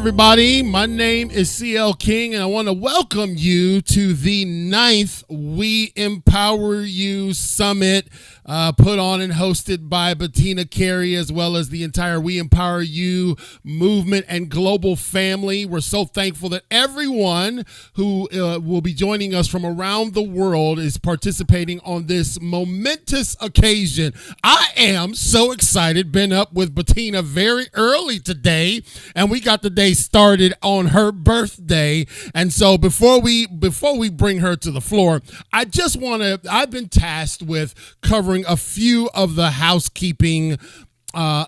everybody. My name is CL King, and I want to welcome you to the 9th We Empower You Summit, put on and hosted by Bettina Carey, as well as the entire We Empower You movement and global family. We're so thankful that everyone who will be joining us from around the world is participating on this momentous occasion. I am so excited. Been up with Bettina very early today, and we got the day started on her birthday. And so before we bring her to the floor, I've been tasked with covering a few of the housekeeping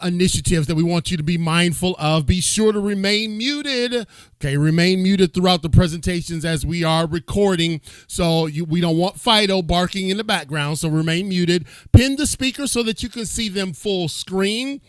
initiatives that we want you to be mindful of. Be sure to remain muted. Okay, remain muted throughout the presentations as we are recording. So we don't want Fido barking in the background, so remain muted. Pin the speaker so that you can see them full screen.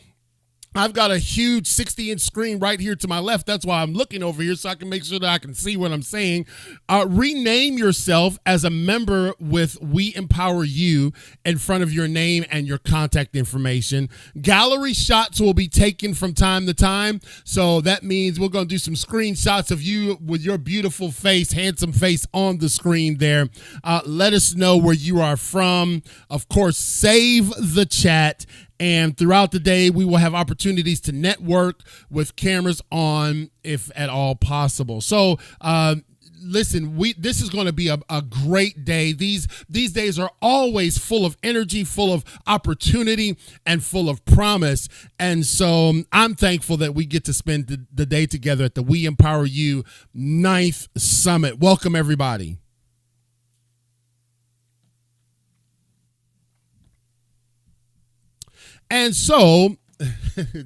I've got a huge 60-inch screen right here to my left. That's why I'm looking over here so I can make sure that I can see what I'm saying. Rename yourself as a member with We Empower You in front of your name and your contact information. Gallery shots will be taken from time to time. So that means we're going to do some screenshots of you with your beautiful face, handsome face on the screen there. Let us know where you are from. Of course, save the chat. And throughout the day, we will have opportunities to network with cameras on if at all possible. So, listen, this is going to be a great day. These days are always full of energy, full of opportunity, and full of promise. And so I'm thankful that we get to spend the day together at the We Empower You 9th Summit. Welcome, everybody. And so,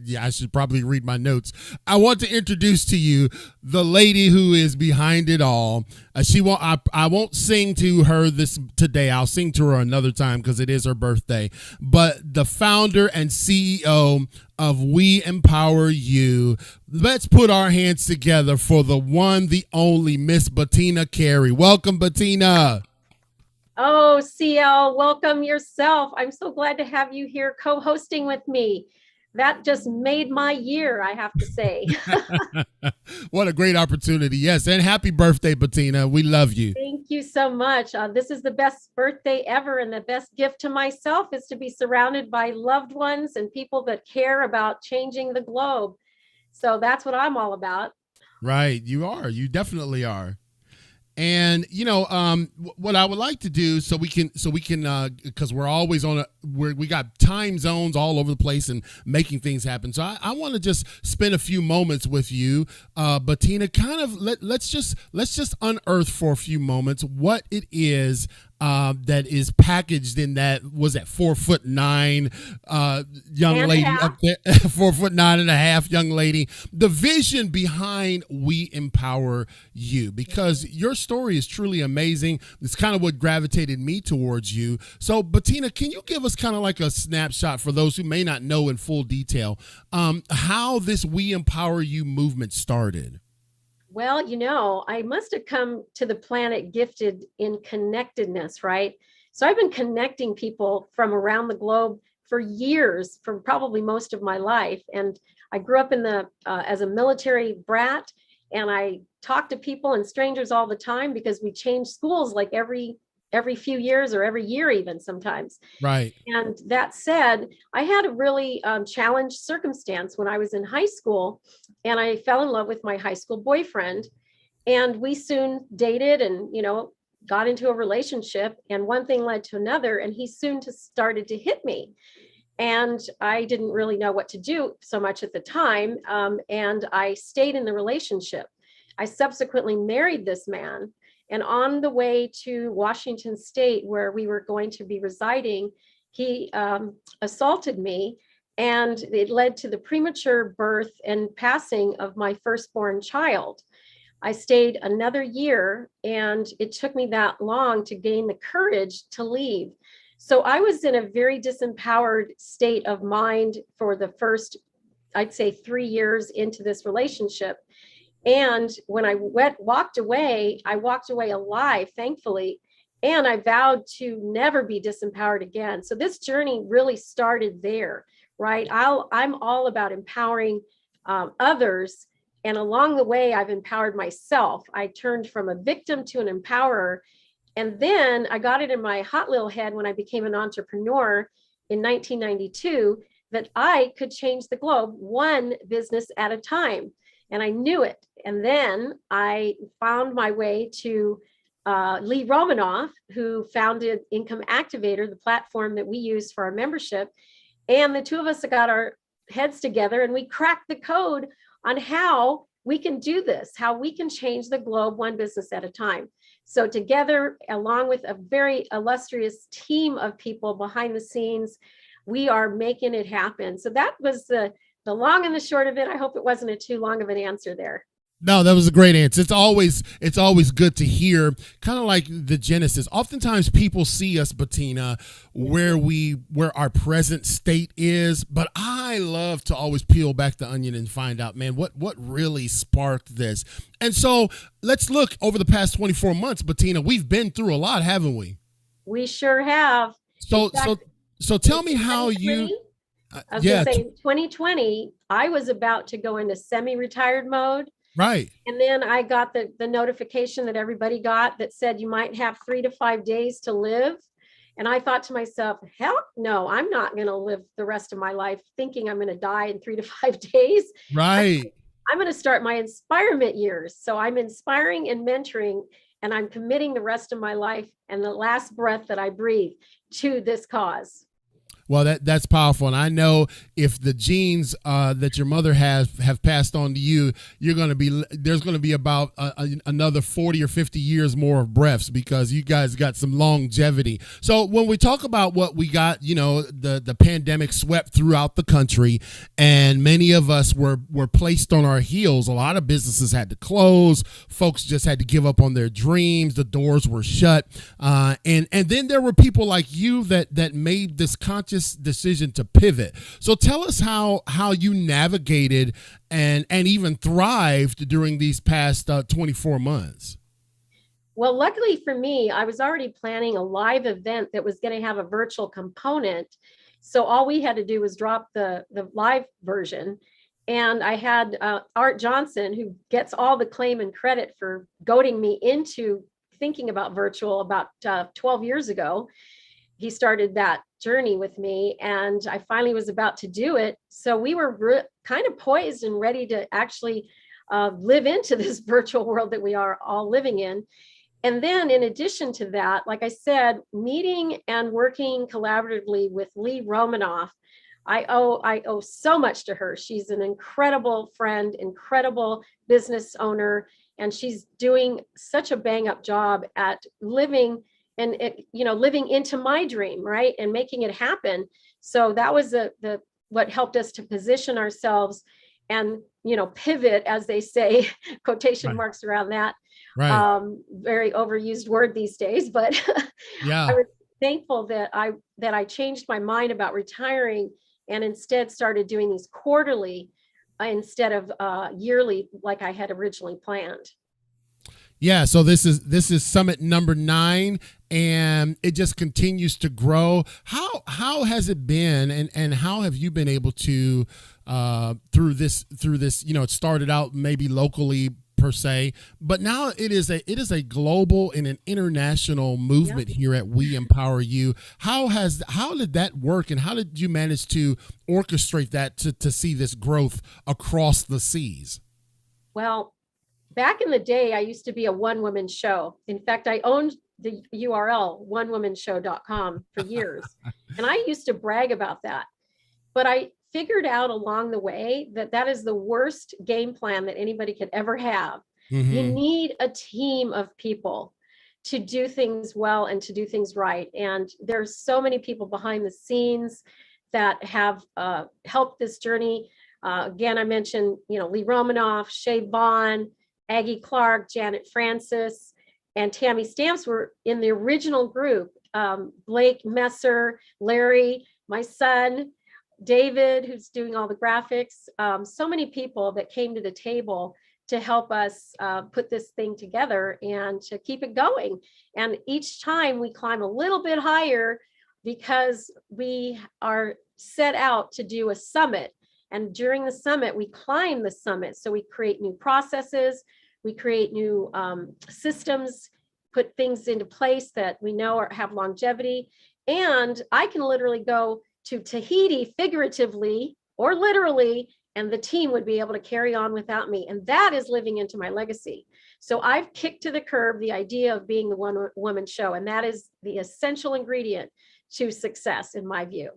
yeah, I should probably read my notes. I want to introduce to you the lady who is behind it all. I won't sing to her this today. I'll sing to her another time because it is her birthday. But the founder and CEO of We Empower You. Let's put our hands together for the one, the only Miss Bettina Carey. Welcome, Bettina. Oh, CL, welcome yourself. I'm so glad to have you here co-hosting with me. That just made my year, I have to say. What a great opportunity. Yes, and happy birthday, Bettina. We love you. Thank you so much. This is the best birthday ever, and the best gift to myself is to be surrounded by loved ones and people that care about changing the globe. So that's what I'm all about. Right. You are. You definitely are. And what I would like to do, so we can, because we're always we got time zones all over the place and making things happen. So I want to just spend a few moments with you, Bettina. Kind of let's just unearth for a few moments what it is that is packaged in that 4'9" young lady up there, 4'9.5" young lady. The vision behind We Empower You, because your story is truly amazing. It's kind of what gravitated me towards you. So, Bettina, can you give us kind of like a snapshot for those who may not know in full detail how this We Empower You movement started? Well, I must have come to the planet gifted in connectedness, right? So I've been connecting people from around the globe for years, from probably most of my life. And I grew up as a military brat, and I talked to people and strangers all the time because we changed schools like every few years or every year even sometimes. Right. And that said, I had a really challenged circumstance when I was in high school, and I fell in love with my high school boyfriend, and we soon dated and, got into a relationship, and one thing led to another, and he soon started to hit me. And I didn't really know what to do so much at the time. And I stayed in the relationship. I subsequently married this man. And on the way to Washington State, where we were going to be residing, he assaulted me, and it led to the premature birth and passing of my firstborn child. I stayed another year, and it took me that long to gain the courage to leave. So I was in a very disempowered state of mind for the first, I'd say, 3 years into this relationship. And when I walked away alive, thankfully, and I vowed to never be disempowered again. So this journey really started there, right? I'm all about empowering others And along the way, I've empowered myself. I turned from a victim to an empowerer. And then I got it in my hot little head when I became an entrepreneur in 1992 that I could change the globe one business at a time. And I knew it. And then I found my way to Lee Romanoff, who founded Income Activator, the platform that we use for our membership. And the two of us got our heads together and we cracked the code on how we can do this, how we can change the globe one business at a time. So together, along with a very illustrious team of people behind the scenes, we are making it happen. So that was the long and the short of it. I hope it wasn't a too long of an answer there. No, that was a great answer. It's always good to hear, kind of like the genesis. Oftentimes people see us, Bettina, where our present state is, but I love to always peel back the onion and find out, man, what really sparked this. And so let's look over the past 24 months, Bettina. We've been through a lot, haven't we? We sure have. So tell me how you. I was going to say, in 2020, I was about to go into semi-retired mode. Right. And then I got the notification that everybody got that said you might have 3 to 5 days to live. And I thought to myself, hell no, I'm not going to live the rest of my life thinking I'm going to die in 3 to 5 days. Right. I'm going to start my inspirement years. So I'm inspiring and mentoring, and I'm committing the rest of my life and the last breath that I breathe to this cause. Well, that's powerful. And I know if the genes that your mother have passed on to you, there's going to be about another 40 or 50 years more of breaths, because you guys got some longevity. So when we talk about what we got, the pandemic swept throughout the country and many of us were placed on our heels. A lot of businesses had to close. Folks just had to give up on their dreams. The doors were shut. And then there were people like you that made this conscious decision to pivot. So tell us how you navigated and even thrived during these past 24 months. Well, luckily for me, I was already planning a live event that was going to have a virtual component. So all we had to do was drop the live version. And I had Art Johnson, who gets all the claim and credit for goading me into thinking about virtual about 12 years ago. He started that journey with me, and I finally was about to do it. So we were kind of poised and ready to actually live into this virtual world that we are all living in. And then in addition to that, like I said, meeting and working collaboratively with Lee Romanoff, I owe so much to her. She's an incredible friend, incredible business owner, and she's doing such a bang up job at living living into my dream, right? And making it happen. So that was what helped us to position ourselves and, pivot, as they say, quotation marks around that. Right. Very overused word these days, but yeah. I was thankful that I changed my mind about retiring and instead started doing these quarterly instead of yearly, like I had originally planned. Yeah, so this is summit number 9, and it just continues to grow. How has it been, and how have you been able to through this? It started out maybe locally per se, but now it is a global and an international movement here at We Empower You. How did that work, and how did you manage to orchestrate that to see this growth across the seas? Well, back in the day, I used to be a one-woman show. In fact, I owned the URL onewomanshow.com for years. And I used to brag about that. But I figured out along the way that is the worst game plan that anybody could ever have. Mm-hmm. You need a team of people to do things well and to do things right. And there's so many people behind the scenes that have helped this journey. Again, I mentioned, Lee Romanoff, Shay Vaughn, Aggie Clark, Janet Francis, and Tammy Stamps were in the original group. Blake Messer, Larry, my son, David, who's doing all the graphics. So many people that came to the table to help us put this thing together and to keep it going. And each time we climb a little bit higher because we are set out to do a summit. And during the summit, we climb the summit. So we create new processes, we create new systems, put things into place that we know have longevity. And I can literally go to Tahiti figuratively or literally, and the team would be able to carry on without me. And that is living into my legacy. So I've kicked to the curb the idea of being the one woman show. And that is the essential ingredient to success, in my view.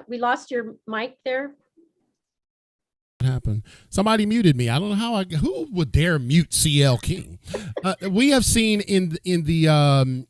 We lost your mic there. Happened. Somebody muted me. I don't know how who would dare mute CL King. We have seen in the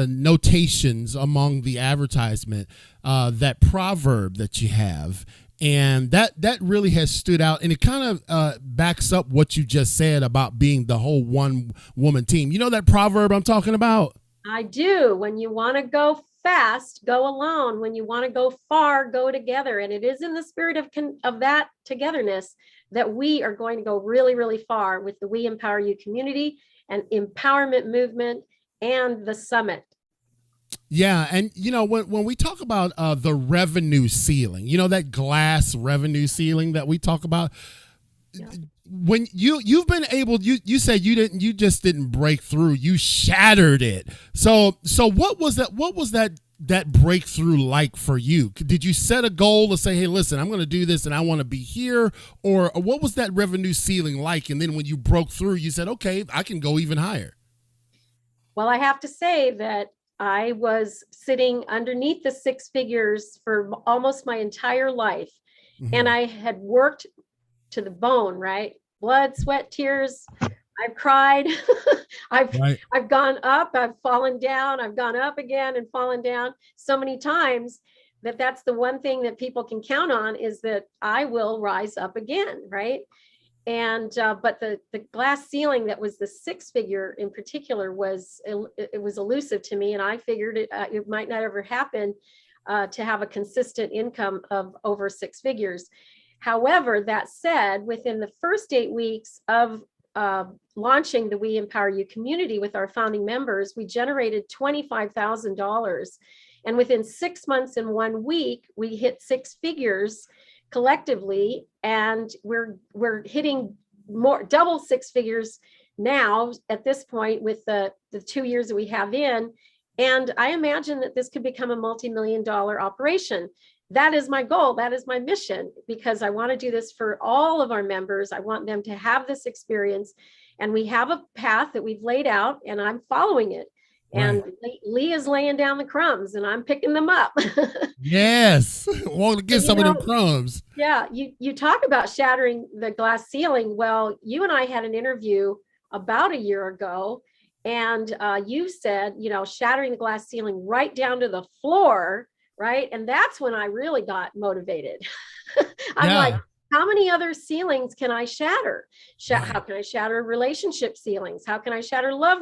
notations among the advertisement that proverb that you have, and that really has stood out, and it kind of backs up what you just said about being the whole one woman team. You know that proverb I'm talking about? I do. When you want to go fast, go alone. When you want to go far, go together. And it is in the spirit of that togetherness that we are going to go really, really far with the We Empower You community and empowerment movement and the summit. Yeah. And, you know, when we talk about the revenue ceiling, you know, that glass revenue ceiling that we talk about, yeah. When you've been able, you said you just didn't break through, you shattered it. So what was that breakthrough like for you? Did you set a goal to say, hey, listen, I'm going to do this and I want to be here? Or what was that revenue ceiling like? And then when you broke through, you said, okay, I can go even higher. Well, I have to say that I was sitting underneath the six figures for almost my entire life. Mm-hmm. And I had worked to the bone, right? Blood, sweat, tears. I've cried. I've gone up, I've fallen down, I've gone up again and fallen down so many times that's the one thing that people can count on, is that I will rise up again, right? And but the glass ceiling that was the six figure in particular was elusive to me, and I figured it might not ever happen to have a consistent income of over six figures. However, that said, within the first 8 weeks of launching the We Empower You community with our founding members, we generated $25,000. And within 6 months and 1 week, we hit six figures collectively. And we're hitting more, double six figures now at this point with the 2 years that we have in. And I imagine that this could become a multi-million-dollar operation. That is my goal. That is my mission, because I want to do this for all of our members. I want them to have this experience. And we have a path that we've laid out, and I'm following it. Right. And Lee is laying down the crumbs and I'm picking them up. Yes. Want to get some of them crumbs. Yeah. You talk about shattering the glass ceiling. Well, you and I had an interview about a year ago, and you said, shattering the glass ceiling right down to the floor. Right. And that's when I really got motivated. I'm like, how many other ceilings can I shatter? How can I shatter relationship ceilings? How can I shatter love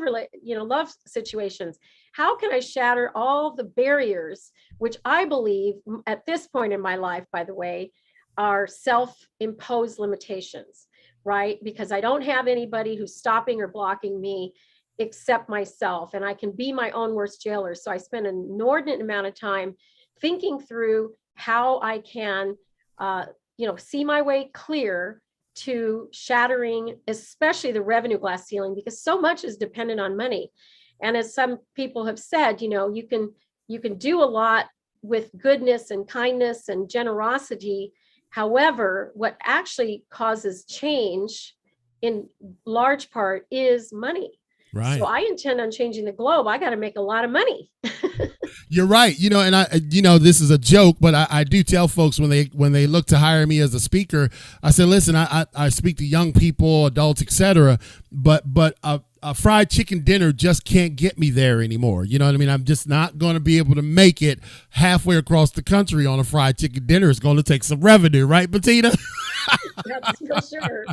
situations? How can I shatter all the barriers, which I believe at this point in my life, by the way, are self-imposed limitations, right? Because I don't have anybody who's stopping or blocking me except myself, and I can be my own worst jailer. So I spend an inordinate amount of time thinking through how I can, see my way clear to shattering, especially the revenue glass ceiling, because so much is dependent on money. And as some people have said, you can do a lot with goodness and kindness and generosity. However, what actually causes change in large part is money. Right. So I intend on changing the globe. I got to make a lot of money. You're right. And this is a joke, but I do tell folks when they look to hire me as a speaker, I said, listen, I speak to young people, adults, etc. But a fried chicken dinner just can't get me there anymore. You know what I mean? I'm just not going to be able to make it halfway across the country on a fried chicken dinner. It's going to take some revenue, right, Bettina? That's for sure.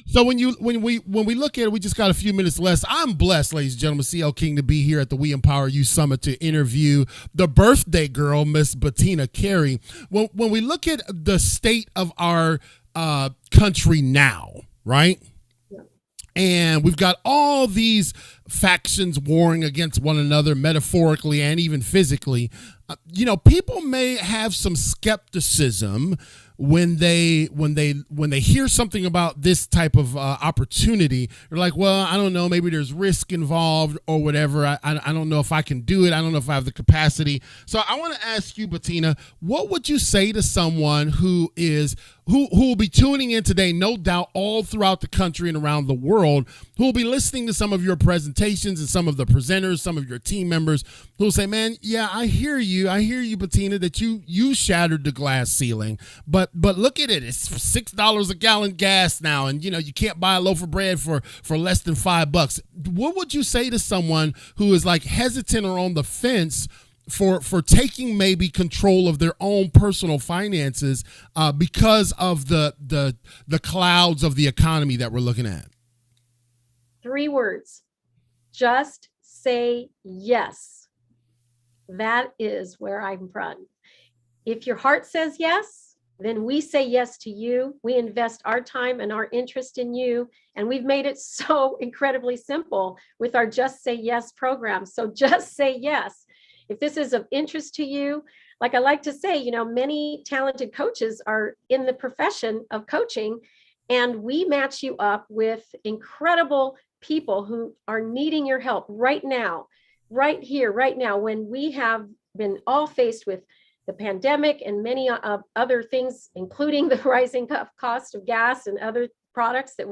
So when we look at it, we just got a few minutes less. I'm blessed, ladies and gentlemen, CL King, to be here at the We Empower You Summit to interview the birthday girl, Miss Bettina Carey. When we look at the state of our country now, right? And we've got all these factions warring against one another, metaphorically and even physically. People may have some skepticism when they hear something about this type of opportunity. They're like, well, I don't know, maybe there's risk involved or whatever. I don't know if I can do it. I don't know if I have the capacity. So I want to ask you, Bettina, what would you say to someone who will be tuning in today, no doubt all throughout the country and around the world, who will be listening to some of your presentations and some of the presenters, some of your team members, who will say, man, yeah, I hear you, Bettina, that you shattered the glass ceiling, but look at it. It's $6 a gallon gas now, and you can't buy a loaf of bread for less than $5. What would you say to someone who is like hesitant or on the fence for taking maybe control of their own personal finances because of the clouds of the economy that we're looking at? 3 words. Just say yes. That is where I'm from. If your heart says yes, then we say yes to you. We invest our time and our interest in you. And we've made it so incredibly simple with our Just Say Yes program. So just say yes. If this is of interest to you, like I like to say, many talented coaches are in the profession of coaching, and we match you up with incredible people who are needing your help right now, right here, right now, when we have been all faced with the pandemic and many other things, including the rising cost of gas and other products that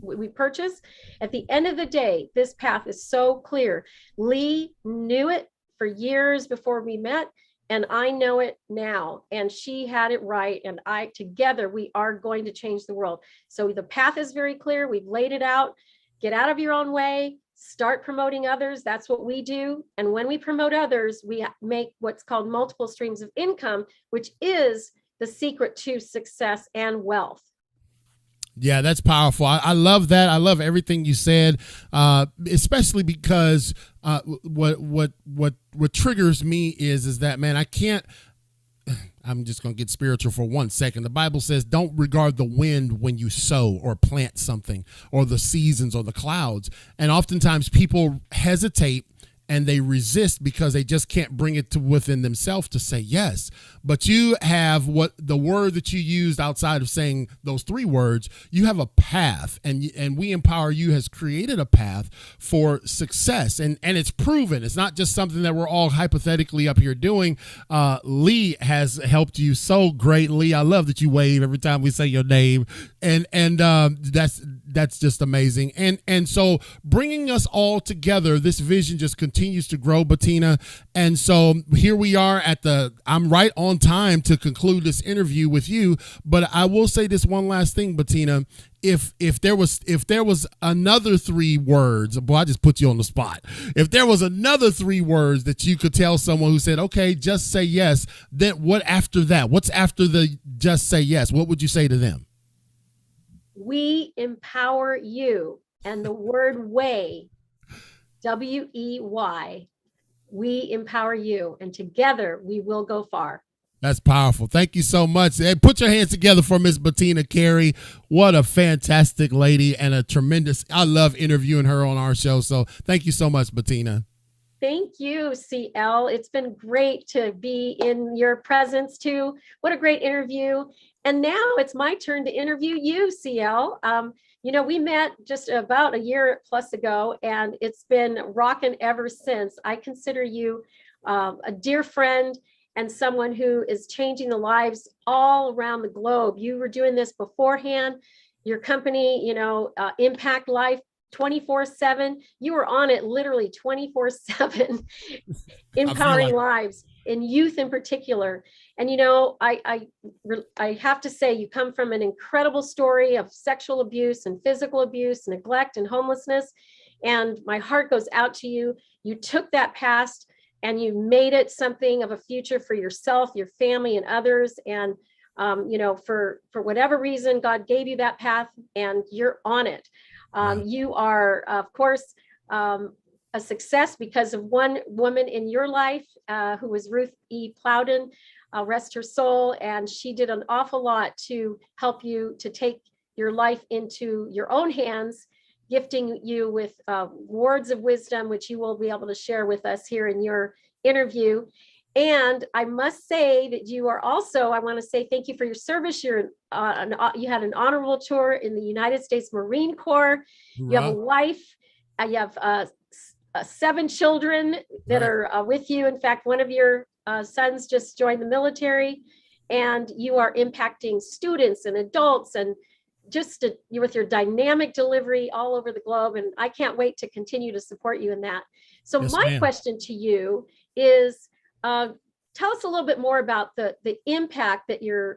we purchase. At the end of the day, this path is so clear. Lee knew it for years before we met, and I know it now, and she had it right, and together we are going to change the world. So the path is very clear. We've laid it out. Get out of your own way, start promoting others. That's what we do. And when we promote others, we make what's called multiple streams of income, which is the secret to success and wealth. Yeah, that's powerful. I love that. I love everything you said, especially because what triggers me is that, man, I'm just going to get spiritual for 1 second. The Bible says, don't regard the wind when you sow or plant something, or the seasons or the clouds. And oftentimes people hesitate and they resist because they just can't bring it to within themselves to say yes. But you have what the word that you used outside of saying those 3 words, you have a path, and We Empower You has created a path for success, and it's proven. It's not just something that we're all hypothetically up here doing. Lee has helped you so greatly. I love that you wave every time we say your name, and that's just amazing. And so bringing us all together, this vision just continues to grow, Bettina. And so here we are I'm right on time to conclude this interview with you. But I will say this one last thing, Bettina. If there was another 3 words, boy, I just put you on the spot. If there was another 3 words that you could tell someone who said, okay, just say yes, then what after that? What's after the just say yes? What would you say to them? We empower you. And the word way, WEY, we empower you. And together we will go far. That's powerful. Thank you so much. Hey, put your hands together for Miss Bettina Carey. What a fantastic lady, and I love interviewing her on our show. So thank you so much, Bettina. Thank you, CL. It's been great to be in your presence too. What a great interview. And now it's my turn to interview you, CL. We met just about a year plus ago, and it's been rocking ever since. I consider you a dear friend and someone who is changing the lives all around the globe. You were doing this beforehand. Your company, Impact Life 24/7. You were on it literally 24/7, empowering lives, in youth in particular. And I have to say, you come from an incredible story of sexual abuse and physical abuse, neglect and homelessness. And my heart goes out to you. You took that past and you made it something of a future for yourself, your family, and others. And for whatever reason, God gave you that path, and you're on it. You are, of course, a success because of one woman in your life who was Ruth E. Plowden, rest her soul. And she did an awful lot to help you to take your life into your own hands. gifting you with words of wisdom, which you will be able to share with us here in your interview. And I must say that you are also, I want to say thank you for your service. You had an honorable tour in the United States Marine Corps. You have a wife. You have 7 children that are with you. In fact, one of your sons just joined the military, and you are impacting students and adults, and just you with your dynamic delivery all over the globe. And I can't wait to continue to support you in that. So my question to you is, tell us a little bit more about the impact that you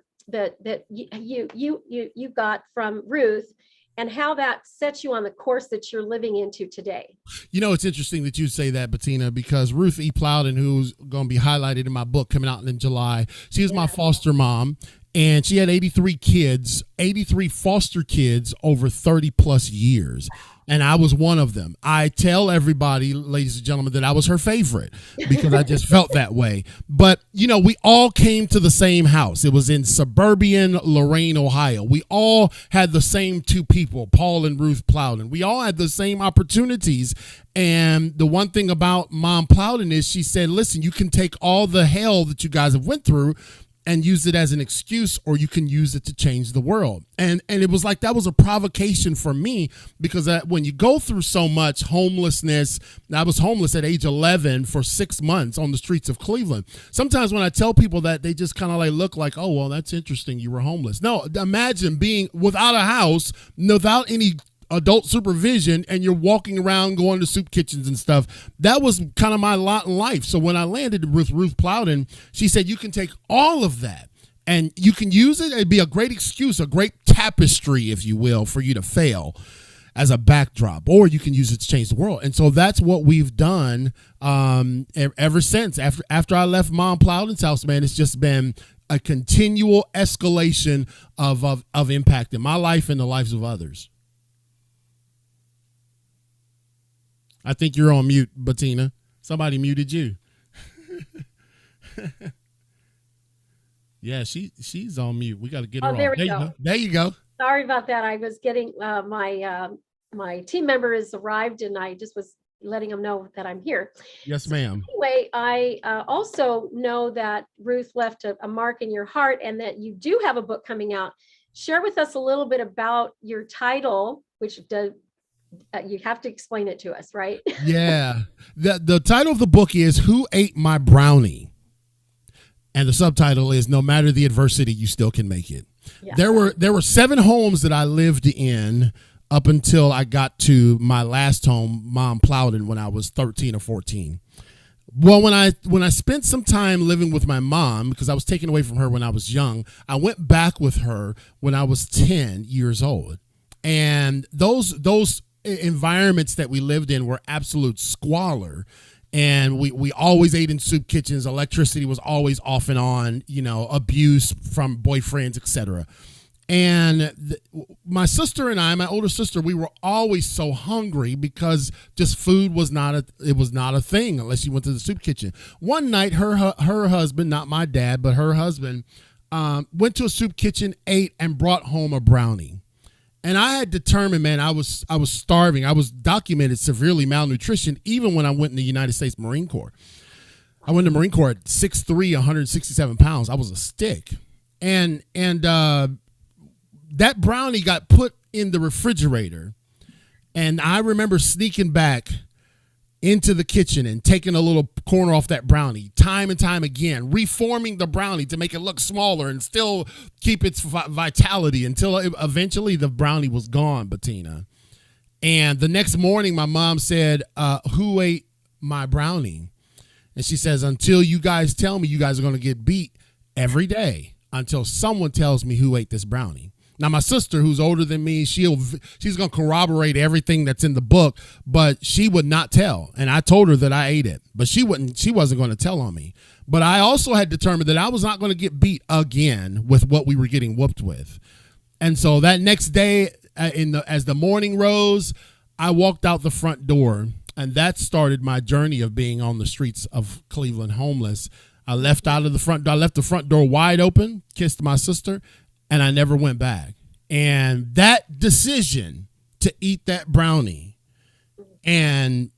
got from Ruth, and how that sets you on the course that you're living into today. You know, it's interesting that you say that, Bettina, because Ruth E. Plowden, who's going to be highlighted in my book coming out in July, she was my foster mom, and she had 83 kids, 83 foster kids over 30 plus years. And I was one of them. I tell everybody, ladies and gentlemen, that I was her favorite because I just felt that way. But, you know, we all came to the same house. It was in suburban Lorain, Ohio. We all had the same 2 people, Paul and Ruth Plowden. We all had the same opportunities. And the one thing about Mom Plowden is she said, listen, you can take all the hell that you guys have went through and use it as an excuse, or you can use it to change the world. And it was like, that was a provocation for me, because when you go through so much homelessness, I was homeless at age 11 for 6 months on the streets of Cleveland. Sometimes when I tell people that, they just kind of like look like, oh, well, that's interesting, you were homeless. No, imagine being without a house, without any adult supervision, and you're walking around going to soup kitchens and stuff. That was kind of my lot in life. So when I landed with Ruth Plowden, she said, you can take all of that and you can use it. It'd be a great excuse, a great tapestry, if you will, for you to fail as a backdrop, or you can use it to change the world. And so that's what we've done ever since. After I left Mom Plowden's house, man, it's just been a continual escalation of impact in my life and the lives of others. I think you're on mute, Bettina. Somebody muted you. Yeah, she's on mute. We got to get her on. There we go. There you go. Sorry about that. I was getting my team member has arrived, and I just was letting them know that I'm here. Yes, ma'am. Anyway, I also know that Ruth left a mark in your heart, and that you do have a book coming out. Share with us a little bit about your title, which does. You have to explain it to us, right? Yeah. The title of the book is Who Ate My Brownie? And the subtitle is No Matter the Adversity, You Still Can Make It. Yeah. There were 7 homes that I lived in up until I got to my last home, Mom Plowden, when I was 13 or 14. Well, when I spent some time living with my mom, because I was taken away from her when I was young, I went back with her when I was 10 years old. And those environments that we lived in were absolute squalor, and we always ate in soup kitchens. Electricity was always off and on, you know, abuse from boyfriends, etc. And my sister and I, my older sister, we were always so hungry because just food was not a thing unless you went to the soup kitchen. One night, her husband, not my dad, but her husband, went to a soup kitchen, ate, and brought home a brownie. And I had determined, man, I was starving. I was documented severely malnutrition even when I went in the United States Marine Corps. I went to the Marine Corps at 6'3", 167 pounds. I was a stick. And that brownie got put in the refrigerator. And I remember sneaking back into the kitchen and taking a little corner off that brownie time and time again, reforming the brownie to make it look smaller and still keep its vitality until eventually the brownie was gone, Bettina. And the next morning, my mom said, who ate my brownie? And she says, until you guys tell me, you guys are going to get beat every day until someone tells me who ate this brownie. Now, my sister, who's older than me, she's going to corroborate everything that's in the book, but she would not tell. And I told her that I ate it, but she wasn't going to tell on me. But I also had determined that I was not going to get beat again with what we were getting whooped with. And so that next day, as the morning rose, I walked out the front door, and that started my journey of being on the streets of Cleveland homeless. I left the front door wide open, kissed my sister, and I never went back. And that decision to eat that brownie. And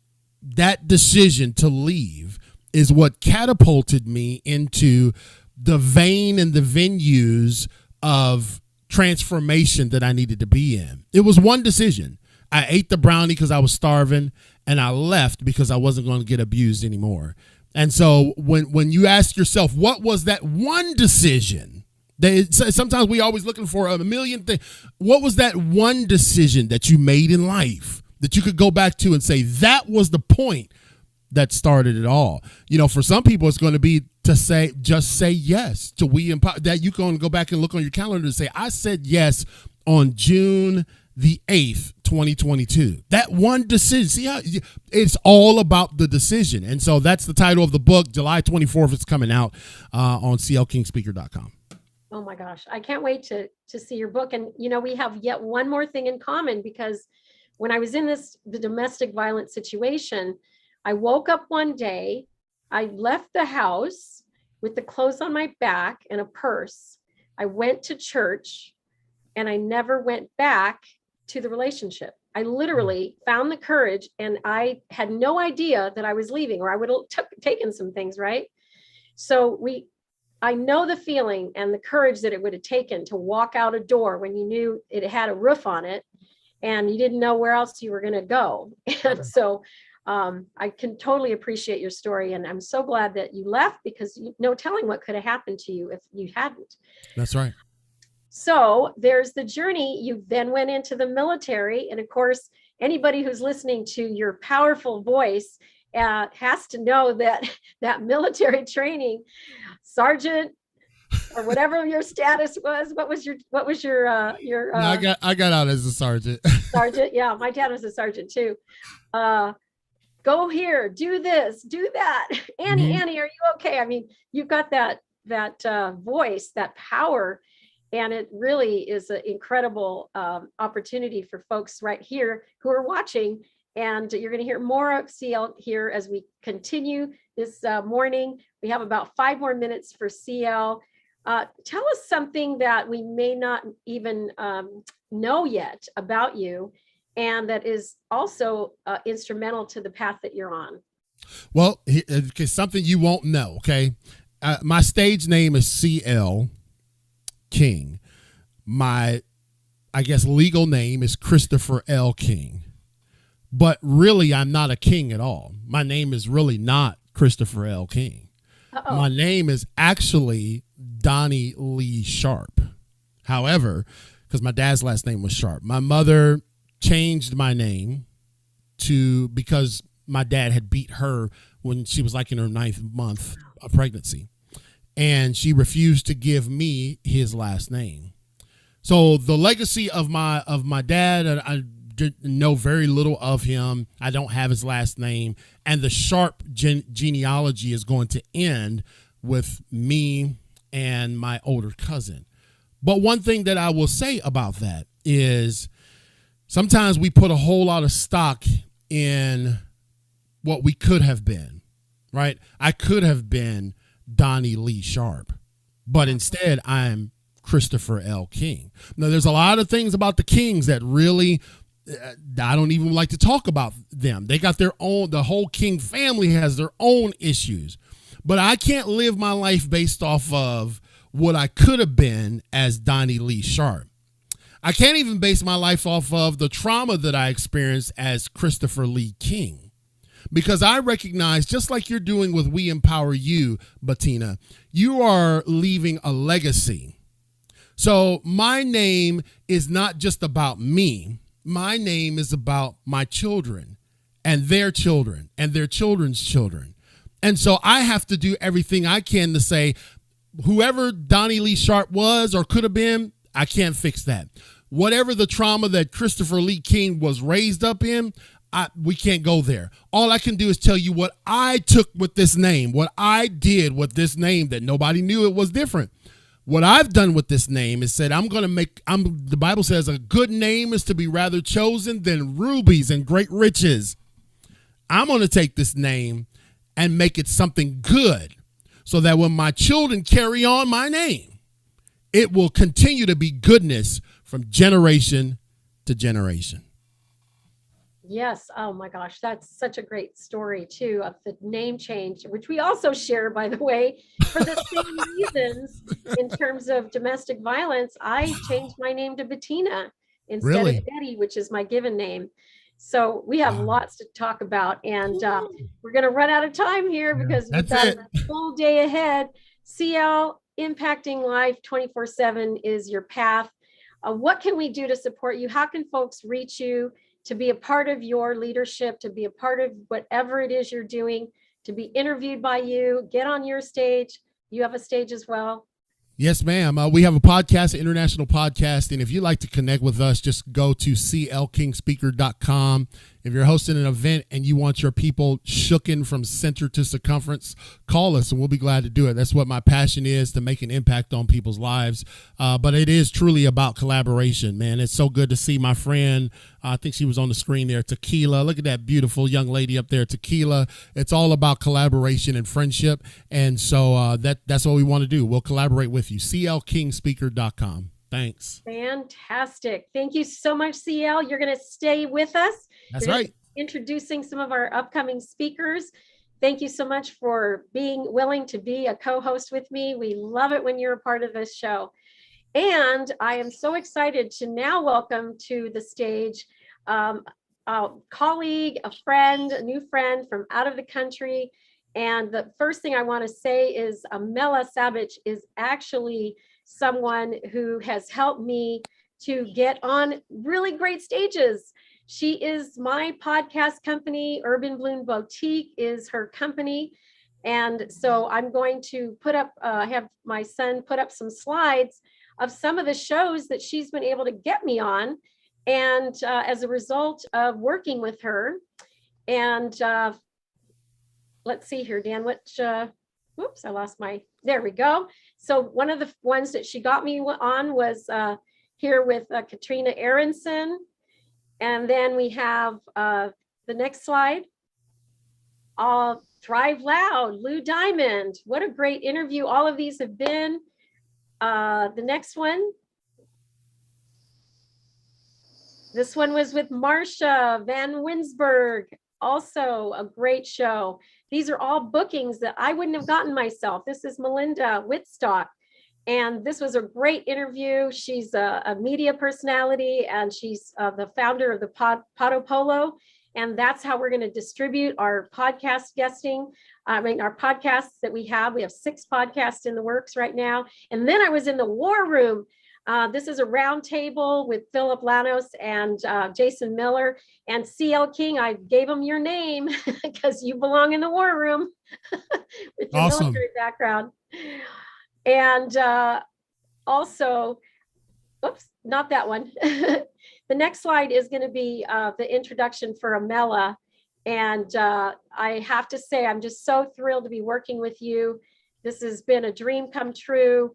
that decision to leave is what catapulted me into the vein and the venues of transformation that I needed to be in. It was one decision. I ate the brownie because I was starving, and I left because I wasn't going to get abused anymore. And so when you ask yourself, what was that one decision? Sometimes we always looking for a million things. What was that one decision that you made in life that you could go back to and say, that was the point that started it all? You know, for some people, it's going to be to say, just say yes to We Empower. That you can go back and look on your calendar and say, I said yes on June the 8th, 2022. That one decision. See how it's all about the decision. And so that's the title of the book. July 24th, it's coming out on clkingspeaker.com. Oh my gosh. I can't wait to see your book. And, you know, we have yet one more thing in common, because when I was in the domestic violence situation, I woke up one day, I left the house with the clothes on my back and a purse. I went to church and I never went back to the relationship. I literally found the courage, and I had no idea that I was leaving, or I would have taken some things, right? So I know the feeling and the courage that it would have taken to walk out a door when you knew it had a roof on it and you didn't know where else you were going to go. And so I can totally appreciate your story. And I'm so glad that you left, because no telling what could have happened to you if you hadn't. That's right. So there's the journey. You then went into the military. And of course, anybody who's listening to your powerful voice has to know that military training, sergeant, or whatever your status was. What was your no, I got out as a sergeant. Sergeant. Yeah. My dad was a sergeant too. Go here, do this, do that. Annie, are you okay? I mean, you've got that voice, that power, and it really is an incredible opportunity for folks right here who are watching. And you're going to hear more of CL here as we continue this morning. We have about 5 more minutes for CL. Tell us something that we may not even know yet about you, and that is also instrumental to the path that you're on. Well, it's something you won't know, okay? My stage name is CL King. My, I guess, legal name is Christopher L. King. But really, I'm not a king at all. My name is really not Christopher L. King. Uh-oh. My name is actually Donnie Lee Sharp. However, because my dad's last name was Sharp, my mother changed my name because my dad had beat her when she was like in her 9th month of pregnancy. And she refused to give me his last name. So the legacy of my dad, I know very little of him. I don't have his last name. And the Sharp genealogy is going to end with me and my older cousin. But one thing that I will say about that is sometimes we put a whole lot of stock in what we could have been, right? I could have been Donnie Lee Sharp, but instead I'm Christopher L. King. Now, there's a lot of things about the Kings that really, I don't even like to talk about them. They got their own, the whole King family has their own issues, but I can't live my life based off of what I could have been as Donnie Lee Sharp. I can't even base my life off of the trauma that I experienced as Christopher Lee King, because I recognize, just like you're doing with We Empower You, Bettina, you are leaving a legacy. So my name is not just about me. My name is about my children and their children and their children's children. And so I have to do everything I can to say, whoever Donnie Lee Sharp was or could have been, I can't fix that. Whatever the trauma that Christopher Lee King was raised up in, we can't go there. All I can do is tell you what I took with this name, what I did with this name that nobody knew it was different. What I've done with this name is said, the Bible says a good name is to be rather chosen than rubies and great riches. I'm going to take this name and make it something good so that when my children carry on my name, it will continue to be goodness from generation to generation. Yes. Oh my gosh. That's such a great story too, of the name change, which we also share, by the way, for the same reasons. In terms of domestic violence, I changed my name to Bettina instead of Really? Betty, which is my given name. So we have Wow. lots to talk about, and Woo. we're going to run out of time here Yeah, because we've that's got it. a full day ahead. CL Impacting Life 24/7 is your path. What can we do to support you? How can folks reach you to be a part of your leadership, to be a part of whatever it is you're doing, to be interviewed by you, get on your stage? You have a stage as well. Yes, ma'am. We have a podcast, an international podcast. And if you'd like to connect with us, just go to clkingspeaker.com. If you're hosting an event and you want your people shooken from center to circumference, call us and we'll be glad to do it. That's what my passion is, to make an impact on people's lives. But it is truly about collaboration, man. It's so good to see my friend. I think she was on the screen there, Tequila. Look at that beautiful young lady up there, Tequila. It's all about collaboration and friendship. And so that's what we want to do. We'll collaborate with you. clkingspeaker.com. Thanks. Fantastic. Thank you so much, CL. You're going to stay with us. That's right. Introducing some of our upcoming speakers. Thank you so much for being willing to be a co-host with me. We love it when you're a part of this show. And I am so excited to now welcome to the stage a colleague, a friend, a new friend from out of the country. And the first thing I want to say is Mela Sabic is actually someone who has helped me to get on really great stages. She is my podcast company. Urban Bloom Boutique is her company. And so I'm going to put up, have my son put up some slides of some of the shows that she's been able to get me on. And as a result of working with her. And let's see here, Dan, whoops, I lost there we go. So one of the ones that she got me on was here with Katrina Aronson. And then we have the next slide. Thrive Loud, Lou Diamond. What a great interview all of these have been. The next one. This one was with Marsha Van Winsberg. Also a great show. These are all bookings that I wouldn't have gotten myself. This is Melinda Whitstock. And this was a great interview. She's a media personality, and she's the founder of the Podo Polo. And that's how we're going to distribute our podcast guesting. Our podcasts that we have. We have 6 podcasts in the works right now. And then I was in the war room. This is a round table with Philip Lanos and Jason Miller and CL King. I gave him your name because you belong in the war room with your military background. And also, oops, not that one. The next slide is going to be the introduction for Amela. And I have to say, I'm just so thrilled to be working with you. This has been a dream come true.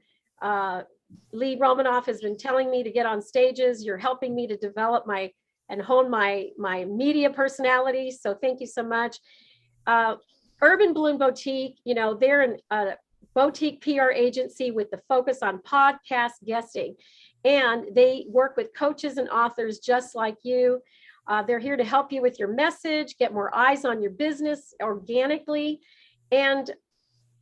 Lee Romanoff has been telling me to get on stages. You're helping me to develop and hone my media personality. So thank you so much. Urban Bloom Boutique, they're a boutique PR agency with the focus on podcast guesting. And they work with coaches and authors just like you. They're here to help you with your message, get more eyes on your business organically. And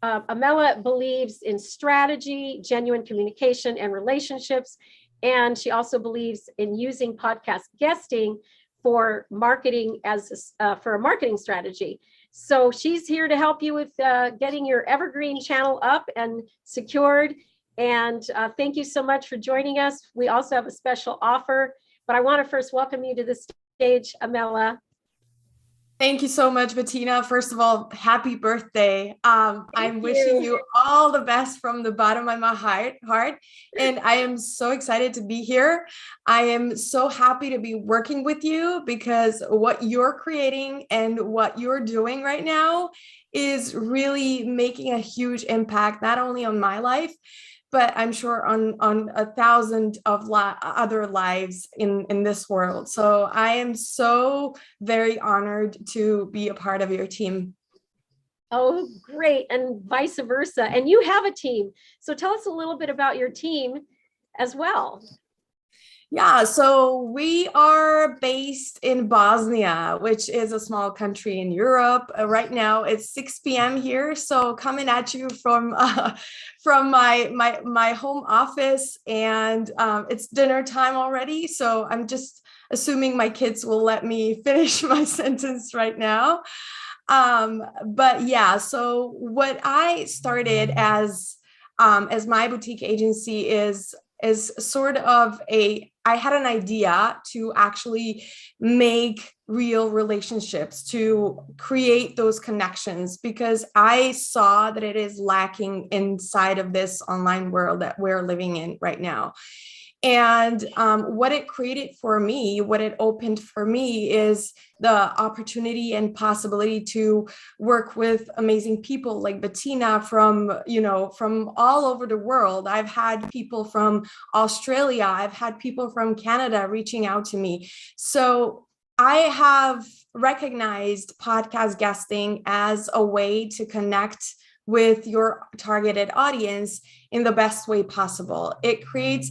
Amela believes in strategy, genuine communication, and relationships. And she also believes in using podcast guesting for marketing for a marketing strategy. So she's here to help you with getting your evergreen channel up and secured. And thank you so much for joining us. We also have a special offer, but I want to first welcome you to the stage, Amela. Thank you so much, Bettina. First of all, happy birthday. I'm wishing you all the best from the bottom of my heart. And I am so excited to be here. I am so happy to be working with you because what you're creating and what you're doing right now is really making a huge impact, not only on my life, but I'm sure on 1,000 of other lives in this world. So I am so very honored to be a part of your team. Oh, great. And vice versa. And you have a team. So tell us a little bit about your team as well. Yeah, so we are are based in Bosnia, which is a small country in Europe. Right now it's 6 p.m. here, so coming at you from my home office, and it's dinner time already. So I'm just assuming my kids will let me finish my sentence right now. But yeah, so what I started as my boutique agency is sort of I had an idea to actually make real relationships, to create those connections, because I saw that it is lacking inside of this online world that we're living in right now. And what it created for me, what it opened for me, is the opportunity and possibility to work with amazing people like Bettina from all over the world. I've had people from Australia, I've had people from Canada reaching out to me. So I have recognized podcast guesting as a way to connect with your targeted audience in the best way possible. It creates,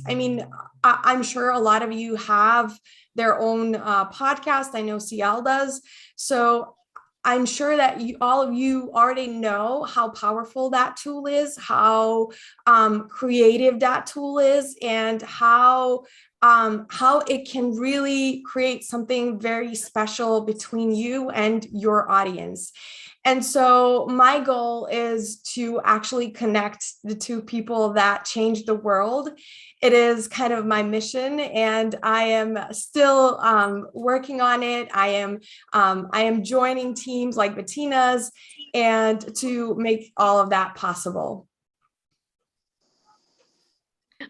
I'm sure a lot of you have their own podcast. I know CL does. So I'm sure that all of you already know how powerful that tool is, how creative that tool is, and how it can really create something very special between you and your audience. And so my goal is to actually connect the two people that change the world. It is kind of my mission, and I am still working on it. I am joining teams like Bettina's, and to make all of that possible.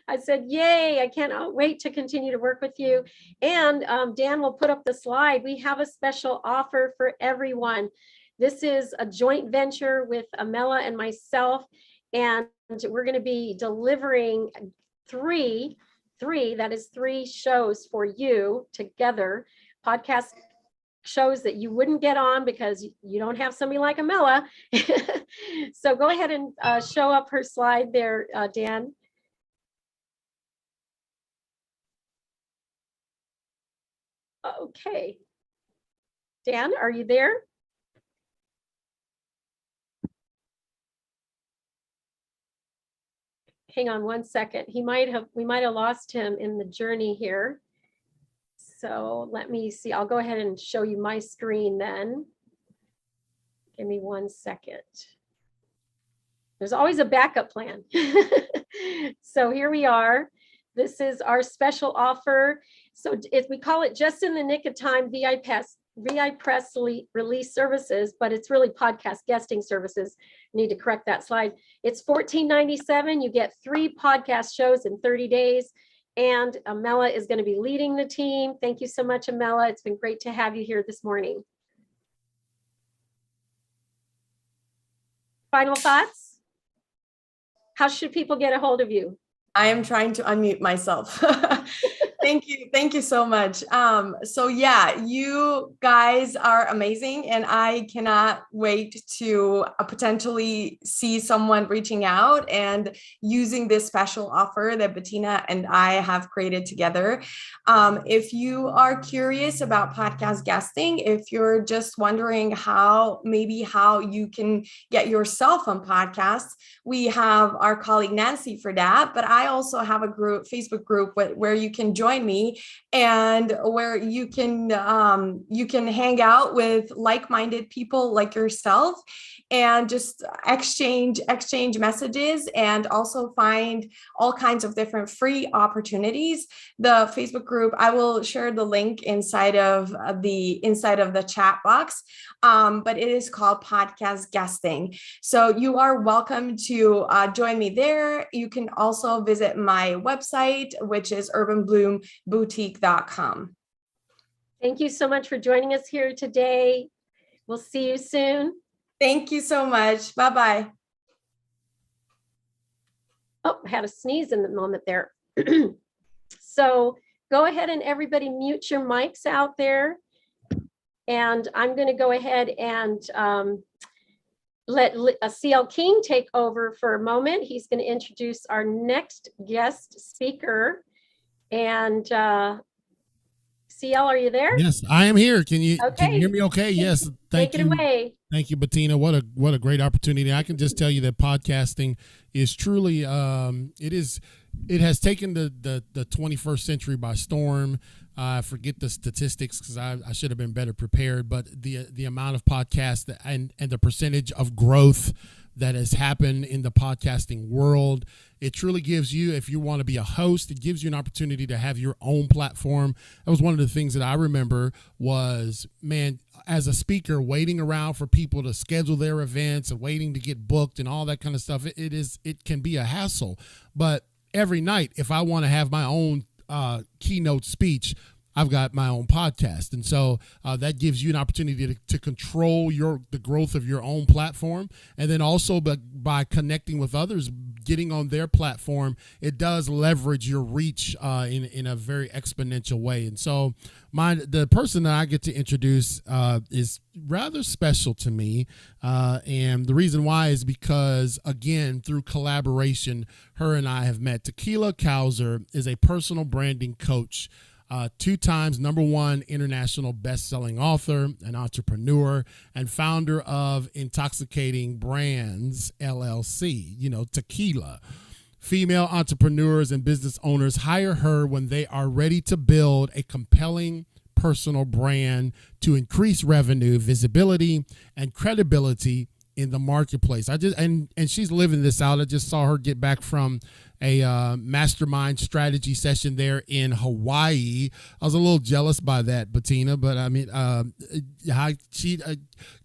I said, yay, I cannot wait to continue to work with you. And Dan will put up the slide. We have a special offer for everyone. This is a joint venture with Amela and myself, and we're going to be delivering three shows for you together, podcast shows that you wouldn't get on because you don't have somebody like Amela. So go ahead and show up her slide there, Dan. Okay. Dan, are you there? Hang on one second. We might have lost him in the journey here. So let me see. I'll go ahead and show you my screen then. Give me 1 second. There's always a backup plan. So here we are. This is our special offer. So we call it Just in the Nick of Time VI press release services, but it's really podcast guesting services. Need to correct that slide. It's $14.97. You get 3 podcast shows in 30 days. And Amela is going to be leading the team. Thank you so much, Amela. It's been great to have you here this morning. Final thoughts? How should people get a hold of you? I am trying to unmute myself. Thank you so much. So yeah, you guys are amazing, and I cannot wait to potentially see someone reaching out and using this special offer that Bettina and I have created together. If you are curious about podcast guesting, if you're just wondering how you can get yourself on podcasts, we have our colleague Nancy for that, but I also have a Facebook group where you can join me, and where you can hang out with like-minded people like yourself and just exchange messages, and also find all kinds of different free opportunities. The Facebook group, I will share the link inside of the chat box, but it is called Podcast Guesting. So you are welcome to join me there. You can also visit my website, which is urbanbloomboutique.com. Thank you so much for joining us here today. We'll see you soon. Thank you so much. Bye-bye. Oh, I had a sneeze in the moment there. So go ahead and everybody mute your mics out there. And I'm going to go ahead and let CL King take over for a moment. He's going to introduce our next guest speaker. And CL, are you there? Yes, I am here. Can you hear Okay. me okay? Yes. Thank Take it you. away. Thank you, Bettina. What a great opportunity. I can just tell you that podcasting is truly it has taken the 21st century by storm. I forget the statistics because I should have been better prepared, but the amount of podcasts and the percentage of growth that has happened in the podcasting world, it truly gives you, if you want to be a host, it gives you an opportunity to have your own platform. That was one of the things that I remember was, man, as a speaker, waiting around for people to schedule their events and waiting to get booked and all that kind of stuff. It can be a hassle. But every night, if I want to have my own keynote speech, I've got my own podcast. And so that gives you an opportunity to control the growth of your own platform. And then also by connecting with others, getting on their platform, it does leverage your reach in a very exponential way. And so the person that I get to introduce is rather special to me. And the reason why is because, again, through collaboration, her and I have met. Tequila Cowser is a personal branding coach, 2 times #1 international best-selling author, an entrepreneur, and founder of Intoxicating Brands, LLC, tequila. Female entrepreneurs and business owners hire her when they are ready to build a compelling personal brand to increase revenue, visibility, and credibility in the marketplace. And she's living this out. I just saw her get back from a mastermind strategy session there in Hawaii. I was a little jealous by that, Bettina, but I mean,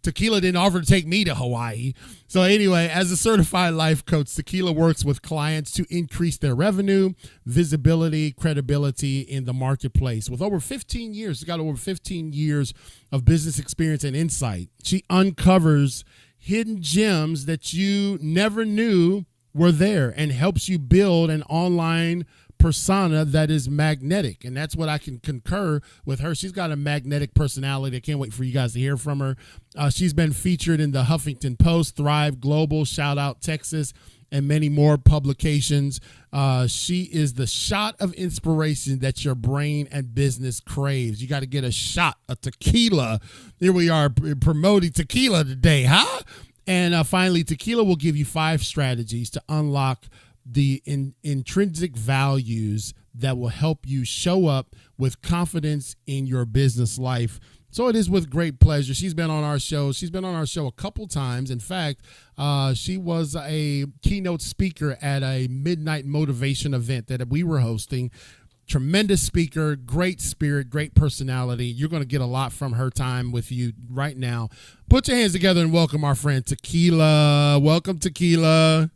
Tequila didn't offer to take me to Hawaii. So anyway, as a certified life coach, Tequila works with clients to increase their revenue, visibility, credibility in the marketplace. With over 15 years, she's got over 15 years of business experience and insight. She uncovers hidden gems that you never knew were there and helps you build an online persona that is magnetic. And that's what I can concur with her. She's got a magnetic personality. I can't wait for you guys to hear from her. She's been featured in the Huffington Post, Thrive Global, Shout Out Texas, and many more publications. She is the shot of inspiration that your brain and business craves. You got to get a shot of tequila. Here we are promoting tequila today, huh? And finally, Tequila will give you 5 strategies to unlock the intrinsic values that will help you show up with confidence in your business life. So it is with great pleasure. She's been on our show. She's been on our show a couple times. In fact, she was a keynote speaker at a midnight motivation event that we were hosting. Tremendous speaker, great spirit, great personality. You're going to get a lot from her time with you right now. Put your hands together and welcome our friend Tequila. Welcome, Tequila.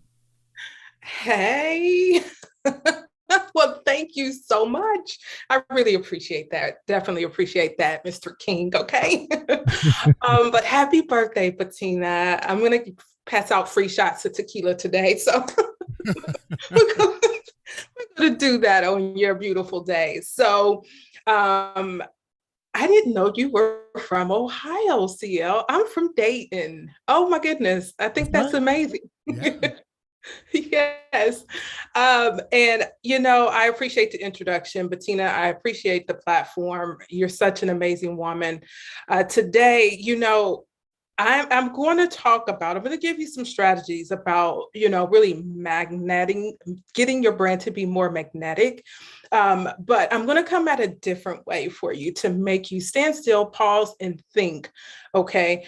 Hey. Well, thank you so much. I really appreciate that. Definitely appreciate that, Mr. King. Okay. But happy birthday, Bettina. I'm going to pass out free shots of tequila today. So we're going to do that on your beautiful day. So I didn't know you were from Ohio, CL. I'm from Dayton. Oh, my goodness. I think that's amazing. Yeah. Yes. And, I appreciate the introduction, Bettina. I appreciate the platform. You're such an amazing woman. Today, I'm going to give you some strategies about, really getting your brand to be more magnetic. But I'm going to come at a different way for you to make you stand still, pause, and think. Okay.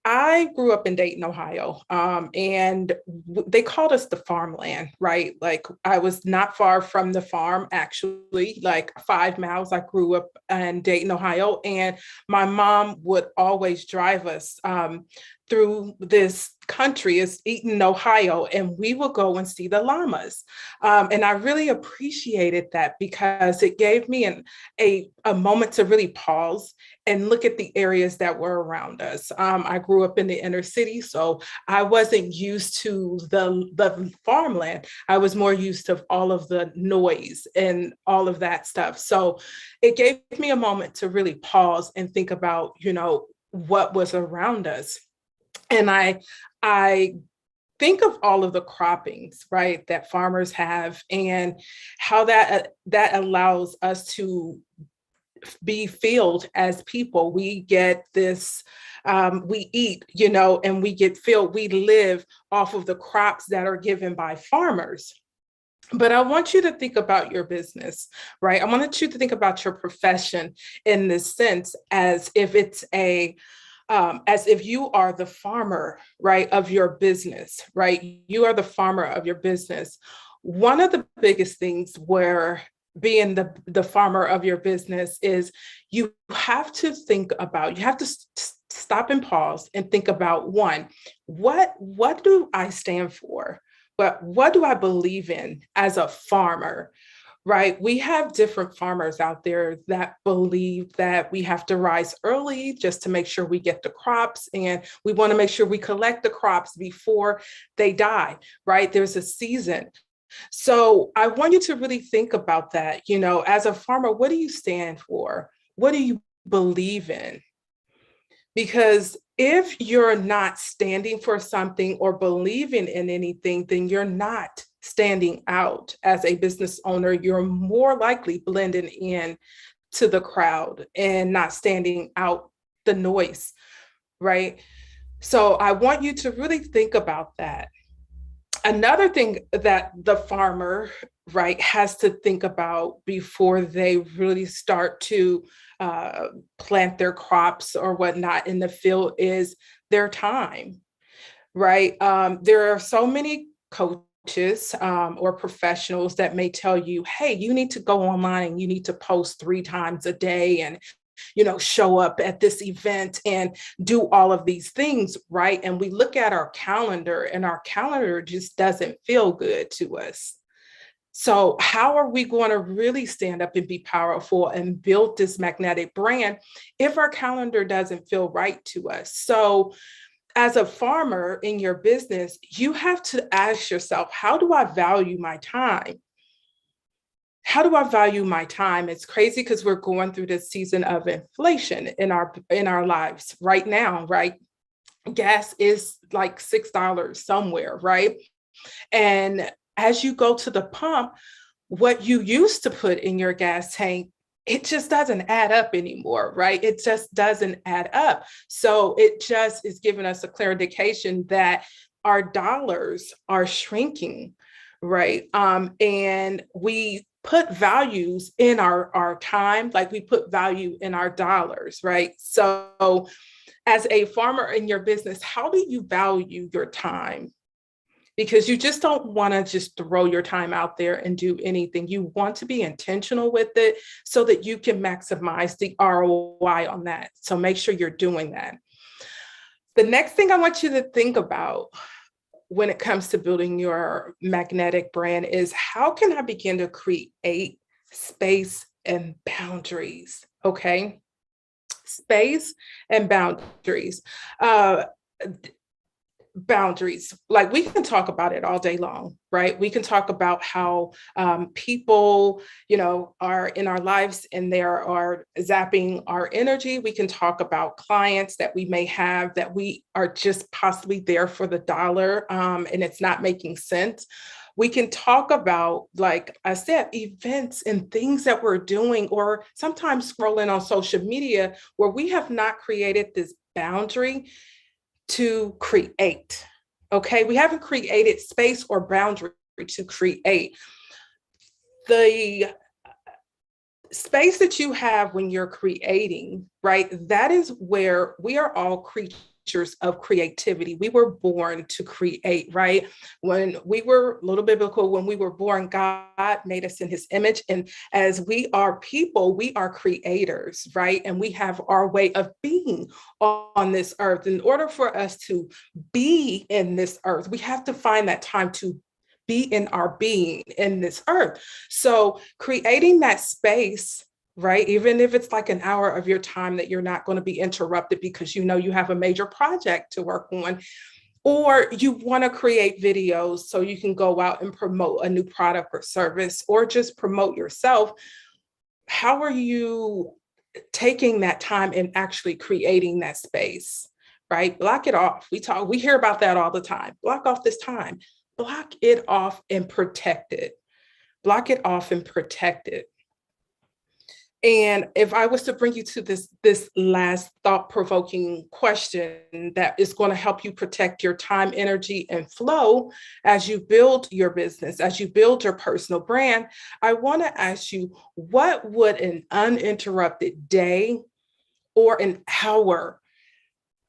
I grew up in Dayton, Ohio, and they called us the farmland, right? Like I was not far from the farm, actually, like 5 miles. I grew up in Dayton, Ohio, and my mom would always drive us through this country, is Eaton, Ohio, and we would go and see the llamas. And I really appreciated that because it gave me a moment to really pause and look at the areas that were around us. I grew up in the inner city, so I wasn't used to the farmland. I was more used to all of the noise and all of that stuff. So it gave me a moment to really pause and think about, what was around us. And I think of all of the croppings, right, that farmers have and how that allows us to be filled as people. We get this, we eat, and we get filled. We live off of the crops that are given by farmers. But I want you to think about your business, right? I want you to think about your profession in this sense, as if it's as if you are the farmer, right, of your business, right? You are the farmer of your business. One of the biggest things where being the farmer of your business is you have to stop and pause and think about, one, what do I stand for? But what do I believe in as a farmer, right? We have different farmers out there that believe that we have to rise early just to make sure we get the crops, and we want to make sure we collect the crops before they die, right? There's a season. So I want you to really think about that. As a farmer, what do you stand for? What do you believe in? Because if you're not standing for something or believing in anything, then you're not standing out as a business owner. You're more likely blending in to the crowd and not standing out the noise, right? So I want you to really think about that. Another thing that the farmer, right, has to think about before they really start to plant their crops or whatnot in the field is their time, right? There are so many coaches or professionals that may tell you, hey, you need to go online and you need to post 3 times a day and show up at this event and do all of these things, right? And we look at our calendar and our calendar just doesn't feel good to us. So how are we going to really stand up and be powerful and build this magnetic brand if our calendar doesn't feel right to us? So as a farmer in your business, you have to ask yourself, how do I value my time? How do I value my time? It's crazy because we're going through this season of inflation in our lives right now, right? Gas is like $6 somewhere, right? And as you go to the pump, what you used to put in your gas tank, it just doesn't add up anymore, right? It just doesn't add up. So it just is giving us a clear indication that our dollars are shrinking, right? And we put values in our time, like we put value in our dollars, right? So as a farmer in your business, how do you value your time? Because you just don't want to just throw your time out there and do anything. You want to be intentional with it so that you can maximize the ROI on that. So make sure you're doing that. The next thing I want you to think about when it comes to building your magnetic brand is, how can I begin to create space and boundaries? Okay. Space and boundaries. Boundaries, like we can talk about it all day long, right? We can talk about how people, are in our lives and they are zapping our energy. We can talk about clients that we may have that we are just possibly there for the dollar and it's not making sense. We can talk about, like I said, events and things that we're doing, or sometimes scrolling on social media where we have not created this boundary to create. Okay, we haven't created space or boundary to create. The space that you have when you're creating, right? That is where we are all creatures of creativity. We were born to create, right? When we were a little biblical, when we were born, God made us in his image. And as we are people, we are creators, right? And we have our way of being on this earth. In order for us to be in this earth, we have to find that time to be in our being in this earth. So creating that space, right? Even if it's like an hour of your time that you're not going to be interrupted because you have a major project to work on, or you want to create videos so you can go out and promote a new product or service, or just promote yourself. How are you taking that time and actually creating that space, right? Block it off. We hear about that all the time. Block off this time. Block it off and protect it. Block it off and protect it. And if I was to bring you to this last thought-provoking question that is going to help you protect your time, energy, and flow as you build your business, as you build your personal brand, I want to ask you, what would an uninterrupted day or an hour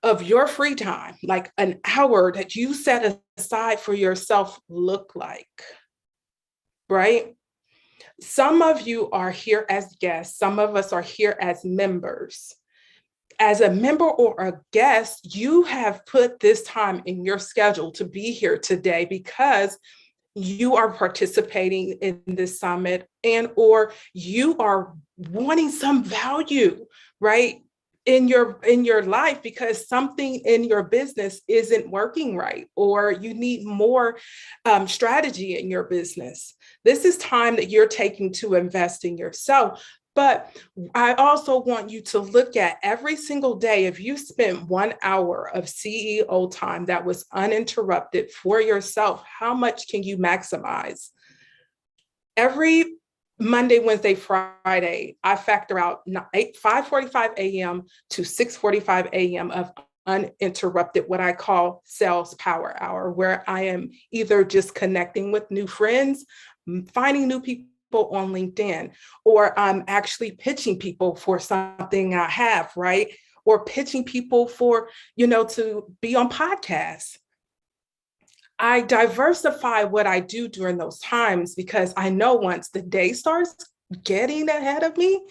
of your free time, like an hour that you set aside for yourself, look like? Right? Some of you are here as guests. Some of us are here as members. As a member or a guest, you have put this time in your schedule to be here today because you are participating in this summit and or you are wanting some value, right? In your life because something in your business isn't working right, or you need more strategy in your business. This is time that you're taking to invest in yourself. But I also want you to look at every single day, if you spent 1 hour of CEO time that was uninterrupted for yourself, how much can you maximize? Every Monday, Wednesday, Friday, I factor out 5:45 a.m. to 6:45 a.m. of uninterrupted, what I call sales power hour, where I am either just connecting with new friends, finding new people on LinkedIn, or I'm actually pitching people for something I have, right? Or pitching people for, to be on podcasts. I diversify what I do during those times because I know once the day starts getting ahead of me,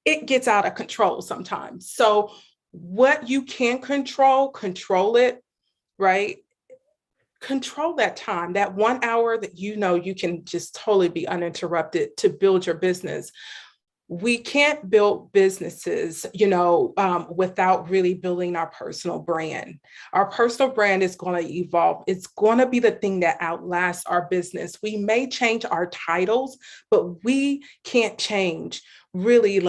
it gets out of control sometimes. So what you can control it, right? Control that time, that 1 hour that you can just totally be uninterrupted to build your business. We can't build businesses, without really building our personal brand. Our personal brand is going to evolve. It's going to be the thing that outlasts our business. We may change our titles, but we can't change really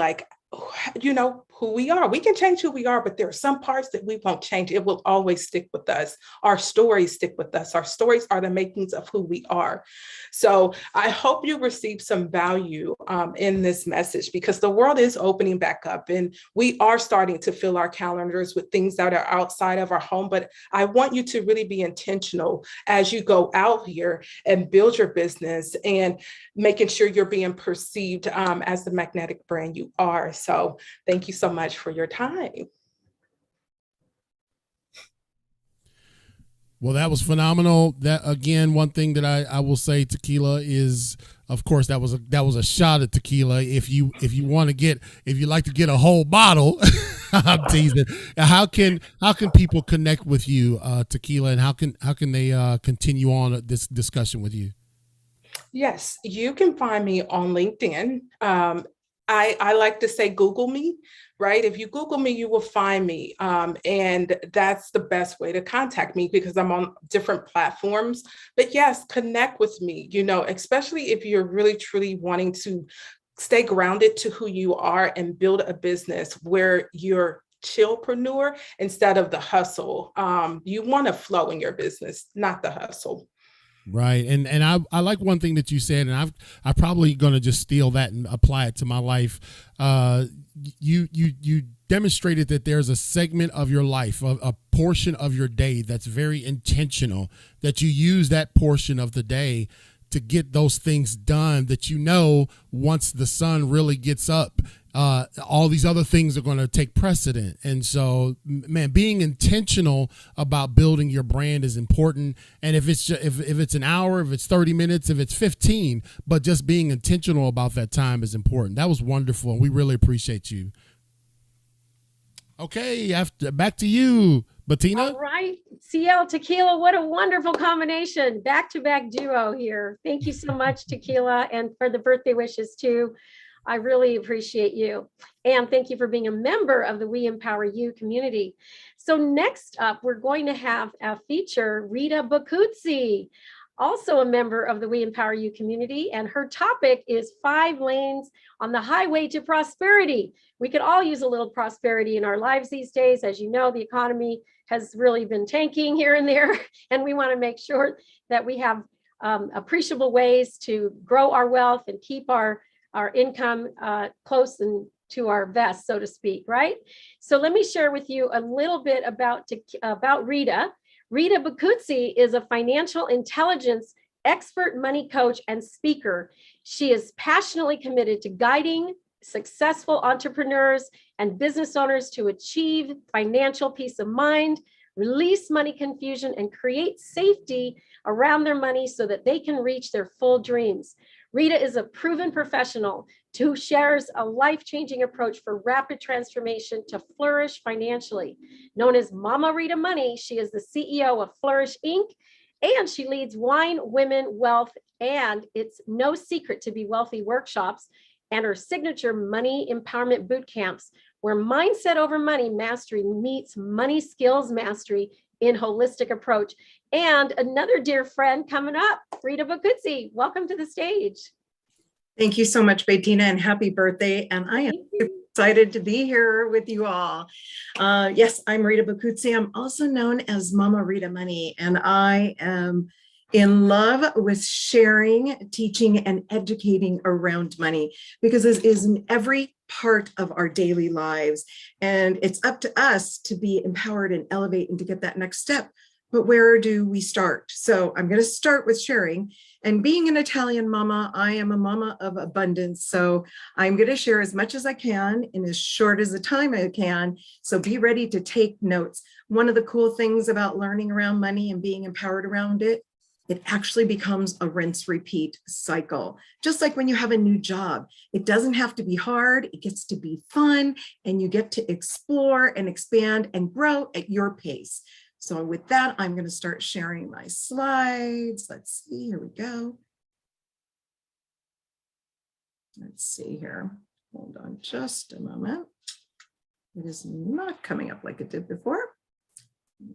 who we are. We can change who we are, but there are some parts that we won't change. It will always stick with us. Our stories stick with us. Our stories are the makings of who we are. So I hope you receive some value in this message, because the world is opening back up and we are starting to fill our calendars with things that are outside of our home. But I want you to really be intentional as you go out here and build your business and making sure you're being perceived as the magnetic brand you are. So thank you so much for your time. Well, that was phenomenal. That, again, one thing that I will say, tequila, is, of course, that was a shot at tequila. If you like to get a whole bottle, I'm teasing. How can people connect with you, tequila, and how can they continue on this discussion with you? Yes, you can find me on LinkedIn. I like to say Google me, right? If you Google me, you will find me. And that's the best way to contact me because I'm on different platforms. But yes, connect with me, especially if you're really, truly wanting to stay grounded to who you are and build a business where you're chillpreneur instead of the hustle. You want to flow in your business, not the hustle. Right. And I like one thing that you said, and I'm probably going to just steal that and apply it to my life. You demonstrated that there's a segment of your life, a portion of your day that's very intentional, that you use that portion of the day to get those things done that once the sun really gets up, all these other things are going to take precedent. And so, man, being intentional about building your brand is important. And if it's an hour, if it's 30 minutes, if it's 15, but just being intentional about that time is important. That was wonderful. And we really appreciate you. Okay. Back to you, Bettina. All right. CL Tequila, what a wonderful combination. Back-to-back duo here. Thank you so much, Tequila, and for the birthday wishes too. I really appreciate you. And thank you for being a member of the We Empower You community. So next up, we're going to have a feature, Rita Bacuzzi, also a member of the We Empower You community. And her topic is 5 lanes on the highway to prosperity. We could all use a little prosperity in our lives these days. As you know, the economy has really been tanking here and there. And we want to make sure that we have appreciable ways to grow our wealth and keep our our income close and to our vest, so to speak, right? So let me share with you a little bit about Rita. Rita Bacuzzi is a financial intelligence expert, money coach, and speaker. She is passionately committed to guiding successful entrepreneurs and business owners to achieve financial peace of mind, release money confusion, and create safety around their money so that they can reach their full dreams. Rita is a proven professional who shares a life-changing approach for rapid transformation to flourish financially. Known as Mama Rita Money, she is the CEO of Flourish Inc., and she leads Wine, Women, Wealth, and It's No Secret to Be Wealthy workshops and her signature money empowerment boot camps, where mindset over money mastery meets money skills mastery in holistic approach. And another dear friend coming up, Rita Bacuzzi, welcome to the stage. Thank you so much, Bettina, and happy birthday. And I am excited to be here with you all. Yes, I'm Rita Bacuzzi. I'm also known as Mama Rita Money, and I am in love with sharing, teaching, and educating around money, because it is in every part of our daily lives. And it's up to us to be empowered and elevate and to get that next step. But where do we start? So I'm going to start with sharing. And being an Italian mama, I am a mama of abundance. So I'm going to share as much as I can in as short as the time I can. So be ready to take notes. One of the cool things about learning around money and being empowered around it, it actually becomes a rinse repeat cycle. Just like when you have a new job, it doesn't have to be hard. It gets to be fun, and you get to explore and expand and grow at your pace. So with that, I'm going to start sharing my slides. Let's see, here we go. Let's see here. Hold on just a moment. It is not coming up like it did before.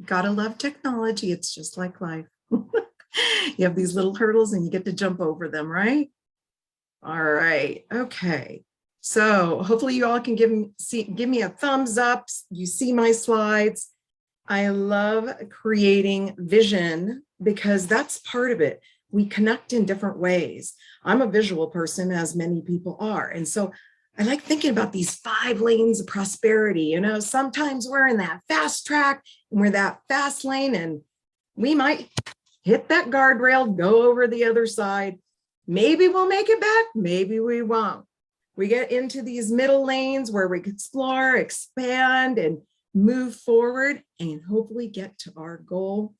Gotta love technology. It's just like life. You have these little hurdles and you get to jump over them, right? All right, okay. So hopefully you all can give me a thumbs up. You see my slides. I love creating vision because that's part of it. We connect in different ways. I'm a visual person, as many people are. And so I like thinking about these 5 lanes of prosperity. You know, sometimes we're in that fast track and we're that fast lane, and we might hit that guardrail, go over the other side. Maybe we'll make it back, maybe we won't. We get into these middle lanes where we explore, expand, and move forward and hopefully get to our goal.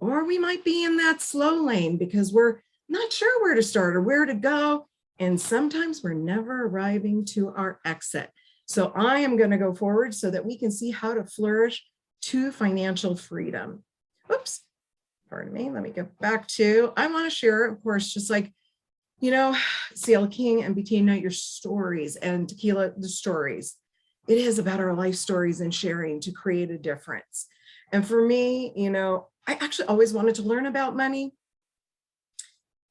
Or we might be in that slow lane because we're not sure where to start or where to go. And sometimes we're never arriving to our exit. So I am going to go forward so that we can see how to flourish to financial freedom. Oops, pardon me. Let me get back to, I want to share, of course, just like, you know, CL King and Bettina, your stories, and Tequila, the stories. It is about our life stories and sharing to create a difference. And for me, you know, I actually always wanted to learn about money,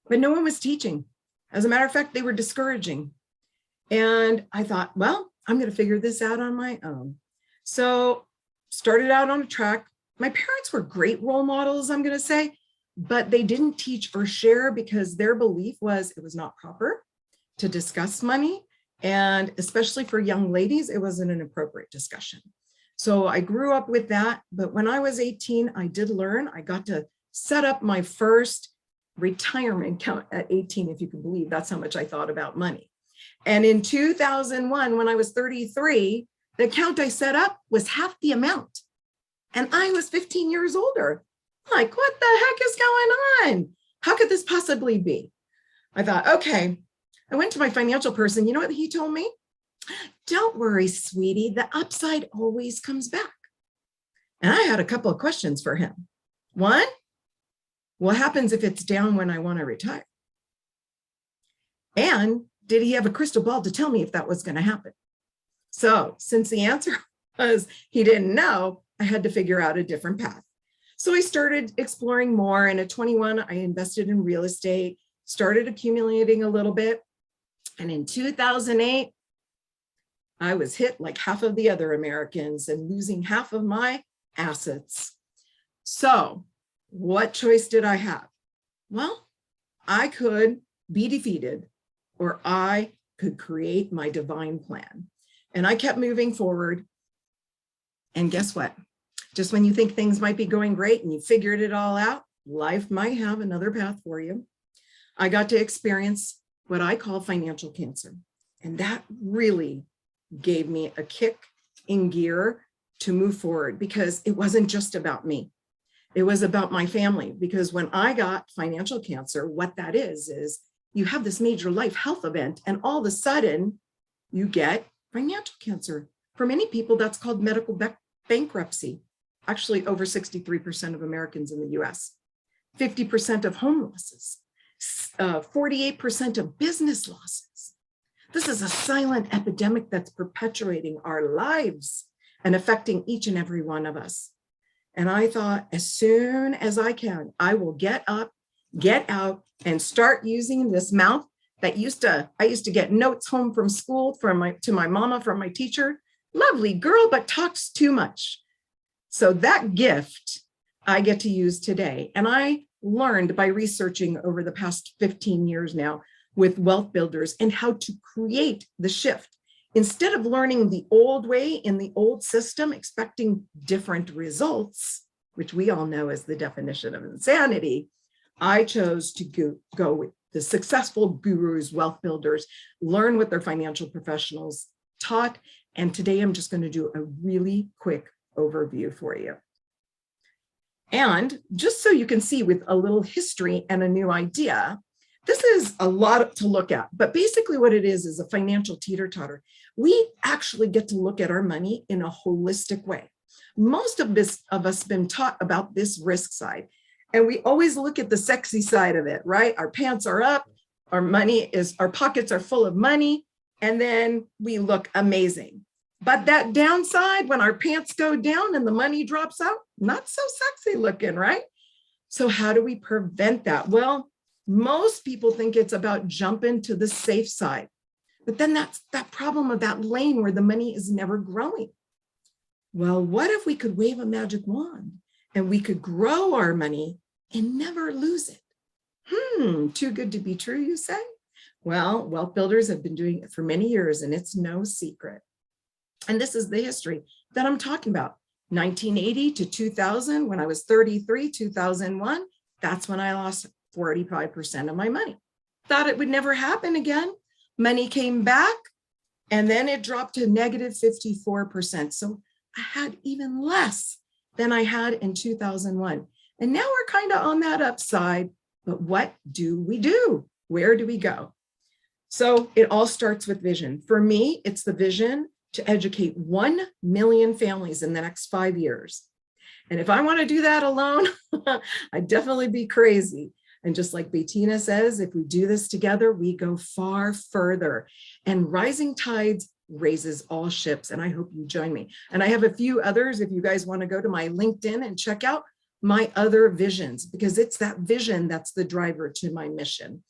but no one was teaching. As a matter of fact, they were discouraging. And I thought, well, I'm going to figure this out on my own. So started out on a track. My parents were great role models, I'm going to say, but they didn't teach or share because their belief was it was not proper to discuss money. And especially for young ladies, it wasn't an appropriate discussion. So I grew up with that. But when I was 18, I did learn. I got to set up my first retirement account at 18, if you can believe that's how much I thought about money. And in 2001, when I was 33, the account I set up was half the amount. And I was 15 years older. Like, what the heck is going on? How could this possibly be? I thought, okay. I went to my financial person. You know what he told me? Don't worry, sweetie. The upside always comes back. And I had a couple of questions for him. One, what happens if it's down when I want to retire? And did he have a crystal ball to tell me if that was going to happen? So since the answer was he didn't know, I had to figure out a different path. So I started exploring more. And at 21, I invested in real estate, started accumulating a little bit. And in 2008, I was hit like half of the other Americans and losing half of my assets. So what choice did I have? Well, I could be defeated or I could create my divine plan. And I kept moving forward. And guess what? Just when you think things might be going great and you figured it all out, life might have another path for you. I got to experience what I call financial cancer. And that really gave me a kick in gear to move forward, because it wasn't just about me. It was about my family. Because when I got financial cancer, what that is you have this major life health event, and all of a sudden you get financial cancer. For many people, that's called medical bankruptcy. Actually, over 63% of Americans in the US, 50% of home losses, 48% of business losses. This is a silent epidemic that's perpetuating our lives and affecting each and every one of us. And I thought, as soon as I can, I will get up, get out, and start using this mouth that I used to get notes home from school to my mama from my teacher. Lovely girl, but talks too much. So that gift I get to use today. And I learned by researching over the past 15 years now with wealth builders and how to create the shift. Instead of learning the old way in the old system, expecting different results, which we all know is the definition of insanity, I chose to go with the successful gurus, wealth builders, learn what their financial professionals taught. And today I'm just going to do a really quick overview for you. And just so you can see with a little history and a new idea, this is a lot to look at, but basically what it is a financial teeter-totter. We actually get to look at our money in a holistic way. Most of us been taught about this risk side, and we always look at the sexy side of it, right? Our pants are up, our pockets are full of money, and then we look amazing. But that downside, when our pants go down and the money drops out, not so sexy looking, right? So how do we prevent that? Well, most people think it's about jumping to the safe side, but then that's that problem of that lane where the money is never growing. Well, what if we could wave a magic wand and we could grow our money and never lose it? Too good to be true, you say? Well, wealth builders have been doing it for many years, and it's no secret. And this is the history that I'm talking about. 1980 to 2000, when I was 33, 2001, that's when I lost 45% of my money. Thought it would never happen again. Money came back, and then it dropped to negative 54%. So I had even less than I had in 2001. And now we're kind of on that upside. But what do we do? Where do we go? So it all starts with vision. For me, it's the vision to educate 1 million families in the next 5 years. And if I want to do that alone, I'd definitely be crazy. And just like Bettina says, if we do this together, we go far further. And rising tides raises all ships. And I hope you join me. And I have a few others if you guys want to go to my LinkedIn and check out my other visions, because it's that vision that's the driver to my mission.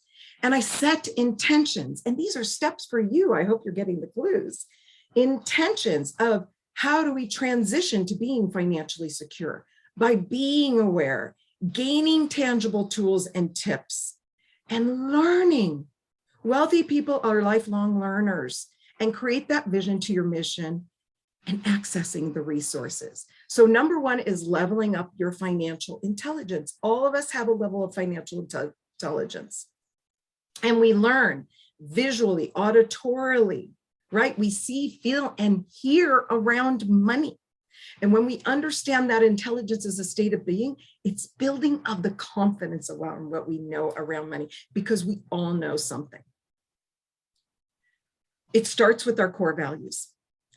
And I set intentions. And these are steps for you. I hope you're getting the clues. Intentions of how do we transition to being financially secure? By being aware, gaining tangible tools and tips, and learning. Wealthy people are lifelong learners, and create that vision to your mission and accessing the resources. So number one is leveling up your financial intelligence. All of us have a level of financial intelligence. And we learn visually, auditorily, right? We see, feel, and hear around money. And when we understand that intelligence is a state of being, it's building of the confidence around what we know around money, because we all know something. It starts with our core values.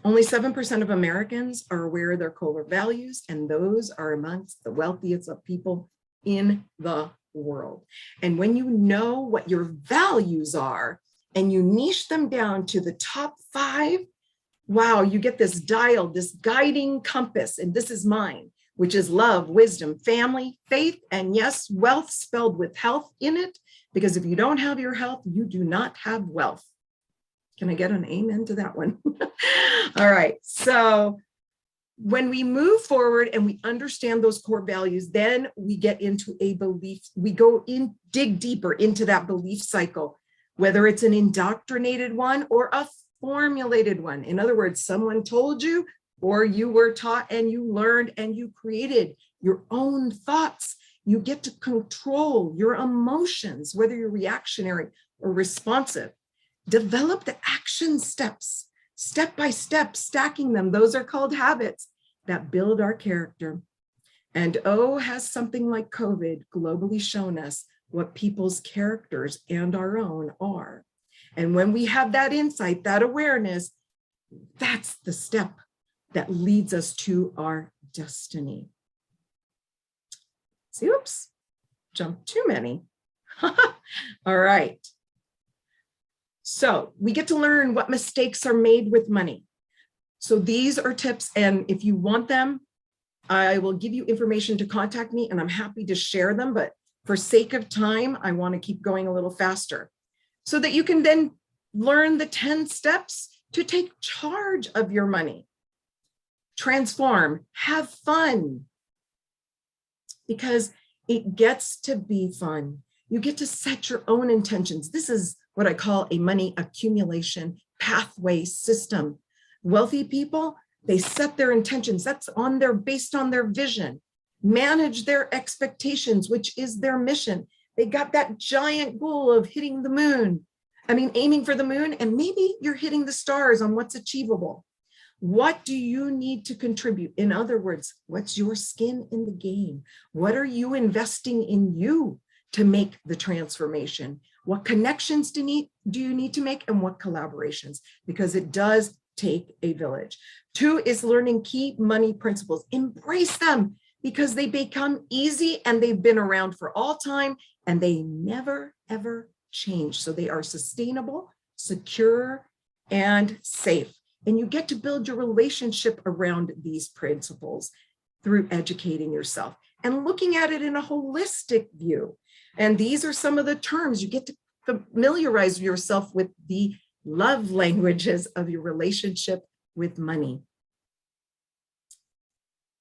Only 7% of Americans are aware of their core values, and those are amongst the wealthiest of people in the world. And when you know what your values are and you niche them down to the top 5, wow, you get this dial, this guiding compass, and this is mine, which is love, wisdom, family, faith, and yes, wealth spelled with health in it, because if you don't have your health, you do not have wealth. Can I get an amen to that one? All right, so when we move forward and we understand those core values, then we get into a belief, we go in, dig deeper into that belief cycle. whether it's an indoctrinated one or a formulated one. In other words, someone told you, or you were taught and you learned and you created your own thoughts. You get to control your emotions, whether you're reactionary or responsive. Develop the action steps, step by step, stacking them. Those are called habits that build our character. And has something like COVID globally shown us what people's characters and our own are. And when we have that insight, that awareness, that's the step that leads us to our destiny. See, oops, jumped too many. All right. So we get to learn what mistakes are made with money. So these are tips, and if you want them, I will give you information to contact me, and I'm happy to share them, but for sake of time, I want to keep going a little faster so that you can then learn the 10 steps to take charge of your money. Transform, have fun, because it gets to be fun. You get to set your own intentions. This is what I call a money accumulation pathway system. Wealthy people, they set their intentions. That's based on their vision. Manage their expectations, which is their mission. They got that giant goal of hitting the moon. Aiming for the moon, and maybe you're hitting the stars on what's achievable. What do you need to contribute? In other words, what's your skin in the game? What are you investing in you to make the transformation? What connections do you need to make, and what collaborations? Because it does take a village. 2 is learning key money principles. Embrace them because they become easy and they've been around for all time and they never, ever change. So they are sustainable, secure, and safe. And you get to build your relationship around these principles through educating yourself and looking at it in a holistic view. And these are some of the terms. You get to familiarize yourself with the love languages of your relationship with money.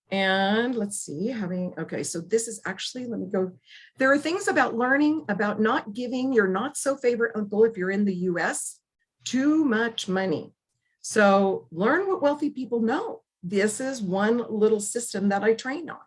And let's see, okay, so this is actually, let me go. There are things about learning about not giving your not so favorite uncle, if you're in the US, too much money. So learn what wealthy people know. This is one little system that I train on.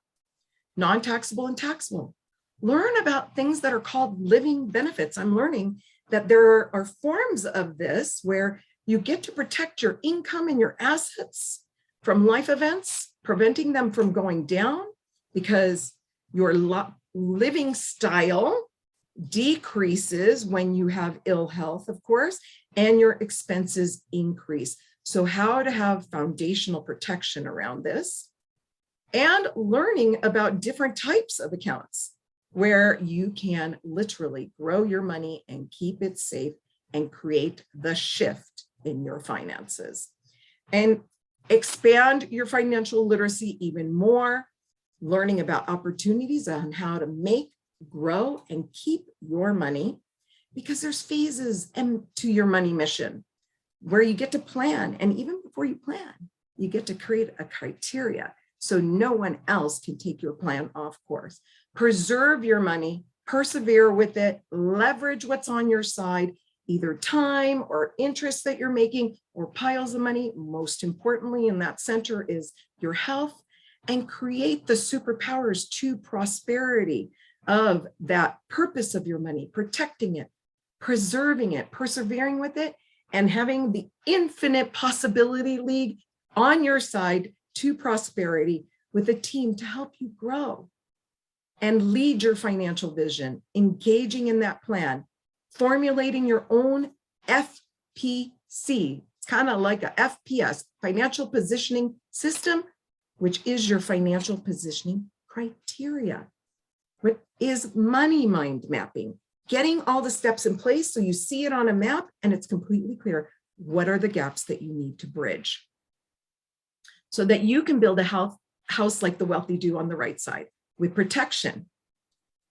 Non-taxable and taxable. Learn about things that are called living benefits. I'm learning that there are forms of this where you get to protect your income and your assets from life events, preventing them from going down because your living style decreases when you have ill health, of course, and your expenses increase. So how to have foundational protection around this, and learning about different types of accounts where you can literally grow your money and keep it safe and create the shift in your finances. And expand your financial literacy even more, learning about opportunities on how to make, grow, and keep your money, because there's phases to your money mission where you get to plan. And even before you plan, you get to create a criteria so no one else can take your plan off course. Preserve your money, persevere with it, leverage what's on your side, either time or interest that you're making or piles of money. Most importantly, in that center is your health, and create the superpowers to prosperity of that purpose of your money, protecting it, preserving it, persevering with it, and having the infinite possibility league on your side to prosperity with a team to help you grow and lead your financial vision, engaging in that plan, formulating your own FPC. It's kind of like a FPS, financial positioning system, which is your financial positioning criteria. What is money mind mapping? Getting all the steps in place so you see it on a map and it's completely clear what are the gaps that you need to bridge so that you can build a house like the wealthy do on the right side, with protection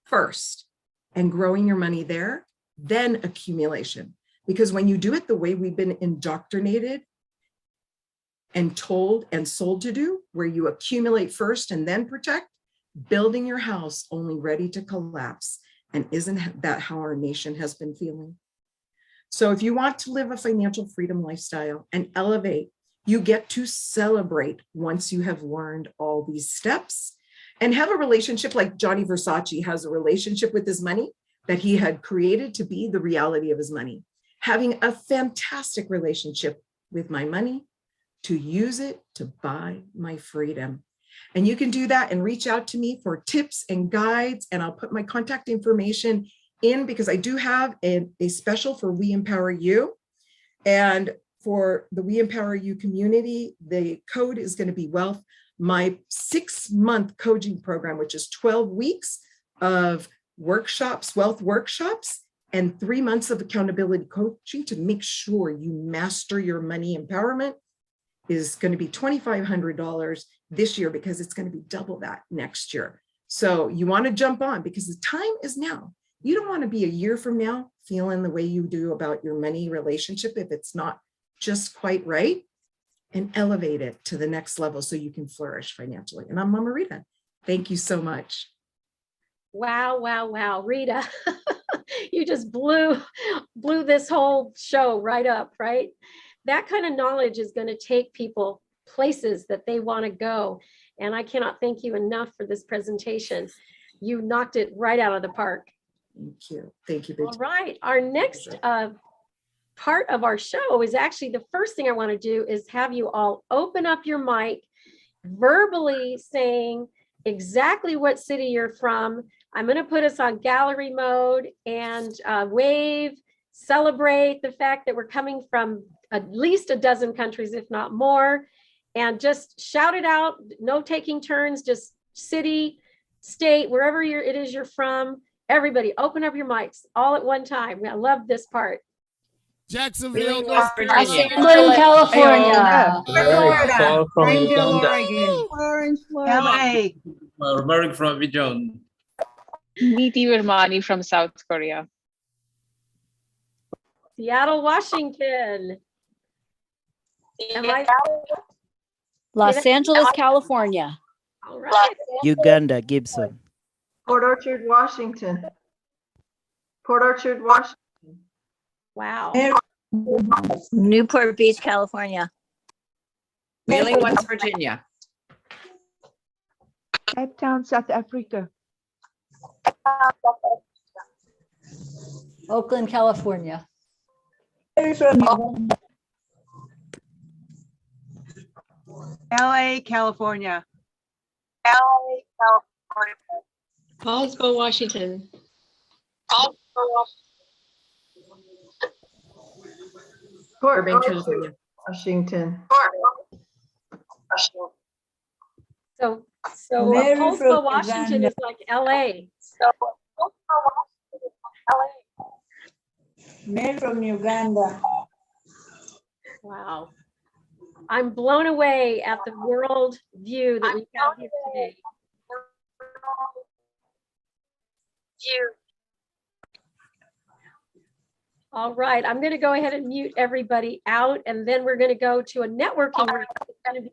first and growing your money there, then accumulation. Because when you do it the way we've been indoctrinated and told and sold to do, where you accumulate first and then protect, building your house only ready to collapse. And isn't that how our nation has been feeling? So if you want to live a financial freedom lifestyle and elevate, you get to celebrate once you have learned all these steps and have a relationship like Johnny Versace has a relationship with his money that he had created to be the reality of his money. Having a fantastic relationship with my money to use it to buy my freedom. And you can do that and reach out to me for tips and guides. And I'll put my contact information in because I do have a special for We Empower You. And for the We Empower You community, the code is going to be wealth. My 6-month coaching program, which is 12 weeks of workshops, wealth workshops, and 3 months of accountability coaching to make sure you master your money empowerment, is going to be $2,500 this year because it's going to be double that next year. So you want to jump on because the time is now. You don't want to be a year from now feeling the way you do about your money relationship if it's not just quite right, and elevate it to the next level so you can flourish financially. And I'm Mama Rita. Thank you so much. Wow, wow, wow. Rita, you just blew this whole show right up, right? That kind of knowledge is going to take people places that they want to go. And I cannot thank you enough for this presentation. You knocked it right out of the park. Thank you. Thank you. All right. Our next part of our show is actually the first thing I want to do is have you all open up your mic, verbally saying exactly what city you're from. I'm going to put us on gallery mode and wave, celebrate the fact that we're coming from at least a dozen countries, if not more, and just shout it out. No taking turns, just city, state, wherever it is you're from. Everybody open up your mics all at one time. I love this part. Jacksonville, North Los Carolina. Angeles, California. Call from Springfield, Uganda. Oregon. Orange, LA. American from Abidjan. Niti Virmani from South Korea. Seattle, Washington. Am I? Los Angeles, California. All right. Uganda, Gibson. Port Orchard, Washington. Port Orchard, Washington. Wow. Newport Beach, California. Wheeling, West Virginia. Cape Town, South Africa. Oakland, California. LA, California. Paulsville, Washington. Burbank, California. Washington. So Mary Paulsville, from Washington Uganda. is like LA. Mary from Uganda. Wow. I'm blown away at the world view that we have here today. All right, I'm going to go ahead and mute everybody out, and then we're going to go to a networking room. It's going to be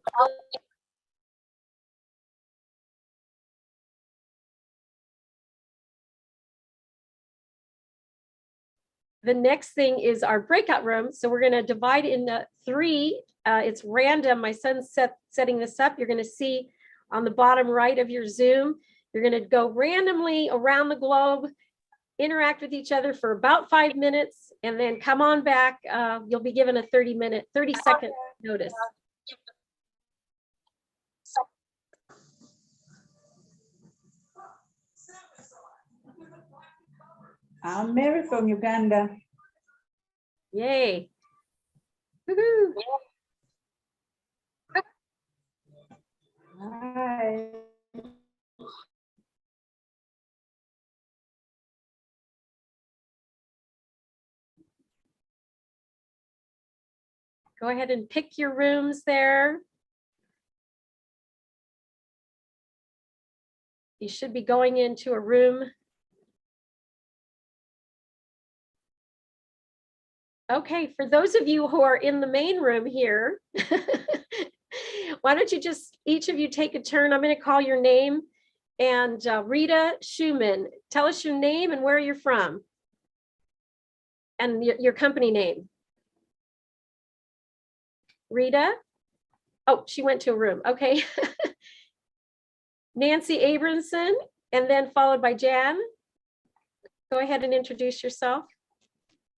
the next thing is our breakout room. So we're going to divide into 3. It's random. My son's setting this up. You're going to see on the bottom right of your Zoom, you're going to go randomly around the globe, interact with each other for about 5 minutes, and then come on back. You'll be given a 30-second notice. I'm Mary from Uganda. Yay. Woohoo. Hi. Go ahead and pick your rooms there. You should be going into a room. Okay, for those of you who are in the main room here, why don't you just, each of you take a turn. I'm going to call your name. And Rita Schumann, tell us your name and where you're from. And your company name. Rita? Oh, she went to a room. Okay. Nancy Abramson, and then followed by Jan. Go ahead and introduce yourself.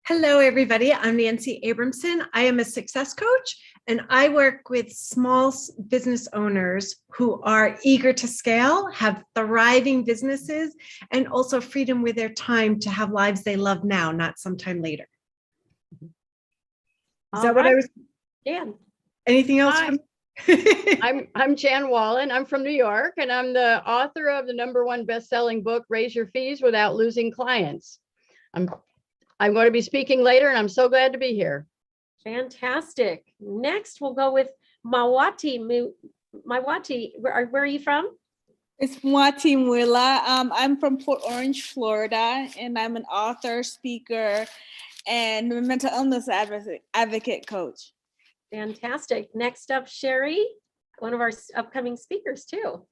Hello, everybody. I'm Nancy Abramson. I am a success coach, and I work with small business owners who are eager to scale, have thriving businesses, and also freedom with their time to have lives they love now, not sometime later. Is that what I was? Jan. Anything else? Hi. I'm Jan Wallen. I'm from New York, and I'm the author of the #1 best-selling book, Raise Your Fees Without Losing Clients. I'm going to be speaking later, and I'm so glad to be here. Fantastic. Next, we'll go with Mawati. Mawati, where are you from? It's Mwati Mwila. I'm from Port Orange, Florida, and I'm an author, speaker, and a mental illness advocate coach. Fantastic. Next up, Sherry, one of our upcoming speakers too.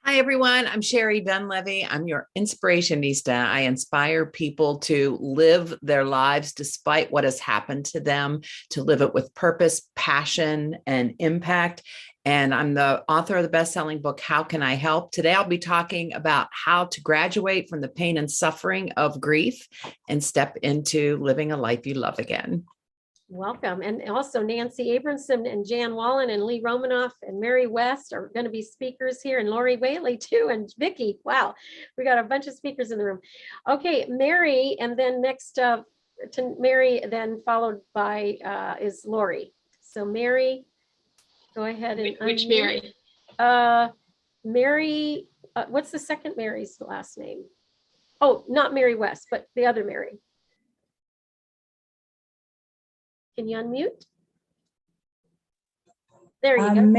Hi, everyone. I'm Sherry Dunleavy. I'm your inspirationista. I inspire people to live their lives despite what has happened to them, to live it with purpose, passion, and impact. And I'm the author of the best-selling book, How Can I Help? Today, I'll be talking about how to graduate from the pain and suffering of grief and step into living a life you love again. Welcome. And also Nancy Abramson and Jan Wallen and Lee Romanoff and Mary West are going to be speakers here, and Lori Whaley too, and Vicky. Wow, we got a bunch of speakers in the room. Okay, Mary, and then next to Mary, then followed by is Lori. So Mary, go ahead and which unmute. Mary? Mary, what's the second Mary's last name? Oh, not Mary West, but the other Mary. Can you unmute? There you go. I'm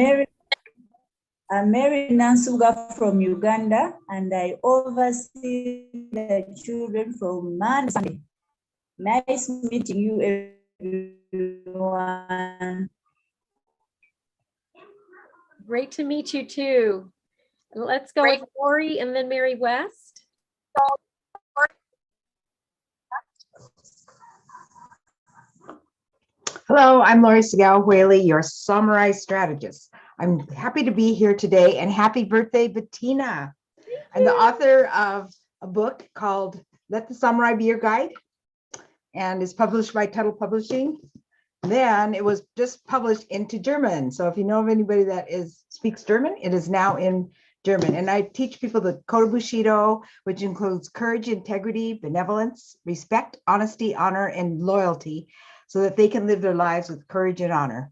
Mary Nansuga from Uganda, and I oversee the children from Monday. Nice meeting you, everyone. Great to meet you too. Let's go with Lori and then Mary West. Hello, I'm Lori Segal Whaley, your Samurai Strategist. I'm happy to be here today, and happy birthday, Bettina. I'm the author of a book called Let the Samurai Be Your Guide, and it's published by Tuttle Publishing. Then it was just published into German. So if you know of anybody that speaks German, it is now in German. And I teach people the Code of Bushido, which includes courage, integrity, benevolence, respect, honesty, honor, and loyalty, so that they can live their lives with courage and honor.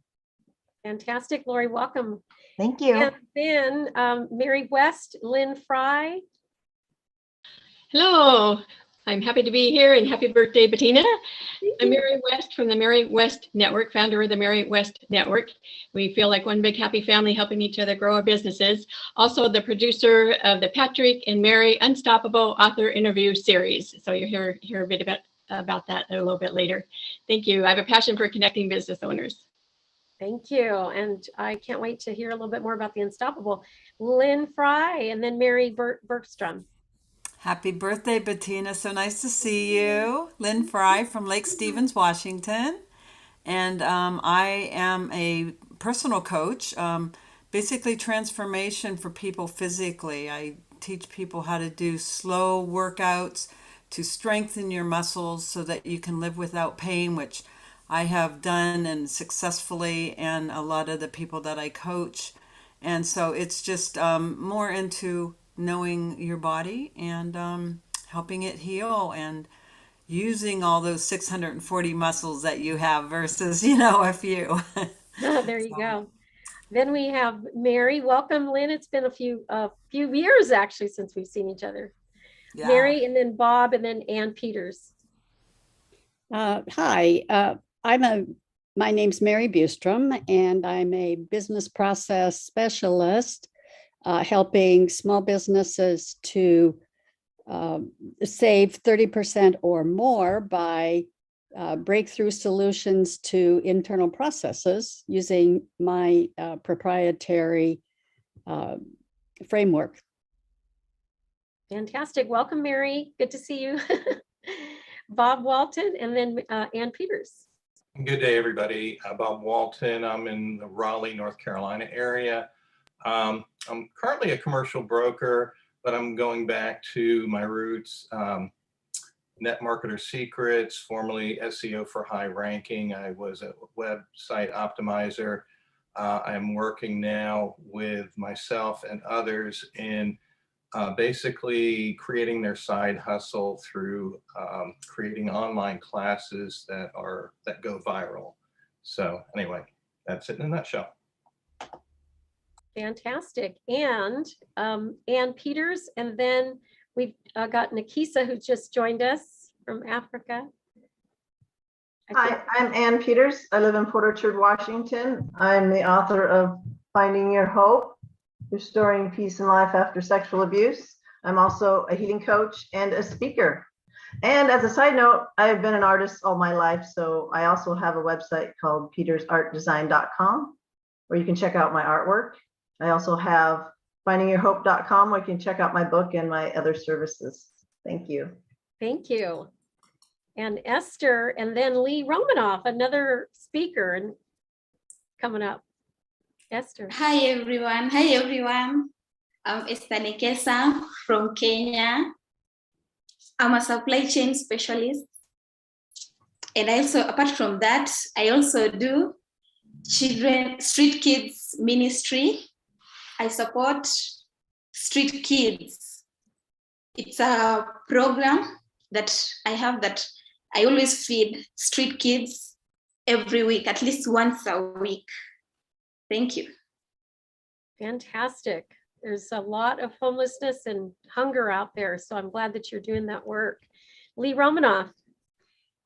Fantastic, Lori, welcome. Thank you. And then Mary West, Lynn Fry. Hello, I'm happy to be here, and happy birthday, Bettina. I'm Mary West from the Mary West Network, founder of the Mary West Network. We feel like one big happy family, helping each other grow our businesses. Also the producer of the Patrick and Mary Unstoppable Author Interview Series. So you'll hear a bit about that a little bit later. Thank you. I have a passion for connecting business owners. Thank you. And I can't wait to hear a little bit more about the Unstoppable. Lynn Fry and then Mary Bergstrom. Happy birthday, Bettina. So nice to see you. Lynn Fry from Lake Stevens, Washington. And I am a personal coach, basically transformation for people physically. I teach people how to do slow workouts to strengthen your muscles so that you can live without pain, which I have done and successfully, and a lot of the people that I coach. And so it's just more into knowing your body and helping it heal and using all those 640 muscles that you have versus, a few. There you go. Then we have Mary. Welcome, Lynn. It's been a few years actually since we've seen each other. Yeah. Mary, and then Bob, and then Ann Peters. Hi, my name's Mary Bustrom, and I'm a business process specialist, helping small businesses to save 30% or more by breakthrough solutions to internal processes using my proprietary framework. Fantastic. Welcome, Mary. Good to see you. Bob Walton, and then Ann Peters. Good day, everybody. Bob Walton. I'm in the Raleigh, North Carolina area. I'm currently a commercial broker, but I'm going back to my roots. Net Marketer Secrets, formerly SEO for High Ranking. I was a website optimizer. I'm working now with myself and others in basically creating their side hustle through creating online classes that go viral. So anyway, that's it in a nutshell. Fantastic. And Ann Peters, and then we've got Nikisa, who just joined us from Africa. Hi, I'm Ann Peters. I live in Port Orchard, Washington. I'm the author of Finding Your Hope, Restoring Peace in Life After Sexual Abuse. I'm also a healing coach and a speaker. And as a side note, I've been an artist all my life, so I also have a website called petersartdesign.com where you can check out my artwork. I also have findingyourhope.com where you can check out my book and my other services. Thank you. Thank you. And Esther, and then Lee Romanoff, another speaker and coming up. Esther. Hi everyone. Hi everyone. I'm Esther Nikesa from Kenya. I'm a supply chain specialist. And I also, apart from that, I also do street kids ministry. I support street kids. It's a program that I have that I always feed street kids every week, at least once a week. Thank you. Fantastic. There's a lot of homelessness and hunger out there, so I'm glad that you're doing that work. Lee Romanoff.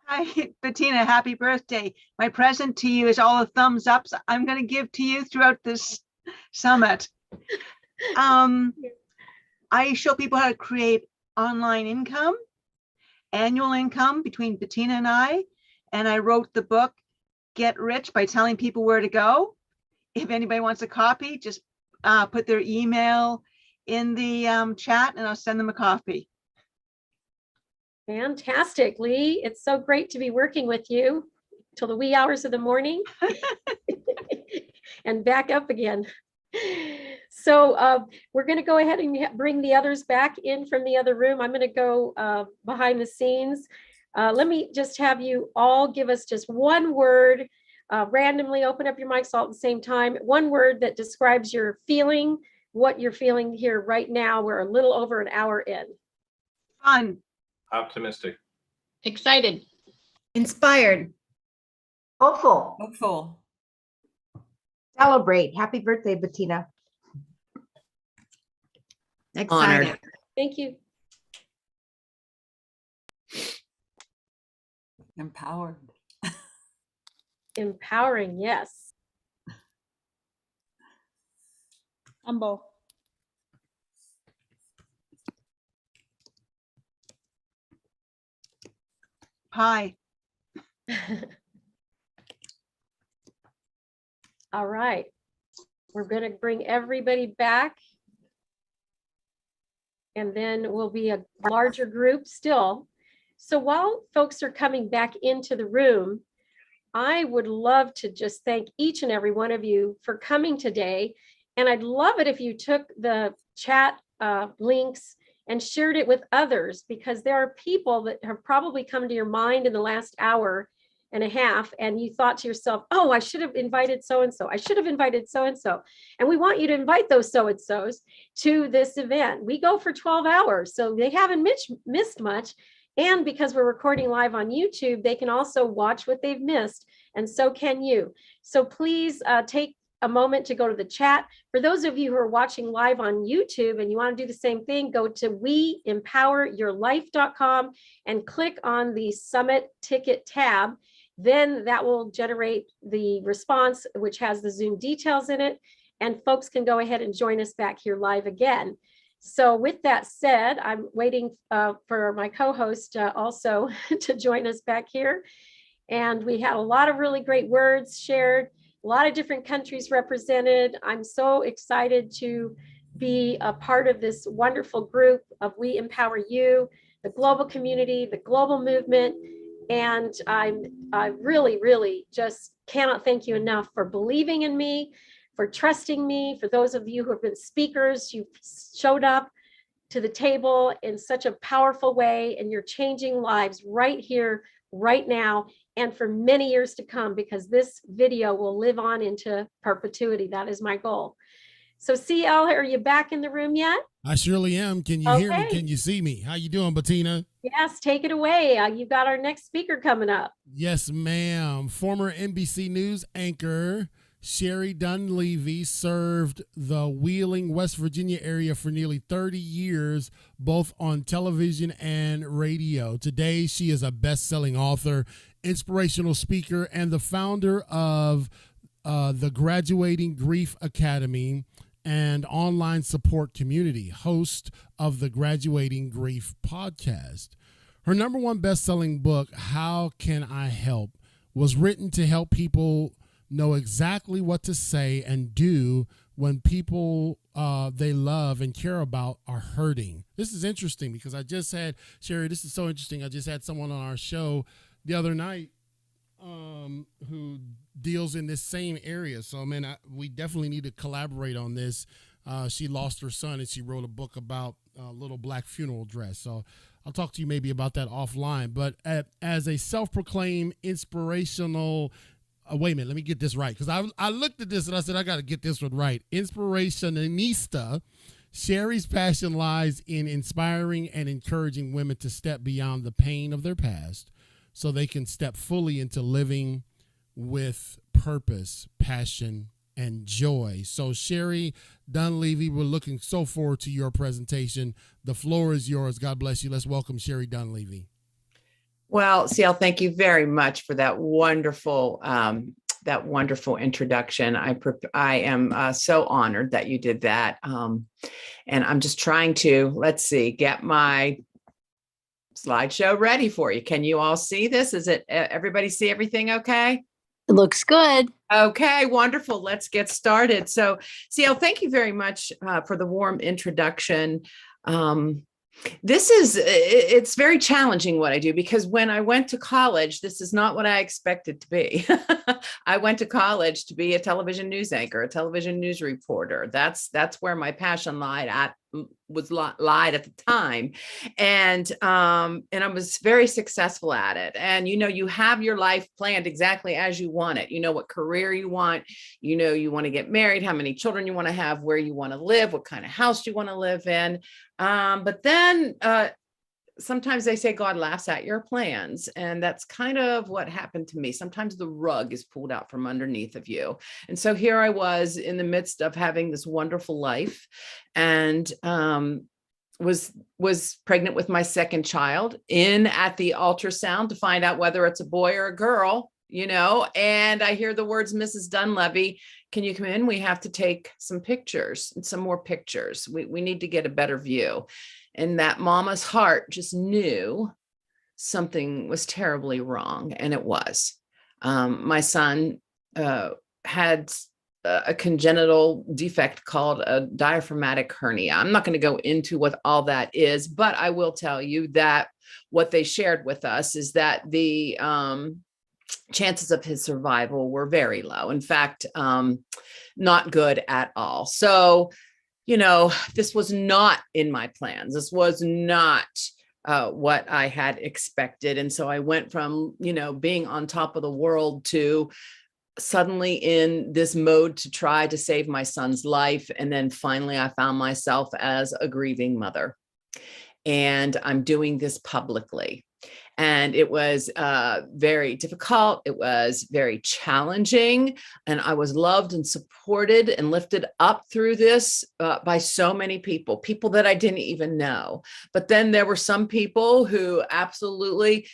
Hi, Bettina, happy birthday. My present to you is all the thumbs ups I'm going to give to you throughout this summit. I show people how to create online income, annual income between Bettina and I wrote the book, Get Rich by Telling People Where to Go. If anybody wants a copy, just put their email in the chat and I'll send them a copy. Fantastic, Lee. It's so great to be working with you till the wee hours of the morning and back up again. So we're going to go ahead and bring the others back in from the other room. I'm going to go behind the scenes. Let me just have you all give us just one word, randomly open up your mics all at the same time. One word that describes your feeling, what you're feeling here right now. We're a little over an hour in. Fun. Optimistic. Excited. Inspired. Hopeful. Hopeful. Celebrate. Happy birthday, Bettina. Honored. Excited. Thank you. Empowered. Empowering, yes. Humble. Pie. All right. We're going to bring everybody back. And then we'll be a larger group still. So while folks are coming back into the room, I would love to just thank each and every one of you for coming today. And I'd love it if you took the chat links and shared it with others, because there are people that have probably come to your mind in the last hour and a half, and you thought to yourself, oh, I should have invited so-and-so. I should have invited so-and-so. And we want you to invite those so-and-sos to this event. We go for 12 hours, so they haven't missed much. And because we're recording live on YouTube, they can also watch what they've missed, and so can you. So please take a moment to go to the chat. For those of you who are watching live on YouTube and you want to do the same thing, go to weempoweryourlife.com and click on the Summit Ticket tab. Then that will generate the response, which has the Zoom details in it, and folks can go ahead and join us back here live again. So with that said, I'm waiting for my co-host also to join us back here. And we had a lot of really great words shared, a lot of different countries represented. I'm so excited to be a part of this wonderful group of We Empower You. the global community, the global movement. And I really, really just cannot thank you enough for believing in me, for trusting me. For those of you who have been speakers, you've showed up to the table in such a powerful way, and you're changing lives right here, right now, and for many years to come, because this video will live on into perpetuity. That is my goal. So CL, are you back in the room yet? I surely am. Can you hear me? Can you see me? How you doing, Bettina? Yes, take it away. You've got our next speaker coming up. Yes, ma'am. Former NBC News anchor Sherry Dunleavy served the Wheeling, West Virginia area for nearly 30 years, both on television and radio. Today, she is a best-selling author, inspirational speaker, and the founder of the Graduating Grief Academy and online support community, host of the Graduating Grief podcast. Her number one best-selling book, How Can I Help?, was written to help people know exactly what to say and do when people they love and care about are hurting. This is interesting because I just had, Sherry, this is so interesting. I just had someone on our show the other night who deals in this same area. So, man, we definitely need to collaborate on this. She lost her son and she wrote a book about a little black funeral dress. So I'll talk to you maybe about that offline. But as a self-proclaimed inspirational wait a minute, let me get this right, because I looked at this and I said, I got to get this one right. Inspirationista, Sherry's passion lies in inspiring and encouraging women to step beyond the pain of their past so they can step fully into living with purpose, passion, and joy. So Sherry Dunleavy, we're looking so forward to your presentation. The floor is yours. God bless you. Let's welcome Sherry Dunleavy. Well, CL, thank you very much for that wonderful introduction. I am so honored that you did that. And I'm just trying to, let's see, get my slideshow ready for you. Can you all see this? Is it, everybody see everything okay? It looks good. Okay, wonderful. Let's get started. So, CL, thank you very much for the warm introduction. It's very challenging what I do, because when I went to college, this is not what I expected to be. I went to college to be a television news anchor, a television news reporter. That's where my passion lied at the time. And I was very successful at it. And, you have your life planned exactly as you want it. You know what career you want, you want to get married, how many children you want to have, where you want to live, what kind of house you want to live in. But then sometimes they say God laughs at your plans. And that's kind of what happened to me. Sometimes the rug is pulled out from underneath of you. And so here I was in the midst of having this wonderful life, and was pregnant with my second child, in at the ultrasound to find out whether it's a boy or a girl, and I hear the words, Mrs. Dunleavy, can you come in? We have to take some pictures and some more pictures. We need to get a better view. And that mama's heart just knew something was terribly wrong. And it was. My son had a congenital defect called a diaphragmatic hernia. I'm not going to go into what all that is, but I will tell you that what they shared with us is that the chances of his survival were very low. In fact, not good at all. So, this was not in my plans. This was not what I had expected. And so I went from, being on top of the world to suddenly in this mode to try to save my son's life. And then finally, I found myself as a grieving mother. And I'm doing this publicly. And it was very difficult. It was very challenging. And I was loved and supported and lifted up through this by so many people that I didn't even know. But then there were some people who absolutely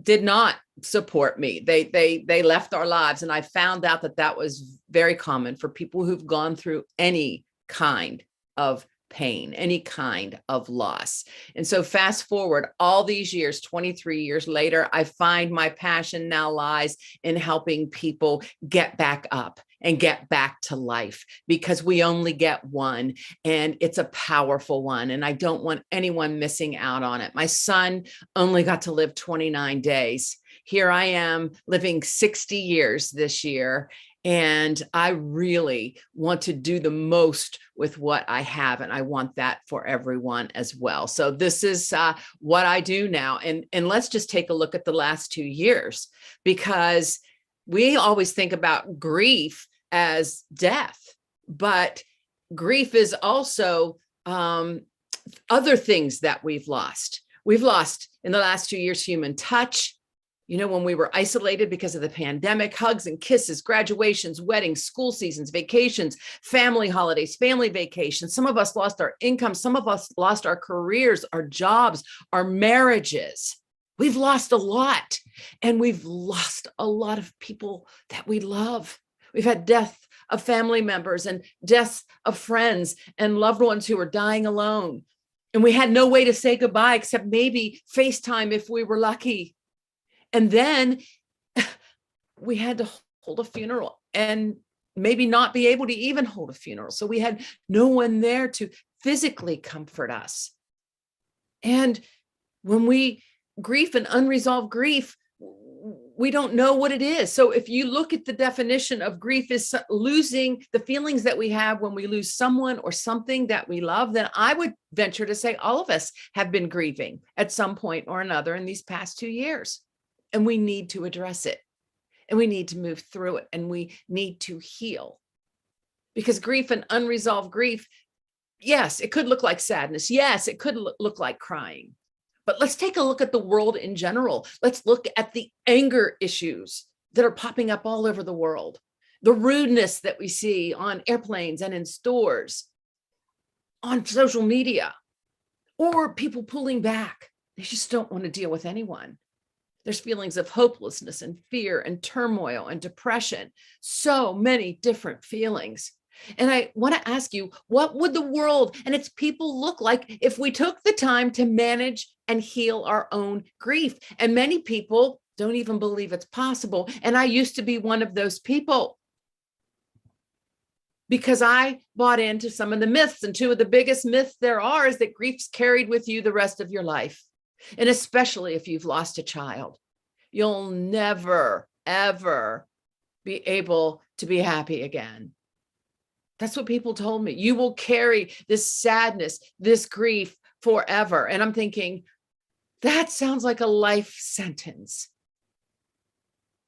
did not support me. They left our lives. And I found out that was very common for people who've gone through any kind of pain, any kind of loss. And so fast forward all these years, 23 years later, I find my passion now lies in helping people get back up and get back to life, because we only get one, and it's a powerful one. And I don't want anyone missing out on it. My son only got to live 29 days. Here I am living 60 years this year. And I really want to do the most with what I have. And I want that for everyone as well. So this is what I do now. And let's just take a look at the last 2 years, because we always think about grief as death, but grief is also other things that we've lost. We've lost in the last 2 years, human touch. You know, when we were isolated because of the pandemic, hugs and kisses, graduations, weddings, school seasons, vacations, family holidays, family vacations. Some of us lost our income. Some of us lost our careers, our jobs, our marriages. We've lost a lot, and we've lost a lot of people that we love. We've had death of family members and deaths of friends and loved ones who were dying alone. And we had no way to say goodbye except maybe FaceTime if we were lucky. And then we had to hold a funeral and maybe not be able to even hold a funeral. So we had no one there to physically comfort us. And when we grief and unresolved grief, we don't know what it is. So if you look at the definition of grief is losing the feelings that we have when we lose someone or something that we love, then I would venture to say all of us have been grieving at some point or another in these past 2 years. And we need to address it, and we need to move through it, and we need to heal. Because grief and unresolved grief, yes, it could look like sadness. Yes, it could look like crying. But let's take a look at the world in general. Let's look at the anger issues that are popping up all over the world, the rudeness that we see on airplanes and in stores, on social media, or people pulling back. They just don't want to deal with anyone. There's feelings of hopelessness and fear and turmoil and depression, so many different feelings. And I want to ask you, what would the world and its people look like if we took the time to manage and heal our own grief? And many people don't even believe it's possible. And I used to be one of those people, because I bought into some of the myths. And two of the biggest myths there are is that grief's carried with you the rest of your life. And especially if you've lost a child, you'll never, ever be able to be happy again. That's what people told me. You will carry this sadness, this grief forever. And I'm thinking, that sounds like a life sentence.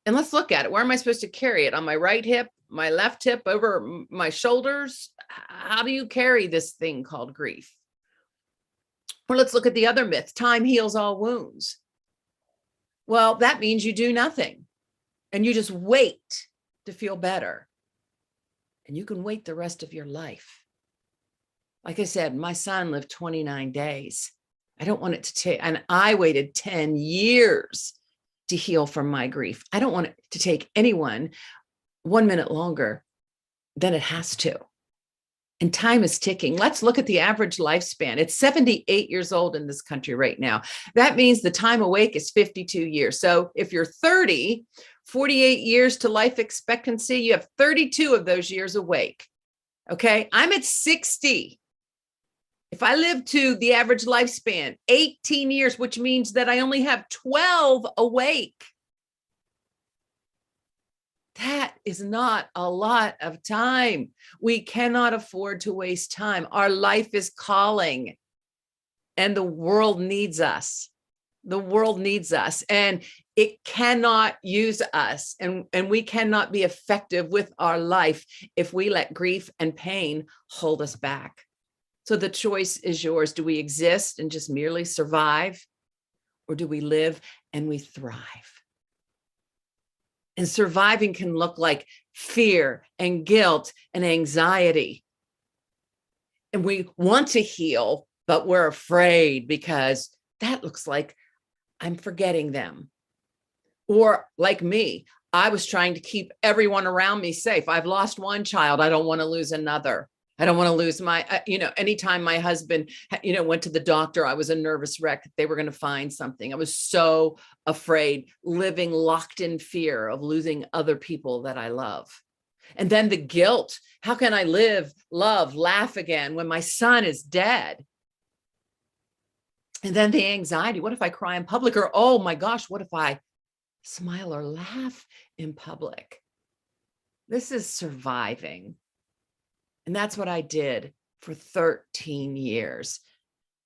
And let's look at it. Where am I supposed to carry it? On my right hip, my left hip, over my shoulders? How do you carry this thing called grief? Or let's look at the other myth. Time heals all wounds. Well, that means you do nothing and you just wait to feel better. And you can wait the rest of your life. Like I said, my son lived 29 days. I don't want it to take, and I waited 10 years to heal from my grief. I don't want it to take anyone 1 minute longer than it has to. And time is ticking. Let's look at the average lifespan. It's 78 years old in this country right now. That means the time awake is 52 years. So if you're 30, 48 years to life expectancy, you have 32 of those years awake. Okay, I'm at 60. If I live to the average lifespan, 18 years, which means that I only have 12 awake. That is not a lot of time. We cannot afford to waste time. Our life is calling, and the world needs us. The world needs us, and it cannot use us, and we cannot be effective with our life if we let grief and pain hold us back. So the choice is yours. Do we exist and just merely survive, or do we live and we thrive? And surviving can look like fear and guilt and anxiety. And we want to heal, but we're afraid because that looks like I'm forgetting them. Or like me, I was trying to keep everyone around me safe. I've lost one child. I don't want to lose another. I don't want to lose my, anytime my husband, went to the doctor, I was a nervous wreck. They were going to find something. I was so afraid, living locked in fear of losing other people that I love. And then the guilt. How can I live, love, laugh again when my son is dead? And then the anxiety. What if I cry in public? Or, oh my gosh, what if I smile or laugh in public? This is surviving. And that's what I did for 13 years.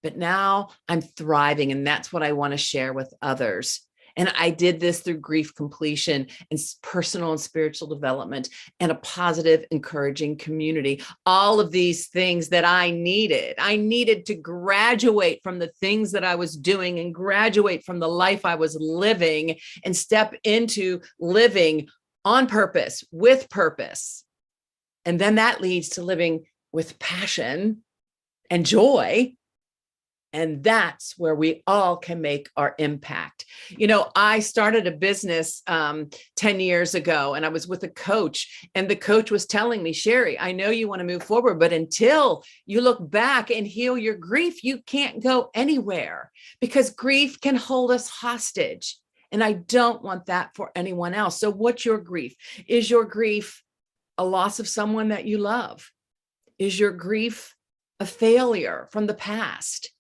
But now I'm thriving, and that's what I want to share with others. And I did this through grief completion and personal and spiritual development and a positive, encouraging community. All of these things that I needed. I needed to graduate from the things that I was doing and graduate from the life I was living and step into living on purpose, with purpose. And then that leads to living with passion and joy. And that's where we all can make our impact. You know, I started a business 10 years ago, and I was with a coach, and the coach was telling me, Sherry, I know you want to move forward, but until you look back and heal your grief, you can't go anywhere, because grief can hold us hostage. And I don't want that for anyone else. So what's your grief? Is your grief a loss of someone that you love? Is your grief a failure from the past?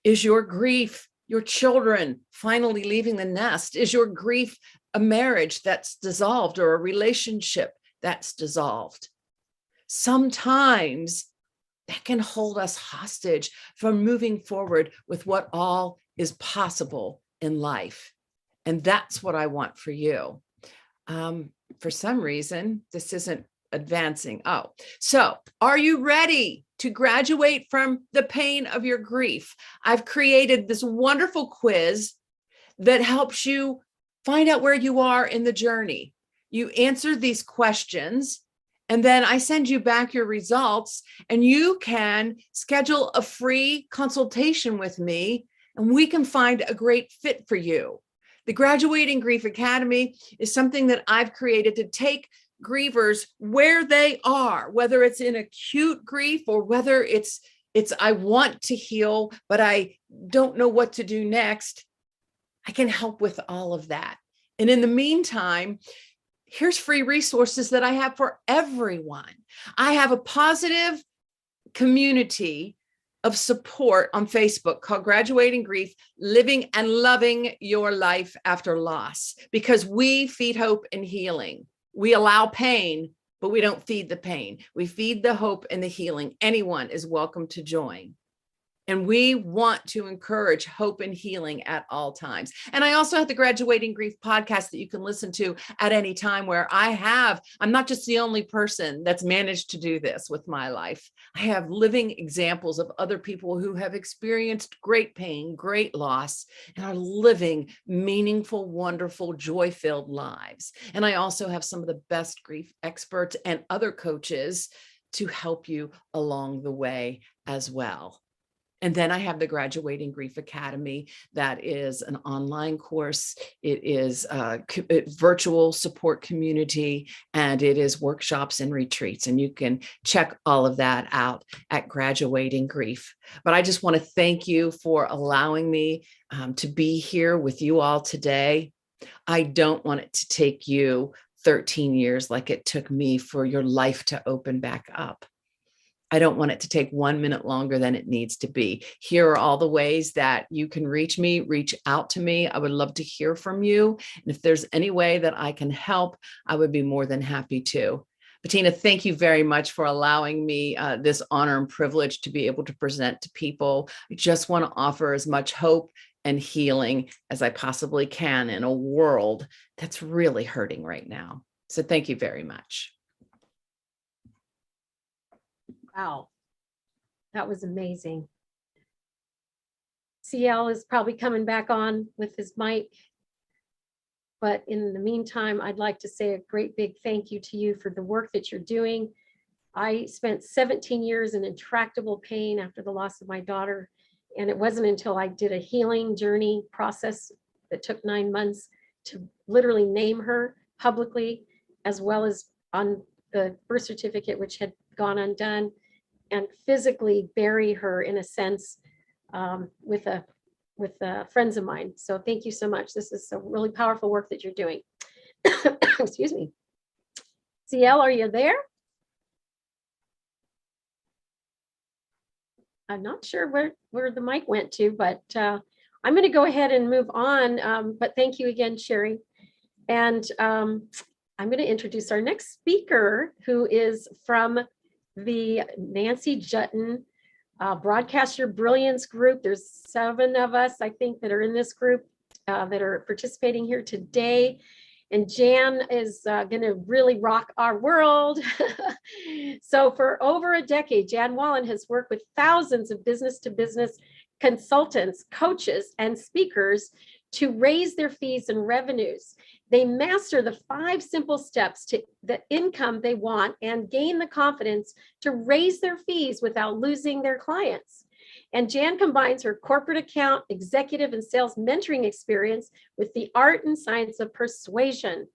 Is your grief your children finally leaving the nest? Is your grief a marriage that's dissolved or a relationship that's dissolved? Sometimes that can hold us hostage from moving forward with what all is possible in life. And that's what I want for you. For some reason, this isn't advancing. Oh, so are you ready to graduate from the pain of your grief? I've created this wonderful quiz that helps you find out where you are in the journey. You answer these questions, and then I send you back your results, and you can schedule a free consultation with me, and we can find a great fit for you. The Graduating Grief Academy is something that I've created to take grievers where they are, whether it's in acute grief or whether it's I want to heal, but I don't know what to do next. I can help with all of that. And in the meantime, here's free resources that I have for everyone. I have a positive community of support on Facebook called Graduating Grief, Living and Loving Your Life After Loss, because we feed hope and healing. We allow pain, but we don't feed the pain. We feed the hope and the healing. Anyone is welcome to join. And we want to encourage hope and healing at all times. And I also have the Graduating Grief podcast that you can listen to at any time, where I'm not just the only person that's managed to do this with my life. I have living examples of other people who have experienced great pain, great loss, and are living meaningful, wonderful, joy-filled lives. And I also have some of the best grief experts and other coaches to help you along the way as well. And then I have the Graduating Grief Academy. That is an online course. It is a virtual support community, and it is workshops and retreats. And you can check all of that out at Graduating Grief. But I just want to thank you for allowing me to be here with you all today. I don't want it to take you 13 years like it took me for your life to open back up. I don't want it to take 1 minute longer than it needs to be. Here are all the ways that you can reach me, reach out to me. I would love to hear from you. And if there's any way that I can help, I would be more than happy to. Bettina, thank you very much for allowing me this honor and privilege to be able to present to people. I just want to offer as much hope and healing as I possibly can in a world that's really hurting right now. So thank you very much. Wow, that was amazing. CL is probably coming back on with his mic. But in the meantime, I'd like to say a great big thank you to you for the work that you're doing. I spent 17 years in intractable pain after the loss of my daughter. And it wasn't until I did a healing journey process that took 9 months to literally name her publicly, as well as on the birth certificate, which had gone undone, and physically bury her in a sense with friends of mine. So thank you so much. This is a really powerful work that you're doing. Excuse me. CL, are you there? I'm not sure where the mic went to, but I'm going to go ahead and move on. But thank you again, Sherry. And I'm going to introduce our next speaker, who is from the Nancy Jutton Broadcast Your Brilliance group. There's 7 of us, I think, that are in this group that are participating here today. And Jan is going to really rock our world. So for over a decade, Jan Wallen has worked with thousands of business-to-business consultants, coaches, and speakers to raise their fees and revenues. They master the 5 simple steps to the income they want and gain the confidence to raise their fees without losing their clients. And Jan combines her corporate account, executive, and sales mentoring experience with the art and science of persuasion.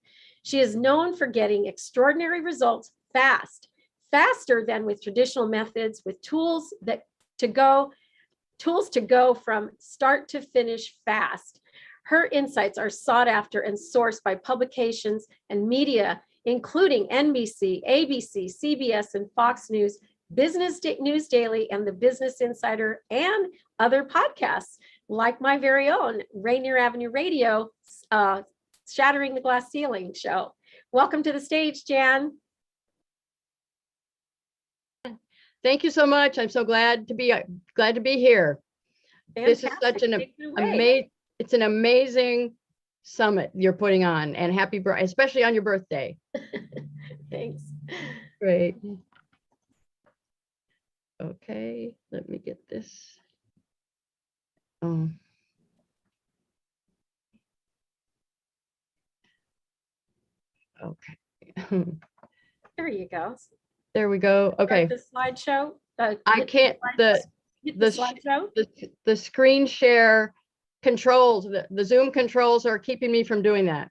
She is known for getting extraordinary results fast, faster than with traditional methods, with tools to go from start to finish fast. Her insights are sought after and sourced by publications and media, including NBC, ABC, CBS, and Fox News, Business News Daily, and the Business Insider, and other podcasts like my very own Rainier Avenue Radio, Shattering the Glass Ceiling show. Welcome to the stage, Jan. Thank you so much. I'm so glad to be here. This is such it's an amazing summit you're putting on, and happy birthday, especially on your birthday. Thanks. Great. Okay, let me get this. Okay. There you go. There we go. Okay. The slideshow. I can't. The slideshow. The screen share controls. The Zoom controls are keeping me from doing that.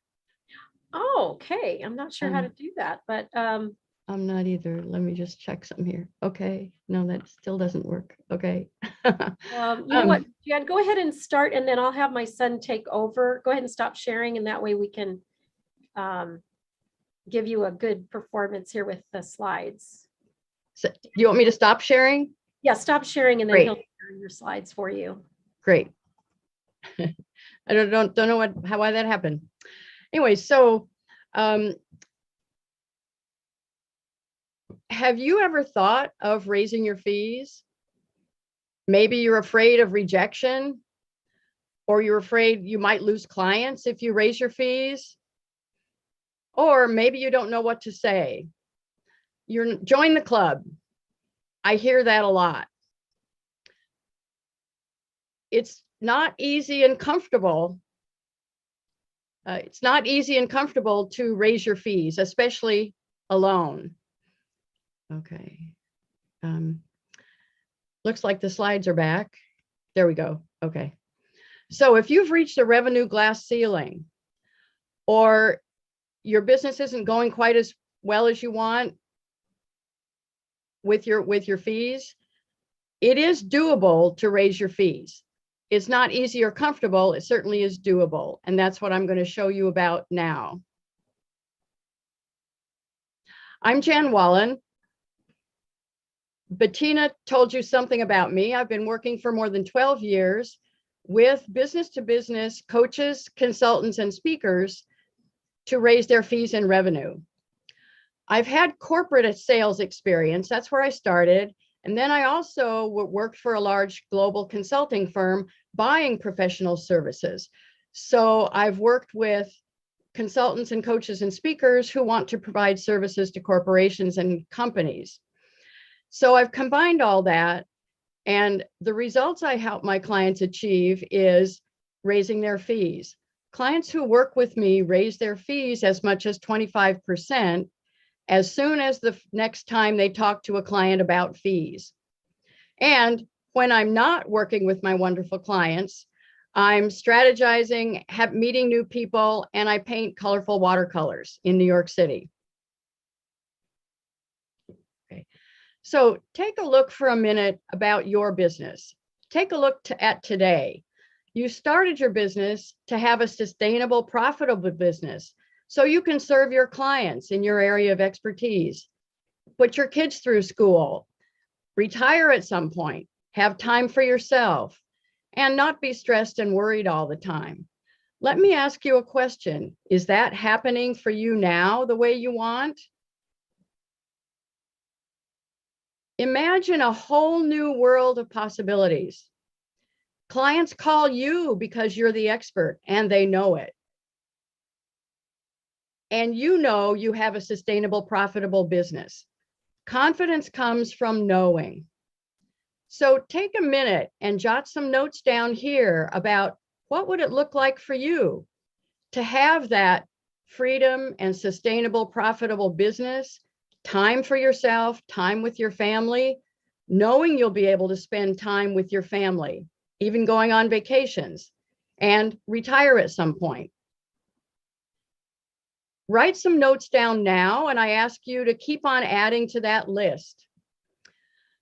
Oh, okay. I'm not sure how to do that, but I'm not either. Let me just check something here. Okay. No, that still doesn't work. Okay. you know what, Jan, go ahead and start, and then I'll have my son take over. Go ahead and stop sharing, and that way we can give you a good performance here with the slides. So, do you want me to stop sharing? Yeah, stop sharing, and then he'll share your slides for you. Great. I don't know why that happened. Anyway, so have you ever thought of raising your fees? Maybe you're afraid of rejection, or you're afraid you might lose clients if you raise your fees, or maybe you don't know what to say. Join the club. I hear that a lot. It's not easy and comfortable. It's not easy and comfortable to raise your fees, especially alone. Okay. Looks like the slides are back. There we go. Okay. So if you've reached a revenue glass ceiling, or your business isn't going quite as well as you want with your fees, it is doable to raise your fees. It's not easy or comfortable. It certainly is doable. And that's what I'm going to show you about now. I'm Jan Wallen. Bettina told you something about me. I've been working for more than 12 years with business-to-business coaches, consultants, and speakers to raise their fees and revenue. I've had corporate sales experience. That's where I started. And then I also worked for a large global consulting firm buying professional services. So I've worked with consultants and coaches and speakers who want to provide services to corporations and companies. So I've combined all that, and the results I help my clients achieve is raising their fees. Clients who work with me raise their fees as much as 25% as soon as the next time they talk to a client about fees. And when I'm not working with my wonderful clients, I'm strategizing, meeting new people, and I paint colorful watercolors in New York City. Okay. So take a look for a minute about your business. Take a look at today. You started your business to have a sustainable, profitable business, so you can serve your clients in your area of expertise, put your kids through school, retire at some point, have time for yourself, and not be stressed and worried all the time. Let me ask you a question. Is that happening for you now the way you want? Imagine a whole new world of possibilities. Clients call you because you're the expert and they know it. And you know you have a sustainable, profitable business. Confidence comes from knowing. So take a minute and jot some notes down here about what would it look like for you to have that freedom and sustainable, profitable business, time for yourself, time with your family, knowing you'll be able to spend time with your family, even going on vacations, and retire at some point. Write some notes down now, and I ask you to keep on adding to that list.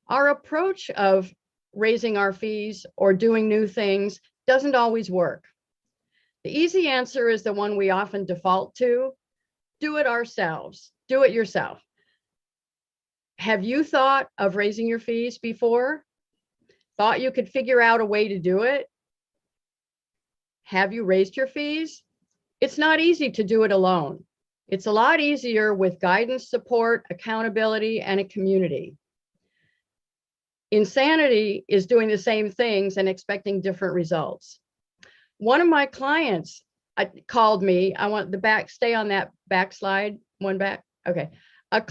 Our approach of raising our fees or doing new things doesn't always work. The easy answer is the one we often default to: do it ourselves, do it yourself. Have you thought of raising your fees before? Thought you could figure out a way to do it? Have you raised your fees? It's not easy to do it alone. It's a lot easier with guidance, support, accountability, and a community. Insanity is doing the same things and expecting different results. One of my clients called me. I want the back, stay on that back slide, one back. Okay.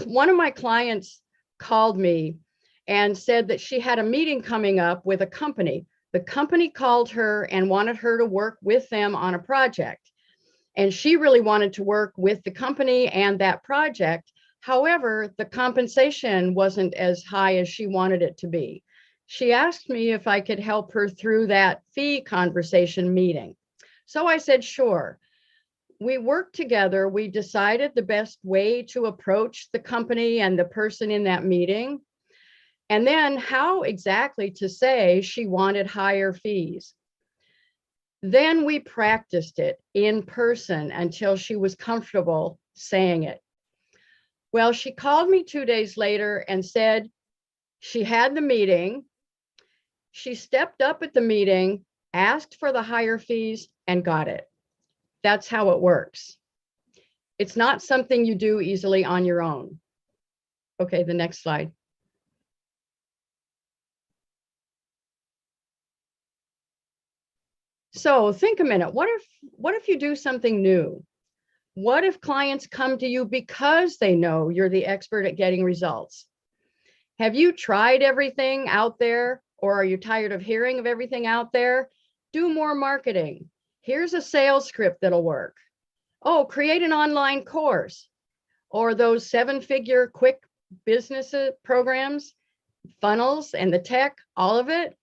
One of my clients called me and said that she had a meeting coming up with a company. The company called her and wanted her to work with them on a project. And she really wanted to work with the company and that project. However, the compensation wasn't as high as she wanted it to be. She asked me if I could help her through that fee conversation meeting. So I said, sure. We worked together. We decided the best way to approach the company and the person in that meeting, and then how exactly to say she wanted higher fees. Then we practiced it in person until she was comfortable saying it. Well, she called me 2 days later and said she had the meeting. She stepped up at the meeting, asked for the higher fees, and got it. That's how it works. It's not something you do easily on your own. Okay, the next slide. So think a minute. What if you do something new? What if clients come to you because they know you're the expert at getting results? Have you tried everything out there, or are you tired of hearing of everything out there? Do more marketing. Here's a sales script that'll work. Oh, create an online course, or those 7-figure quick business programs, funnels, and the tech, all of it.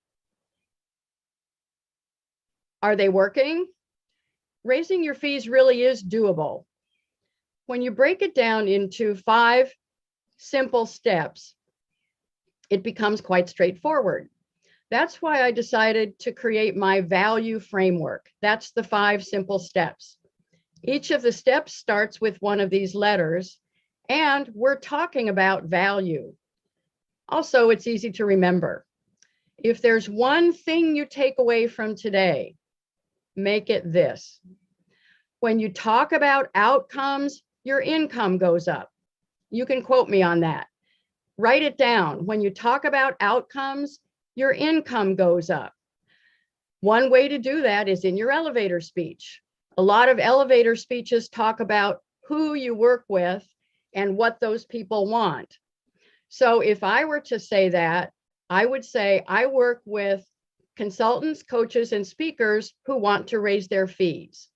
Are they working? Raising your fees really is doable. When you break it down into 5 simple steps, it becomes quite straightforward. That's why I decided to create my value framework. That's the 5 simple steps. Each of the steps starts with one of these letters, and we're talking about value. Also, it's easy to remember. If there's one thing you take away from today, make it this: when you talk about outcomes, your income goes up. You can quote me on that. Write it down. When you talk about outcomes, your income goes up. One way to do that is in your elevator speech. A lot of elevator speeches talk about who you work with and what those people want. So if I were to say that, I would say I work with consultants, coaches, and speakers who want to raise their fees.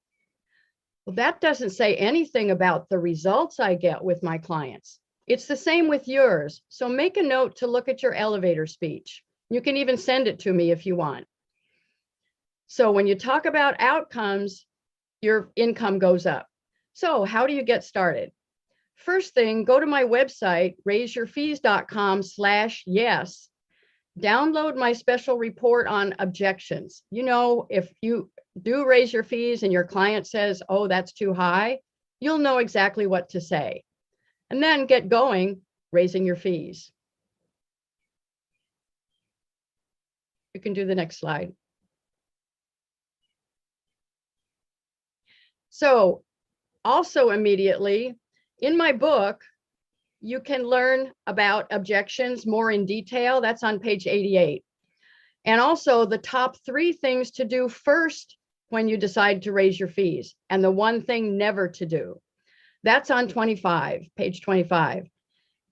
Well, that doesn't say anything about the results I get with my clients. It's the same with yours. So make a note to look at your elevator speech. You can even send it to me if you want. So when you talk about outcomes, your income goes up. So how do you get started? First thing, go to my website, raiseyourfees.com/yes. Download my special report on objections. You know, if you do raise your fees and your client says, oh, that's too high, you'll know exactly what to say. And then get going raising your fees. You can do the next slide. So also immediately in my book, you can learn about objections more in detail. That's on page 88. And also the top 3 things to do first when you decide to raise your fees, and the one thing never to do. That's on 25, page 25.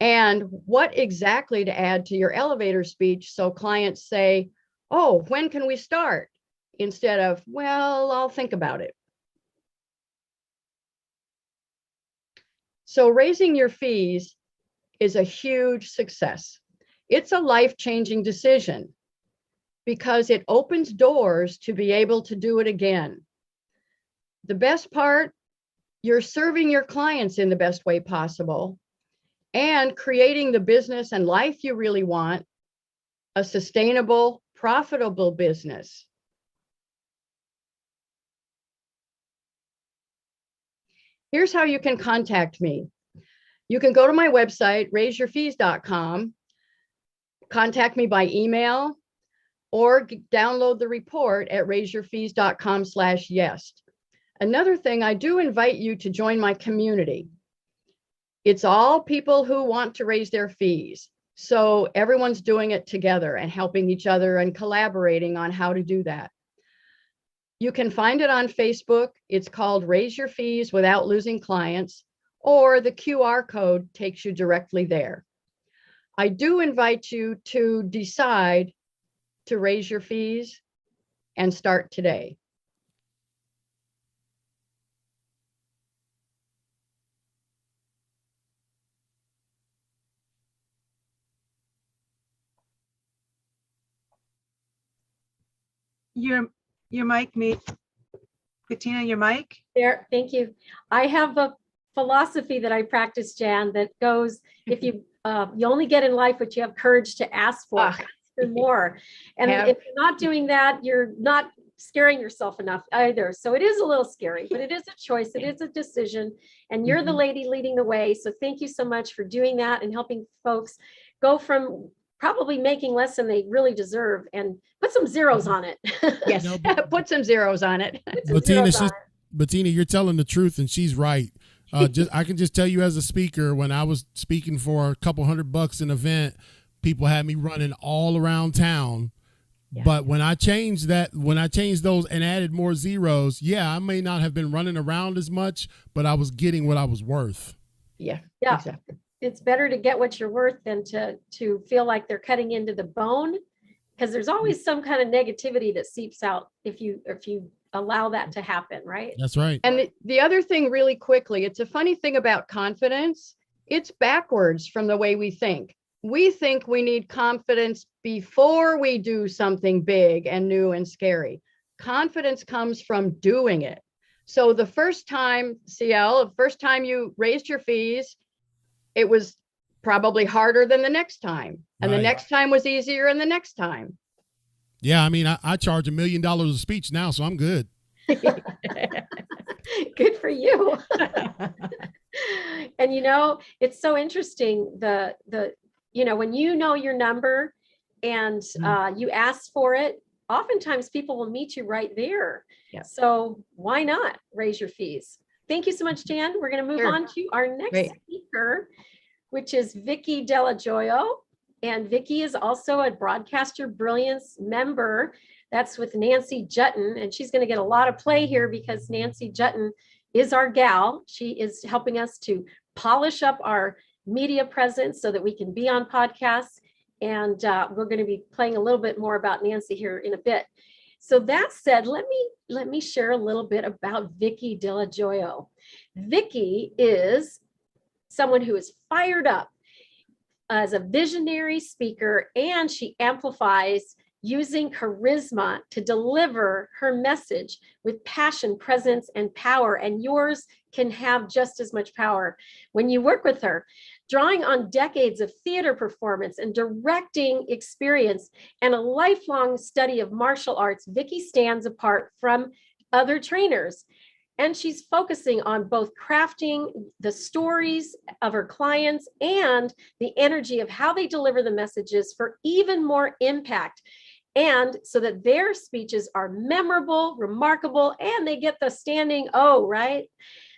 And what exactly to add to your elevator speech so clients say, oh, when can we start? Instead of, well, I'll think about it. So raising your fees is a huge success. It's a life-changing decision because it opens doors to be able to do it again. The best part, you're serving your clients in the best way possible and creating the business and life you really want, a sustainable, profitable business. Here's how you can contact me. You can go to my website, raiseyourfees.com, contact me by email, or download the report at raiseyourfees.com/yes. Another thing, I do invite you to join my community. It's all people who want to raise their fees. So everyone's doing it together and helping each other and collaborating on how to do that. You can find it on Facebook. It's called Raise Your Fees Without Losing Clients, or the QR code takes you directly there. I do invite you to decide to raise your fees and start today. Your mic, Bettina, your mic. There, thank you. I have a philosophy that I practice, Jan, that goes, if you only get in life what you have courage to ask for, ask for more. And if you're not doing that, you're not scaring yourself enough either. So it is a little scary, but it is a choice. It is a decision. And you're the lady leading the way. So thank you so much for doing that and helping folks go from probably making less than they really deserve and put some zeros on it. Yes, put some zeros on it. Bettina, you're telling the truth, and she's right. I can just tell you as a speaker, when I was speaking for a couple $100 an event, people had me running all around town. Yeah. But when I changed those and added more zeros, I may not have been running around as much, but I was getting what I was worth. Yeah, exactly. It's better to get what you're worth than to feel like they're cutting into the bone, because there's always some kind of negativity that seeps out if you allow that to happen, right? That's right. And the other thing really quickly, it's a funny thing about confidence. It's backwards from the way we think. We think we need confidence before we do something big and new and scary. Confidence comes from doing it. So the first time, CL, the first time you raised your fees, it was probably harder than the next time. And the next time was easier and the next time. Yeah, I mean, I charge $1 million a speech now, so I'm good. Good for you. And it's so interesting, when you know your number and you ask for it, oftentimes people will meet you right there. Yeah. So why not raise your fees? Thank you so much, Jan. We're going to move on to our next speaker, which is Vicki Delagioio. And Vicki is also a Broadcaster Brilliance member. That's with Nancy Jutton. And she's going to get a lot of play here because Nancy Jutton is our gal. She is helping us to polish up our media presence so that we can be on podcasts. And we're going to be playing a little bit more about Nancy here in a bit. So that said, let me share a little bit about Vicki Delagioio. Vicki is someone who is fired up as a visionary speaker, and she amplifies using charisma to deliver her message with passion, presence, and power. And yours can have just as much power when you work with her. Drawing on decades of theater performance and directing experience and a lifelong study of martial arts, Vicki stands apart from other trainers. And she's focusing on both crafting the stories of her clients and the energy of how they deliver the messages for even more impact. And so that their speeches are memorable, remarkable, and they get the standing O, right?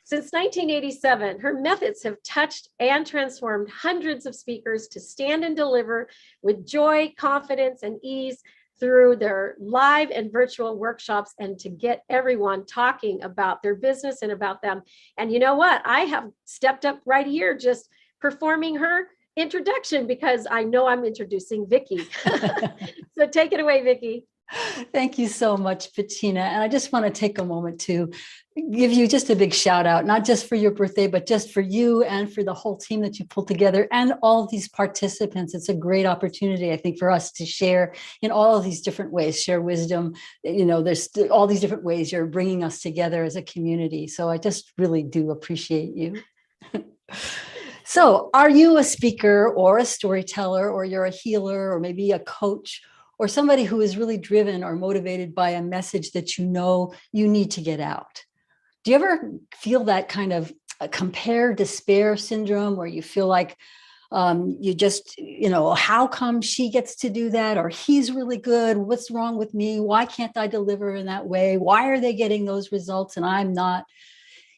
Since 1987, her methods have touched and transformed hundreds of speakers to stand and deliver with joy, confidence, and ease through their live and virtual workshops, and to get everyone talking about their business and about them. And you know what? I have stepped up right here just performing her introduction because I know I'm introducing Vicki. So take it away, Vicki. Thank you so much, Bettina. And I just want to take a moment to give you just a big shout out, not just for your birthday, but just for you and for the whole team that you pulled together and all of these participants. It's a great opportunity, I think, for us to share in all of these different ways, share wisdom. You know, there's all these different ways you're bringing us together as a community. So I just really do appreciate you. So are you a speaker or a storyteller, or you're a healer, or maybe a coach, or somebody who is really driven or motivated by a message that you know you need to get out? Do you ever feel that kind of compare despair syndrome, where you feel like you just, you know, how come she gets to do that, or he's really good? What's wrong with me? Why can't I deliver in that way? Why are they getting those results and I'm not?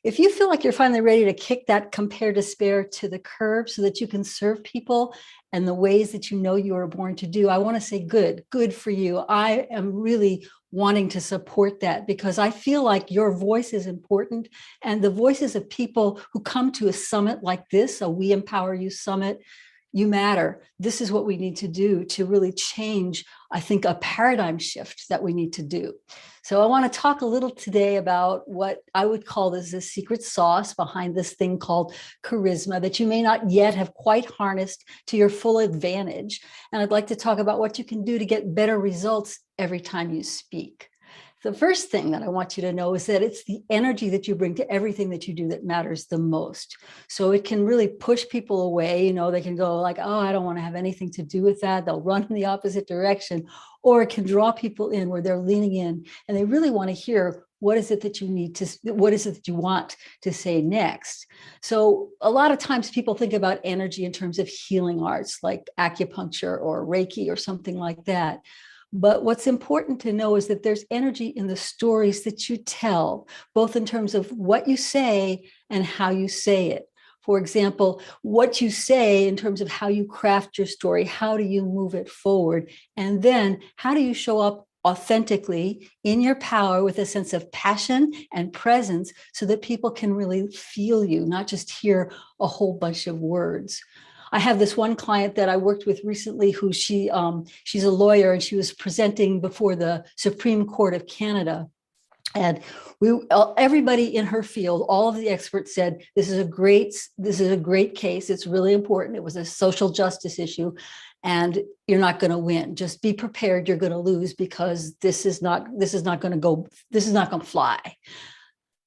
If you feel like you're finally ready to kick that compare despair to the curb so that you can serve people and the ways that you know you were born to do, I want to say good for you. I am really wanting to support that, because I feel like your voice is important, and the voices of people who come to a summit like this, a We Empower You Summit, you matter. This is what we need to do to really change, I think, a paradigm shift that we need to do. So I want to talk a little today about what I would call this the secret sauce behind this thing called charisma that you may not yet have quite harnessed to your full advantage. And I'd like to talk about what you can do to get better results every time you speak. The first thing that I want you to know is that it's the energy that you bring to everything that you do that matters the most. So it can really push people away. You know, they can go like, oh, I don't want to have anything to do with that. They'll run in the opposite direction. Or it can draw people in where they're leaning in and they really want to hear, what is it that you need to, what is it that you want to say next? So a lot of times people think about energy in terms of healing arts like acupuncture or Reiki or something like that. But what's important to know is that there's energy in the stories that you tell, both in terms of what you say and how you say it. For example, what you say in terms of how you craft your story, how do you move it forward? And then how do you show up authentically in your power with a sense of passion and presence so that people can really feel you, not just hear a whole bunch of words. I have this one client that I worked with recently who she's a lawyer, and she was presenting before the Supreme Court of Canada. And everybody in her field, all of the experts said, this is a great case. It's really important. It was a social justice issue, and you're not going to win. Just be prepared. You're going to lose, because this is not going to fly.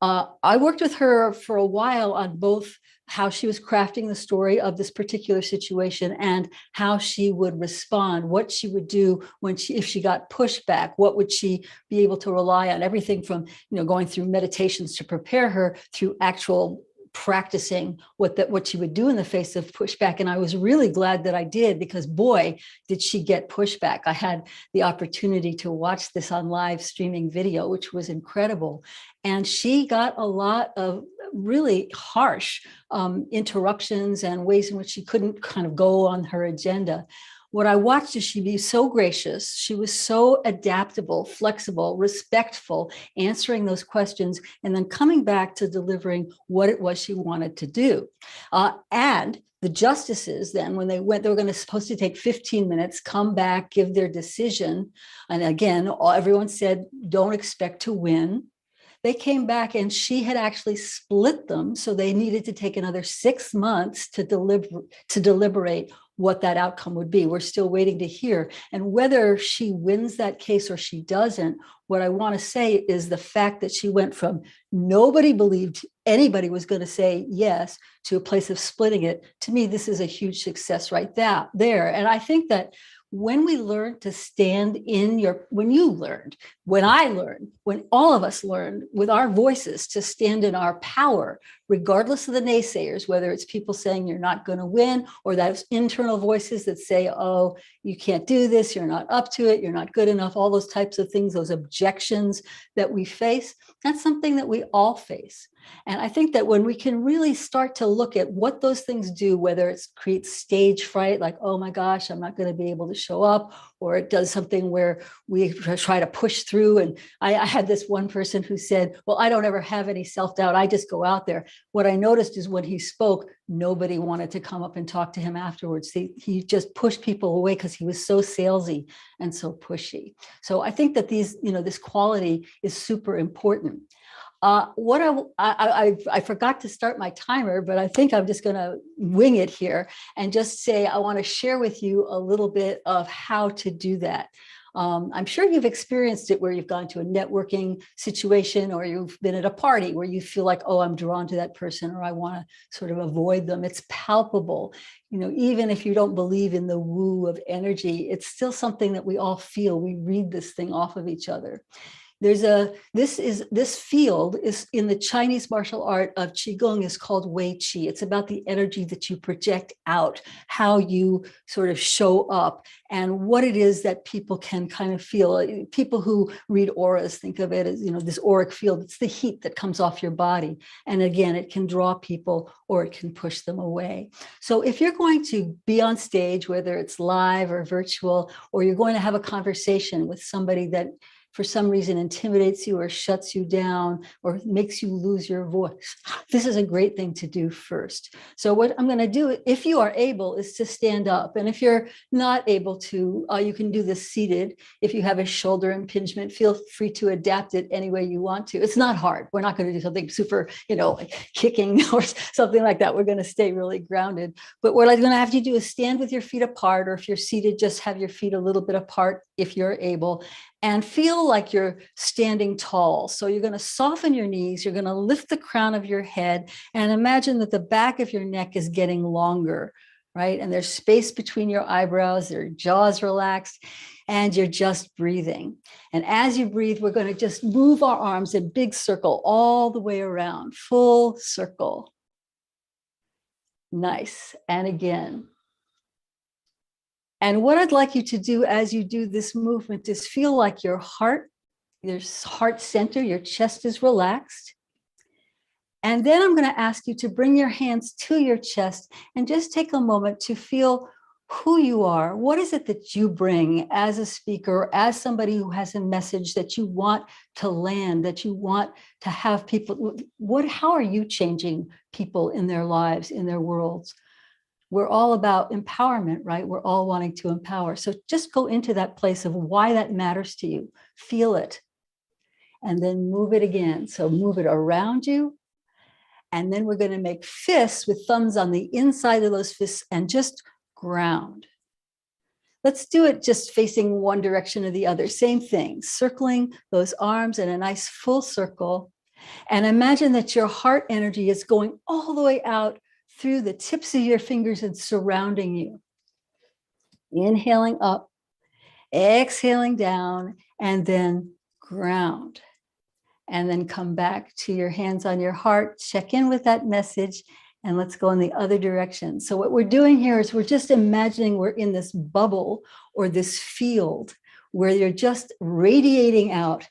I worked with her for a while on both how she was crafting the story of this particular situation and how she would respond, what she would do if she got pushback, what would she be able to rely on, everything from, going through meditations to prepare her through actual practicing what she would do in the face of pushback. And I was really glad that I did, because boy, did she get pushback. I had the opportunity to watch this on live streaming video, which was incredible. And she got a lot of really harsh interruptions and ways in which she couldn't kind of go on her agenda. What I watched is she be so gracious. She was so adaptable, flexible, respectful, answering those questions, and then coming back to delivering what it was she wanted to do. And the justices then, when they went, they were supposed to take 15 minutes, come back, give their decision. And again, everyone said, don't expect to win. They came back and she had actually split them. So they needed to take another 6 months to deliberate what that outcome would be. We're still waiting to hear. And whether she wins that case or she doesn't, what I want to say is the fact that she went from nobody believed anybody was going to say yes to a place of splitting it. To me, this is a huge success right there. And I think that when we learn to stand in your, when you learned, when I learned, when all of us learned with our voices to stand in our power, regardless of the naysayers, whether it's people saying you're not going to win, or those internal voices that say, oh, you can't do this, you're not up to it, you're not good enough, all those types of things, those objections that we face, that's something that we all face. And I think that when we can really start to look at what those things do, whether it creates stage fright, like, oh my gosh, I'm not going to be able to show up, or it does something where we try to push through. And I had this one person who said, well, I don't ever have any self-doubt. I just go out there. What I noticed is when he spoke, nobody wanted to come up and talk to him afterwards. He just pushed people away because he was so salesy and so pushy. So I think that these, this quality is super important. What I forgot to start my timer, but I think I'm just going to wing it here and just say I want to share with you a little bit of how to do that. I'm sure you've experienced it where you've gone to a networking situation, or you've been at a party where you feel like, oh, I'm drawn to that person, or I want to sort of avoid them. It's palpable. Even if you don't believe in the woo of energy, it's still something that we all feel. We read this thing off of each other. This field is in the Chinese martial art of Qigong is called Wei Qi. It's about the energy that you project out, how you sort of show up, and what it is that people can kind of feel. People who read auras think of it as, this auric field. It's the heat that comes off your body. And again, it can draw people or it can push them away. So if you're going to be on stage, whether it's live or virtual, or you're going to have a conversation with somebody that for some reason intimidates you or shuts you down or makes you lose your voice, this is a great thing to do first. So what I'm going to do, if you are able, is to stand up. And if you're not able to, you can do this seated. If you have a shoulder impingement, feel free to adapt it any way you want to. It's not hard. We're not going to do something super, like kicking or something like that. We're going to stay really grounded. But what I'm going to have you do is stand with your feet apart, or if you're seated, just have your feet a little bit apart if you're able. And feel like you're standing tall. So you're going to soften your knees. You're going to lift the crown of your head and imagine that the back of your neck is getting longer, right? And there's space between your eyebrows, your jaw's relaxed, and you're just breathing. And as you breathe, we're going to just move our arms in big circle all the way around, full circle. Nice. And again. And what I'd like you to do as you do this movement is feel like your heart center, your chest is relaxed. And then I'm going to ask you to bring your hands to your chest and just take a moment to feel who you are. What is it that you bring as a speaker, as somebody who has a message that you want to land, that you want to have people, how are you changing people in their lives, in their worlds? We're all about empowerment, right? We're all wanting to empower. So just go into that place of why that matters to you. Feel it. And then move it again. So move it around you. And then we're going to make fists with thumbs on the inside of those fists and just ground. Let's do it just facing one direction or the other. Same thing, circling those arms in a nice full circle. And imagine that your heart energy is going all the way out through the tips of your fingers and surrounding you. Inhaling up, exhaling down, and then ground. And then come back to your hands on your heart, check in with that message, and let's go in the other direction. So what we're doing here is we're just imagining we're in this bubble or this field where you're just radiating out.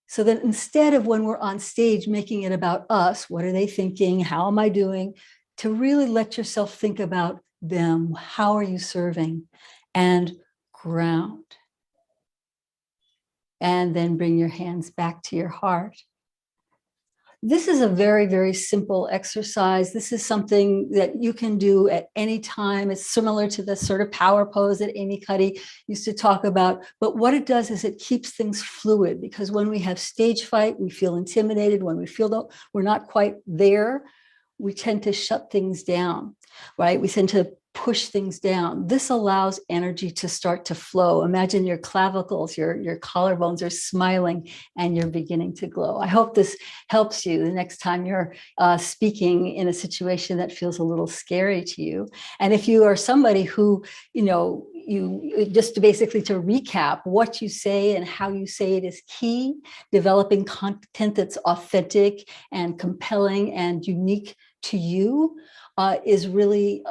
So that instead of when we're on stage making it about us, what are they thinking? How am I doing? To really let yourself think about them. How are you serving? And ground. And then bring your hands back to your heart. This is a very, very simple exercise. This is something that you can do at any time. It's similar to the sort of power pose that Amy Cuddy used to talk about. But what it does is it keeps things fluid, because when we have stage fright, we feel intimidated. When we feel that we're not quite there, we tend to shut things down, right? We tend to push things down. This allows energy to start to flow. Imagine your clavicles, your collarbones are smiling and you're beginning to glow. I hope this helps you the next time you're speaking in a situation that feels a little scary to you. And if you are somebody who, you just basically to recap, what you say and how you say it is key. Developing content that's authentic and compelling and unique to you is really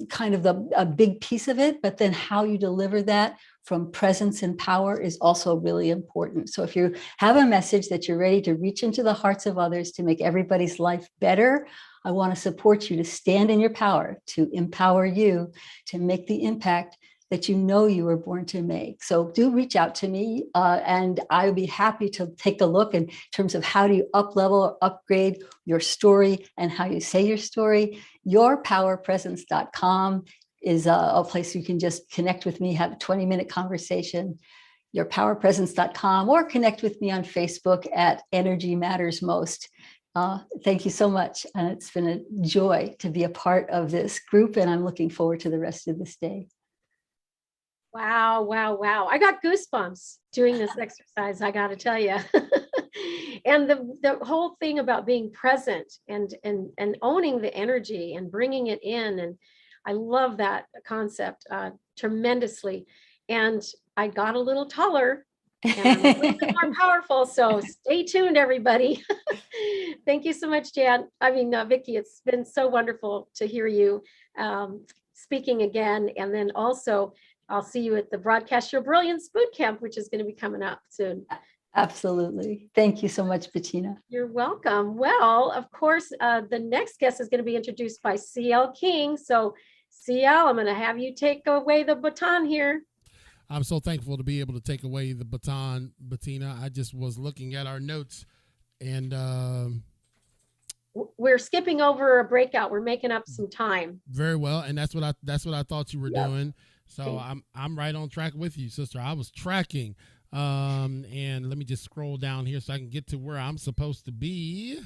kind of a big piece of it, but then how you deliver that from presence and power is also really important. So if you have a message that you're ready to reach into the hearts of others to make everybody's life better, I want to support you to stand in your power, to empower you to make the impact that you know you were born to make. So do reach out to me and I'll be happy to take a look in terms of how do you up-level or upgrade your story and how you say your story. Yourpowerpresence.com is a place you can just connect with me, have a 20-minute conversation. Yourpowerpresence.com, or connect with me on Facebook at Energy Matters Most. Thank you so much. And it's been a joy to be a part of this group, and I'm looking forward to the rest of this day. Wow, wow, wow. I got goosebumps doing this exercise, I got to tell you. And the whole thing about being present and owning the energy and bringing it in. And I love that concept tremendously. And I got a little taller and I'm a little bit more powerful. So stay tuned, everybody. Thank you so much, Jan. Vicki, it's been so wonderful to hear you speaking again. And then also, I'll see you at the Broadcast Your Brilliance Boot Camp, which is going to be coming up soon. Absolutely. Thank you so much, Bettina. You're welcome. Well, of course, the next guest is going to be introduced by CL King. So CL, I'm going to have you take away the baton here. I'm so thankful to be able to take away the baton, Bettina. I just was looking at our notes and we're skipping over a breakout. We're making up some time. Very well. And that's what I thought you were doing. So I'm right on track with you, sister. I was tracking. And let me just scroll down here so I can get to where I'm supposed to be.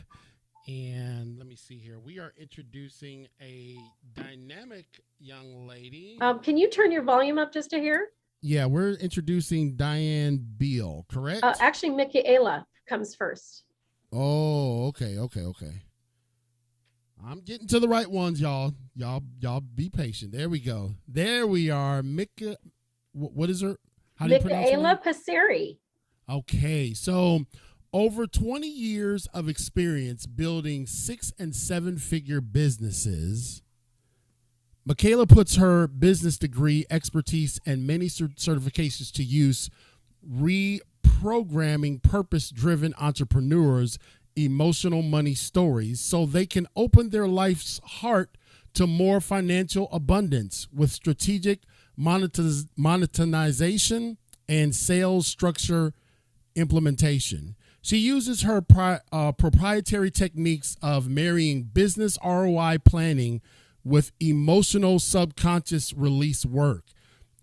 And let me see here. We are introducing a dynamic young lady. Can you turn your volume up just to hear? Yeah, we're introducing Diane Beal, correct? Actually, Michaela comes first. Oh, okay. I'm getting to the right ones, y'all. Y'all be patient. There we go. There we are. What is her? How do you pronounce her name? Michaela Passeri. Okay, so over 20 years of experience building 6- and 7-figure businesses, Michaela puts her business degree, expertise, and many certifications to use, reprogramming purpose-driven entrepreneurs' emotional money stories so they can open their life's heart to more financial abundance with strategic monetization and sales structure implementation. She uses her proprietary techniques of marrying business ROI planning with emotional subconscious release work.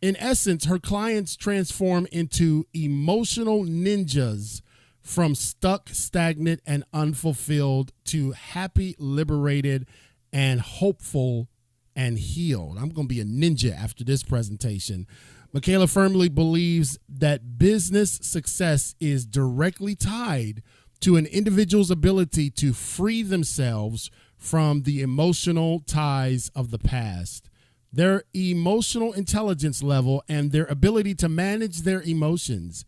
In essence, her clients transform into emotional ninjas from stuck, stagnant, and unfulfilled to happy, liberated, and hopeful and healed. I'm going to be a ninja after this presentation. Michaela firmly believes that business success is directly tied to an individual's ability to free themselves from the emotional ties of the past. Their emotional intelligence level and their ability to manage their emotions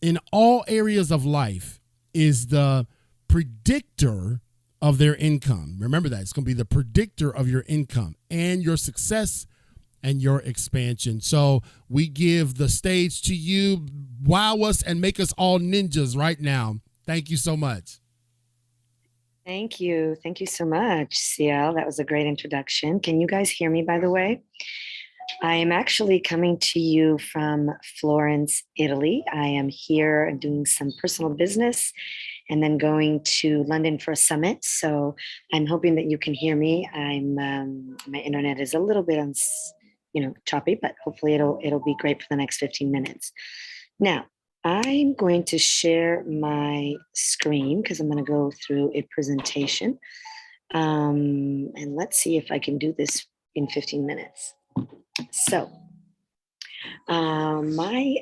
in all areas of life is the predictor of their income. Remember that. It's going to be the predictor of your income and your success and your expansion. So we give the stage to you. Wow us and make us all ninjas right now. Thank you so much. Thank you. Thank you so much, CL. That was a great introduction. Can you guys hear me, by the way? I am actually coming to you from Florence, Italy. I am here doing some personal business and then going to London for a summit. So I'm hoping that you can hear me. My internet is a little bit choppy, but hopefully it'll be great for the next 15 minutes. Now, I'm going to share my screen because I'm going to go through a presentation. And let's see if I can do this in 15 minutes. So my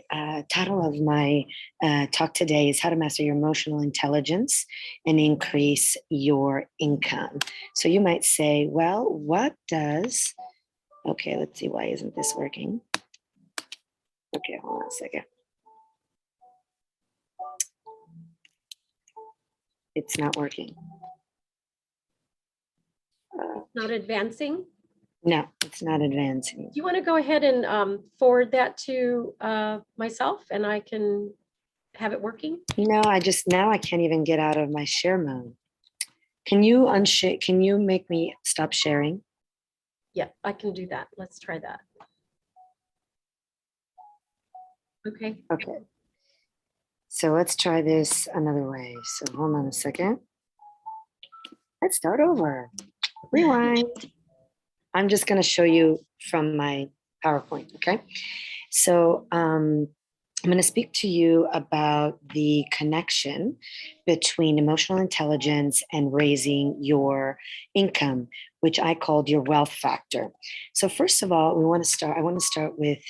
title of my talk today is how to master your emotional intelligence and increase your income. So you might say, well, what does, okay, let's see, why isn't this working? Okay, hold on a second. It's not working. Not advancing. No, it's not advancing. Do you want to go ahead and forward that to myself and I can have it working? No, now I can't even get out of my share mode. Can you unshare? Can you make me stop sharing? Yeah, I can do that. Let's try that. Okay. Okay. So let's try this another way. So hold on a second. Let's start over. Rewind. I'm just going to show you from my PowerPoint, okay? So I'm going to speak to you about the connection between emotional intelligence and raising your income, which I called your wealth factor. So first of all, I want to start with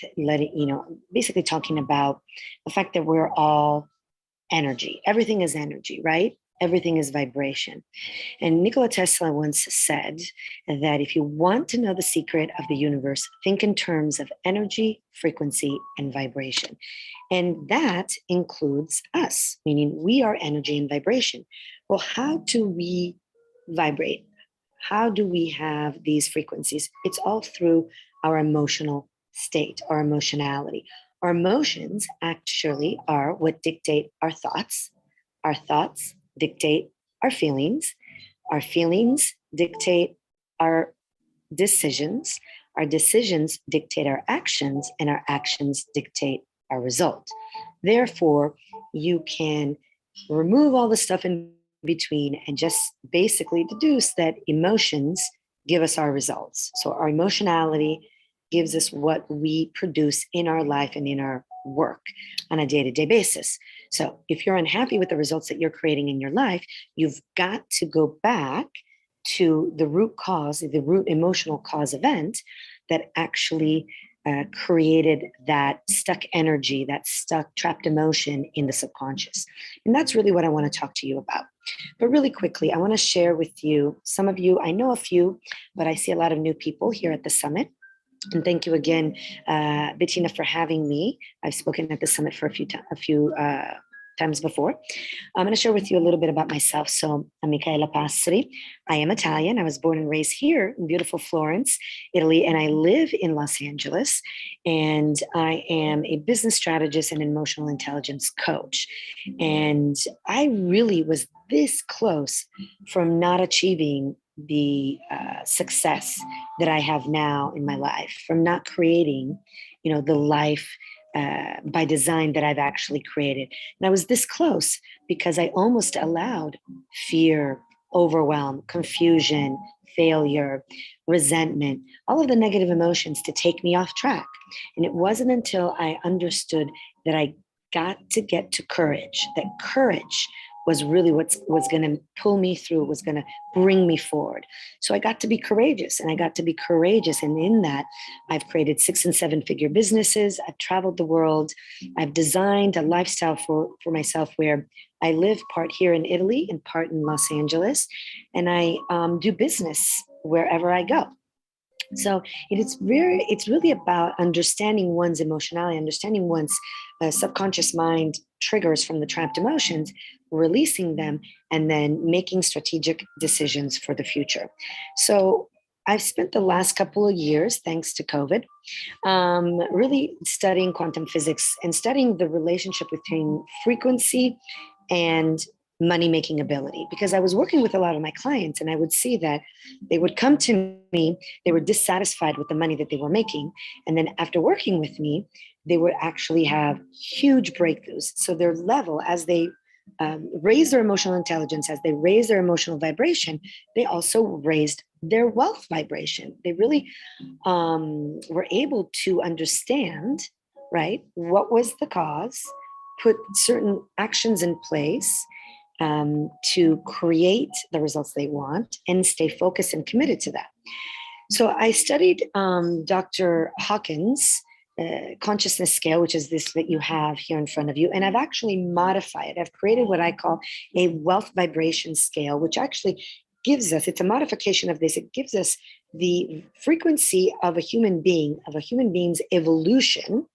basically talking about the fact that we're all energy. Everything is energy, right? Everything is vibration. And Nikola Tesla once said that if you want to know the secret of the universe, think in terms of energy, frequency, and vibration. And that includes us, meaning we are energy and vibration. Well, how do we vibrate? How do we have these frequencies? It's all through our emotional state, our emotionality. Our emotions actually are what dictate our thoughts. Our thoughts dictate our feelings dictate our decisions dictate our actions, and our actions dictate our result. Therefore, you can remove all the stuff in between and just basically deduce that emotions give us our results. So our emotionality gives us what we produce in our life and in our work on a day-to-day basis. So if you're unhappy with the results that you're creating in your life, you've got to go back to the root cause, the root emotional cause event that actually created that stuck energy, that stuck trapped emotion in the subconscious. And that's really what I want to talk to you about. But really quickly, I want to share with you, some of you, I know a few, but I see a lot of new people here at the summit. And thank you again, Bettina, for having me. I've spoken at the summit for a few times before. I'm going to share with you a little bit about myself. So I'm Micaela Passeri. I am Italian. I was born and raised here in beautiful Florence, Italy, and I live in Los Angeles. And I am a business strategist and emotional intelligence coach. And I really was this close from not achieving the success that I have now in my life, from not creating, the life by design that I've actually created. And I was this close because I almost allowed fear, overwhelm, confusion, failure, resentment, all of the negative emotions to take me off track. And it wasn't until I understood that I got to get to courage, that courage was really what was going to pull me through, was going to bring me forward. So I got to be courageous, and And in that, I've created 6- and 7-figure businesses. I've traveled the world. I've designed a lifestyle for myself where I live part here in Italy and part in Los Angeles. And I do business wherever I go. So it's really about understanding one's emotionality, understanding one's subconscious mind triggers from the trapped emotions, releasing them, and then making strategic decisions for the future. So I've spent the last couple of years, thanks to COVID, really studying quantum physics and studying the relationship between frequency and money-making ability, because I was working with a lot of my clients and I would see that they would come to me, they were dissatisfied with the money that they were making. And then after working with me, they would actually have huge breakthroughs. So their level, as they raise their emotional intelligence, as they raise their emotional vibration, they also raised their wealth vibration. They really were able to understand, right, what was the cause, put certain actions in place to create the results they want, and stay focused and committed to that. So I studied Dr. Hawkins' consciousness scale, which is this that you have here in front of you. And I've actually modified it. I've created what I call a wealth vibration scale, which actually gives us, it's a modification of this. It gives us the frequency of a human being, of a human being's evolution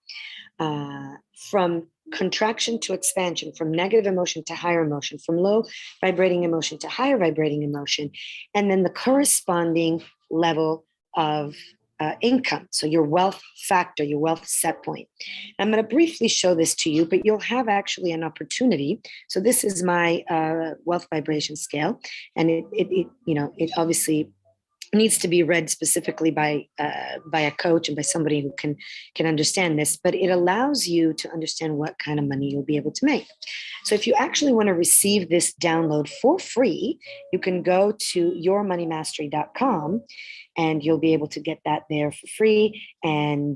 from contraction to expansion, from negative emotion to higher emotion, from low vibrating emotion to higher vibrating emotion, and then the corresponding level of income. So your wealth factor, your wealth set point. I'm going to briefly show this to you, but you'll have actually an opportunity. So this is my wealth vibration scale, and it obviously needs to be read specifically by a coach and by somebody who can understand this, but it allows you to understand what kind of money you'll be able to make. So if you actually want to receive this download for free, you can go to yourmoneymastery.com and you'll be able to get that there for free and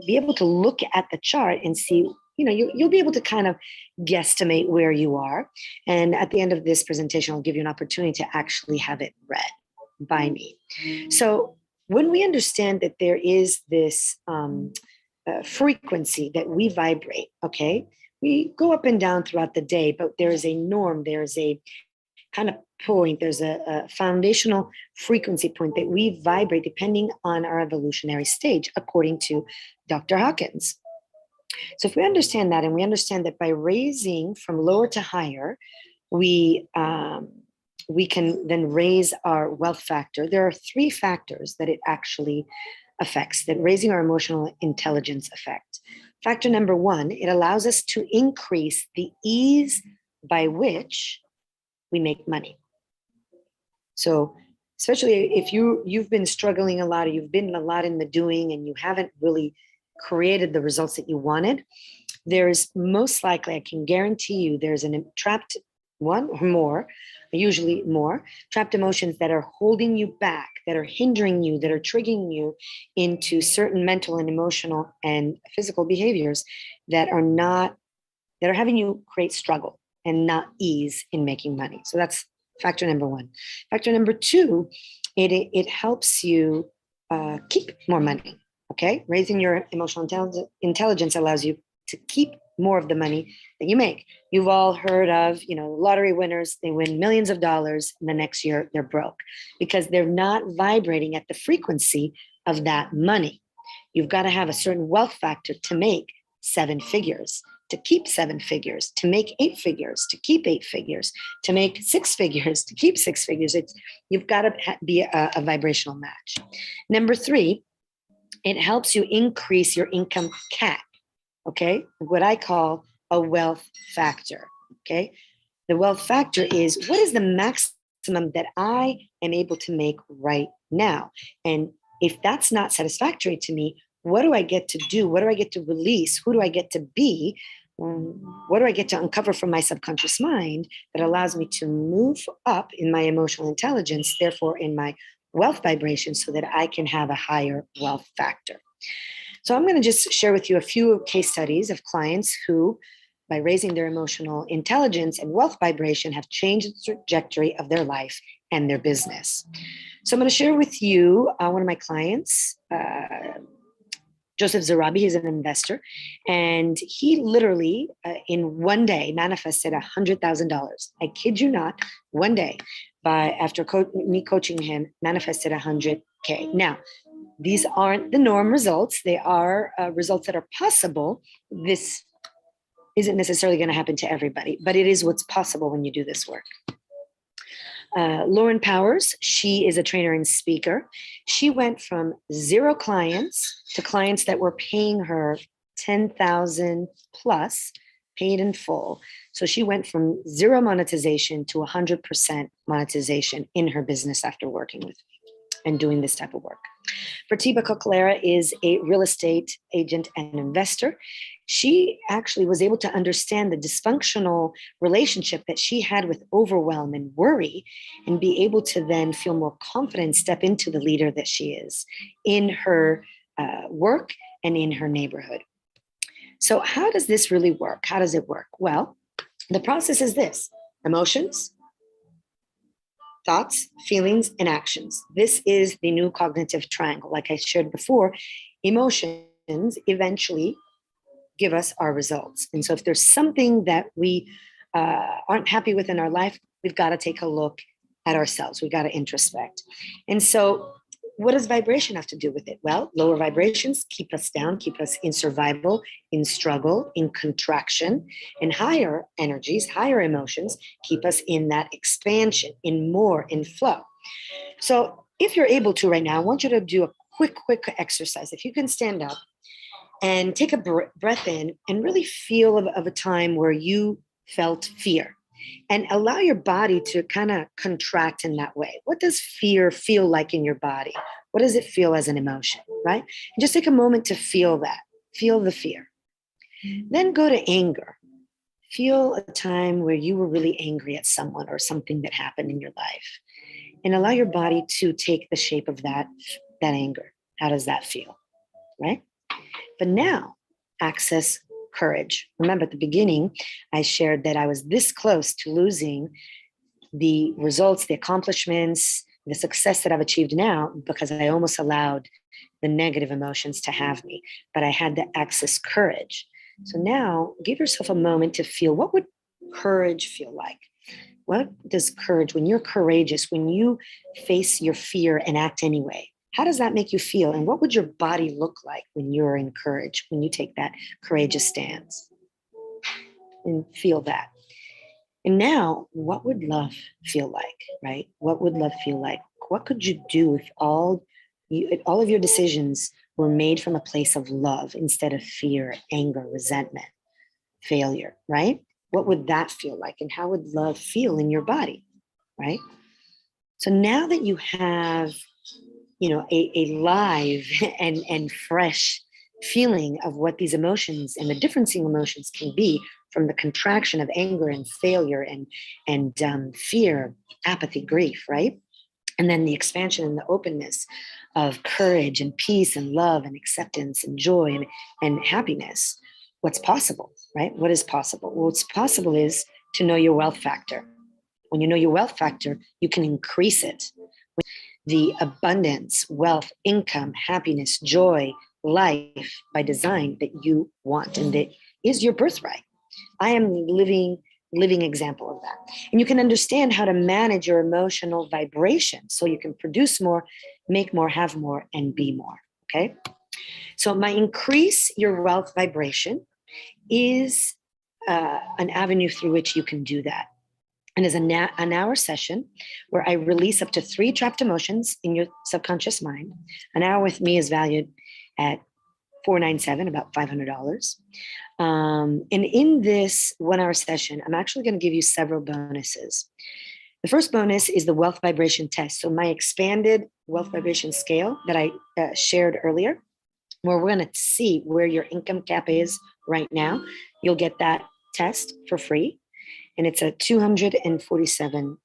be able to look at the chart and see, you'll be able to kind of guesstimate where you are. And at the end of this presentation, I'll give you an opportunity to actually have it read by me. So when we understand that there is this frequency that we vibrate, okay, we go up and down throughout the day, but there is a norm, there's a kind of point, there's a foundational frequency point that we vibrate depending on our evolutionary stage, according to Dr. Hawkins. So if we understand that, and we understand that by raising from lower to higher, we can then raise our wealth factor. There are 3 factors that it actually affects, that raising our emotional intelligence affect. Factor number 1, it allows us to increase the ease by which we make money. So especially if you've been struggling a lot, or you've been a lot in the doing and you haven't really created the results that you wanted, there's most likely, I can guarantee you, there's an trapped one or more, usually more, trapped emotions that are holding you back, that are hindering you, that are triggering you into certain mental and emotional and physical behaviors that are having you create struggle and not ease in making money. So that's factor number 1. Factor number 2, it helps you keep more money, okay? Raising your emotional intelligence allows you to keep more of the money that you make. You've all heard of, lottery winners, they win millions of dollars, and the next year they're broke because they're not vibrating at the frequency of that money. You've got to have a certain wealth factor to make 7 figures, to keep 7 figures, to make 8 figures, to keep 8 figures, to make 6 figures, to keep 6 figures. You've got to be a vibrational match. Number 3, it helps you increase your income cap. Okay, what I call a wealth factor. Okay, the wealth factor is, what is the maximum that I am able to make right now? And if that's not satisfactory to me, what do I get to do? What do I get to release? Who do I get to be? What do I get to uncover from my subconscious mind that allows me to move up in my emotional intelligence, therefore in my wealth vibration, so that I can have a higher wealth factor? So I'm going to just share with you a few case studies of clients who, by raising their emotional intelligence and wealth vibration, have changed the trajectory of their life and their business. So I'm going to share with you one of my clients, Joseph Zarabi. He's an investor, and he literally in one day manifested $100,000. I kid you not, one day, after me coaching him, manifested $100K. Now, these aren't the norm results. They are results that are possible. This isn't necessarily going to happen to everybody, but it is what's possible when you do this work. Lauren Powers, she is a trainer and speaker. She went from 0 clients to clients that were paying her $10,000 plus, paid in full. So she went from 0 monetization to 100% monetization in her business after working with me and doing this type of work. Pratibha Kokalera is a real estate agent and investor. She actually was able to understand the dysfunctional relationship that she had with overwhelm and worry, and be able to then feel more confident, step into the leader that she is in her work and in her neighborhood. So how does this really work? How does it work? Well, the process is this: emotions, thoughts, feelings, and actions. This is the new cognitive triangle. Like I shared before, emotions eventually give us our results. And so if there's something that we aren't happy with in our life, we've got to take a look at ourselves. We've got to introspect. And so what does vibration have to do with it? Well, lower vibrations keep us down, keep us in survival, in struggle, in contraction, and higher energies, higher emotions keep us in that expansion, in more, in flow. So if you're able to right now, I want you to do a quick exercise. If you can stand up and take a breath in and really feel of a time where you felt fear, and allow your body to kind of contract in that way. What does fear feel like in your body? What does it feel as an emotion, right? And just take a moment to feel that, feel the fear. Then go to anger. Feel a time where you were really angry at someone or something that happened in your life, and allow your body to take the shape of that anger. How does that feel, right? But now access courage. Remember at the beginning, I shared that I was this close to losing the results, the accomplishments, the success that I've achieved now because I almost allowed the negative emotions to have me, but I had to access courage. So now give yourself a moment to feel, what would courage feel like? What does courage, when you're courageous, when you face your fear and act anyway, how does that make you feel? And what would your body look like when you're in courage, when you take that courageous stance? And feel that. And now, what would love feel like, right? What would love feel like? What could you do if all of your decisions were made from a place of love instead of fear, anger, resentment, failure, right? What would that feel like? And how would love feel in your body, right? So now that you have a live and fresh feeling of what these emotions and the differencing emotions can be from the contraction of anger and failure and fear, apathy, grief, right? And then the expansion and the openness of courage and peace and love and acceptance and joy and happiness. What's possible, right? What is possible? Well, what's possible is to know your wealth factor. When you know your wealth factor, you can increase it. The abundance, wealth, income, happiness, joy, life by design that you want and that is your birthright. I am living example of that. And you can understand how to manage your emotional vibration so you can produce more, make more, have more, and be more, okay? So my increase your wealth vibration is an avenue through which you can do that. And is an hour session where I release up to 3 trapped emotions in your subconscious mind. An hour with me is valued at $497, about $500. And in this 1 hour session, I'm actually going to give you several bonuses. The first bonus is the wealth vibration test. So my expanded wealth vibration scale that I shared earlier, where we're going to see where your income cap is right now. You'll get that test for free. And it's a $247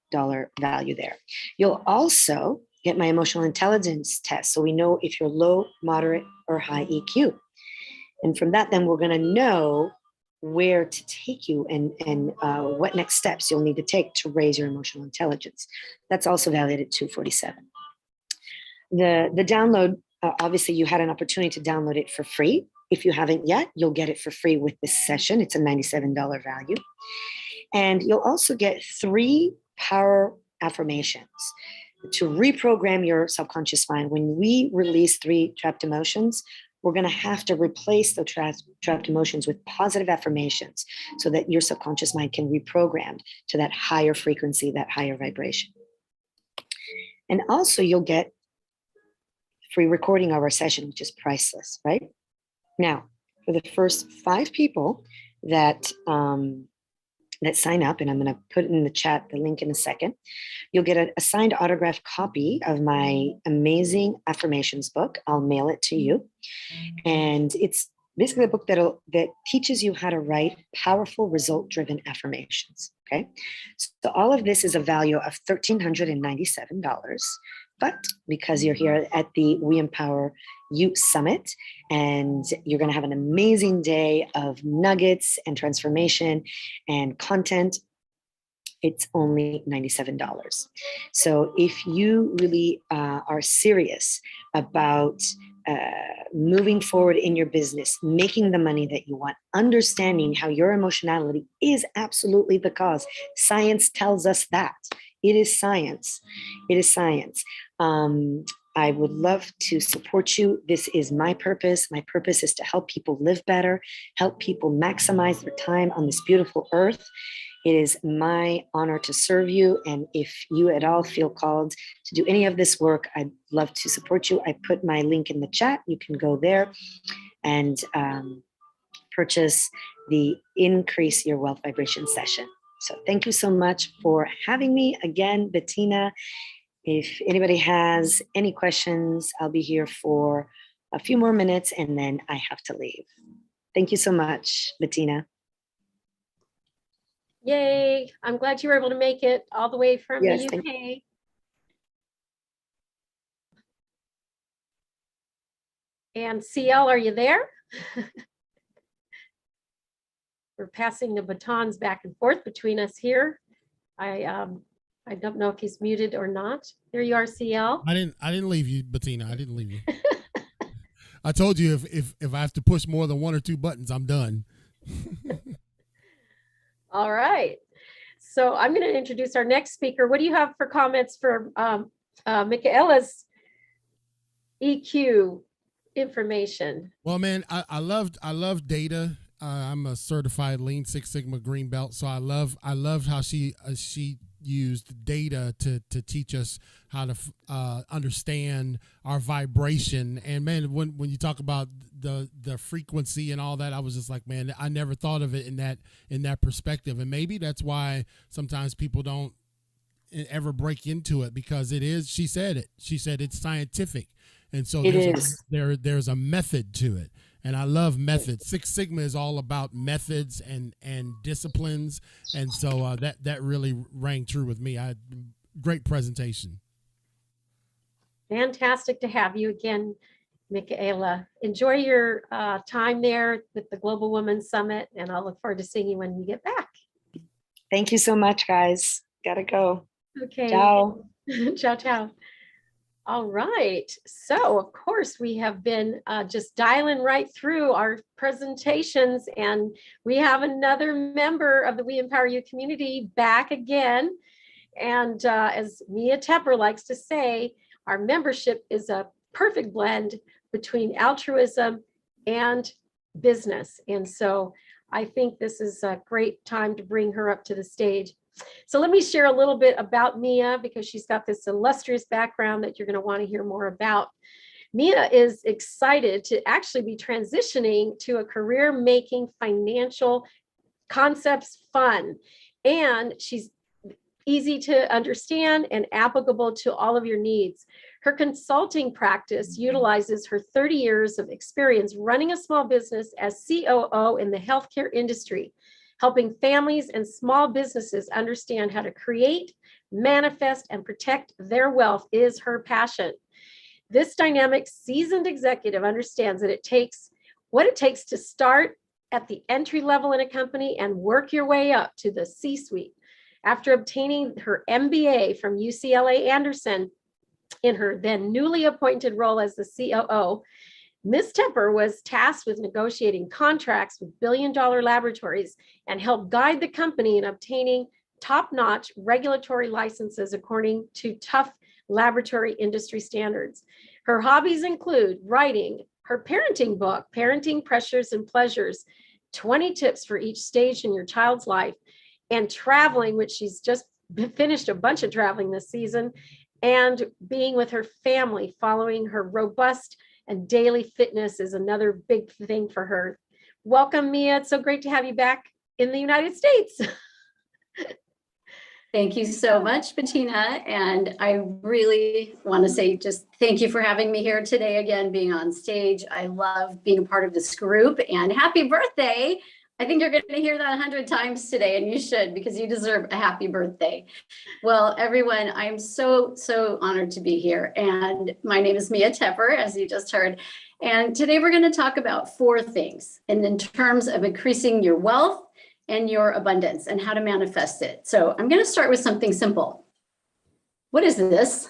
value there. You'll also get my emotional intelligence test. So we know if you're low, moderate, or high EQ. And from that, then we're going to know where to take you and what next steps you'll need to take to raise your emotional intelligence. That's also valued at $247. The download, obviously you had an opportunity to download it for free. If you haven't yet, you'll get it for free with this session. It's a $97 value. And you'll also get 3 power affirmations to reprogram your subconscious mind. When we release 3 trapped emotions, we're going to have to replace the trapped emotions with positive affirmations so that your subconscious mind can reprogram to that higher frequency, that higher vibration. And also you'll get free recording of our session, which is priceless, right? Now, for the first 5 people that sign up, and I'm going to put in the chat the link in a second, you'll get a signed autographed copy of my amazing affirmations book. I'll mail it to you. And it's basically a book that teaches you how to write powerful result-driven affirmations, okay? So all of this is a value of $1,397. But because you're here at the We Empower You Summit, and you're going to have an amazing day of nuggets and transformation and content, It's only $97. So if you really are serious about moving forward in your business, making the money that you want, understanding how your emotionality is absolutely the cause. Science tells us that. It is science. It is science. I would love to support you. This is my purpose. My purpose is to help people live better, help people maximize their time on this beautiful earth. It is my honor to serve you. And if you at all feel called to do any of this work, I'd love to support you. I put my link in the chat. You can go there and purchase the Increase Your Wealth Vibration session. So thank you so much for having me again, Bettina. If anybody has any questions, I'll be here for a few more minutes and then I have to leave. Thank you so much, Bettina. Yay. I'm glad you were able to make it all the way from Yes, the UK. And CL, are you there? We're passing the batons back and forth between us here. I don't know if he's muted or not. There you are, CL. I didn't leave you, Bettina. I didn't leave you. I told you if I have to push more than one or two buttons, I'm done. All right. So I'm going to introduce our next speaker. What do you have for comments for Michaela's EQ information? Well, man, I love data. I'm a certified Lean Six Sigma green belt, so I loved how she used data to teach us how to understand our vibration. And man, when you talk about the frequency and all that, I was just like, man, I never thought of it in that perspective. And maybe that's why sometimes people don't ever break into it, because it is, she said it's scientific. And so there's a method to it. And I love methods. Six Sigma is all about methods and disciplines. And so that really rang true with me. Great presentation. Fantastic to have you again, Michaela. Enjoy your time there with the Global Women's Summit, and I'll look forward to seeing you when you get back. Thank you so much, guys. Gotta go. Okay. Ciao. Ciao, ciao. All right. So, of course, we have been just dialing right through our presentations, and we have another member of the We Empower You community back again. And as Mia Tepper likes to say, our membership is a perfect blend between altruism and business. And so I think this is a great time to bring her up to the stage. So let me share a little bit about Mia, because she's got this illustrious background that you're going to want to hear more about. Mia is excited to actually be transitioning to a career making financial concepts fun. And she's easy to understand and applicable to all of your needs. Her consulting practice utilizes her 30 years of experience running a small business as COO in the healthcare industry, helping families and small businesses understand how to create, manifest, and protect their wealth is her passion. This dynamic, seasoned executive understands that it takes to start at the entry level in a company and work your way up to the C-suite. After obtaining her MBA from UCLA Anderson in her then newly appointed role as the COO, Ms. Tepper was tasked with negotiating contracts with billion-dollar laboratories and helped guide the company in obtaining top-notch regulatory licenses according to tough laboratory industry standards. Her hobbies include writing her parenting book, Parenting Pressures and Pleasures, 20 tips for each stage in your child's life, and traveling, which she's just finished a bunch of traveling this season, and being with her family following her robust and daily fitness is another big thing for her. Welcome, Mia. It's so great to have you back in the United States. Thank you so much, Bettina. And I really want to say just thank you for having me here today again, being on stage. I love being a part of this group, and happy birthday. I think you're going to hear that 100 times today, and you should, because you deserve a happy birthday. Well, everyone, I'm so honored to be here. And my name is Mia Tepper, as you just heard. And today we're going to talk about 4 things in terms of increasing your wealth and your abundance and how to manifest it. So I'm going to start with something simple. What is this?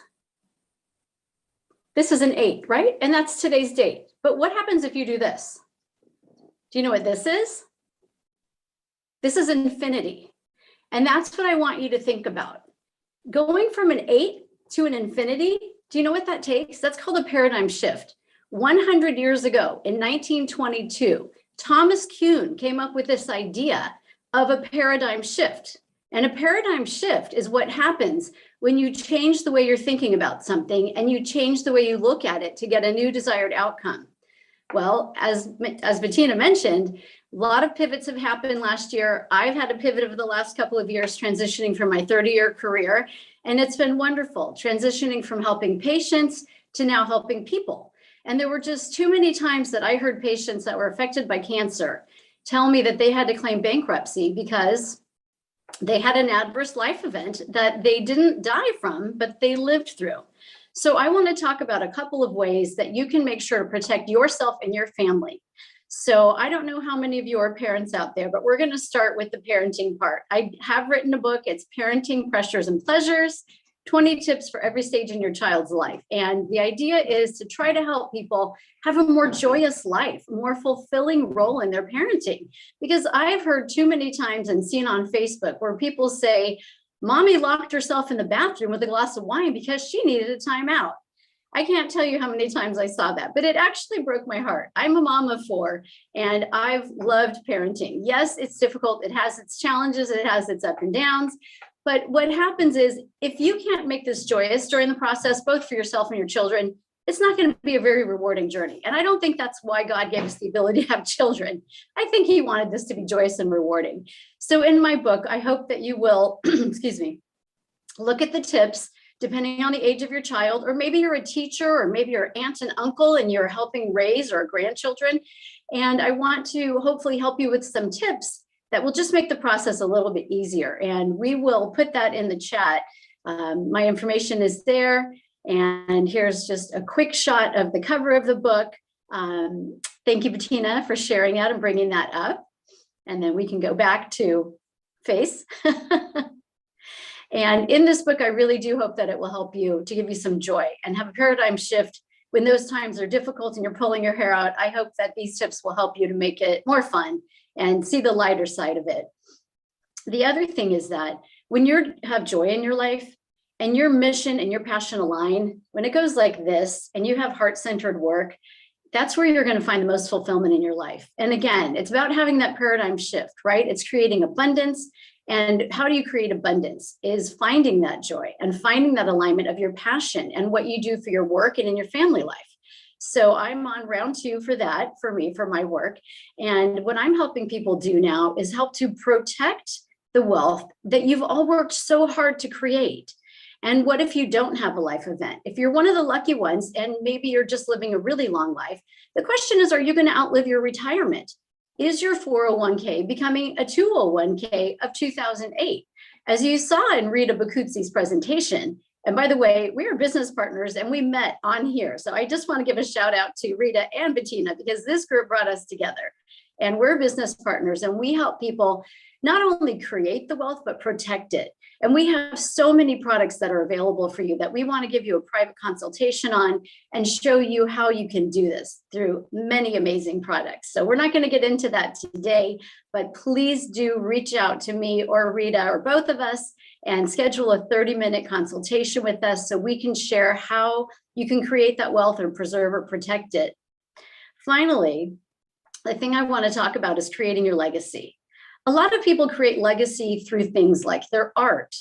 This is an 8, right? And that's today's date. But what happens if you do this? Do you know what this is? This is infinity. And that's what I want you to think about. Going from an 8 to an infinity, do you know what that takes? That's called a paradigm shift. 100 years ago in 1922, Thomas Kuhn came up with this idea of a paradigm shift. And a paradigm shift is what happens when you change the way you're thinking about something and you change the way you look at it to get a new desired outcome. Well, as Bettina mentioned, a lot of pivots have happened last year. I've had a pivot over the last couple of years transitioning from my 30-year career, and it's been wonderful, transitioning from helping patients to now helping people. And there were just too many times that I heard patients that were affected by cancer tell me that they had to claim bankruptcy because they had an adverse life event that they didn't die from, but they lived through. So I want to talk about a couple of ways that you can make sure to protect yourself and your family. So I don't know how many of you are parents out there, but we're going to start with the parenting part. I have written a book. It's Parenting Pressures and Pleasures, 20 tips for every stage in your child's life. And the idea is to try to help people have a more joyous life, a more fulfilling role in their parenting. Because I've heard too many times and seen on Facebook where people say, Mommy locked herself in the bathroom with a glass of wine because she needed a timeout. I can't tell you how many times I saw that, but it actually broke my heart. I'm a mom of 4 and I've loved parenting. Yes, it's difficult. It has its challenges. It has its ups and downs. But what happens is if you can't make this joyous during the process, both for yourself and your children, it's not going to be a very rewarding journey. And I don't think that's why God gave us the ability to have children. I think he wanted this to be joyous and rewarding. So in my book, I hope that you will, excuse me, look at the tips depending on the age of your child, or maybe you're a teacher, or maybe you're aunt and uncle and you're helping raise or grandchildren. And I want to hopefully help you with some tips that will just make the process a little bit easier. And we will put that in the chat. My information is there. And here's just a quick shot of the cover of the book. Thank you, Bettina, for sharing that and bringing that up. And then we can go back to face. And in this book, I really do hope that it will help you to give you some joy and have a paradigm shift when those times are difficult and you're pulling your hair out. I hope that these tips will help you to make it more fun and see the lighter side of it. The other thing is that when you have joy in your life and your mission and your passion align, when it goes like this and you have heart-centered work, that's where you're going to find the most fulfillment in your life. And again, it's about having that paradigm shift, right? It's creating abundance. And how do you create abundance is finding that joy and finding that alignment of your passion and what you do for your work and in your family life. So I'm on round 2 for that, for me, for my work. And what I'm helping people do now is help to protect the wealth that you've all worked so hard to create. And what if you don't have a life event? If you're one of the lucky ones, and maybe you're just living a really long life, the question is, are you going to outlive your retirement? Is your 401k becoming a 201k of 2008? As you saw in Rita Bakutsi's presentation, and by the way, we are business partners and we met on here. So I just want to give a shout out to Rita and Bettina because this group brought us together. And we're business partners and we help people not only create the wealth, but protect it. And we have so many products that are available for you that we want to give you a private consultation on and show you how you can do this through many amazing products. So we're not going to get into that today, but please do reach out to me or Rita or both of us and schedule a 30-minute consultation with us so we can share how you can create that wealth or preserve or protect it. Finally, the thing I want to talk about is creating your legacy. A lot of people create legacy through things like their art,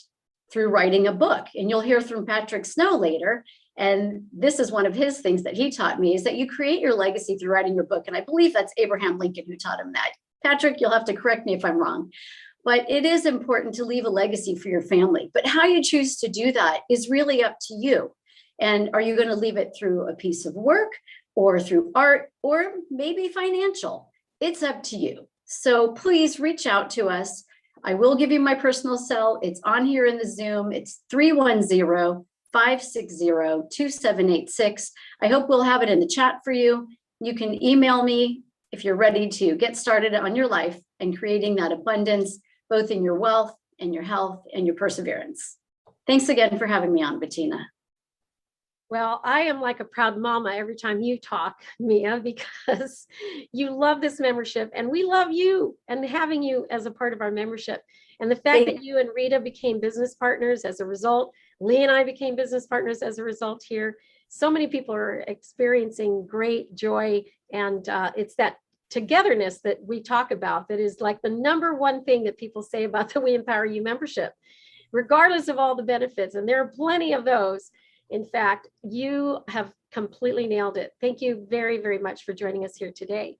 through writing a book. And you'll hear from Patrick Snow later. And this is one of his things that he taught me, is that you create your legacy through writing your book. And I believe that's Abraham Lincoln who taught him that. Patrick, you'll have to correct me if I'm wrong. But it is important to leave a legacy for your family. But how you choose to do that is really up to you. And are you going to leave it through a piece of work or through art or maybe financial? It's up to you. So please reach out to us. I will give you my personal cell. It's on here in the Zoom. It's 310-560-2786. I hope we'll have it in the chat for you. You can email me if you're ready to get started on your life and creating that abundance, both in your wealth and your health and your perseverance. Thanks again for having me on, Bettina. Well, I am like a proud mama every time you talk, Mia, because you love this membership and we love you and having you as a part of our membership. And the fact that you and Rita became business partners as a result, Lee and I became business partners as a result here. So many people are experiencing great joy, and it's that togetherness that we talk about that is like the number one thing that people say about the We Empower You membership, regardless of all the benefits. And there are plenty of those. In fact, you have completely nailed it. Thank you very, very much for joining us here today.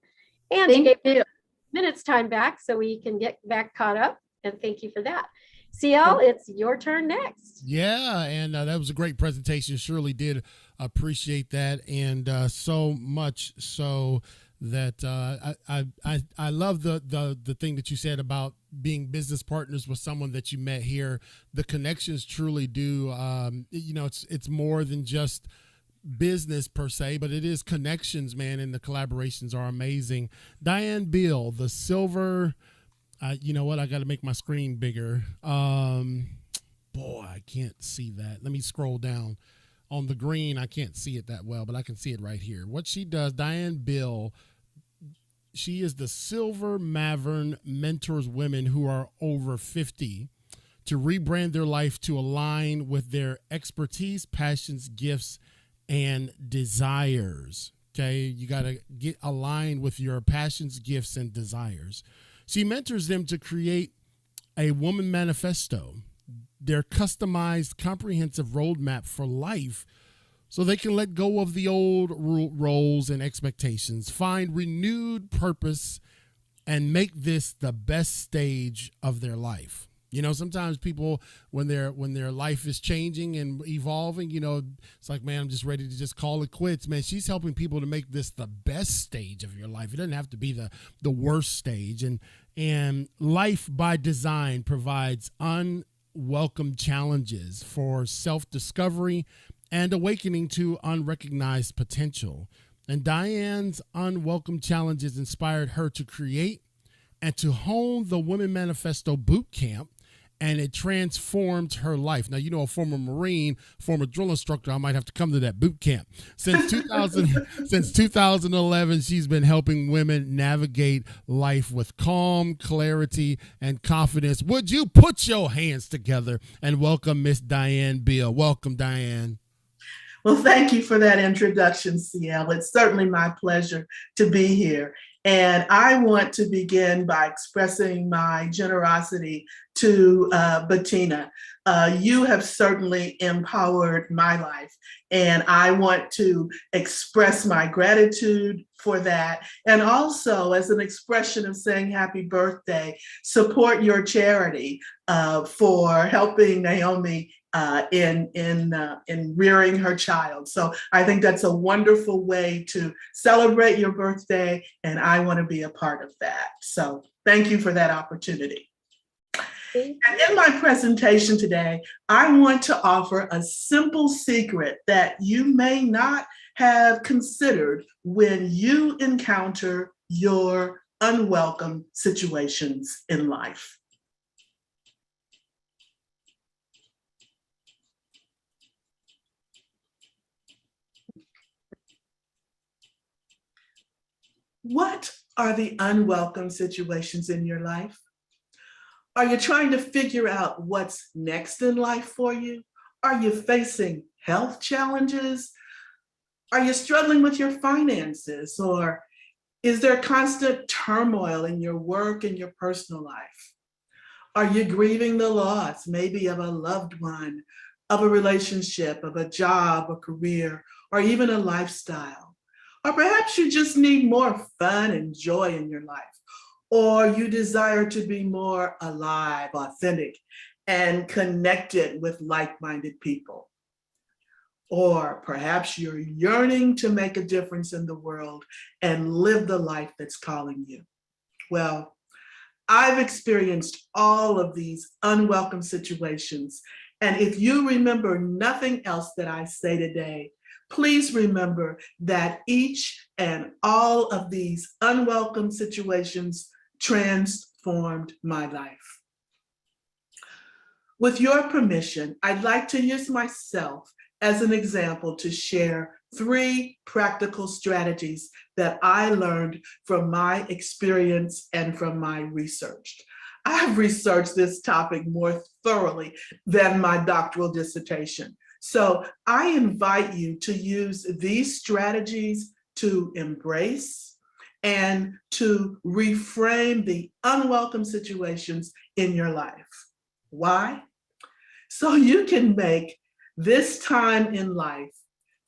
And you gave me minutes time back so we can get back caught up. And thank you for that. CL, it's your turn next. Yeah, and that was a great presentation. Surely did appreciate that, and so much so that I love the thing that you said about being business partners with someone that you met here. The connections truly do. It's more than just business per se, but it is connections, man, and the collaborations are amazing. Diane Beal, the silver. You know what? I got to make my screen bigger. Boy, I can't see that. Let me scroll down. On the green, I can't see it that well, but I can see it right here. What she does, Diane Bill, she is the Silver Mavern mentors women who are over 50 to rebrand their life to align with their expertise, passions, gifts, and desires. Okay, you got to get aligned with your passions, gifts, and desires. She mentors them to create a woman manifesto, their customized, comprehensive roadmap for life, so they can let go of the old roles and expectations, find renewed purpose, and make this the best stage of their life. You know, sometimes people, when their life is changing and evolving, you know, it's like, man, I'm just ready to just call it quits. Man, she's helping people to make this the best stage of your life. It doesn't have to be the worst stage. And Life by Design provides unwelcome challenges for self-discovery and awakening to unrecognized potential. And Diane's unwelcome challenges inspired her to create and to hone the Women Manifesto Boot Camp, and it transformed her life. Now, you know, a former Marine, former drill instructor, I might have to come to that boot camp. Since 2011, she's been helping women navigate life with calm, clarity, and confidence. Would you put your hands together and welcome Miss Diane Beal? Welcome, Diane. Well, thank you for that introduction, CL. It's certainly my pleasure to be here. And I want to begin by expressing my generosity to Bettina. You have certainly empowered my life, and I want to express my gratitude for that. And also, as an expression of saying happy birthday, support your charity for helping Naomi in rearing her child. So I think that's a wonderful way to celebrate your birthday, and I want to be a part of that. So thank you for that opportunity. And in my presentation today, I want to offer a simple secret that you may not have considered when you encounter your unwelcome situations in life. What are the unwelcome situations in your life? Are you trying to figure out what's next in life for you? Are you facing health challenges? Are you struggling with your finances? Or is there constant turmoil in your work and your personal life? Are you grieving the loss, maybe of a loved one, of a relationship, of a job, a career, or even a lifestyle? Or perhaps you just need more fun and joy in your life, or you desire to be more alive, authentic, and connected with like-minded people. Or perhaps you're yearning to make a difference in the world and live the life that's calling you. Well, I've experienced all of these unwelcome situations. And if you remember nothing else that I say today, please remember that each and all of these unwelcome situations transformed my life. With your permission, I'd like to use myself as an example to share 3 practical strategies that I learned from my experience and from my research. I've researched this topic more thoroughly than my doctoral dissertation. So I invite you to use these strategies to embrace and to reframe the unwelcome situations in your life. Why? So you can make this time in life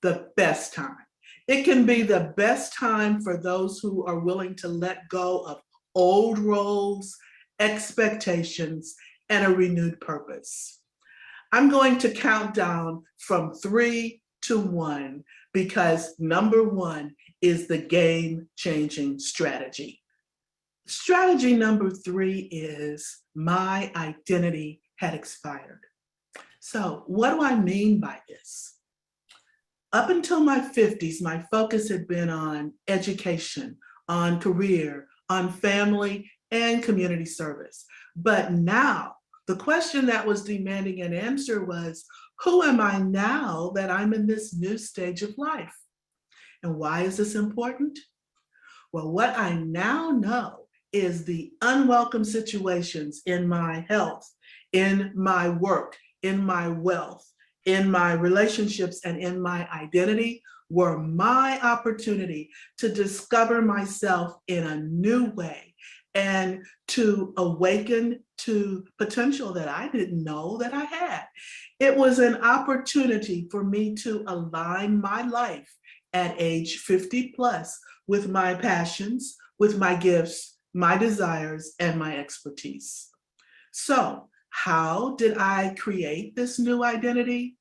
the best time. It can be the best time for those who are willing to let go of old roles, expectations, and a renewed purpose. I'm going to count down from 3 to 1 because number 1 is the game-changing strategy. Strategy number 3 is my identity had expired. So what do I mean by this? Up until my 50s, my focus had been on education, on career, on family, and community service. But now, the question that was demanding an answer was, who am I now that I'm in this new stage of life? And why is this important? Well, what I now know is the unwelcome situations in my health, in my work, in my wealth, in my relationships, and in my identity were my opportunity to discover myself in a new way and to awaken to potential that I didn't know that I had. It was an opportunity for me to align my life at age 50 plus with my passions, with my gifts, my desires, and my expertise. So, how did I create this new identity?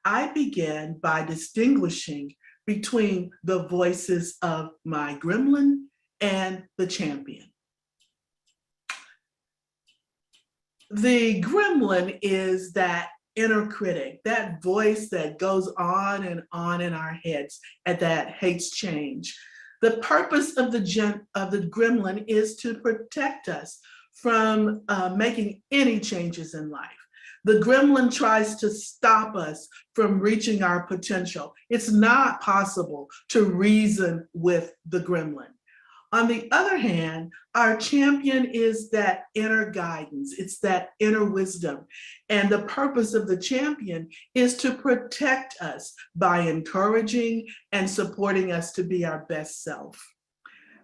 I began by distinguishing between the voices of my gremlin and the champion. The gremlin is that inner critic, that voice that goes on in our heads and that hates change. The purpose of the gremlin is to protect us from making any changes in life. The gremlin tries to stop us from reaching our potential. It's not possible to reason with the gremlin. On the other hand, our champion is that inner guidance. It's that inner wisdom. And the purpose of the champion is to protect us by encouraging and supporting us to be our best self.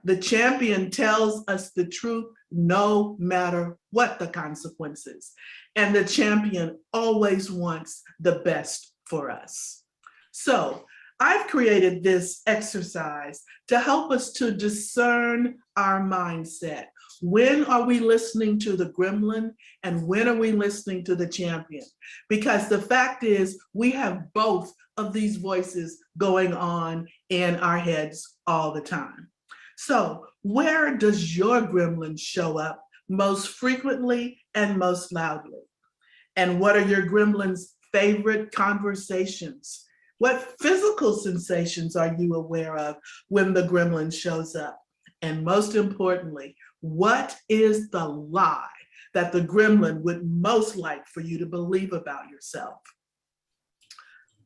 The champion tells us the truth no matter what the consequences. And the champion always wants the best for us. So I've created this exercise to help us to discern our mindset. When are we listening to the gremlin and when are we listening to the champion? Because the fact is we have both of these voices going on in our heads all the time. So where does your gremlin show up most frequently and most loudly? And what are your gremlin's favorite conversations? What physical sensations are you aware of when the gremlin shows up? And most importantly, what is the lie that the gremlin would most like for you to believe about yourself?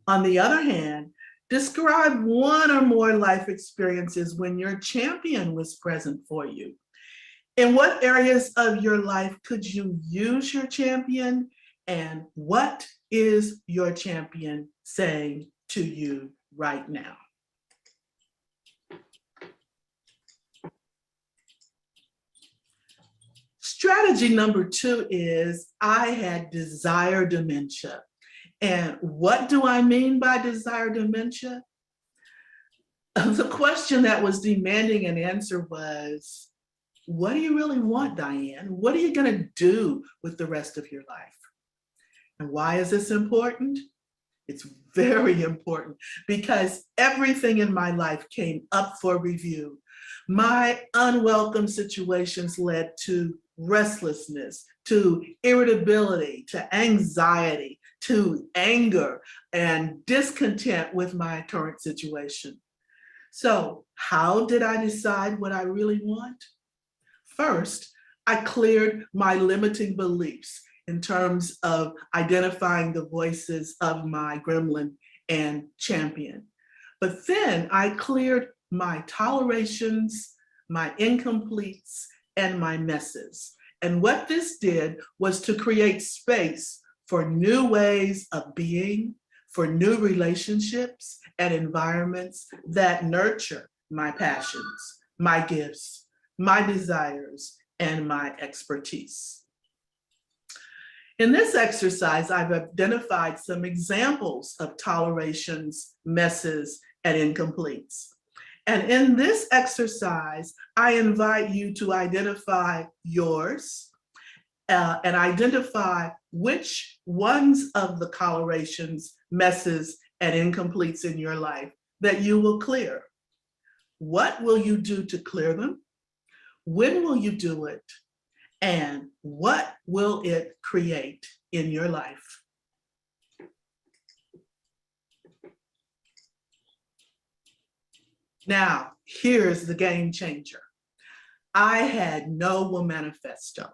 On the other hand, describe one or more life experiences when your champion was present for you. In what areas of your life could you use your champion? And what is your champion saying to you right now? Strategy number 2 is I had desire dementia. And what do I mean by desire dementia? The question that was demanding an answer was, what do you really want, Diane? What are you going to do with the rest of your life? And why is this important? It's very important because everything in my life came up for review. My unwelcome situations led to restlessness, to irritability, to anxiety, to anger and discontent with my current situation. So how did I decide what I really want? First, I cleared my limiting beliefs in terms of identifying the voices of my gremlin and champion. But then I cleared my tolerations, my incompletes, and my messes. And what this did was to create space for new ways of being, for new relationships and environments that nurture my passions, my gifts, my desires, and my expertise. In this exercise, I've identified some examples of tolerations, messes, and incompletes. And in this exercise, I invite you to identify yours and identify which ones of the tolerations, messes, and incompletes in your life that you will clear. What will you do to clear them? When will you do it? And what will it create in your life? Now, here's the game changer. I had no womanifesto.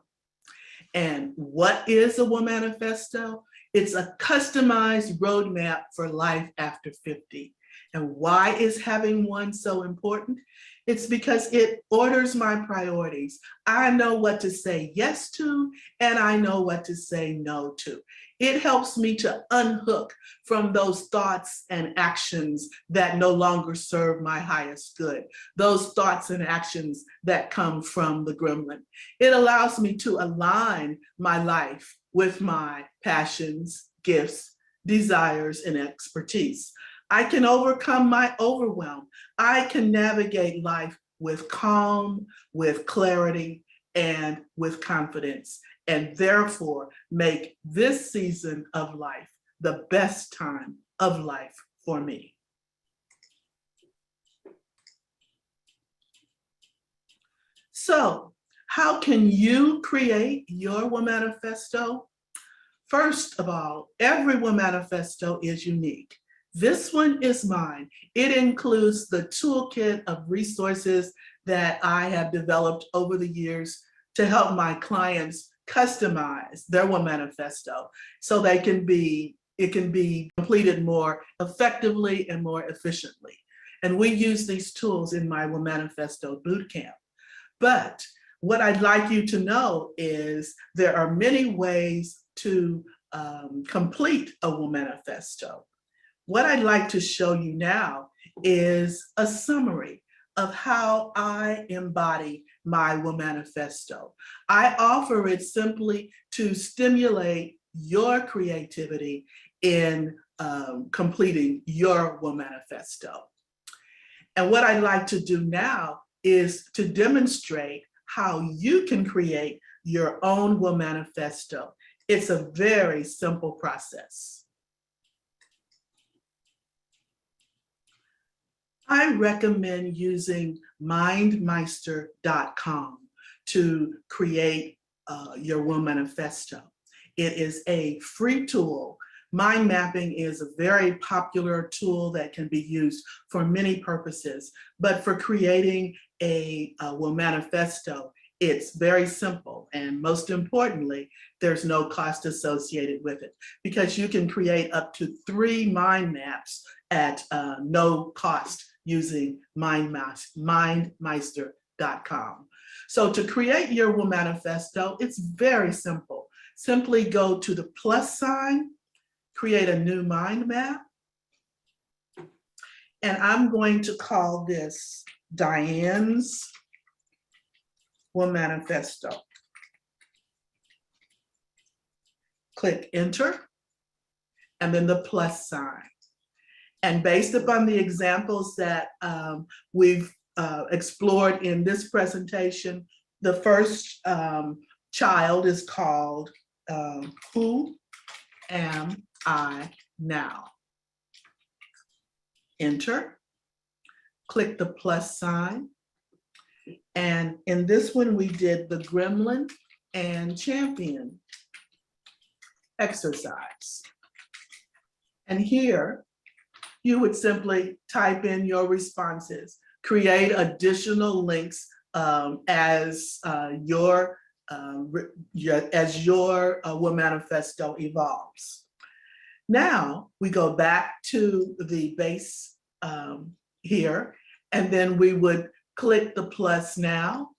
And what is a womanifesto? It's a customized roadmap for life after 50. And why is having one so important? It's because it orders my priorities. I know what to say yes to, and I know what to say no to. It helps me to unhook from those thoughts and actions that no longer serve my highest good, those thoughts and actions that come from the gremlin. It allows me to align my life with my passions, gifts, desires, and expertise. I can overcome my overwhelm. I can navigate life with calm, with clarity, and with confidence, and therefore make this season of life the best time of life for me. So, how can you create your womanifesto? First of all, every womanifesto is unique. This one is mine. It includes the toolkit of resources that I have developed over the years to help my clients customize their womanifesto so it can be completed more effectively and more efficiently. And we use these tools in my Womanifesto Bootcamp. But what I'd like you to know is there are many ways to complete a womanifesto. What I'd like to show you now is a summary of how I embody my womanifesto. I offer it simply to stimulate your creativity in completing your womanifesto. And what I'd like to do now is to demonstrate how you can create your own womanifesto. It's a very simple process. I recommend using mindmeister.com to create your womanifesto. It is a free tool. Mind mapping is a very popular tool that can be used for many purposes, but for creating a womanifesto, it's very simple. And most importantly, there's no cost associated with it because you can create up to 3 mind maps at no cost using mindmeister.com. So to create your womanifesto, it's very simple. Simply go to the plus sign, create a new mind map, and I'm going to call this Diane's Womanifesto. Click enter, and then the plus sign. And based upon the examples that we've explored in this presentation, the first child is called Who Am I Now? Enter, click the plus sign. And in this one, we did the gremlin and champion exercise. And here, you would simply type in your responses, create additional links as your manifesto evolves. Now we go back to the base here, and then we would click the plus now,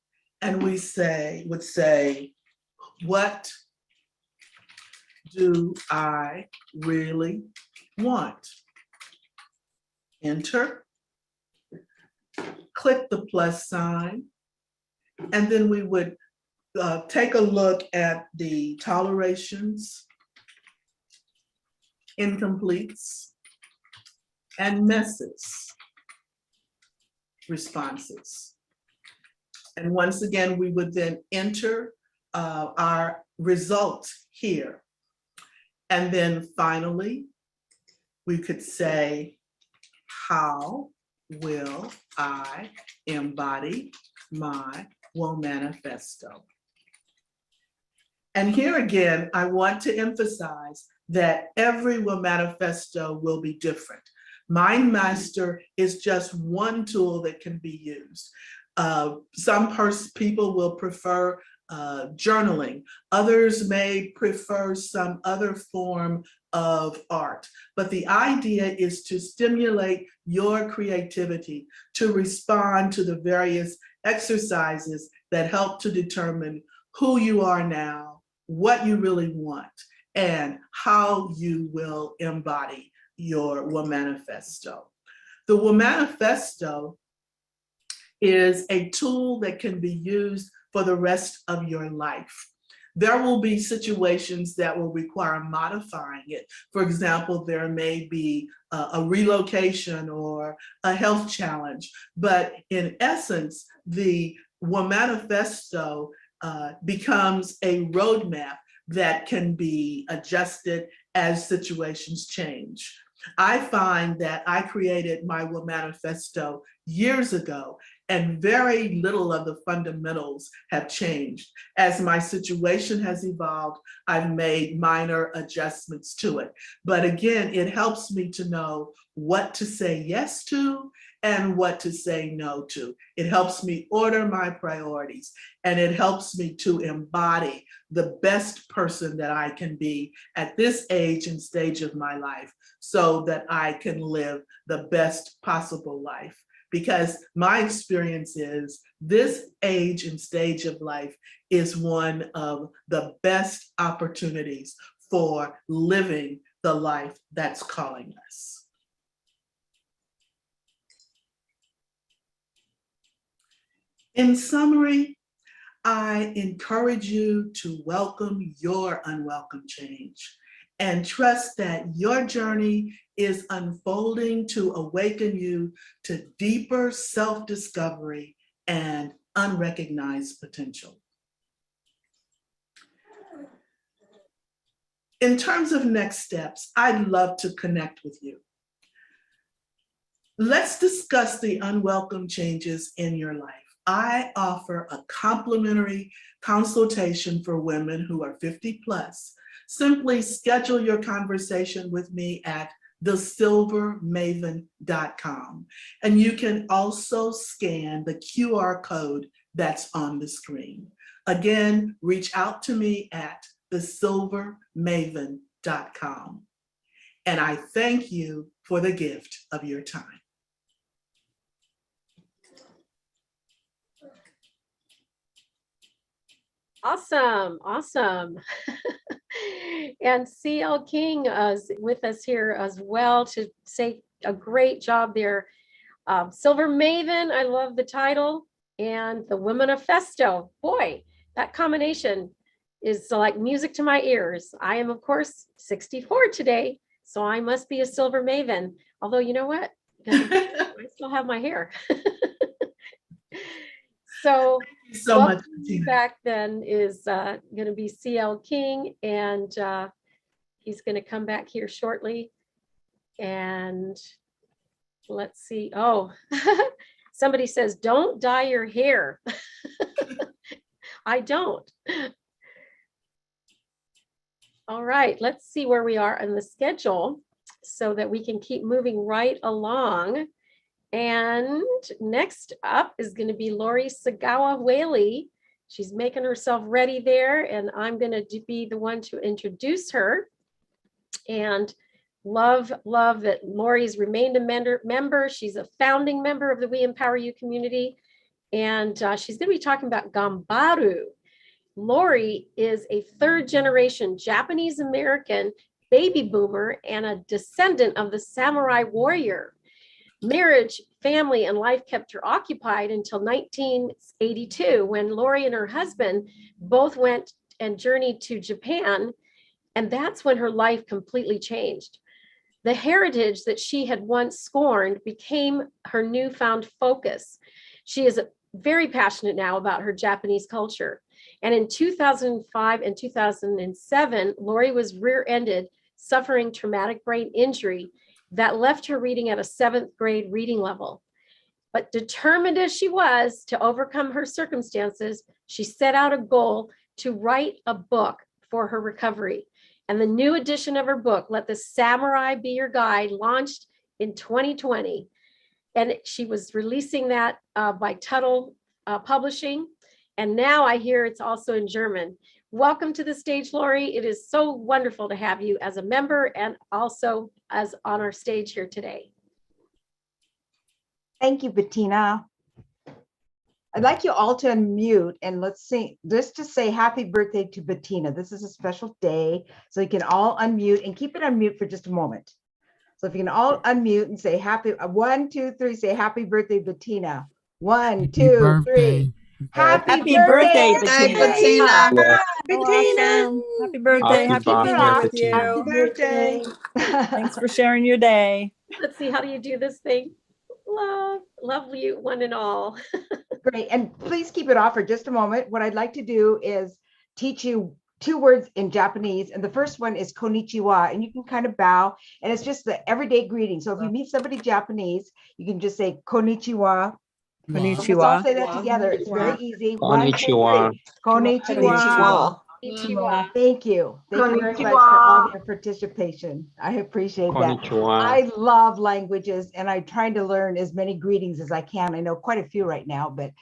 and we would say, what do I really want? Enter, click the plus sign, and then we would take a look at the tolerations, incompletes, and messes responses. And once again, we would then enter our results here. And then finally, we could say, how will I embody my WOM manifesto? And here again, I want to emphasize that every WOM manifesto will be different. MindMaster is just one tool that can be used. Some people will prefer journaling. Others may prefer some other form of art. But the idea is to stimulate your creativity, to respond to the various exercises that help to determine who you are now, what you really want, and how you will embody your WOM manifesto. The WOM manifesto is a tool that can be used for the rest of your life. There will be situations that will require modifying it. For example, there may be a relocation or a health challenge, but in essence, the WOM manifesto becomes a roadmap that can be adjusted as situations change. I find that I created my WOM manifesto years ago, and very little of the fundamentals have changed. As my situation has evolved, I've made minor adjustments to it. But again, it helps me to know what to say yes to and what to say no to. It helps me order my priorities, and it helps me to embody the best person that I can be at this age and stage of my life, so that I can live the best possible life. Because my experience is this age and stage of life is one of the best opportunities for living the life that's calling us. In summary, I encourage you to welcome your unwelcome change and trust that your journey is unfolding to awaken you to deeper self-discovery and unrecognized potential. In terms of next steps, I'd love to connect with you. Let's discuss the unwelcome changes in your life. I offer a complimentary consultation for women who are 50 plus. Simply schedule your conversation with me at thesilvermaven.com. And you can also scan the QR code that's on the screen. Again, reach out to me at thesilvermaven.com. And I thank you for the gift of your time. Awesome, awesome. And CL King is with us here as well to say a great job there. Silver Maven, I love the title, and the Womanifesto. Boy, that combination is like music to my ears. I am, of course, 64 today, so I must be a Silver Maven. Although, you know what? I still have my hair. So much back then is going to be CL King, and he's going to come back here shortly. And let's see. Oh, somebody says, don't dye your hair. I don't. All right, let's see where we are in the schedule so that we can keep moving right along. And next up is going to be Lori Sagawa Whaley. She's making herself ready there, and I'm going to be the one to introduce her. And love that Lori's remained a member. She's a founding member of the We Empower You community, and she's going to be talking about Gambaru. Lori is a third-generation Japanese-American baby boomer and a descendant of the samurai warrior. Marriage, family, and life kept her occupied until 1982, when Lori and her husband both went and journeyed to Japan, and that's when her life completely changed. The heritage that she had once scorned became her newfound focus. She is very passionate now about her Japanese culture. And in 2005 and 2007, Lori was rear-ended, suffering traumatic brain injury that left her reading at a 7th grade reading level. But determined as she was to overcome her circumstances, she set out a goal to write a book for her recovery. And the new edition of her book, Let the Samurai Be Your Guide, launched in 2020. And she was releasing that by Tuttle Publishing. And now I hear it's also in German. Welcome to the stage, Lori. It is so wonderful to have you as a member and also as on our stage here today. Thank you, Bettina. I'd like you all to unmute and let's see, just to say happy birthday to Bettina. This is a special day, so you can all unmute and keep it on mute for just a moment. So if you can all unmute and say happy, 1, 2, 3, say happy birthday, Bettina. 1, 2, 3. Happy birthday, Bettina. Bettina. Happy birthday. Happy to be here with you. Happy birthday. Thanks for sharing your day. Let's see, how do you do this thing? Love you, one and all. Great, and please keep it off for just a moment. What I'd like to do is teach you 2 words in Japanese, and the first one is konnichiwa, and you can kind of bow, and it's just the everyday greeting. So if you meet somebody Japanese, you can just say konnichiwa. Konnichiwa. So let's all say that together. It's very easy. Konnichiwa. 1, 2, 3. Konnichiwa. Konnichiwa. Thank you. Thank you very much for all your participation. I appreciate that. I love languages, and I'm trying to learn as many greetings as I can. I know quite a few right now, but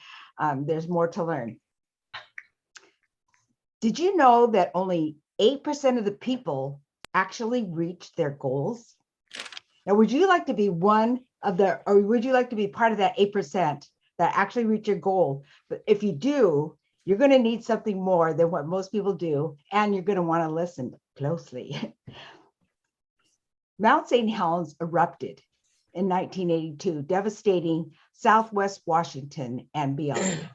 there's more to learn. Did you know that only 8% of the people actually reach their goals? Now, would you like to be one of the, or would you like to be part of that 8% that actually reach your goal? But if you do, you're going to need something more than what most people do, and you're going to want to listen closely. Mount St. Helens erupted in 1982, devastating Southwest Washington and beyond.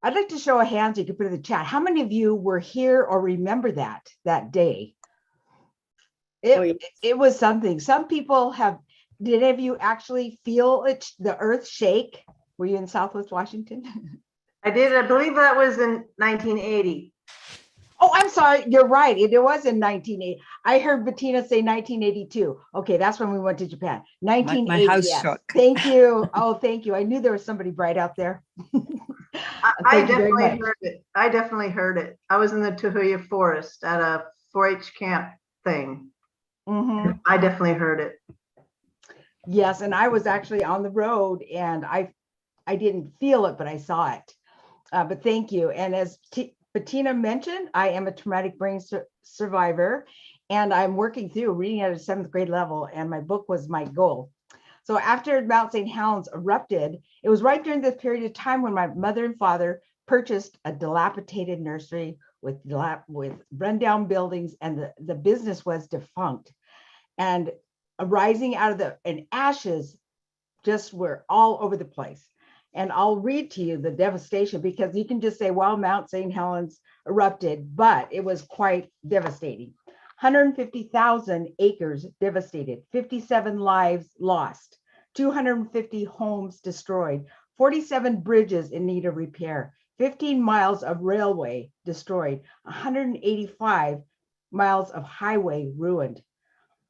I'd like to show a hand so you can put it in the chat. How many of you were here or remember that day? It was something. Some people have, did any of you actually feel it, the earth shake? Were you in Southwest Washington? I did. I believe that was in 1980. Oh, I'm sorry. You're right. It was in 1980. I heard Bettina say 1982. Okay, that's when we went to Japan. 1980. My house yes. shook. Thank you. Oh, thank you. I knew there was somebody bright out there. I definitely heard it. I definitely heard it. I was in the Tahuya forest at a 4-H camp thing. Mm-hmm. I definitely heard it. Yes, and I was actually on the road, and I didn't feel it, but I saw it. But thank you. And as Bettina mentioned, I am a traumatic brain survivor, and I'm working through reading at a 7th grade level, and my book was my goal. So after Mount St. Helens erupted, it was right during this period of time when my mother and father purchased a dilapidated nursery with rundown buildings, and the business was defunct. And arising out of and ashes just were all over the place. And I'll read to you the devastation, because you can just say, well, Mount St. Helens erupted, but it was quite devastating. 150,000 acres devastated, 57 lives lost, 250 homes destroyed, 47 bridges in need of repair, 15 miles of railway destroyed, 185 miles of highway ruined,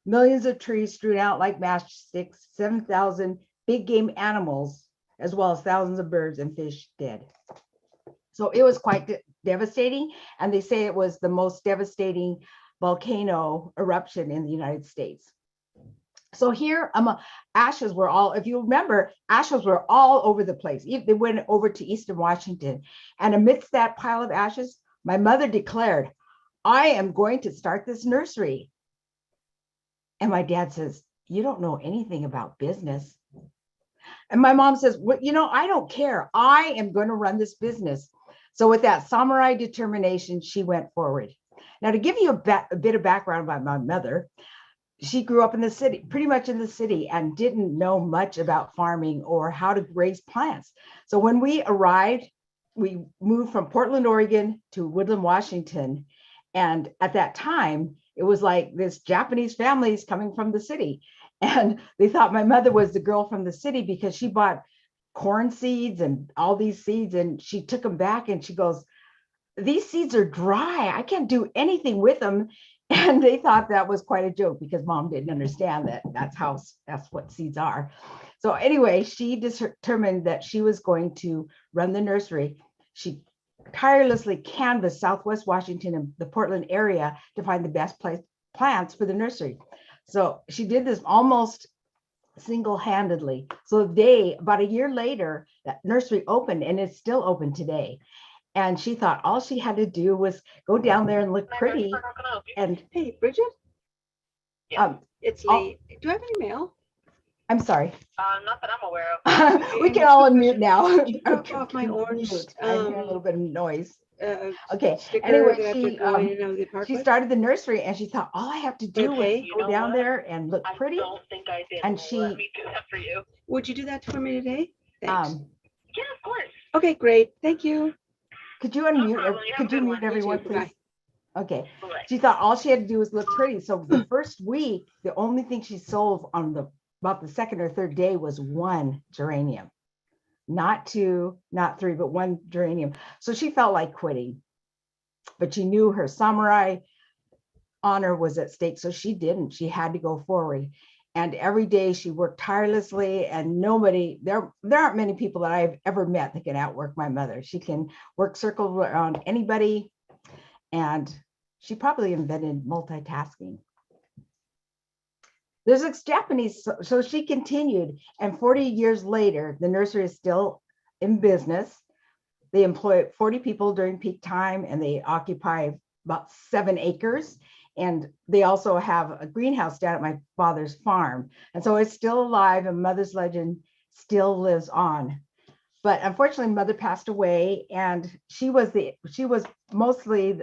millions of trees strewn out like matchsticks, 7,000 big game animals, as well as thousands of birds and fish dead. So it was quite devastating. And they say it was the most devastating volcano eruption in the United States. So here, ashes were all, if you remember, ashes were all over the place. They went over to Eastern Washington. And amidst that pile of ashes, my mother declared, I am going to start this nursery. And my dad says, you don't know anything about business. And my mom says, well, you know, I don't care. I am going to run this business. So with that samurai determination, she went forward. Now, to give you a bit of background about my mother, she grew up in the city, pretty much in the city, and didn't know much about farming or how to raise plants. So when we arrived, we moved from Portland, Oregon to Woodland, Washington. And at that time, it was like this Japanese families coming from the city. And they thought my mother was the girl from the city because she bought corn seeds and all these seeds. And she took them back and she goes, these seeds are dry. I can't do anything with them. And they thought that was quite a joke because mom didn't understand that that's what seeds are. So anyway, she determined that she was going to run the nursery. She tirelessly canvassed Southwest Washington and the Portland area to find the best plants for the nursery. So she did this almost single-handedly. So about a year later, that nursery opened, and it's still open today. And she thought all she had to do was go down there and look pretty. And hey, Bridget. Yeah, it's late. Do I have any mail? I'm sorry. Not that I'm aware of. We can all unmute now. Off my orange. I hear a little bit of noise. Okay. Sticker Anyway, she started the nursery, and she thought all I have to do is go down there and look pretty. And Would you do that for me today? Thanks. Yeah, of course. Okay, great. Thank you. Could you unmute? Could you mute everyone, please? Okay. She thought all she had to do was look pretty. So the first week, the only thing she sold on about the second or third day was one geranium. Not two, not three, but one geranium. So she felt like quitting, but she knew her samurai honor was at stake. So she didn't. She had to go forward. And every day she worked tirelessly, and there aren't many people that I've ever met that can outwork my mother. She can work circles around anybody, and she probably invented multitasking. There's a Japanese, so she continued, and 40 years later, the nursery is still in business. They employ 40 people during peak time, and they occupy about 7 acres. And they also have a greenhouse down at my father's farm. And so it's still alive, and mother's legend still lives on. But unfortunately, mother passed away, and she was mostly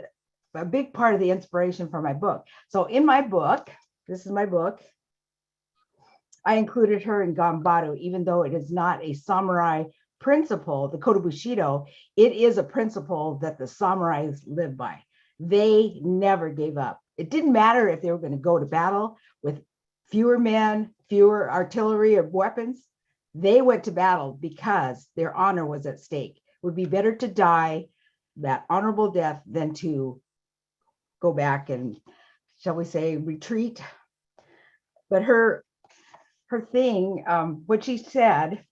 a big part of the inspiration for my book. So in my book, this is my book, I included her in Ganbaru, even though it is not a samurai principle, the Kodo Bushido, it is a principle that the samurais live by. They never gave up. It didn't matter if they were going to go to battle with fewer men, fewer artillery or weapons. They went to battle because their honor was at stake. It would be better to die that honorable death than to go back and, shall we say, retreat. But her thing, what she said,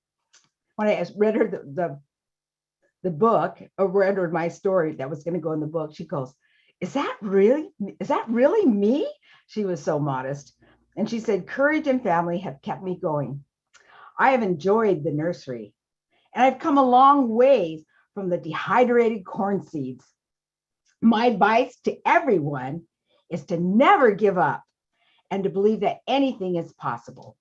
when I read her the book, or read her my story that was going to go in the book, she goes, is that really me? She was so modest. And she said, courage and family have kept me going. I have enjoyed the nursery, and I've come a long way from the dehydrated corn seeds. My advice to everyone is to never give up and to believe that anything is possible.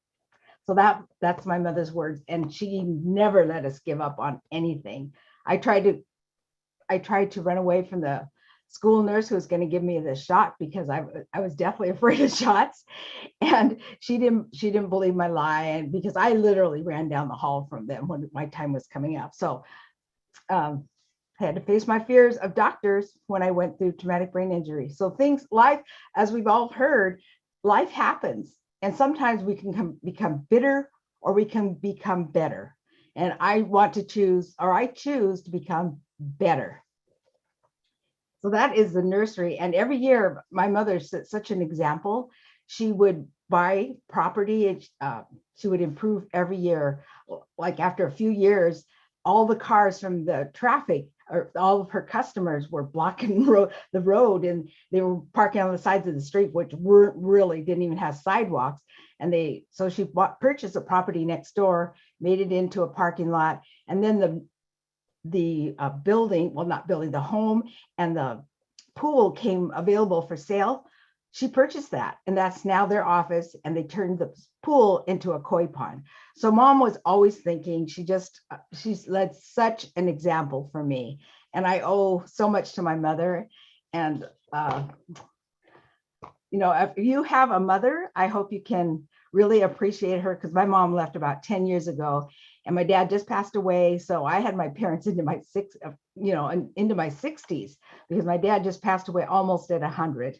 So that's my mother's words, and she never let us give up on anything. I tried to run away from the school nurse who was going to give me the shot because I was definitely afraid of shots, and she didn't believe my lie, and because I literally ran down the hall from them when my time was coming up. So I had to face my fears of doctors when I went through traumatic brain injury. So life, as we've all heard, life happens, and sometimes we can become bitter or we can become better. And I choose to become better. So that is the nursery. And every year, my mother set such an example. She would buy property. She would improve every year. Like after a few years, all the cars from the traffic or all of her customers were blocking the road, and they were parking on the sides of the street, which didn't even have sidewalks. And so she purchased a property next door, made it into a parking lot, and then the building, well, not building, the home and the pool came available for sale. She purchased that, and that's now their office, and they turned the pool into a koi pond. So mom was always thinking, she's led such an example for me, and I owe so much to my mother. And if you have a mother, I hope you can really appreciate her, because my mom left about 10 years ago, and my dad just passed away. So I had my parents into my 60s, because my dad just passed away almost at 100.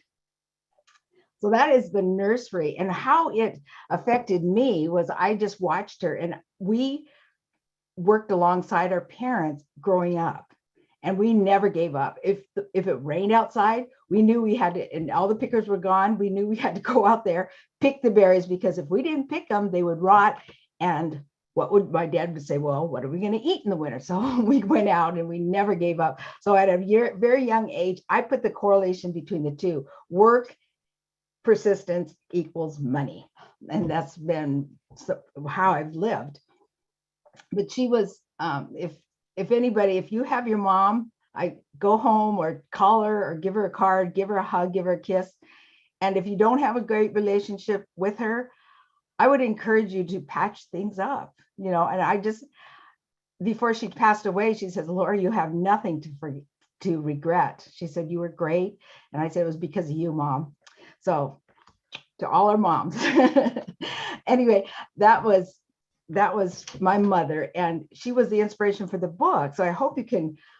So that is the nursery. And how it affected me was I just watched her, and we worked alongside our parents growing up, and we never gave up. If it rained outside, we knew we had to, and all the pickers were gone, we knew we had to go out there, pick the berries, because if we didn't pick them, they would rot. And my dad would say, well, what are we going to eat in the winter? So we went out, and we never gave up. So at a very young age, I put the correlation between the two. Work persistence equals money. And that's been how I've lived. But she was, if you have your mom, I go home or call her or give her a card, give her a hug, give her a kiss. And if you don't have a great relationship with her, I would encourage you to patch things up, and I just, before she passed away, she says, Laura, you have nothing to regret. She said, you were great. And I said, it was because of you, Mom. So to all our moms. Anyway, that was my mother, and she was the inspiration for the book. So I hope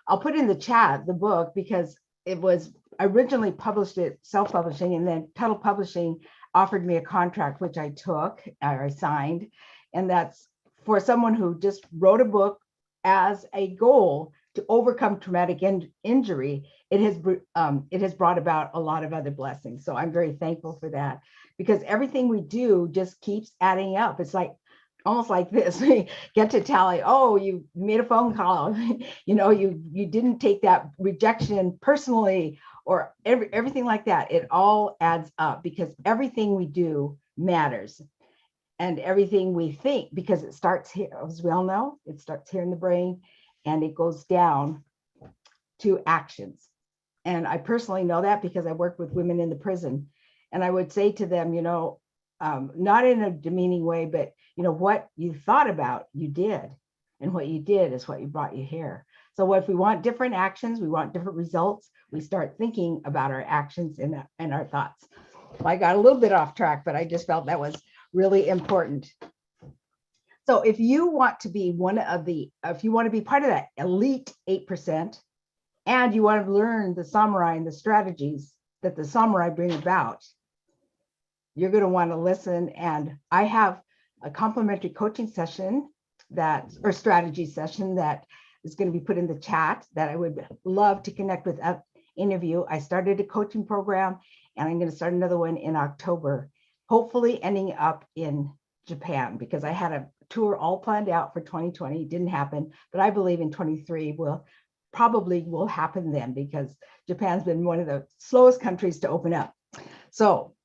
I'll put in the chat the book, because I originally published it self-publishing, and then Tuttle Publishing offered me a contract, which I took, or I signed. And that's for someone who just wrote a book as a goal to overcome traumatic injury. It has brought about a lot of other blessings. So I'm very thankful for that, because everything we do just keeps adding up. It's like almost like this. We get to tally, oh, you made a phone call, you didn't take that rejection personally, or everything like that. It all adds up, because everything we do matters, and everything we think, because it starts here, as we all know, it starts here in the brain, and it goes down to actions. And I personally know that because I work with women in the prison, and I would say to them, not in a demeaning way, but what you thought about, you did, and what you did is what you brought you here. So if we want different actions, we want different results, we start thinking about our actions and our thoughts. Well, I got a little bit off track, but I just felt that was really important. So if you want to be if you want to be part of that elite 8%, and you want to learn the samurai and the strategies that the samurai bring about, you're going to want to listen. And I have a complimentary coaching session or strategy session that is going to be put in the chat, that I would love to connect with any of you. I started a coaching program, and I'm going to start another one in October, hopefully ending up in Japan, because I had a tour all planned out for 2020. It didn't happen, but I believe in 23 will happen then, because Japan's been one of the slowest countries to open up. So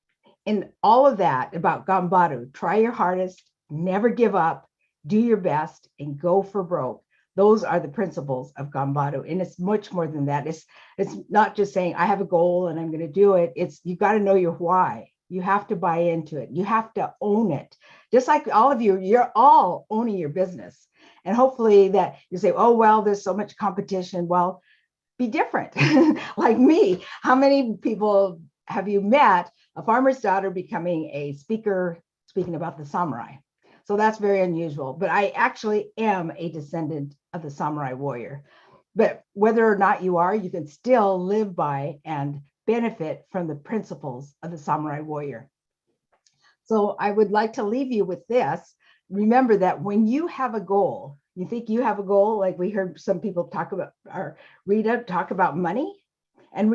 in all of that about Ganbaru, try your hardest, never give up, do your best, and go for broke. Those are the principles of Ganbaru. And it's much more than that. It's not just saying, I have a goal and I'm going to do it. You got to know your why. You have to buy into it. You have to own it. Just like all of you, you're all owning your business. And hopefully that you say, oh, well, there's so much competition. Well, be different. Like me, how many people have you met, a farmer's daughter becoming a speaker, speaking about the samurai? So that's very unusual, but I actually am a descendant of the samurai warrior. But whether or not you are, you can still live by and benefit from the principles of the samurai warrior. So I would like to leave you with this. Remember that when you have a goal, you think you have a goal, like we heard some people talk about, or Rita talk about money, and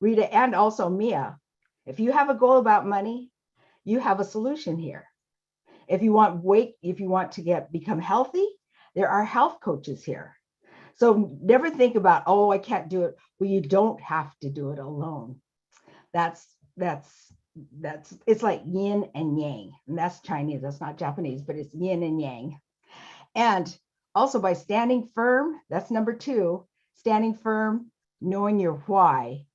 Rita and also Mia, if you have a goal about money, you have a solution here. If you want to become healthy, there are health coaches here. So never think about, oh, I can't do it. Well, you don't have to do it alone. That's it's like yin and yang. And that's Chinese, that's not Japanese, but it's yin and yang. And also by standing firm, that's number 2, standing firm, knowing your why,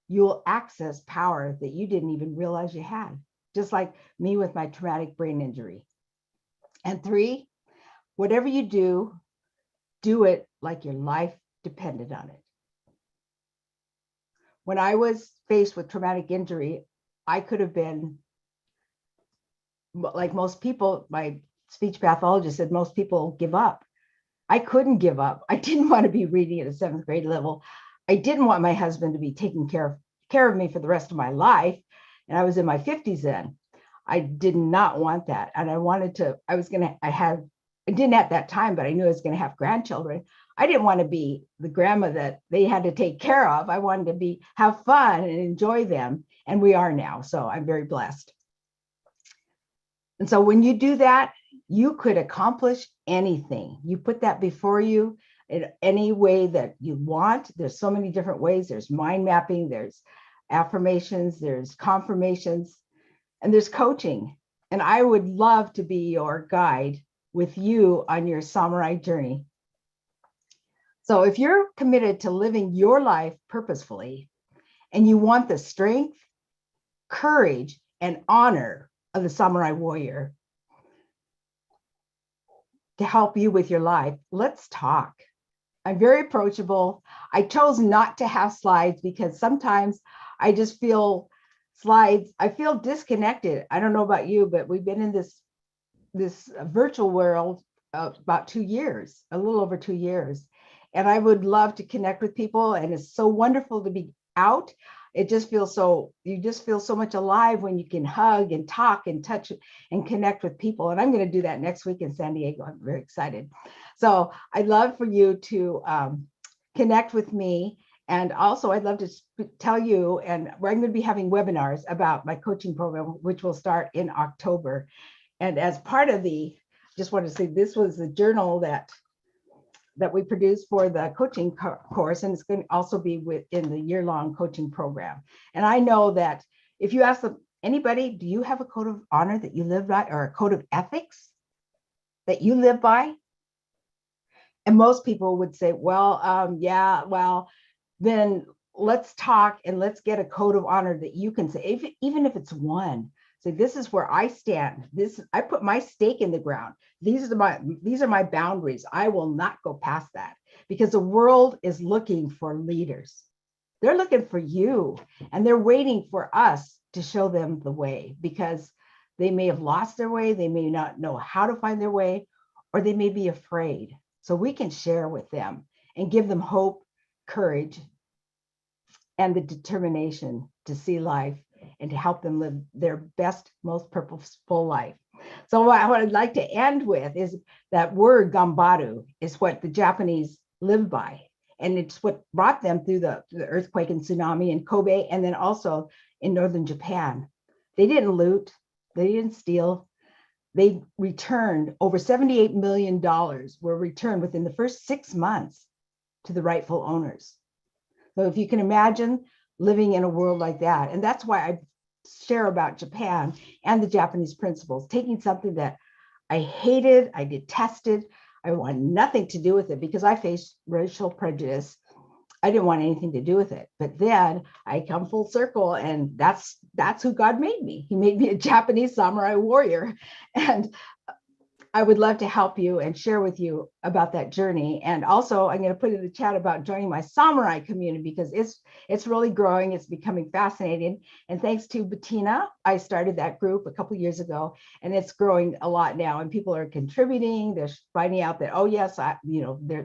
you'll access power that you didn't even realize you had, just like me with my traumatic brain injury. And 3, whatever you do it like your life depended on it. When I was faced with traumatic injury, I could have been, like most people, my speech pathologist said most people give up. I couldn't give up. I didn't want to be reading at a 7th grade level. I didn't want my husband to be taking care of me for the rest of my life. And I was in my 50s then. I did not want that. And I didn't at that time, but I knew I was going to have grandchildren. I didn't want to be the grandma that they had to take care of. I wanted to have fun and enjoy them. And we are now. So I'm very blessed. And so when you do that, you could accomplish anything. You put that before you in any way that you want. There's so many different ways. There's mind mapping, there's affirmations, there's confirmations, and there's coaching. And I would love to be your guide with you on your samurai journey. So if you're committed to living your life purposefully, and you want the strength, courage, and honor of the samurai warrior to help you with your life, let's talk. I'm very approachable. I chose not to have slides because sometimes I just feel I feel disconnected. I don't know about you, but we've been in this virtual world about 2 years, a little over 2 years. And I would love to connect with people. And it's so wonderful to be out. You just feel so much alive when you can hug and talk and touch and connect with people. And I'm going to do that next week in San Diego. I'm very excited. So I'd love for you to connect with me. And also I'd love to tell you, and I'm going to be having webinars about my coaching program, which will start in October. And as part of just want to say, this was the journal that we produced for the coaching course, and it's going to also be within the year-long coaching program. And I know that if you ask anybody, do you have a code of honor that you live by, or a code of ethics that you live by? And most people would say, well, yeah, well, then let's talk and let's get a code of honor that you can say, even if it's one. So this is where I stand. I put my stake in the ground. These are my boundaries. I will not go past that, because the world is looking for leaders. They're looking for you, and they're waiting for us to show them the way, because they may have lost their way. They may not know how to find their way, or they may be afraid. So we can share with them and give them hope, courage, and the determination to see life and to help them live their best, most purposeful life. So what I'd like to end with is that word gambaru is what the Japanese live by. And it's what brought them through the earthquake and tsunami in Kobe, and then also in northern Japan. They didn't loot, they didn't steal. They returned over $78 million were returned within the first 6 months to the rightful owners. So if you can imagine living in a world like that, and that's why I share about Japan and the Japanese principles, taking something that I hated, I detested, I wanted nothing to do with it because I faced racial prejudice. I didn't want anything to do with it. But then I come full circle, and that's who God made me. He made me a Japanese samurai warrior. And I would love to help you and share with you about that journey. And also I'm going to put in the chat about joining my samurai community, because it's really growing. It's becoming fascinating. And thanks to Bettina, I started that group a couple years ago, and it's growing a lot now. And people are contributing. They're finding out that, oh yes,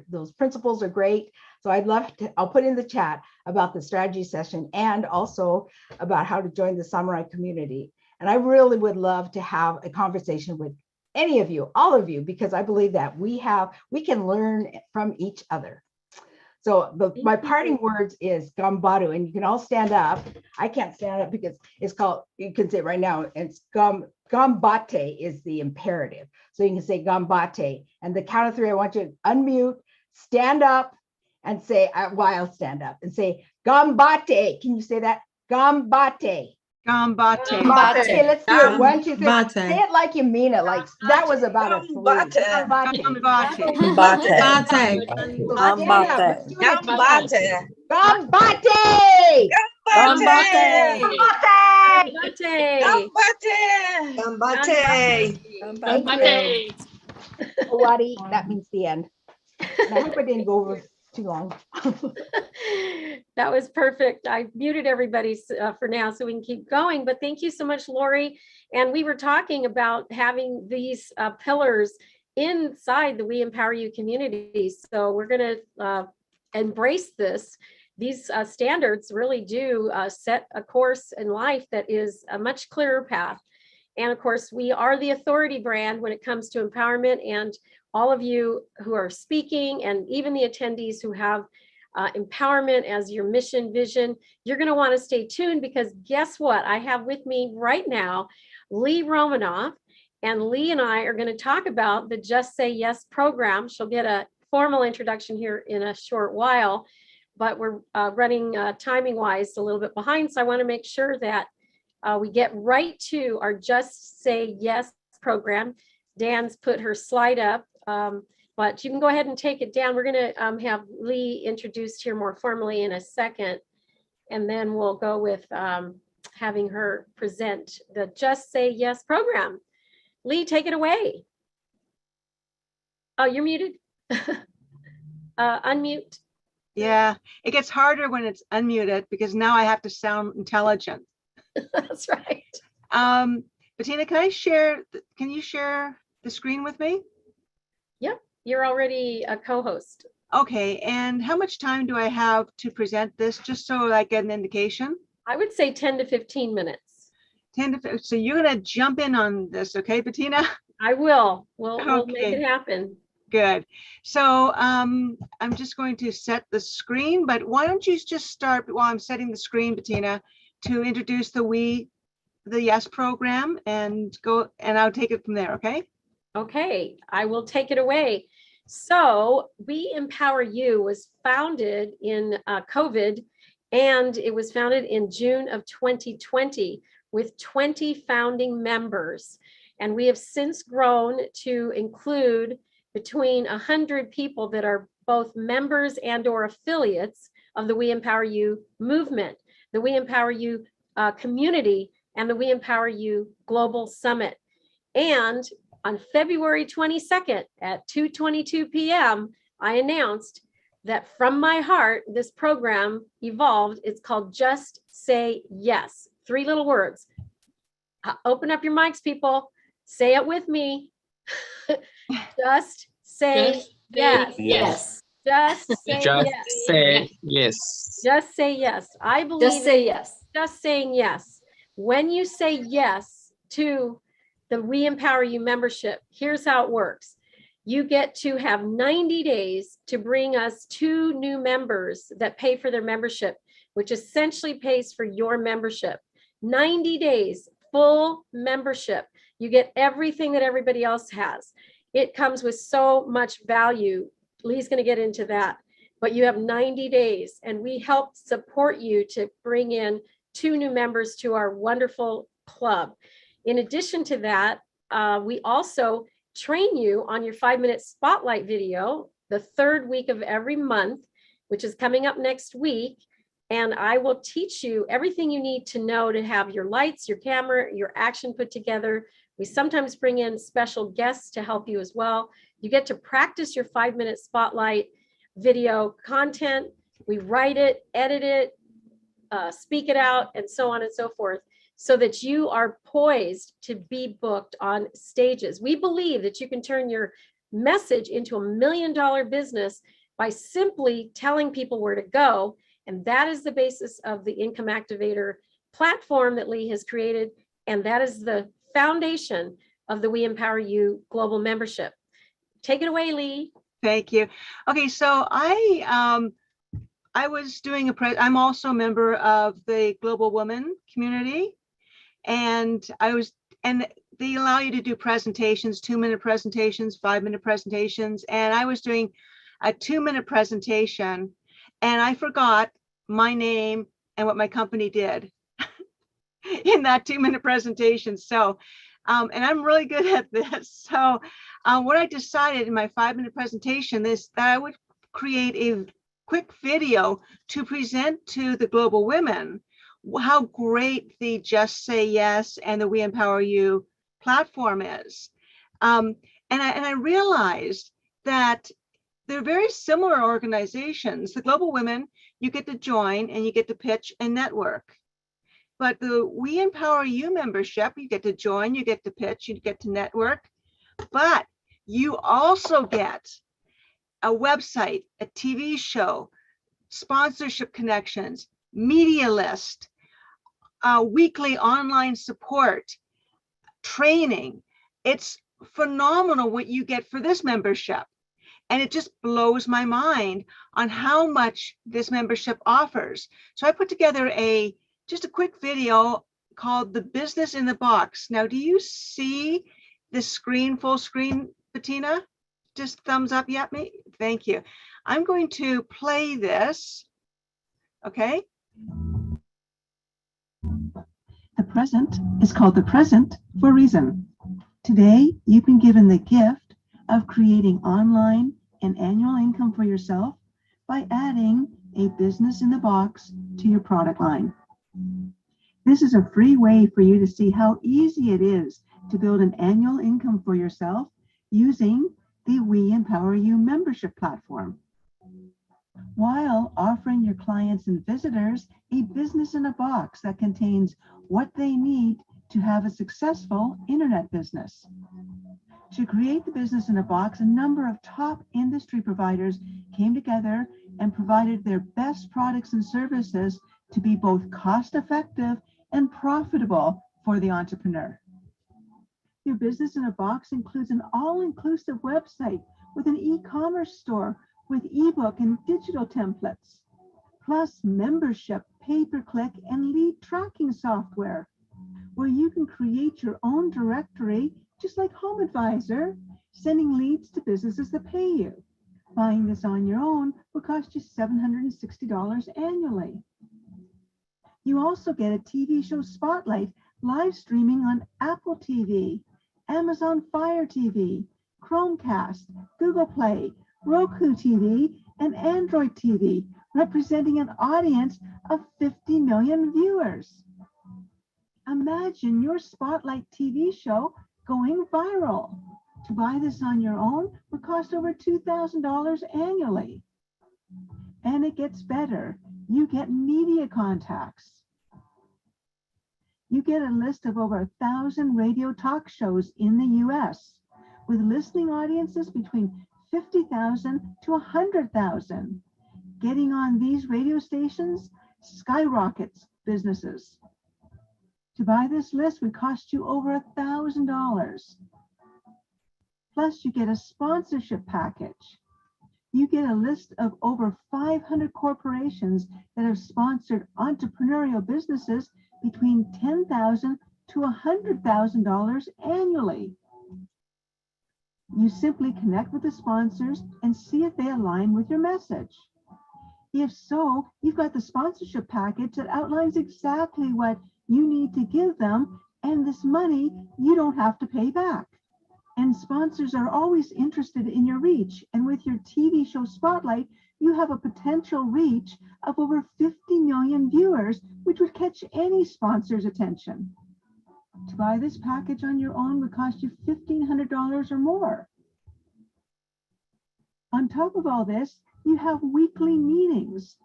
those principles are great. So I'll put in the chat about the strategy session and also about how to join the samurai community. And I really would love to have a conversation with any of you, all of you, because I believe that we can learn from each other. So my parting words is gambaru, and you can all stand up. I can't stand up because it's called, you can say it right now, it's gambate is the imperative. So you can say gambate, and the count of 3, I want you to unmute, stand up and say, well, I'll stand up and say, gambate. Can you say that? Gambate. Gambate. Okay, let's do it. 1, 2, 3. Gambate. Say it like you mean it. Like that was about a 3. Gambate. Gambate. Gambate. Gambate. Gambate. Gambate. Owari, that means the end. And I hope I didn't go over too long. That was perfect. I muted everybody for now so we can keep going, but thank you so much, Lori. And we were talking about having these pillars inside the We Empower You community. So we're going to embrace this. These standards really do set a course in life that is a much clearer path. And of course, we are the authority brand when it comes to empowerment, and all of you who are speaking and even the attendees who have empowerment as your mission vision, you're going to want to stay tuned, because guess what? I have with me right now Lee Romanoff, and Lee and I are going to talk about the Just Say Yes program. She'll get a formal introduction here in a short while, but we're running timing wise a little bit behind. So I want to make sure that we get right to our Just Say Yes program. Dan's put her slide up, but you can go ahead and take it down. We're going to have Lee introduced here more formally in a second, and then we'll go with having her present the Just Say Yes program. Lee, take it away. Oh, you're muted. Unmute. Yeah, it gets harder when it's unmuted because now I have to sound intelligent. That's right. Bettina, can you share the screen with me? Yep, you're already a co-host. Okay, and how much time do I have to present this, just so I get an indication? I would say 10 to 15 minutes. 10 to, so you're gonna jump in on this, okay, Bettina? I will. We'll make it happen. Good. So I'm just going to set the screen, but why don't you just start while I'm setting the screen, Bettina, to introduce the Yes program and I'll take it from there, okay? Okay, I will take it away. So We Empower You was founded in COVID, and it was founded in June of 2020 with 20 founding members. And we have since grown to include between 100 people that are both members and or affiliates of the We Empower You movement, the We Empower You community, and the We Empower You Global Summit. And on February 22nd at 2:22 p.m., I announced that from my heart, this program evolved. It's called Just Say Yes. 3 little words. Open up your mics, people. Say it with me. Just say yes. Yes. Just say Just yes. say yes. Just say yes. I believe Just say yes. Just saying yes. When you say yes to the We Empower You membership, here's how it works. You get to have 90 days to bring us 2 new members that pay for their membership, which essentially pays for your membership. 90 days, full membership. You get everything that everybody else has. It comes with so much value. Lee's going to get into that, but you have 90 days, and we help support you to bring in 2 new members to our wonderful club. In addition to that, we also train you on your 5-minute spotlight video the 3rd week of every month, which is coming up next week. And I will teach you everything you need to know to have your lights, your camera, your action put together. We sometimes bring in special guests to help you as well. You get to practice your 5-minute spotlight video content. We write it, edit it, speak it out, and so on and so forth, so that you are poised to be booked on stages. We believe that you can turn your message into $1 million business by simply telling people where to go. And that is the basis of the Income Activator platform that Lee has created. And that is the foundation of the We Empower You global membership. Take it away, Lee. Thank you. Okay, so I was doing I'm also a member of the Global Woman community, and they allow you to do presentations, 2-minute presentations, 5-minute presentations, and I was doing a 2-minute presentation, and I forgot my name and what my company did in that 2-minute presentation. So, and I'm really good at this. So what I decided in my 5-minute presentation is that I would create a quick video to present to the global women how great the Just Say Yes and the We Empower You platform is. And I realized that they're very similar organizations. The global women, you get to join and you get to pitch and network. But the We Empower You membership, you get to join, you get to pitch, you get to network, but you also get a website, a TV show, sponsorship connections, media list, weekly online support, training. It's phenomenal what you get for this membership. And it just blows my mind on how much this membership offers. So I put together just a quick video called The Business in the Box. Now, do you see the screen, full screen, Bettina? Just thumbs up at me. Thank you. I'm going to play this. Okay. The present is called the present for a reason. Today, you've been given the gift of creating online and annual income for yourself by adding a business in the box to your product line. This is a free way for you to see how easy it is to build an annual income for yourself using the We Empower You membership platform, while offering your clients and visitors a business in a box that contains what they need to have a successful internet business. To create the business in a box, a number of top industry providers came together and provided their best products and services to be both cost-effective and profitable for the entrepreneur. Your business in a box includes an all-inclusive website with an e-commerce store with ebook and digital templates, plus membership, pay-per-click, and lead tracking software, where you can create your own directory, just like Home Advisor, sending leads to businesses that pay you. Buying this on your own will cost you $760 annually. You also get a TV show spotlight live streaming on Apple TV, Amazon Fire TV, Chromecast, Google Play, Roku TV, and Android TV, representing an audience of 50 million viewers. Imagine your Spotlight TV show going viral. To buy this on your own would cost over $2,000 annually. And it gets better. You get media contacts. You get a list of over 1,000 radio talk shows in the US, with listening audiences between 50,000 to 100,000. Getting on these radio stations skyrockets businesses. To buy this list would cost you over $1,000. Plus, you get a sponsorship package. You get a list of over 500 corporations that have sponsored entrepreneurial businesses between $10,000 to $100,000 annually. You simply connect with the sponsors and see if they align with your message. If so, you've got the sponsorship package that outlines exactly what you need to give them, and this money you don't have to pay back. And sponsors are always interested in your reach. And with your TV show Spotlight, you have a potential reach of over 50 million viewers, which would catch any sponsor's attention. To buy this package on your own would cost you $1,500 or more. On top of all this, you have weekly meetings.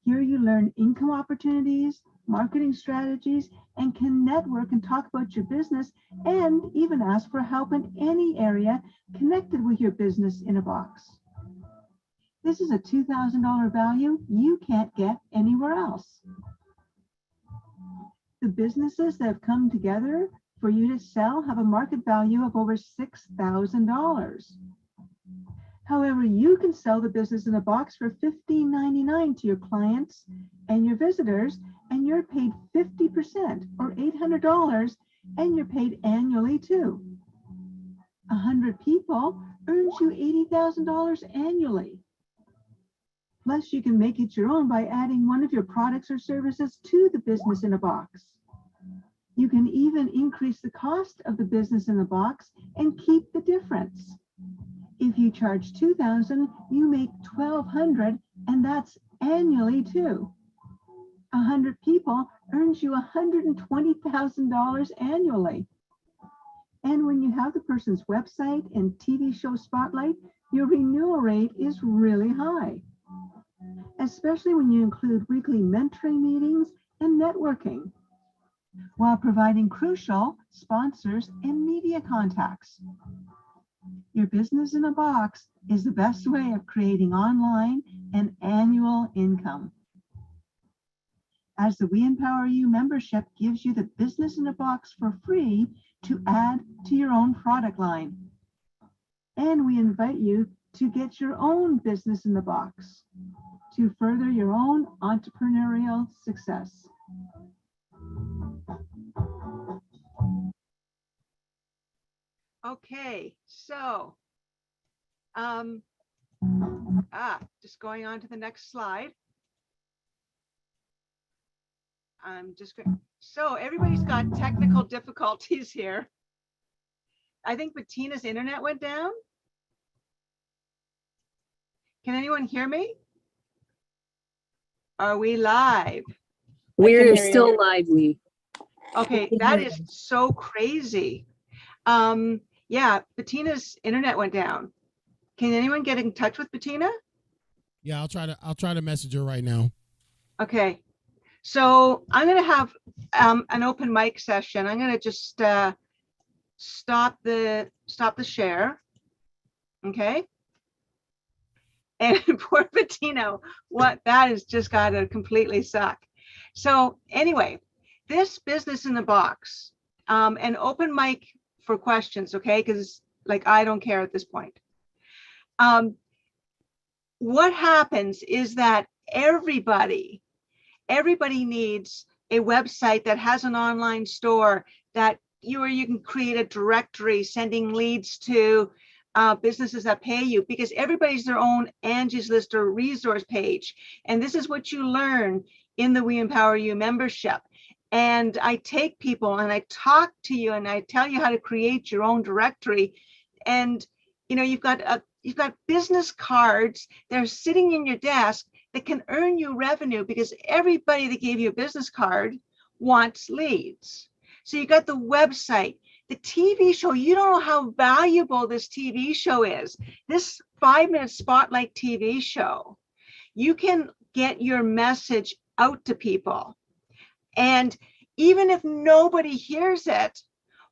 Here you learn income opportunities, marketing strategies, and can network and talk about your business, and even ask for help in any area connected with your business in a box. This is a $2,000 value you can't get anywhere else. The businesses that have come together for you to sell have a market value of over $6,000. However, you can sell the business in a box for $15.99 to your clients and your visitors, and you're paid 50% or $800, and you're paid annually too. 100 people earns you $80,000 annually. Plus, you can make it your own by adding one of your products or services to the business in a box. You can even increase the cost of the business in the box and keep the difference. If you charge $2,000, you make $1,200, and that's annually too. 100 people earns you $120,000 annually. And when you have the person's website and TV show spotlight, your renewal rate is really high, especially when you include weekly mentoring meetings and networking, while providing crucial sponsors and media contacts. Your business in a box is the best way of creating online and annual income, as the We Empower You membership gives you the business in a box for free to add to your own product line. And we invite you to get your own business in the box to further your own entrepreneurial success. Okay, so just going on to the next slide. So everybody's got technical difficulties here. I think Bettina's internet went down. Can anyone hear me? Are we live? We're still live, Lee. Okay, that is so crazy. Yeah, Bettina's internet went down. Can anyone get in touch with Bettina? Yeah, I'll try to message her right now. Okay. So I'm going to have an open mic session. I'm going to just stop the share. Okay. And poor Bettina, that has just got to completely suck. So anyway, this business in the box, an open mic for questions. Okay. Because like, I don't care at this point. What happens is that everybody needs a website that has an online store that you can create a directory sending leads to businesses that pay you, because everybody's their own Angie's List or resource page. And this is what you learn in the We Empower You membership. And I take people and I talk to you and I tell you how to create your own directory. And you've got business cards that are sitting in your desk that can earn you revenue, because everybody that gave you a business card wants leads. So you got the website, the TV show. You don't know how valuable this TV show is. This 5-minute spotlight TV show, you can get your message out to people. And even if nobody hears it,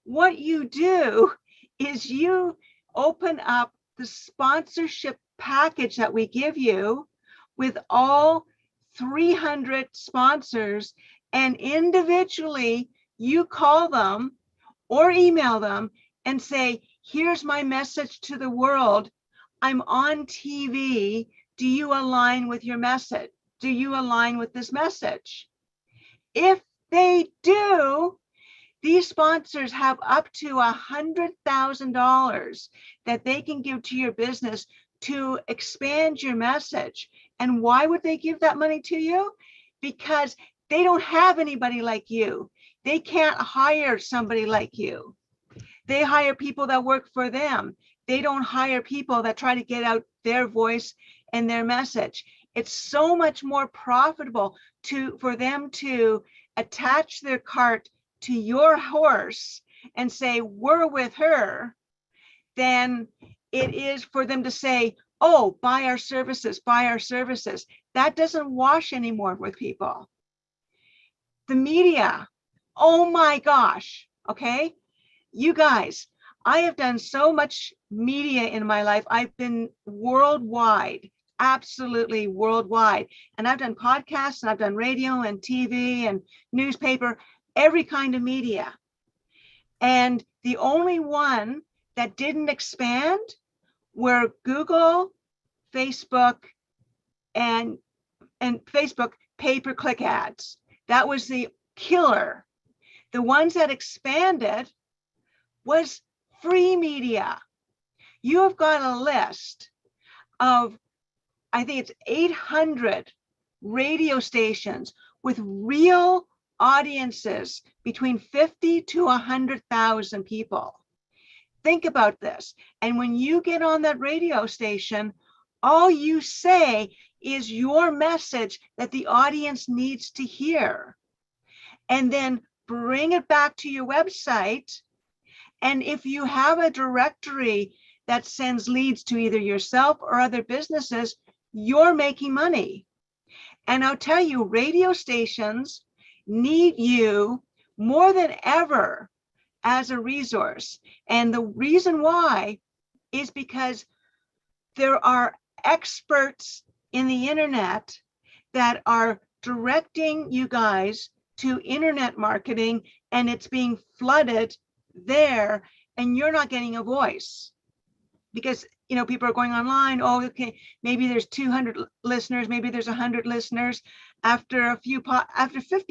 what you do is you open up the sponsorship package that we give you with all 300 sponsors, and individually you call them or email them and say, here's my message to the world. I'm on TV. Do you align with your message? Do you align with this message? If they do, these sponsors have up to $100,000 that they can give to your business to expand your message. And why would they give that money to you? Because they don't have anybody like you. They can't hire somebody like you. They hire people that work for them. They don't hire people that try to get out their voice and their message. It's so much more profitable for them to attach their cart to your horse and say, we're with her, than it is for them to say, oh, buy our services, buy our services. That doesn't wash anymore with people. The media, oh my gosh, okay? You guys, I have done so much media in my life. I've been worldwide, absolutely worldwide. And I've done podcasts and I've done radio and TV and newspaper, every kind of media. And the only one that didn't expand were Google, Facebook, and Facebook pay-per-click ads. That was the killer. The ones that expanded was free media. You have got a list of, I think it's 800 radio stations with real audiences between 50 to 100,000 people. Think about this. And when you get on that radio station, all you say is your message that the audience needs to hear. And then bring it back to your website. And if you have a directory that sends leads to either yourself or other businesses, you're making money. And I'll tell you, radio stations need you more than ever as a resource. And the reason why is because there are experts in the internet that are directing you guys to internet marketing, and it's being flooded there, and you're not getting a voice. Because, you know, people are going online, oh, okay, maybe there's 200 listeners, maybe there's 100 listeners. After 50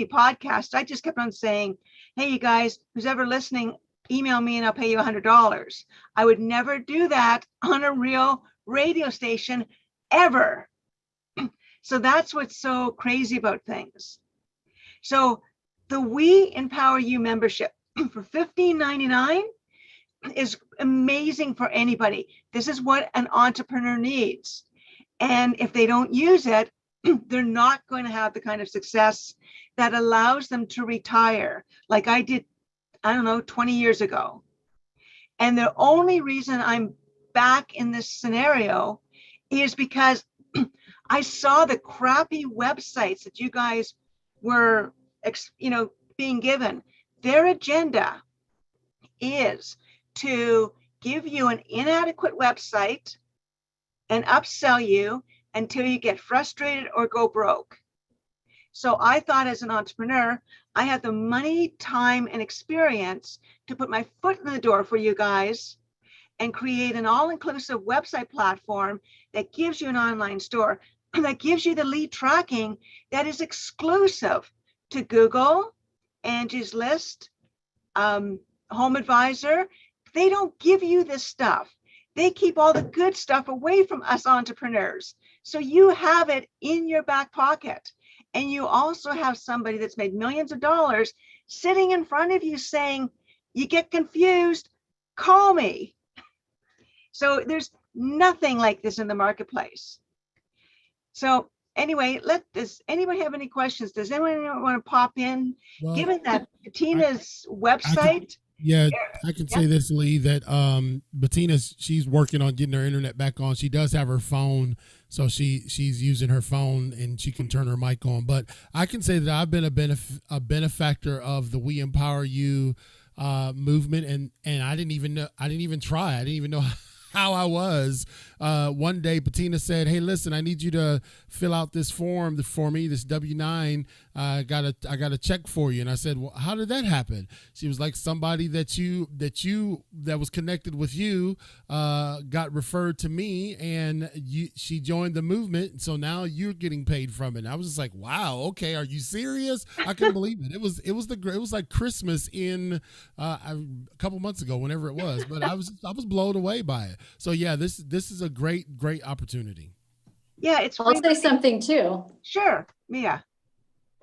podcasts, I just kept on saying, hey, you guys, who's ever listening, email me and I'll pay you $100. I would never do that on a real radio station ever. So that's what's so crazy about things. So the We Empower You membership for $15.99 is amazing for anybody. This is what an entrepreneur needs. And if they don't use it, they're not going to have the kind of success that allows them to retire like I did, I don't know, 20 years ago. And the only reason I'm back in this scenario is because I saw the crappy websites that you guys were, being given. Their agenda is to give you an inadequate website and upsell you until you get frustrated or go broke. So I thought, as an entrepreneur, I had the money, time, and experience to put my foot in the door for you guys and create an all-inclusive website platform that gives you an online store, that gives you the lead tracking that is exclusive to Google, Angie's List, Home Advisor. They don't give you this stuff. They keep all the good stuff away from us entrepreneurs. So you have it in your back pocket. And you also have somebody that's made millions of dollars sitting in front of you saying, you get confused, call me. So there's nothing like this in the marketplace. So anyway, does anybody have any questions? Does anyone want to pop in? Well, given that Bettina's website. I can say this, Lee, that Bettina's, she's working on getting her internet back on. She does have her phone, so she's using her phone and she can turn her mic on. But I can say that I've been a benefactor of the We Empower You movement, and I didn't even try. I didn't even know how I was. One day Bettina said, hey, listen, I need you to fill out this form for me, this W-9. I got a check for you. And I said, well, how did that happen? She was like, somebody that was connected with you got referred to me, and she joined the movement. So now you're getting paid from it. And I was just like, wow, okay, are you serious? I couldn't believe it. It was like Christmas in a couple months ago, whenever it was. But I was blown away by it. So yeah, this is a great opportunity. Yeah, it's. I'll say something too. Sure, Mia.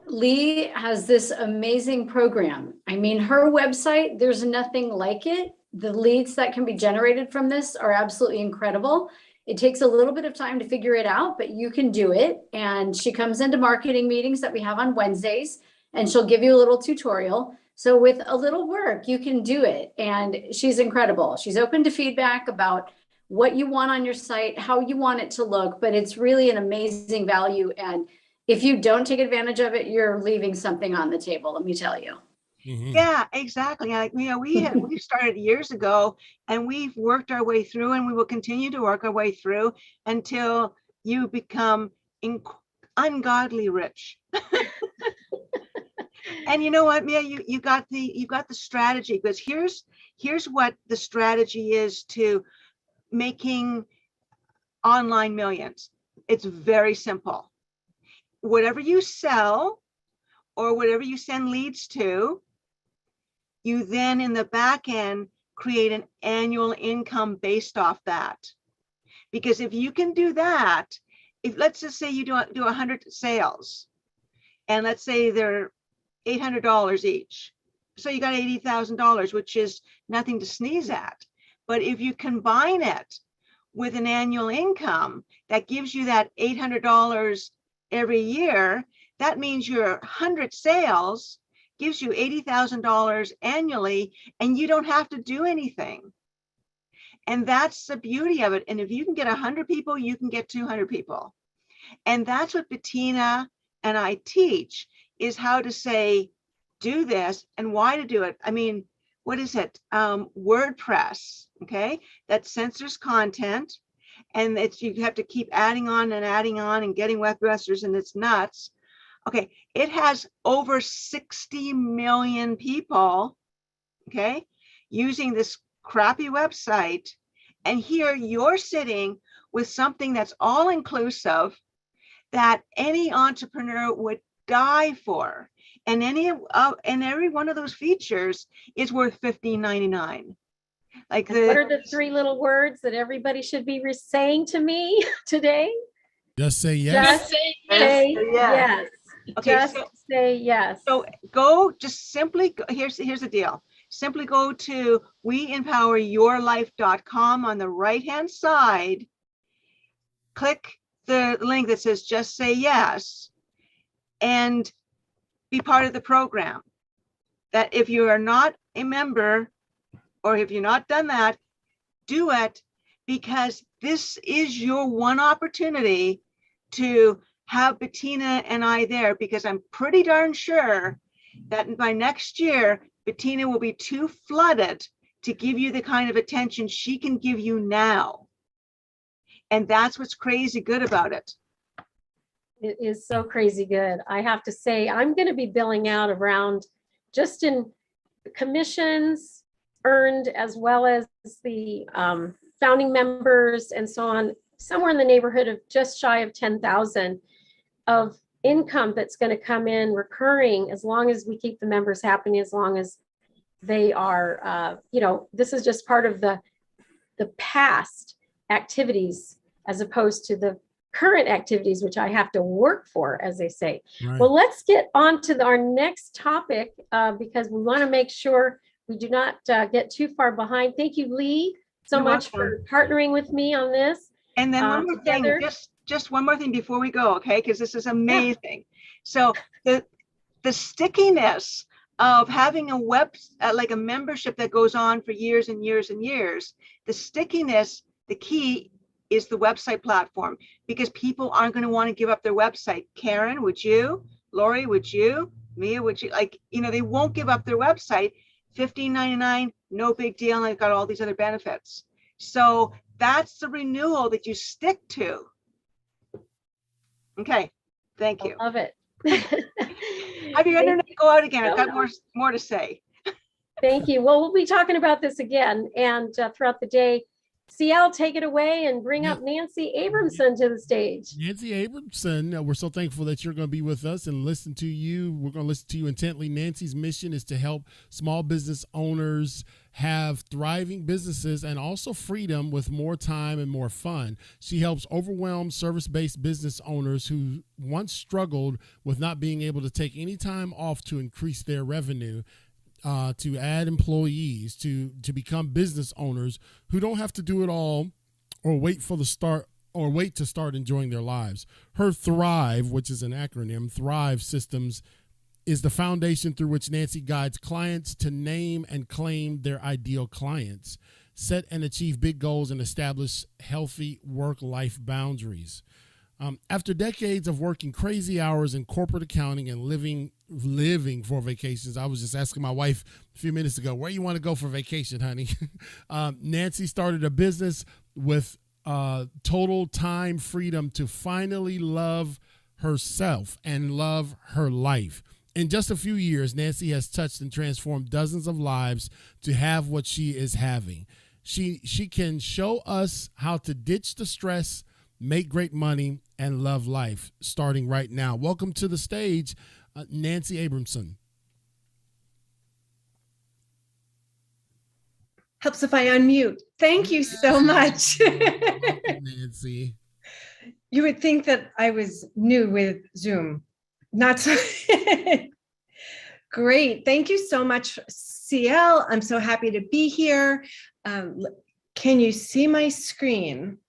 Lee has this amazing program. I mean, her website, there's nothing like it. The leads that can be generated from this are absolutely incredible. It takes a little bit of time to figure it out, but you can do it. And she comes into marketing meetings that we have on Wednesdays, and she'll give you a little tutorial. So with a little work, you can do it. And she's incredible. She's open to feedback about what you want on your site, how you want it to look, but it's really an amazing value. And if you don't take advantage of it, you're leaving something on the table, let me tell you. Mm-hmm. Yeah, exactly. We started years ago, and we've worked our way through, and we will continue to work our way through until you become ungodly rich. And you know what, Mia, you got the strategy, because here's what the strategy is to making online millions. It's very simple. Whatever you sell or whatever you send leads to, you then in the back end create an annual income based off that. Because if you can do that, if let's just say you do 100 sales, and let's say they're $800 each. So you got $80,000, which is nothing to sneeze at. But if you combine it with an annual income that gives you that $800 every year, that means your 100 sales gives you $80,000 annually, and you don't have to do anything. And that's the beauty of it. And if you can get 100 people, you can get 200 people. And that's what Bettina and I teach, is how to say, do this and why to do it. I mean, what is it? WordPress, okay? That censors content, and it's, you have to keep adding on and getting web addresses, and it's nuts. Okay, it has over 60 million people, okay, using this crappy website. And here you're sitting with something that's all inclusive that any entrepreneur would die for. And every one of those features is worth $15.99. Like what are the 3 little words that everybody should be saying to me today? Just say yes. Just say yes. Okay, just say yes. So go, just simply go, here's the deal. Simply go to weempoweryourlife.com on the right-hand side. Click the link that says just say yes, and be part of the program. That if you are not a member, or if you're not done that, do it, because this is your one opportunity to have Bettina and I there, because I'm pretty darn sure that by next year, Bettina will be too flooded to give you the kind of attention she can give you now. And that's what's crazy good about it. It is so crazy good. I have to say, I'm going to be billing out around, just in commissions earned, as well as the founding members and so on, somewhere in the neighborhood of just shy of 10,000 of income that's going to come in recurring, as long as we keep the members happy, as long as they are, this is just part of the past activities, as opposed to the current activities, which I have to work for, as they say. Right. Well, let's get on to our next topic, because we want to make sure we do not get too far behind. Thank you, Lee, so much for partnering with me on this. And then one more thing, just one more thing before we go, okay? Because this is amazing. Yeah. So the stickiness of having a like a membership that goes on for years and years and years, the stickiness, the key is the website platform, because people aren't going to want to give up their website. Karen, would you? Lori, would you? Mia, would you? Like, they won't give up their website. $15.99, no big deal. And they've got all these other benefits. So that's the renewal that you stick to. Okay, thank you. I love it. Have your internet go out again. I've got more to say. Thank you. Well, we'll be talking about this again, and throughout the day. CL, take it away and bring up Nancy Abramson to the stage. Nancy Abramson, we're so thankful that you're going to be with us and listen to you. We're going to listen to you intently. Nancy's mission is to help small business owners have thriving businesses and also freedom with more time and more fun. She helps overwhelmed service-based business owners who once struggled with not being able to take any time off to increase their revenue, to add employees, to become business owners who don't have to do it all or wait to start enjoying their lives. Her Thrive, which is an acronym, Thrive Systems, is the foundation through which Nancy guides clients to name and claim their ideal clients, set and achieve big goals, and establish healthy work-life boundaries. After decades of working crazy hours in corporate accounting and living for vacations, I was just asking my wife a few minutes ago, where you want to go for vacation, honey? Nancy started a business with total time freedom to finally love herself and love her life. In just a few years, Nancy has touched and transformed dozens of lives to have what she is having. She can show us how to ditch the stress, make great money, and love life, starting right now. Welcome to the stage, Nancy Abramson. Helps if I unmute. Thank you so much. Welcome, Nancy. You would think that I was new with Zoom. Not so. Great. Thank you so much, CL. I'm so happy to be here. Can you see my screen?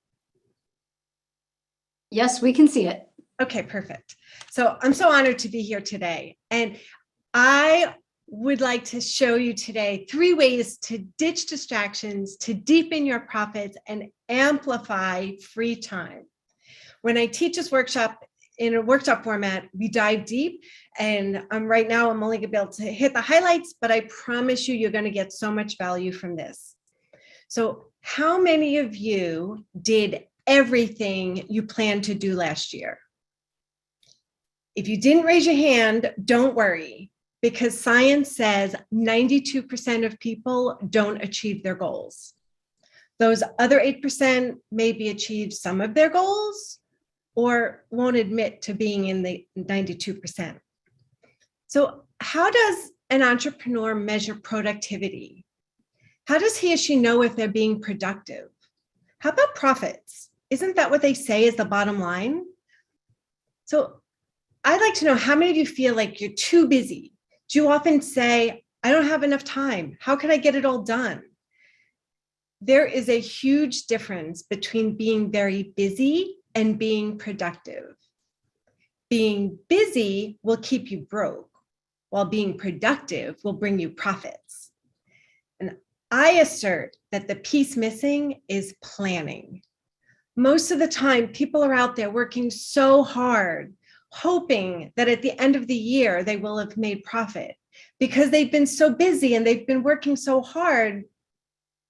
Yes, we can see it. Okay, perfect. So I'm so honored to be here today. And I would like to show you today 3 ways to ditch distractions, to deepen your profits, and amplify free time. When I teach this workshop in a workshop format, we dive deep. And right now, I'm only going to be able to hit the highlights, but I promise you, you're going to get so much value from this. So how many of you did everything you planned to do last year? If you didn't raise your hand, don't worry, because science says 92% of people don't achieve their goals. Those other 8% maybe achieve some of their goals or won't admit to being in the 92%. So how does an entrepreneur measure productivity? How does he or she know if they're being productive? How about profits? Isn't that what they say is the bottom line? So I'd like to know, how many of you feel like you're too busy? Do you often say, I don't have enough time. How can I get it all done? There is a huge difference between being very busy and being productive. Being busy will keep you broke, while being productive will bring you profits. And I assert that the piece missing is planning. Most of the time, people are out there working so hard, hoping that at the end of the year, they will have made profit. Because they've been so busy and they've been working so hard,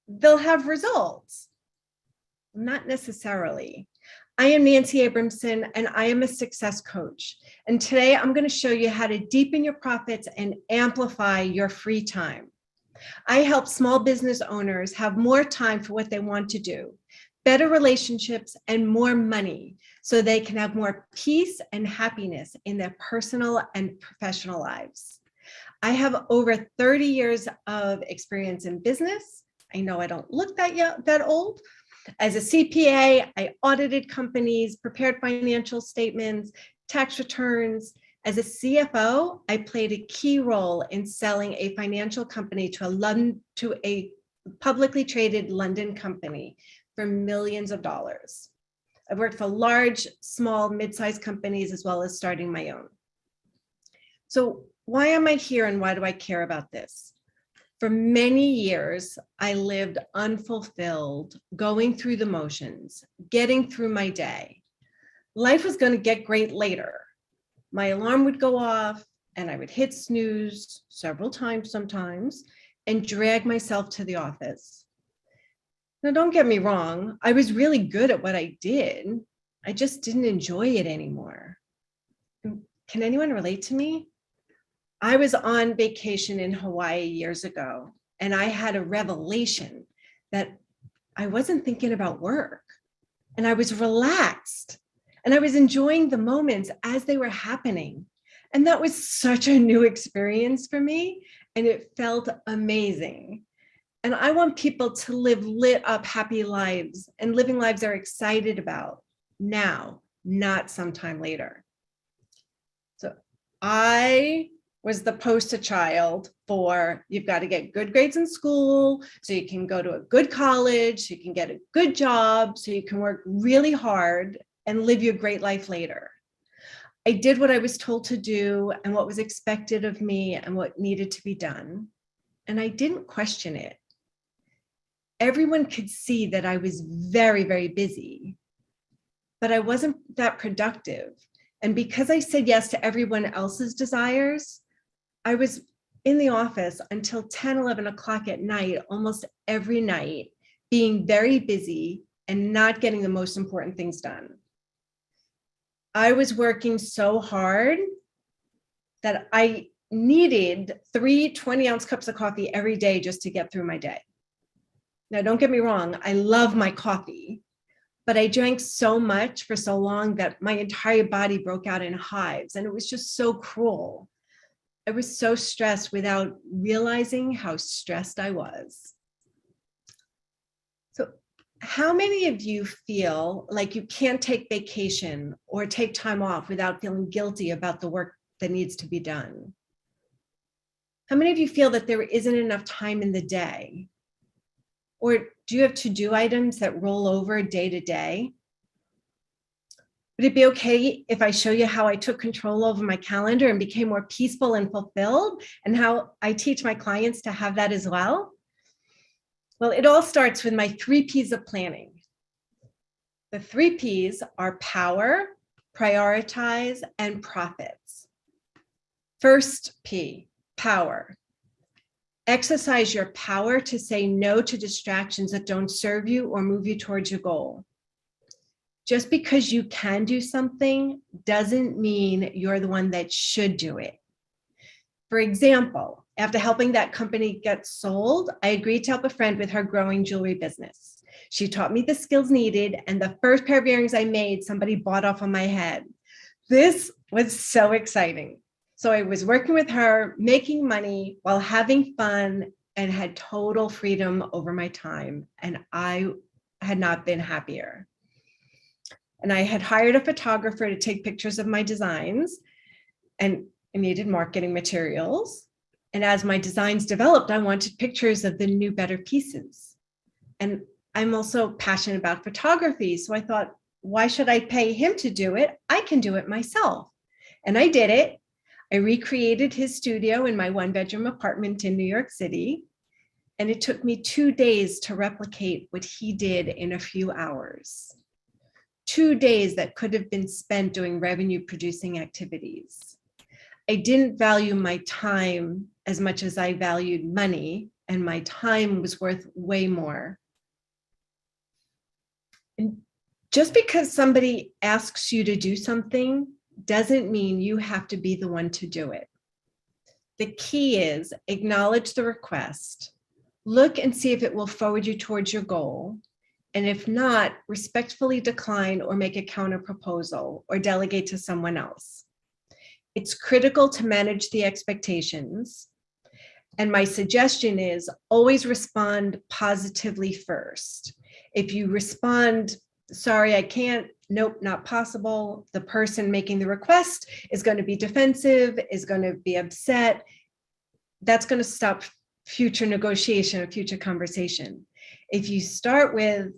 they'll have results. Not necessarily. I am Nancy Abramson, and I am a success coach. And today I'm going to show you how to deepen your profits and amplify your free time. I help small business owners have more time for what they want to do, better relationships, and more money, so they can have more peace and happiness in their personal and professional lives. I have over 30 years of experience in business. I know I don't look that old. As a CPA, I audited companies, prepared financial statements, tax returns. As a CFO, I played a key role in selling a financial company to a publicly traded London company for millions of dollars. I've worked for large, small, mid-sized companies, as well as starting my own. So why am I here and why do I care about this? For many years, I lived unfulfilled, going through the motions, getting through my day. Life was going to get great later. My alarm would go off and I would hit snooze several times sometimes and drag myself to the office. Now, don't get me wrong, I was really good at what I did. I just didn't enjoy it anymore. Can anyone relate to me? I was on vacation in Hawaii years ago, and I had a revelation that I wasn't thinking about work, and I was relaxed, and I was enjoying the moments as they were happening. And that was such a new experience for me, and it felt amazing. And I want people to live lit up, happy lives and living lives they're excited about now, not sometime later. So I was the poster child for, you've got to get good grades in school so you can go to a good college, so you can get a good job, so you can work really hard and live your great life later. I did what I was told to do and what was expected of me and what needed to be done. And I didn't question it. Everyone could see that I was very, very busy, but I wasn't that productive. And because I said yes to everyone else's desires, I was in the office until 10, 11 o'clock at night, almost every night, being very busy and not getting the most important things done. I was working so hard that I needed 3 20-ounce cups of coffee every day just to get through my day. Now, don't get me wrong, I love my coffee, but I drank so much for so long that my entire body broke out in hives, and it was just so cruel. I was so stressed without realizing how stressed I was. how many of you feel like you can't take vacation or take time off without feeling guilty about the work that needs to be done? How many of you feel that there isn't enough time in the day? Or do you have to-do items that roll over day to day? Would it be okay if I show you how I took control over my calendar and became more peaceful and fulfilled, and how I teach my clients to have that as well? Well, it all starts with my 3 P's of planning. The 3 P's are power, prioritize, and profits. First P, power. Exercise your power to say no to distractions that don't serve you or move you towards your goal. Just because you can do something doesn't mean you're the one that should do it. For example, after helping that company get sold, I agreed to help a friend with her growing jewelry business. She taught me the skills needed, and the first pair of earrings I made, somebody bought off on my head. This was so exciting. So I was working with her, making money while having fun, and had total freedom over my time. And I had not been happier. And I had hired a photographer to take pictures of my designs, and I needed marketing materials. And as my designs developed, I wanted pictures of the new, better pieces. And I'm also passionate about photography. So I thought, why should I pay him to do it? I can do it myself. And I did it. I recreated his studio in my 1-bedroom apartment in New York City. And it took me 2 days to replicate what he did in a few hours. 2 days that could have been spent doing revenue producing activities. I didn't value my time as much as I valued money, and my time was worth way more. And just because somebody asks you to do something doesn't mean you have to be the one to do it. The key is acknowledge the request, look and see if it will forward you towards your goal. And if not, respectfully decline or make a counter proposal or delegate to someone else. It's critical to manage the expectations. And my suggestion is always respond positively first. If you respond, sorry, I can't, nope, not possible, the person making the request is going to be defensive, is going to be upset. That's going to stop future negotiation or future conversation. If you start with,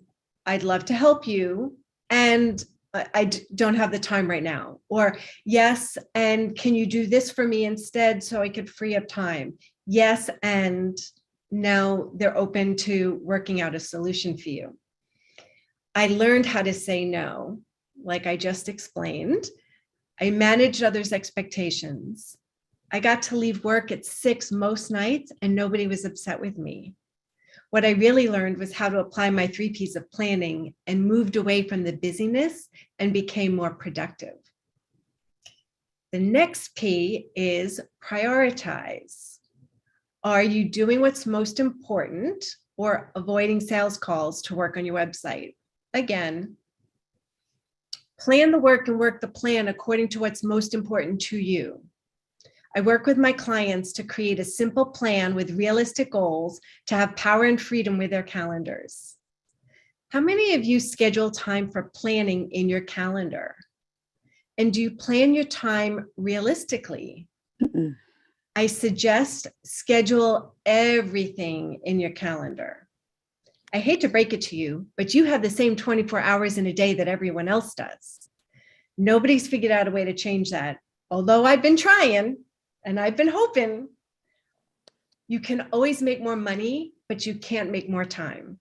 I'd love to help you, and I don't have the time right now, or yes, and can you do this for me instead so I could free up time? Yes, and now they're open to working out a solution for you. I learned how to say no, like I just explained. I managed others' expectations. I got to leave work at 6 most nights and nobody was upset with me. What I really learned was how to apply my 3 P's of planning and moved away from the busyness and became more productive. The next P is prioritize. Are you doing what's most important or avoiding sales calls to work on your website? Again, plan the work and work the plan according to what's most important to you. I work with my clients to create a simple plan with realistic goals to have power and freedom with their calendars. How many of you schedule time for planning in your calendar? And do you plan your time realistically? I suggest schedule everything in your calendar. I hate to break it to you, but you have the same 24 hours in a day that everyone else does. Nobody's figured out a way to change that. Although I've been trying and I've been hoping. You can always make more money, but you can't make more time.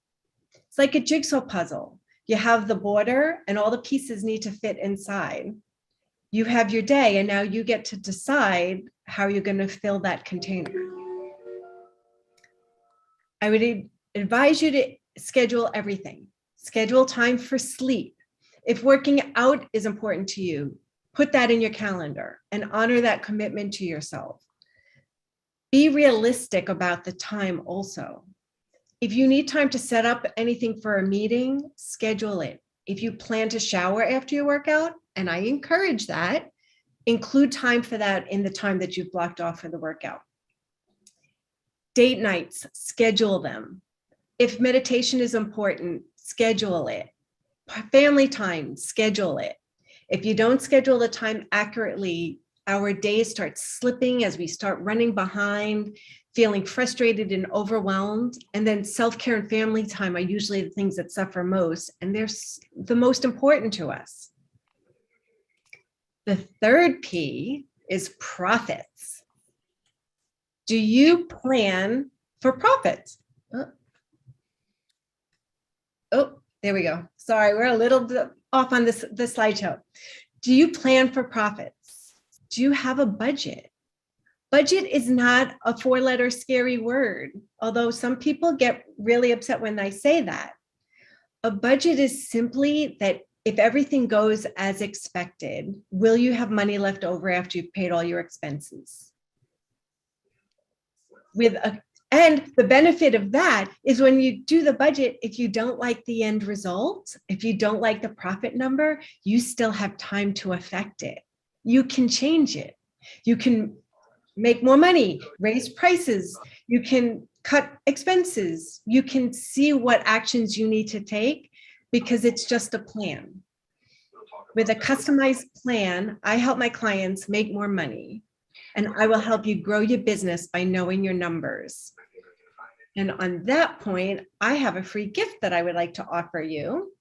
It's like a jigsaw puzzle. You have the border and all the pieces need to fit inside. You have your day and now you get to decide how you're going to fill that container. I would advise you to schedule everything. Schedule time for sleep. If working out is important to you, put that in your calendar and honor that commitment to yourself. Be realistic about the time also. If you need time to set up anything for a meeting, schedule it. If you plan to shower after your workout, and I encourage that, include time for that in the time that you've blocked off for the workout. Date nights, schedule them. If meditation is important, schedule it. Family time, schedule it. If you don't schedule the time accurately, our days start slipping as we start running behind, feeling frustrated and overwhelmed. And then self-care and family time are usually the things that suffer most, and they're the most important to us. The third P is profits. Do you plan for profits? Oh, there we go. Sorry, we're a little bit off on this slideshow. Do you plan for profits? Do you have a budget? Budget is not a 4-letter scary word, although some people get really upset when I say that. A budget is simply that if everything goes as expected, will you have money left over after you've paid all your expenses? And the benefit of that is when you do the budget, if you don't like the end result, if you don't like the profit number, you still have time to affect it. You can change it. You can make more money, raise prices. You can cut expenses. You can see what actions you need to take because it's just a plan. With a customized plan, I help my clients make more money, and I will help you grow your business by knowing your numbers. And on that point, I have a free gift that I would like to offer you.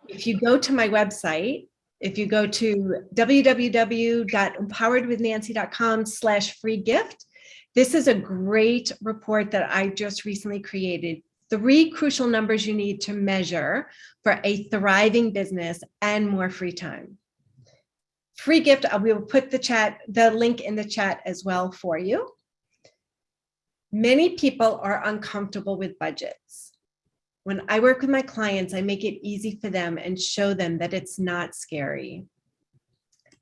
If you go to my website, if you go to www.empoweredwithnancy.com/free gift, this is a great report that I just recently created. 3 crucial numbers you need to measure for a thriving business and more free time. Free gift, we will put the link in the chat as well for you. Many people are uncomfortable with budgets. When I work with my clients, I make it easy for them and show them that it's not scary.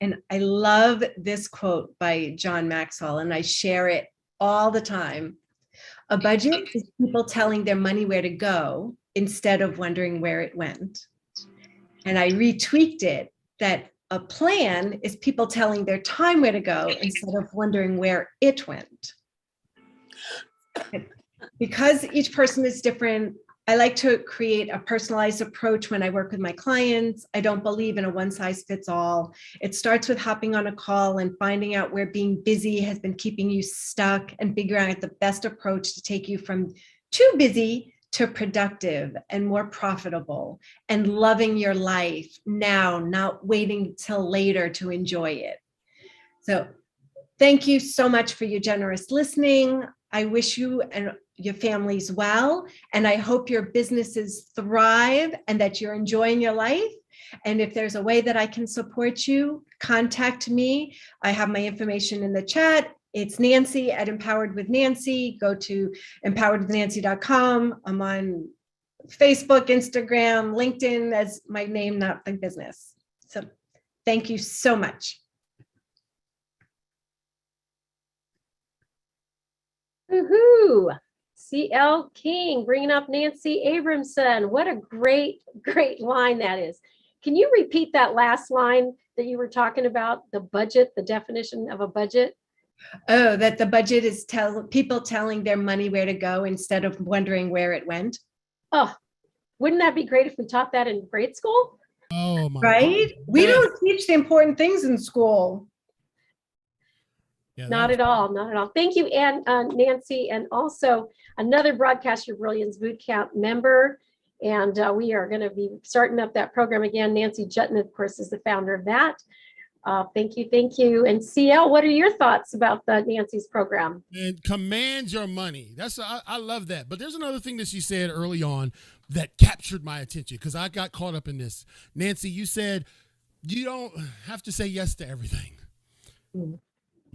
And I love this quote by John Maxwell, and I share it all the time. A budget is people telling their money where to go instead of wondering where it went. And I retweaked it that a plan is people telling their time where to go instead of wondering where it went. Because each person is different, I like to create a personalized approach when I work with my clients. I don't believe in a one-size-fits-all. It starts with hopping on a call and finding out where being busy has been keeping you stuck and figuring out the best approach to take you from too busy to productive and more profitable and loving your life now, not waiting till later to enjoy it. So thank you so much for your generous listening. I wish you and your families well, and I hope your businesses thrive and that you're enjoying your life. And if there's a way that I can support you, contact me. I have my information in the chat. It's Nancy at Empowered with Nancy. Go to empoweredwithnancy.com. I'm on Facebook, Instagram, LinkedIn as my name, not the business. So thank you so much. Woohoo! CL King bringing up Nancy Abramson. What a great line that is. Can you repeat that last line that you were talking about, the budget, the definition of a budget? Oh, that the budget is people telling their money where to go instead of wondering where it went. Oh, wouldn't that be great if we taught that in grade school? Oh my right? God. We don't teach the important things in school. Yeah, Not at all, not at all. Thank you, Nancy, and also another Broadcast Your Brilliance Bootcamp member. And we are going to be starting up that program again. Nancy Jutton, of course, is the founder of that. Thank you, thank you. And CL, what are your thoughts about the Nancy's program? And command your money. I love that. But there's another thing that she said early on that captured my attention because I got caught up in this. Nancy, you said you don't have to say yes to everything.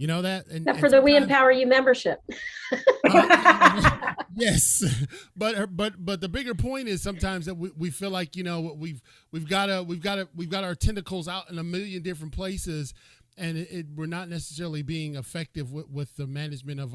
You know that? Except for the We Empower You membership. Yes, but the bigger point is sometimes that we feel like, you know, we've got our tentacles out in a million different places, and we're not necessarily being effective with the management of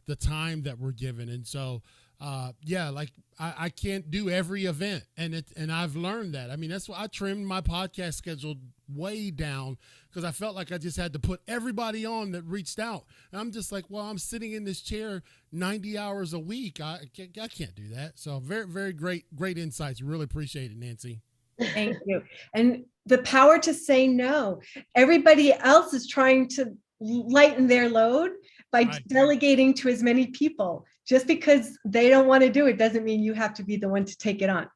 the time that we're given. And so like I can't do every event, and I've learned that. I mean, that's why I trimmed my podcast schedule way down because I felt like I just had to put everybody on that reached out. And I'm just like, well, I'm sitting in this chair 90 hours a week. I can't do that. So very, very great insights. Really appreciate it, Nancy. Thank you. And the power to say no. Everybody else is trying to lighten their load by delegating to as many people. Just because they don't want to do it doesn't mean you have to be the one to take it on.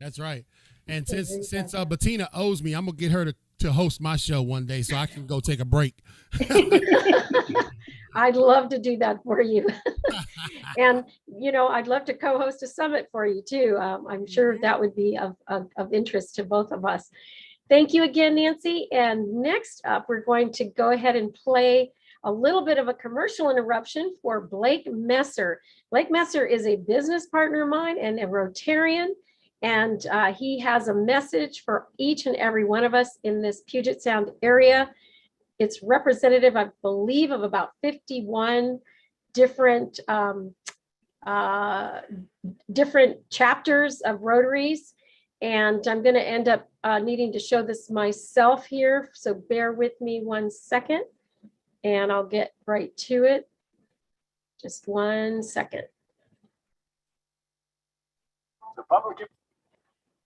That's right. And since Bettina owes me, I'm gonna get her to host my show one day so I can go take a break. I'd love to do that for you. And, I'd love to co-host a summit for you too. I'm sure that would be of interest to both of us. Thank you again, Nancy. And next up, we're going to go ahead and play a little bit of a commercial interruption for Blake Messer. Blake Messer is a business partner of mine and a Rotarian. And he has a message for each and every one of us in this Puget Sound area. It's representative, I believe, of about 51 different chapters of Rotaries. And I'm going to end up needing to show this myself here. So bear with me 1 second and I'll get right to it. Just 1 second.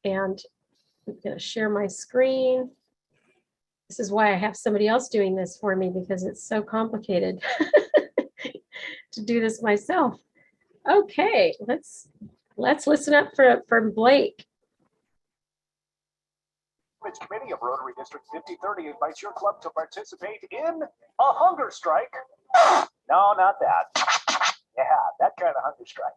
And I'm going to share my screen. This is why I have somebody else doing this for me, because it's so complicated to do this myself. Okay, let's listen up for Blake. Committee of Rotary District 5030 invites your club to participate in a hunger strike. No, not that. Yeah, that kind of hunger strike.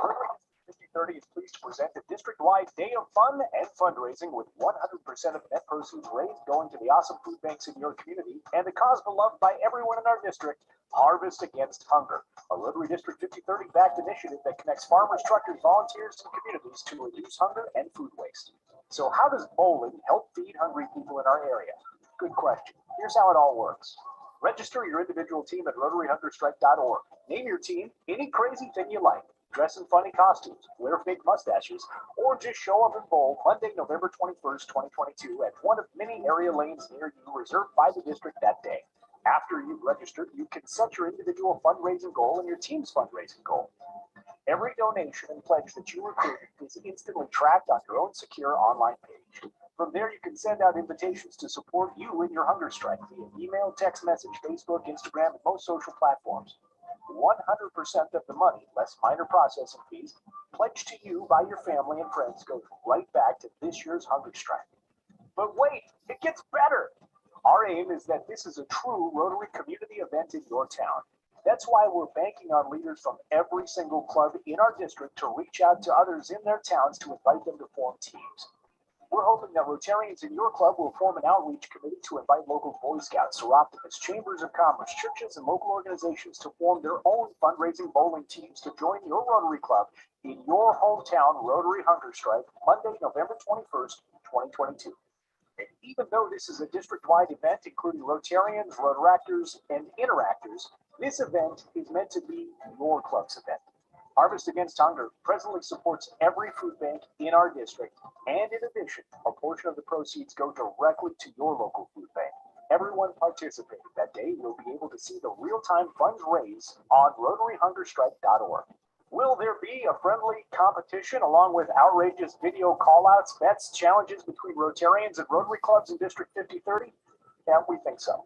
Rotary District 5030 is pleased to present a district-wide day of fun and fundraising with 100% of net proceeds raised going to the awesome food banks in your community and the cause beloved by everyone in our district, Harvest Against Hunger, a Rotary District 5030 backed initiative that connects farmers, truckers, volunteers, and communities to reduce hunger and food waste. So how does bowling help feed hungry people in our area? Good question. Here's how it all works. Register your individual team at RotaryHungerStrike.org. Name your team any crazy thing you like. Dress in funny costumes, wear fake mustaches, or just show up and bowl Monday, November 21st, 2022 at one of many area lanes near you reserved by the district that day. After you've registered, you can set your individual fundraising goal and your team's fundraising goal. Every donation and pledge that you recruit is instantly tracked on your own secure online page. From there, you can send out invitations to support you in your hunger strike via email, text message, Facebook, Instagram, and most social platforms. 100% of the money, less minor processing fees, pledged to you by your family and friends goes right back to this year's hunger strike. But wait, it gets better. Our aim is that this is a true Rotary community event in your town. That's why we're banking on leaders from every single club in our district to reach out to others in their towns to invite them to form teams. We're hoping that Rotarians in your club will form an outreach committee to invite local Boy Scouts, Seroptimus, chambers of commerce, churches, and local organizations to form their own fundraising bowling teams to join your Rotary Club in your hometown Rotary Hunger Strike, Monday, November 21st, 2022. And even though this is a district-wide event, including Rotarians, Rotaractors, and Interactors, this event is meant to be your club's event. Harvest Against Hunger presently supports every food bank in our district, and in addition, a portion of the proceeds go directly to your local food bank. Everyone participating that day will be able to see the real-time funds raised on RotaryHungerStrike.org. Will there be a friendly competition along with outrageous video call-outs, bets, challenges between Rotarians and Rotary clubs in District 5030? Yeah, we think so.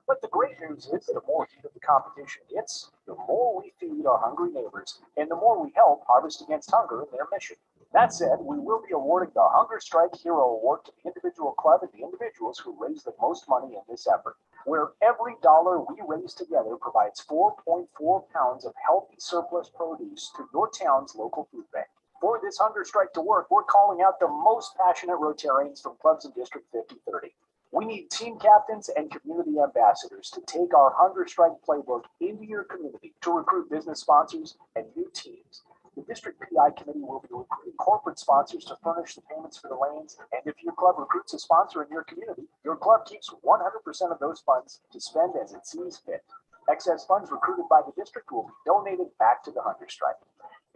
But the great news is the more heat of the competition gets, the more we feed our hungry neighbors, and the more we help Harvest Against Hunger in their mission. That said, we will be awarding the Hunger Strike Hero Award to the individual club and the individuals who raise the most money in this effort, where every dollar we raise together provides 4.4 pounds of healthy surplus produce to your town's local food bank. For this Hunger Strike to work, we're calling out the most passionate Rotarians from clubs in District 5030. We need team captains and community ambassadors to take our Hunger Strike playbook into your community to recruit business sponsors and new teams. The District PI Committee will be recruiting corporate sponsors to furnish the payments for the lanes, and if your club recruits a sponsor in your community, your club keeps 100% of those funds to spend as it sees fit. Excess funds recruited by the district will be donated back to the Hunger Strike.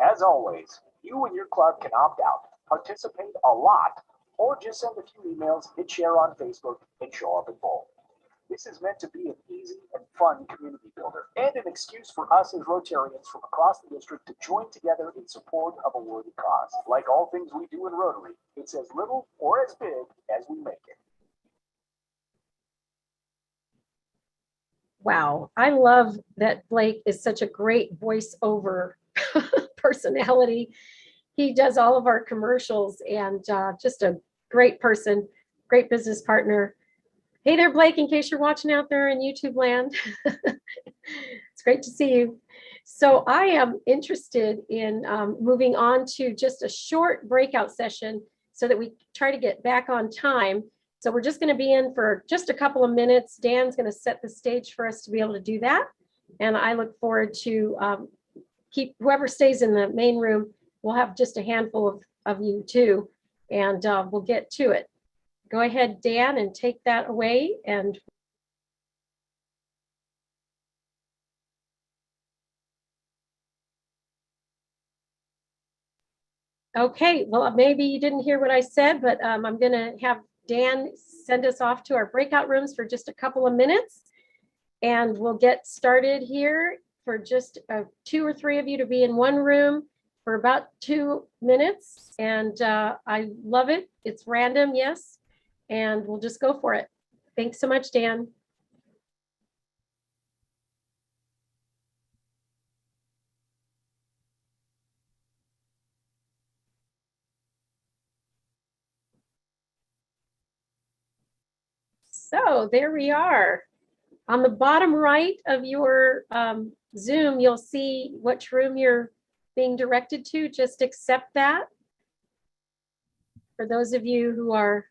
As always, you and your club can opt out, participate a lot, or just send a few emails, hit share on Facebook, and show up in bold. This is meant to be an easy and fun community builder and an excuse for us as Rotarians from across the district to join together in support of a worthy cause. Like all things we do in Rotary, it's as little or as big as we make it. Wow, I love that Blake is such a great voiceover personality. He does all of our commercials and just a great person, great business partner. Hey there, Blake, in case you're watching out there in YouTube land. It's great to see you. So I am interested in moving on to just a short breakout session so that we try to get back on time. So we're just going to be in for just a couple of minutes. Dan's going to set the stage for us to be able to do that. And I look forward to keep whoever stays in the main room. We'll have just a handful of you too, and we'll get to it. Go ahead, Dan, and take that away. And okay, well, maybe you didn't hear what I said, but I'm going to have Dan send us off to our breakout rooms for just a couple of minutes, and we'll get started here for just 2 or 3 of you to be in one room for about 2 minutes. And I love it. It's random, yes. And we'll just go for it. Thanks so much, Dan. So there we are. On the bottom right of your Zoom, you'll see which room you're being directed to. Just accept that. For those of you who are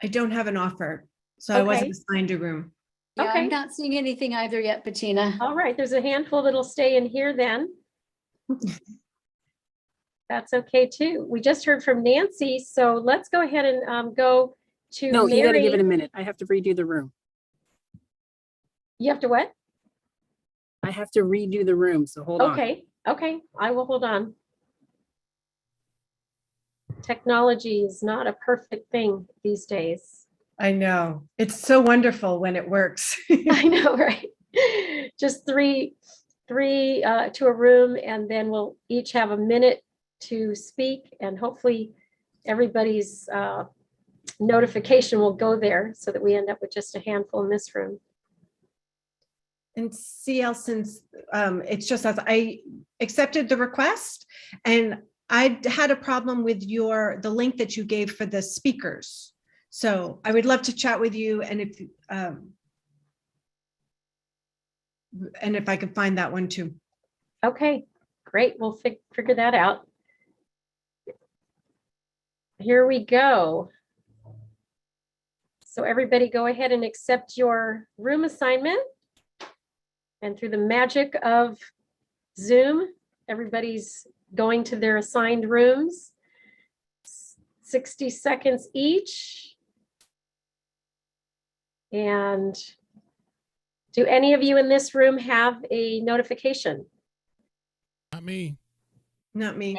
I don't have an offer, so Okay. I wasn't assigned a room. Yeah, Okay. I'm not seeing anything either yet, Bettina. All right, there's a handful that'll stay in here then. That's okay too. We just heard from Nancy, so let's go ahead and go to No, Mary. you gotta give it a minute. I have to redo the room. You have to what? I have to redo the room, so hold on. Okay, okay, I will hold on. Technology is not a perfect thing these days. I know. It's so wonderful when it works. I know, right? Just three to a room, and then we'll each have a minute to speak, and hopefully everybody's notification will go there so that we end up with just a handful in this room. And CL, since it's just as I accepted the request, and I had a problem with the link that you gave for the speakers. So I would love to chat with you, and if I could find that one too. Okay, great. We'll figure that out. Here we go. So everybody go ahead and accept your room assignment. And through the magic of Zoom, everybody's going to their assigned rooms. 60 seconds each. And do any of you in this room have a notification? Not me. Not me.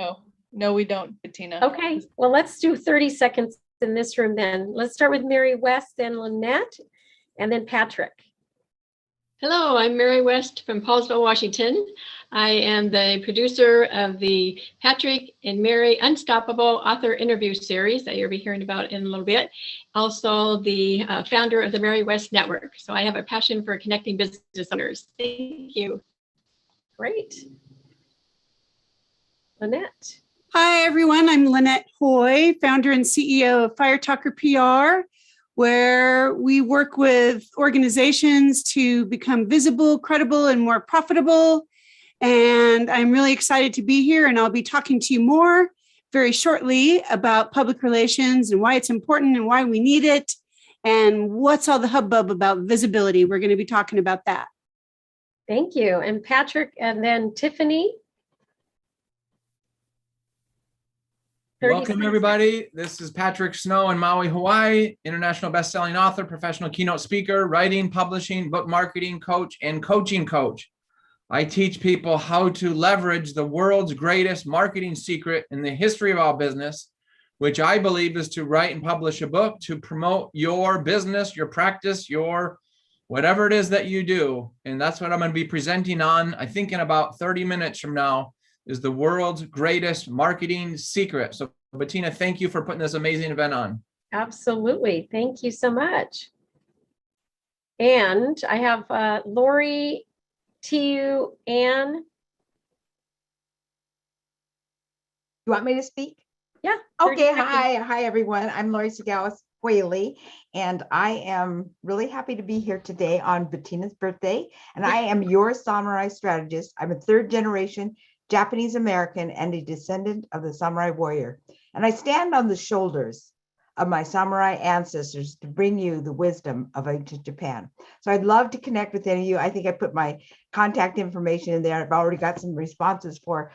No, we don't, Bettina. Okay, well, let's do 30 seconds in this room then. Let's start with Mary West, then Lynette, and then Patrick. Hello, I'm Mary West from Paulsville, Washington. I am the producer of the Patrick and Mary Unstoppable Author Interview Series that you'll be hearing about in a little bit. Also the founder of the Mary West Network. So I have a passion for connecting business owners. Thank you. Great. Lynette. Hi, everyone. I'm Lynette Hoy, founder and CEO of Fire Talker PR, where we work with organizations to become visible, credible, and more profitable. And I'm really excited to be here, and I'll be talking to you more very shortly about public relations and why it's important and why we need it and what's all the hubbub about visibility. We're going to be talking about that. Thank you. And Patrick, and then Tiffany. Welcome, everybody. This is Patrick Snow in Maui, Hawaii, international best-selling author, professional keynote speaker, writing, publishing, book marketing coach, and coaching coach. I teach people how to leverage the world's greatest marketing secret in the history of our business, which I believe is to write and publish a book to promote your business, your practice, your whatever it is that you do. And that's what I'm going to be presenting on, I think in about 30 minutes from now, is the world's greatest marketing secret. So Bettina, thank you for putting this amazing event on. Absolutely. Thank you so much. And I have Lori, Tiu, Ann. You want me to speak? Yeah. Okay. Hi, everyone. I'm Lori Segalis Whaley, and I am really happy to be here today on Bettina's birthday. And I am your samurai strategist. I'm a third generation Japanese American and a descendant of the samurai warrior. And I stand on the shoulders of my samurai ancestors to bring you the wisdom of ancient Japan. So I'd love to connect with any of you. I think I put my contact information in there. I've already got some responses for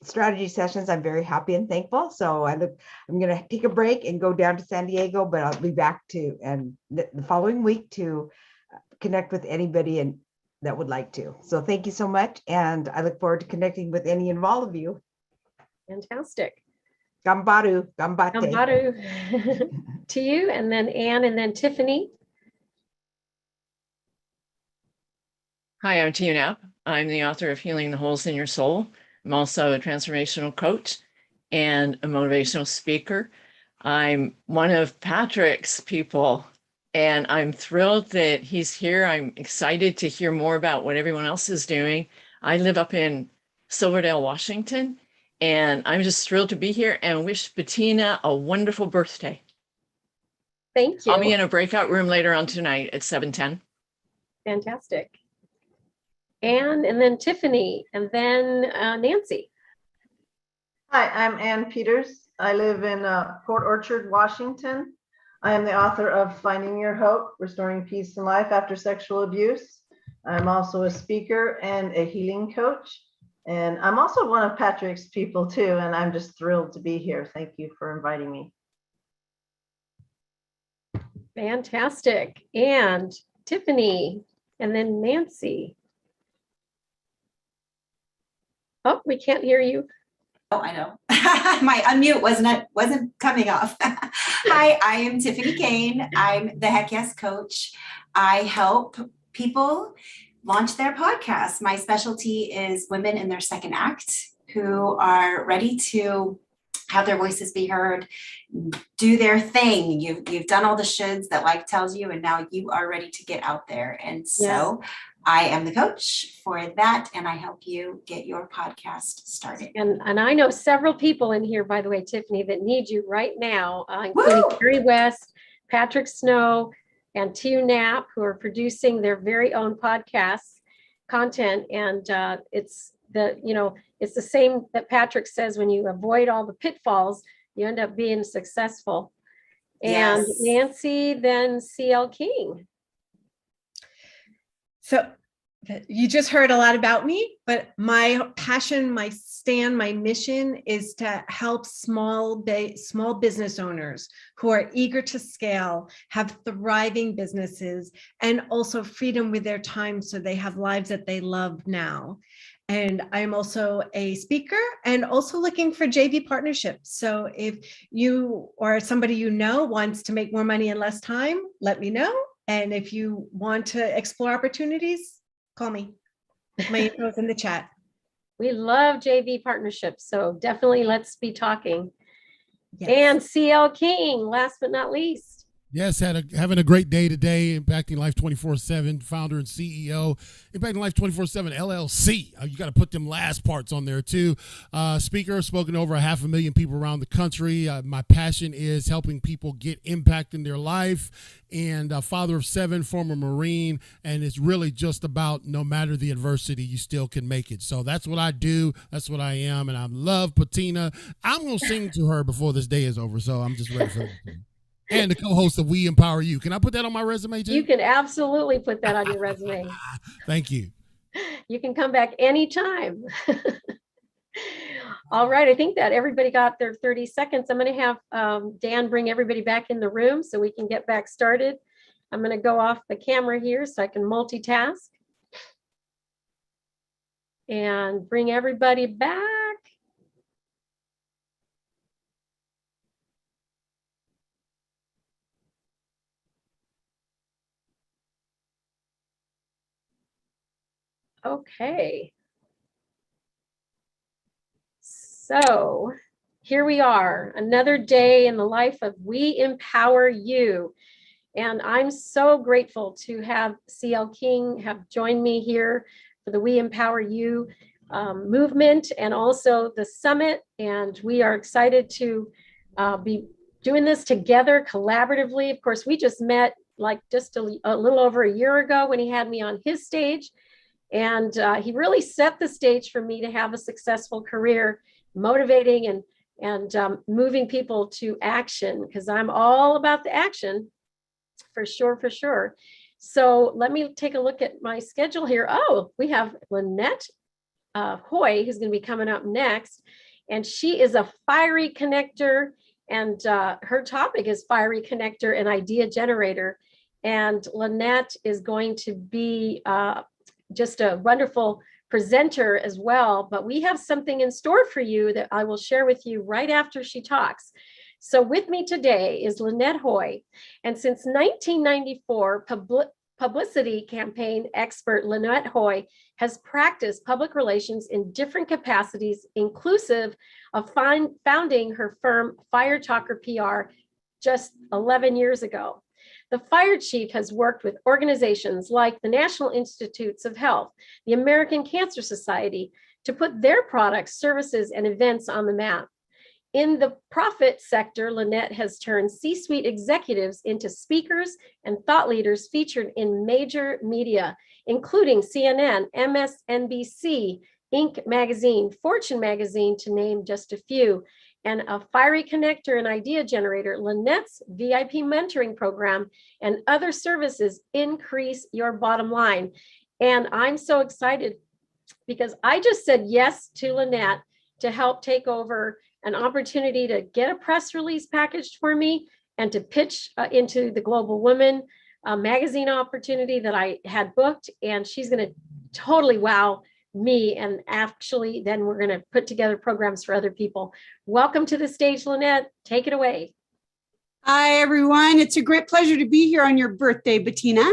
strategy sessions. I'm very happy and thankful. So I'm going to take a break and go down to San Diego, but I'll be back the following week to connect with anybody that would like to. So thank you so much. And I look forward to connecting with any and all of you. Fantastic. Gambaru, gambate. Gambaru to you, and then Ann, and then Tiffany. Hi, I'm Tia Knapp. I'm the author of Healing the Holes in Your Soul. I'm also a transformational coach and a motivational speaker. I'm one of Patrick's people, and I'm thrilled that he's here. I'm excited to hear more about what everyone else is doing. I live up in Silverdale, Washington, and I'm just thrilled to be here and wish Bettina a wonderful birthday. Thank you. I'll be in a breakout room later on tonight at 7:10. Fantastic. Ann, and then Tiffany, and then Nancy. Hi, I'm Ann Peters. I live in Port Orchard, Washington. I am the author of Finding Your Hope, Restoring Peace in Life After Sexual Abuse. I'm also a speaker and a healing coach. And I'm also one of Patrick's people too, and I'm just thrilled to be here. Thank you for inviting me. Fantastic. And Tiffany, and then Nancy. Oh, we can't hear you. Oh, I know. My unmute wasn't coming off. Hi, I am Tiffany Kane. I'm the Heck Yes Coach. I help people launch their podcasts. My specialty is women in their second act who are ready to have their voices be heard, do their thing. You've done all the shoulds that life tells you, and now you are ready to get out there. And so I am the coach for that, and I help you get your podcast started. And I know several people in here, by the way, Tiffany, that need you right now, including Carrie West, Patrick Snow, and Tiu Knapp, who are producing their very own podcast content. And it's the same that Patrick says, when you avoid all the pitfalls, you end up being successful. And Nancy, then CL King. So you just heard a lot about me, but my passion, my stand, my mission is to help small business owners who are eager to scale, have thriving businesses, and also freedom with their time so they have lives that they love now. And I'm also a speaker and also looking for JV partnerships. So if you or somebody you know wants to make more money in less time, let me know. And if you want to explore opportunities, call me. My info is in the chat. We love JV partnerships, so definitely let's be talking. And CL King, last but not least. Yes, having a great day today. Impacting Life 24/7, founder and CEO. Impacting Life 24/7 LLC. You got to put them last parts on there too. Speaker, spoken to over 500,000 people around the country. My passion is helping people get impact in their life. And father of 7, former Marine. And it's really just about, no matter the adversity, you still can make it. So that's what I do. That's what I am. And I love Bettina. I'm going to sing to her before this day is over. So I'm just ready for it. And the co-host of We Empower You. Can I put that on my resume too? You can absolutely put that on your resume. Thank you. You can come back anytime. All right, I think that everybody got their 30 seconds. I'm going to have Dan bring everybody back in the room so we can get back started. I'm going to go off the camera here so I can multitask and bring everybody back. Okay. So here we are, another day in the life of We Empower You. And I'm so grateful to have CL King have joined me here for the We Empower You movement and also the summit. And we are excited to be doing this together collaboratively. Of course, we just met like just a little over a year ago when he had me on his stage. And he really set the stage for me to have a successful career, motivating and moving people to action, because I'm all about the action, for sure, for sure. So let me take a look at my schedule here. Oh, we have Lynette Hoy, who's going to be coming up next. And she is a fiery connector. And her topic is fiery connector and idea generator. And Lynette is going to be just a wonderful presenter as well. But we have something in store for you that I will share with you right after she talks. So with me today is Lynette Hoy. And since 1994, publicity campaign expert Lynette Hoy has practiced public relations in different capacities, inclusive of founding her firm Fire Talker PR just 11 years ago. The fire chief has worked with organizations like the National Institutes of Health, the American Cancer Society, to put their products, services, and events on the map. In the profit sector, Lynette has turned C-suite executives into speakers and thought leaders featured in major media, including CNN, MSNBC, Inc. magazine, Fortune magazine, to name just a few. And a fiery connector and idea generator, Lynette's VIP mentoring program and other services increase your bottom line. And I'm so excited because I just said yes to Lynette to help take over an opportunity to get a press release packaged for me and to pitch into the Global Women magazine opportunity that I had booked. And she's going to totally wow me. And actually, then we're going to put together programs for other people. Welcome to the stage, Lynette. Take it away. Hi, everyone. It's a great pleasure to be here on your birthday, Bettina.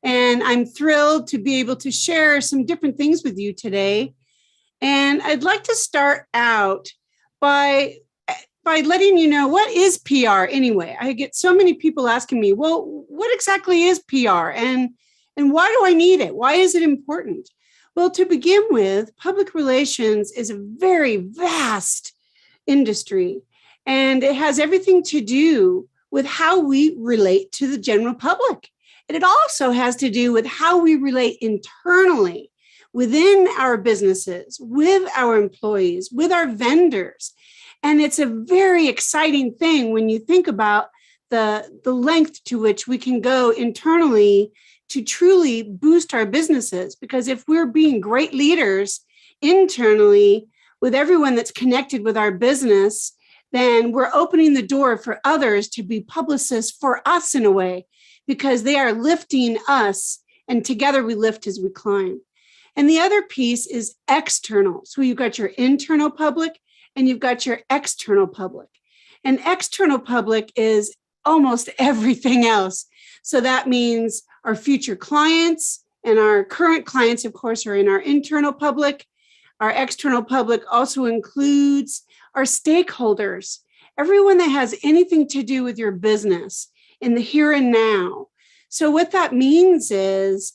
And I'm thrilled to be able to share some different things with you today. And I'd like to start out by letting you know, what is PR anyway? I get so many people asking me, well, what exactly is PR? And why do I need it? Why is it important? Well, to begin with, public relations is a very vast industry, and it has everything to do with how we relate to the general public. And it also has to do with how we relate internally within our businesses, with our employees, with our vendors. And it's a very exciting thing when you think about the length to which we can go internally to truly boost our businesses. Because if we're being great leaders internally with everyone that's connected with our business, then we're opening the door for others to be publicists for us in a way, because they are lifting us, and together we lift as we climb. And the other piece is external. So you've got your internal public and you've got your external public. And external public is almost everything else. So that means our future clients and our current clients, of course, are in our internal public. Our external public also includes our stakeholders, everyone that has anything to do with your business in the here and now. So what that means is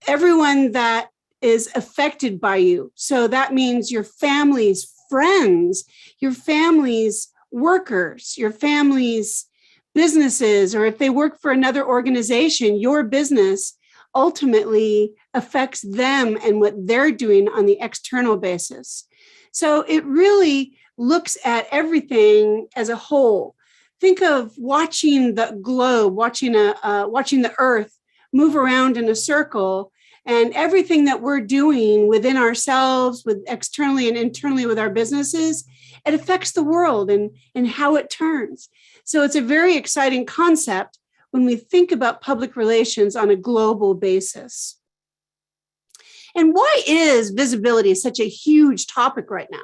everyone that is affected by you. So that means your family's friends, your family's workers, your family's businesses, or if they work for another organization, your business ultimately affects them and what they're doing on the external basis. So it really looks at everything as a whole. Think of watching the globe, watching the earth move around in a circle, and everything that we're doing within ourselves, with externally and internally with our businesses, it affects the world and how it turns. So it's a very exciting concept when we think about public relations on a global basis. And why is visibility such a huge topic right now?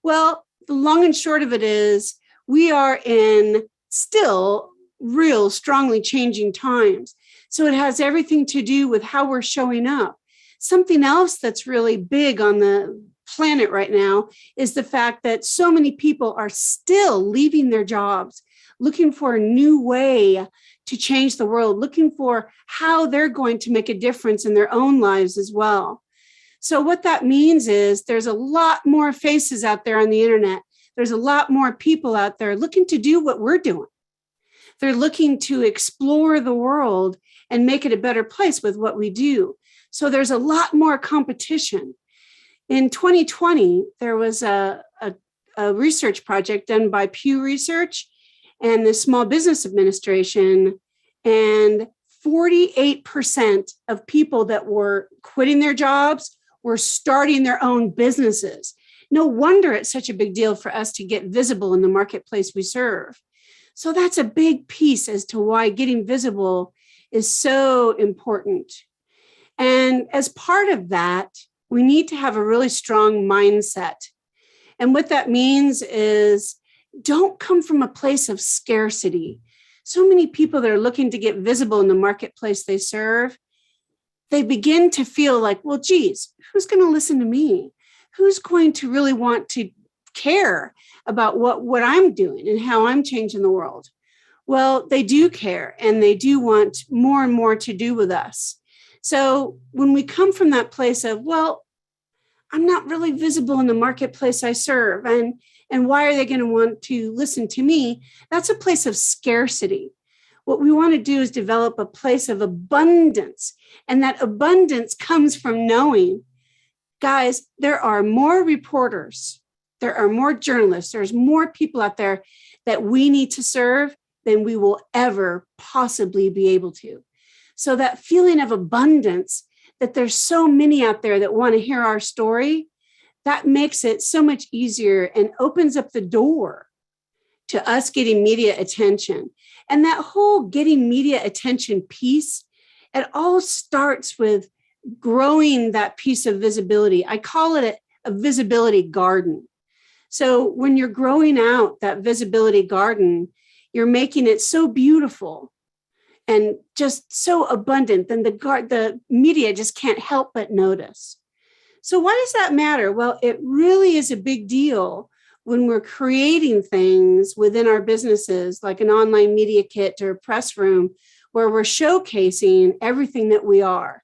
Well, the long and short of it is we are in still real strongly changing times. So it has everything to do with how we're showing up. something else that's really big on the planet right now is the fact that so many people are still leaving their jobs, looking for a new way to change the world, looking for how they're going to make a difference in their own lives as well. So what that means is there's a lot more faces out there on the internet. There's a lot more people out there looking to do what we're doing. They're looking to explore the world and make it a better place with what we do. So there's a lot more competition. In 2020, there was a research project done by Pew Research and the Small Business Administration, and 48% of people that were quitting their jobs were starting their own businesses. No wonder it's such a big deal for us to get visible in the marketplace we serve. So that's a big piece as to why getting visible is so important. And as part of that, we need to have a really strong mindset. And what that means is don't come from a place of scarcity. So many people that are looking to get visible in the marketplace they serve, they begin to feel like, well, geez, who's going to listen to me? Who's going to really want to care about what I'm doing and how I'm changing the world? Well, they do care, and they do want more and more to do with us. So when we come from that place of, well, I'm not really visible in the marketplace I serve, and why are they going to want to listen to me? That's a place of scarcity. What we want to do is develop a place of abundance, and that abundance comes from knowing, guys, there are more reporters, there are more journalists, there's more people out there that we need to serve than we will ever possibly be able to. So that feeling of abundance, that there's so many out there that want to hear our story, that makes it so much easier and opens up the door to us getting media attention. And that whole getting media attention piece, it all starts with growing that piece of visibility. I call it a visibility garden. So when you're growing out that visibility garden, you're making it so beautiful and just so abundant, then the media just can't help but notice. So why does that matter? Well, it really is a big deal when we're creating things within our businesses, like an online media kit or a press room, where we're showcasing everything that we are.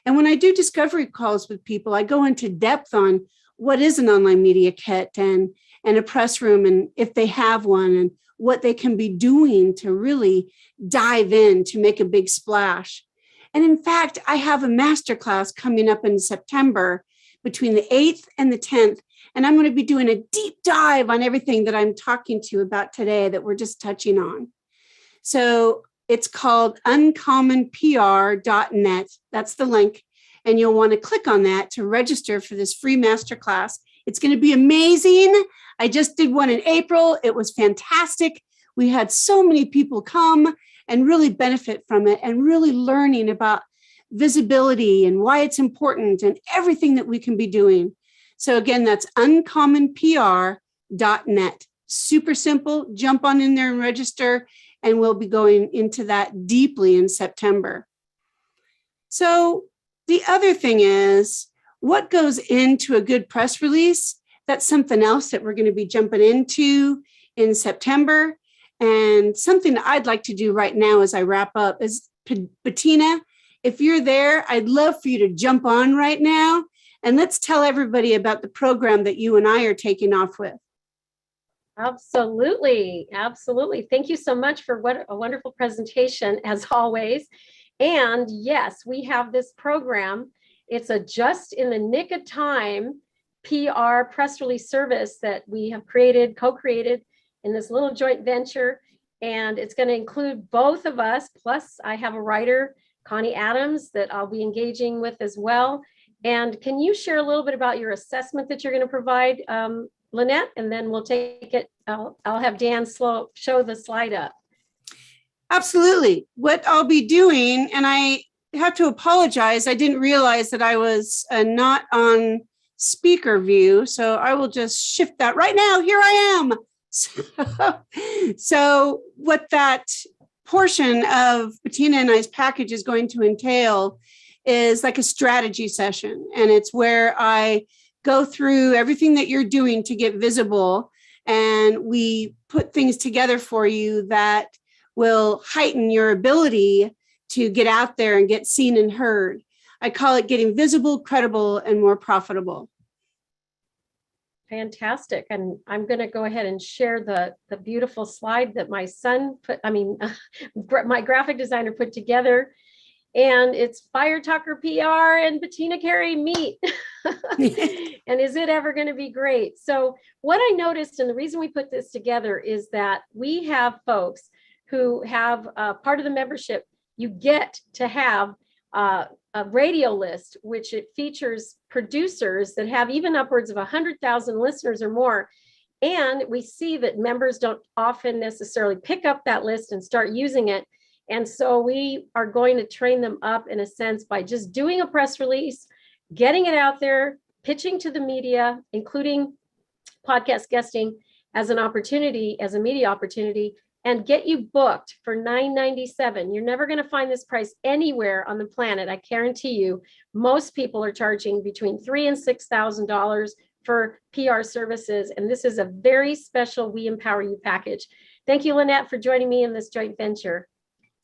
And when I do discovery calls with people, I go into depth on what is an online media kit and a press room, and if they have one, and what they can be doing to really dive in to make a big splash. And in fact, I have a masterclass coming up in September between the 8th and the 10th. And I'm going to be doing a deep dive on everything that I'm talking to you about today that we're just touching on. So it's called uncommonpr.net. That's the link. And you'll want to click on that to register for this free masterclass. It's going to be amazing. I just did one in April. It was fantastic. We had so many people come and really benefit from it and really learning about visibility and why it's important and everything that we can be doing. So again, that's uncommonpr.net. Super simple. Jump on in there and register, and we'll be going into that deeply in September. So the other thing is, what goes into a good press release? That's something else that we're going to be jumping into in September. And something that I'd like to do right now as I wrap up is, Bettina, if you're there, I'd love for you to jump on right now. And let's tell everybody about the program that you and I are taking off with. Absolutely. Absolutely. Thank you so much for what a wonderful presentation, as always. And yes, we have this program. It's a just in the nick of time PR press release service that we have created, co-created in this little joint venture. And it's going to include both of us. Plus, I have a writer, Connie Adams, that I'll be engaging with as well. And can you share a little bit about your assessment that you're going to provide, Lynette? And then we'll take it. I'll have Dan show the slide up. Absolutely. What I'll be doing, and I have to apologize, I didn't realize that I was not on speaker view. So I will just shift that right now. Here I am. So what that portion of Bettina and I's package is going to entail is like a strategy session. And it's where I go through everything that you're doing to get visible. And we put things together for you that will heighten your ability to get out there and get seen and heard. I call it getting visible, credible, and more profitable. Fantastic. And I'm going to go ahead and share the beautiful slide that my son my graphic designer put together. And it's Fire Talker PR and Bettina Carey meet. And is it ever going to be great? So what I noticed, and the reason we put this together, is that we have folks who have part of the membership. You get to have a radio list, which it features producers that have even upwards of 100,000 listeners or more. And we see that members don't often necessarily pick up that list and start using it. And so we are going to train them up in a sense by just doing a press release, getting it out there, pitching to the media, including podcast guesting as an opportunity, as a media opportunity, and get you booked for $9.97. You're never going to find this price anywhere on the planet. I guarantee you, most people are charging between $3,000 and $6,000 for PR services. And this is a very special We Empower You package. Thank you, Lynette, for joining me in this joint venture.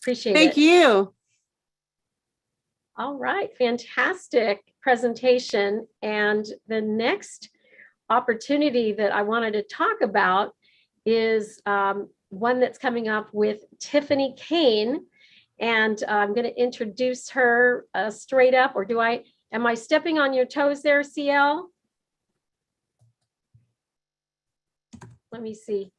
Appreciate it. Thank you. All right, fantastic presentation. And the next opportunity that I wanted to talk about is one that's coming up with Tiffany Kane. And I'm going to introduce her straight up, or am I stepping on your toes there, CL? Let me see.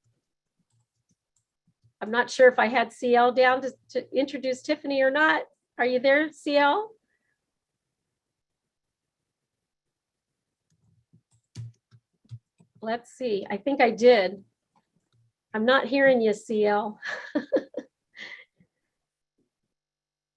I'm not sure if I had CL down to introduce Tiffany or not. Are you there, CL? Let's see. I think I did. I'm not hearing you, CL.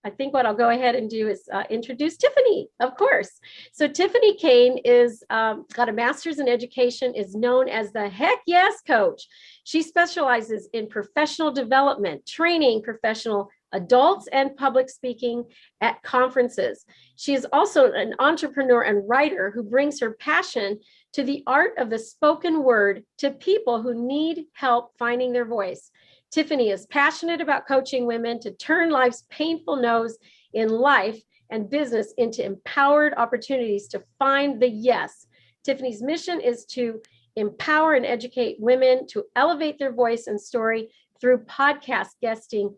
I think what I'll go ahead and do is introduce Tiffany, of course. So Tiffany Kane is got a master's in education, is known as the Heck Yes Coach. She specializes in professional development, training professional adults and public speaking at conferences. She is also an entrepreneur and writer who brings her passion to the art of the spoken word to people who need help finding their voice. Tiffany is passionate about coaching women to turn life's painful no's in life and business into empowered opportunities to find the yes. Tiffany's mission is to empower and educate women to elevate their voice and story through podcasting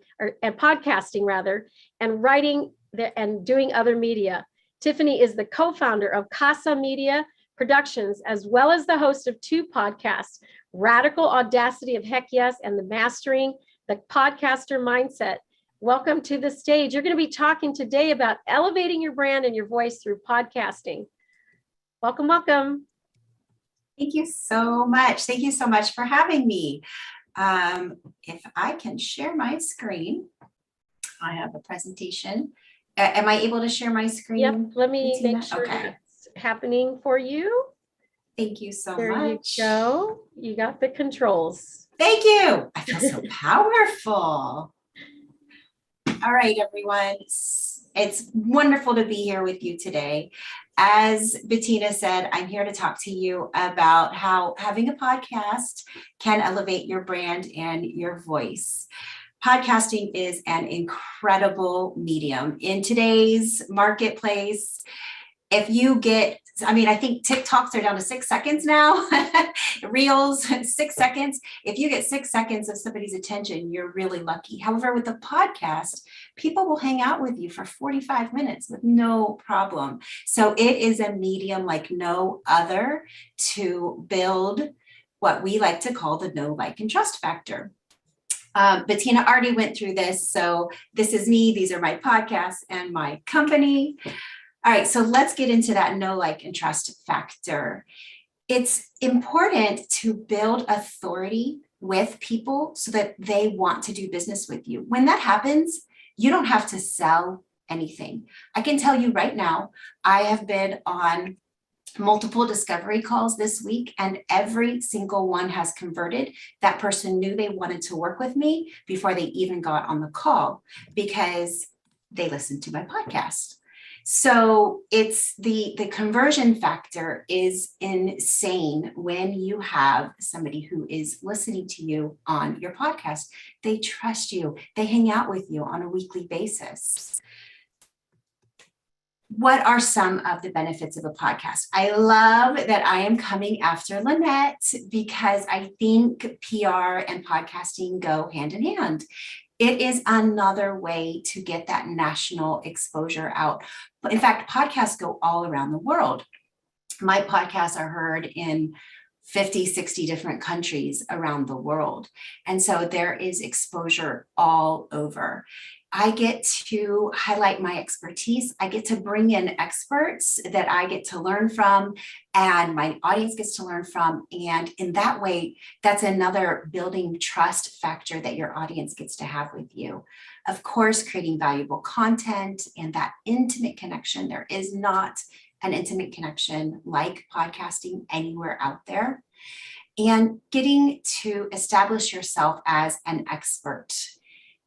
and writing and doing other media. Tiffany is the co-founder of Casa Media Productions, as well as the host of 2 podcasts, Radical Audacity of Heck Yes and the Mastering the Podcaster Mindset. Welcome to the stage. You're going to be talking today about elevating your brand and your voice through podcasting. Welcome, welcome. Thank you so much. Thank you so much for having me. If I can share my screen, I have a presentation. Am I able to share my screen? Yep, let me Bettina? make sure Okay. it's happening for you. Thank you so There much. you go. You got the controls. Thank you. I feel so powerful. All right, everyone. It's wonderful to be here with you today. As Bettina said, I'm here to talk to you about how having a podcast can elevate your brand and your voice. Podcasting is an incredible medium in today's marketplace. If you get, I think TikToks are down to 6 seconds now. Reels, 6 seconds. If you get 6 seconds of somebody's attention, you're really lucky. However, with a podcast, people will hang out with you for 45 minutes with no problem. So it is a medium like no other to build what we like to call the know, like, and trust factor. Bettina already went through this. So this is me. These are my podcasts and my company. All right, so let's get into that know, like, and trust factor. It's important to build authority with people so that they want to do business with you. When that happens, you don't have to sell anything. I can tell you right now, I have been on multiple discovery calls this week, and every single one has converted. That person knew they wanted to work with me before they even got on the call because they listened to my podcast. So it's the conversion factor is insane when you have somebody who is listening to you on your podcast. They trust you. They hang out with you on a weekly basis. What are some of the benefits of a podcast? I love that I am coming after Lynette because I think PR and podcasting go hand in hand. It is another way to get that national exposure out. In fact, podcasts go all around the world. My podcasts are heard in 50, 60 different countries around the world. And so there is exposure all over. I get to highlight my expertise. I get to bring in experts that I get to learn from and my audience gets to learn from. And in that way, that's another building trust factor that your audience gets to have with you. Of course, creating valuable content and that intimate connection. There is not an intimate connection like podcasting anywhere out there. And getting to establish yourself as an expert.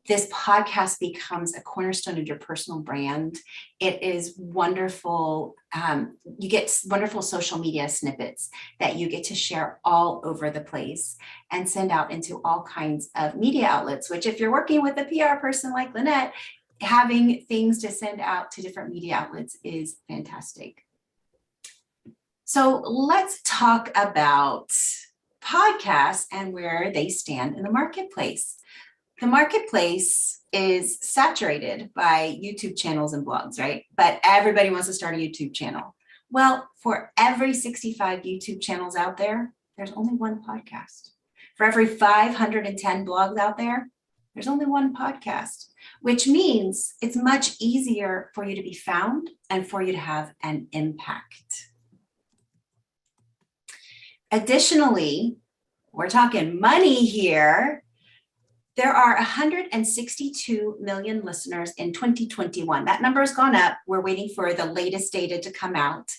This podcast becomes a cornerstone of your personal brand. It is wonderful. You get wonderful social media snippets that you get to share all over the place and send out into all kinds of media outlets, which if you're working with a PR person like Lynette, having things to send out to different media outlets is fantastic. So let's talk about podcasts and where they stand in the marketplace. The marketplace is saturated by YouTube channels and blogs, right? But everybody wants to start a YouTube channel. Well, for every 65 YouTube channels out there, there's only one podcast. For every 510 blogs out there, there's only one podcast, which means it's much easier for you to be found and for you to have an impact. Additionally, we're talking money here. There are 162 million listeners in 2021. That number has gone up. We're waiting for the latest data to come out.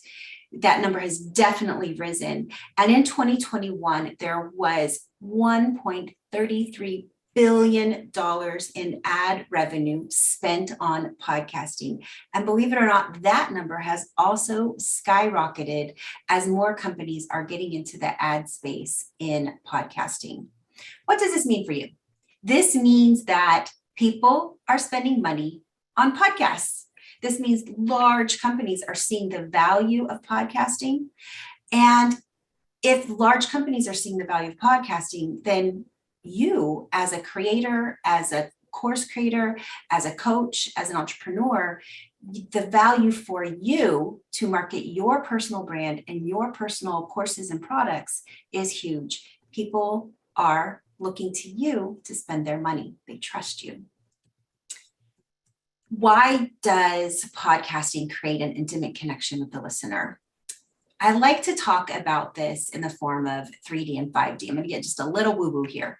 That number has definitely risen. And in 2021, there was $1.33 billion in ad revenue spent on podcasting. And believe it or not, that number has also skyrocketed as more companies are getting into the ad space in podcasting. What does this mean for you? This means that people are spending money on podcasts. This means large companies are seeing the value of podcasting. And if large companies are seeing the value of podcasting, then you as a creator, as a course creator, as a coach, as an entrepreneur, the value for you to market your personal brand and your personal courses and products is huge. People are looking to you to spend their money. They trust you. Why does podcasting create an intimate connection with the listener? I like to talk about this in the form of 3D and 5D. I'm going to get just a little woo-woo here.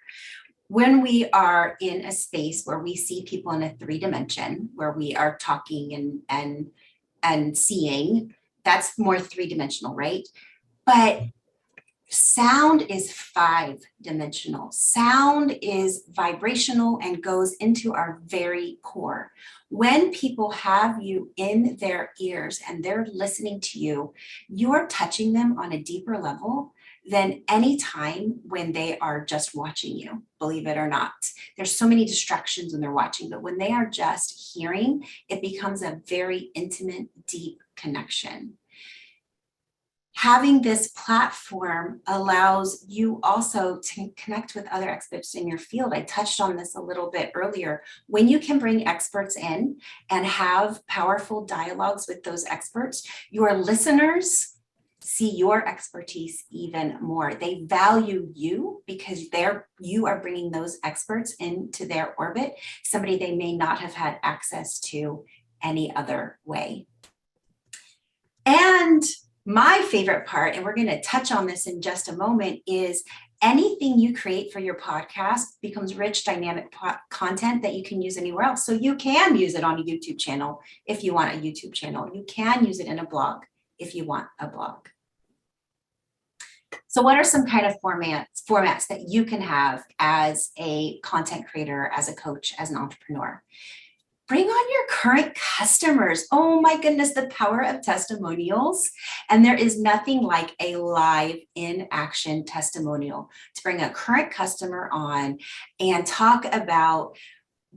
When we are in a space where we see people in a 3D, where we are talking and seeing, that's more 3D, right? But sound is 5D. Sound is vibrational and goes into our very core. When people have you in their ears and they're listening to you, you're touching them on a deeper level than any time when they are just watching you, believe it or not. There's so many distractions when they're watching, but when they are just hearing, it becomes a very intimate, deep connection. Having this platform allows you also to connect with other experts in your field. I touched on this a little bit earlier. When you can bring experts in and have powerful dialogues with those experts, your listeners see your expertise even more. They value you because you are bringing those experts into their orbit, somebody they may not have had access to any other way. And my favorite part, and we're going to touch on this in just a moment, is anything you create for your podcast becomes rich, dynamic content that you can use anywhere else. So you can use it on a YouTube channel if you want a YouTube channel. You can use it in a blog if you want a blog. So what are some kind of formats that you can have as a content creator, as a coach, as an entrepreneur? bring on your current customers. Oh my goodness, the power of testimonials. And there is nothing like a live in action testimonial to bring a current customer on and talk about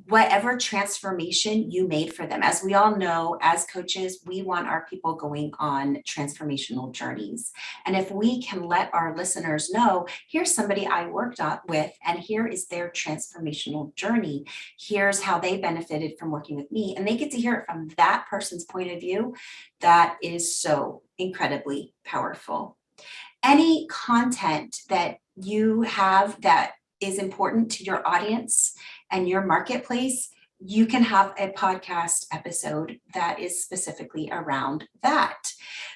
whatever transformation you made for them. As we all know, as coaches, we want our people going on transformational journeys. And if we can let our listeners know, here's somebody I worked with, and here is their transformational journey. Here's how they benefited from working with me. And they get to hear it from that person's point of view. That is so incredibly powerful. Any content that you have that is important to your audience and your marketplace, you can have a podcast episode that is specifically around that.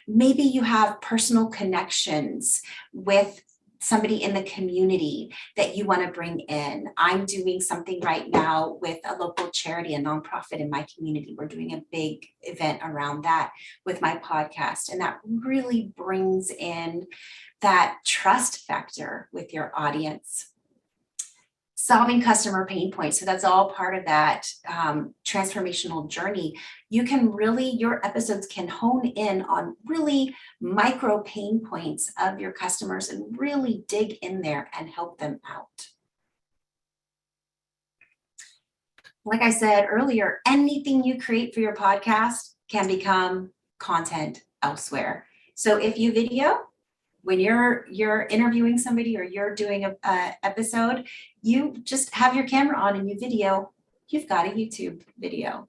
Maybe you have personal connections with somebody in the community that you want to bring in. I'm doing something right now with a local charity, a nonprofit in my community. We're doing a big event around that with my podcast, and that really brings in that trust factor with your audience. Solving customer pain points. So that's all part of that transformational journey. You can really, your episodes can hone in on really micro pain points of your customers and really dig in there and help them out. Like I said earlier, anything you create for your podcast can become content elsewhere. So if you video, when you're interviewing somebody or you're doing a episode, you just have your camera on and you video, you've got a YouTube video.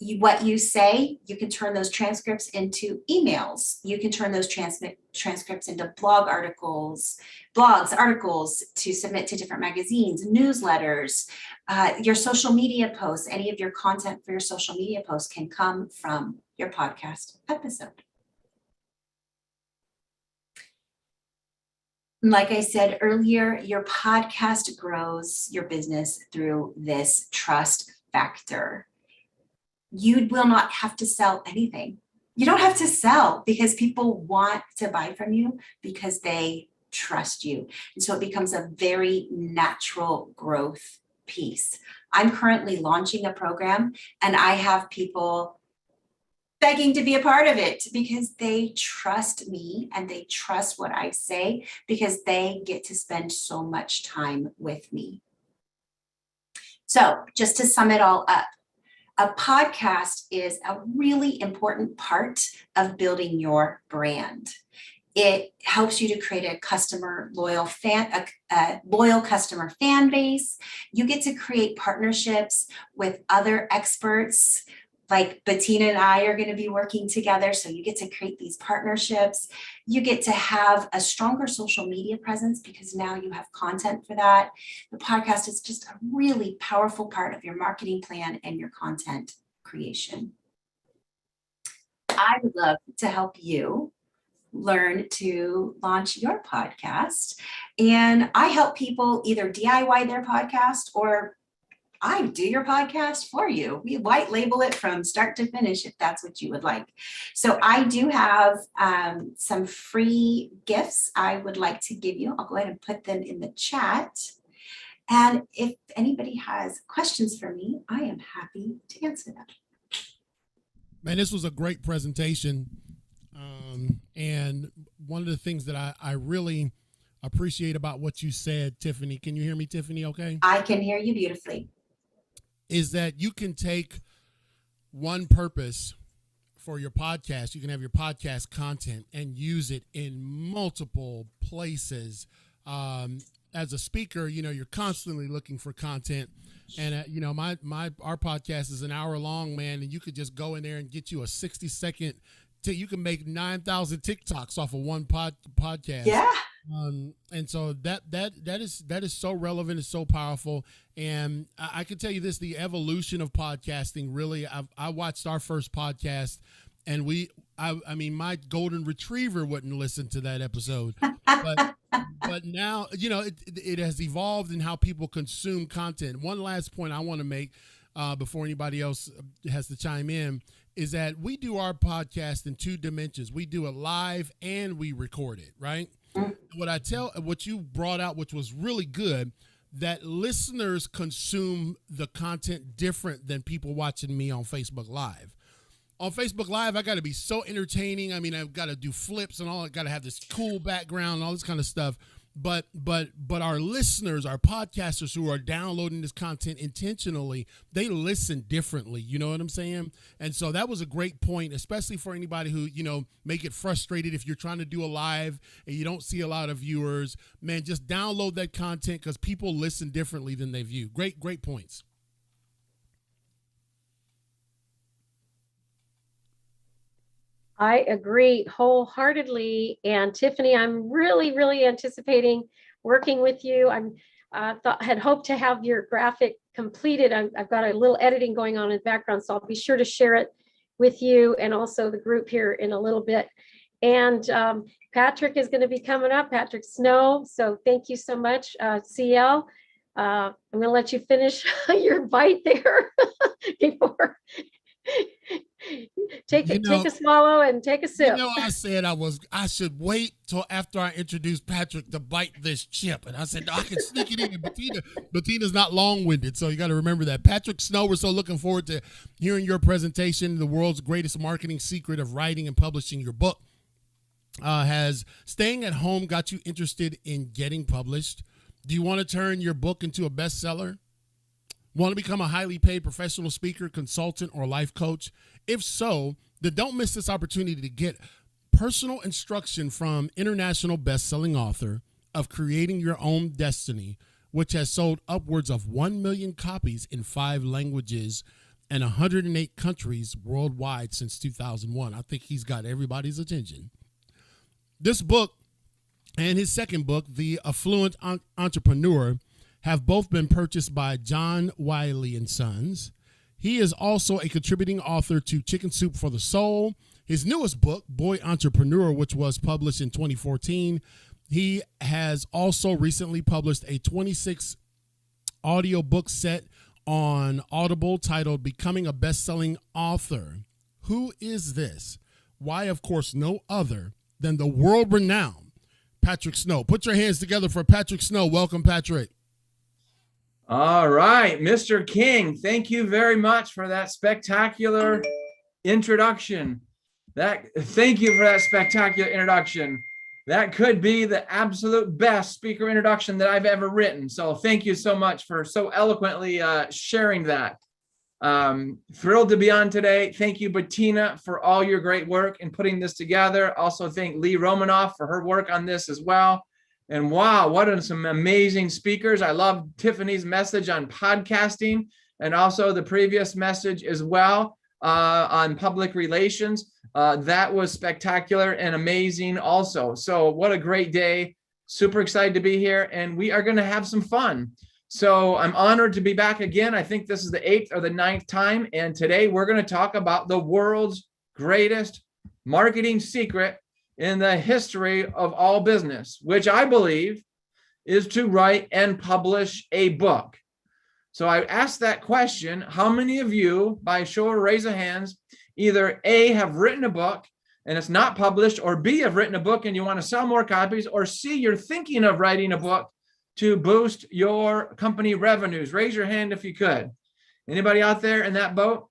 What you say, you can turn those transcripts into emails. You can turn those transcripts into blogs, articles to submit to different magazines, newsletters, your social media posts. Any of your content for your social media posts can come from your podcast episode. Like I said earlier, your podcast grows your business through this trust factor. You will not have to sell anything. You don't have to sell because people want to buy from you because they trust you. And so it becomes a very natural growth piece. I'm currently launching a program and I have people begging to be a part of it because they trust me and they trust what I say because they get to spend so much time with me. So just to sum it all up, a podcast is a really important part of building your brand. It helps you to create a loyal customer fan base. You get to create partnerships with other experts. Like Bettina and I are going to be working together. So you get to create these partnerships. You get to have a stronger social media presence because now you have content for that. The podcast is just a really powerful part of your marketing plan and your content creation. I would love to help you learn to launch your podcast. And I help people either DIY their podcast or I do your podcast for you. We white label it from start to finish if that's what you would like. So I do have some free gifts I would like to give you. I'll go ahead and put them in the chat. And if anybody has questions for me, I am happy to answer them. Man, this was a great presentation. And one of the things that I really appreciate about what you said, Tiffany, can you hear me, Tiffany, okay? I can hear you beautifully. Is that you can take one purpose for your podcast. You can have your podcast content and use it in multiple places. As a speaker, you're constantly looking for content. And, our podcast is an hour long, man. And you could just go in there and get you a 60-second. You can make 9,000 TikToks off of one podcast. Yeah. And so that is so relevant. It's so powerful. And I can tell you this, the evolution of podcasting, really, I watched our first podcast and I mean, my golden retriever wouldn't listen to that episode, but now, it has evolved in how people consume content. One last point I want to make before anybody else has to chime in is that we do our podcast in two dimensions. We do it live and we record it, right? What you brought out, which was really good, that listeners consume the content different than people watching me on Facebook Live. On Facebook Live, I got to be so entertaining. I mean, I've got to do flips and all. I got to have this cool background and all this kind of stuff. But our listeners, our podcasters who are downloading this content intentionally, they listen differently. You know what I'm saying? And so that was a great point, especially for anybody who, you know, may get frustrated if you're trying to do a live and you don't see a lot of viewers. Man, just download that content because people listen differently than they view. Great points. I agree wholeheartedly. And Tiffany, I'm really anticipating working with you. Had hoped to have your graphic completed. I've got a little editing going on in the background, so I'll be sure to share it with you and also the group here in a little bit. And Patrick is going to be coming up, Patrick Snow. So thank you so much, CL. I'm going to let you finish your bite there before. Take a swallow and take a sip. You know, I said I should wait till after I introduce Patrick to bite this chip. And I said, no, I can sneak it in. And Bettina's not long-winded, so you got to remember that. Patrick Snow, we're so looking forward to hearing your presentation, The World's Greatest Marketing Secret of Writing and Publishing Your Book. Has staying at home got you interested in getting published? Do you want to turn your book into a bestseller? Want to become a highly paid professional speaker, consultant, or life coach? If so, then don't miss this opportunity to get personal instruction from international best-selling author of Creating Your Own Destiny, which has sold upwards of 1 million copies in 5 languages and 108 countries worldwide since 2001. I think he's got everybody's attention. This book and his second book, The Affluent Entrepreneur, have both been purchased by John Wiley & Sons. He is also a contributing author to Chicken Soup for the Soul. His newest book, Boy Entrepreneur, which was published in 2014. He has also recently published a 26 audio book set on Audible titled Becoming a Best-Selling Author. Who is this? Why, of course, no other than the world-renowned Patrick Snow. Put your hands together for Patrick Snow. Welcome, Patrick. All right, Mr. King, thank you very much for that spectacular introduction. Thank you for that spectacular introduction. That could be the absolute best speaker introduction that I've ever written. So thank you so much for so eloquently sharing that. Thrilled to be on today. Thank you, Bettina, for all your great work in putting this together. Also thank Lee Romanoff for her work on this as well. And wow, what are some amazing speakers. I love Tiffany's message on podcasting and also the previous message as well on public relations. That was spectacular and amazing also. So what a great day. Super excited to be here, and we are going to have some fun. So I'm honored to be back again. I think this is the 8th or the 9th time. And today we're going to talk about the world's greatest marketing secret in the history of all business, which I believe is to write and publish a book. So I asked that question, how many of you, by show or raise of hands, either A, have written a book and it's not published, or B, have written a book and you want to sell more copies, or C, you're thinking of writing a book to boost your company revenues? Raise your hand if you could. Anybody out there in that boat?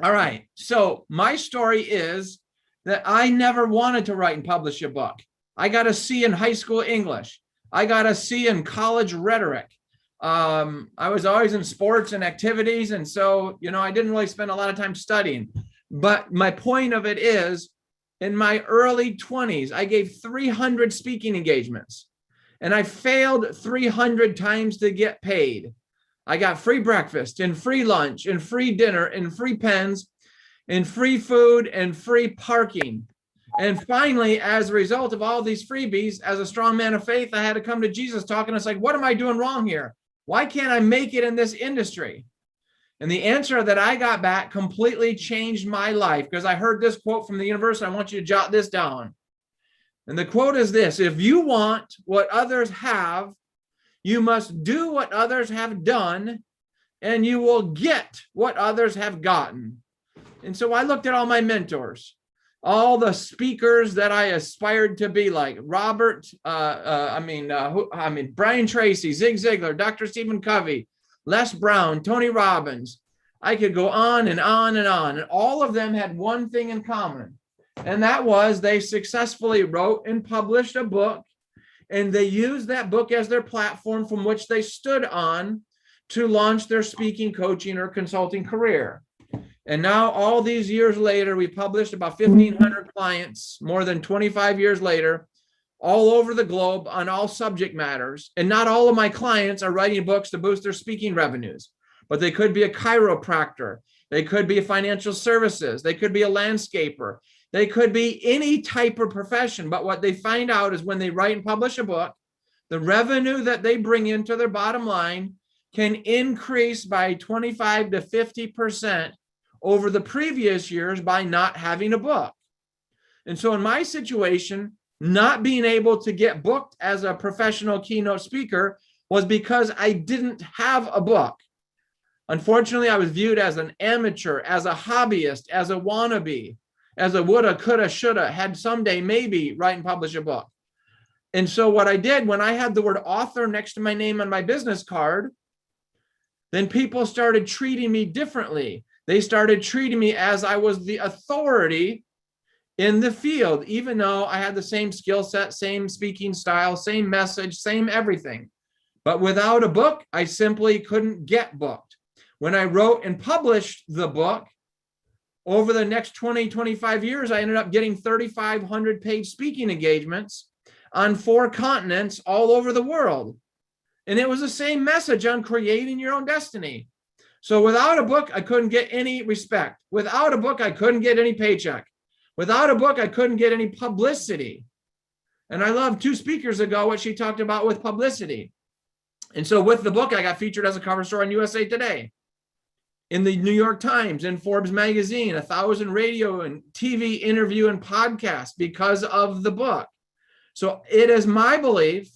All right, so my story is that I never wanted to write and publish a book. I got a C in high school English. I got a C in college rhetoric. I was always in sports and activities. And so, you know, I didn't really spend a lot of time studying. But my point of it is, in my early 20s, I gave 300 speaking engagements. And I failed 300 times to get paid. I got free breakfast and free lunch and free dinner and free pens and free food and free parking. And finally, as a result of all these freebies, as a strong man of faith, I had to come to Jesus talking. It's like, what am I doing wrong here? Why can't I make it in this industry? And the answer that I got back completely changed my life, because I heard this quote from the universe. I want you to jot this down. And the quote is this: if you want what others have, you must do what others have done, and you will get what others have gotten. And so I looked at all my mentors, all the speakers that I aspired to be like Brian Tracy, Zig Ziglar, Dr. Stephen Covey, Les Brown, Tony Robbins. I could go on and on and on. And all of them had one thing in common. And that was they successfully wrote and published a book. And they used that book as their platform from which they stood on to launch their speaking, coaching, or consulting career. And now all these years later, we published about 1,500 clients, more than 25 years later, all over the globe on all subject matters. And not all of my clients are writing books to boost their speaking revenues, but they could be a chiropractor. They could be financial services. They could be a landscaper. They could be any type of profession. But what they find out is when they write and publish a book, the revenue that they bring into their bottom line can increase by 25 to 50% over the previous years by not having a book. And so in my situation, not being able to get booked as a professional keynote speaker was because I didn't have a book. Unfortunately, I was viewed as an amateur, as a hobbyist, as a wannabe, as a woulda, coulda, shoulda, had someday maybe write and publish a book. And so what I did when I had the word author next to my name on my business card, then people started treating me differently. They started treating me as I was the authority in the field, even though I had the same skill set, same speaking style, same message, same everything. But without a book, I simply couldn't get booked. When I wrote and published the book, over the next 20, 25 years, I ended up getting 3,500 paid speaking engagements on 4 continents all over the world. And it was the same message on creating your own destiny. So without a book, I couldn't get any respect. Without a book, I couldn't get any paycheck. Without a book, I couldn't get any publicity. And I love 2 speakers ago what she talked about with publicity. And so with the book, I got featured as a cover story on USA Today, in the New York Times, in Forbes magazine, 1,000 radio and TV interview and podcasts because of the book. So it is my belief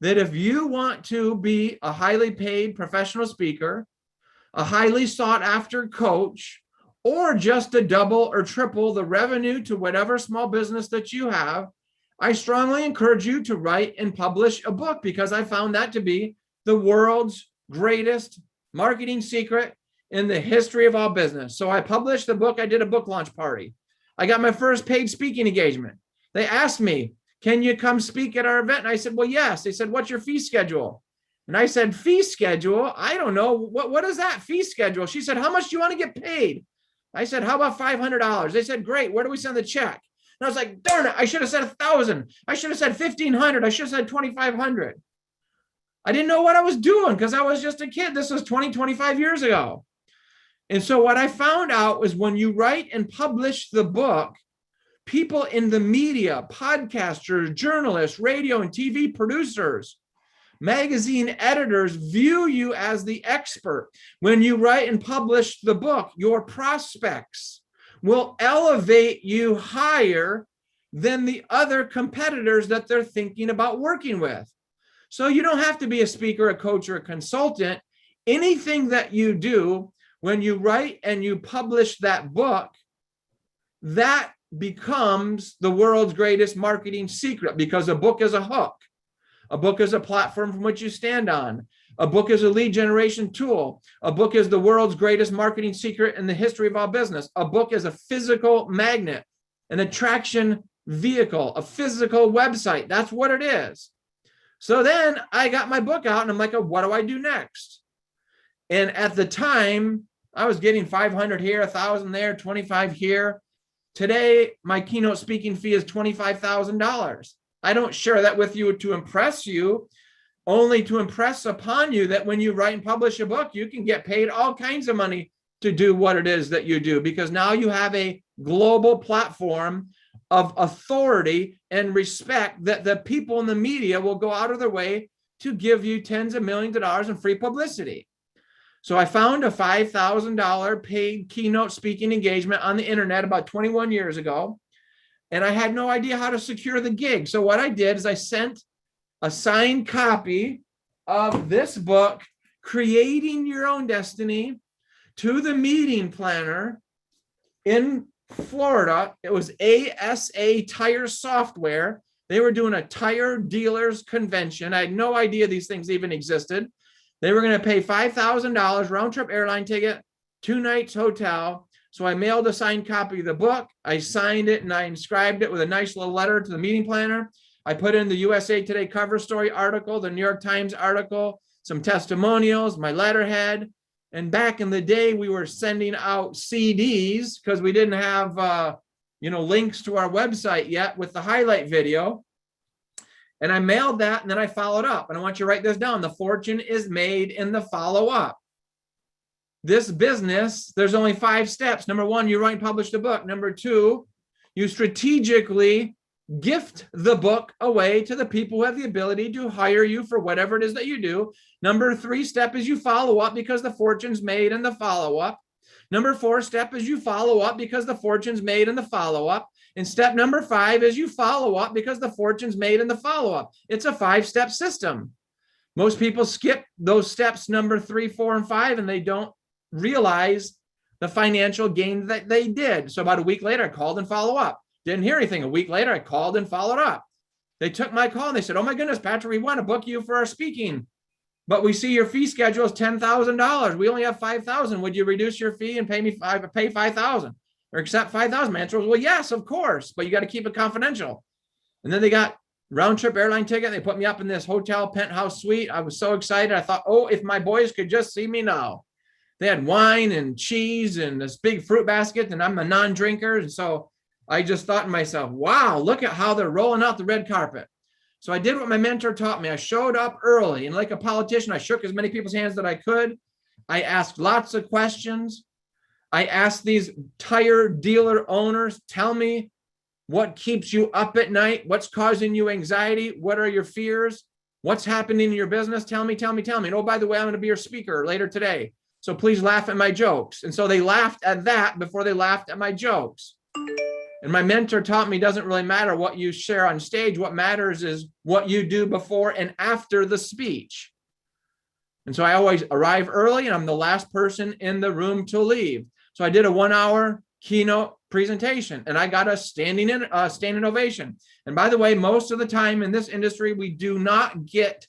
that if you want to be a highly paid professional speaker, a highly sought after coach, or just to double or triple the revenue to whatever small business that you have, I strongly encourage you to write and publish a book, because I found that to be the world's greatest marketing secret in the history of all business. So I published the book. I did a book launch party. I got my first paid speaking engagement. They asked me, can you come speak at our event? And I said, well, yes. They said, what's your fee schedule? And I said, fee schedule? I don't know. What is that fee schedule? She said, how much do you want to get paid? I said, how about $500? They said, great. Where do we send the check? And I was like, darn it. I should have said 1,000. I should have said 1,500. I should have said 2,500. I didn't know what I was doing because I was just a kid. This was 20, 25 years ago. And so what I found out was when you write and publish the book, people in the media, podcasters, journalists, radio and TV producers, magazine editors view you as the expert. When you write and publish the book, your prospects will elevate you higher than the other competitors that they're thinking about working with. So you don't have to be a speaker, a coach, or a consultant. Anything that you do, when you write and you publish that book, that becomes the world's greatest marketing secret, because a book is a hook. A book is a platform from which you stand on. A book is a lead generation tool. A book is the world's greatest marketing secret in the history of all business. A book is a physical magnet, an attraction vehicle, a physical website. That's what it is. So then I got my book out and I'm like, oh, what do I do next? And at the time, I was getting 500 here, 1,000 there, 25 here. Today, my keynote speaking fee is $25,000. I don't share that with you to impress you, only to impress upon you that when you write and publish a book, you can get paid all kinds of money to do what it is that you do, because now you have a global platform of authority and respect that the people in the media will go out of their way to give you tens of millions of dollars in free publicity. So I found a $5,000 paid keynote speaking engagement on the internet about 21 years ago. And I had no idea how to secure the gig. So what I did is I sent a signed copy of this book, Creating Your Own Destiny, to the meeting planner in Florida. It was ASA Tire Software. They were doing a tire dealers convention. I had no idea these things even existed. They were going to pay $5,000 round trip airline ticket, 2 nights hotel. So I mailed a signed copy of the book. I signed it and I inscribed it with a nice little letter to the meeting planner. I put in the USA Today cover story article, the New York Times article, some testimonials, my letterhead. And back in the day, we were sending out CDs because we didn't have, links to our website yet with the highlight video. And I mailed that and then I followed up. And I want you to write this down. The fortune is made in the follow-up. This business, there's only 5 steps. Number 1, you write and publish the book. Number 2, you strategically gift the book away to the people who have the ability to hire you for whatever it is that you do. Number 3 step is you follow up because the fortune's made in the follow-up. Number 4 step is you follow up because the fortune's made in the follow-up. And step number 5 is you follow up because the fortune's made in the follow-up. It's a 5-step system. Most people skip those steps number 3, 4, and 5, and they don't realize the financial gain that they did. So about a week later, I called and follow up. Didn't hear anything. A week later, I called and followed up. They took my call and they said, "Oh my goodness, Patrick, we want to book you for our speaking, but we see your fee schedule is $10,000. We only have $5,000. Would you reduce your fee and pay $5,000 or accept $5,000?" My answer was, "Well, yes, of course, but you got to keep it confidential." And then they got round trip airline ticket. They put me up in this hotel penthouse suite. I was so excited. I thought, oh, if my boys could just see me now. They had wine and cheese and this big fruit basket, and I'm a non-drinker. And so I just thought to myself, wow, look at how they're rolling out the red carpet. So I did what my mentor taught me. I showed up early, and like a politician, I shook as many people's hands that I could. I asked lots of questions. I asked these tire dealer owners, tell me what keeps you up at night? What's causing you anxiety? What are your fears? What's happening in your business? Tell me. And oh, by the way, I'm going to be your speaker later today. So please laugh at my jokes. And so they laughed at that before they laughed at my jokes. And my mentor taught me it doesn't really matter what you share on stage. What matters is what you do before and after the speech. And so I always arrive early and I'm the last person in the room to leave. So I did a 1-hour keynote presentation and I got a standing ovation. And by the way, most of the time in this industry, we do not get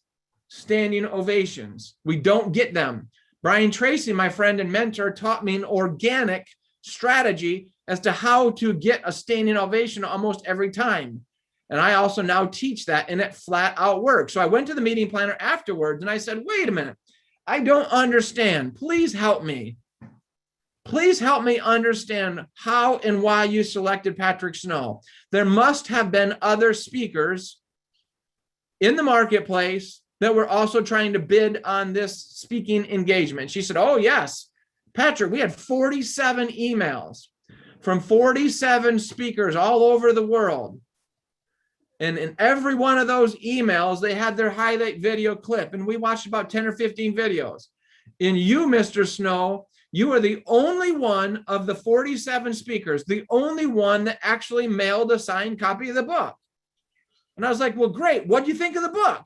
standing ovations. We don't get them. Brian Tracy, my friend and mentor, taught me an organic strategy as to how to get a standing ovation almost every time. And I also now teach that, and it flat out works. So I went to the meeting planner afterwards and I said, wait a minute, I don't understand. Please help me. Please help me understand how and why you selected Patrick Snow. There must have been other speakers in the marketplace that were also trying to bid on this speaking engagement. She said, oh yes, Patrick, we had 47 emails from 47 speakers all over the world. And in every one of those emails, they had their highlight video clip. And we watched about 10 or 15 videos. And you, Mr. Snow, you are the only one of the 47 speakers, the only one that actually mailed a signed copy of the book. And I was like, well, great. What do you think of the book?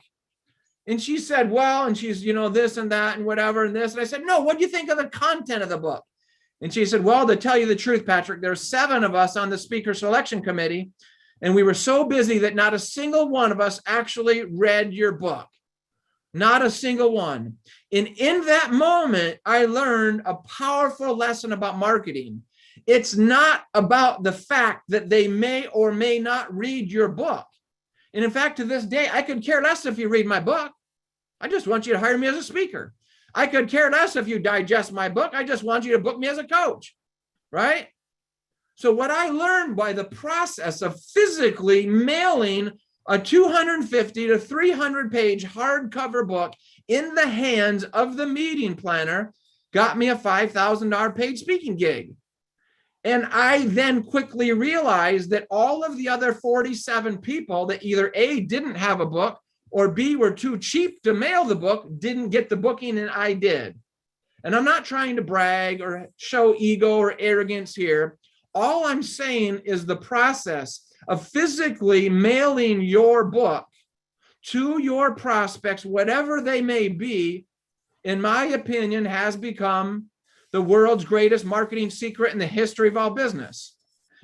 And she said, well, and she's, this and that and whatever and this. And I said, no, what do you think of the content of the book? And she said, well, to tell you the truth, Patrick, there's 7 of us on the speaker selection committee. And we were so busy that not a single one of us actually read your book. Not a single one. And in that moment, I learned a powerful lesson about marketing. It's not about the fact that they may or may not read your book. And in fact, to this day, I could care less if you read my book. I just want you to hire me as a speaker. I could care less if you digest my book. I just want you to book me as a coach, right? So what I learned by the process of physically mailing a 250 to 300 page hardcover book in the hands of the meeting planner got me a $5,000 paid speaking gig. And I then quickly realized that all of the other 47 people that either A, didn't have a book, or B, were too cheap to mail the book, didn't get the booking, and I did. And I'm not trying to brag or show ego or arrogance here. All I'm saying is the process of physically mailing your book to your prospects, whatever they may be, in my opinion, has become the world's greatest marketing secret in the history of all business.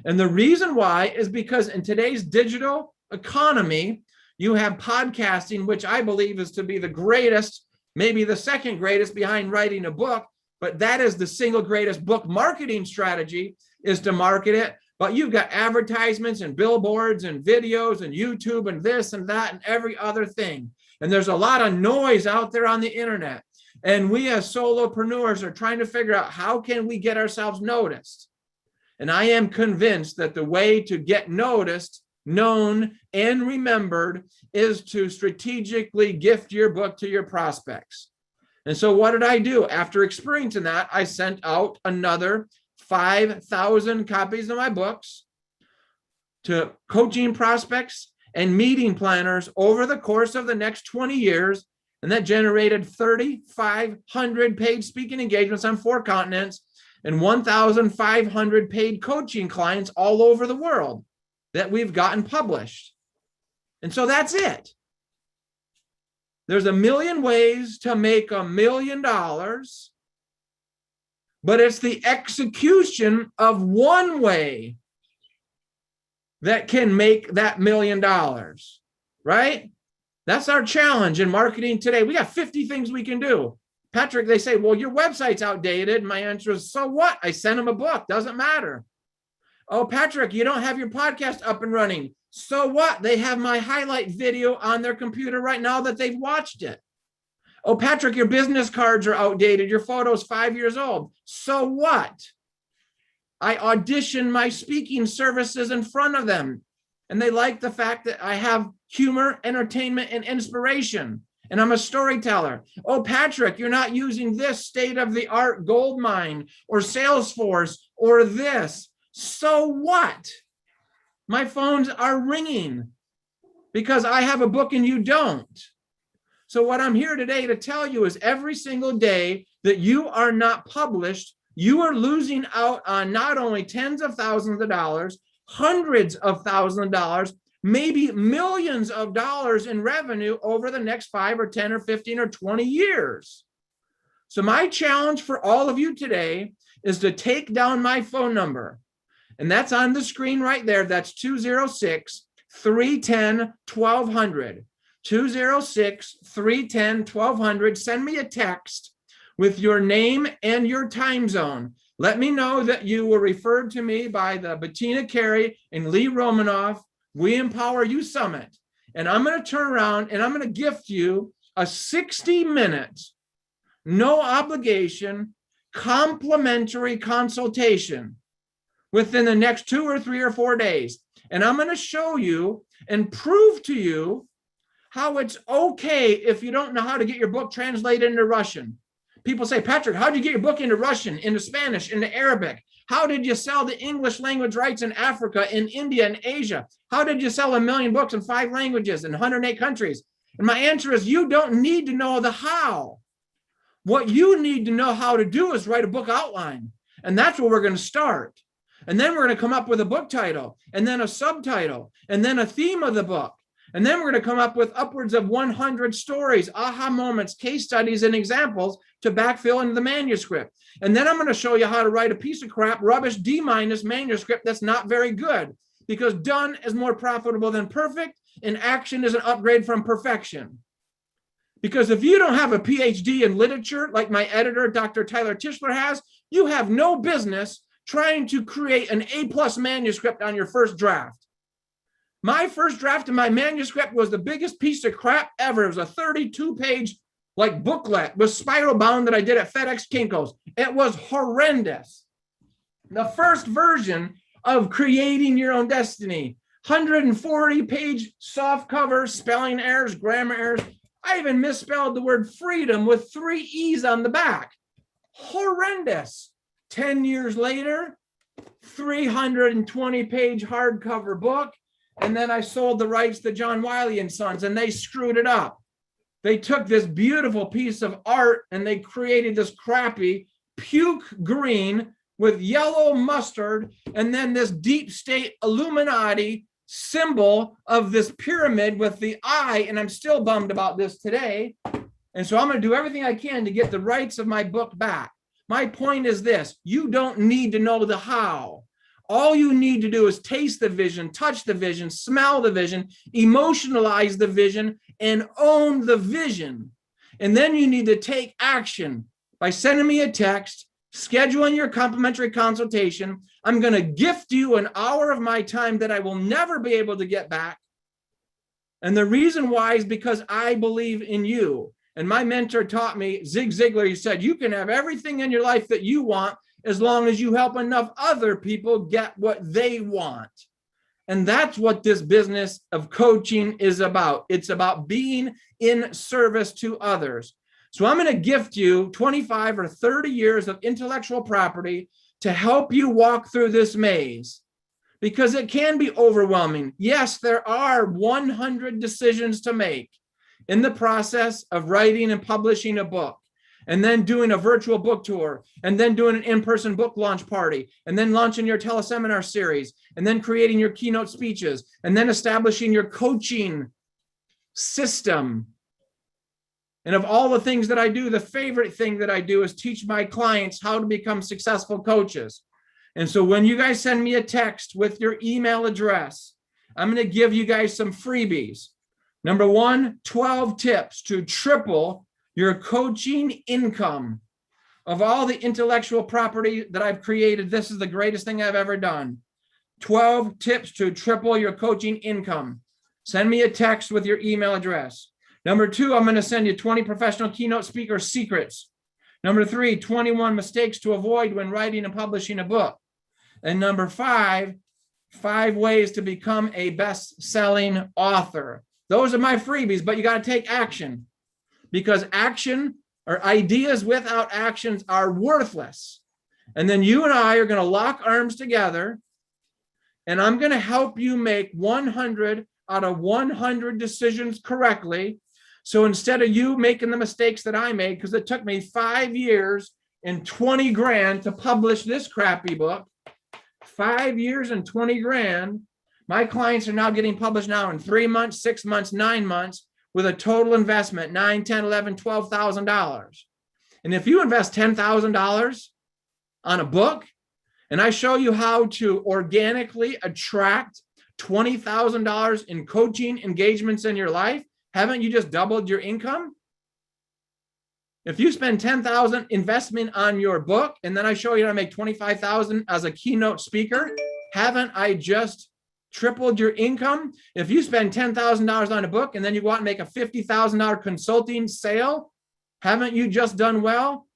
And the reason why is because in today's digital economy, you have podcasting, which I believe is to be the greatest, maybe the second greatest behind writing a book, but that is the single greatest book marketing strategy, is to market it. But you've got advertisements and billboards and videos and YouTube and this and that and every other thing. And there's a lot of noise out there on the internet. And we as solopreneurs are trying to figure out how can we get ourselves noticed. And I am convinced that the way to get noticed, known, and remembered is to strategically gift your book to your prospects. And so what did I do? After experiencing that, I sent out another 5,000 copies of my books to coaching prospects and meeting planners over the course of the next 20 years. And that generated 3,500 paid speaking engagements on 4 continents and 1,500 paid coaching clients all over the world that we've gotten published. And so that's it. There's a million ways to make $1 million, but it's the execution of one way that can make that $1 million, right? That's our challenge in marketing today. We got 50 things we can do. Patrick, they say, well, your website's outdated. My answer is, so what? I sent them a book. Doesn't matter. Oh, Patrick, you don't have your podcast up and running. So what? They have my highlight video on their computer right now that they've watched it. Oh, Patrick, your business cards are outdated. Your photo's 5 years old. So what? I audition my speaking services in front of them. And they like the fact that I have humor, entertainment, and inspiration. And I'm a storyteller. Oh, Patrick, you're not using this state-of-the-art gold mine or Salesforce or this. So what? My phones are ringing because I have a book and you don't. So what I'm here today to tell you is every single day that you are not published, you are losing out on not only tens of thousands of dollars, hundreds of thousands of dollars, maybe millions of dollars in revenue over the next 5 or 10 or 15 or 20 years. So my challenge for all of you today is to take down my phone number. And that's on the screen right there. That's 206-310-1200. 206-310-1200. Send me a text with your name and your time zone. Let me know that you were referred to me by the Bettina Carey and Lee Romanoff We Empower You Summit. And I'm going to turn around and I'm going to gift you a 60-minute, no obligation, complimentary consultation within the next 2 or 3 or 4 days. And I'm going to show you and prove to you how it's okay if you don't know how to get your book translated into Russian. People say, Patrick, how did you get your book into Russian, into Spanish, into Arabic? How did you sell the English language rights in Africa, in India, and Asia? How did you sell 1 million books in 5 languages in 108 countries? And my answer is, you don't need to know the how. What you need to know how to do is write a book outline. And that's where we're going to start. And then we're going to come up with a book title, and then a subtitle, and then a theme of the book. And then we're going to come up with upwards of 100 stories, aha moments, case studies, and examples to backfill into the manuscript. And then I'm going to show you how to write a piece of crap, rubbish, D- manuscript that's not very good, because done is more profitable than perfect, and action is an upgrade from perfection. Because if you don't have a PhD in literature, like my editor, Dr. Tyler Tischler has, you have no business trying to create an A+ manuscript on your first draft. My first draft of my manuscript was the biggest piece of crap ever. It was a 32-page booklet with spiral bound that I did at FedEx Kinko's. It was horrendous. The first version of Creating Your Own Destiny, 140-page soft cover, spelling errors, grammar errors. I even misspelled the word freedom with 3 E's on the back. Horrendous. 10 years later, 320-page hardcover book. And then I sold the rights to John Wiley & Sons, and they screwed it up. They took this beautiful piece of art and they created this crappy puke green with yellow mustard and then this deep state Illuminati symbol of this pyramid with the eye. And I'm still bummed about this today. And so I'm going to do everything I can to get the rights of my book back. My point is this: you don't need to know the how. All you need to do is taste the vision, touch the vision, smell the vision, emotionalize the vision, and own the vision. And then you need to take action by sending me a text, scheduling your complimentary consultation. I'm going to gift you an hour of my time that I will never be able to get back. And the reason why is because I believe in you. And my mentor taught me, Zig Ziglar, he said, you can have everything in your life that you want as long as you help enough other people get what they want. And that's what this business of coaching is about. It's about being in service to others. So I'm going to gift you 25 or 30 years of intellectual property to help you walk through this maze, because it can be overwhelming. Yes, there are 100 decisions to make in the process of writing and publishing a book, and then doing a virtual book tour, and then doing an in-person book launch party, and then launching your teleseminar series, and then creating your keynote speeches, and then establishing your coaching system. And of all the things that I do, the favorite thing that I do is teach my clients how to become successful coaches. And so when you guys send me a text with your email address, I'm going to give you guys some freebies. Number one, 12 tips to triple your coaching income. Of all the intellectual property that I've created, this is the greatest thing I've ever done. 12 tips to triple your coaching income. Send me a text with your email address. Number two, I'm going to send you 20 professional keynote speaker secrets. Number three, 21 mistakes to avoid when writing and publishing a book. And number five, 5 ways to become a best-selling author. Those are my freebies, but you got to take action, because action or ideas without actions are worthless. And then you and I are going to lock arms together, and I'm going to help you make 100 out of 100 decisions correctly. So instead of you making the mistakes that I made, because it took me 5 years and 20 grand to publish this crappy book, 5 years and 20 grand, my clients are now getting published now in 3 months, 6 months, 9 months, with a total investment, $9, $10, $11, $12,000. And if you invest $10,000 on a book, and I show you how to organically attract $20,000 in coaching engagements in your life, haven't you just doubled your income? If you spend $10,000 investment on your book, and then I show you how to make $25,000 as a keynote speaker, haven't I just tripled your income? If you spend $10,000 on a book and then you go out and make a $50,000 consulting sale, haven't you just done well?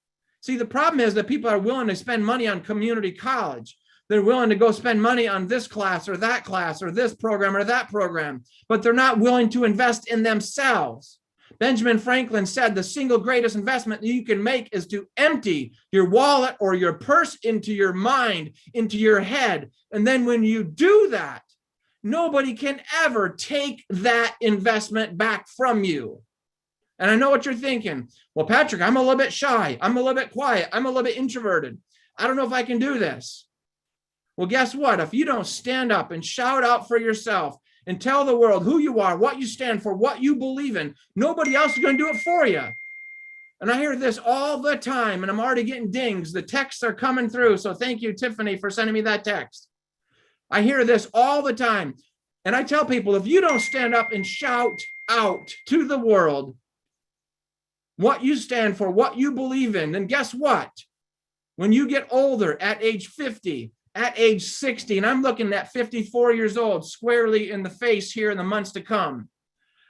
See, the problem is that people are willing to spend money on community college. They're willing to go spend money on this class or this program or that program, but they're not willing to invest in themselves. Benjamin Franklin said the single greatest investment that you can make is to empty your wallet or your purse into your mind, into your head. And then when you do that, nobody can ever take that investment back from you. And I know what you're thinking. Well, Patrick, I'm a little bit shy. I'm a little bit quiet. I'm a little bit introverted. I don't know if I can do this. Well, guess what? If you don't stand up and shout out for yourself and tell the world who you are, what you stand for, what you believe in, nobody else is going to do it for you. And I hear this all the time, and I'm already getting dings. The texts are coming through. So thank you, Tiffany, for sending me that text. I hear this all the time. And I tell people, if you don't stand up and shout out to the world what you stand for, what you believe in, then guess what? When you get older at age 50, at age 60, and I'm looking at 54 years old squarely in the face here in the months to come.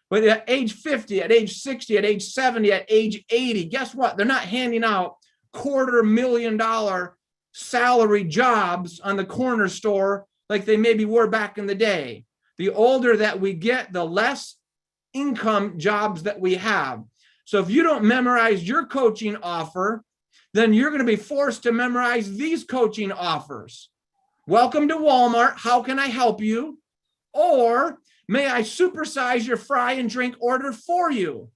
But at age 50, at age 60, at age 70, at age 80, guess what? They're not handing out $250,000 salary jobs on the corner store like they maybe were back in the day. The older that we get, the less income jobs that we have. So if you don't memorize your coaching offer, then you're going to be forced to memorize these coaching offers. Welcome to Walmart. How can I help you? Or may I supersize your fry and drink order for you?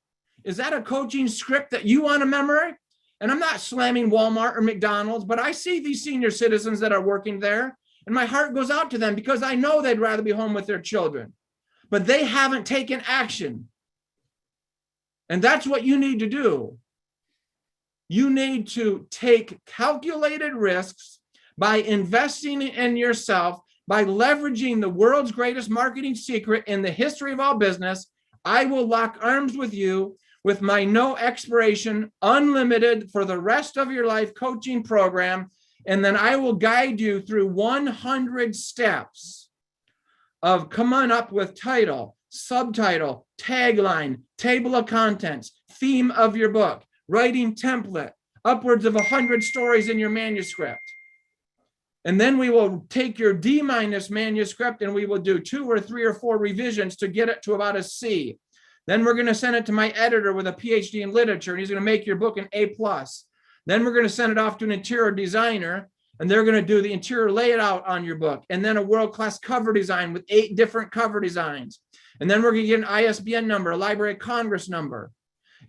Is that a coaching script that you want to memorize? And I'm not slamming Walmart or McDonald's, but I see these senior citizens that are working there, and my heart goes out to them because I know they'd rather be home with their children, but they haven't taken action. And that's what you need to do. You need to take calculated risks, by investing in yourself, by leveraging the world's greatest marketing secret in the history of all business, I will lock arms with you with my no expiration, unlimited for the rest of your life coaching program. And then I will guide you through 100 steps of coming up with title, subtitle, tagline, table of contents, theme of your book, writing template, upwards of 100 stories in your manuscript. And then we will take your D- manuscript and we will do 2 or 3 or 4 revisions to get it to about a C. Then we're going to send it to my editor with a PhD in literature, and he's going to make your book an A+. Then we're going to send it off to an interior designer, and they're going to do the interior layout on your book, and then a world-class cover design with 8 different cover designs. And then we're going to get an ISBN number, a Library of Congress number.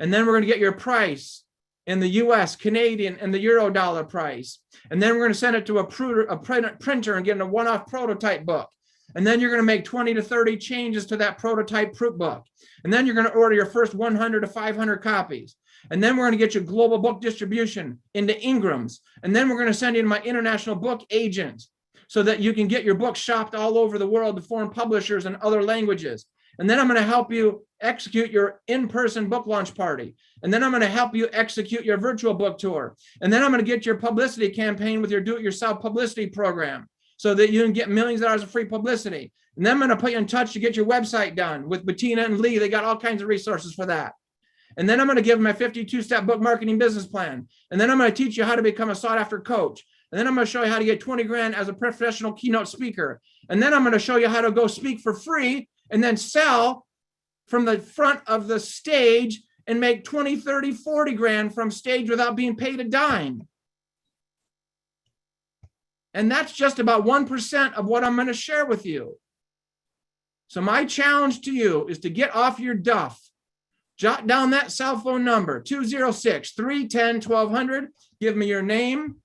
And then we're going to get your price in the US, Canadian, and the Euro dollar price. And then we're going to send it to a printer and get a one-off prototype book. And then you're going to make 20 to 30 changes to that prototype book. And then you're going to order your first 100 to 500 copies. And then we're going to get you global book distribution into Ingrams. And then we're going to send you to my international book agent so that you can get your book shopped all over the world to foreign publishers and other languages. And then I'm going to help you execute your in-person book launch party. And then I'm going to help you execute your virtual book tour. And then I'm going to get your publicity campaign with your do-it-yourself publicity program so that you can get millions of dollars of free publicity. And then I'm going to put you in touch to get your website done with Bettina and Lee. They got all kinds of resources for that. And then I'm going to give them a 52-step book marketing business plan. And then I'm going to teach you how to become a sought-after coach. And then I'm going to show you how to get 20 grand as a professional keynote speaker. And then I'm going to show you how to go speak for free and then sell from the front of the stage and make 20, 30, 40 grand from stage without being paid a dime. And that's just about 1% of what I'm going to share with you. So my challenge to you is to get off your duff. Jot down that cell phone number, 206-310-1200. Give me your name.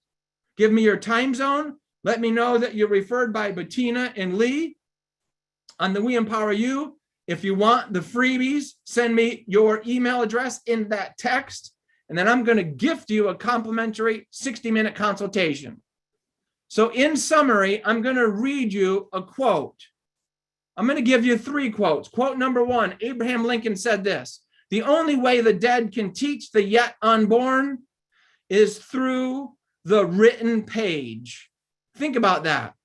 Give me your time zone. Let me know that you're referred by Bettina and Lee on the We Empower You. If you want the freebies, send me your email address in that text, and then I'm going to gift you a complimentary 60-minute consultation. So in summary, I'm going to read you a quote. I'm going to give you 3 quotes. Quote number 1, Abraham Lincoln said this: "The only way the dead can teach the yet unborn is through the written page." Think about that.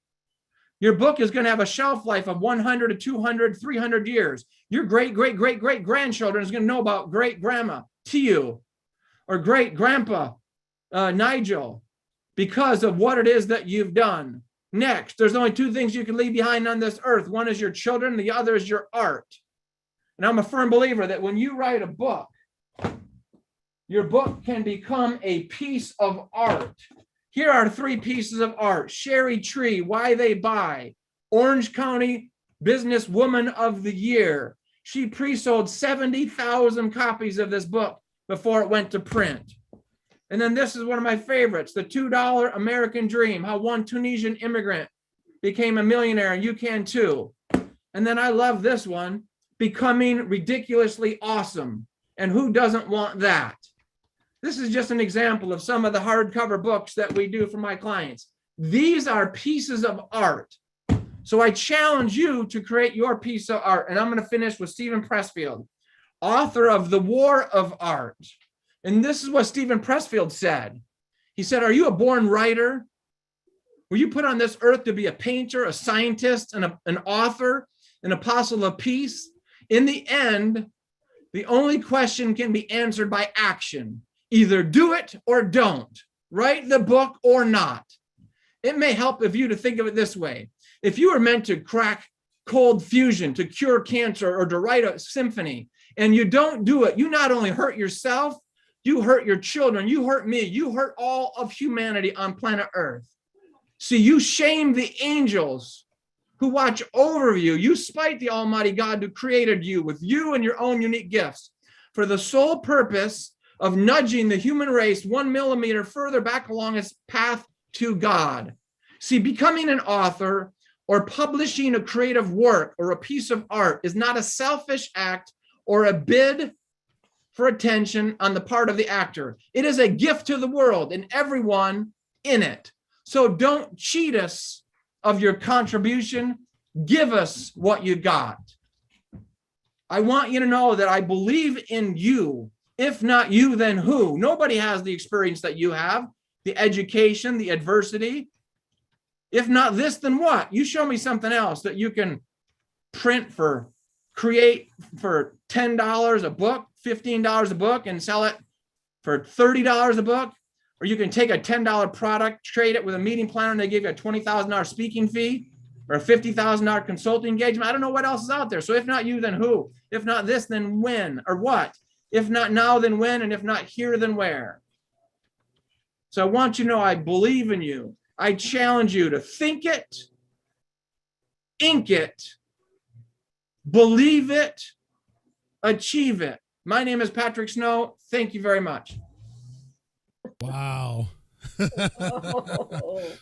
Your book is going to have a shelf life of 100 to 200, 300 years. Your great-great-great-great-grandchildren is going to know about great-grandma Tiu or great-grandpa Nigel because of what it is that you've done. Next, there's only 2 things you can leave behind on this earth. One is your children, the other is your art. And I'm a firm believer that when you write a book, your book can become a piece of art. Here are 3 pieces of art. Sherry Tree, Why They Buy, Orange County Businesswoman of the Year. She pre-sold 70,000 copies of this book before it went to print. And then this is one of my favorites, The $2 American Dream, how one Tunisian immigrant became a millionaire, and you can too. And then I love this one, Becoming Ridiculously Awesome. And who doesn't want that? This is just an example of some of the hardcover books that we do for my clients. These are pieces of art. So I challenge you to create your piece of art. And I'm going to finish with Stephen Pressfield, author of The War of Art. And this is what Stephen Pressfield said. He said, "Are you a born writer? Were you put on this earth to be a painter, a scientist, and an author, an apostle of peace? In the end, the only question can be answered by action. Either do it or don't. Write the book or not." It may help if you to think of it this way. If you were meant to crack cold fusion, to cure cancer, or to write a symphony, and you don't do it, you not only hurt yourself, you hurt your children, you hurt me, you hurt all of humanity on planet Earth. See, you shame the angels who watch over you. You spite the Almighty God who created you with you and your own unique gifts for the sole purpose of nudging the human race 1 millimeter further back along its path to God. See, becoming an author or publishing a creative work or a piece of art is not a selfish act or a bid for attention on the part of the actor. It is a gift to the world and everyone in it. So don't cheat us of your contribution. Give us what you got. I want you to know that I believe in you. If not you, then who? Nobody has the experience that you have, the education, the adversity. If not this, then what? You show me something else that you can create for $10 a book, $15 a book, and sell it for $30 a book. Or you can take a $10 product, trade it with a meeting planner, and they give you a $20,000 speaking fee or a $50,000 consulting engagement. I don't know what else is out there. So if not you, then who? If not this, then when or what? If not now, then when? And if not here, then where? So I want you to know I believe in you. I challenge you to think it, ink it, believe it, achieve it. My name is Patrick Snow. Thank you very much. Wow.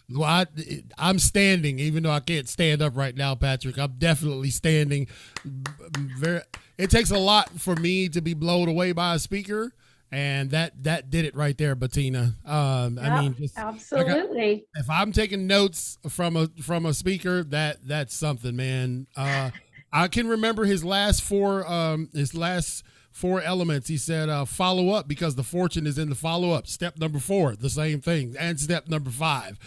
Well, I'm standing, even though I can't stand up right now, Patrick. I'm definitely standing. It takes a lot for me to be blown away by a speaker, and that did it right there, Bettina. I mean, just absolutely. If I'm taking notes from a speaker, that's something, man. I can remember his last four elements. He said, follow up, because the fortune is in the follow up. Step number 4, the same thing. And step number 5.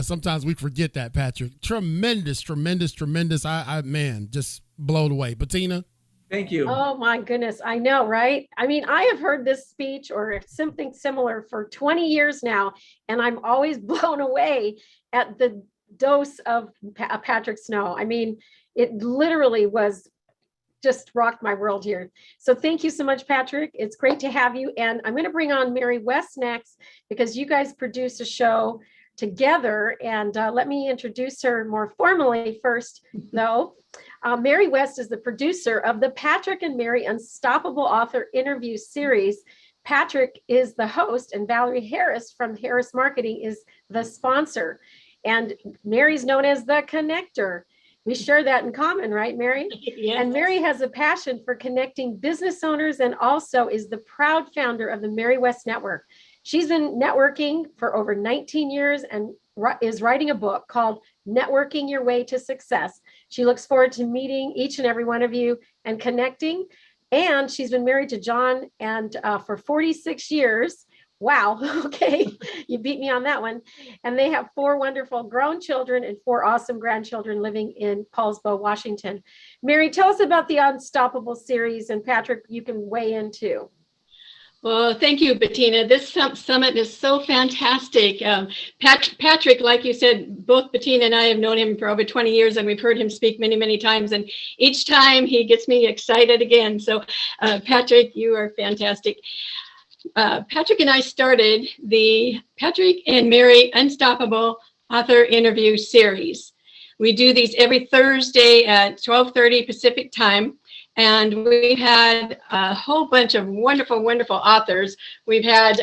Sometimes we forget that, Patrick. Tremendous. Man, just blown away. Bettina? Thank you. Oh my goodness. I know, right? I mean, I have heard this speech or something similar for 20 years now, and I'm always blown away at the dose of Patrick Snow. I mean, it literally was just rocked my world here. So thank you so much, Patrick. It's great to have you. And I'm going to bring on Mary West next, because you guys produce a show together. And let me introduce her more formally first, though. Mary West is the producer of the Patrick and Mary Unstoppable Author Interview Series. Patrick is the host, and Valerie Harris from Harris Marketing is the sponsor. And Mary's known as the connector. We share that in common, right, Mary? Yes. And Mary has a passion for connecting business owners, and also is the proud founder of the Mary West Network. She's been networking for over 19 years and is writing a book called Networking Your Way to Success. She looks forward to meeting each and every one of you and connecting. And she's been married to John and for 46 years. Wow. Okay. You beat me on that one. And they have 4 wonderful grown children and 4 awesome grandchildren living in Paulsbo, Washington. Mary, tell us about the Unstoppable series, and Patrick, you can weigh in too. Well, thank you, Bettina. This summit is so fantastic. Patrick, like you said, both Bettina and I have known him for over 20 years, and we've heard him speak many, many times. And each time he gets me excited again. So Patrick, you are fantastic. Patrick and I started the Patrick and Mary Unstoppable Author Interview Series. We do these every Thursday at 12:30 Pacific time. And we've had a whole bunch of wonderful, wonderful authors. We've had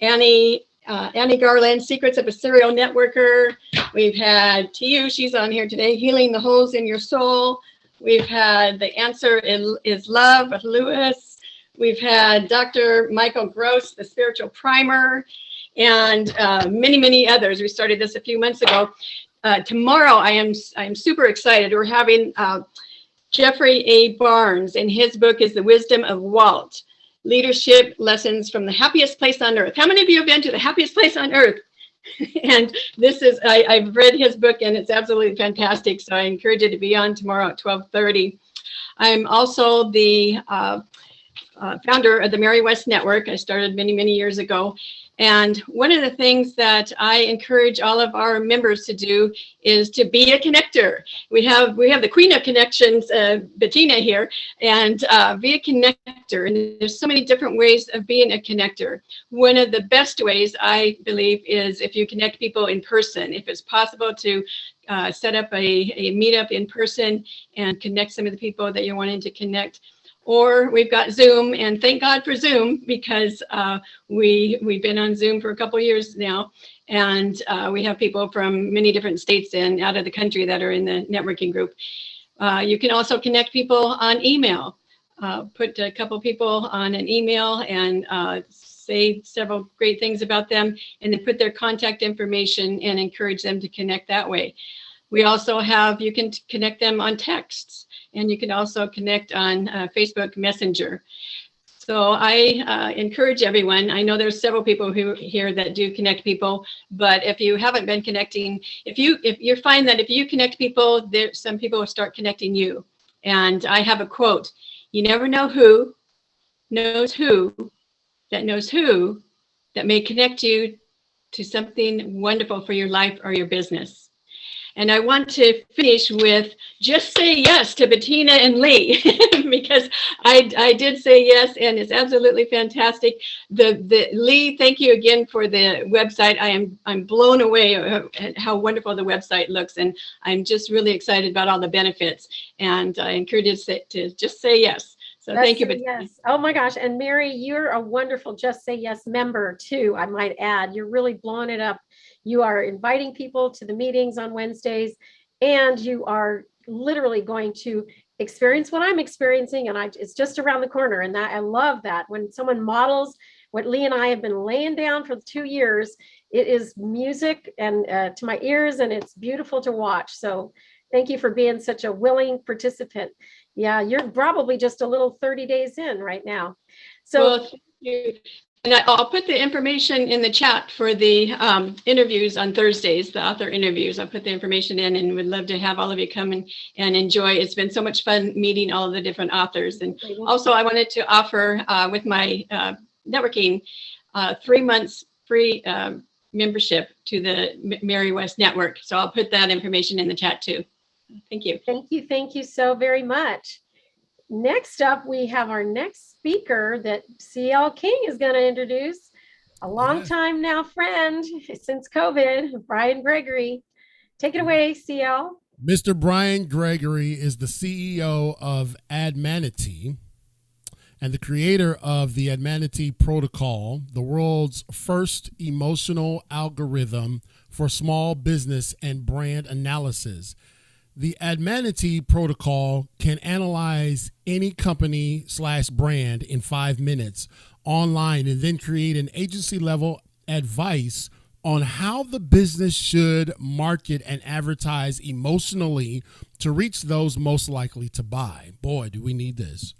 Annie Garland, Secrets of a Serial Networker. We've had TU, she's on here today, Healing the Holes in Your Soul. We've had The Answer is Love with Lewis. We've had Dr. Michael Gross, The Spiritual Primer, and many, many others. We started this a few months ago. Tomorrow, I am super excited. We're having Jeffrey A. Barnes, and his book is The Wisdom of Walt, Leadership Lessons from the Happiest Place on Earth. How many of you have been to the happiest place on earth? And this is, I've read his book, and it's absolutely fantastic. So I encourage you to be on tomorrow at 12:30. I'm also the founder of the Mary West Network. I started many, many years ago. And one of the things that I encourage all of our members to do is to be a connector. We have the queen of connections, Bettina here, and be a connector. And there's so many different ways of being a connector. One of the best ways, I believe, is if you connect people in person. If it's possible to set up a meetup in person and connect some of the people that you're wanting to connect. Or we've got Zoom, and thank God for Zoom, because we've been on Zoom for a couple of years now, and we have people from many different states and out of the country that are in the networking group. You can also connect people on email. Put a couple people on an email and say several great things about them, and then put their contact information and encourage them to connect that way. We also have, you can connect them on texts, and you can also connect on Facebook Messenger. So I encourage everyone. I know there's several people here that do connect people, but if you haven't been connecting, if you find that if you connect people, some people will start connecting you. And I have a quote: "You never know who knows who that knows who that may connect you to something wonderful for your life or your business." And I want to finish with just say yes to Bettina and Lee, because I did say yes, and it's absolutely fantastic. The Lee, thank you again for the website. I'm blown away at how wonderful the website looks, and I'm just really excited about all the benefits. And I encourage you to just say yes. So thank you, Bettina. Yes. Oh my gosh. And Mary, you're a wonderful Just Say Yes member too, I might add. You're really blowing it up. You are inviting people to the meetings on Wednesdays, and you are literally going to experience what I'm experiencing, and it's just around the corner. And that I love that when someone models what Lee and I have been laying down for 2 years. It is music and to my ears, and it's beautiful to watch. So thank you for being such a willing participant. Yeah, you're probably just a little 30 days in right now. So well, thank you. And I'll put the information in the chat for the interviews on Thursdays, the author interviews. I'll put the information in, and would love to have all of you come and enjoy. It's been so much fun meeting all of the different authors. And also I wanted to offer with my networking 3 months free membership to the Mary West Network. So I'll put that information in the chat too. Thank you. Thank you. Thank you so very much. Next up, we have our next speaker that CL King is going to introduce. A long time now friend since COVID, Brian Gregory. Take it away, CL. Mr. Brian Gregory is the CEO of Admanity and the creator of the Admanity Protocol, the world's first emotional algorithm for small business and brand analysis. The Admanity Protocol can analyze any company/brand in 5 minutes online and then create an agency level advice on how the business should market and advertise emotionally to reach those most likely to buy. Boy, do we need this.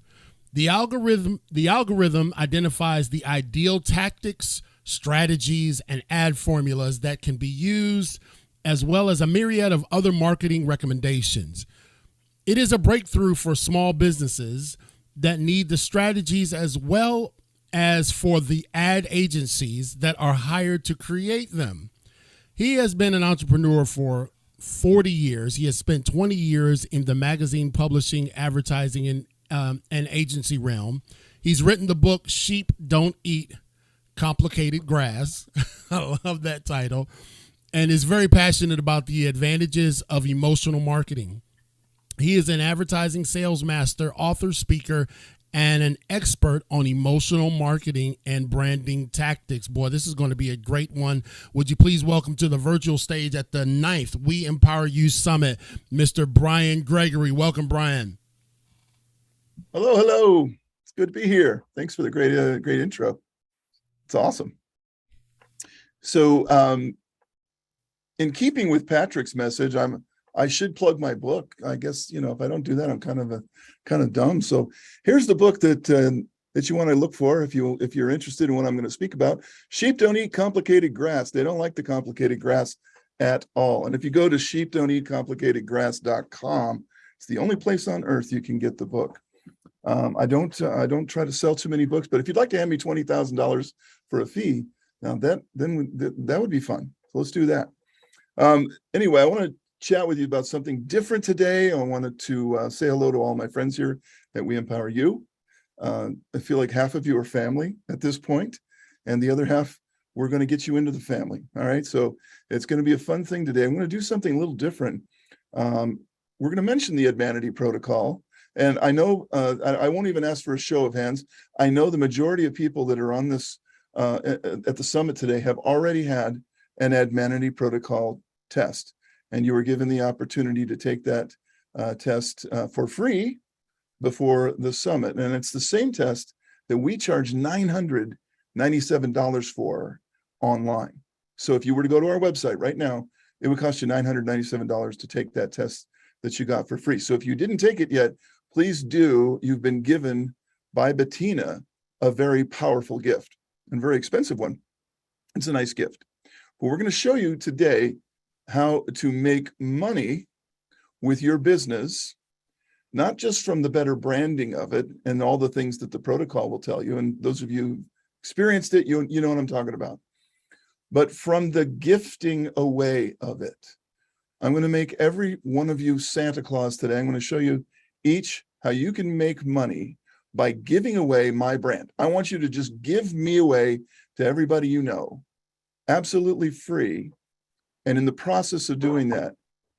The algorithm identifies the ideal tactics, strategies, and ad formulas that can be used, as well as a myriad of other marketing recommendations. It is a breakthrough for small businesses that need the strategies as well as for the ad agencies that are hired to create them. He has been an entrepreneur for 40 years. He has spent 20 years in the magazine publishing, advertising, and agency realm. He's written the book Sheep Don't Eat Complicated Grass. I love that title. And is very passionate about the advantages of emotional marketing. He is an advertising sales master, author, speaker, and an expert on emotional marketing and branding tactics. Boy, this is going to be a great one. Would you please welcome to the virtual stage at the 9th We Empower You Summit, Mr. Brian Gregory. Welcome, Brian. Hello, hello. It's good to be here. Thanks for the great intro. It's awesome. So, in keeping with Patrick's message, I should plug my book. I guess, if I don't do that, I'm kind of dumb. So here's the book that you want to look for if you're interested in what I'm going to speak about. Sheep don't eat complicated grass. They don't like the complicated grass at all. And if you go to sheepdon'teatcomplicatedgrass.com, it's the only place on earth you can get the book. I don't try to sell too many books, but if you'd like to hand me $20,000 for a fee, now that would be fun. So let's do that. Anyway, I want to chat with you about something different today. I wanted to say hello to all my friends here at We Empower You. I feel like half of you are family at this point, and the other half, we're going to get you into the family. All right. So it's going to be a fun thing today. I'm going to do something a little different. We're going to mention the Admanity Protocol. And I know I won't even ask for a show of hands. I know the majority of people that are on this at the summit today have already had an Admanity Protocol test, and you were given the opportunity to take that test for free before the summit. And it's the same test that we charge $900 $97 for online. So if you were to go to our website right now, it would cost you $997 to take that test that you got for free. So if you didn't take it yet, please do. You've been given by Bettina a very powerful gift and very expensive one. It's a nice gift. But we're going to show you today how to make money with your business, not just from the better branding of it and all the things that the protocol will tell you. And those of you who experienced it, you know what I'm talking about. But from the gifting away of it. I'm going to make every one of you Santa Claus today. I'm going to show you each how you can make money by giving away my brand. I want you to just give me away to everybody you know, absolutely free. And in the process of doing that,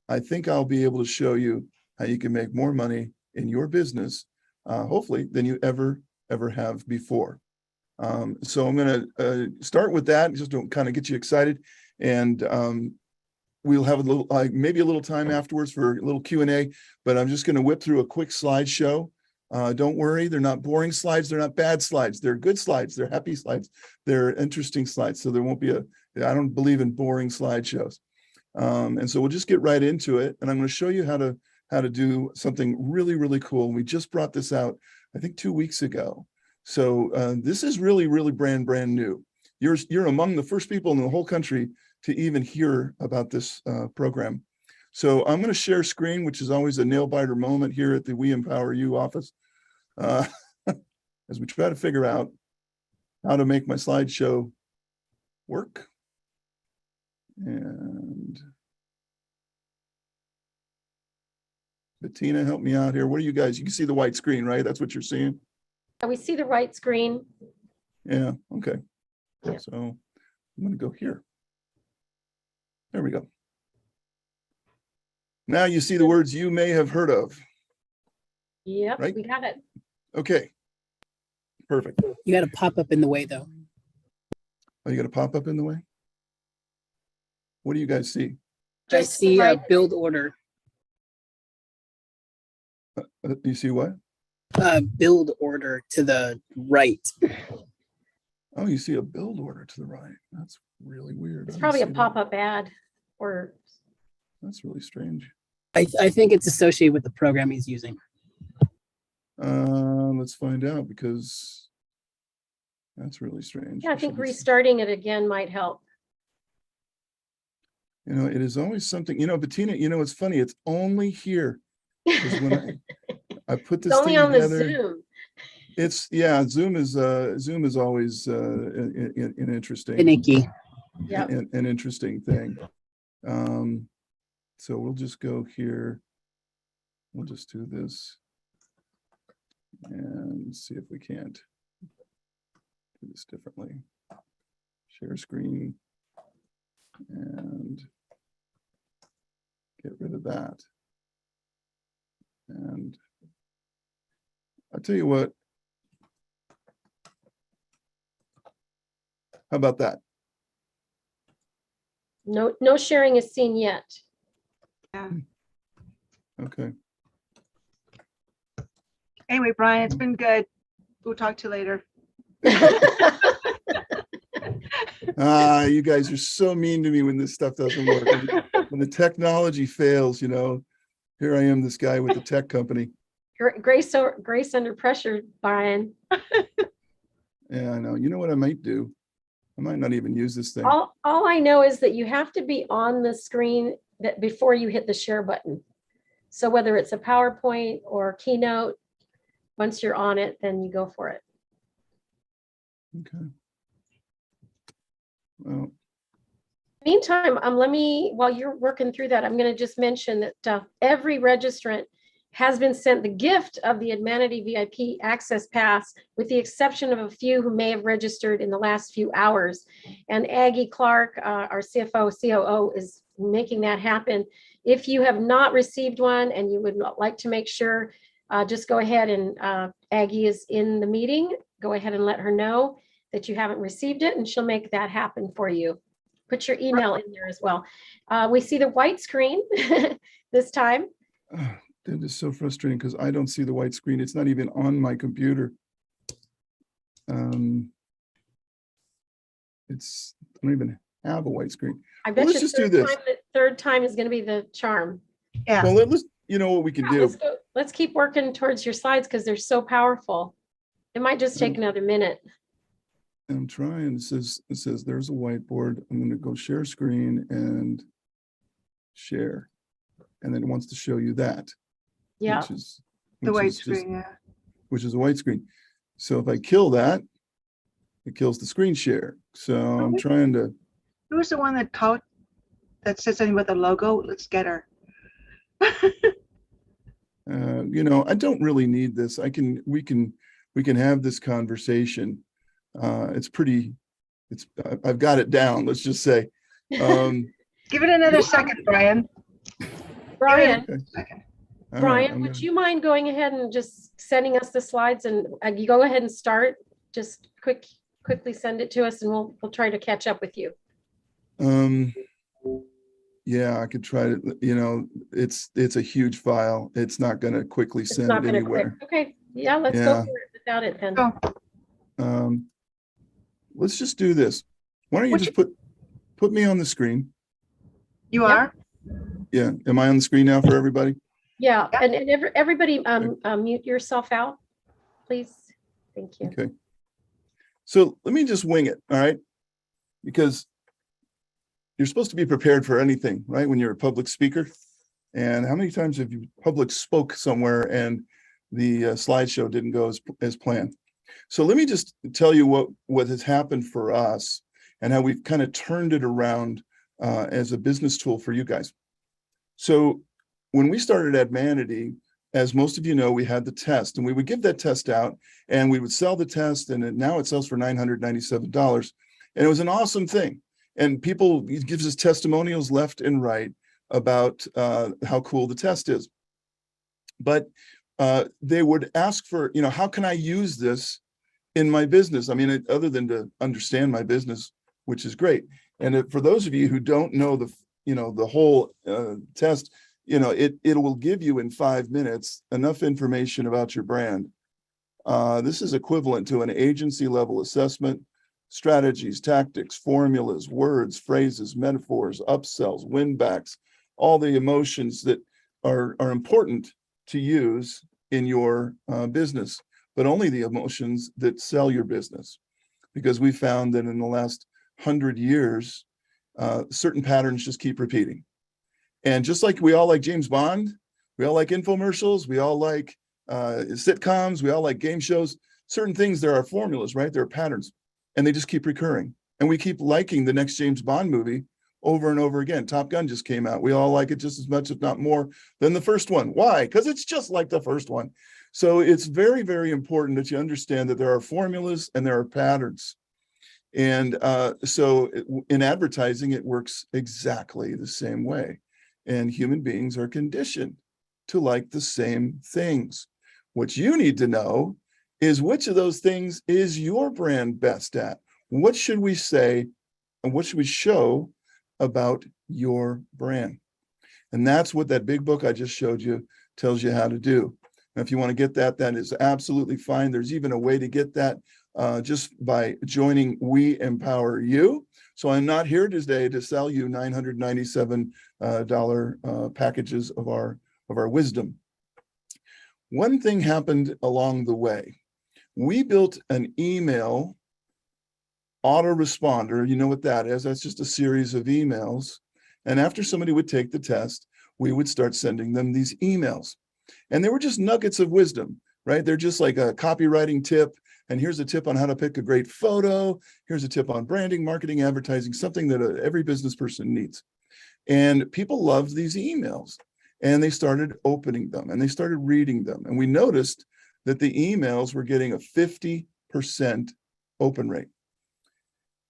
I think I'll be able to show you how you can make more money in your business, hopefully, than you ever have before. So I'm going to start with that, just to kind of get you excited. And we'll have a little, maybe a little time afterwards for a little Q&A, but I'm just going to whip through a quick slideshow. Don't worry, they're not boring slides. They're not bad slides. They're good slides. They're happy slides. They're interesting slides. So there won't be I don't believe in boring slideshows. And so we'll just get right into it. And I'm going to show you how to do something really, really cool. We just brought this out, I think 2 weeks ago. So this is really, really brand new. You're among the first people in the whole country to even hear about this program. So I'm going to share screen, which is always a nail biter moment here at the We Empower You office, as we try to figure out how to make my slideshow work. And Bettina, help me out here. What are you guys? You can see the white screen, right? That's what you're seeing? We see the right screen. Yeah, okay. Yeah. So I'm going to go here. There we go. Now you see the words you may have heard of. Yep, right? we got it. Okay, perfect. You got a pop up in the way though. Oh, you got a pop up in the way? What do you guys see? I Just see a right. build order. You see what? Build order to the right. Oh, you see a build order to the right. That's really weird. It's I probably a didn't see that. pop-up ad or That's really strange. I think it's associated with the program he's using. Let's find out, because that's really strange. yeah, I think restarting it again might help. You know, it is always something, you know, Bettina, you know, it's funny. It's only here. Because when I put this It's only thing on together, the Zoom. it's, yeah, Zoom is always an interesting, Finicky. Yep. an interesting thing. So we'll just go here. We'll just do this and see if we can't do this differently. Share screen and get rid of that. And I'll tell you what, how about that? No sharing is seen yet. Yeah. Okay. Anyway, Brian, it's been good. We'll talk to you later. You guys are so mean to me when this stuff doesn't work. When the technology fails, you know, here I am, this guy with the tech company. Grace under pressure, Brian. Yeah, I know. You know what I might do? I might not even use this thing. All I know is that you have to be on the screen that before you hit the share button. So whether it's a PowerPoint or Keynote, once you're on it, then you go for it. Okay. Well, Meantime, while you're working through that, I'm going to just mention that every registrant has been sent the gift of the Humanity VIP Access Pass, with the exception of a few who may have registered in the last few hours. And Aggie Clark, our CFO, COO, is making that happen. If you have not received one and you would like to make sure, just go ahead and Aggie is in the meeting. Go ahead and let her know that you haven't received it, and she'll make that happen for you. Put your email in there as well. We see the white screen this time. that is so frustrating because I don't see the white screen. It's not even on my computer. I don't even have a white screen. I bet let's you just do this. Third time is going to be the charm. Yeah. Well, let's, you know what we can do? Let's keep working towards your slides because they're so powerful. It might just take another minute. I'm trying. It says there's a whiteboard. I'm going to go share screen and share. And then it wants to show you that. Yeah. Which is The white just- screen, yeah. which is a white screen. So if I kill that, it kills the screen share. So I'm trying to. Who's the one that said something about the logo? Let's get her. You know, I don't really need this. We can have this conversation. I've got it down. Let's just say. Give it another second, Brian. Brian, Brian, would you mind going ahead and just sending us the slides, and you go ahead and start? Just quickly send it to us, and we'll try to catch up with you. Yeah, I could try to. You know, it's a huge file. It's not going to quickly send it anywhere. Okay, yeah, let's go for it without it then. Let's just do this. Why don't you just put me on the screen? You are? Yeah. Am I on the screen now for everybody? Yeah, and everybody mute yourself out, please. Thank you. Okay. So let me just wing it, all right? Because you're supposed to be prepared for anything, right? When you're a public speaker. And how many times have you public spoke somewhere and the slideshow didn't go as planned? So let me just tell you what has happened for us and how we've kind of turned it around as a business tool for you guys. So when we started Admanity, as most of you know, we had the test, and we would give that test out and we would sell the test, and now it sells for $997. And it was an awesome thing. And people, it gives us testimonials left and right about how cool the test is. But they would ask for, you know, how can I use this in my business? I mean, other than to understand my business, which is great. And for those of you who don't know the whole test, you know, it will give you in 5 minutes enough information about your brand. This is equivalent to an agency level assessment, strategies, tactics, formulas, words, phrases, metaphors, upsells, win backs, all the emotions that are important to use in your business, but only the emotions that sell your business. Because we found that in the last 100 years, certain patterns just keep repeating. And just like we all like James Bond, we all like infomercials, we all like sitcoms, we all like game shows, certain things, there are formulas, right? There are patterns, and they just keep recurring. And we keep liking the next James Bond movie over and over again. Top Gun just came out. We all like it just as much, if not more, than the first one. Why? Because it's just like the first one. So it's very, very important that you understand that there are formulas and there are patterns. And so in advertising, it works exactly the same way. And human beings are conditioned to like the same things. What you need to know is which of those things is your brand best at? What should we say and what should we show about your brand? And that's what that big book I just showed you tells you how to do. And if you want to get that, that is absolutely fine. There's even a way to get that just by joining We Empower You. So I'm not here today to sell you $997 packages of our wisdom. One thing happened along the way. We built an email autoresponder. You know what that is? That's just a series of emails. And after somebody would take the test, we would start sending them these emails. And they were just nuggets of wisdom, right? They're just like a copywriting tip. And here's a tip on how to pick a great photo. Here's a tip on branding, marketing, advertising, something that every business person needs. And people loved these emails, and they started opening them and they started reading them. And we noticed that the emails were getting a 50% open rate.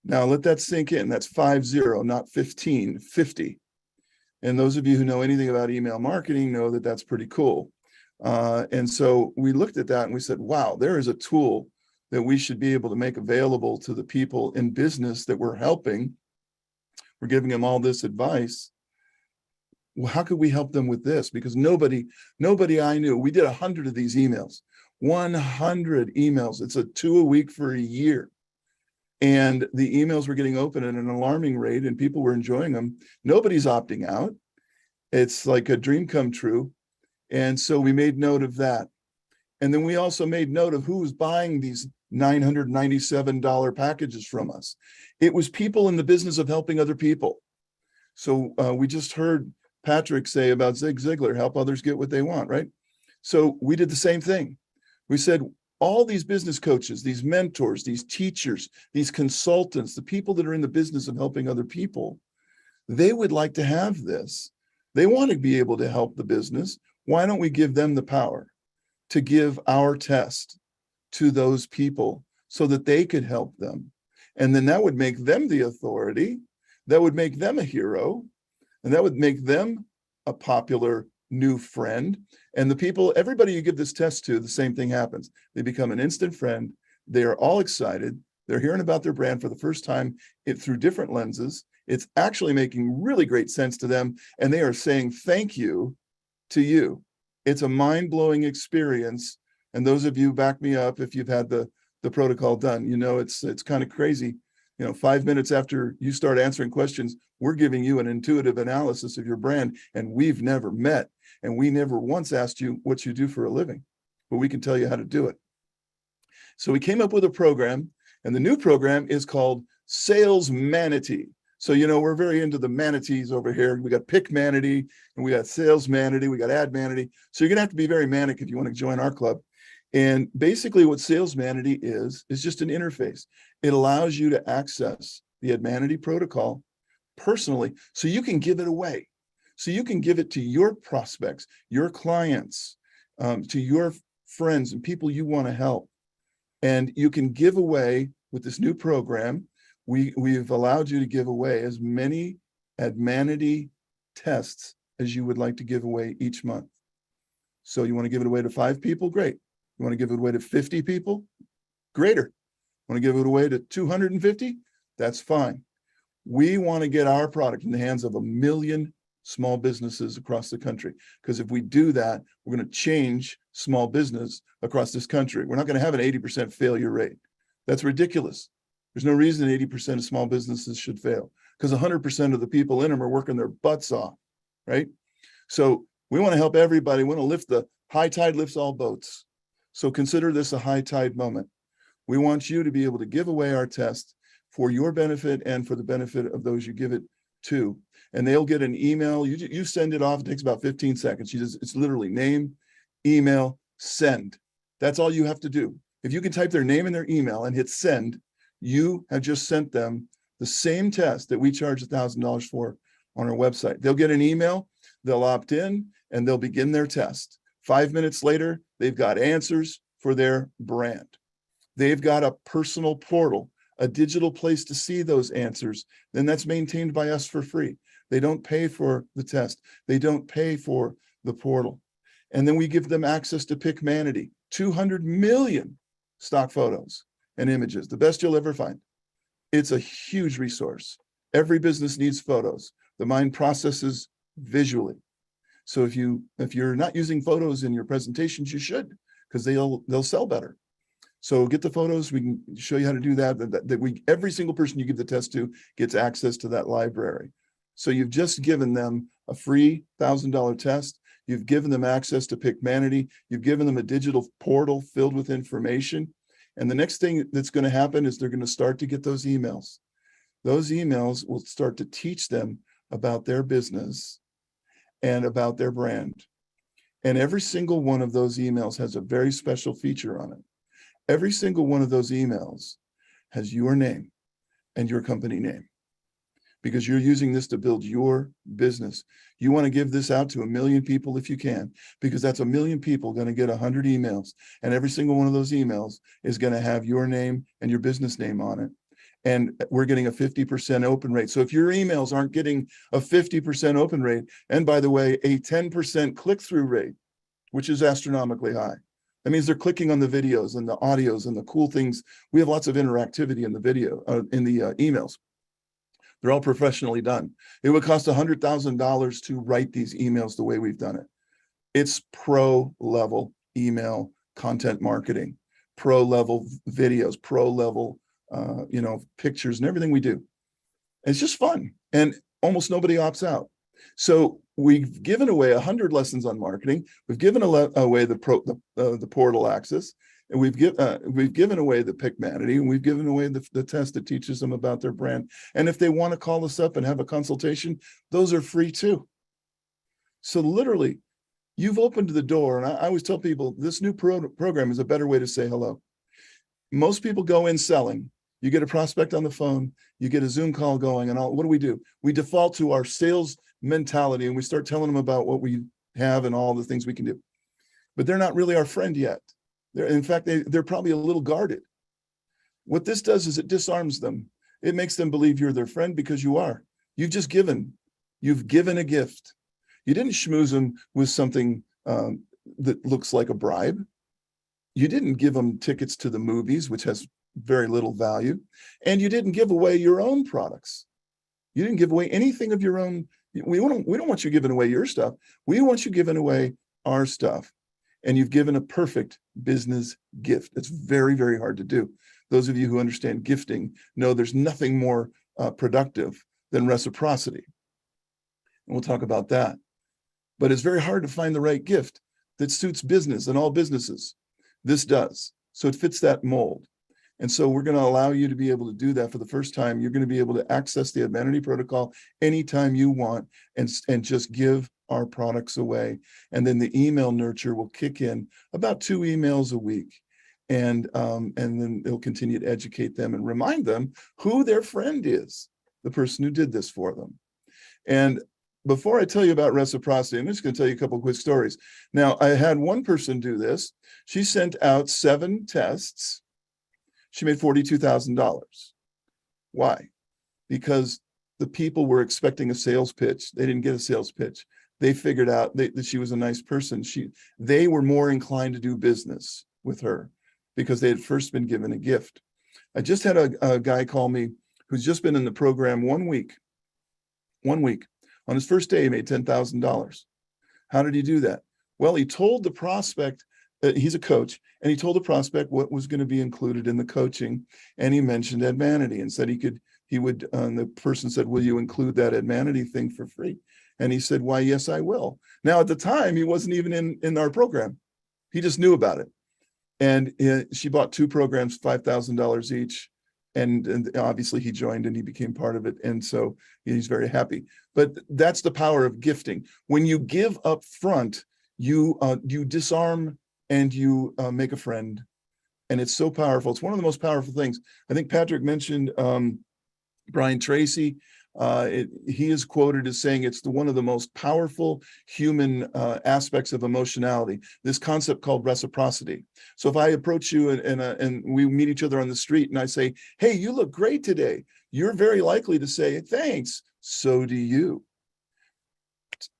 Now let that sink in. That's 50, not 15, 50. And those of you who know anything about email marketing know that that's pretty cool. And so we looked at that and we said, wow, there is a tool that we should be able to make available to the people in business that we're helping. We're giving them all this advice. Well, how could we help them with this? Because nobody I knew, we did 100 of these emails, 100 emails. It's 2 a week for a year. And the emails were getting open at an alarming rate and people were enjoying them. Nobody's opting out. It's like a dream come true. And so we made note of that. And then we also made note of who was buying these $997 packages from us. It was people in the business of helping other people. So we just heard Patrick say about Zig Ziglar, help others get what they want, right? So we did the same thing. We said, all these business coaches, these mentors, these teachers, these consultants, the people that are in the business of helping other people, they would like to have this. They want to be able to help the business. Why don't we give them the power to give our test to those people so that they could help them? And then that would make them the authority. That would make them a hero. And that would make them a popular new friend. And the people, everybody you give this test to, the same thing happens. They become an instant friend. They are all excited. They're hearing about their brand for the first time through different lenses. It's actually making really great sense to them. And they are saying thank you to you. It's a mind-blowing experience. And those of you back me up if you've had the protocol done. You know, it's kind of crazy. You know, 5 minutes after you start answering questions, we're giving you an intuitive analysis of your brand, and we've never met. And we never once asked you what you do for a living, but we can tell you how to do it. So we came up with a program, and the new program is called Sales Manatee. So, you know, we're very into the manatees over here. We got Pick Manatee, and we got Sales Manatee, we got Ad Manatee. So you're gonna have to be very manic if you want to join our club. And basically what Sales Manatee is just an interface. It allows you to access the Ad Manatee protocol personally, so you can give it away. So you can give it to your prospects, your clients, to your friends and people you want to help. And you can give away with this new program. We've allowed you to give away as many Ad Manatee tests as you would like to give away each month. So you want to give it away to 5 people? Great. You want to give it away to 50 people? Greater. Want to give it away to 250? That's fine. We want to get our product in the hands of 1 million small businesses across the country. Because if we do that, we're going to change small business across this country. We're not going to have an 80% failure rate. That's ridiculous. There's no reason 80% of small businesses should fail, because 100% of the people in them are working their butts off, right? So we want to help everybody. We want to lift the high tide lifts all boats. So consider this a high tide moment. We want you to be able to give away our test for your benefit and for the benefit of those you give it to. And they'll get an email. You send it off. It takes about 15 seconds. It's literally name, email, send. That's all you have to do. If you can type their name and their email and hit send, you have just sent them the same test that we charge $1,000 for on our website. They'll get an email, they'll opt in, and they'll begin their test. 5 minutes later, they've got answers for their brand. They've got a personal portal, a digital place to see those answers. Then that's maintained by us for free. They don't pay for the test. They don't pay for the portal. And then we give them access to Pick Manatee, 200 million stock photos and images, the best you'll ever find. It's a huge resource. Every business needs photos. The mind processes visually. So if you're not using photos in your presentations, you should, because they'll sell better. So get the photos. We can show you how to do that. Every single person you give the test to gets access to that library. So you've just given them a free $1,000 test. You've given them access to Pick Manatee. You've given them a digital portal filled with information. And the next thing that's going to happen is they're going to start to get those emails. Those emails will start to teach them about their business and about their brand. And every single one of those emails has a very special feature on it. Every single one of those emails has your name and your company name, because you're using this to build your business. You want to give this out to 1 million people if you can, because that's 1 million people going to get 100 emails. And every single one of those emails is going to have your name and your business name on it. And we're getting a 50% open rate. So if your emails aren't getting a 50% open rate, and by the way, a 10% click-through rate, which is astronomically high. That means they're clicking on the videos and the audios and the cool things. We have lots of interactivity in the video, in the emails. They're all professionally done. It would cost $100,000 to write these emails the way we've done it. It's pro-level email content marketing, pro-level videos, pro-level pictures and everything we do. It's just fun, and almost nobody opts out. So we've given away 100 lessons on marketing. We've given away the portal access, and we've given away the Picmanity, and we've given away the test that teaches them about their brand. And if they want to call us up and have a consultation, those are free too. So literally, you've opened the door, and I always tell people this new program is a better way to say hello. Most people go in selling. You get a prospect on the phone, you get a Zoom call going, and what do? We default to our sales mentality, and we start telling them about what we have and all the things we can do. But they're not really our friend yet. In fact, they're probably a little guarded. What this does is it disarms them. It makes them believe you're their friend because you are. You've given a gift. You didn't schmooze them with something that looks like a bribe. You didn't give them tickets to the movies, which has very little value, and you didn't give away your own products. You didn't give away anything of your own. We don't want you giving away your stuff. We want you giving away our stuff. And you've given a perfect business gift. It's very, very hard to do. Those of you who understand gifting know there's nothing more productive than reciprocity. And we'll talk about that. But it's very hard to find the right gift that suits business and all businesses. This does. So it fits that mold. And so we're going to allow you to be able to do that for the first time. You're going to be able to access the Amenity Protocol anytime you want and just give our products away. And then the email nurture will kick in about 2 emails a week. And then it'll continue to educate them and remind them who their friend is, the person who did this for them. And before I tell you about reciprocity, I'm just going to tell you a couple of quick stories. Now, I had one person do this. She sent out 7 tests. She made $42,000. Why? Because the people were expecting a sales pitch. They didn't get a sales pitch. They figured out that she was a nice person. They were more inclined to do business with her because they had first been given a gift. I just had a guy call me who's just been in the program 1 week. 1 week. On his first day, he made $10,000. How did he do that? Well, he told the prospect, he's a coach, and he told the prospect what was going to be included in the coaching. And he mentioned Edmanity and said the person said, will you include that Edmanity thing for free? And he said, why, yes, I will. Now, at the time, he wasn't even in our program. He just knew about it. And she bought 2 programs, $5,000 each. And obviously he joined and he became part of it. And so he's very happy. But that's the power of gifting. When you give up front, you disarm and you make a friend. And it's so powerful. It's one of the most powerful things. I think Patrick mentioned Brian Tracy. He is quoted as saying it's one of the most powerful human aspects of emotionality, this concept called reciprocity. So if I approach you and we meet each other on the street and I say, hey, you look great today, you're very likely to say, thanks, so do you.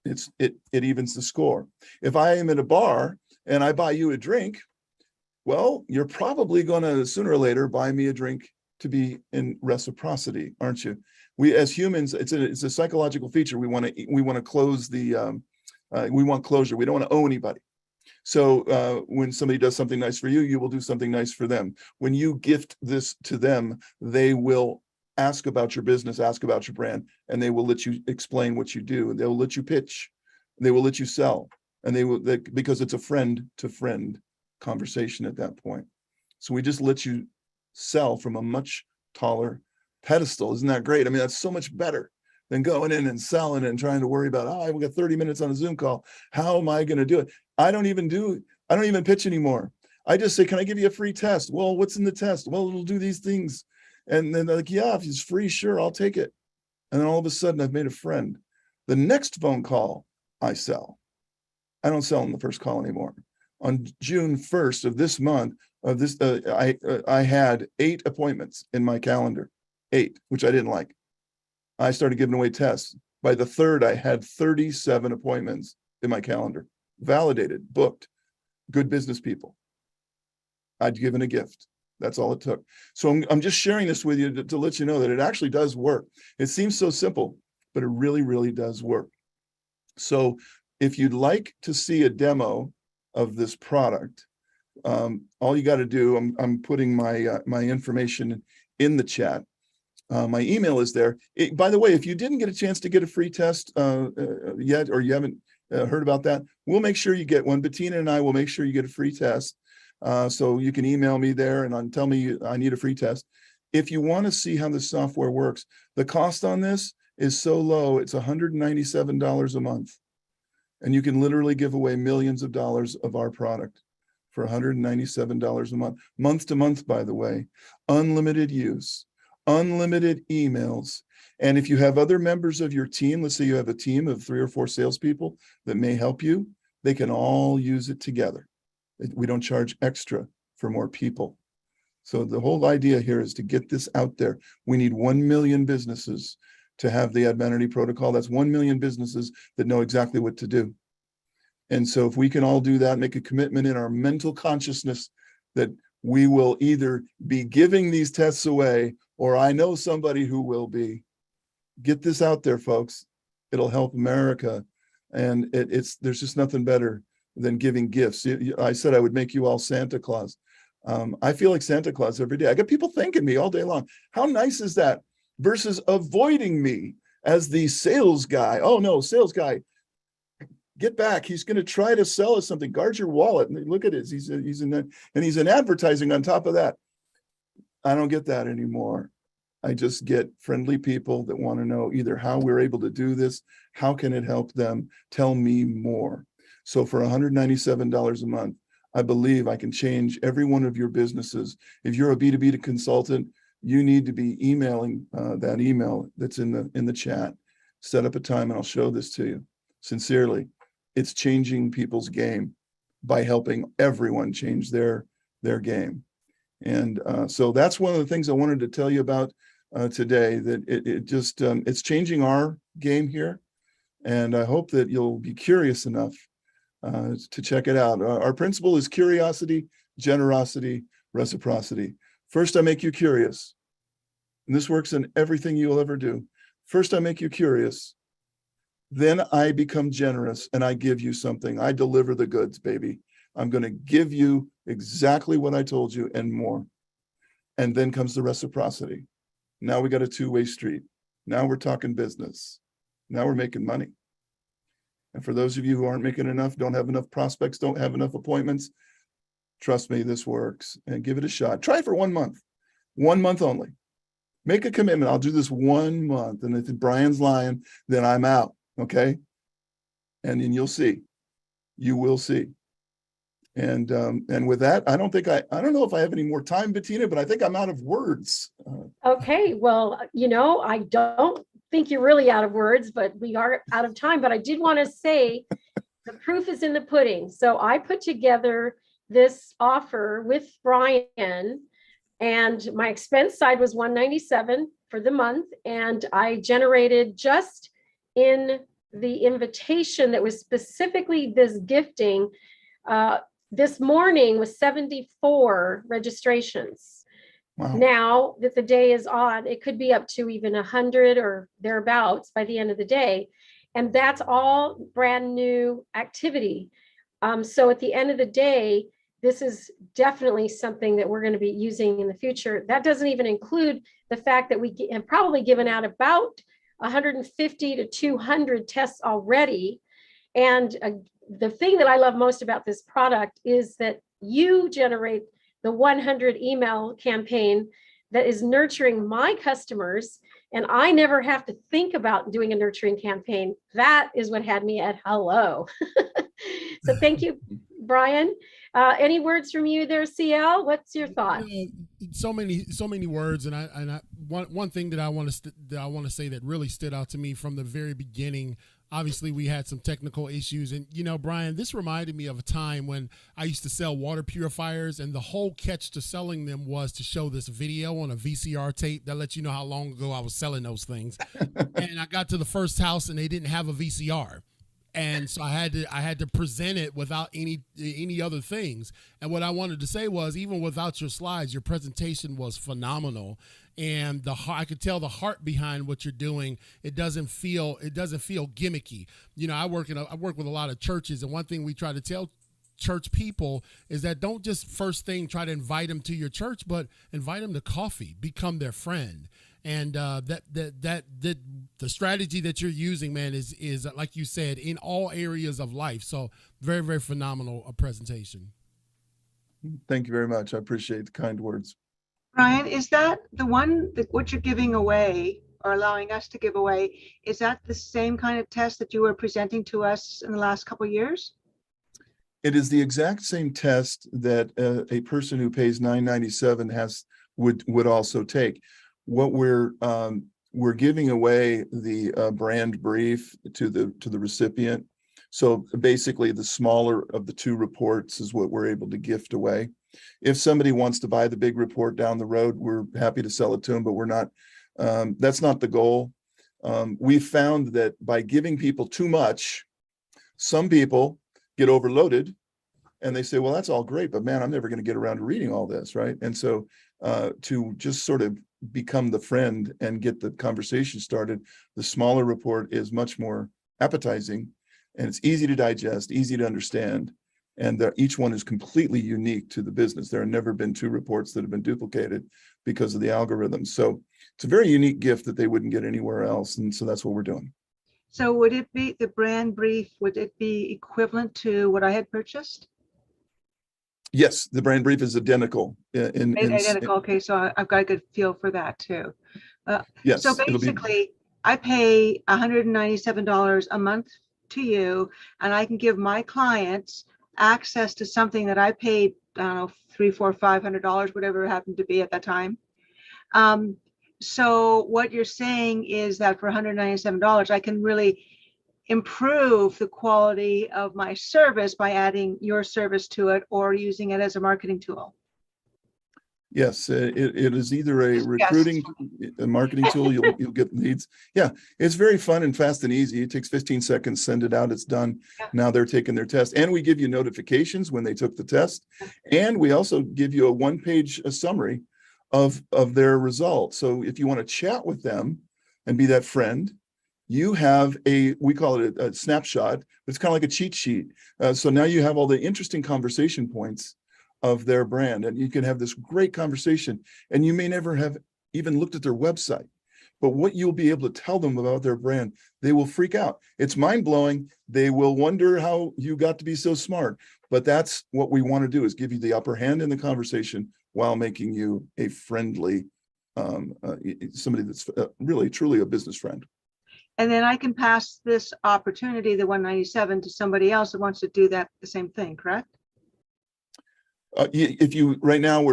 It evens the score. If I am at a bar and I buy you a drink, well, you're probably going to sooner or later buy me a drink to be in reciprocity, aren't you? We as humans, it's a psychological feature. We want to close the we want closure. We don't want to owe anybody. So when somebody does something nice for you, you will do something nice for them. When you gift this to them, they will ask about your business, ask about your brand, and they will let you explain what you do. And they'll let you pitch. They will let you sell, and because it's a friend to friend conversation at that point. So we just let you sell from a much taller pedestal. Isn't that great? I mean, that's so much better than going in and selling and trying to worry about, we got 30 minutes on a Zoom call. How am I going to do it? I don't even pitch anymore. I just say, can I give you a free test? Well, what's in the test? Well, it'll do these things. And then they're like, yeah, if it's free, sure, I'll take it. And then all of a sudden I've made a friend. The next phone call I sell. I don't sell on the first call anymore. On June 1st of this month, I had 8 appointments in my calendar, 8, which I didn't like. I started giving away tests. By the 3rd, I had 37 appointments in my calendar, validated, booked, good business people. I'd given a gift. That's all it took. So I'm just sharing this with you to let you know that it actually does work. It seems so simple, but it really, really does work. So if you'd like to see a demo of this product, all you got to do, I'm putting my information in the chat. My email is there. By the way, if you didn't get a chance to get a free test yet, or you haven't heard about that, we'll make sure you get one. Bettina and I will make sure you get a free test. So you can email me there and tell me I need a free test. If you want to see how the software works, the cost on this is so low, it's $197 a month. And you can literally give away millions of dollars of our product for $197 a month. Month to month, by the way. Unlimited use, unlimited emails. And if you have other members of your team, let's say you have a team of 3 or 4 salespeople that may help you, they can all use it together. We don't charge extra for more people. So the whole idea here is to get this out there. We need 1 million businesses to have the Advanity protocol. That's 1 million businesses that know exactly what to do. And so if we can all do that, make a commitment in our mental consciousness that we will either be giving these tests away, or I know somebody who will be. Get this out there, folks. It'll help America. And there's just nothing better than giving gifts. I said I would make you all Santa Claus. I feel like Santa Claus every day. I got people thanking me all day long. How nice is that? Versus avoiding me as the sales guy. Oh no, sales guy, get back. He's going to try to sell us something. Guard your wallet. And look at it. He's in advertising on top of that. I don't get that anymore. I just get friendly people that want to know either how we're able to do this, how can it help them, tell me more. So for $197 a month, I believe I can change every one of your businesses. If you're a B2B consultant, you need to be emailing that email that's in the chat. Set up a time and I'll show this to you. Sincerely, it's changing people's game by helping everyone change their game. And so that's one of the things I wanted to tell you about today, that it's changing our game here. And I hope that you'll be curious enough to check it out. Our principle is curiosity, generosity, reciprocity. First, I make you curious. And this works in everything you'll ever do. First, I make you curious. Then I become generous and I give you something. I deliver the goods, baby. I'm going to give you exactly what I told you and more. And then comes the reciprocity. Now we got a two-way street. Now we're talking business. Now we're making money. And for those of you who aren't making enough, don't have enough prospects, don't have enough appointments, trust me, this works. And give it a shot. Try it for 1 month. 1 month only. Make a commitment. I'll do this 1 month. And if Brian's lying, then I'm out. Okay? And then you'll see. You will see. And with that, I don't know if I have any more time, Bettina, but I think I'm out of words. Okay, well, I don't think you're really out of words, but we are out of time. But I did want to say the proof is in the pudding. So I put together this offer with Brian, and my expense side was $197 for the month. And I generated just in the invitation that was specifically this gifting, this morning was 74 registrations. Wow. Now that the day is on, it could be up to even 100 or thereabouts by the end of the day. And that's all brand new activity. So at the end of the day, this is definitely something that we're going to be using in the future. That doesn't even include the fact that we have probably given out about 150 to 200 tests already. And the thing that I love most about this product is that you generate the 100 email campaign that is nurturing my customers, and I never have to think about doing a nurturing campaign. That is what had me at hello. So thank you, Brian. Any words from you there, CL? What's your thought? So many words, and one thing that I want to say that really stood out to me from the very beginning. Obviously, we had some technical issues, and Brian, this reminded me of a time when I used to sell water purifiers, and the whole catch to selling them was to show this video on a VCR tape that lets you know how long ago I was selling those things. And I got to the first house, and they didn't have a VCR. And so I had to present it without any other things. And what I wanted to say was, even without your slides, your presentation was phenomenal. And I could tell the heart behind what you're doing. It doesn't feel gimmicky. I work with a lot of churches, and one thing we try to tell church people is that don't just first thing try to invite them to your church, but invite them to coffee, become their friend. And the strategy that you're using, man, is like you said, in all areas of life. So very, very phenomenal presentation. Thank you very much. I appreciate the kind words. Brian, is that the one that what you're giving away or allowing us to give away? Is that the same kind of test that you were presenting to us in the last couple of years? It is the exact same test that a person who pays $9.97 would also take. What we're giving away the brand brief to the recipient. So basically, the smaller of the two reports is what we're able to gift away. If somebody wants to buy the big report down the road, we're happy to sell it to them, but we're not. That's not the goal. We found that by giving people too much, some people get overloaded and they say, well, that's all great, but man, I'm never going to get around to reading all this, right? And so to just sort of become the friend and get the conversation started, the smaller report is much more appetizing, and it's easy to digest, easy to understand, and each one is completely unique to the business. There have never been two reports that have been duplicated because of the algorithm. So it's a very unique gift that they wouldn't get anywhere else, and so that's what we're doing. So would it be the brand brief, would it be equivalent to what I had purchased? Yes, the brand brief is identical. Identical. Okay, so I've got a good feel for that too. Yes. So basically, I pay $197 a month to you, and I can give my clients access to something that I paid, I don't know, $300, $400, $500, whatever it happened to be at that time. So what you're saying is that for $197, I can really improve the quality of my service by adding your service to it or using it as a marketing tool. Yes, it is either a recruiting, a marketing tool, you'll get leads. Yeah, it's very fun and fast and easy. It takes 15 seconds, send it out, it's done. Yeah. Now they're taking their test, and we give you notifications when they took the test. And we also give you a one-page summary of their results. So if you want to chat with them and be that friend, you have we call it a snapshot, but it's kind of like a cheat sheet. So now you have all the interesting conversation points of their brand, and you can have this great conversation, and you may never have even looked at their website, but what you'll be able to tell them about their brand, they will freak out. It's mind-blowing. They will wonder how you got to be so smart, but that's what we want to do, is give you the upper hand in the conversation while making you a friendly, somebody that's really truly a business friend. And then I can pass this opportunity, the 197, to somebody else that wants to do that, the same thing, correct? If you right now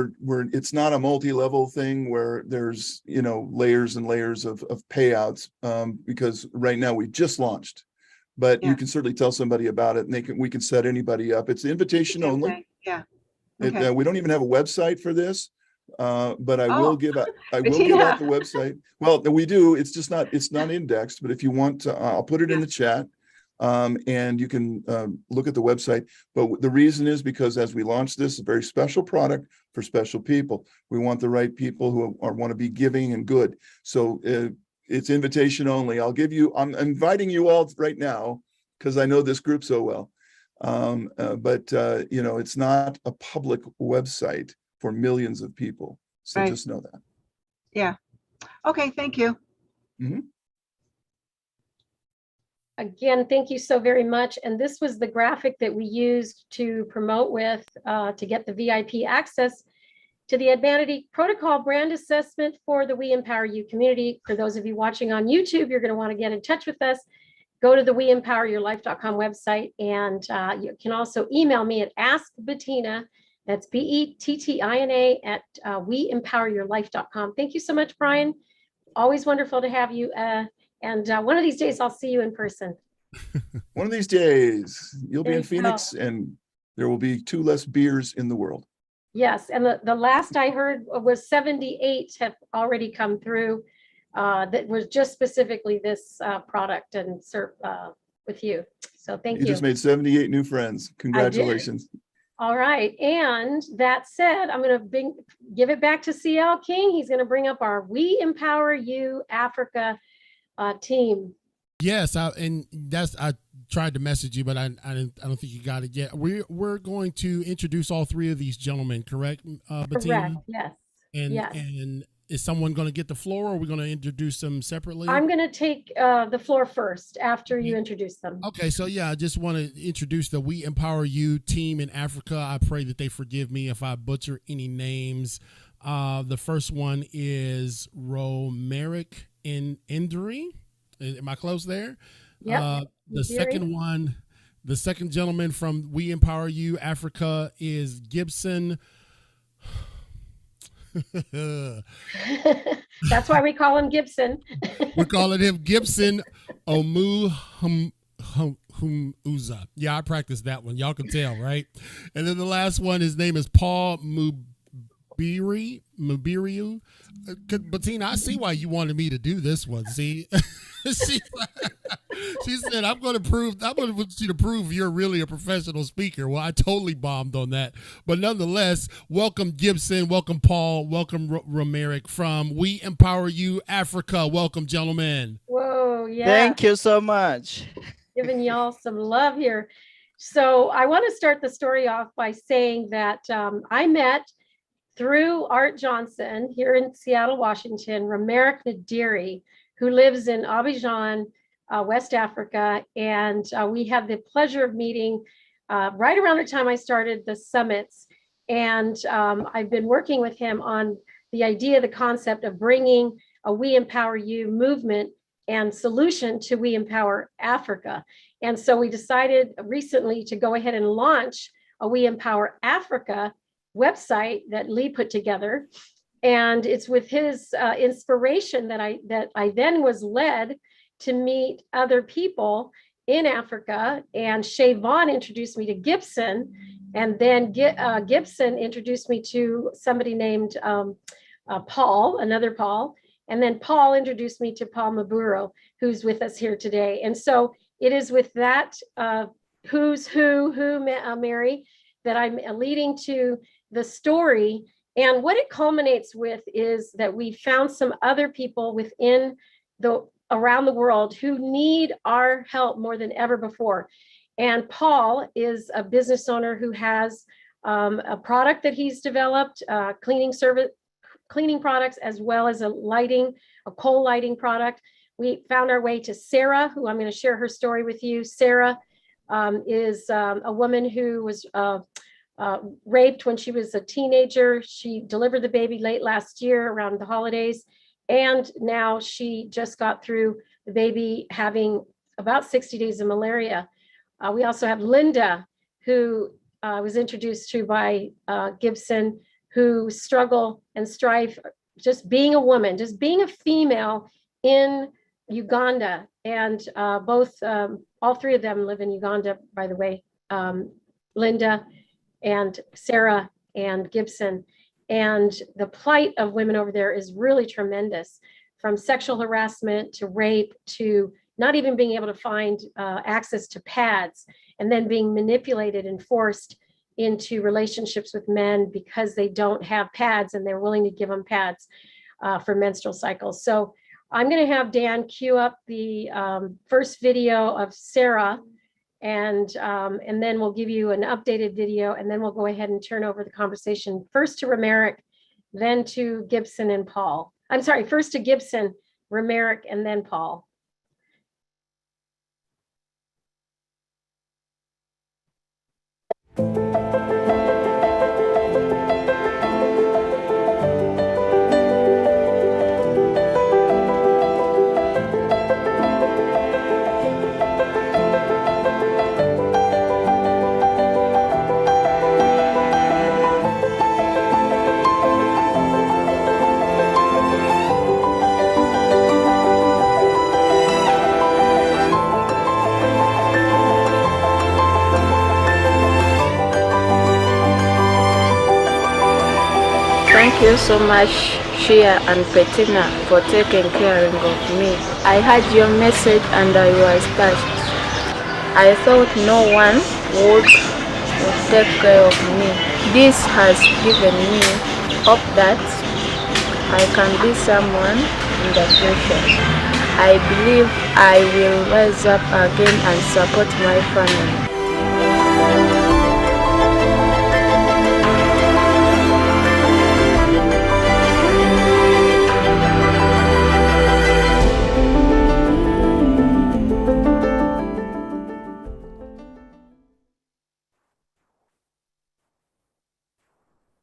it's not a multi-level thing where there's layers and layers of payouts, because right now we just launched, but you can certainly tell somebody about it, and we can set anybody up. It's invitation only. Yeah. Okay. We don't even have a website for this, but I will give out the website. Well, we do. It's just it's not indexed, but if you want to, I'll put it in the chat. And you can look at the website. But the reason is because as we launch this, a very special product for special people. We want the right people who want to be giving and good. So it's invitation only. I'm inviting you all right now because I know this group so well. But it's not a public website for millions of people. So just know that. Yeah. Okay. Thank you. Mm-hmm. Again, thank you so very much. And this was the graphic that we used to promote with to get the VIP access to the Advantage Protocol brand assessment for the We Empower You community. For those of you watching on YouTube, you're going to want to get in touch with us. Go to the WeEmpowerYourLife.com website, and you can also email me at askbettina, that's BETTINA at WeEmpowerYourLife.com. Thank you so much, Brian. Always wonderful to have you. And one of these days, I'll see you in person. One of these days, you'll be in Phoenix, and there will be 2 less beers in the world. Yes, and the last I heard was 78 have already come through. That was just specifically this product and serve with you. So thank you. You just made 78 new friends. Congratulations. All right. And that said, I'm going to give it back to CL King. He's going to bring up our We Empower You Africa team. Yes, I tried to message you, but I don't think you got it yet. We're going to introduce all three of these gentlemen, correct, Bettina? Correct. Yes. And Yes. and is someone going to get the floor, or are we going to introduce them separately? I'm going to take the floor first after you introduce them. Okay, so yeah, I just want to introduce the We Empower You team in Africa. I pray that they forgive me if I butcher any names. The first one is Romeric Indri. Am I close there? Yep. The second gentleman from We Empower You Africa is Gibson. That's why we call him Gibson. We're calling him Gibson Omuhumuza. Yeah, I practiced that one. Y'all can tell, right? And then the last one, his name is Paul Mubiriu. Bettina, I see why you wanted me to do this one. See, she said, I want you to prove you're really a professional speaker. Well, I totally bombed on that. But nonetheless, welcome Gibson, welcome Paul, welcome Romeric from We Empower You Africa. Welcome, gentlemen. Whoa, yeah. Thank you so much. Giving y'all some love here. So I want to start the story off by saying that I met through Art Johnson here in Seattle, Washington, Romeric Nadiri, who lives in Abidjan, West Africa. And we had the pleasure of meeting right around the time I started the summits. And I've been working with him on the idea, the concept of bringing a We Empower You movement and solution to We Empower Africa. And so we decided recently to go ahead and launch a We Empower Africa website that Lee put together. And it's with his inspiration that I then was led to meet other people in Africa. And Shay Vaughn introduced me to Gibson. And then Gibson introduced me to somebody named Paul, another Paul. And then Paul introduced me to Paul Maburo, who's with us here today. And so it is with that who's who, Mary, that I'm leading to the story. And what it culminates with is that we found some other people around the world who need our help more than ever before. And Paul is a business owner who has a product that he's developed, cleaning products, as well as a coal lighting product. We found our way to Sarah, who I'm going to share her story with you. Sarah is a woman who was raped when she was a teenager. She delivered the baby late last year around the holidays. And now she just got through the baby having about 60 days of malaria. We also have Linda, who was introduced to by Gibson, who struggle and strive just being a woman, just being a female in Uganda. And all three of them live in Uganda, by the way, Linda and Sarah and Gibson. And the plight of women over there is really tremendous, from sexual harassment to rape to not even being able to find access to pads, and then being manipulated and forced into relationships with men because they don't have pads and they're willing to give them pads for menstrual cycles. So I'm going to have Dan cue up the first video of Sarah, and then we'll give you an updated video, and then we'll go ahead and turn over the conversation first to Romeric, then to Gibson and Paul. I'm sorry, first to Gibson, Romeric, and then Paul. Thank you so much, Shia and Bettina, for taking care of me. I heard your message and I was touched. I thought no one would take care of me. This has given me hope that I can be someone in the future. I believe I will rise up again and support my family.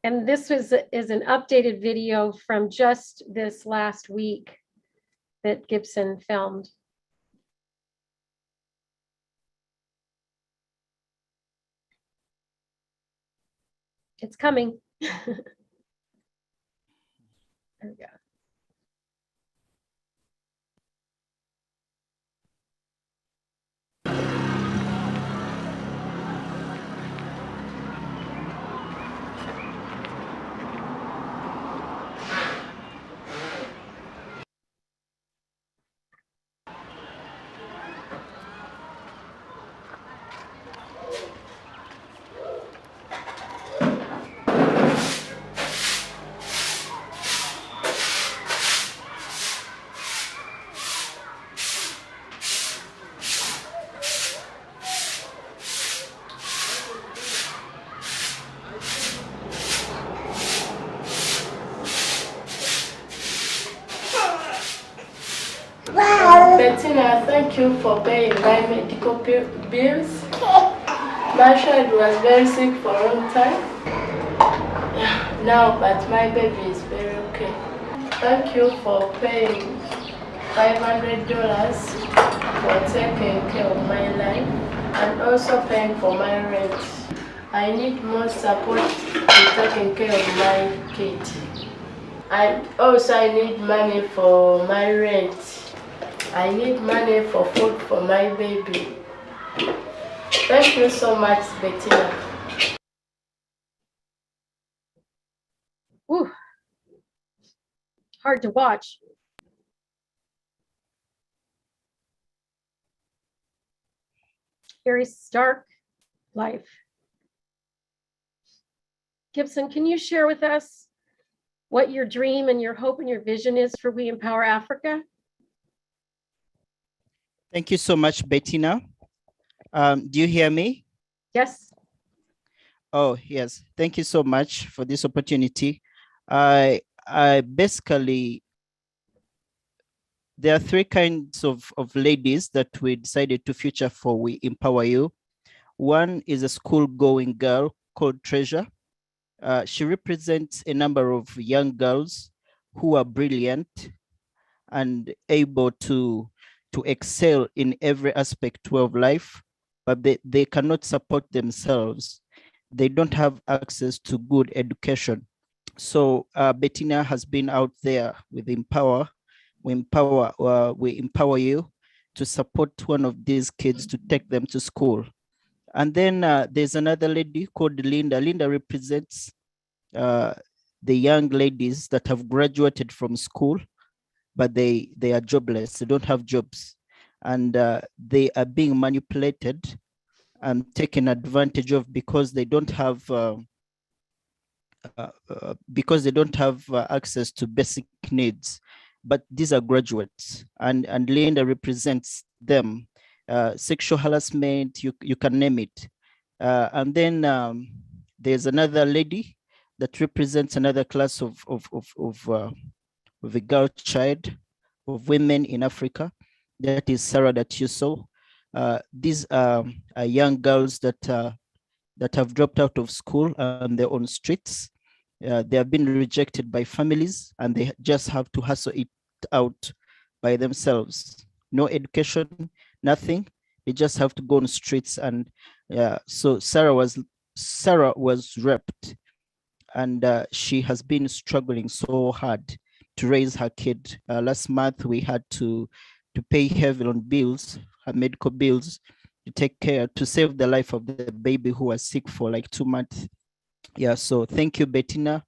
And this is an updated video from just this last week that Gibson filmed. It's coming. There we go. Bettina, thank you for paying my medical bills. My child was very sick for a long time. Now, but my baby is very okay. Thank you for paying $500 for taking care of my life and also paying for my rent. I need more support in taking care of my kid. I need money for my rent. I need money for food for my baby. Thank you so much, Bettina. Ooh. Hard to watch. Very stark life. Gibson, can you share with us what your dream and your hope and your vision is for We Empower Africa? Thank you so much, Bettina. Do you hear me? Yes. Oh, yes. Thank you so much for this opportunity. I basically, there are three kinds of ladies that we decided to feature for We Empower You. One is a school-going girl called Treasure. She represents a number of young girls who are brilliant and able to excel in every aspect of life, but they cannot support themselves. They don't have access to good education. So Bettina has been out there with EmPOWER. We empower you to support one of these kids to take them to school. And then there's another lady called Linda. Linda represents the young ladies that have graduated from school, but they are jobless. They don't have jobs, and they are being manipulated and taken advantage of because they don't have access to basic needs. But these are graduates, and Linda represents them. Sexual harassment, you can name it. And then there's another lady that represents another class of a girl child, of women in Africa. That is Sarah that you saw. These are young girls that have dropped out of school and they're on streets. They have been rejected by families and they just have to hustle it out by themselves. No education, nothing. They just have to go on streets. And so Sarah was raped, and she has been struggling so hard to raise her kid. Last month we had to pay heavily on bills, her medical bills, to take care, to save the life of the baby who was sick for like 2 months. Yeah, so thank you, Bettina.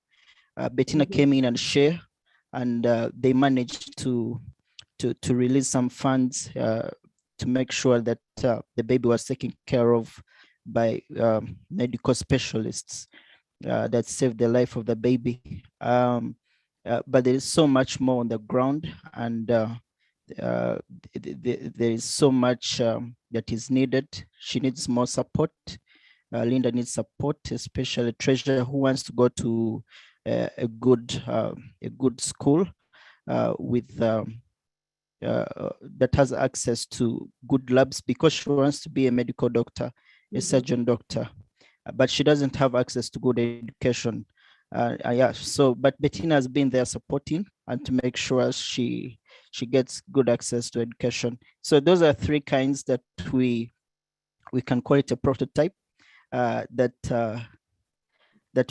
Bettina came in and shared, and they managed to release some funds to make sure that the baby was taken care of by medical specialists that saved the life of the baby. But there is so much more on the ground, and there is so much that is needed. She needs more support. Linda needs support, especially treasurer who wants to go to a good school with that has access to good labs, because she wants to be a medical doctor, a surgeon doctor, but she doesn't have access to good education. Yeah, so but Bettina has been there supporting and to make sure she gets good access to education. So those are three kinds that we can call it a prototype that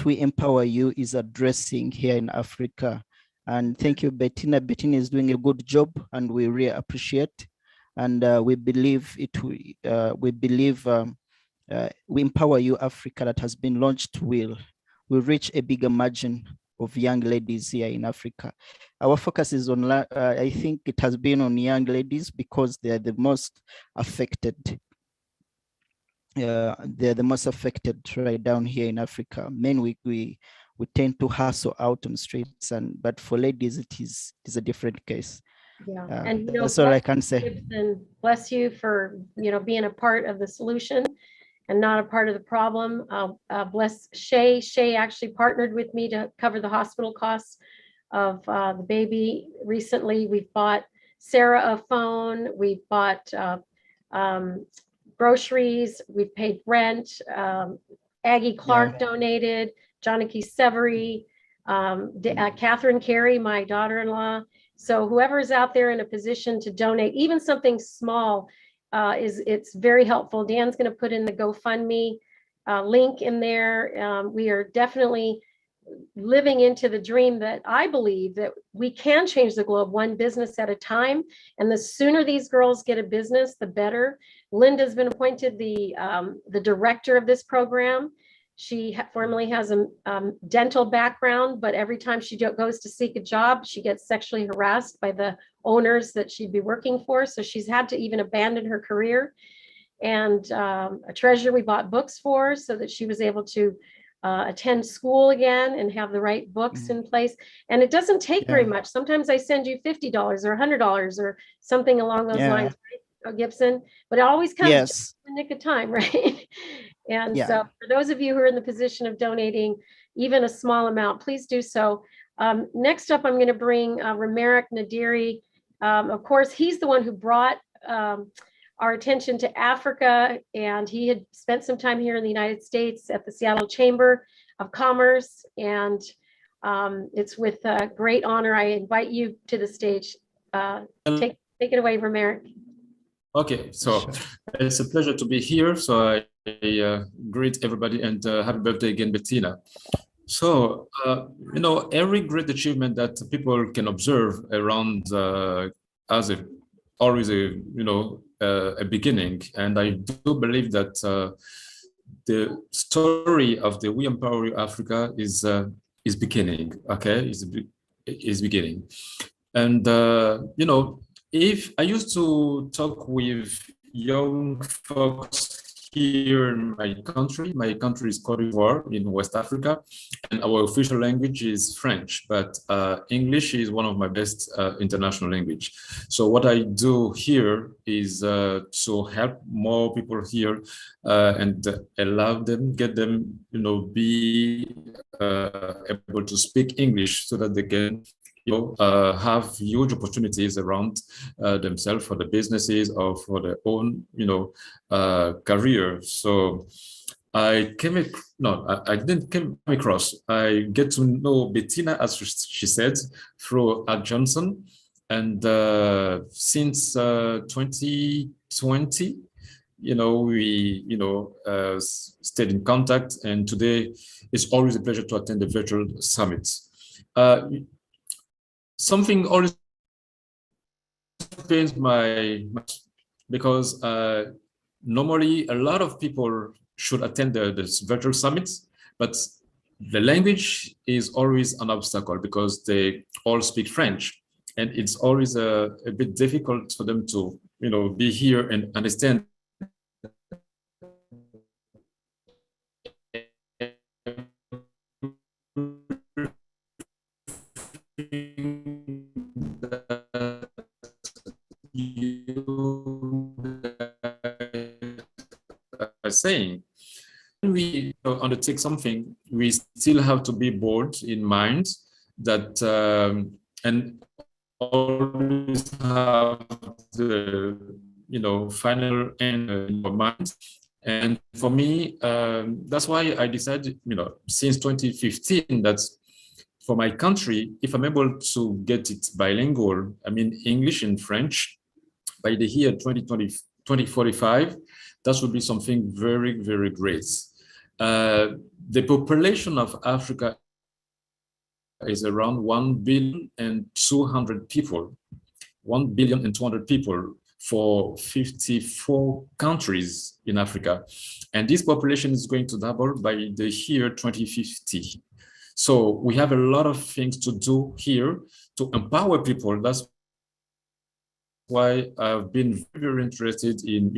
we Empower You is addressing here in Africa. And thank you, Bettina. Bettina is doing a good job, and we really appreciate. And we believe we Empower You Africa that has been launched will reach a bigger margin of young ladies here in Africa. Our focus is on, I think it has been on young ladies because they are the most affected. They're the most affected right down here in Africa. Men, we tend to hustle out on streets, but for ladies, it is a different case. Yeah, and that's all I can say. Gibson, bless you for being a part of the solution and not a part of the problem. Bless Shay. Shay actually partnered with me to cover the hospital costs of the baby. Recently, we've bought Sarah a phone. We've bought groceries. We've paid rent. Aggie Clark donated. Johnny Severy, Catherine Carey, my daughter-in-law. So whoever's out there in a position to donate, even something small, it's very helpful. Dan's going to put in the GoFundMe link in there. We are definitely living into the dream that I believe that we can change the globe one business at a time. And the sooner these girls get a business, the better. Linda's been appointed the director of this program. She formerly has a dental background, but every time she goes to seek a job, she gets sexually harassed by the owners that she'd be working for. So she's had to even abandon her career. And a treasurer we bought books for so that she was able to attend school again and have the right books in place. And it doesn't take very much. Sometimes I send you $50 or $100 or something along those lines, right, Gibson? But it always comes just in the nick of time, right? And so for those of you who are in the position of donating even a small amount, please do so. Next up, I'm going to bring Ramerick Nadiri. Of course, he's the one who brought our attention to Africa, and he had spent some time here in the United States at the Seattle Chamber of Commerce. And it's with great honor I invite you to the stage. Take it away, Ramerick. Okay, so it's a pleasure to be here. So I greet everybody and happy birthday again, Bettina. So, every great achievement that people can observe around as always a beginning. And I do believe that the story of the We Empower You Africa is beginning, okay, is beginning. And, if I used to talk with young folks here in my country is Cote d'Ivoire in West Africa, and our official language is French, but English is one of my best international language. So what I do here is to help more people here and allow them, get them, be able to speak English so that they can have huge opportunities around themselves for the businesses or for their own, career. So I didn't come across. I get to know Bettina, as she said, through Ad Johnson, and since 2020, we stayed in contact, and today it's always a pleasure to attend the virtual summits. Something always pains my because normally a lot of people should attend this virtual summits, but the language is always an obstacle because they all speak French, and it's always a bit difficult for them to be here and understand you are saying. When we undertake something, we still have to be bold in mind that and always have the final end in your mind. And for me, that's why I decided, since 2015, that for my country, if I'm able to get it bilingual, I mean English and French, by the year 2045, that would be something very, very great. The population of Africa is around 1,200,000,000 people. 1,200,000,000 people for 54 countries in Africa. And this population is going to double by the year 2050. So we have a lot of things to do here to empower people. That's why I've been very interested in,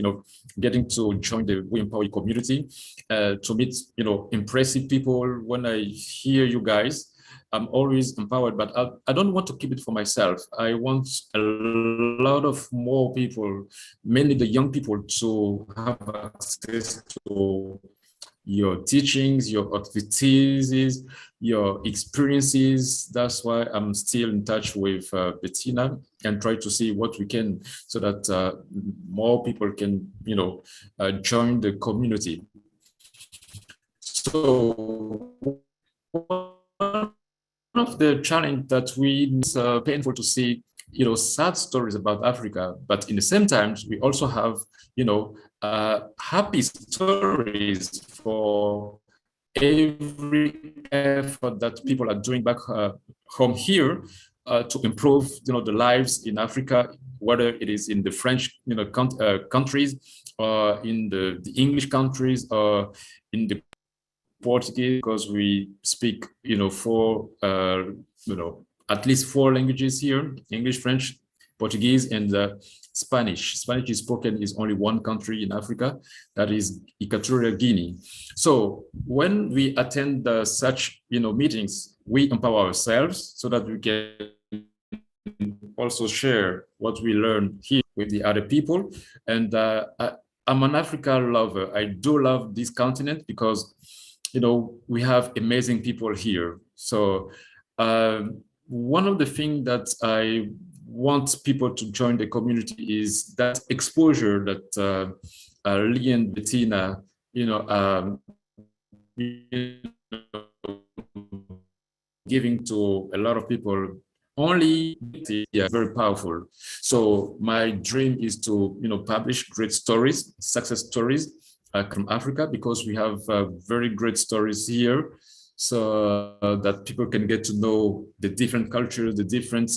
getting to join the We Empower community, to meet, impressive people. When I hear you guys, I'm always empowered, but I don't want to keep it for myself. I want a lot of more people, mainly the young people, to have access to your teachings, your activities, your experiences. That's why I'm still in touch with Bettina and try to see what we can, so that more people can, join the community. So one of the challenge that it's painful to see, sad stories about Africa, but in the same time, we also have, happy stories for every effort that people are doing back home here to improve, the lives in Africa, whether it is in the French, countries, or in the English countries, or in the Portuguese, because we speak, at least 4 languages here: English, French, Portuguese, and Spanish. Spanish is spoken is only one country in Africa, that is Equatorial Guinea. So when we attend such, meetings, we empower ourselves so that we can also share what we learn here with the other people. And I'm an Africa lover. I do love this continent because we have amazing people here. So one of the things that I want people to join the community is that exposure that Lee and Bettina, giving to a lot of people. Only very powerful. So my dream is to publish great stories, success stories from Africa, because we have very great stories here, so that people can get to know the different cultures, the different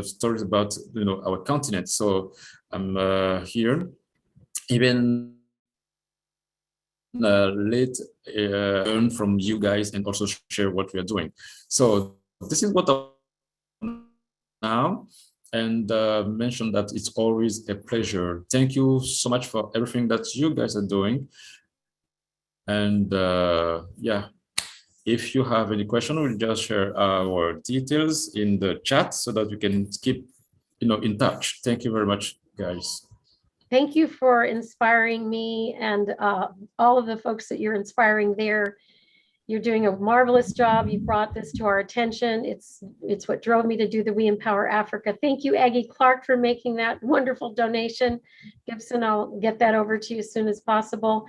stories about our continent. So I'm here, even late, learn from you guys and also share what we are doing. So this is what now, and mention that it's always a pleasure. Thank you so much for everything that you guys are doing. And yeah, if you have any question, we'll just share our details in the chat so that we can keep in touch. Thank you very much, guys. Thank you for inspiring me and all of the folks that you're inspiring there. You're doing a marvelous job. You brought this to our attention. It's what drove me to do the We Empower Africa. Thank you, Aggie Clark, for making that wonderful donation. Gibson, I'll get that over to you as soon as possible.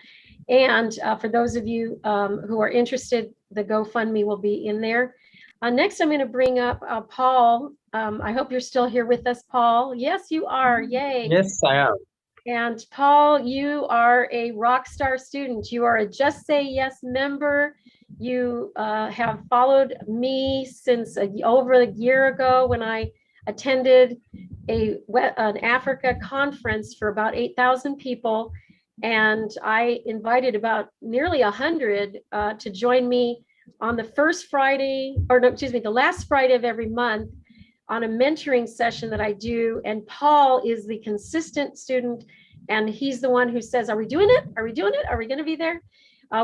And for those of you who are interested, the GoFundMe will be in there. Next, I'm going to bring up Paul. I hope you're still here with us, Paul. Yes, you are. Yay. Yes, I am. And Paul, you are a rock star student. You are a Just Say Yes member. You have followed me since over a year ago when I attended an Africa conference for about 8,000 people. And I invited about nearly 100 to join me on the first Friday, or no, excuse me, the last Friday of every month on a mentoring session that I do. And Paul is the consistent student, and he's the one who says, are we doing it? Are we doing it? Are we going to be there?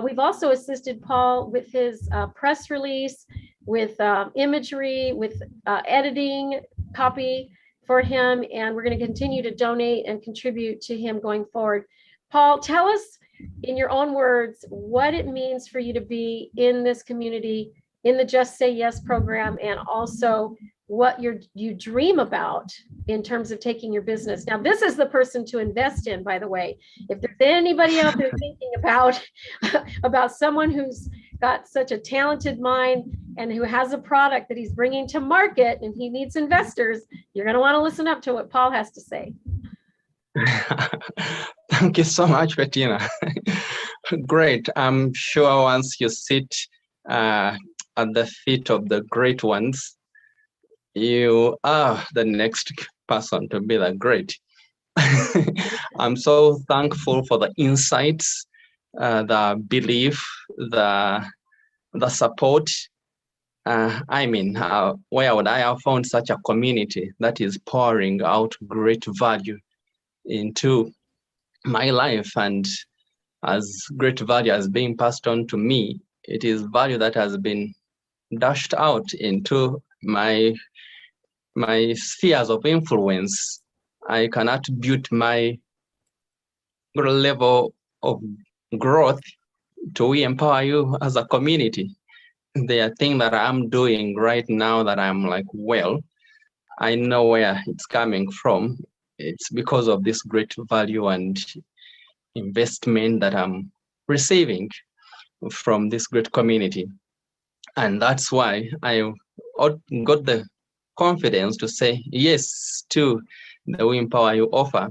We've also assisted Paul with his press release, with imagery, with editing, copy for him, and we're going to continue to donate and contribute to him going forward. Paul, tell us in your own words what it means for you to be in this community, in the Just Say Yes program, and also what you dream about in terms of taking your business. Now, this is the person to invest in, by the way. If there's anybody out there thinking about someone who's got such a talented mind and who has a product that he's bringing to market and he needs investors, you're going to want to listen up to what Paul has to say. Thank you so much, Bettina. Great. I'm sure once you sit at the feet of the great ones, you are the next person to be that great. I'm so thankful for the insights, the belief, the support. I mean, where would I have found such a community that is pouring out great value into my life? And as great value has been passed on to me, it is value that has been dashed out into my spheres of influence. I can attribute my level of growth to We Empower You as a community. There are things that I'm doing right now that I'm like, well, I know where it's coming from. It's because of this great value and investment that I'm receiving from this great community. And that's why I got the confidence to say yes to the We Empower You offer.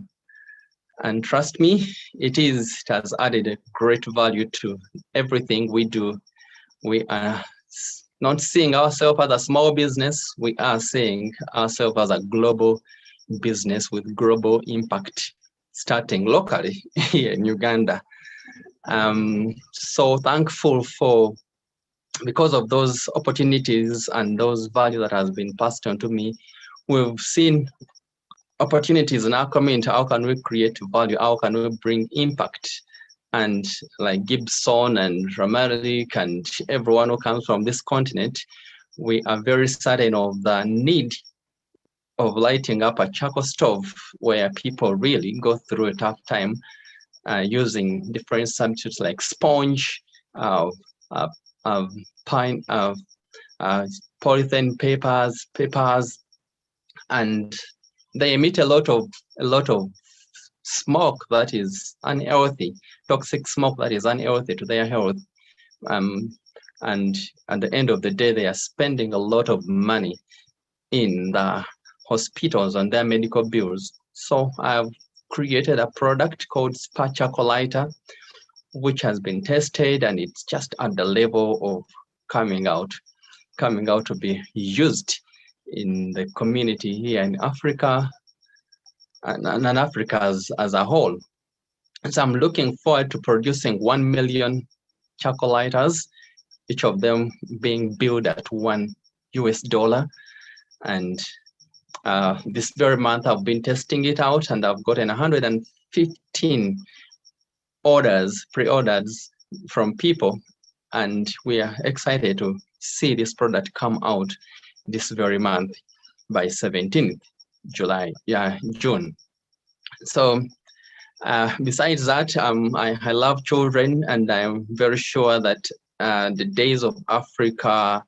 And trust me, it has added a great value to everything we do. We are not seeing ourselves as a small business, we are seeing ourselves as a global business with global impact, starting locally here in Uganda. So thankful because of those opportunities and those value that has been passed on to me. We've seen opportunities in our community. How can we create value? How can we bring impact? And like Gibson and Ramalik and everyone who comes from this continent, we are very certain of the need of lighting up a charcoal stove where people really go through a tough time using different substitutes like sponge, polythene papers, and they emit a lot of smoke that is unhealthy, toxic smoke that is unhealthy to their health. And at the end of the day, they are spending a lot of money in the hospitals on their medical bills. So I've created a product called Spa Charcoal Lighter, which has been tested, and it's just at the level of coming out to be used in the community here in Africa and Africa as a whole. And so I'm looking forward to producing 1 million charcoal lighters, each of them being billed at $1 US. And this very month I've been testing it out, and I've gotten 115 pre-orders from people, and we are excited to see this product come out this very month by 17th June. So besides that, I love children, and I'm very sure that the days of Africa,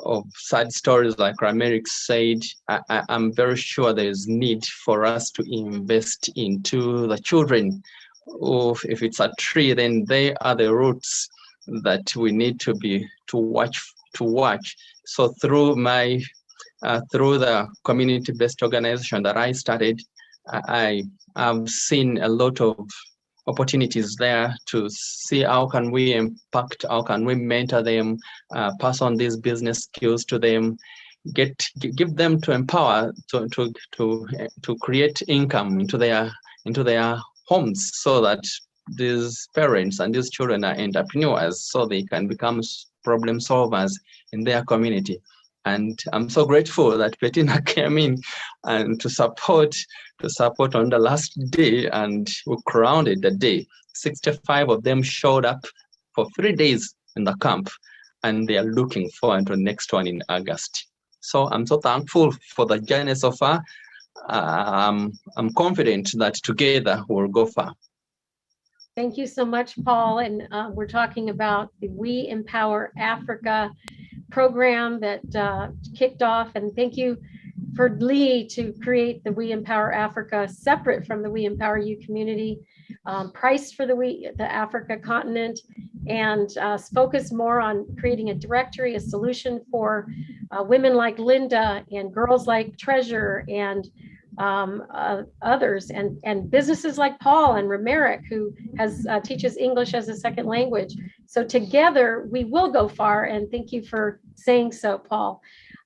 of sad stories like Ramalik said, I'm very sure there's need for us to invest into the children. If it's a tree, then they are the roots that we need to watch. So through the community-based organization that I started, I've seen a lot of opportunities there to see how can we impact, how can we mentor them, pass on these business skills to them, give them to empower to create income into their homes, so that these parents and these children are entrepreneurs, so they can become problem solvers in their community. And I'm so grateful that Bettina came in and to support on the last day, and we crowned it the day. 65 of them showed up for 3 days in the camp, and they are looking forward to the next one in August. So I'm so thankful for the journey so far. I'm confident that together we'll go far. Thank you so much, Paul. And we're talking about the We Empower Africa program that kicked off. And thank you for Lee to create the We Empower Africa separate from the We Empower You community, priced for the Africa continent, and focus more on creating a directory, a solution for women like Linda and girls like Treasure and others, and businesses like Paul and Romerick, who teaches English as a second language. So together we will go far, and thank you for saying so, Paul.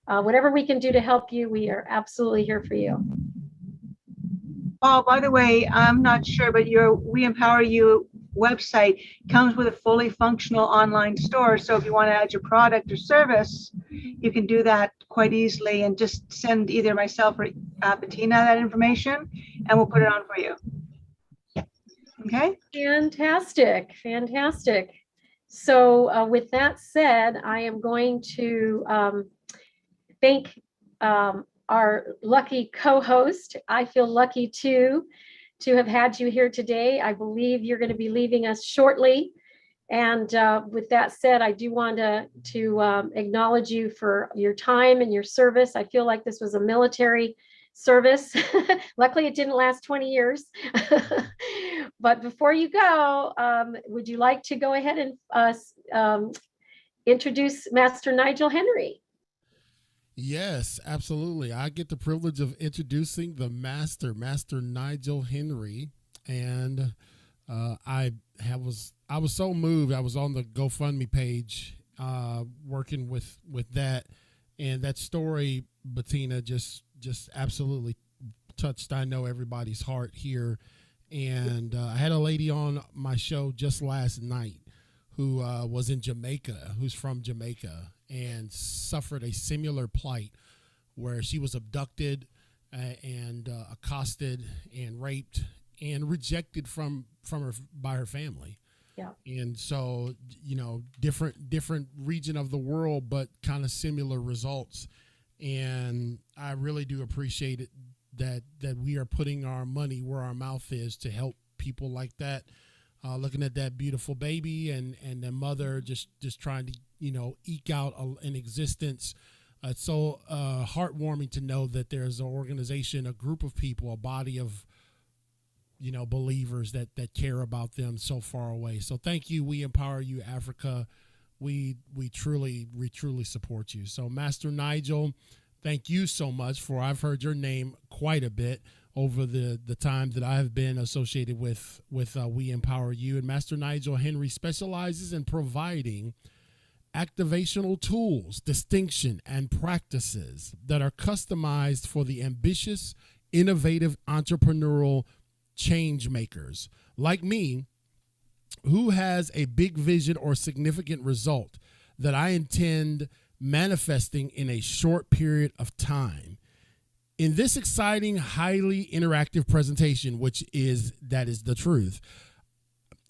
Whatever we can do to help you, we are absolutely here for you. Paul, by the way, I'm not sure, but your We Empower You website comes with a fully functional online store. So if you want to add your product or service, you can do that quite easily and just send either myself or Bettina that information, and we'll put it on for you. Okay? Fantastic, fantastic. So with that said, I am going to thank our lucky co-host. I feel lucky too to have had you here today. I believe you're going to be leaving us shortly. And with that said, I do want to acknowledge you for your time and your service. I feel like this was a military service. Luckily, it didn't last 20 years. But before you go, would you like to go ahead and introduce Master Nigel Henry? Yes, absolutely. I get the privilege of introducing the Master Nigel Henry. And I was so moved. I was on the GoFundMe page working with that, and that story, Bettina, just absolutely touched, I know, everybody's heart here. And I had a lady on my show just last night who was in Jamaica, who's from Jamaica, and suffered a similar plight where she was abducted and accosted and raped and rejected by her family. Yeah. And so, you know, different region of the world, but kind of similar results. And I really do appreciate it that we are putting our money where our mouth is to help people like that. Looking at that beautiful baby and the mother just trying to, you know, eke out an existence. It's so heartwarming to know that there's an organization, a group of people, a body of, you know, believers that care about them so far away. So thank you. We Empower You, Africa. We truly support you. So Master Nigel, thank you so much for, I've heard your name quite a bit over the time that I have been associated with We Empower You. And Master Nigel Henry specializes in providing activational tools, distinction, and practices that are customized for the ambitious, innovative, entrepreneurial change makers like me, who has a big vision or significant result that I intend manifesting in a short period of time. In this exciting, highly interactive presentation, that is the truth,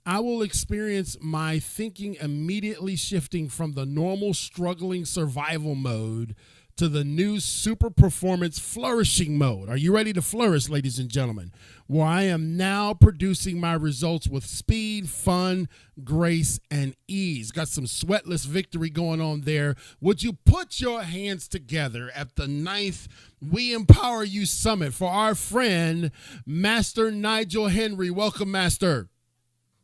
I will experience my thinking immediately shifting from the normal struggling survival mode to the new super performance flourishing mode. Are you ready to flourish, ladies and gentlemen? Where I am now producing my results with speed, fun, grace, and ease. Got some sweatless victory going on there. Would you put your hands together at the 9th We Empower You Summit for our friend, Master Nigel Henry. Welcome, Master.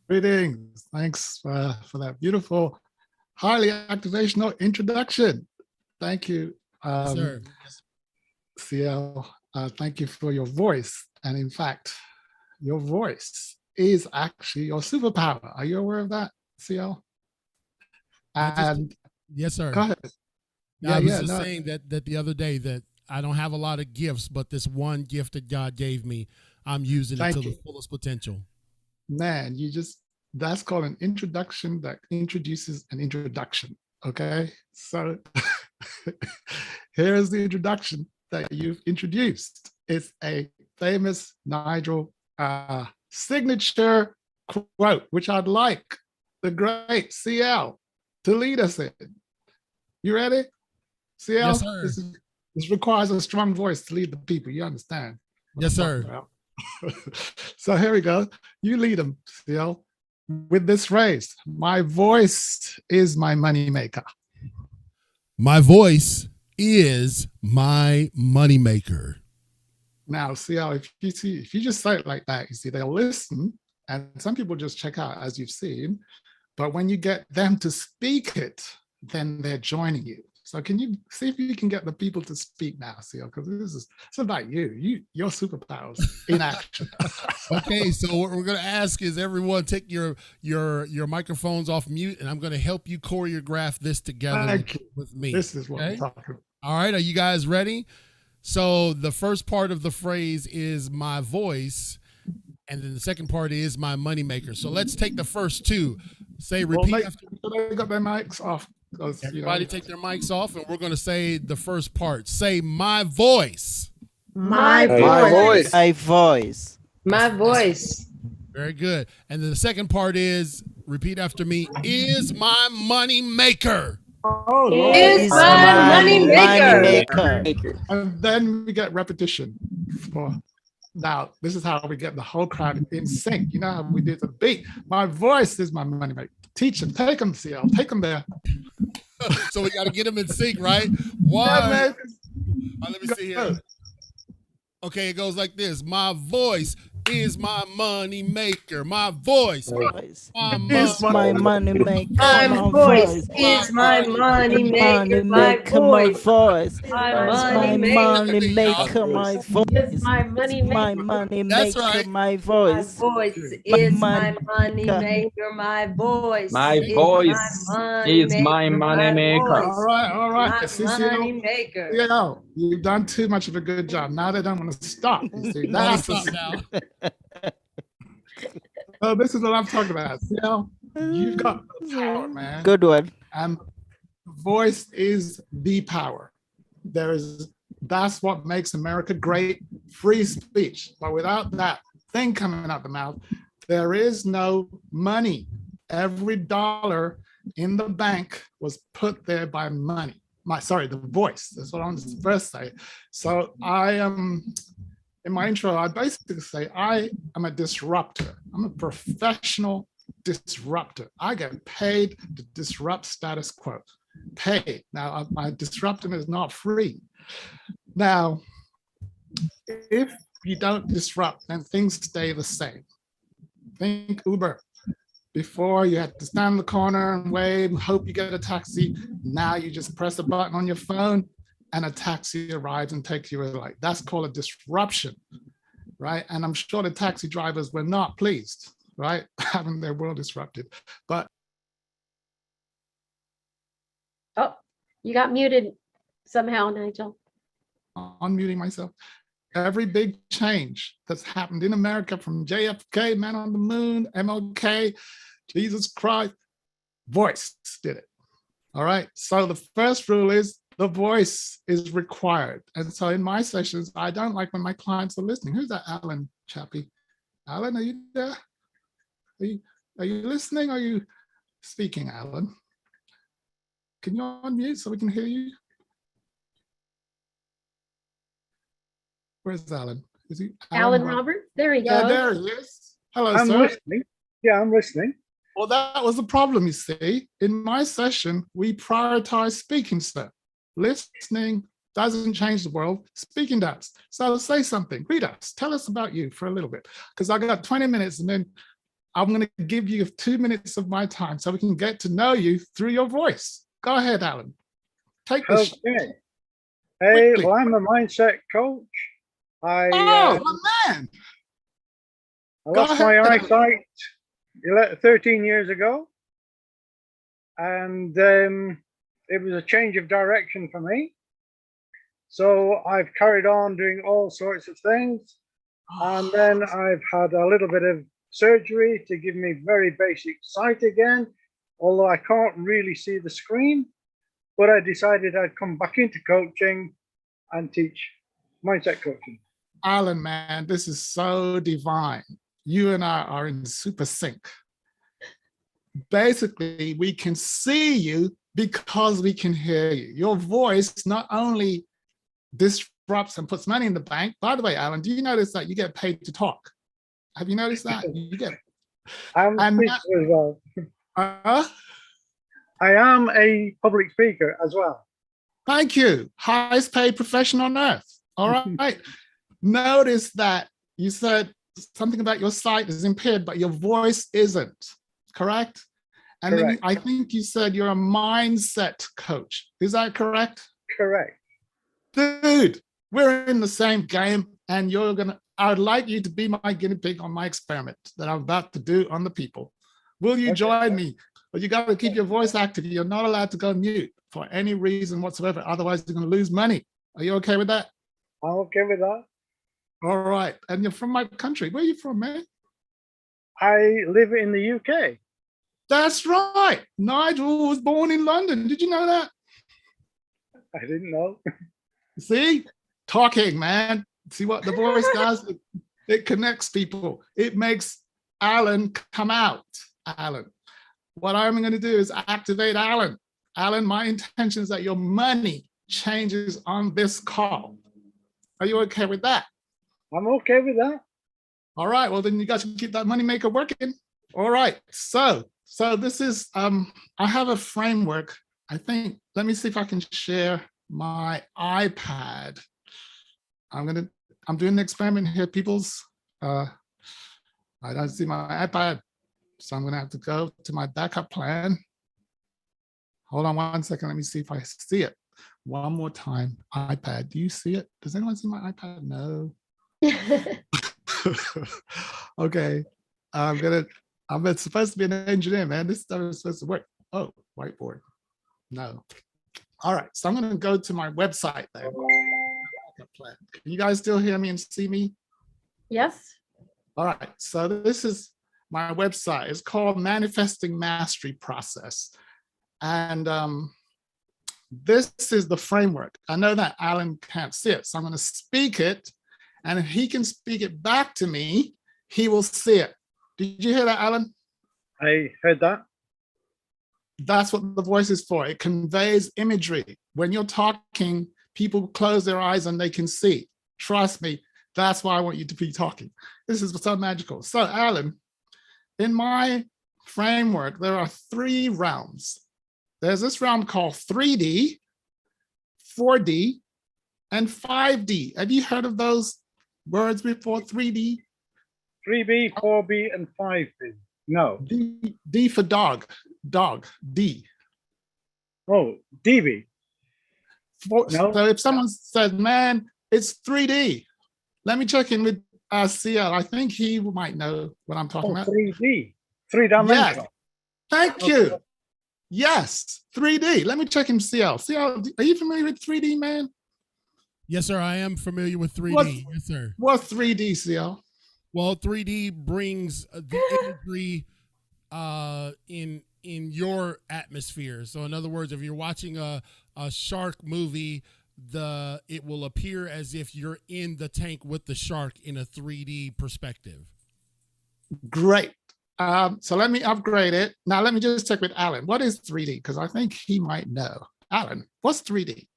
Greetings. Thanks for that beautiful, highly activational introduction. Thank you. Sir. CL, thank you for your voice. And in fact, your voice is actually your superpower. Are you aware of that, CL? And yes, sir. Go ahead. I was saying that the other day that I don't have a lot of gifts, but this one gift that God gave me, I'm using it to the fullest potential. Man, that's called an introduction that introduces an introduction. Okay. So here's the introduction that you've introduced. It's a famous Nigel signature quote, which I'd like the great CL to lead us in. You ready? CL? Yes, sir. This requires a strong voice to lead the people. You understand? Yes, sir. So here we go. You lead them, CL, with this phrase. My voice is my money maker. My voice is my moneymaker. Now, CL, if you just say it like that, you see, they'll listen, and some people just check out, as you've seen. But when you get them to speak it, then they're joining you. So can you see if you can get the people to speak now, CL? Because it's about your superpowers in action. Okay, so what we're going to ask is everyone take your microphones off mute, and I'm going to help you choreograph this together with me. This is what I'm talking about. All right, are you guys ready? So the first part of the phrase is my voice, and then the second part is my moneymaker. So let's take the first two. Say repeat after. They got their mics off. Everybody take their mics off, and we're going to say the first part. Say my voice. My voice. My voice. My voice. Very good. And then the second part is, repeat after me, is my money maker. Is my money maker. And then we get repetition. Now, this is how we get the whole crowd in sync. You know how we do the beat. My voice is my money maker. Teach them, take them, CL, take them there. So we got to get them in sync, right? One. Let me see here. Okay, it goes like this. My voice is my money maker. My voice is my money maker. My voice is my money maker. My voice. My money maker. My voice. My money maker. My money That's maker. right. My voice. My voice is my money maker. My voice. My voice is my money maker. All right. My money maker. Yeah, you've done too much of a good job. Now they don't want to stop. You see, that's now. So this is what I'm talking about. You've got the power, man. Good one. And voice is the power. That's what makes America great, free speech. But without that thing coming out the mouth, there is no money. Every dollar in the bank was put there by money. The voice. That's what I'm first say. So I am. In my intro, I basically say I am a disruptor. I'm a professional disruptor. I get paid to disrupt status quo. Paid. Now, my disrupting is not free. Now, if you don't disrupt, then things stay the same. Think Uber. Before, you had to stand in the corner and wave, hope you get a taxi. Now you just press a button on your phone and a taxi arrives and takes you away. That's called a disruption, right? And I'm sure the taxi drivers were not pleased, right? Having their world disrupted. But Oh, you got muted somehow, Nigel. unmuting myself. Every big change that's happened in America, from JFK, Man on the Moon, MLK, Jesus Christ, voice did it. All right. So the first rule is the voice is required. And so in my sessions, I don't like when my clients are listening. Who's that Alan chappie? Alan, are you there? Are you listening? Or are you speaking, Alan? Can you unmute so we can hear you? Where's Alan? Is he Alan Roberts? There he Yeah, goes. there he is. Hello, I'm sir. listening. Yeah, I'm listening. Well, that was the problem, you see. In my session, we prioritize speaking, sir. Listening doesn't change the world, speaking does. So say something, read us, tell us about you for a little bit, because I got 20 minutes and then I'm going to give you 2 minutes of my time so we can get to know you through your voice. Go ahead, Alan. Take this. Okay. Hey, well, I'm a mindset coach. My man. I lost my eyesight 13 years ago, and it was a change of direction for me. So I've carried on doing all sorts of things, and then I've had a little bit of surgery to give me very basic sight again, although I can't really see the screen. But I decided I'd come back into coaching and teach mindset coaching. Alan, man, this is so divine. You and I are in super sync. Basically, we can see you because we can hear you. Your voice not only disrupts and puts money in the bank. By the way, Alan, do you notice that you get paid to talk? Have you noticed that? You get. I'm a speaker as well. I am a public speaker as well. Thank you. Highest paid profession on earth. All right. Notice that you said something about your sight is impaired, but your voice isn't, correct? And then I think you said you're a mindset coach. Is that correct? Correct. Dude, we're in the same game, and I'd like you to be my guinea pig on my experiment that I'm about to do on the people. Will you join me? But you got to keep your voice active. You're not allowed to go mute for any reason whatsoever. Otherwise, you're going to lose money. Are you okay with that? I'm okay with that. All right. And you're from my country. Where are you from, man? I live in the UK. That's right. Nigel was born in London. Did you know that? I didn't know. See? Talking, man. See what the voice does? It connects people. It makes Alan come out. Alan. What I'm going to do is activate Alan. Alan, my intention is that your money changes on this call. Are you okay with that? I'm okay with that. All right. Well, then you got to keep that money maker working. All right. So this is, I have a framework. I think, let me see if I can share my iPad. I'm doing an experiment here, peoples. I don't see my iPad. So I'm going to have to go to my backup plan. Hold on 1 second. Let me see if I see it. One more time. iPad. Do you see it? Does anyone see my iPad? No. Okay. I'm supposed to be an engineer, man. This stuff is supposed to work. Oh, whiteboard. No. All right. So I'm going to go to my website there. Can you guys still hear me and see me? Yes. All right. So this is my website. It's called Manifesting Mastery Process. And this is the framework. I know that Alan can't see it, so I'm going to speak it. And if he can speak it back to me, he will see it. Did you hear that, Alan? I heard that. That's what the voice is for. It conveys imagery. When you're talking, people close their eyes and they can see. Trust me, that's why I want you to be talking. This is so magical. So, Alan, in my framework, there are 3 realms. There's this realm called 3D, 4D, and 5D. Have you heard of those words before? 3D? 3B, 4B, and 5B. No. D for dog. Dog. D. Oh, DB. No. So if someone says, man, it's 3D, let me check in with CL. I think he might know what I'm talking about. 3D. 3-dimensional. Yes. Thank you. Yes, 3D. Let me check him, CL. CL, are you familiar with 3D, man? Yes, sir. I am familiar with 3D. Yes, sir. What's 3D, CL? Well, 3D brings the imagery in your atmosphere. So in other words, if you're watching a shark movie, it will appear as if you're in the tank with the shark in a 3D perspective. Great. So let me upgrade it. Now let me just check with Alan. What is 3D? Because I think he might know. Alan, what's 3D?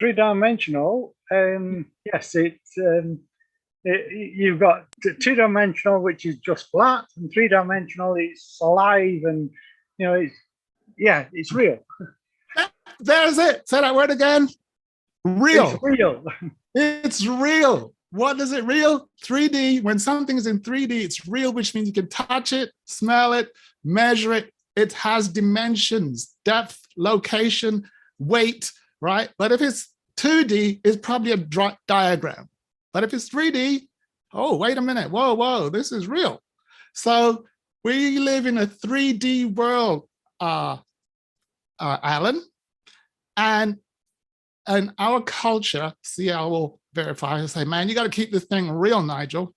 3-dimensional. Yes, you've got 2-dimensional, which is just flat, and 3-dimensional, it's alive, and it's real. There's it. Say that word again. Real. It's real. It's real. What is it real? 3D. When something is in 3D, it's real, which means you can touch it, smell it, measure it. It has dimensions, depth, location, weight, right? But if it's 2D, it's probably a diagram. But if it's 3D, oh, wait a minute. Whoa, this is real. So we live in a 3D world, Alan. And our culture, CL will verify and say, man, you got to keep this thing real, Nigel.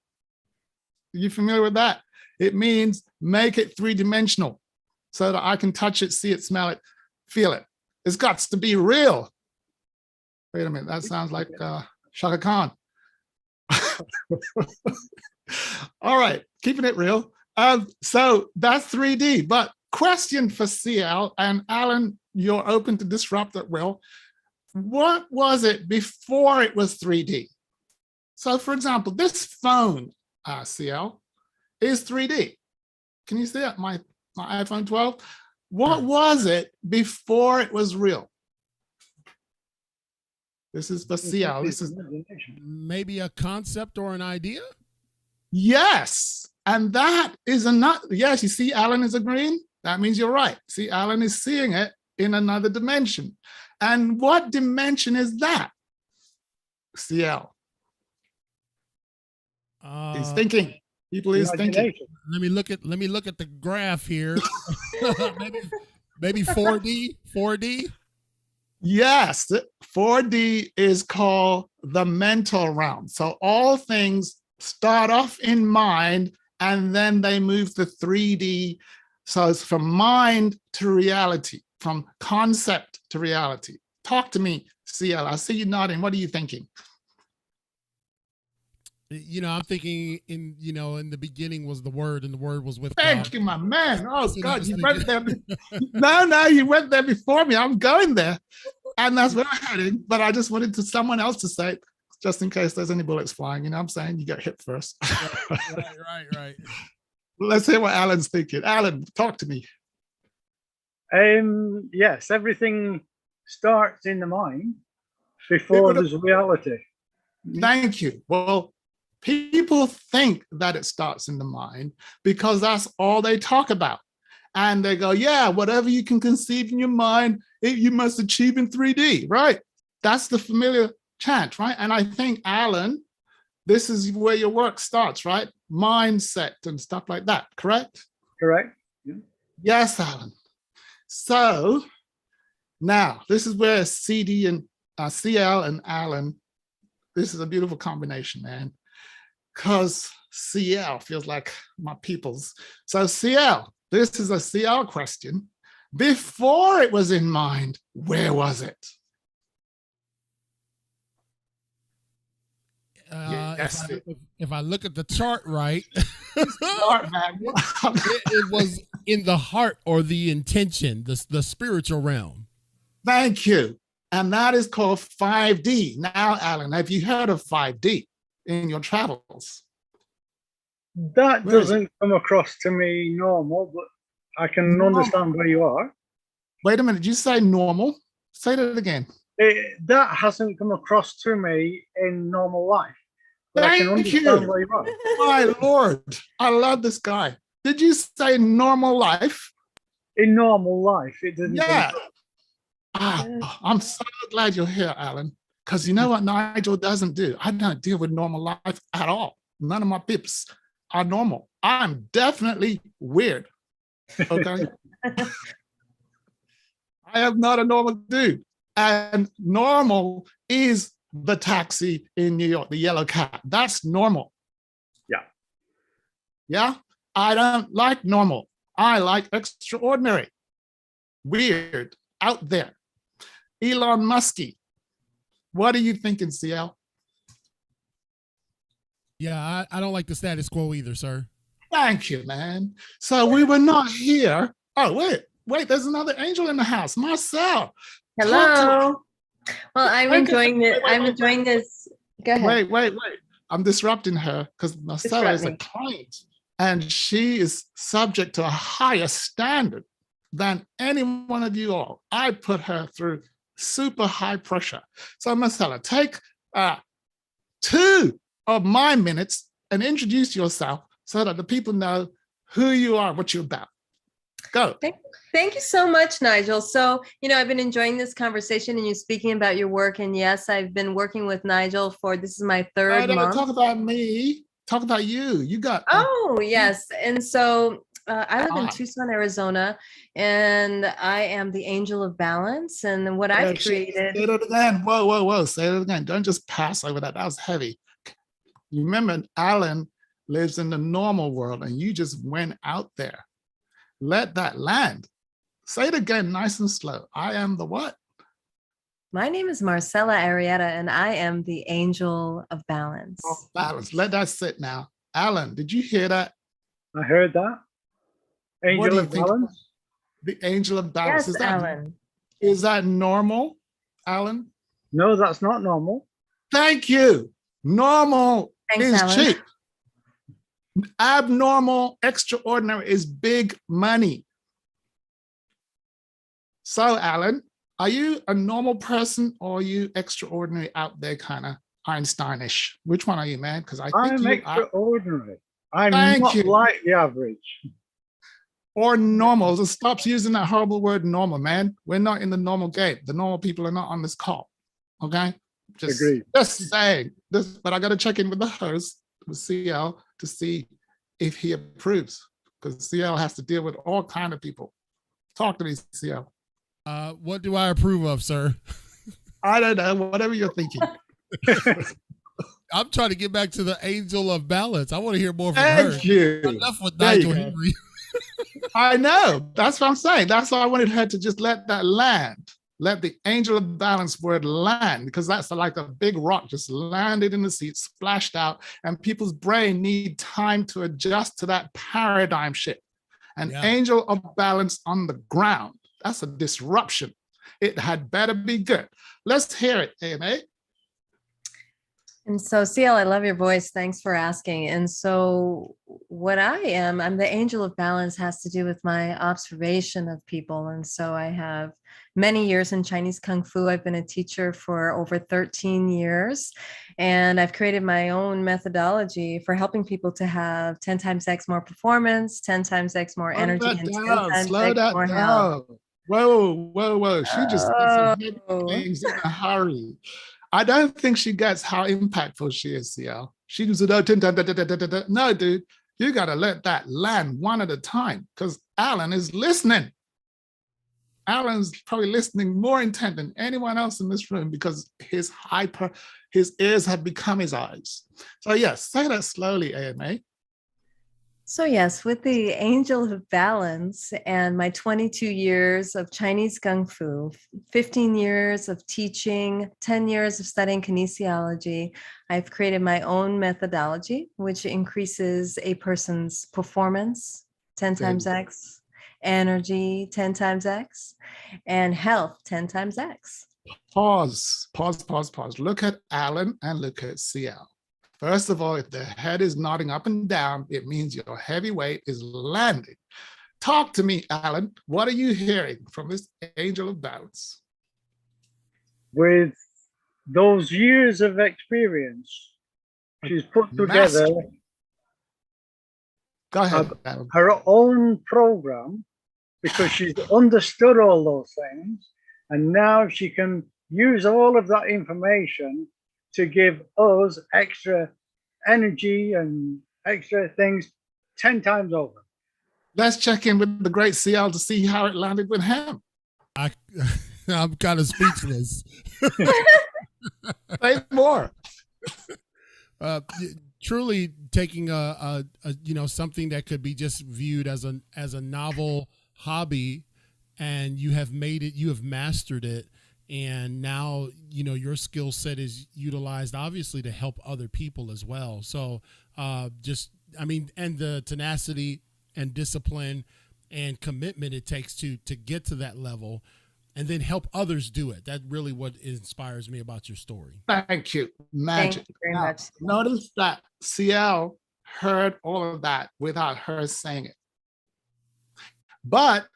Are you familiar with that? It means make it 3-dimensional so that I can touch it, see it, smell it, feel it. It's got to be real. Wait a minute, that sounds like Shaka Khan. All right, keeping it real. So that's 3D, but question for CL, and Alan, you're open to disrupt at will. what was it before it was 3D? So for example, this phone, CL, is 3D. Can you see it? My iPhone 12? What was it before it was real? This is for CL. This is maybe a concept or an idea? yes. And that is another, yes, you see Alan is agreeing? That means you're right. See, Alan is seeing it in another dimension. And what dimension is that? CL. He's thinking. People is thinking. Let me look at the graph here. maybe 4D. 4D. Yes, 4D is called the mental realm. So all things start off in mind and then they move to 3D. So it's from mind to reality, from concept to reality. Talk to me, CL. I see you nodding. What are you thinking? I'm thinking in the beginning was the Word, and the Word was with Thank God. you, my man. Oh, That's what I God, was you thinking. went there. No, you went there before me. I'm going there. And that's where I'm heading. But I just wanted someone else to say it, just in case there's any bullets flying. You know what I'm saying? You get hit first. Right. Let's hear what Alan's thinking. Alan, talk to me. Yes, everything starts in the mind before there's reality. Thank you. Well, people think that it starts in the mind because that's all they talk about. And they go, yeah, whatever you can conceive in your mind, you must achieve in 3D, right? That's the familiar chant, right? And I think, Alan, this is where your work starts, right? Mindset and stuff like that, correct? Correct. Yeah. Yes, Alan. So now this is where CD and CL and Alan, this is a beautiful combination, man, because CL feels like my people's. So CL, this is a CL question. Before it was in mind, where was it? Yes. If I look at the chart right, it was in the heart or the intention, the spiritual realm. Thank you. And that is called 5D. Now, Alan, have you heard of 5D in your travels? That doesn't come across to me normal, but I can understand where you are. Wait a minute, did you say normal? Say that again. That hasn't come across to me in normal life. But I can Thank understand you. where you are. My Lord, I love this guy. Did you say normal life? In normal life, it didn't. Yeah. I'm so glad you're here, Alan, because you know what Nigel doesn't do? I don't deal with normal life at all. None of my pips are normal. I'm definitely weird, okay? I am not a normal dude. And normal is the taxi in New York, the yellow cab. That's normal. Yeah. Yeah? I don't like normal. I like extraordinary, weird, out there. Elon Musky. What are you thinking, CL? Yeah, I don't like the status quo either, sir. Thank you, man. So we were not here. Oh, wait, there's another angel in the house. Marcel. Hello. Well, I'm enjoying it. I'm enjoying this. Go ahead. Wait. I'm disrupting her because Marcella is a client and she is subject to a higher standard than any one of you all. I put her through super high pressure. So Marcella, take 2 of my minutes and introduce yourself so that the people know who you are, what you're about. Go. Thank you so much, Nigel. So, I've been enjoying this conversation and you speaking about your work. And yes, I've been working with Nigel this is my 3rd month. Talk about me. Talk about you. You got. Oh, yes. And so I live in Tucson, Arizona, and I am the angel of balance. And what I've created. Say it again. Whoa. Say it again. Don't just pass over that. That was heavy. You remember, Alan lives in the normal world and you just went out there. Let that land. Say it again, nice and slow. I am the what? My name is Marcella Arietta, and I am the angel of balance. Balance. Let that sit now. Alan, did you hear that? I heard that. Angel of balance? The angel of balance. Yes, Alan. Is that normal, Alan? No, that's not normal. Thank you. Normal Thanks, is Alan. cheap. Abnormal, extraordinary is big money. So, Alan, are you a normal person or are you extraordinary out there, kind of Einsteinish? Which one are you, man? Because I think I'm you are. extraordinary. I'm Thank not you. like the average. Or normal. So stop using that horrible word normal, man. We're not in the normal game. The normal people are not on this call. Okay? Agreed. Just saying this, but I got to check in with the host, with CL, to see if he approves, because CL has to deal with all kind of people. Talk to me, CL. What do I approve of, sir? I don't know, whatever you're thinking. I'm trying to get back to the angel of balance. I want to hear more from her. Thank you. Enough with There you Nigel go. Henry. I know. That's what I'm saying. That's why I wanted her to just let that land. Let the angel of balance word land, because that's like a big rock just landed in the sea, splashed out, and people's brain need time to adjust to that paradigm shift. An angel of balance on the ground. That's a disruption. It had better be good. Let's hear it, AMA. And so, CL, I love your voice. Thanks for asking. And so what I'm the angel of balance, has to do with my observation of people. And so I have many years in Chinese Kung Fu. I've been a teacher for over 13 years, and I've created my own methodology for helping people to have 10 times X more performance, 10 times X more energy, and 10 times Slow X that more down. health. Whoa. She just did some big things in a hurry. I don't think she gets how impactful she is, CL. She just, no, dude, you got to let that land one at a time, because Alan is listening. Alan's probably listening more intent than anyone else in this room, because his ears have become his eyes. So yes, say that slowly, AMA. So yes, with the angel of balance and my 22 years of Chinese Kung Fu, 15 years of teaching, 10 years of studying kinesiology, I've created my own methodology, which increases a person's performance 10 times X, energy 10 times X, and health 10 times X. Pause. Look at Alan and look at CL. First of all, if the head is nodding up and down, it means your heavy weight is landing. Talk to me, Alan. What are you hearing from this angel of balance? With those years of experience, she's put together her own program, because she's understood all those things, and now she can use all of that information to give us extra energy and extra things 10 times over. Let's check in with the great CL to see how it landed with him. I'm kind of speechless. Say more. Truly taking a something that could be just viewed as a novel hobby, and you have mastered it. And now, your skill set is utilized obviously to help other people as well. So and the tenacity and discipline and commitment it takes to get to that level and then help others do it. That's really what inspires me about your story. Thank you. Magic. Thank you very much. Notice that CL heard all of that without her saying it. But,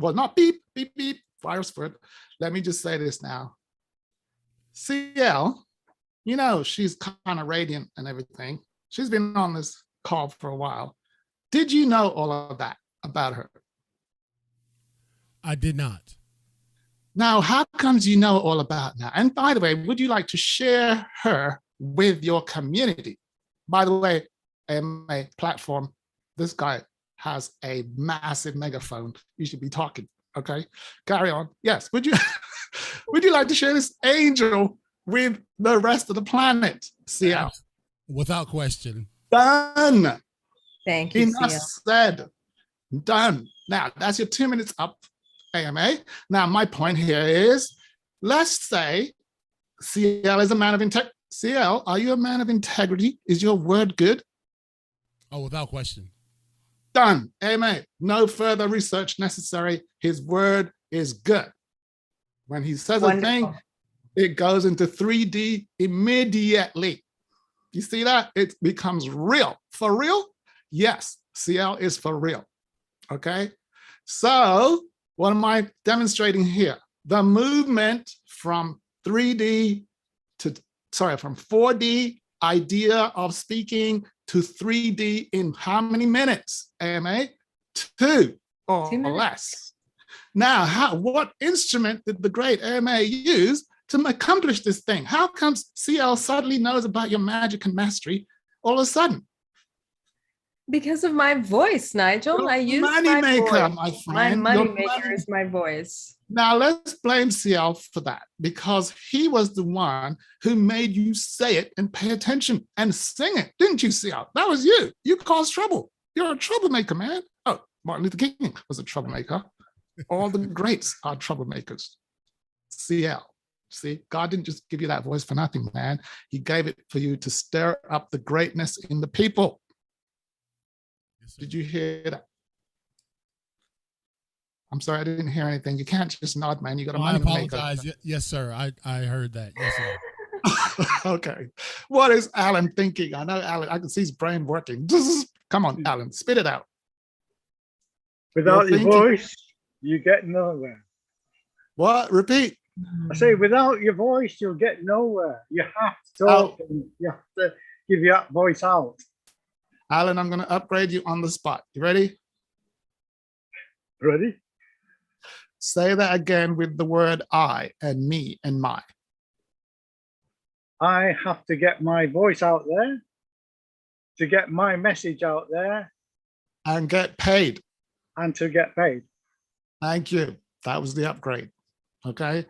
not beep, beep, beep, virus word. Let me just say this now. CL, she's kind of radiant and everything. She's been on this call for a while. Did you know all of that about her? I did not. Now, how comes you know all about that? And by the way, would you like to share her with your community? By the way, a platform, this guy has a massive megaphone. You should be talking. Okay, carry on. Yes, would you like to share this angel with the rest of the planet, CL? Without question. Done. Thank you, Enough CL. said. Done. Now, that's your 2 minutes up, AMA. Now, my point here is, let's say CL is a man of integrity. CL, are you a man of integrity? Is your word good? Oh, without question. Done. AMA. No further research necessary. His word is good. When he says a thing, it goes into 3D immediately. You see that? It becomes real. For real? Yes, CL is for real. Okay. So what am I demonstrating here? The movement from 3D to, from 4D idea of speaking to 3D in how many minutes, AMA? 2 or 2 minutes. less. Now, what instrument did the great AMA use to accomplish this thing? How comes CL suddenly knows about your magic and mastery all of a sudden? Because of my voice, Nigel. Your I use money my maker, voice. my My friend. money Your maker money- is my voice. Now let's blame CL for that, because he was the one who made you say it and pay attention and sing it, didn't you, CL? That was you. You caused trouble. You're a troublemaker, man. Oh, Martin Luther King was a troublemaker. All the greats are troublemakers. CL. See, God didn't just give you that voice for nothing, man. He gave it for you to stir up the greatness in the people. Did you hear that? I'm sorry, I didn't hear anything. You can't just nod, man. You got a money maker. I apologize. Yes, sir. I heard that. Yes, sir. Okay. What is Alan thinking? I know Alan, I can see his brain working. Come on, Alan, spit it out. Without your voice, you get nowhere. What? Repeat. I say, without your voice, you'll get nowhere. You have to talk and you have to give your voice out. Alan, I'm going to upgrade you on the spot. You ready? Ready? Say that again with the word I and me and my. I have to get my voice out there, to get my message out there. And get paid. And to get paid. Thank you. That was the upgrade. Okay.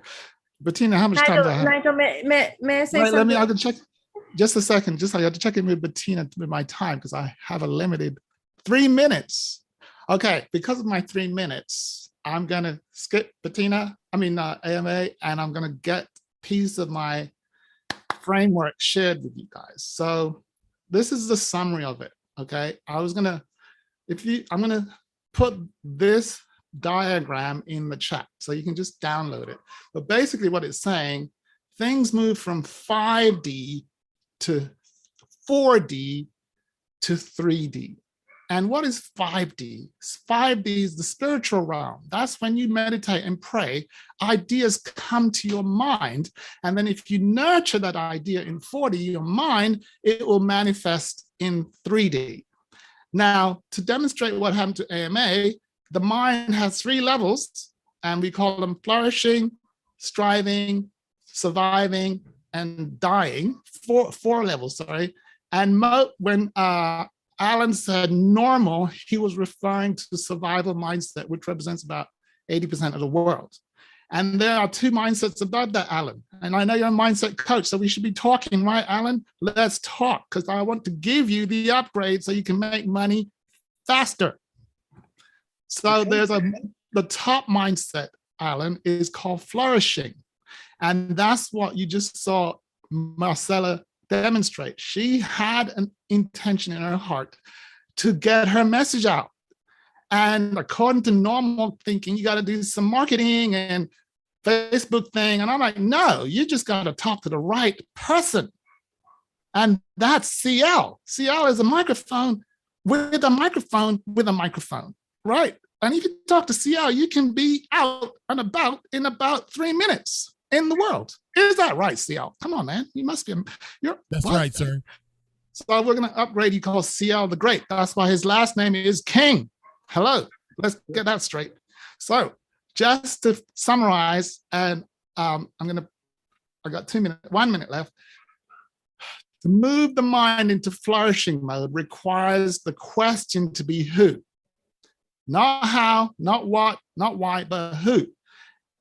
Bettina, how much time do I have? Nigel, may I say Right, something? I can check. Just a second. I have to check in with Bettina with my time because I have a limited 3 minutes. Okay. Because of my 3 minutes, I'm going to skip AMA, and I'm going to get a piece of my framework shared with you guys. So this is the summary of it. Okay. I'm going to put this diagram in the chat so you can just download it. But basically what it's saying, things move from 5D to 4D to 3D. And what is 5D? 5D is the spiritual realm. That's when you meditate and pray, ideas come to your mind. And then if you nurture that idea in 4D, your mind, it will manifest in 3D. Now, to demonstrate what happened to AMA, the mind has 3 levels, and we call them flourishing, striving, surviving, and dying. Four levels, sorry. And when Alan said normal, he was referring to the survival mindset, which represents about 80% of the world. And there are 2 mindsets above that, Alan. And I know you're a mindset coach, so we should be talking, right, Alan? Let's talk, because I want to give you the upgrade so you can make money faster. So there's the top mindset, Alan, is called flourishing. And that's what you just saw Marcella demonstrate. She had an intention in her heart to get her message out. And according to normal thinking, you got to do some marketing and Facebook thing. And I'm like, no, you just got to talk to the right person. And that's CL. CL is a microphone with a microphone with a microphone, right? And if you talk to CL, you can be out and about in about 3 minutes in the world. Is that right, CL? Come on, man. You must be. That's right, sir. So we're going to upgrade you called CL the Great. That's why his last name is King. Hello. Let's get that straight. So just to summarize, and I got 1 minute left. To move the mind into flourishing mode requires the question to be who. Not how, not what, not why, but who.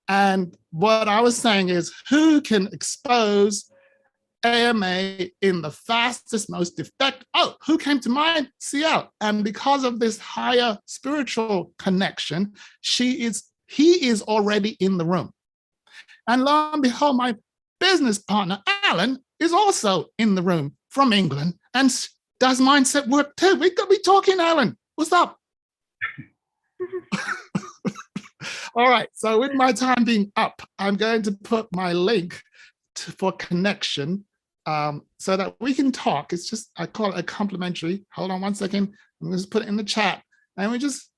And what I was saying is who can expose AMA in the fastest, most effective. Oh, who came to mind? CL. And because of this higher spiritual connection, he is already in the room. And lo and behold, my business partner, Alan, is also in the room from England and does mindset work too. We could be talking, Alan. What's up? All right, so with my time being up, I'm going to put my link for connection, so that we can talk. It's just, I call it a complimentary. Hold on one second. I'm going to put it in the chat, and we just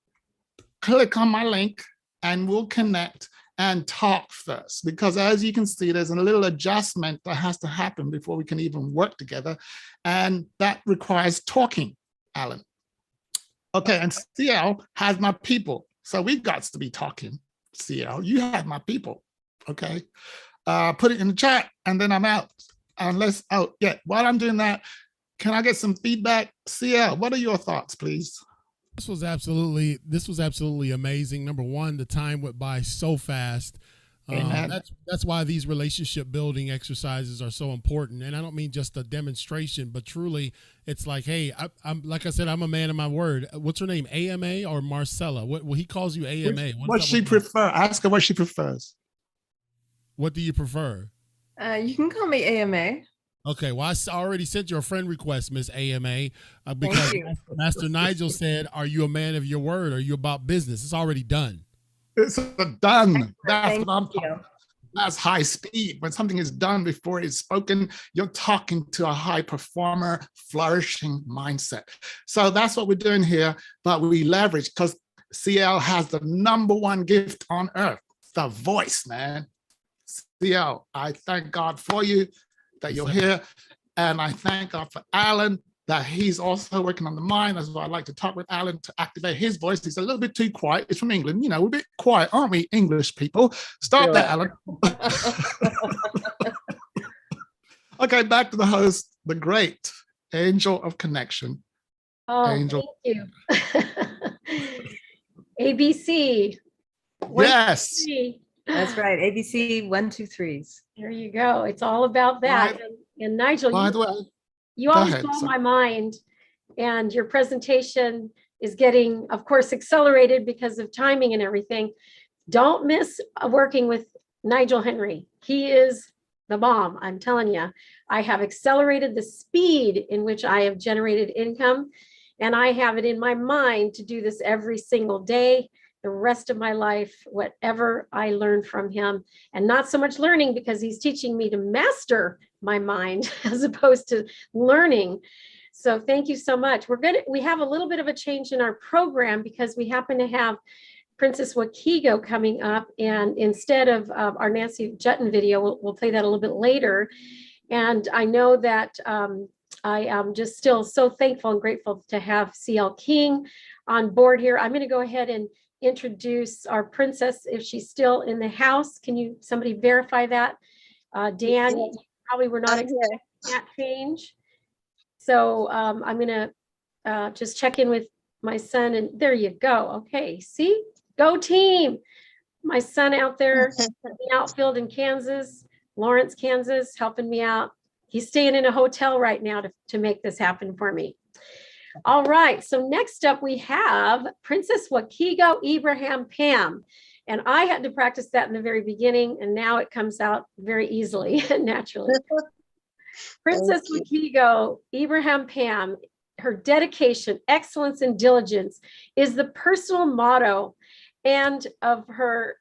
click on my link and we'll connect and talk first, because as you can see, there's a little adjustment that has to happen before we can even work together. And that requires talking, Alan. Okay, and CL has my people. So we've got to be talking. CL, you have my people. Okay, put it in the chat and then I'm out. Unless, oh yeah, while I'm doing that, can I get some feedback? CL, what are your thoughts, please? This was absolutely amazing. Number one, the time went by so fast. That's why these relationship building exercises are so important. And I don't mean just a demonstration, but truly it's like, hey, I'm like I said, I'm a man of my word. What's her name? AMA or Marcella? What he calls you AMA. What she prefer? Ask her what she prefers. What do you prefer? You can call me AMA. Okay, well, I already sent you a friend request, Miss AMA, because Master Nigel said, are you a man of your word? Are you about business? It's already done. It's done. That's what I'm talking about. That's high speed. When something is done before it's spoken, you're talking to a high performer, flourishing mindset. So that's what we're doing here, but we leverage, because CL has the #1 gift on earth, the voice, man. CL, I thank God for you, that you're here. And I thank God for Alan, that he's also working on the mind. That's why I like to talk with Alan, to activate his voice. He's a little bit too quiet. He's from England. You know, we're a bit quiet, aren't we, English people? Stop that, Alan. Okay, back to the host, the great Angel of Connection. Oh, Angel. thank you. ABC. Yes. That's right. ABC 1, 2, 3s. There you go. It's all about that. And Nigel, By the way, you always blow my mind, and your presentation is getting, of course, accelerated because of timing and everything. Don't miss working with Nigel Henry. He is the bomb. I'm telling you, I have accelerated the speed in which I have generated income, and I have it in my mind to do this every single day, the rest of my life, whatever I learn from him. And not so much learning, because he's teaching me to master my mind as opposed to learning. So thank you so much. We have a little bit of a change in our program, because we happen to have Princess Wakigo coming up, and instead of our Nancy Jutton video, we'll play that a little bit later. And I know that I am just still so thankful and grateful to have CL King on board here. I'm going to go ahead and introduce our princess, if she's still in the house. Can somebody verify that? Dan, you probably were not expecting that change. So I'm going to just check in with my son, and there you go. Okay, see, go team. My son out there in the outfield in Kansas, Lawrence, Kansas, helping me out. He's staying in a hotel right now to make this happen for me. All right, so next up we have Princess Wakigo Ibrahim Pam. And I had to practice that in the very beginning, and now it comes out very easily and naturally. Princess Wakigo Ibrahim Pam, her dedication, excellence, and diligence is the personal motto and of her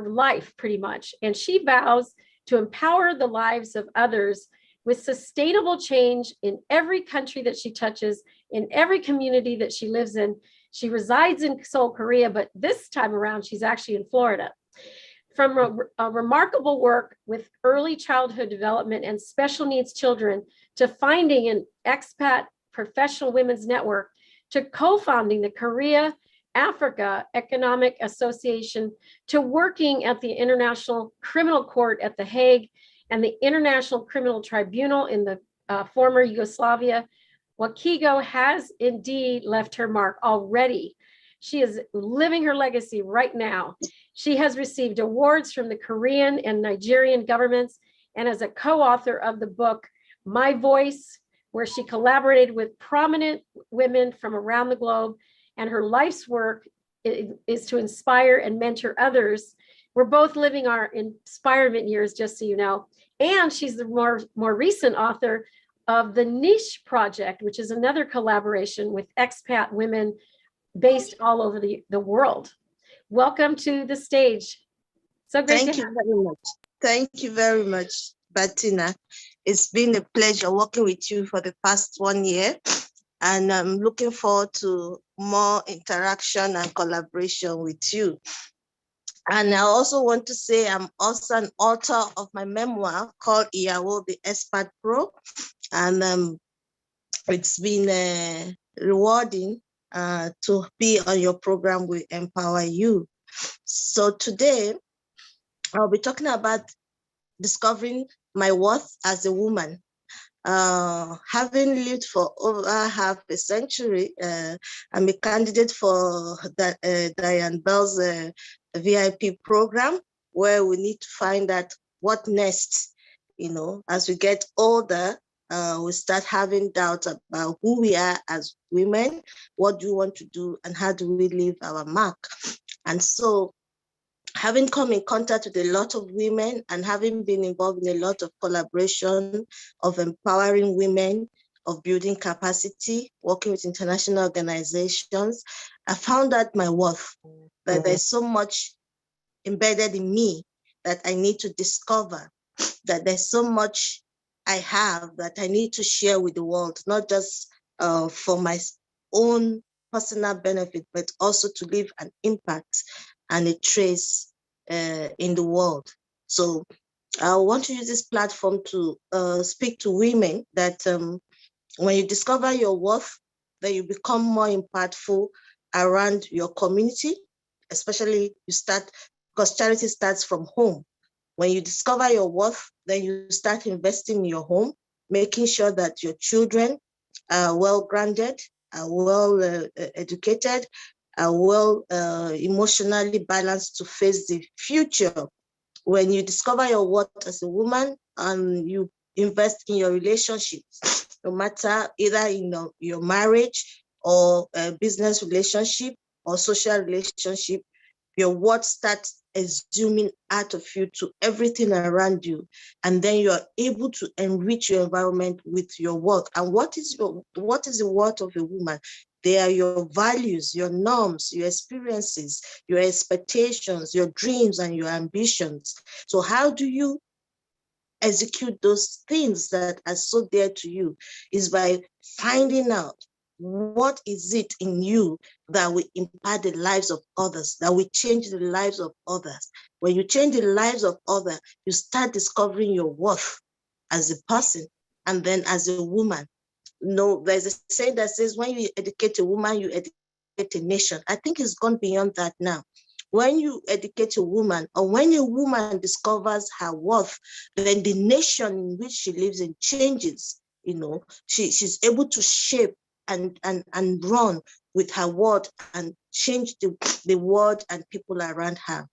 life, pretty much. And she vows to empower the lives of others with sustainable change in every country that she touches, in every community that she lives in. She resides in Seoul, Korea, but this time around, she's actually in Florida. From a remarkable work with early childhood development and special needs children, to finding an expat professional women's network, to co-founding the Korea Africa Economic Association, to working at the International Criminal Court at The Hague and the International Criminal Tribunal in the former Yugoslavia, Wakigo has indeed left her mark already. She is living her legacy right now. She has received awards from the Korean and Nigerian governments, and as a co-author of the book, My Voice, where she collaborated with prominent women from around the globe, and her life's work is to inspire and mentor others. We're both living our inspirement years, just so you know. And she's the more recent author of The Niche Project, which is another collaboration with expat women based all over the world. Welcome to the stage. So great to have you. Thank you very much. Bettina. It's been a pleasure working with you for the past 1 year, and I'm looking forward to more interaction and collaboration with you. And I also want to say I'm also an author of my memoir called Iyawo, the Expert Pro, and it's been rewarding to be on your program with Empower You. So today, I'll be talking about discovering my worth as a woman. Having lived for over half a century, I'm a candidate for Diane Bell's VIP program, where we need to find out what next. You know, as we get older, we start having doubts about who we are as women, what do we want to do, and how do we leave our mark. And so, having come in contact with a lot of women and having been involved in a lot of collaboration of empowering women, of building capacity, working with international organizations, I found out my worth, that there's so much embedded in me that I need to discover, that there's so much I have that I need to share with the world, not just for my own personal benefit, but also to leave an impact and a trace in the world. So I want to use this platform to speak to women that when you discover your worth, that you become more impactful around your community, especially you start, because charity starts from home. When you discover your worth, then you start investing in your home, making sure that your children are well-grounded, are well-educated, are well emotionally balanced to face the future. When you discover your worth as a woman and you invest in your relationships, no matter either in your marriage or a business relationship or social relationship, your worth starts exuding out of you to everything around you. And then you're able to enrich your environment with your worth. And what is the worth of a woman? They are your values, your norms, your experiences, your expectations, your dreams, and your ambitions. So how do you execute those things that are so dear to you? Is by finding out what is it in you that will impact the lives of others, that will change the lives of others. When you change the lives of others, you start discovering your worth as a person and then as a woman. No, there's a saying that says when you educate a woman, you educate a nation. I think it's gone beyond that now. When you educate a woman, or when a woman discovers her worth, then the nation in which she lives in changes. You know, she's able to shape and run with her word and change the world and people around her.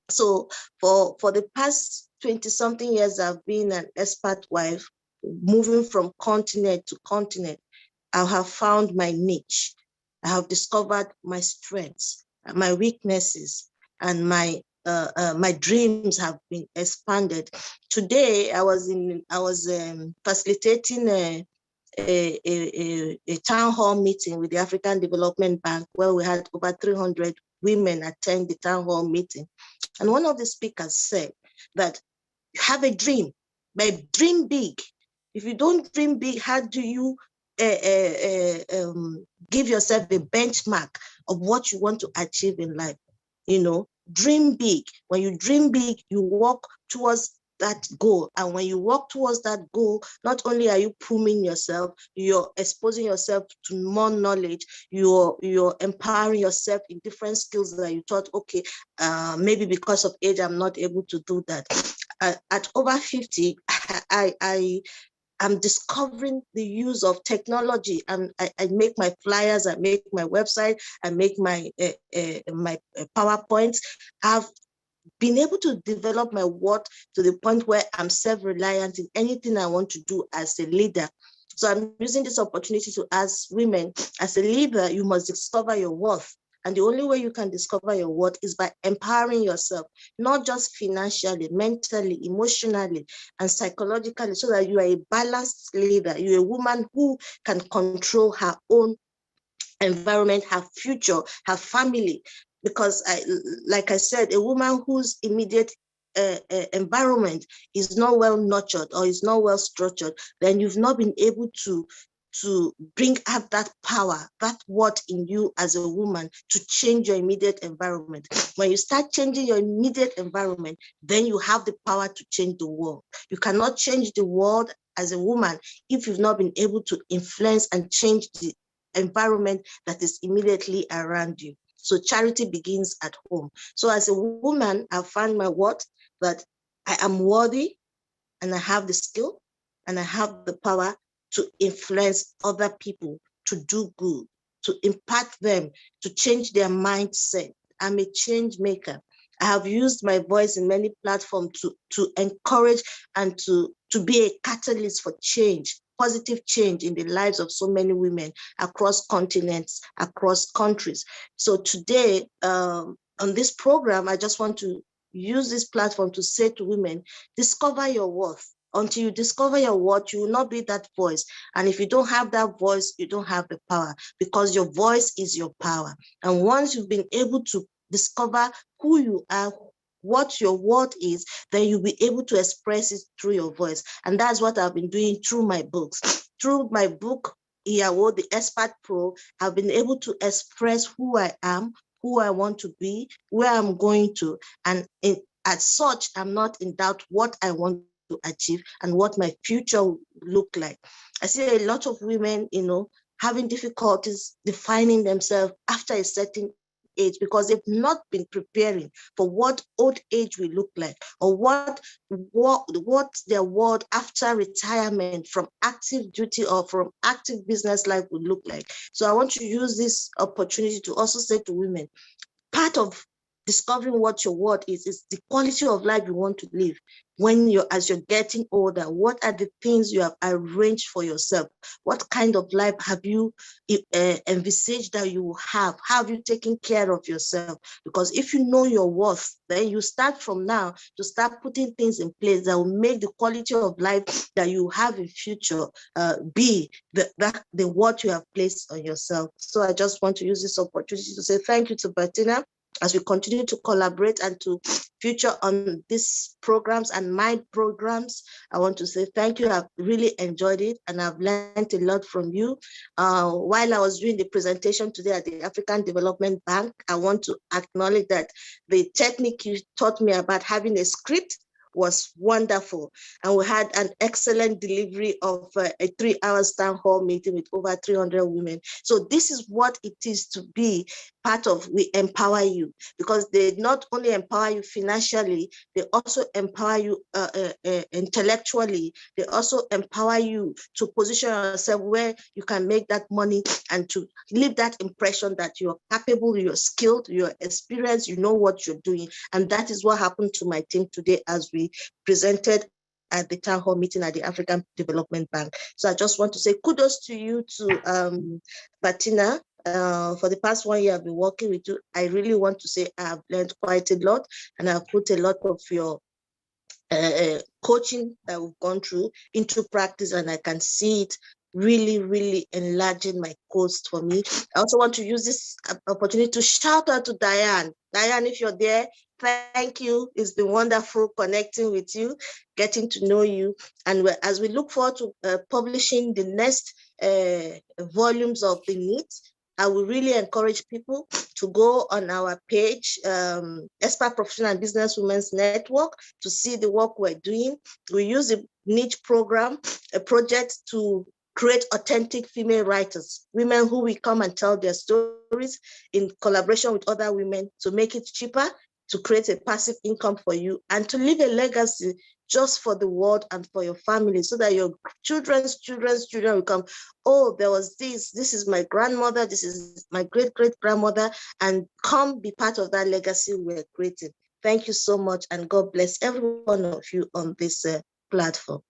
So for the past 20-something years, I've been an expert wife, moving from continent to continent. I have found my niche. I have discovered my strengths, my weaknesses, and my dreams have been expanded. Today, I was facilitating a town hall meeting with the African Development Bank, where we had over 300 women attend the town hall meeting. And one of the speakers said that you have a dream, but dream big. If you don't dream big, how do you give yourself a benchmark of what you want to achieve in life? You know, dream big. When you dream big, you walk towards that goal. And when you walk towards that goal, not only are you pruning yourself, you're exposing yourself to more knowledge, you're empowering yourself in different skills that you thought, okay, maybe because of age, I'm not able to do that. At over 50, I'm discovering the use of technology, and I make my flyers, I make my website, I make my PowerPoints. I've been able to develop my work to the point where I'm self-reliant in anything I want to do as a leader. So I'm using this opportunity to ask women, as a leader, you must discover your worth. And the only way you can discover your worth is by empowering yourself, not just financially, mentally, emotionally, and psychologically, so that you are a balanced leader. You're a woman who can control her own environment, her future, her family. Because like I said, a woman whose immediate environment is not well nurtured or is not well structured, then you've not been able to bring out that power, that what in you as a woman to change your immediate environment. When you start changing your immediate environment, then you have the power to change the world. You cannot change the world as a woman if you've not been able to influence and change the environment that is immediately around you. So charity begins at home. So as a woman, I found my worth, that I am worthy and I have the skill and I have the power to influence other people to do good, to impact them, to change their mindset. I'm a change maker. I have used my voice in many platforms to encourage and to be a catalyst for change, positive change in the lives of so many women across continents, across countries. So today, on this program, I just want to use this platform to say to women, discover your worth. Until you discover your worth, you will not be that voice. And if you don't have that voice, you don't have the power, because your voice is your power. And once you've been able to discover who you are, what your worth is, then you'll be able to express it through your voice. And that's what I've been doing through my books. Through my book, EAO, the Expert Pro, I've been able to express who I am, who I want to be, where I'm going to. And as such, I'm not in doubt what I want to achieve and what my future will look like. I see a lot of women, having difficulties defining themselves after a certain age because they've not been preparing for what old age will look like, or what their world after retirement from active duty or from active business life will look like. So I want to use this opportunity to also say to women, part of discovering what your worth is the quality of life you want to live. As you're getting older, what are the things you have arranged for yourself? What kind of life have you envisaged that you will have? How have you taken care of yourself? Because if you know your worth, then you start from now to start putting things in place that will make the quality of life that you have in future be the what you have placed on yourself. So I just want to use this opportunity to say thank you to Bettina as we continue to collaborate and to feature on these programs and my programs. I want to say thank you. I've really enjoyed it and I've learned a lot from you. While I was doing the presentation today at the African Development Bank, I want to acknowledge that the technique you taught me about having a script was wonderful. And we had an excellent delivery of a 3-hour town hall meeting with over 300 women. So this is what it is to be part of We Empower You, because they not only empower you financially, they also empower you intellectually. They also empower you to position yourself where you can make that money and to leave that impression that you're capable, you're skilled, you're experienced, you know what you're doing. And that is what happened to my team today as we presented at the town hall meeting at the African Development Bank. So I just want to say kudos to you, to Bettina. For the past 1 year I've been working with you. I really want to say I've learned quite a lot, and I've put a lot of your coaching that we've gone through into practice, and I can see it really enlarging my course for me. I also want to use this opportunity to shout out to Diane. Diane, if you're there, thank you. It's been wonderful connecting with you, getting to know you. And as we look forward to publishing the next volumes of the NEET, I will really encourage people to go on our page, Expert Professional and Business Women's Network, to see the work we're doing. We use a niche program, a project to create authentic female writers, women who will come and tell their stories in collaboration with other women to make it cheaper, to create a passive income for you, and to leave a legacy just for the world and for your family, so that your children's children will come, oh, there was this is my grandmother, this is my great-great-grandmother, and come be part of that legacy we're creating. Thank you so much, and God bless every one of you on this platform.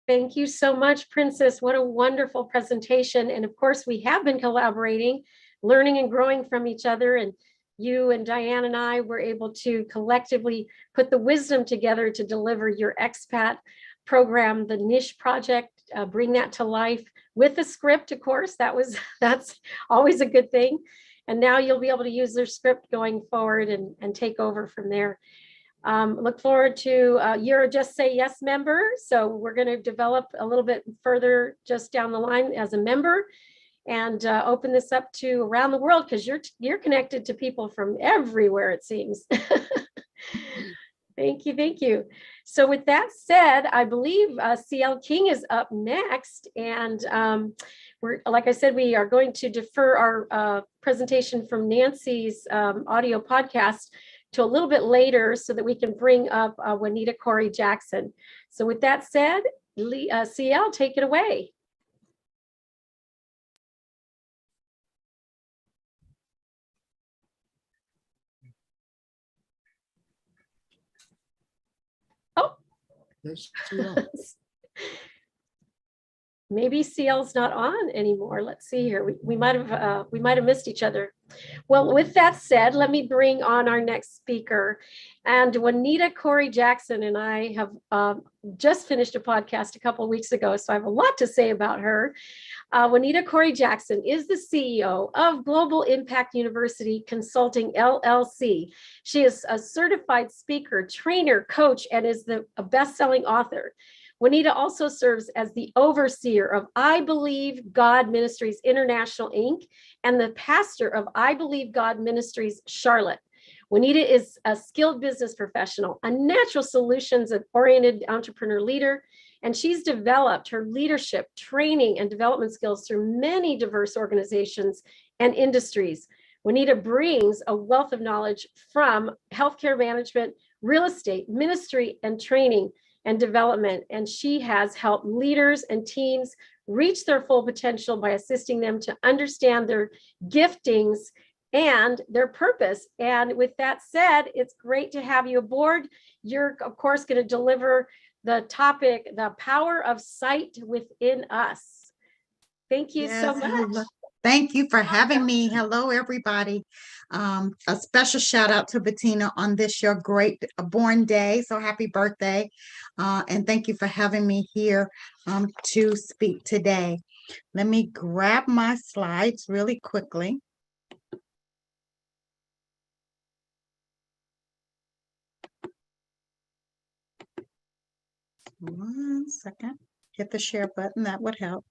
Thank you so much, Princess. What a wonderful presentation. And of course, we have been collaborating, learning and growing from each other. And you and Diane and I were able to collectively put the wisdom together to deliver your expat program, the Niche Project, bring that to life with a script, of course. That's always a good thing. And now you'll be able to use their script going forward and take over from there. Look forward to, you're a Just Say Yes member. So we're going to develop a little bit further just down the line as a member and open this up to around the world, because you're connected to people from everywhere, it seems. Thank you. Thank you. So with that said, I believe CL King is up next. And we're, like I said, we are going to defer our presentation from Nancy's audio podcast to a little bit later so that we can bring up Juanita Corey Jackson. So with that said, CL, take it away. Oh, maybe CL's not on anymore. Let's see here. We might have missed each other. Well, with that said, let me bring on our next speaker. And Juanita Corey Jackson and I have just finished a podcast a couple of weeks ago, so I have a lot to say about her. Juanita Corey Jackson is the CEO of Global Impact University Consulting, LLC. She is a certified speaker, trainer, coach, and is a best-selling author. Juanita also serves as the overseer of I Believe God Ministries International, Inc., and the pastor of I Believe God Ministries Charlotte. Juanita is a skilled business professional, a natural solutions-oriented entrepreneur leader, and she's developed her leadership, training, and development skills through many diverse organizations and industries. Juanita brings a wealth of knowledge from healthcare management, real estate, ministry, and training and development, and she has helped leaders and teams reach their full potential by assisting them to understand their giftings and their purpose. And with that said, it's great to have you aboard. You're, of course, going to deliver the topic, the power of sight within us. Thank you so much. Hello. Thank you for having me. Hello, everybody. A special shout out to Bettina on this your great born day. So happy birthday. And thank you for having me here to speak today. Let me grab my slides really quickly. One second. Hit the share button. That would help.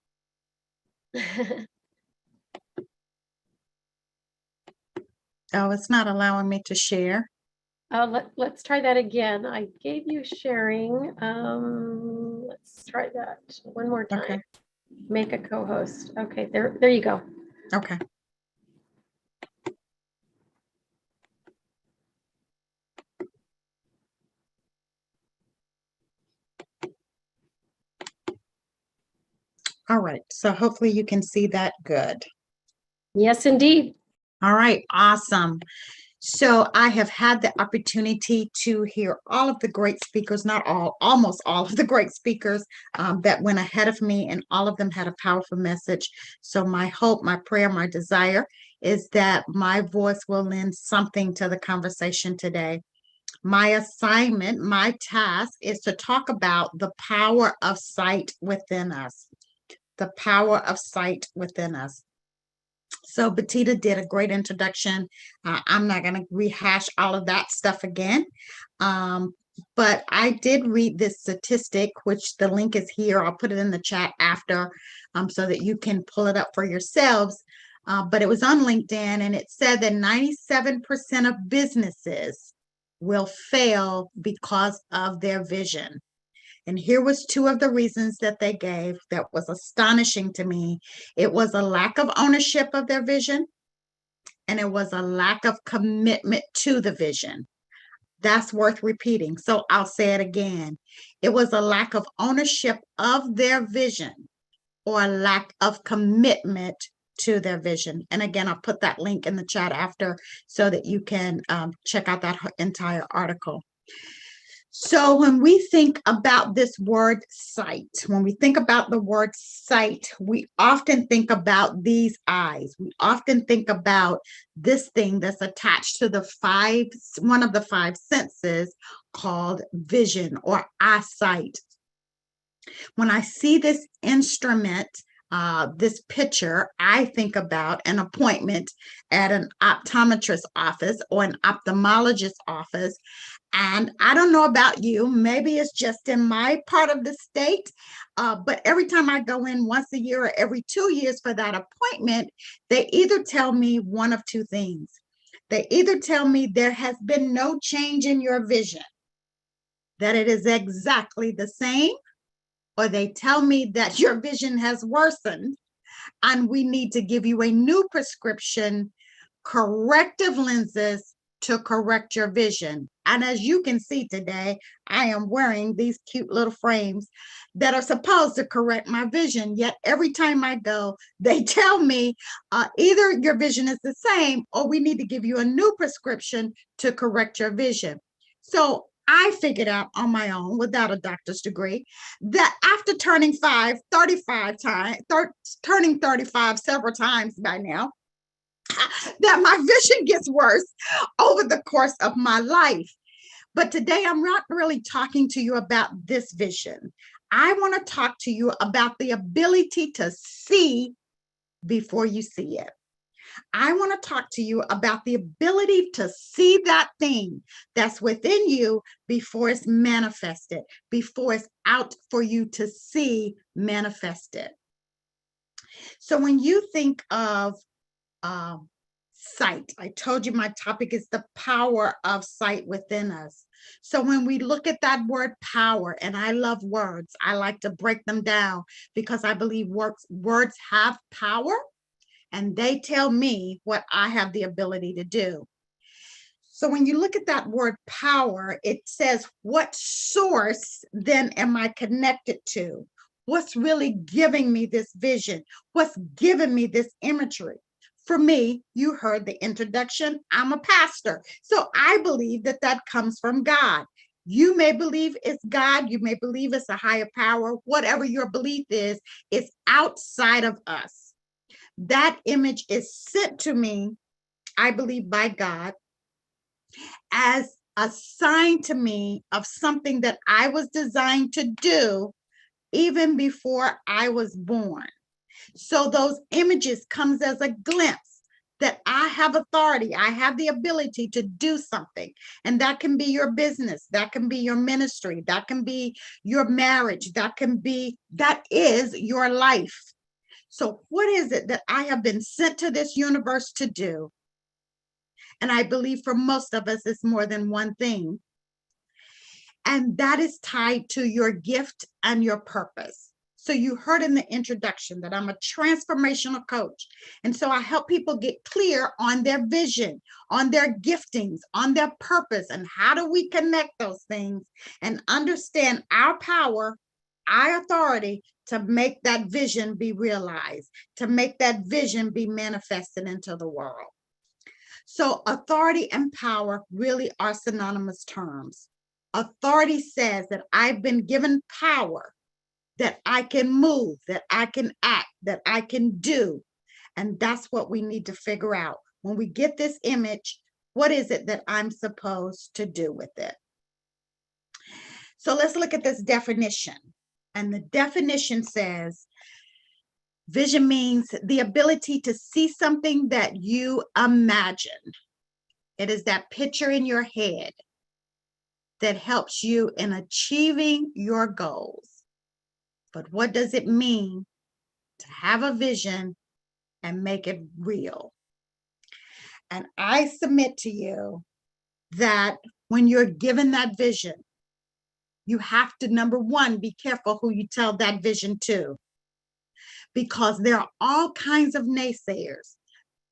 Oh, it's not allowing me to share. Let's try that again. I gave you sharing. Let's try that one more time. Okay. Make a co-host. Okay, there you go. Okay. All right, so hopefully you can see that good. Yes, indeed. All right, awesome. So I have had the opportunity to hear all of the great speakers, not all, almost all of the great speakers that went ahead of me, and all of them had a powerful message. So my hope, my prayer, my desire is that my voice will lend something to the conversation today. My assignment, my task is to talk about the power of sight within us. The power of sight within us. So Bettina did a great introduction. I'm not going to rehash all of that stuff again. But I did read this statistic, which the link is here. I'll put it in the chat after so that you can pull it up for yourselves. But it was on LinkedIn, and it said that 97% of businesses will fail because of their vision. And here was two of the reasons that they gave that was astonishing to me. It was a lack of ownership of their vision, and it was a lack of commitment to the vision. That's worth repeating. So I'll say it again. It was a lack of ownership of their vision or a lack of commitment to their vision. And again, I'll put that link in the chat after so that you can check out that entire article. So when we think about this word sight, when we think about the word sight, we often think about these eyes. We often think about this thing that's attached to the one of the five senses called vision or eyesight. When I see this instrument, this picture, I think about an appointment at an optometrist office or an ophthalmologist office, And I don't know about you, maybe it's just in my part of the state, but every time I go in once a year or every 2 years for that appointment, they either tell me one of two things. They either tell me there has been no change in your vision, that it is exactly the same, or they tell me that your vision has worsened and we need to give you a new prescription, corrective lenses to correct your vision. And as you can see today, I am wearing these cute little frames that are supposed to correct my vision. Yet every time I go, they tell me either your vision is the same or we need to give you a new prescription to correct your vision. So I figured out on my own without a doctor's degree that after turning 35 several times by now, that my vision gets worse over the course of my life. But today I'm not really talking to you about this vision. I want to talk to you about the ability to see before you see it. I want to talk to you about the ability to see that thing that's within you before it's manifested, before it's out for you to see manifested. So when you think of sight, I told you my topic is the power of sight within us. So when we look at that word power, and I love words, I like to break them down because I believe words have power and they tell me what I have the ability to do. So when you look at that word power, it says, what source then am I connected to? What's really giving me this vision? What's giving me this imagery? For me, you heard the introduction, I'm a pastor. So I believe that that comes from God. You may believe it's God, you may believe it's a higher power, whatever your belief is, it's outside of us. That image is sent to me, I believe by God, as a sign to me of something that I was designed to do even before I was born. So those images comes as a glimpse that I have authority, I have the ability to do something. And that can be your business, that can be your ministry, that can be your marriage, that is your life. So what is it that I have been sent to this universe to do? And I believe for most of us, it's more than one thing. And that is tied to your gift and your purpose. So you heard in the introduction that I'm a transformational coach. And so I help people get clear on their vision, on their giftings, on their purpose, and how do we connect those things and understand our power, our authority to make that vision be realized, to make that vision be manifested into the world. So authority and power really are synonymous terms. Authority says that I've been given power, that I can move, that I can act, that I can do. And that's what we need to figure out. When we get this image, what is it that I'm supposed to do with it? So let's look at this definition. And the definition says, vision means the ability to see something that you imagine. It is that picture in your head that helps you in achieving your goals. But what does it mean to have a vision and make it real? And I submit to you that when you're given that vision, you have to, number one, be careful who you tell that vision to, because there are all kinds of naysayers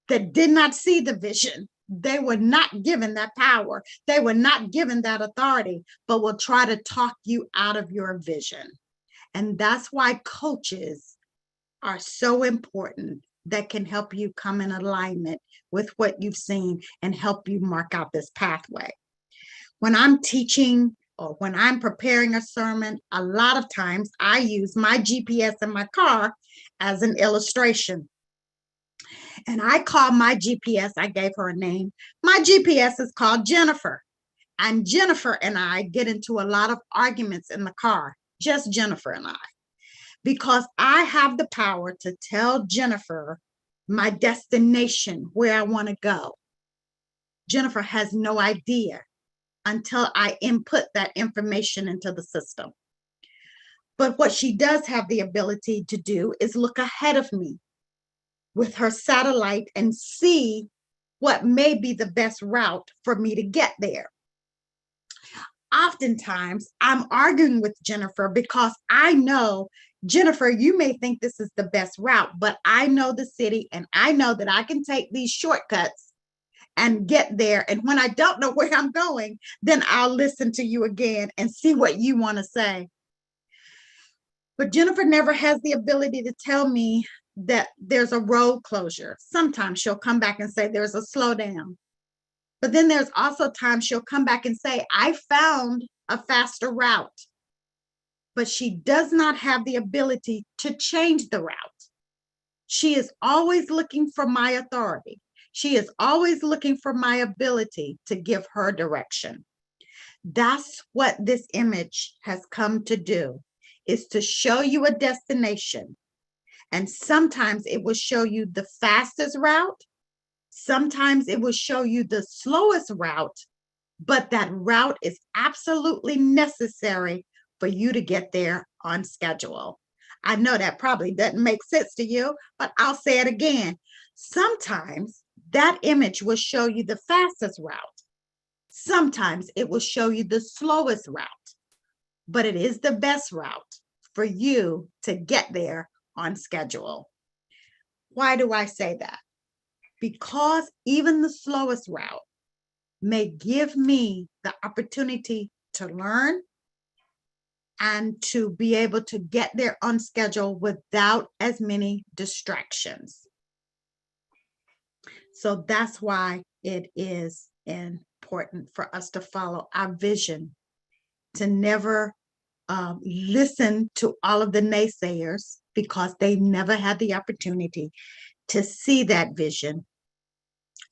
that did not see the vision. They were not given that power. They were not given that authority, but will try to talk you out of your vision. And that's why coaches are so important, that can help you come in alignment with what you've seen and help you mark out this pathway. When I'm teaching or when I'm preparing a sermon, a lot of times I use my GPS in my car as an illustration. And I call my GPS, I gave her a name. My GPS is called Jennifer. And Jennifer and I get into a lot of arguments in the car, just Jennifer and I, because I have the power to tell Jennifer my destination, where I want to go. Jennifer has no idea until I input that information into the system. But what she does have the ability to do is look ahead of me with her satellite and see what may be the best route for me to get there. Oftentimes, I'm arguing with Jennifer because I know, Jennifer, you may think this is the best route, but I know the city and I know that I can take these shortcuts and get there. And when I don't know where I'm going, then I'll listen to you again and see what you want to say. But Jennifer never has the ability to tell me that there's a road closure. Sometimes she'll come back and say there's a slowdown. But then there's also times she'll come back and say, I found a faster route. But she does not have the ability to change the route. She is always looking for my authority. She is always looking for my ability to give her direction. That's what this image has come to do, is to show you a destination. And sometimes it will show you the fastest route. Sometimes it will show you the slowest route, but that route is absolutely necessary for you to get there on schedule. I know that probably doesn't make sense to you, but I'll say it again. Sometimes that image will show you the fastest route. Sometimes it will show you the slowest route, but it is the best route for you to get there on schedule. Why do I say that? Because even the slowest route may give me the opportunity to learn and to be able to get there on schedule without as many distractions. So that's why it is important for us to follow our vision, to never listen to all of the naysayers, because they never had the opportunity to see that vision.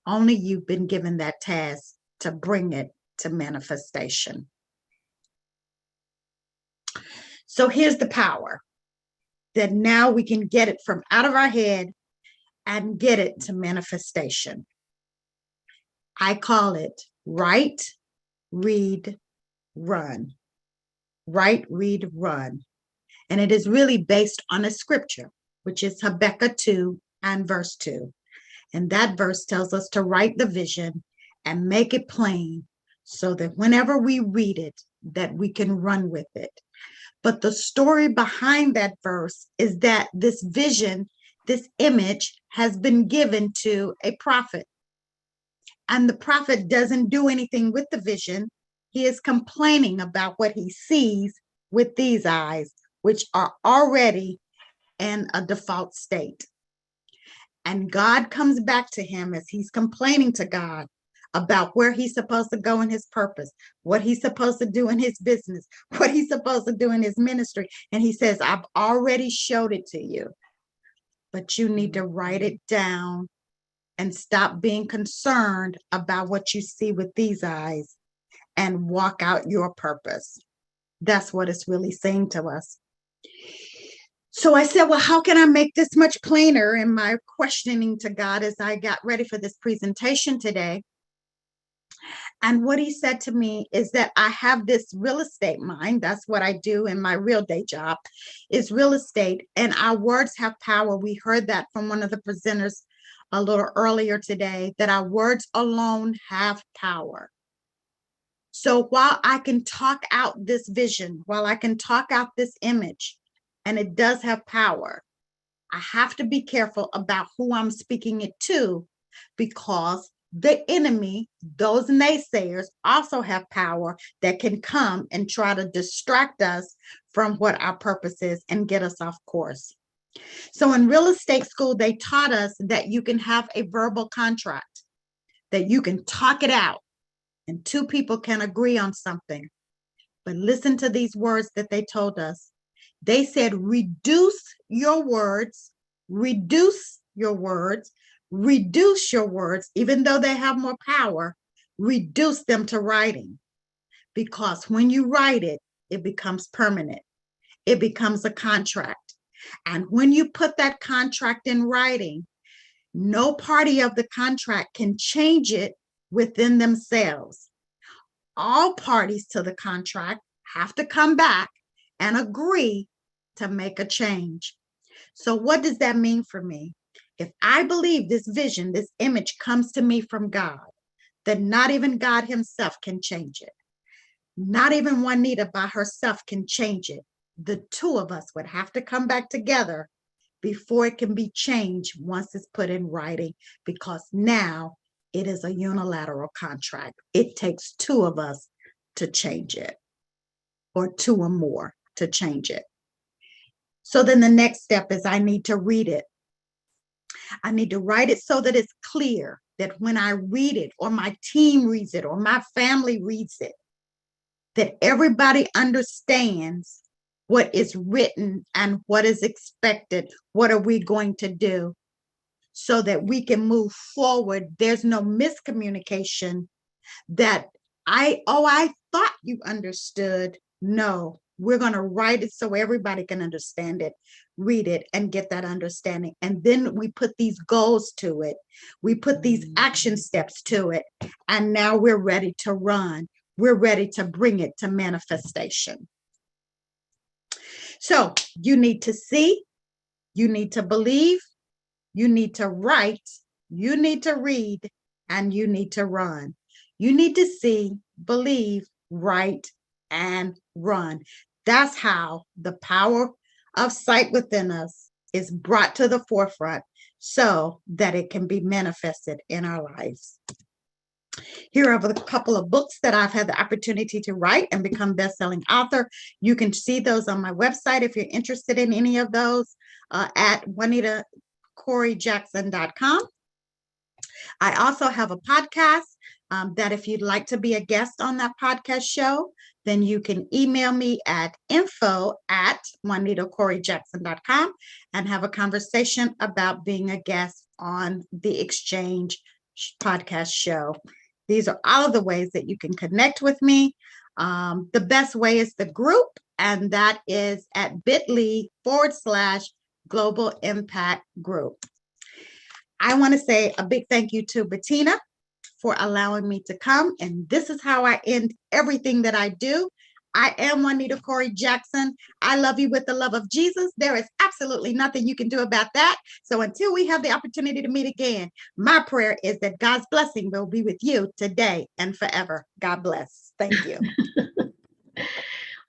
Only you've been given that task to bring it to manifestation. So here's the power, that now we can get it from out of our head and get it to manifestation. I call it write, read, run. Write, read, run. And it is really based on a scripture, which is Habakkuk 2 and verse 2. And that verse tells us to write the vision and make it plain so that whenever we read it, that we can run with it. But the story behind that verse is that this vision, this image, has been given to a prophet. And the prophet doesn't do anything with the vision. He is complaining about what he sees with these eyes, which are already in a default state. And God comes back to him as he's complaining to God about where he's supposed to go in his purpose, what he's supposed to do in his business, what he's supposed to do in his ministry. And he says, I've already showed it to you, but you need to write it down and stop being concerned about what you see with these eyes and walk out your purpose. That's what it's really saying to us. So I said, well, how can I make this much plainer in my questioning to God as I got ready for this presentation today? And what he said to me is that I have this real estate mind. That's what I do in my real day job, is real estate. And our words have power. We heard that from one of the presenters a little earlier today, that our words alone have power. So while I can talk out this vision, while I can talk out this image, and it does have power, I have to be careful about who I'm speaking it to, because the enemy, those naysayers, also have power that can come and try to distract us from what our purpose is and get us off course. So in real estate school, they taught us that you can have a verbal contract, that you can talk it out and two people can agree on something. But listen to these words that they told us. They said, reduce your words, reduce your words, reduce your words, even though they have more power, reduce them to writing. Because when you write it, it becomes permanent. It becomes a contract. And when you put that contract in writing, no party of the contract can change it within themselves. all parties to the contract have to come back and agree to make a change. So what does that mean for me? If I believe this vision, this image comes to me from God, then not even God himself can change it. Not even Juanita by herself can change it. The two of us would have to come back together before it can be changed once it's put in writing, because now it is a unilateral contract. It takes two of us to change it, or two or more to change it. So then the next step is I need to read it. I need to write it so that it's clear that when I read it, or my team reads it, or my family reads it, that everybody understands what is written and what is expected. What are we going to do so that we can move forward? There's no miscommunication that I thought you understood. No, we're going to write it so everybody can understand it, read it, and get that understanding. And then we put these goals to it. We put these action steps to it. And now we're ready to run. We're ready to bring it to manifestation. So you need to see, you need to believe, you need to write, you need to read, and you need to run. You need to see, believe, write, and run. That's how the power of sight within us is brought to the forefront so that it can be manifested in our lives. Here are a couple of books that I've had the opportunity to write and become best-selling author. You can see those on my website if you're interested in any of those at JuanitaCoreyJackson.com. I also have a podcast that if you'd like to be a guest on that podcast show, then you can email me at info@JuanitaCoreyJackson.com and have a conversation about being a guest on the Exchange podcast show. These are all of the ways that you can connect with me. The best way is the group, and that is at bit.ly/Global Impact Group. I want to say a big thank you to Bettina for allowing me to come. And this is how I end everything that I do. I am Juanita Corey Jackson. I love you with the love of Jesus. There is absolutely nothing you can do about that. So until we have the opportunity to meet again, my prayer is that God's blessing will be with you today and forever. God bless. Thank you.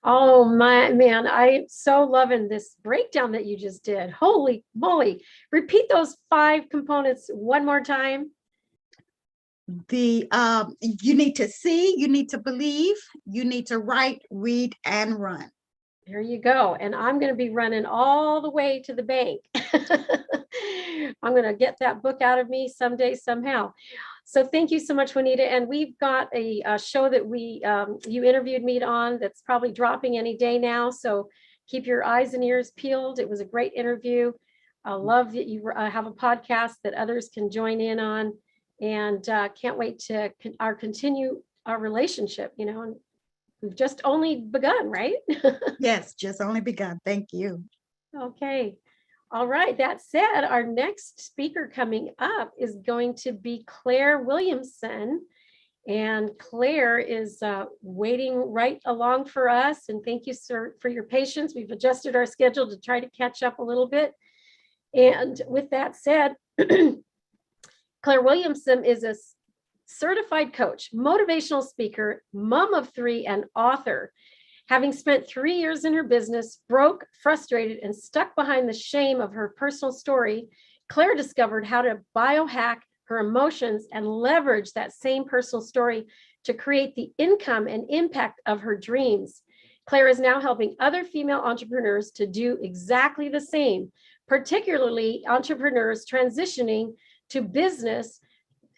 Oh my man, I'm so loving this breakdown that you just did. Holy moly. Repeat those 5 components one more time. You need to see, you need to believe, you need to write, read, and run. There you go. And I'm going to be running all the way to the bank. I'm going to get that book out of me someday, somehow. So thank you so much, Juanita. And we've got a show that you interviewed me on that's probably dropping any day now. So keep your eyes and ears peeled. It was a great interview. I love that you have a podcast that others can join in on, and can't wait to continue our relationship, and we've just only begun, right? Yes, just only begun. Thank you. Okay. All right. That said, our next speaker coming up is going to be Claire Williamson. And Claire is waiting right along for us. And thank you, sir, for your patience. We've adjusted our schedule to try to catch up a little bit. And with that said, Claire Williamson is a certified coach, motivational speaker, mom of 3, and author. Having spent 3 years in her business, broke, frustrated, and stuck behind the shame of her personal story, Claire discovered how to biohack her emotions and leverage that same personal story to create the income and impact of her dreams. Claire is now helping other female entrepreneurs to do exactly the same, particularly entrepreneurs transitioning to business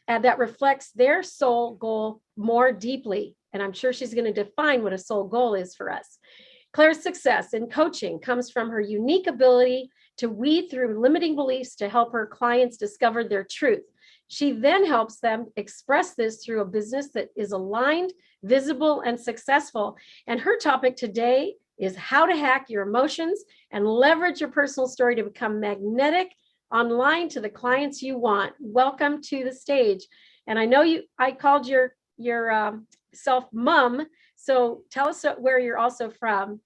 that reflects their soul goal more deeply. And I'm sure she's going to define what a soul goal is for us. Claire's success in coaching comes from her unique ability to weed through limiting beliefs to help her clients discover their truth. She then helps them express this through a business that is aligned, visible, and successful. And her topic today is how to hack your emotions and leverage your personal story to become magnetic online to the clients you want. Welcome to the stage. And I know I called your yourself mum. So tell us where you're also from.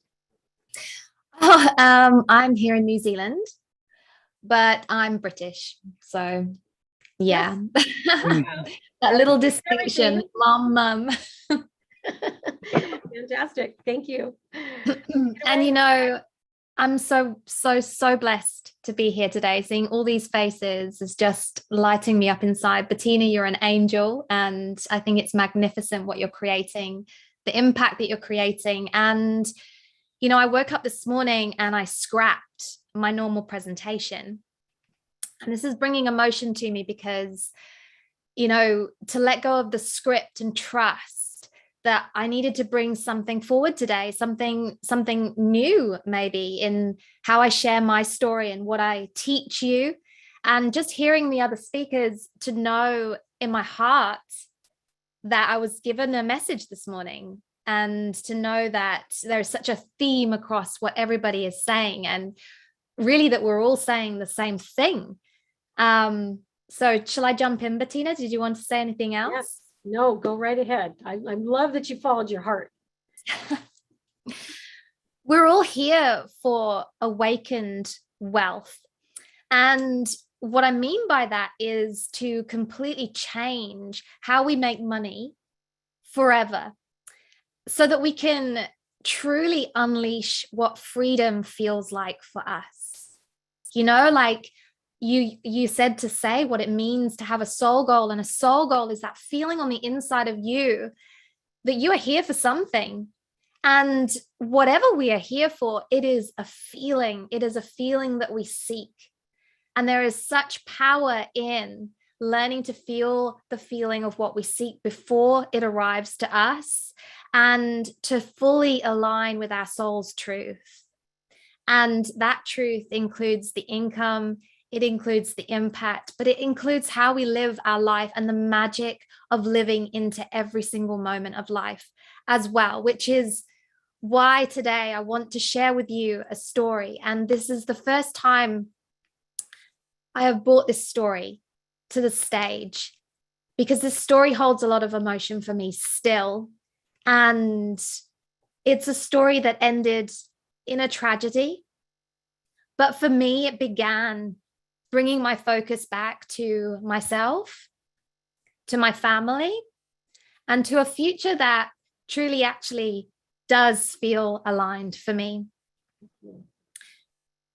I'm here in New Zealand, but I'm British. So yeah, that little distinction, mum. Fantastic. Thank you. And you know, I'm so blessed to be here today. Seeing all these faces is just lighting me up inside. Bettina, you're an angel, and I think it's magnificent what you're creating, the impact that you're creating. And you know, I woke up this morning and I scrapped my normal presentation. And this is bringing emotion to me because, you know, to let go of the script and trust that I needed to bring something forward today, something new maybe in how I share my story and what I teach you. And just hearing the other speakers, to know in my heart that I was given a message this morning, and to know that there's such a theme across what everybody is saying, and really that we're all saying the same thing. So shall I jump in, Bettina? Did you want to say anything else? Yes. No, go right ahead. I love that you followed your heart. We're all here for awakened wealth. And what I mean by that is to completely change how we make money forever, so that we can truly unleash what freedom feels like for us. You know, like you said, to say what it means to have a soul goal. And a soul goal is that feeling on the inside of you that you are here for something. And whatever we are here for, it is a feeling. It is a feeling that we seek. And there is such power in learning to feel the feeling of what we seek before it arrives to us, and to fully align with our soul's truth. And that truth includes the income, it includes the impact, but it includes how we live our life and the magic of living into every single moment of life as well, which is why today I want to share with you a story. And this is the first time I have brought this story to the stage, because this story holds a lot of emotion for me still. And it's a story that ended in a tragedy. But for me, it began bringing my focus back to myself, to my family, and to a future that truly actually does feel aligned for me,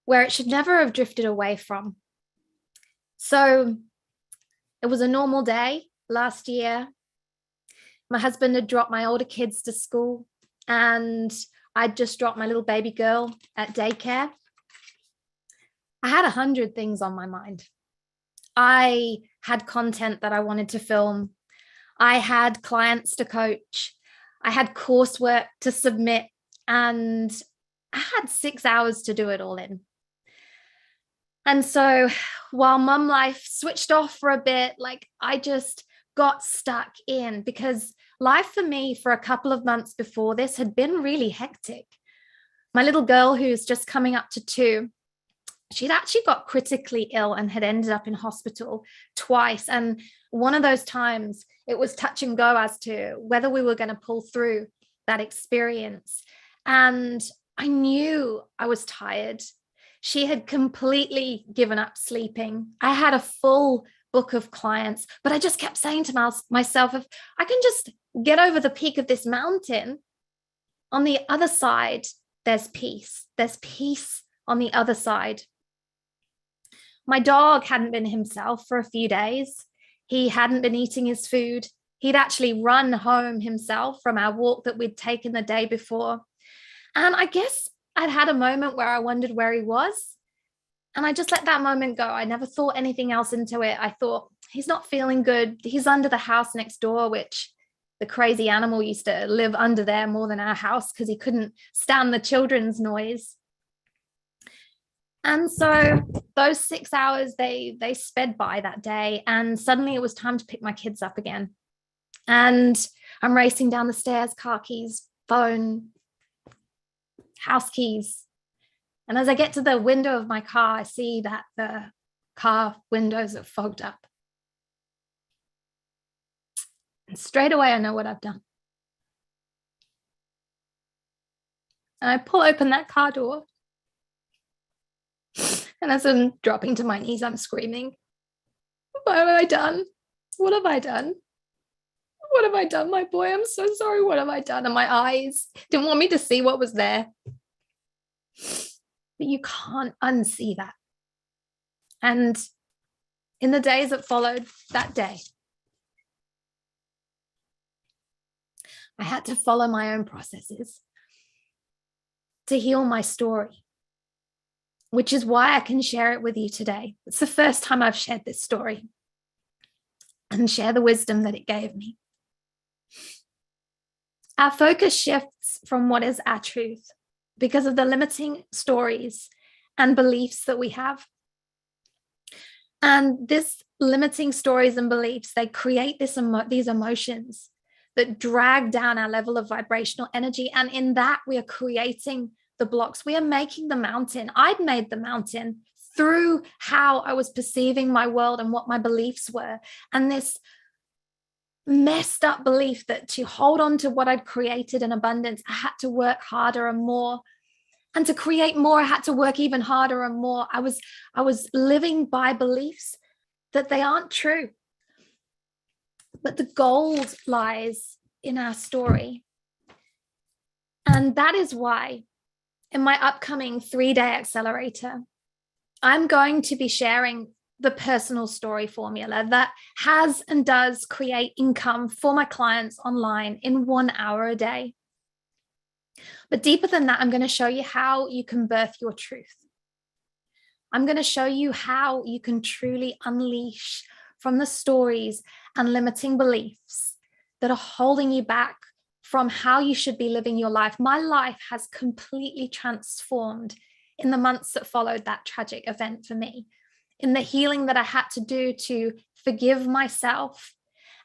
where it should never have drifted away from. So it was a normal day last year. My husband had dropped my older kids to school, and I'd just dropped my little baby girl at daycare. I had 100 things on my mind. I had content that I wanted to film. I had clients to coach. I had coursework to submit, and I had 6 hours to do it all in. And so while mum life switched off for a bit, like, I just got stuck in, because life for me for a couple of months before this had been really hectic. My little girl, who's just coming up to 2, she'd actually got critically ill and had ended up in hospital twice. And one of those times it was touch and go as to whether we were going to pull through that experience. And I knew I was tired. She had completely given up sleeping. I had a full book of clients, but I just kept saying to myself, if I can just get over the peak of this mountain, on the other side, there's peace. There's peace on the other side. My dog hadn't been himself for a few days. He hadn't been eating his food. He'd actually run home himself from our walk that we'd taken the day before. And I guess I'd had a moment where I wondered where he was. And I just let that moment go. I never thought anything else into it. I thought, he's not feeling good. He's under the house next door, which the crazy animal used to live under there more than our house because he couldn't stand the children's noise. And so those 6 hours, they sped by that day. And suddenly it was time to pick my kids up again. And I'm racing down the stairs, car keys, phone, house keys. And as I get to the window of my car, I see that the car windows are fogged up. And straight away, I know what I've done. And I pull open that car door. And as I'm dropping to my knees, I'm screaming, what have I done? What have I done? What have I done, my boy? I'm so sorry. What have I done? And my eyes didn't want me to see what was there. But you can't unsee that. And in the days that followed that day, I had to follow my own processes to heal my story, which is why I can share it with you today. It's the first time I've shared this story and share the wisdom that it gave me. Our focus shifts from what is our truth because of the limiting stories and beliefs that we have. And this limiting stories and beliefs, they create these emotions that drag down our level of vibrational energy. And in that, we are creating the blocks. We are making the mountain. I'd made the mountain through how I was perceiving my world and what my beliefs were. And this messed up belief that to hold on to what I'd created in abundance, I had to work harder and more. And to create more, I had to work even harder and more. I was living by beliefs that they aren't true. But the gold lies in our story. And that is why in my upcoming 3-day accelerator, I'm going to be sharing the personal story formula that has and does create income for my clients online in 1 hour a day. But deeper than that, I'm going to show you how you can birth your truth. I'm going to show you how you can truly unleash from the stories and limiting beliefs that are holding you back from how you should be living your life. My life has completely transformed in the months that followed that tragic event for me, in the healing that I had to do to forgive myself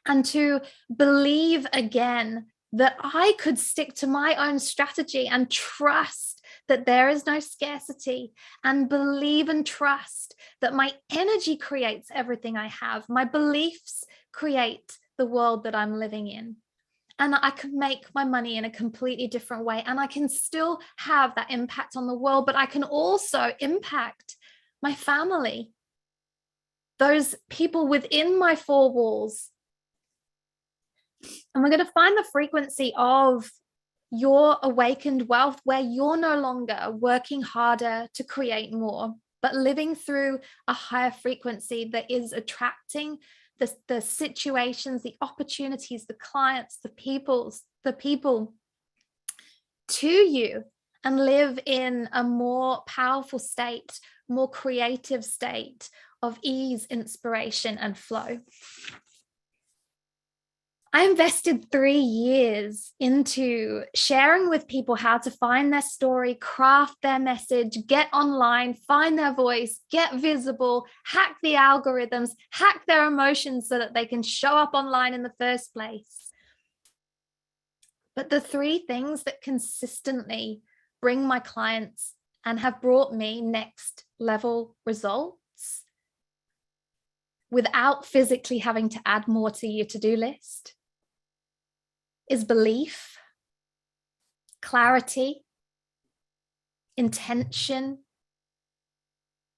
and to believe again that I could stick to my own strategy and trust that there is no scarcity, and believe and trust that my energy creates everything I have. My beliefs create the world that I'm living in. And I can make my money in a completely different way. And I can still have that impact on the world, but I can also impact my family, those people within my 4 walls. And we're going to find the frequency of your awakened wealth where you're no longer working harder to create more, but living through a higher frequency that is attracting the situations, the opportunities, the clients, the people to you, and live in a more powerful state, more creative state of ease, inspiration, and flow. I invested 3 years into sharing with people how to find their story, craft their message, get online, find their voice, get visible, hack the algorithms, hack their emotions so that they can show up online in the first place. But the 3 things that consistently bring my clients and have brought me next level results without physically having to add more to your to-do list is belief, clarity, intention,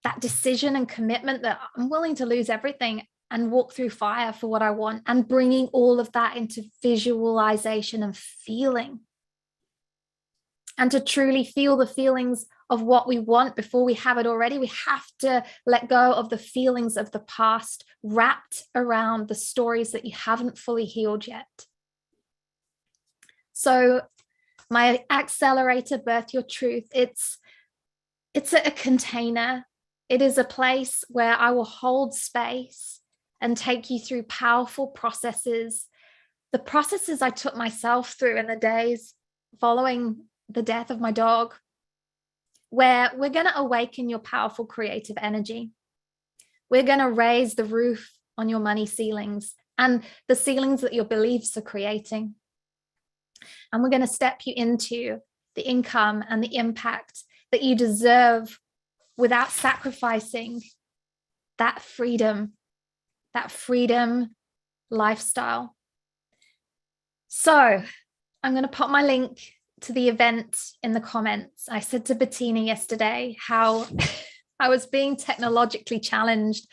that decision and commitment that I'm willing to lose everything and walk through fire for what I want, and bringing all of that into visualization and feeling. And to truly feel the feelings of what we want before we have it already, we have to let go of the feelings of the past wrapped around the stories that you haven't fully healed yet. So my accelerator, Birth Your Truth, it's a container. It is a place where I will hold space and take you through powerful processes, the processes I took myself through in the days following the death of my dog, where we're going to awaken your powerful creative energy. We're going to raise the roof on your money ceilings and the ceilings that your beliefs are creating. And we're going to step you into the income and the impact that you deserve without sacrificing that freedom lifestyle. So I'm going to pop my link to the event in the comments. I said to Bettina yesterday how I was being technologically challenged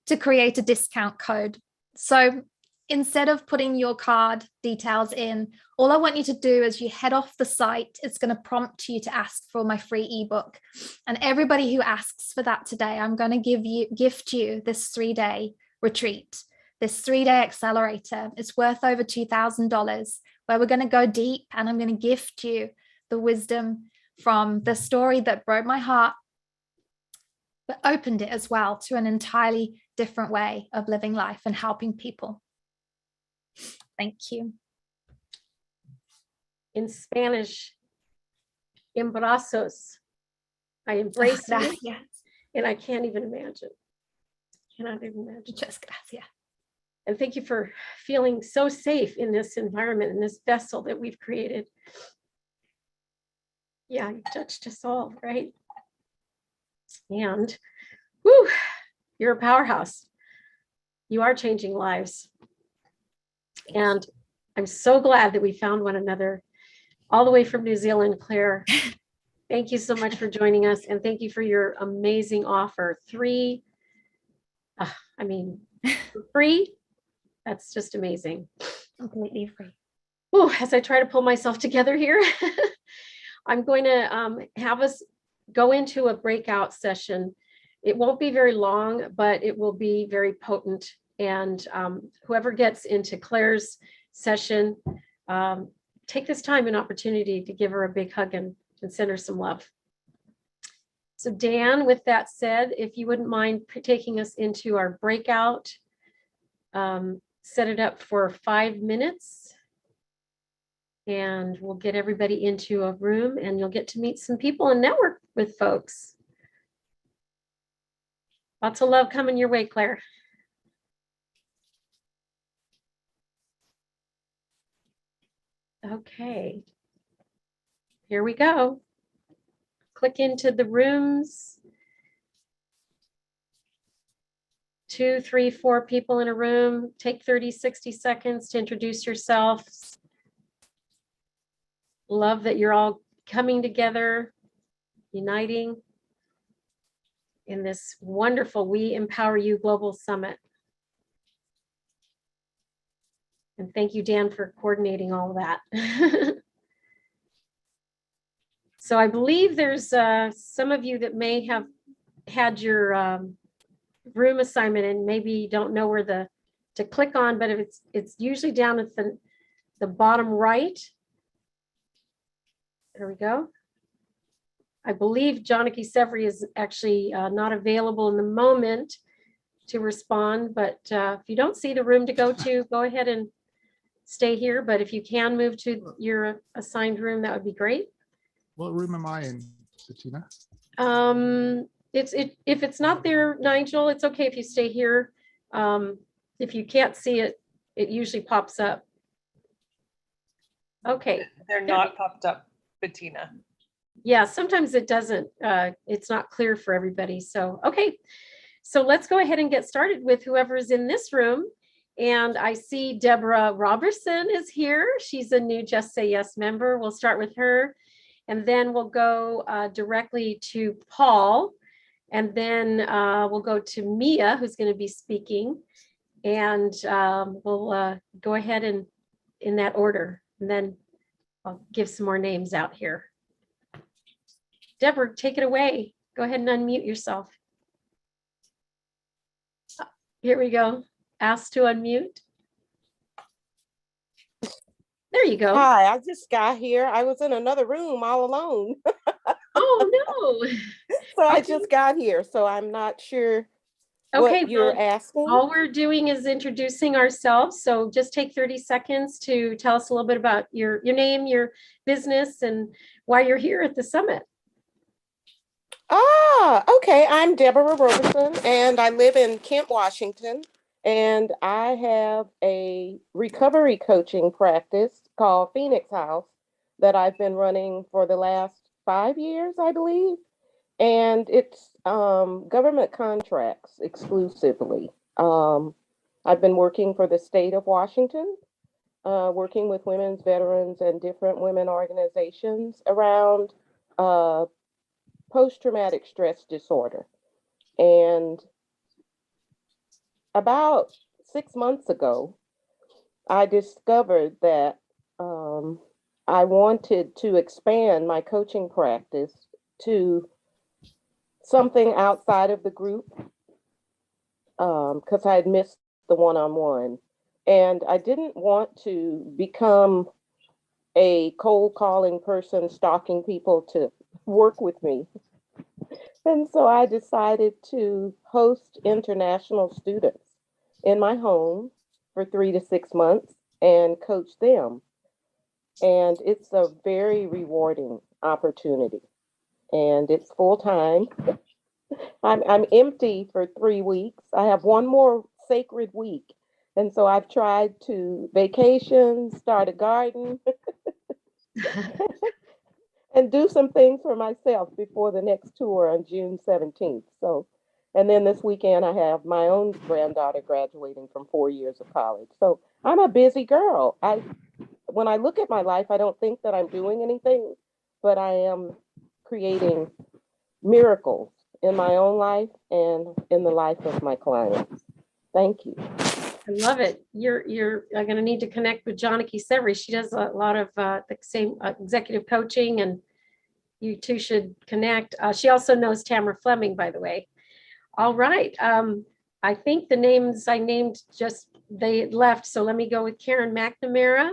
to create a discount code. So instead of putting your card details in, all I want you to do is you head off the site. It's going to prompt you to ask for my free ebook. And everybody who asks for that today, I'm going to gift you this 3-day retreat, this 3-day accelerator. It's worth over $2,000, where we're going to go deep, and I'm going to gift you the wisdom from the story that broke my heart, but opened it as well to an entirely different way of living life and helping people. Thank you. In Spanish, embrazos. I embrace you, Gracias. and I can't even imagine. Cannot even imagine. Muchas gracias. And thank you for feeling so safe in this environment, in this vessel that we've created. Yeah, you touched us all, right? And whew, you're a powerhouse. You are changing lives. And I'm so glad that we found one another all the way from New Zealand, Claire. Thank you so much for joining us. And thank you for your amazing offer. 3, I mean, free. That's just amazing. Completely free. Ooh, as I try to pull myself together here, I'm going to have us go into a breakout session. It won't be very long, but it will be very potent. And whoever gets into Claire's session, take this time and opportunity to give her a big hug and send her some love. So Dan, with that said, if you wouldn't mind taking us into our breakout, set it up for 5 minutes, and we'll get everybody into a room, and you'll get to meet some people and network with folks. Lots of love coming your way, Claire. Okay, here we go. Click into the rooms. 2, 3, 4 people in a room. Take 30, 60 seconds to introduce yourselves. Love that you're all coming together, uniting in this wonderful We Empower You Global Summit. And thank you, Dan, for coordinating all of that. So I believe there's some of you that may have had your room assignment and maybe don't know where to click on, but if it's usually down at the bottom right. There we go. I believe Janaki Severi is actually not available in the moment to respond, but if you don't see the room to go to, go ahead and stay here. But if you can move to your assigned room, that would be great. What room am I in, Bettina? If it's not there, Nigel, it's okay if you stay here. If you can't see it, it usually pops up. Okay. They're not popped up, Bettina. Yeah, sometimes it doesn't. It's not clear for everybody. So, okay. So let's go ahead and get started with whoever's in this room. And I see Deborah Robertson is here. She's a new Just Say Yes member. We'll start with her. And then we'll go directly to Paul. And then we'll go to Mia, who's going to be speaking. And we'll go ahead and in that order. And then I'll give some more names out here. Deborah, take it away. Go ahead and unmute yourself. Here we go. Ask to unmute. There you go. Hi, I just got here. I was in another room all alone. Oh, no. So I just got here, so I'm not sure Okay, what you're asking. All we're doing is introducing ourselves. So just take 30 seconds to tell us a little bit about your name, your business, and why you're here at the summit. Okay. I'm Deborah Robertson, and I live in Kent, Washington. And I have a recovery coaching practice called Phoenix House that I've been running for the last 5 years, I believe. And it's government contracts exclusively. I've been working for the state of Washington working with women's veterans and different women organizations around post-traumatic stress disorder. And about 6 months ago, I discovered that I wanted to expand my coaching practice to something outside of the group because I had missed the one-on-one. And I didn't want to become a cold calling person stalking people to work with me. And so I decided to host international students in my home for 3 to 6 months and coach them. And it's a very rewarding opportunity. And it's full time. I'm empty for 3 weeks. I have one more sacred week. And so I've tried to vacation, start a garden, and do some things for myself before the next tour on June 17th. So, and then this weekend I have my own granddaughter graduating from 4 years of college. So I'm a busy girl. When I look at my life, I don't think that I'm doing anything, but I am creating miracles in my own life and in the life of my clients. Thank you. I love it. You're going to need to connect with Janaki Severy. She does a lot of the same executive coaching, and you two should connect. She also knows Tamara Fleming, by the way. All right. I think the names I named they left. So let me go with Karen McNamara,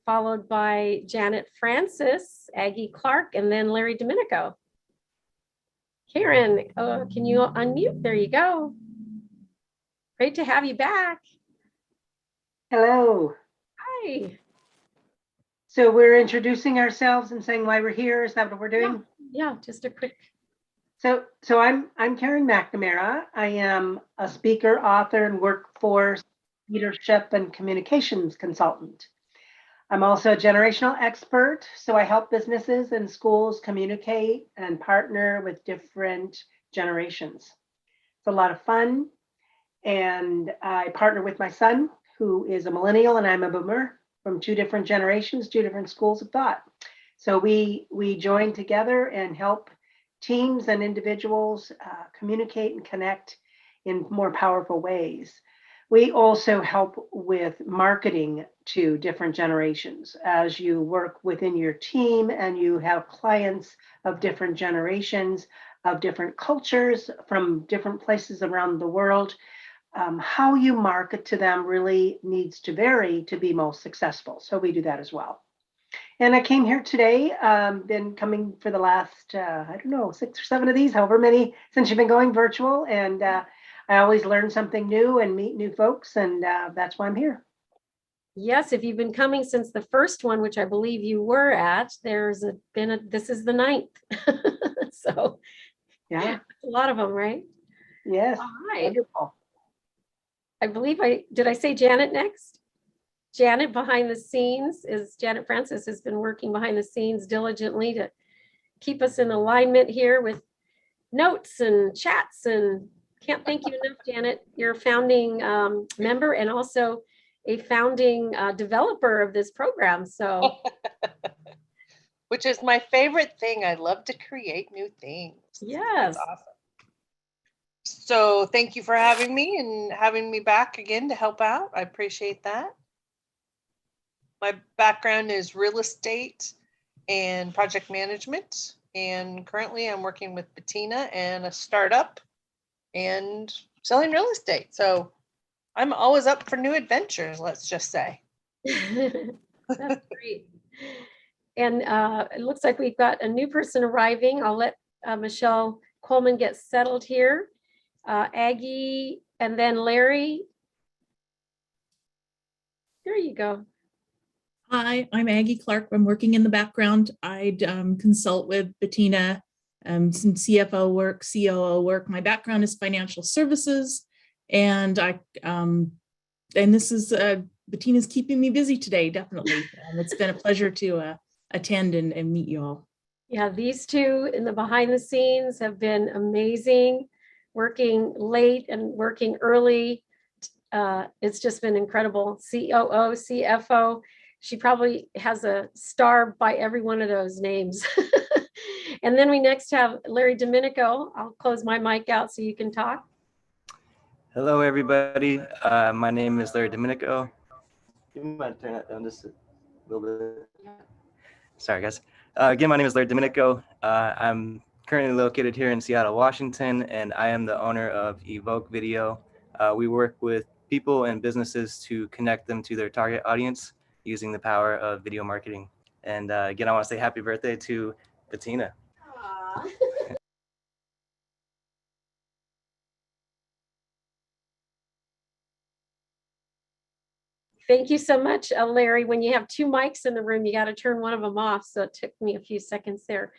followed by Janet Francis, Aggie Clark, and then Larry Domenico. Karen, can you unmute? There you go. Great to have you back. Hello. Hi. So we're introducing ourselves and saying why we're here. Is that what we're doing? Yeah, just a quick. So I'm Karen McNamara. I am a speaker, author, and workforce leadership and communications consultant. I'm also a generational expert. So I help businesses and schools communicate and partner with different generations. It's a lot of fun. And I partner with my son, who is a millennial, and I'm a boomer, from 2 different generations, 2 different schools of thought. So we join together and help teams and individuals communicate and connect in more powerful ways. We also help with marketing to different generations. As you work within your team and you have clients of different generations, of different cultures from different places around the world, how you market to them really needs to vary to be most successful. So we do that as well. And I came here today, been coming for the last, 6 or 7 of these, however many, since you've been going virtual. And I always learn something new and meet new folks. And that's why I'm here. Yes, if you've been coming since the first one, which I believe you were at, this is the 9th. So yeah, a lot of them, right? Yes. All right. Wonderful. I believe did I say Janet next? Janet behind the scenes Janet Francis has been working behind the scenes diligently to keep us in alignment here with notes and chats, and can't thank you enough, Janet. You're a founding member and also a founding developer of this program. So, which is my favorite thing. I love to create new things. Yes. That's awesome. So thank you for having me and having me back again to help out. I appreciate that. My background is real estate and project management. And currently I'm working with Bettina and a startup and selling real estate. So I'm always up for new adventures, let's just say. That's great. And it looks like we've got a new person arriving. I'll let Michelle Coleman get settled here. Aggie, and then Larry. There you go. Hi, I'm Aggie Clark. I'm working in the background. I consult with Bettina, some CFO work, COO work. My background is financial services, and this is Bettina's keeping me busy today. Definitely, it's been a pleasure to attend and meet you all. Yeah, these two in the behind the scenes have been amazing. Working late and working early it's just been incredible. COO, CFO. She probably has a star by every one of those names. And then we next have Larry Domenico. I'll close my mic out so you can talk. Hello, everybody. My name is Larry Domenico. You might turn that down just a little bit. Sorry, guys. Again, my name is Larry Domenico. I'm currently located here in Seattle, Washington, and I am the owner of Evoke Video. We work with people and businesses to connect them to their target audience using the power of video marketing. And again, I want to say happy birthday to Bettina. Thank you so much, Larry. When you have two mics in the room, you got to turn one of them off. So it took me a few seconds there.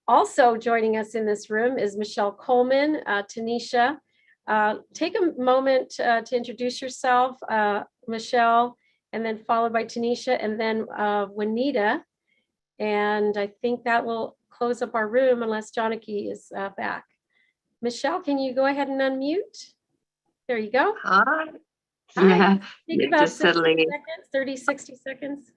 Also joining us in this room is Michelle Coleman, Tanisha. Take a moment to introduce yourself, Michelle, and then followed by Tanisha, and then Juanita. And I think that will close up our room unless Janaki is back. Michelle, can you go ahead and unmute? There you go. Hi. Hi. Yeah, Take yeah, about just 60 settling in. seconds, 30, 60 seconds.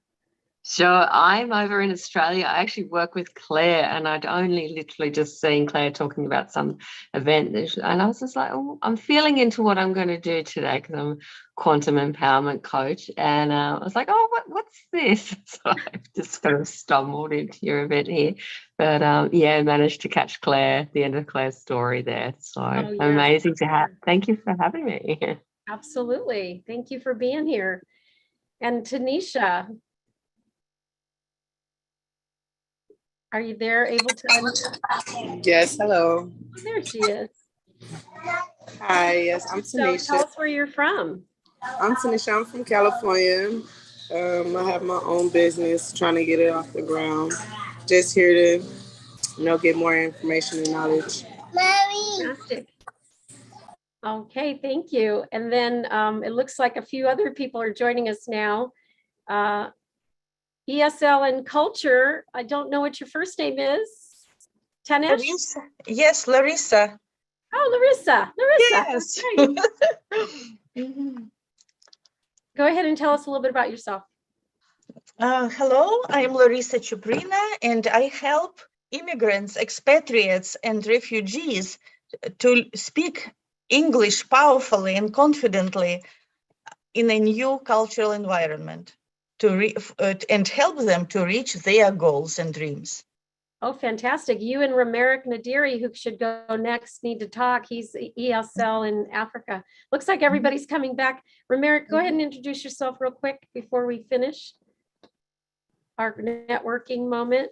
So I'm over in Australia. I actually work with Claire, and I'd only literally just seen Claire talking about some event, and I was just like, oh, I'm feeling into what I'm going to do today because I'm a quantum empowerment coach, and I was like, oh, what's this? So I just kind of stumbled into your event here, but yeah, managed to catch Claire, the end of Claire's story there. So Oh, yes. amazing to have. Thank you for having me. Absolutely. Thank you for being here. And Tanisha, are you there, able to unmute? Yes, hello. Oh, there she is. Hi, yes, I'm So Tanisha. tell us where you're from. I'm Tanisha, I'm from California. I have my own business, trying to get it off the ground. Just here to, get more information and knowledge. Fantastic. Okay, thank you. And then it looks like a few other people are joining us now. ESL and Culture. I don't know what your first name is. Tanesh? Larissa. Yes, Larissa. Oh, Larissa. Yes. Go ahead and tell us a little bit about yourself. Hello, I am Larissa Chuprina, and I help immigrants, expatriates, and refugees to speak English powerfully and confidently in a new cultural environment and help them to reach their goals and dreams. Oh, fantastic. You and Romeric Nadiri, who should go next, need to talk. He's ESL in Africa. Looks like everybody's coming back. Romeric, go ahead and introduce yourself real quick before we finish our networking moment.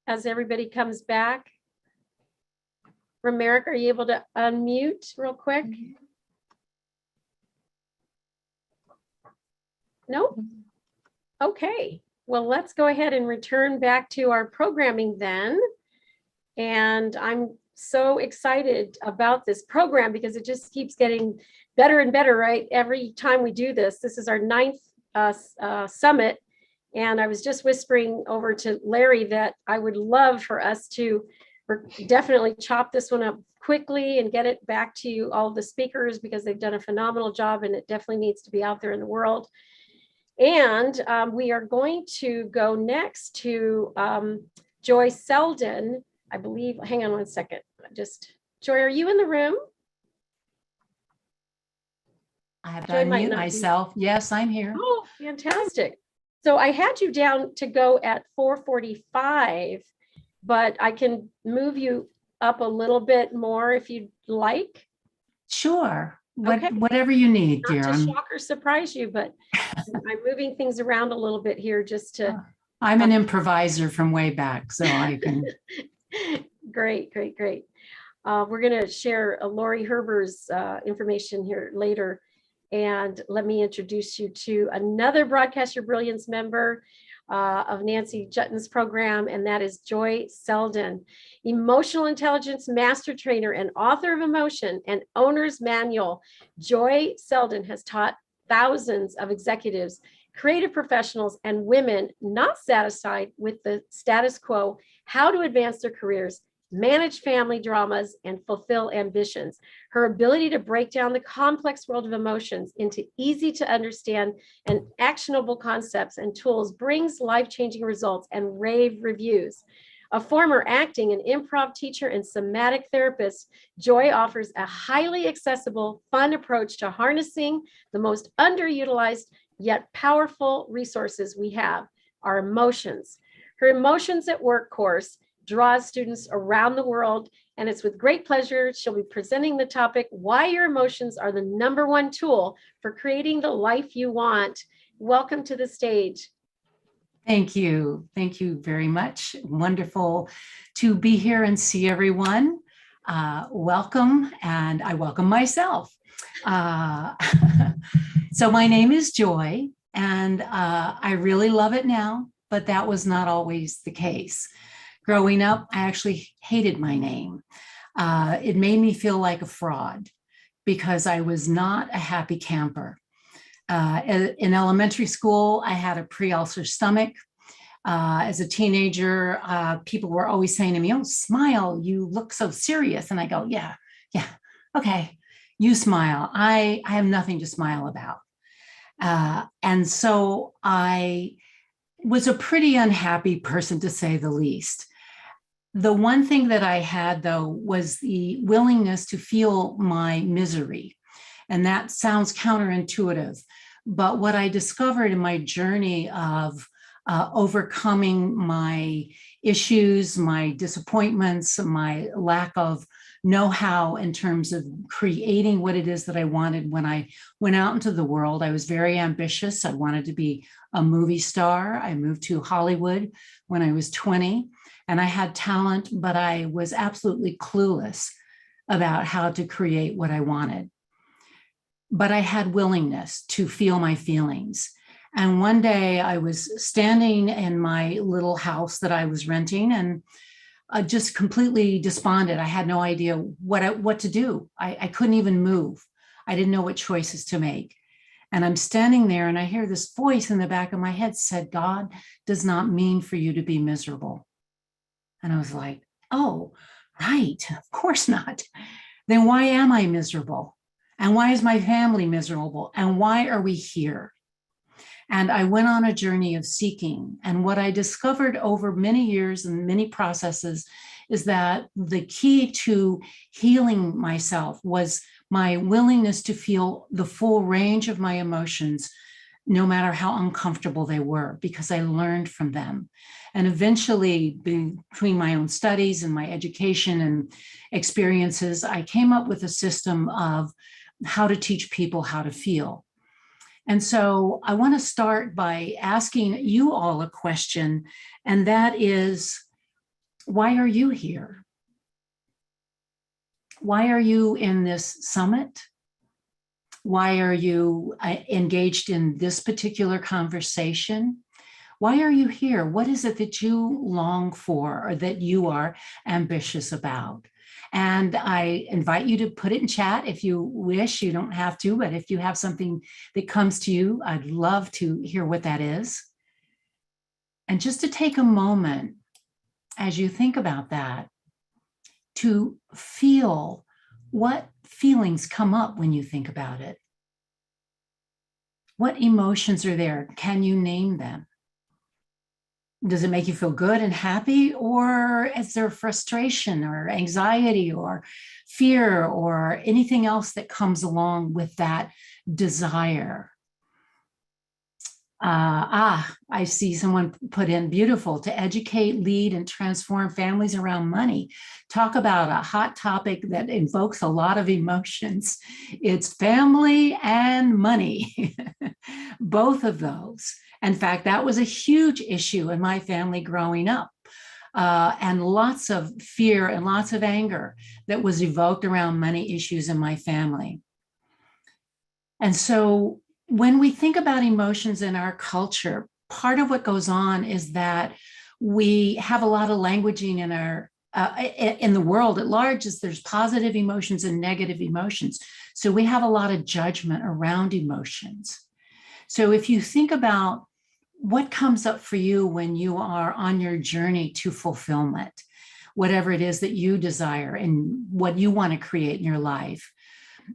As everybody comes back. Romeric, are you able to unmute real quick? No? Okay. Well, let's go ahead and return back to our programming then. And I'm so excited about this program because it just keeps getting better and better, right? Every time we do this. This is our 9th summit. And I was just whispering over to Larry that I would love for us to definitely chop this one up quickly and get it back to all the speakers because they've done a phenomenal job and it definitely needs to be out there in the world. And we are going to go next to Joy Selden, I believe. Hang on one second. Joy, are you in the room? I have to Joy might unmute not be. myself. Yes, I'm here. Oh, fantastic. So I had you down to go at 4:45, but I can move you up a little bit more if you'd like. Sure. Okay. Whatever you need, dear. Not to shock or surprise you, but I'm moving things around a little bit here just to. I'm an improviser from way back, so I can. Great. We're going to share Lori Herber's information here later. And let me introduce you to another Broadcast Your Brilliance member of Nancy Jutton's program, and that is Joy Selden, emotional intelligence master trainer and author of Emotion and Owner's Manual. Joy Selden has taught thousands of executives, creative professionals, and women not satisfied with the status quo how to advance their careers manage family dramas, and fulfill ambitions. Her ability to break down the complex world of emotions into easy to understand and actionable concepts and tools brings life-changing results and rave reviews. A former acting and improv teacher and somatic therapist, Joy offers a highly accessible, fun approach to harnessing the most underutilized yet powerful resources we have, our emotions. Her Emotions at Work course draws students around the world, and it's with great pleasure she'll be presenting the topic, Why Your Emotions Are the #1 Tool for Creating the Life You Want. Welcome to the stage. Thank you. Thank you very much. Wonderful to be here and see everyone. Welcome, and I welcome myself. So my name is Joy, and I really love it now, but that was not always the case. Growing up, I actually hated my name. It made me feel like a fraud because I was not a happy camper. In elementary school, I had a pre-ulcer stomach. As a teenager, people were always saying to me, "Oh, smile, you look so serious." And I go, yeah, okay, you smile. I have nothing to smile about. And so I was a pretty unhappy person, to say the least. The one thing that I had, though, was the willingness to feel my misery. And that sounds counterintuitive. But what I discovered in my journey of overcoming my issues, my disappointments, my lack of know-how in terms of creating what it is that I wanted when I went out into the world. I was very ambitious. I wanted to be a movie star. I moved to Hollywood when I was 20, and I had talent, but I was absolutely clueless about how to create what I wanted. But I had willingness to feel my feelings. And one day I was standing in my little house that I was renting and just completely despondent. I had no idea what to do. I couldn't even move. I didn't know what choices to make. And I'm standing there and I hear this voice in the back of my head said, "God does not mean for you to be miserable." And I was like, oh, right, of course not. Then why am I miserable? And why is my family miserable? And why are we here? And I went on a journey of seeking. And what I discovered over many years and many processes is that the key to healing myself was my willingness to feel the full range of my emotions, no matter how uncomfortable they were, because I learned from them. And eventually, between my own studies and my education and experiences, I came up with a system of how to teach people how to feel. And so I want to start by asking you all a question, and that is, why are you here? Why are you in this summit? Why are you engaged in this particular conversation? Why are you here? What is it that you long for or that you are ambitious about? And I invite you to put it in chat if you wish. You don't have to, but if you have something that comes to you, I'd love to hear what that is. And just to take a moment as you think about that, to feel what feelings come up when you think about it. What emotions are there? Can you name them? Does it make you feel good and happy, or is there frustration or anxiety or fear or anything else that comes along with that desire? I see someone put in beautiful, to educate, lead, and transform families around money. Talk about a hot topic that invokes a lot of emotions. It's family and money, both of those. In fact, that was a huge issue in my family growing up. And lots of fear and lots of anger that was evoked around money issues in my family. And so when we think about emotions in our culture, part of what goes on is that we have a lot of languaging in our in the world at large. Is there's positive emotions and negative emotions. So we have a lot of judgment around emotions. So if you think about what comes up for you when you are on your journey to fulfillment, whatever it is that you desire and what you want to create in your life.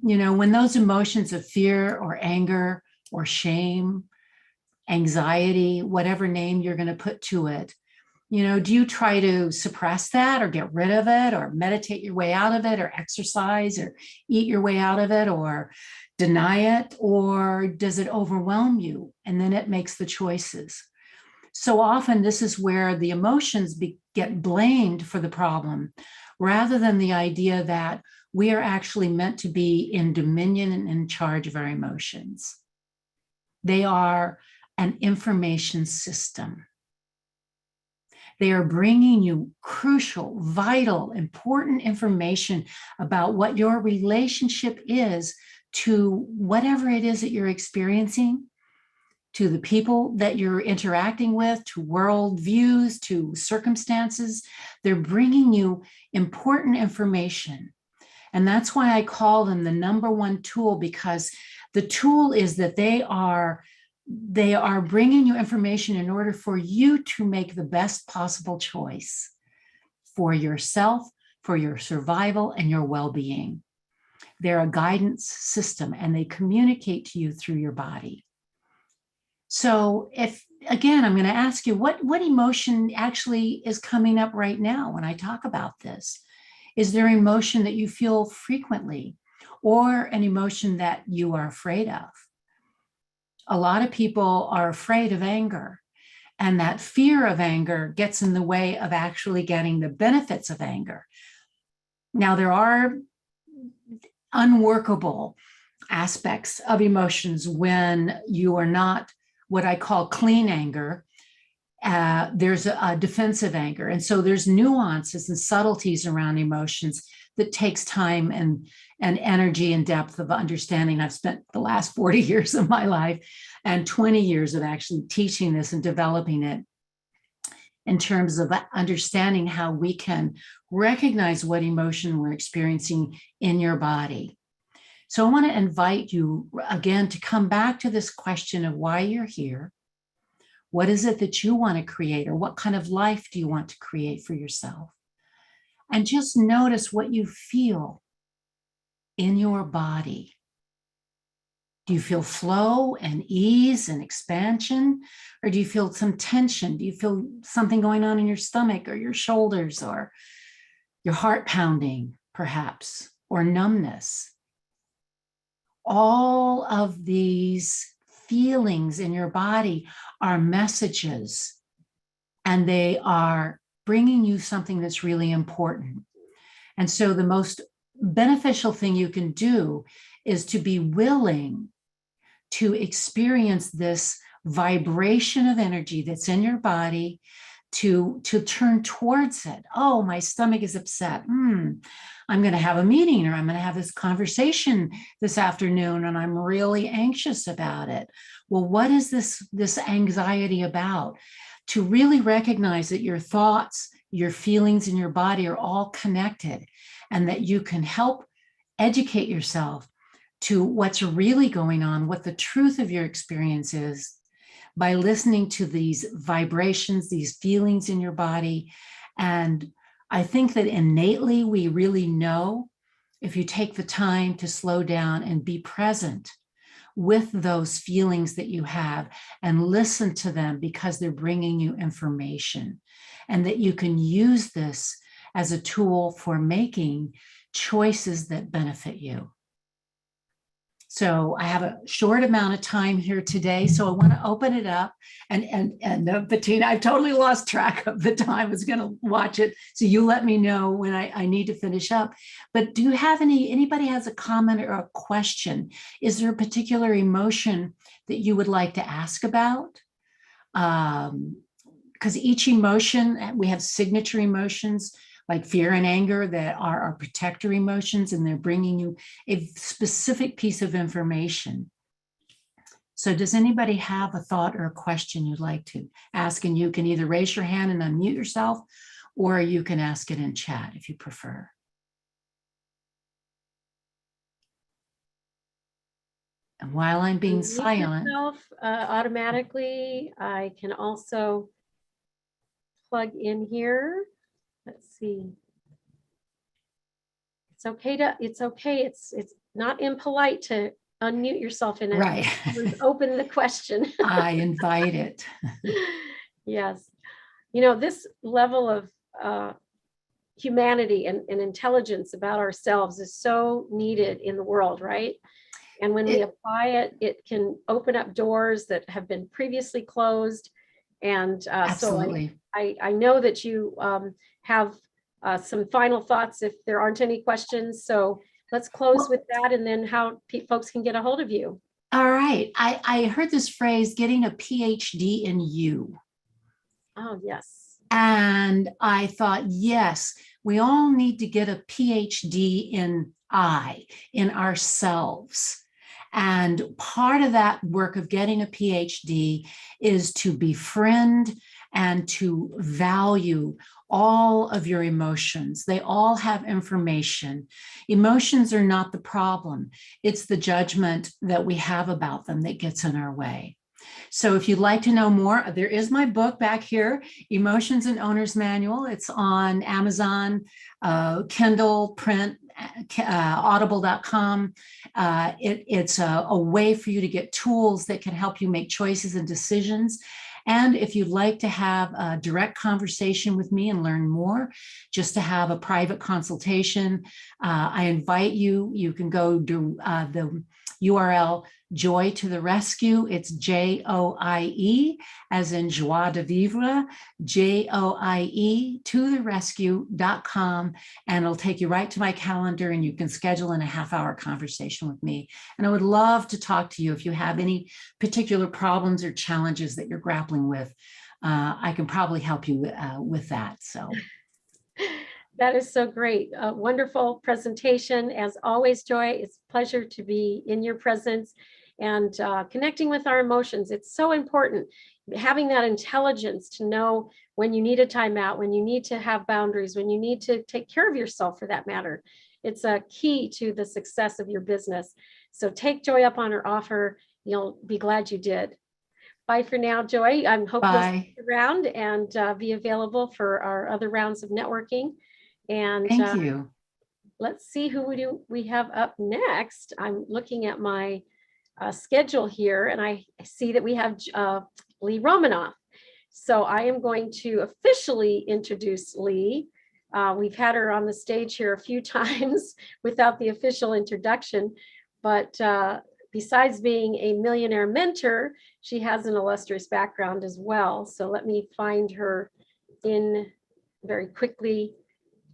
You know, when those emotions of fear or anger or shame, anxiety, whatever name you're going to put to it, you know, do you try to suppress that or get rid of it or meditate your way out of it or exercise or eat your way out of it or deny it? Or does it overwhelm you? And then it makes the choices. So often this is where the emotions get blamed for the problem, rather than the idea that we are actually meant to be in dominion and in charge of our emotions. They are an information system. They are bringing you crucial, vital, important information about what your relationship is to whatever it is that you're experiencing, to the people that you're interacting with, to world views, to circumstances. They're bringing you important information. And that's why I call them the number one tool, because the tool is that they are bringing you information in order for you to make the best possible choice for yourself, for your survival and your well-being. They're a guidance system and they communicate to you through your body. So if, again, I'm going to ask you, what emotion actually is coming up right now when I talk about this? Is there emotion that you feel frequently or an emotion that you are afraid of? A lot of people are afraid of anger, and that fear of anger gets in the way of actually getting the benefits of anger. Now, there are unworkable aspects of emotions when you are not what I call clean anger. There's a defensive anger. And so there's nuances and subtleties around emotions that takes time and energy and depth of understanding. I've spent the last 40 years of my life and 20 years of actually teaching this and developing it in terms of understanding how we can recognize what emotion we're experiencing in your body. So I want to invite you again to come back to this question of why you're here. What is it that you want to create, or what kind of life do you want to create for yourself? And just notice what you feel in your body. Do you feel flow and ease and expansion? Or do you feel some tension? Do you feel something going on in your stomach or your shoulders or your heart pounding, perhaps, or numbness? All of these feelings in your body are messages, and they are bringing you something that's really important. And so the most beneficial thing you can do is to be willing to experience this vibration of energy that's in your body, to turn towards it. Oh, my stomach is upset. I'm going to have a meeting, or I'm going to have this conversation this afternoon, and I'm really anxious about it. Well, what is this anxiety about? To really recognize that your thoughts, your feelings, and your body are all connected, and that you can help educate yourself to what's really going on, what the truth of your experience is, by listening to these vibrations, these feelings in your body. And I think that innately we really know, if you take the time to slow down and be present with those feelings that you have and listen to them, because they're bringing you information, and that you can use this as a tool for making choices that benefit you. So I have a short amount of time here today, so I want to open it up. And Bettina, I've totally lost track of the time. I was going to watch it, so you let me know when I need to finish up. But do you have anybody has a comment or a question? Is there a particular emotion that you would like to ask about? Because each emotion, we have signature emotions, like fear and anger, that are our protector emotions, and they're bringing you a specific piece of information. So does anybody have a thought or a question you'd like to ask? And you can either raise your hand and unmute yourself, or you can ask it in chat if you prefer. And while I'm being silent. Automatically, I can also plug in here. Let's see. It's okay. It's not impolite to unmute yourself and Right. open the question. I invite it. Yes. You know, this level of humanity and intelligence about ourselves is so needed in the world, right? And when we apply it, it can open up doors that have been previously closed. And Absolutely. so I know that you have some final thoughts if there aren't any questions. So let's close with that, and then how folks can get a hold of you. All right. I heard this phrase, getting a PhD in you. Oh, yes. And I thought, yes, we all need to get a PhD in ourselves. And part of that work of getting a PhD is to befriend and to value all of your emotions. They all have information. Emotions are not the problem. It's the judgment that we have about them that gets in our way. So if you'd like to know more, there is my book back here, Emotions and Owner's Manual. It's on Amazon, Kindle, print, audible.com. It's a way for you to get tools that can help you make choices and decisions. And if you'd like to have a direct conversation with me and learn more, just to have a private consultation, I invite you. You can go to the URL Joy to the Rescue. It's JOIE, as in joie de vivre, JOIE to the rescue.com. And it'll take you right to my calendar, and you can schedule in a half-hour conversation with me. And I would love to talk to you if you have any particular problems or challenges that you're grappling with. I can probably help you with that. So. That is so great. A wonderful presentation. As always, Joy, it's a pleasure to be in your presence and connecting with our emotions. It's so important. Having that intelligence to know when you need a timeout, when you need to have boundaries, when you need to take care of yourself for that matter. It's a key to the success of your business. So take Joy up on her offer. You'll be glad you did. Bye for now, Joy. I hope you'll stick around and be available for our other rounds of networking. And thank you. Let's see who we have up next. I'm looking at my schedule here, and I see that we have Lee Romanoff. So I am going to officially introduce Lee. We've had her on the stage here a few times without the official introduction, but besides being a millionaire mentor, she has an illustrious background as well. So let me find her in very quickly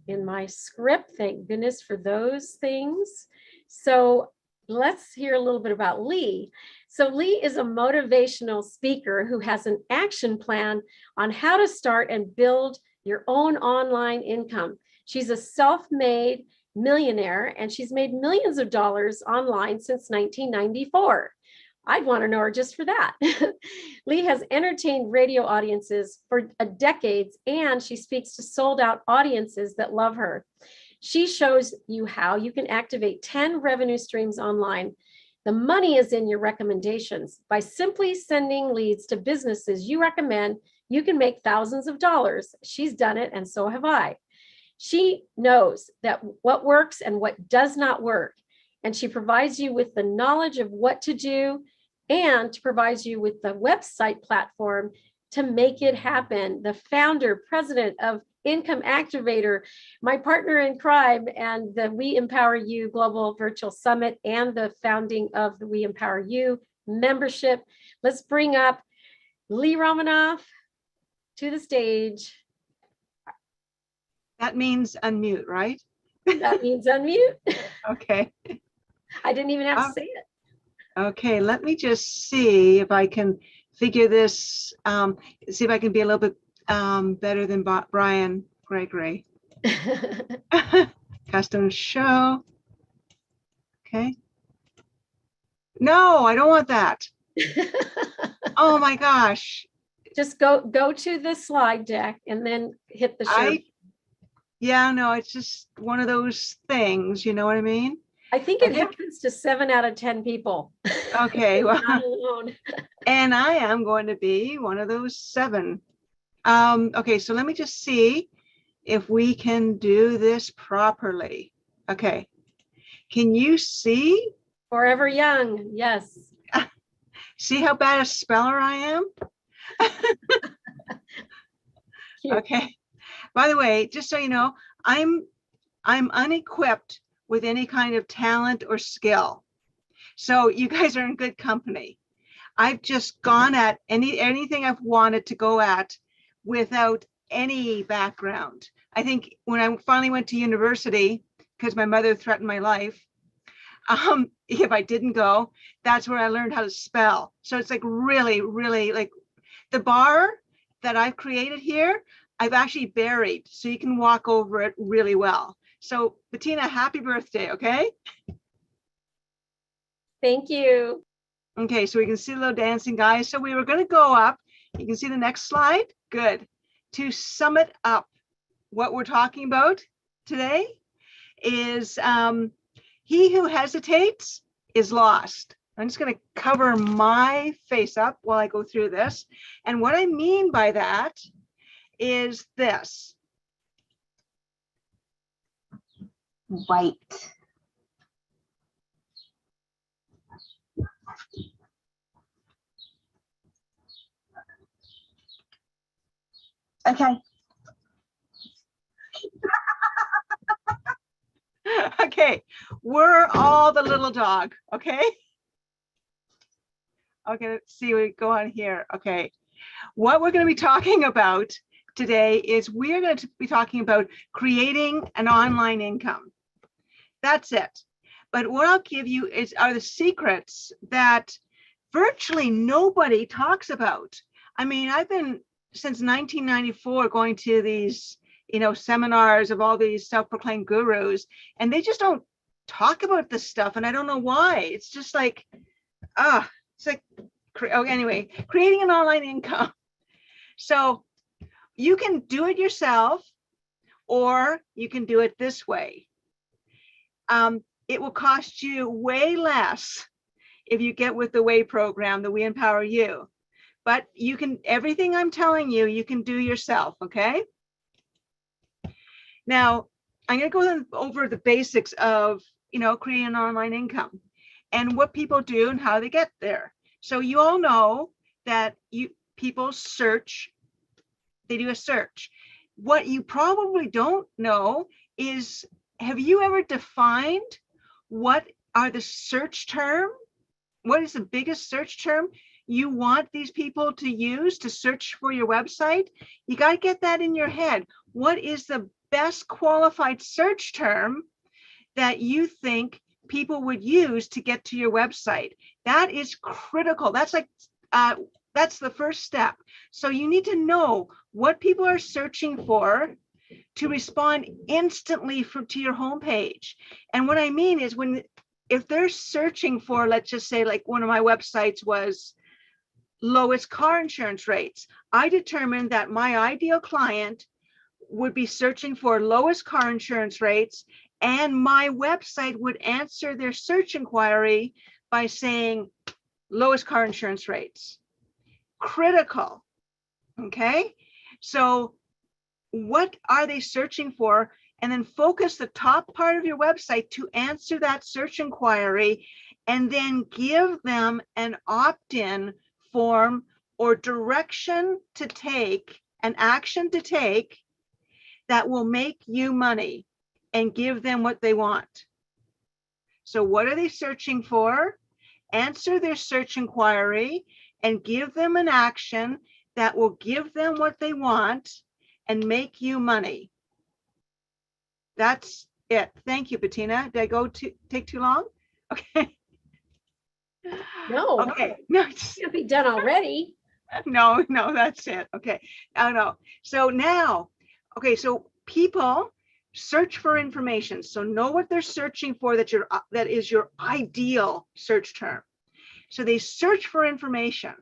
in my script. Thank goodness for those things. So let's hear a little bit about Lee. So Lee is a motivational speaker who has an action plan on how to start and build your own online income. She's a self-made millionaire, and she's made millions of dollars online since 1994. I'd want to know her just for that. Lee has entertained radio audiences for decades, and she speaks to sold out audiences that love her. She shows you how you can activate 10 revenue streams online. The money is in your recommendations. By simply sending leads to businesses you recommend, you can make thousands of dollars. She's done it, and so have I. She knows that what works and what does not work, and she provides you with the knowledge of what to do and provides you with the website platform to make it happen. The founder, president of Income Activator, my partner in crime, and the We Empower You Global Virtual Summit, and the founding of the We Empower You membership. Let's bring up Lee Romanoff to the stage. That means unmute, right? That means unmute. Okay. I didn't even have to say it. Okay, let me just see if I can figure this, see if I can be a little bit better than Brian Gregory. Custom show. Okay. No, I don't want that. Oh my gosh. Just go to the slide deck and then hit the share. Yeah, no, it's just one of those things, you know what I mean? I think it happens to 7 out of 10 people. Okay, well, not alone. And I am going to be one of those 7. Okay, so let me just see if we can do this properly. Okay. Can you see? Forever young. Yes. See how bad a speller I am? Okay. By the way, just so you know, I'm unequipped with any kind of talent or skill. So you guys are in good company. I've just gone at anything I've wanted to go at without any background. I think when I finally went to university, because my mother threatened my life, if I didn't go, that's where I learned how to spell. So it's like really, really like the bar that I've created here, I've actually buried so you can walk over it really well. So Bettina, happy birthday, okay? Thank you. Okay, so we can see the little dancing guys. So we were going to go up. You can see the next slide. Good. To sum it up, what we're talking about today is he who hesitates is lost. I'm just going to cover my face up while I go through this. And what I mean by that is this. White. Okay. Okay, we're all the little dog, okay? Okay, let's see, we go on here. Okay, what we're going to be talking about today is we're going to be talking about creating an online income. That's it. But what I'll give you are the secrets that virtually nobody talks about. I mean, I've been since 1994 going to these, seminars of all these self-proclaimed gurus, and they just don't talk about this stuff. And I don't know why. It's just like, it's like, anyway, creating an online income. So you can do it yourself, or you can do it this way. It will cost you way less if you get with the WAY program, the We Empower You. But you can, everything I'm telling you, you can do yourself, okay? Now, I'm going to go over the basics of, creating an online income and what people do and how they get there. So you all know that people search, they do a search. What you probably don't know is, have you ever defined what are the search term? What is the biggest search term you want these people to use to search for your website? You got to get that in your head. What is the best qualified search term that you think people would use to get to your website? That is critical. That's like, that's the first step. So you need to know what people are searching for to respond instantly to your homepage. And what I mean is if they're searching for, let's just say like one of my websites was lowest car insurance rates, I determined that my ideal client would be searching for lowest car insurance rates, and my website would answer their search inquiry by saying lowest car insurance rates. Critical. Okay, so what are they searching for? And then focus the top part of your website to answer that search inquiry, and then give them an opt-in form or direction to take, an action to take that will make you money and give them what they want. So what are they searching for? Answer their search inquiry and give them an action that will give them what they want and make you money. That's it. Thank you, Bettina. Did I take too long? Okay. No. Okay. No, it's gonna be done already. No, that's it. Okay. No. So now, okay, so people search for information. So know what they're searching for that is your ideal search term. So they search for information.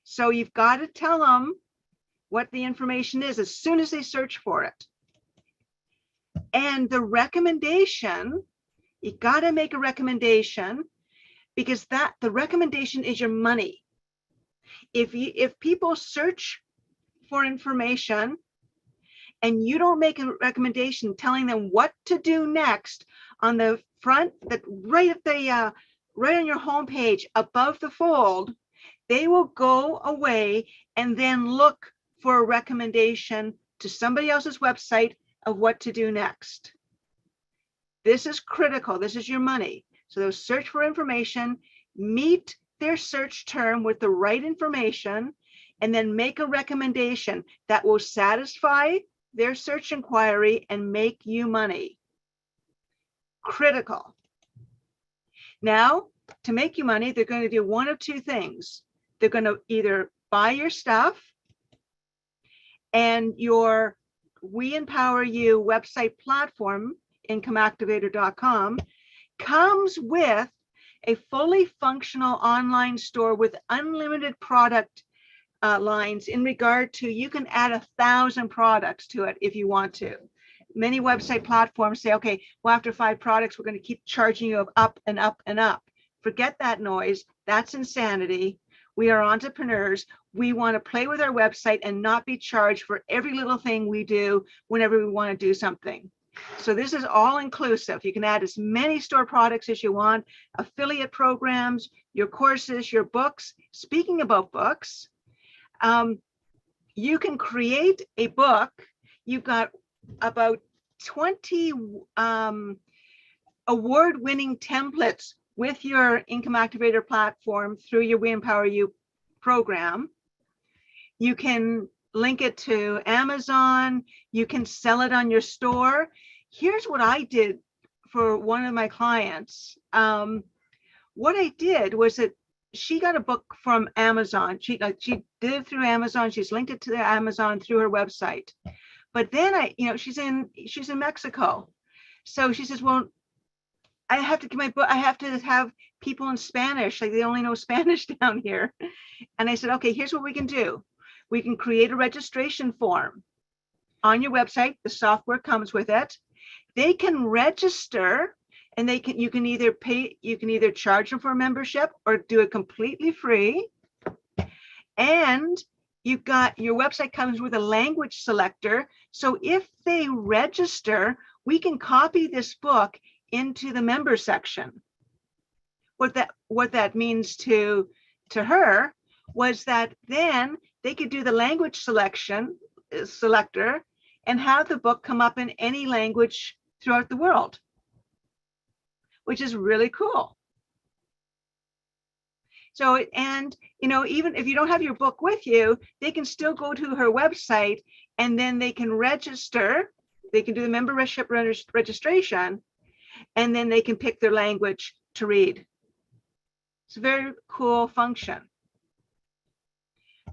So you've got to tell them what the information is as soon as they search for it. And the recommendation, you got to make a recommendation, because the recommendation is your money. If people search for information and you don't make a recommendation telling them what to do next on the front, that right at the right on your homepage above the fold, they will go away and then look for a recommendation to somebody else's website of what to do next. This is critical. This is your money. So they'll search for information, meet their search term with the right information, and then make a recommendation that will satisfy their search inquiry and make you money. Critical. Now, to make you money, they're going to do one of two things. They're going to either buy your stuff, and your We Empower You website platform, incomeactivator.com, comes with a fully functional online store with unlimited product lines in regard to, you can add 1,000 products to it if you want to. Many website platforms say, okay, well, after 5 products, we're going to keep charging you up and up and up. Forget that noise. That's insanity. We are entrepreneurs. We want to play with our website and not be charged for every little thing we do whenever we want to do something. So this is all inclusive. You can add as many store products as you want, affiliate programs, your courses, your books. Speaking about books, you can create a book. You've got about 20 award-winning templates with your Income Activator platform through your We Empower You program. You can link it to Amazon. You can sell it on your store. Here's what I did for one of my clients. What I did was that she got a book from Amazon. She did it through Amazon. She's linked it to the Amazon through her website. But then she's in Mexico. So she says, well, I have to get my book. I have to have people in Spanish. Like, they only know Spanish down here. And I said, okay, here's what we can do. We can create a registration form on your website. The software comes with it. They can register, and you can either charge them for a membership or do it completely free. And your website comes with a language selector. So if they register, we can copy this book into the member section. What that means to her was that then they could do the language selector and have the book come up in any language throughout the world, which is really cool. So, and even if you don't have your book with you, they can still go to her website, and then they can register. They can do the membership registration, and then they can pick their language to read. It's a very cool function.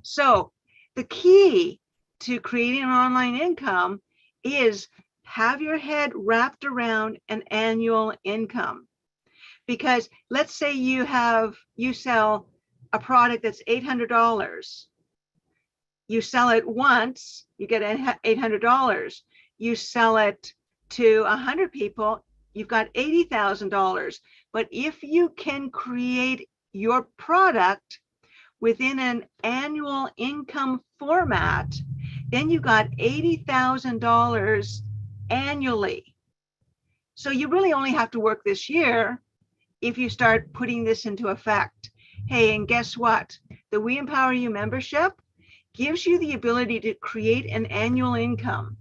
So the key to creating an online income is have your head wrapped around an annual income. Because let's say you sell a product that's $800. You sell it once, you get $800. You sell it to 100 people, you've got $80,000. But if you can create your product within an annual income format, then you got $80,000 annually. So you really only have to work this year if you start putting this into effect. Hey, and guess what? The We Empower You membership gives you the ability to create an annual income.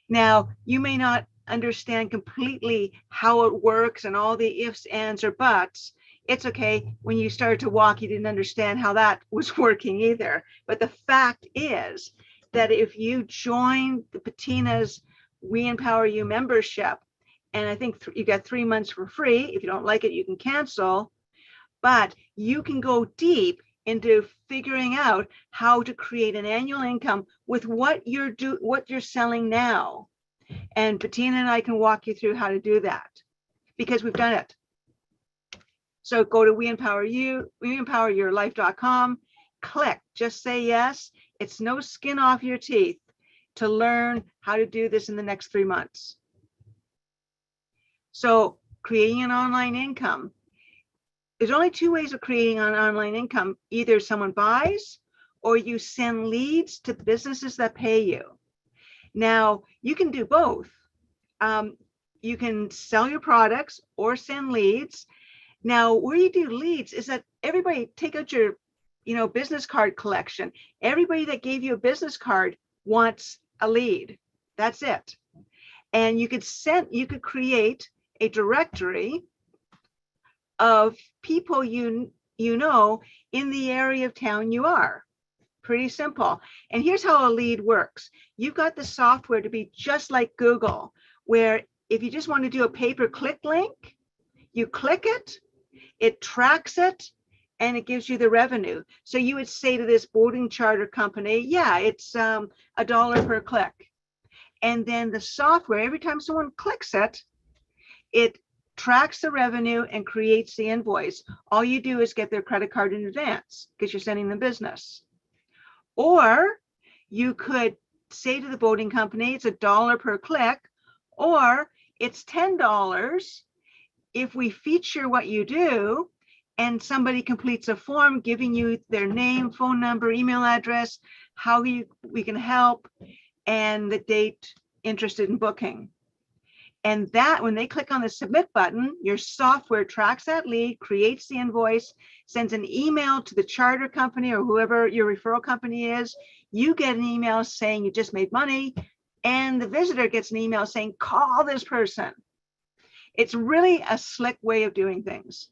Now, you may not understand completely how it works and all the ifs, ands, or buts. It's okay. When you started to walk, you didn't understand how that was working either. But the fact is that if you join the Bettina's We Empower You membership, and I think you got 3 months for free. If you don't like it, you can cancel. But you can go deep into figuring out how to create an annual income with what you're selling now. And Bettina and I can walk you through how to do that, because we've done it. So go to WeEmpowerYourLife.com, click, just say yes. It's no skin off your teeth to learn how to do this in the next 3 months. So creating an online income, there's only 2 ways of creating an online income. Either someone buys or you send leads to businesses that pay you. Now, you can do both. You can sell your products or send leads. Now, where you do leads is that everybody take out your, business card collection. Everybody that gave you a business card wants a lead. That's it. And you could create a directory of people you know in the area of town you are. Pretty simple. And here's how a lead works. You've got the software to be just like Google, where if you just want to do a pay-per-click link, you click it, it tracks it, and it gives you the revenue. So you would say to this boating charter company, yeah, it's $1 per click. And then the software, every time someone clicks it, it tracks the revenue and creates the invoice. All you do is get their credit card in advance because you're sending them business. Or you could say to the boating company, it's $1 per click, or it's $10 if we feature what you do and somebody completes a form giving you their name, phone number, email address, how we can help, and the date interested in booking. And that when they click on the submit button, your software tracks that lead, creates the invoice, sends an email to the charter company or whoever your referral company is. You get an email saying you just made money, and the visitor gets an email saying, call this person. It's really a slick way of doing things.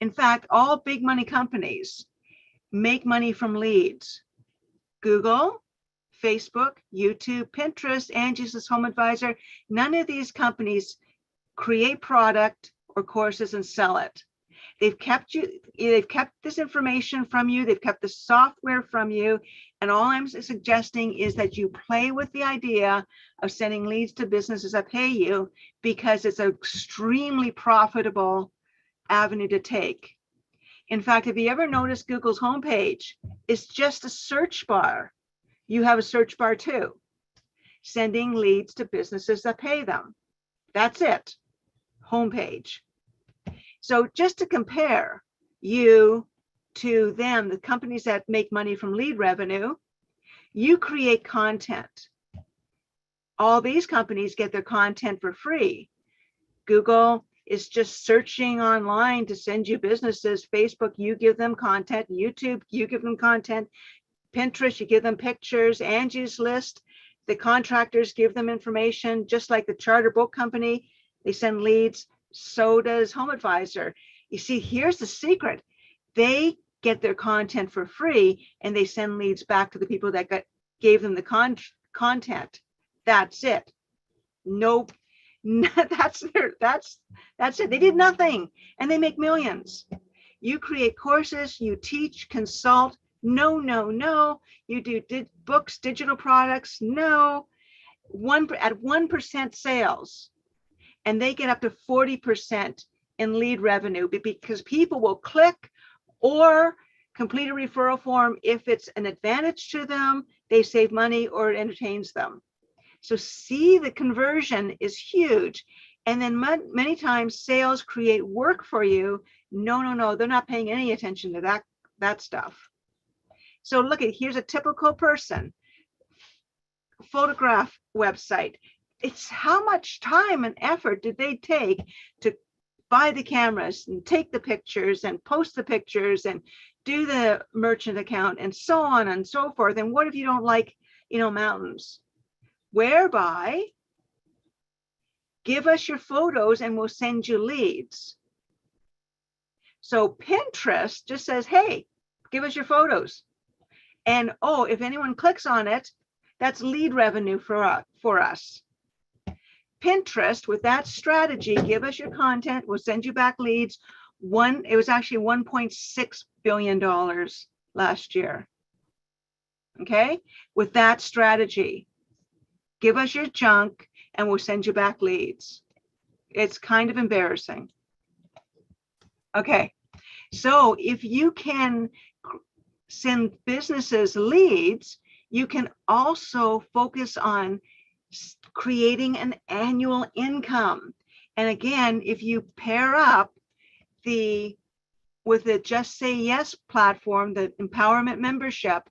In fact, all big money companies make money from leads. Google, Facebook, YouTube, Pinterest, Angie's Home Advisor. None of these companies create product or courses and sell it. They've kept this information from you. They've kept the software from you. And all I'm suggesting is that you play with the idea of sending leads to businesses that pay you, because it's an extremely profitable avenue to take. In fact, have you ever noticed Google's homepage? It's just a search bar. You have a search bar too, sending leads to businesses that pay them. That's it, homepage. So just to compare you to them, the companies that make money from lead revenue, you create content. All these companies get their content for free. Google is just searching online to send you businesses. Facebook, you give them content. YouTube, you give them content. Pinterest, you give them pictures. Angie's List, the contractors give them information, just like the charter boat company, they send leads. So does Home Advisor. You see, here's the secret. They get their content for free and they send leads back to the people that gave them the content. That's it. Nope. That's it. They did nothing and they make millions. You create courses, you teach, consult. No. You do books, digital products. No. At 1% sales, and they get up to 40% in lead revenue, because people will click or complete a referral form if it's an advantage to them, they save money, or it entertains them. So see, the conversion is huge. And then many times sales create work for you. No, they're not paying any attention to that stuff. So look at, here's a typical person, photograph website. It's how much time and effort did they take to buy the cameras and take the pictures and post the pictures and do the merchant account and so on and so forth. And what if you don't like, mountains? Whereby, give us your photos and we'll send you leads. So Pinterest just says, hey, give us your photos. And if anyone clicks on it, that's lead revenue for us. Pinterest, with that strategy, give us your content, we'll send you back leads. It was actually $1.6 billion last year. Okay, with that strategy, give us your junk and we'll send you back leads. It's kind of embarrassing. Okay, so if you can send businesses leads, you can also focus on creating an annual income. And again, if you pair up with the Just Say Yes platform, the empowerment membership,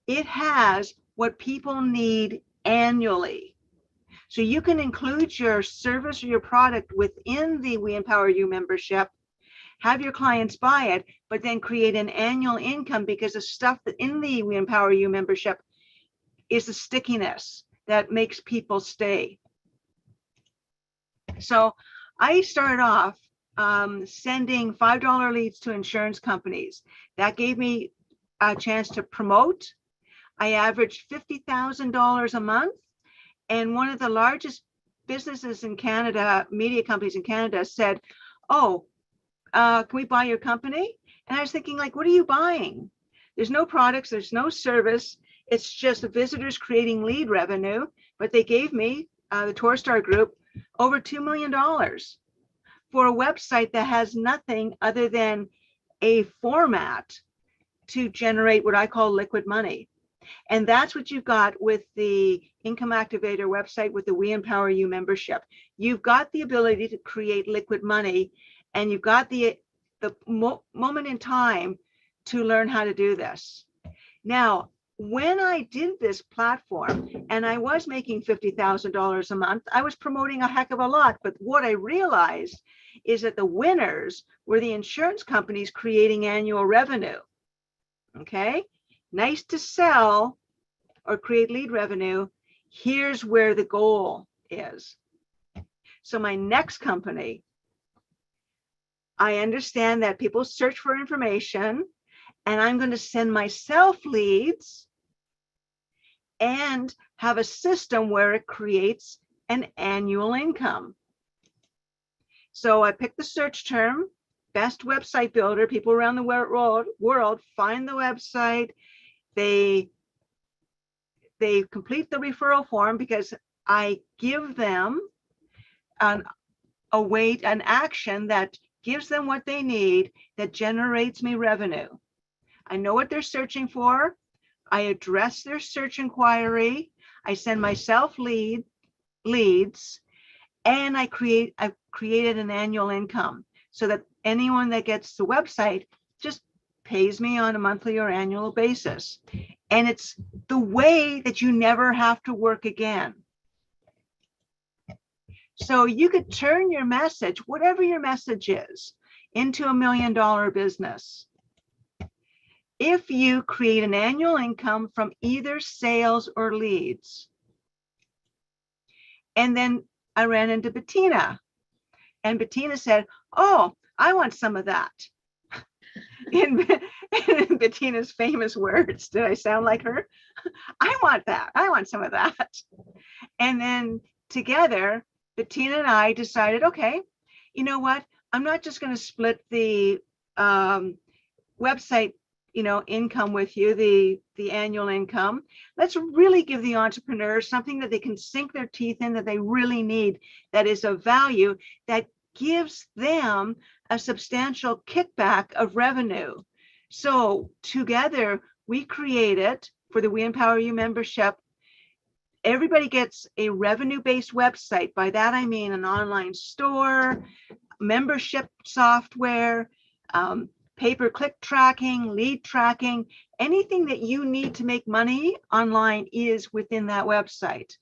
it has what people need annually. So you can include your service or your product within the We Empower You membership, have your clients buy it, but then create an annual income, because the stuff that in the We Empower You membership is the stickiness that makes people stay. So I started off sending $5 leads to insurance companies. That gave me a chance to promote. I averaged $50,000 a month. And one of the largest businesses in Canada, media companies in Canada, said, oh, can we buy your company? And I was thinking, like, what are you buying? There's no products, there's no service. It's just the visitors creating lead revenue. But they gave me, the Tourstar Group, over $2 million for a website that has nothing other than a format to generate what I call liquid money. And that's what you've got with the Income Activator website, with the We Empower You membership. You've got the ability to create liquid money, and you've got the moment in time to learn how to do this. Now, when I did this platform and I was making $50,000 a month, I was promoting a heck of a lot. But what I realized is that the winners were the insurance companies creating annual revenue. Okay, nice to sell or create lead revenue. Here's where the goal is. So my next company, I understand that people search for information, and I'm going to send myself leads and have a system where it creates an annual income. So I picked the search term, best website builder. People around the world find the website. They complete the referral form, because I give them an action that gives them what they need, that generates me revenue. I know what they're searching for. I address their search inquiry. I send myself leads, and I've created an annual income, so that anyone that gets the website just pays me on a monthly or annual basis. And it's the way that you never have to work again. So you could turn your message, whatever your message is, into $1 million business if you create an annual income from either sales or leads. And then I ran into Bettina, and Bettina said, oh, I want some of that. In Bettina's famous words, did I sound like her? I want that. I want some of that. And then together, Bettina and I decided, okay, you know what? I'm not just going to split the website, income with you, the annual income. Let's really give the entrepreneurs something that they can sink their teeth in, that they really need, that is of value, that gives them a substantial kickback of revenue. So together we created, for the We Empower You membership, everybody gets a revenue-based website. By that I mean an online store, membership software, pay-per-click tracking, lead tracking, anything that you need to make money online is within that website.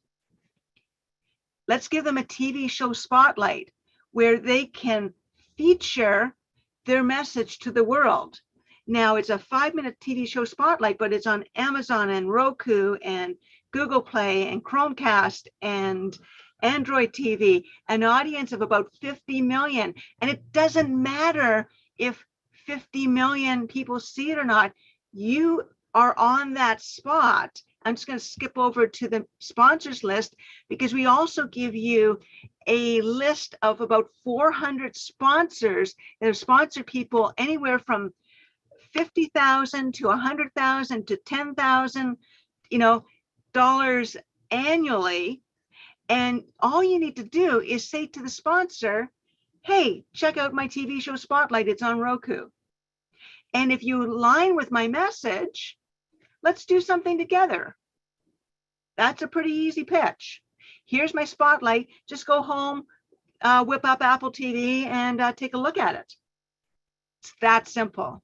Let's give them a TV show spotlight where they can feature their message to the world. Now, it's a 5-minute TV show spotlight, but it's on Amazon and Roku and Google Play and Chromecast and Android TV, an audience of about 50 million. And it doesn't matter if 50 million people see it or not, you are on that spot. I'm just going to skip over to the sponsors list, because we also give you a list of about 400 sponsors that have sponsored people anywhere from 50,000 to 100,000 to 10,000, dollars annually. And all you need to do is say to the sponsor, hey, check out my TV show Spotlight, it's on Roku. And if you align with my message, let's do something together. That's a pretty easy pitch. Here's my Spotlight, just go home, whip up Apple TV and take a look at it. It's that simple.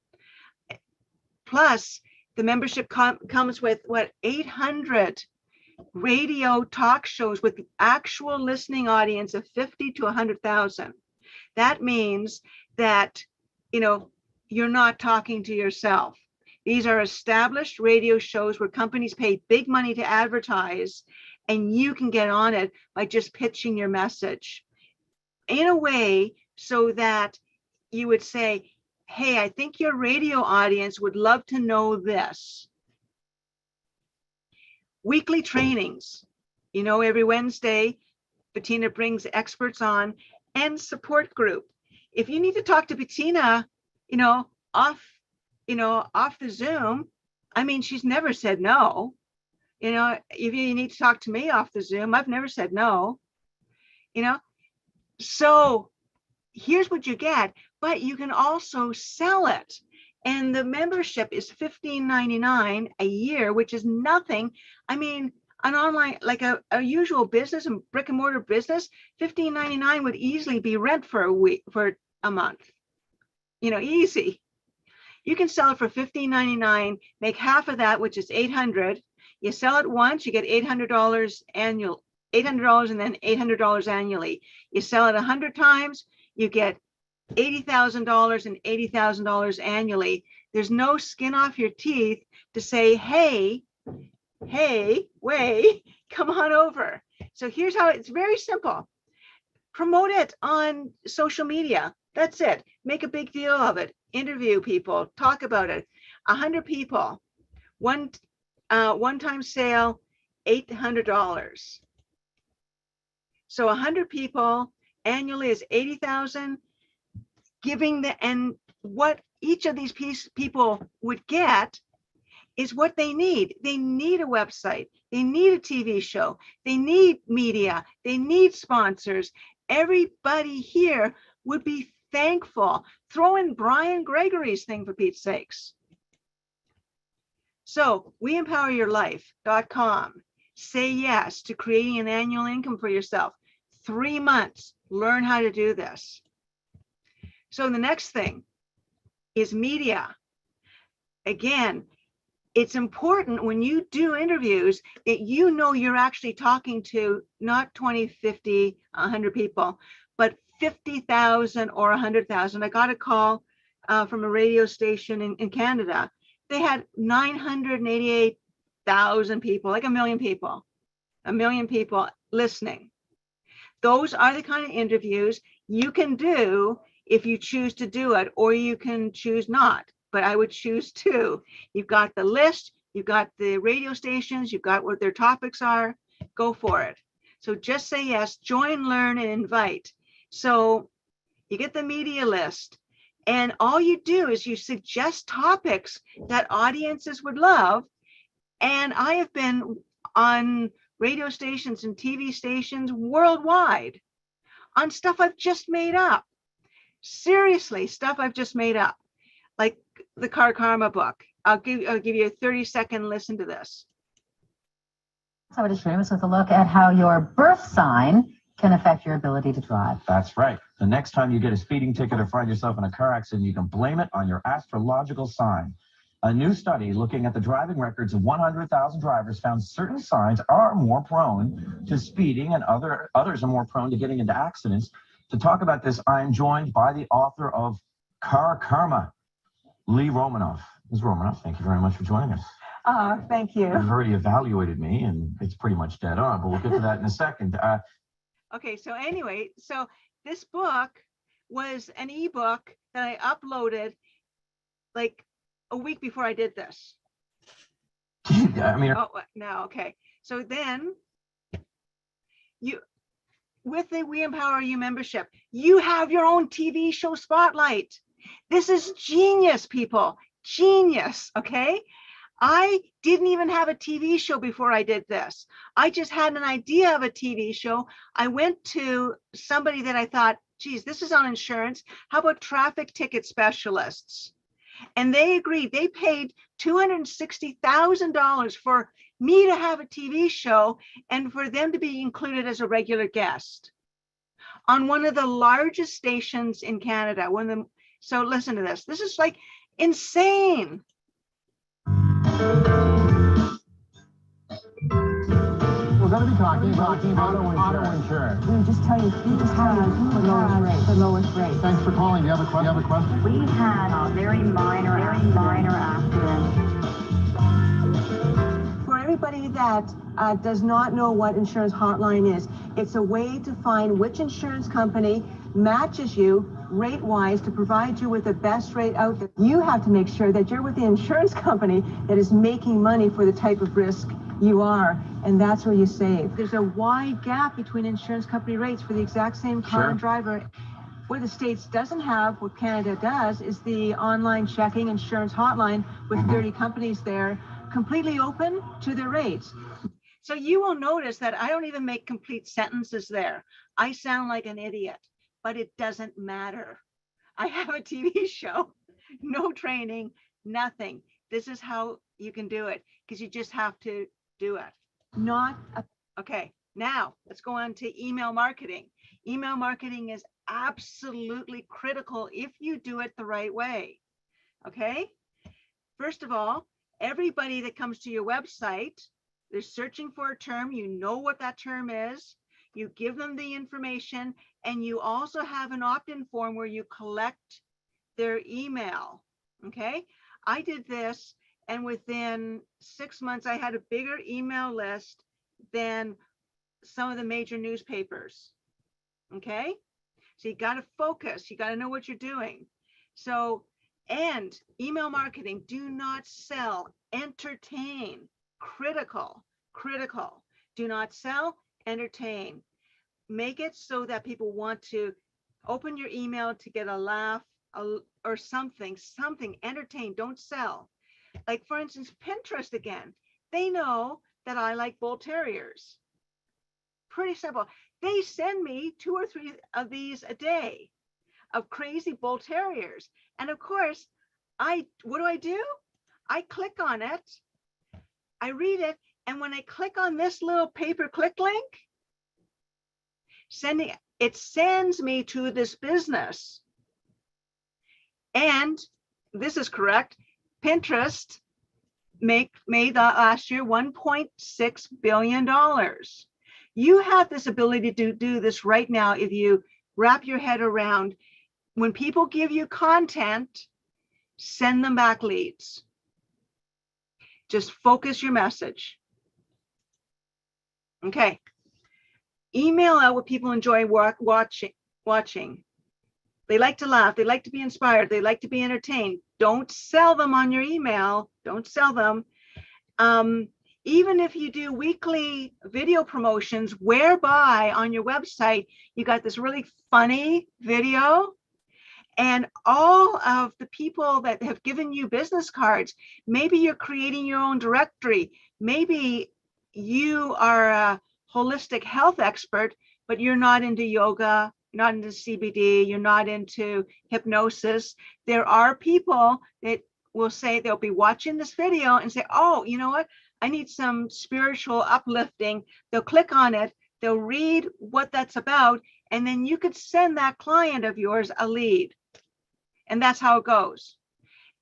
Plus, The membership comes with what, 800 radio talk shows with the actual listening audience of 50 to 100,000. That means that, you know, you're not talking to yourself. These are established radio shows where companies pay big money to advertise, and you can get on it by just pitching your message in a way so that you would say, hey, I think your radio audience would love to know this. Weekly trainings, you know, every Wednesday, Bettina brings experts on, and support group. If you need to talk to Bettina, you know, off the Zoom, I mean, she's never said no. You know, if you need to talk to me off the Zoom, I've never said no, you know. So here's what you get, but you can also sell it. And the membership is $15.99 a year, which is nothing. I mean, an online, like a usual business, a brick and mortar business, $15.99 would easily be rent for a week, for a month, you know, easy. You can sell it for $15.99, make half of that, which is $800. You sell it once, you get $800 annual, $800 and then $800 annually. You sell it 100 times, you get $80,000 and $80,000 annually. There's no skin off your teeth to say, hey, wait, come on over. So here's how it's very simple. Promote it on social media. That's it. Make a big deal of it. Interview people, talk about it. 100 people, one-time sale, $800. So 100 people annually is 80,000. Giving the, and what each of these people would get is what they need. They need a website. They need a TV show. They need media. They need sponsors. Everybody here would be thankful. Throw in Brian Gregory's thing, for Pete's sakes. So weempoweryourlife.com. Say yes to creating an annual income for yourself. 3 months. Learn how to do this. So the next thing is media. Again, it's important when you do interviews that you know you're actually talking to not 20, 50, 100 people, but 50,000 or 100,000. I got a call from a radio station in Canada. They had 988,000 people, like a million people listening. Those are the kind of interviews you can do if you choose to do it, or you can choose not, but I would choose to. You've got the list, you've got the radio stations, you've got what their topics are, go for it. So just say yes, join, learn, and invite. So you get the media list, and all you do is you suggest topics that audiences would love. And I have been on radio stations and TV stations worldwide on stuff I've just made up. Seriously, stuff I've just made up, like the Car Karma book. I'll give you a 30-second listen to this. So to stream us with a look at how your birth sign can affect your ability to drive. That's right. The next time you get a speeding ticket or find yourself in a car accident, you can blame it on your astrological sign. A new study looking at the driving records of 100,000 drivers found certain signs are more prone to speeding and others are more prone to getting into accidents. To talk about this, I'm joined by the author of Car Karma, Lee Romanoff. Ms. Romanoff, thank you very much for joining us. Thank you. You've already evaluated me, and it's pretty much dead on, but we'll get to that in a second. Okay, so anyway, so this book was an ebook that I uploaded like a week before I did this. I mean, oh, no, okay. So then with the We Empower You membership, you have your own TV show spotlight. This is genius, people. Genius, okay? I didn't even have a TV show before I did this. I just had an idea of a TV show. I went to somebody that I thought, geez, this is on insurance. How about traffic ticket specialists? And they agreed. They paid $260,000 for me to have a TV show and for them to be included as a regular guest on one of the largest stations in Canada. So listen to this. This is like insane. going to be talking about auto insurance. We just tell you who has the lowest rate. Thanks for calling. Do you have a question? We had a very minor accident. For everybody that does not know what Insurance Hotline is, it's a way to find which insurance company matches you rate-wise to provide you with the best rate out there. You have to make sure that you're with the insurance company that is making money for the type of risk you are, and that's where you save. There's a wide gap between insurance company rates for the exact same car and driver. What the States doesn't have, what Canada does, is the online checking insurance hotline with 30 companies there, completely open to the rates. So you will notice that I don't even make complete sentences there. I sound like an idiot, but it doesn't matter. I have a TV show, no training, nothing. This is how you can do it, because you just have to do it. Okay, now let's go on to email marketing. Email marketing is absolutely critical if you do it the right way. Okay, first of all, everybody that comes to your website, they're searching for a term, you know what that term is, you give them the information, and you also have an opt-in form where you collect their email. Okay, I did this, and within 6 months, I had a bigger email list than some of the major newspapers. Okay, so you got to focus, you got to know what you're doing. So, and email marketing, do not sell, entertain. Critical. Do not sell, entertain. Make it so that people want to open your email to get a laugh or something, entertain, don't sell. Like for instance, Pinterest again, they know that I like bull terriers. Pretty simple. They send me 2 or 3 of these a day of crazy bull terriers. And of course, what do? I click on it, I read it, and when I click on this little pay-per-click link, it sends me to this business. And this is correct. Pinterest made last year $1.6 billion. You have this ability to do this right now if you wrap your head around when people give you content, send them back leads. Just focus your message. Okay. Email out what people enjoy watching. They like to laugh. They like to be inspired. They like to be entertained. Don't sell them on your email. Don't sell them. Even if you do weekly video promotions, whereby on your website, you got this really funny video, and all of the people that have given you business cards, maybe you're creating your own directory. Maybe you are a holistic health expert, but you're not into yoga, not into CBD, you're not into hypnosis. There are people that will say they'll be watching this video and say, oh, you know what? I need some spiritual uplifting. They'll click on it, they'll read what that's about, and then you could send that client of yours a lead. And that's how it goes.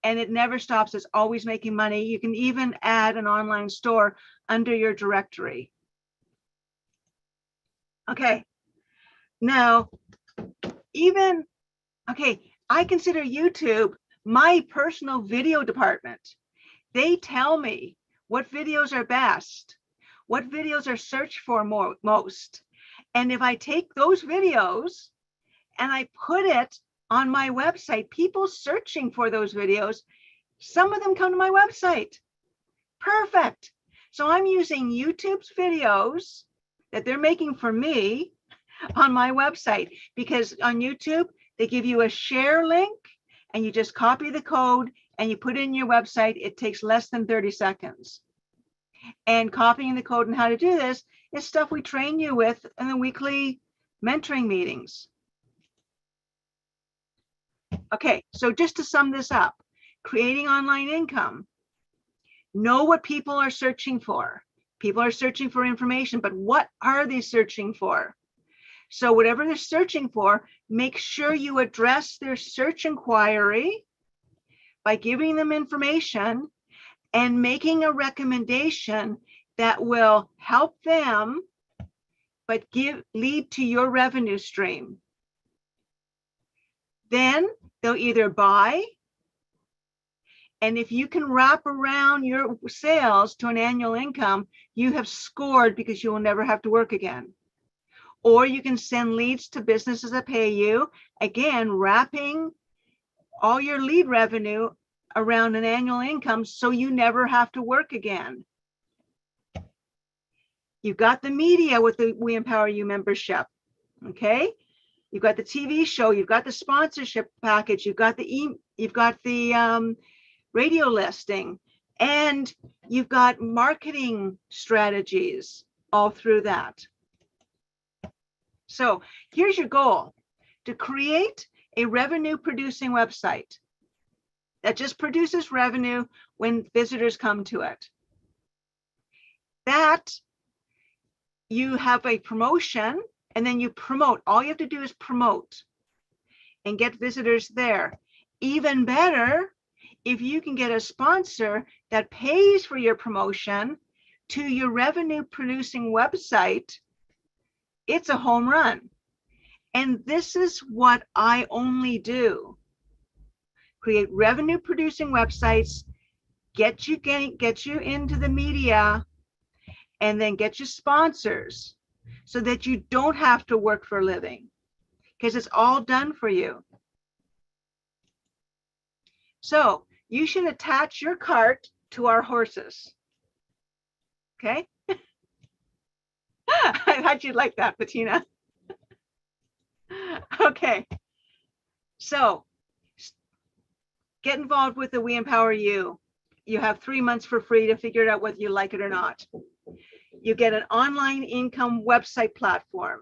And it never stops. It's always making money. You can even add an online store under your directory. Okay. Now, I consider YouTube my personal video department. They tell me what videos are best, what videos are searched for most. And if I take those videos and I put it on my website, people searching for those videos, some of them come to my website. Perfect. So I'm using YouTube's videos that they're making for me on my website, because on YouTube, they give you a share link and you just copy the code and you put it in your website. It takes less than 30 seconds. And copying the code and how to do this is stuff we train you with in the weekly mentoring meetings. Okay, so just to sum this up, creating online income, know what people are searching for. People are searching for information, but what are they searching for? So whatever they're searching for, make sure you address their search inquiry by giving them information and making a recommendation that will help them, but lead to your revenue stream. Then they'll either buy, and if you can wrap around your sales to an annual income, you have scored because you will never have to work again. Or you can send leads to businesses that pay you, again, wrapping all your lead revenue around an annual income so you never have to work again. You've got the media with the We Empower You membership, okay? You've got the TV show, you've got the sponsorship package, you've got the radio listing, and you've got marketing strategies all through that. So here's your goal: to create a revenue producing website that just produces revenue when visitors come to it. That you have a promotion, and then you promote. All you have to do is promote and get visitors there. Even better, if you can get a sponsor that pays for your promotion to your revenue producing website, it's a home run. And this is what I only do. Create revenue producing websites, get you into the media, and then get you sponsors so that you don't have to work for a living, because it's all done for you. So you should attach your cart to our horses. Okay? I thought you'd like that, Bettina. Okay. So get involved with the We Empower You. You have 3 months for free to figure it out whether you like it or not. You get an online income website platform.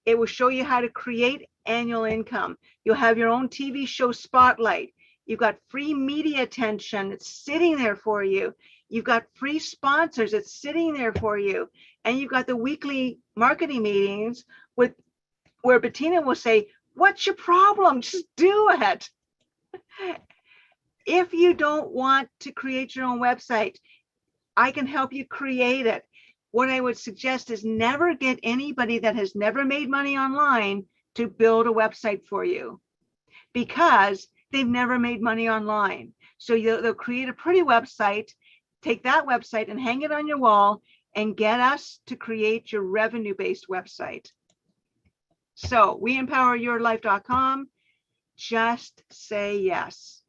It will show you how to create annual income. You'll have your own TV show spotlight. You've got free media attention. It's sitting there for you. You've got free sponsors. It's sitting there for you. And you've got the weekly marketing meetings where Bettina will say, what's your problem? Just do it. If you don't want to create your own website, I can help you create it. What I would suggest is never get anybody that has never made money online to build a website for you, because they've never made money online. So they'll create a pretty website, take that website and hang it on your wall, and get us to create your revenue-based website. So weempoweryourlife.com, just say yes.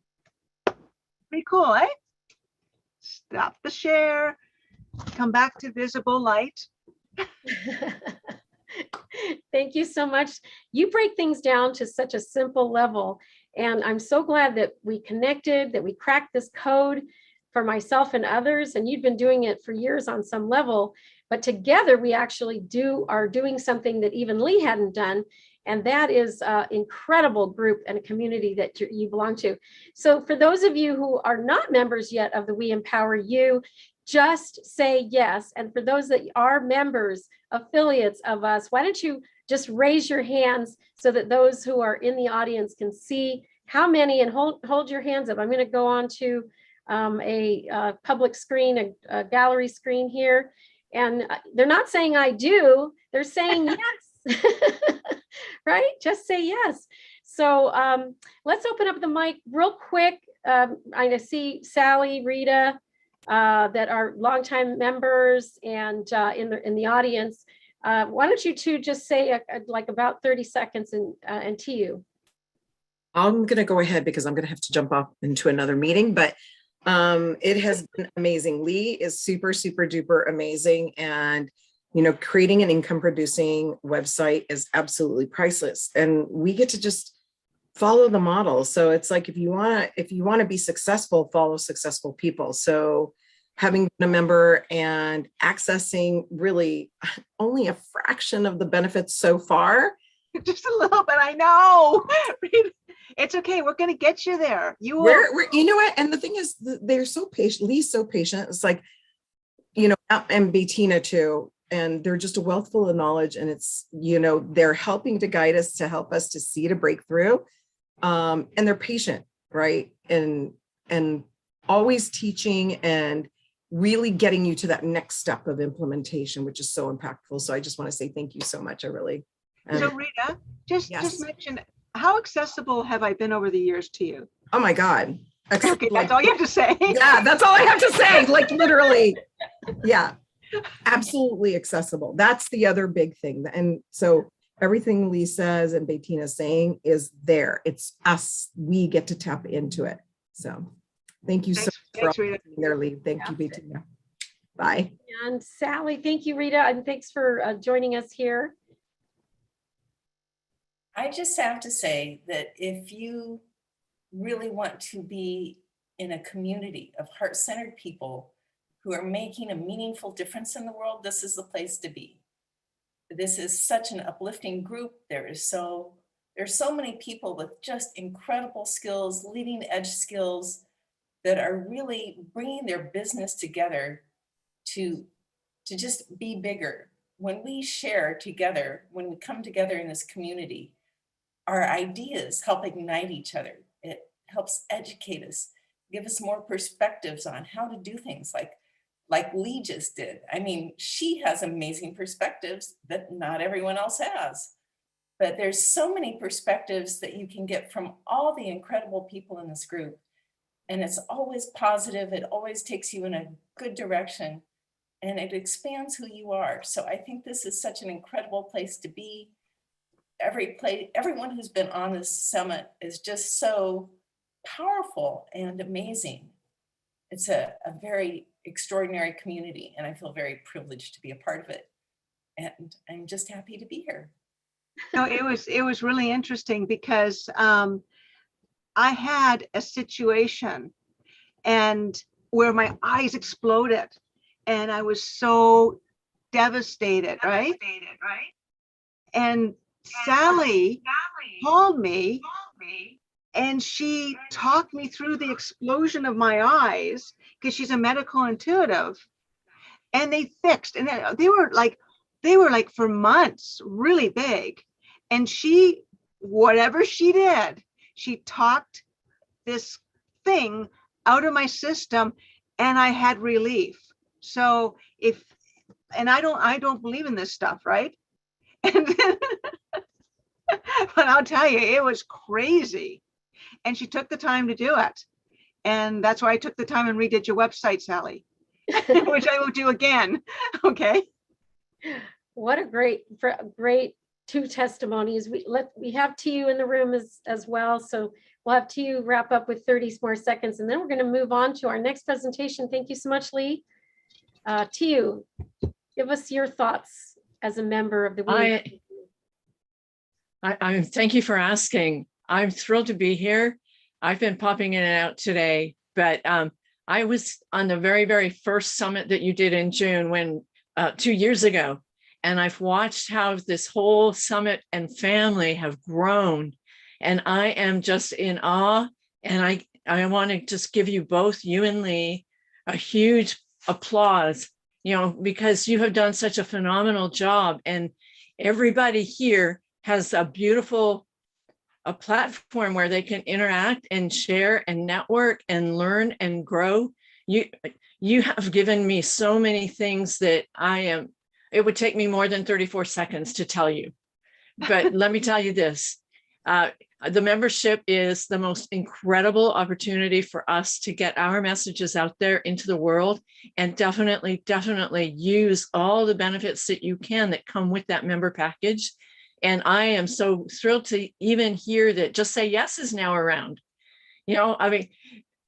Pretty cool, eh? Stop the share, come back to visible light. Thank you so much. You break things down to such a simple level. And I'm so glad that we connected, that we cracked this code for myself and others. And you've been doing it for years on some level, but together we actually are doing something that even Lee hadn't done. And that is an incredible group and a community that you belong to. So for those of you who are not members yet of the We Empower You, just say yes. And for those that are members, affiliates of us, why don't you just raise your hands so that those who are in the audience can see how many, and hold your hands up. I'm going to go on to a public screen, a gallery screen here. And they're not saying I do, they're saying yes. Right? Just say yes. So let's open up the mic real quick. I see Sally, Rita, that are longtime members and in the audience. Why don't you two just say like about 30 seconds and to you. I'm going to go ahead because I'm going to have to jump off into another meeting, but it has been amazing. Lee is super, super duper amazing. And, you know, creating an income producing website is absolutely priceless. And we get to just follow the model. So it's like, if you want to be successful, follow successful people. So having been a member and accessing really only a fraction of the benefits so far. Just a little bit, I know. It's okay. We're going to get you there. You know what? And the thing is, they're so patient. Lee's so patient. It's like, you know, and Bettina too. And they're just a wealth full of knowledge. And it's, you know, they're helping to guide us, to help us to see, to break through. And they're patient, right? And always teaching and really getting you to that next step of implementation, which is so impactful. So I just want to say thank you so much. I really. So Rita, just mention, how accessible have I been over the years to you? Oh my God. Okay, that's all you have to say. Yeah, that's all I have to say. Like literally. Yeah, absolutely accessible. That's the other big thing. And so everything Lee says and Bettina's saying is there. It's us. We get to tap into it. So thank you so much for being there, Lee. Thank you, Bettina. Bye. And Sally, thank you, Rita, and thanks for joining us here. I just have to say that if you really want to be in a community of heart-centered people who are making a meaningful difference in the world, this is the place to be. This is such an uplifting group. There's so many people with just incredible skills, leading edge skills that are really bringing their business together to just be bigger. When we share together, when we come together in this community, our ideas help ignite each other. It helps educate us, give us more perspectives on how to do things like Lee just did. I mean, she has amazing perspectives that not everyone else has. But there's so many perspectives that you can get from all the incredible people in this group. And it's always positive. It always takes you in a good direction. And it expands who you are. So I think this is such an incredible place to be. Everyone who's been on this summit is just so powerful and amazing. It's a very extraordinary community, and I feel very privileged to be a part of it. And I'm just happy to be here. No, it was really interesting because I had a situation and where my eyes exploded, and I was so devastated, right? And Sally called me and she talked me through the explosion of my eyes because she's a medical intuitive, and they fixed, and they were like for months really big. And she, whatever she did, she talked this thing out of my system and I had relief. So I don't believe in this stuff, right? But I'll tell you, it was crazy. And she took the time to do it. And that's why I took the time and redid your website, Sally, which I will do again. Okay. What a great two testimonies. We have TU in the room as well. So we'll have TU wrap up with 30 more seconds, and then we're going to move on to our next presentation. Thank you so much, Lee. TU, give us your thoughts as a member of the week. Thank you for asking. I'm thrilled to be here. I've been popping in and out today, but I was on the very, very first summit that you did in June 2 years ago. And I've watched how this whole summit and family have grown. And I am just in awe. And I want to just give you both, you and Lee, a huge applause, because you have done such a phenomenal job. And everybody here has a platform where they can interact and share and network and learn and grow. You have given me so many things that it would take me more than 34 seconds to tell you. But let me tell you this, the membership is the most incredible opportunity for us to get our messages out there into the world, and definitely use all the benefits that you can that come with that member package. And I am so thrilled to even hear that Just Say Yes is now around. I mean,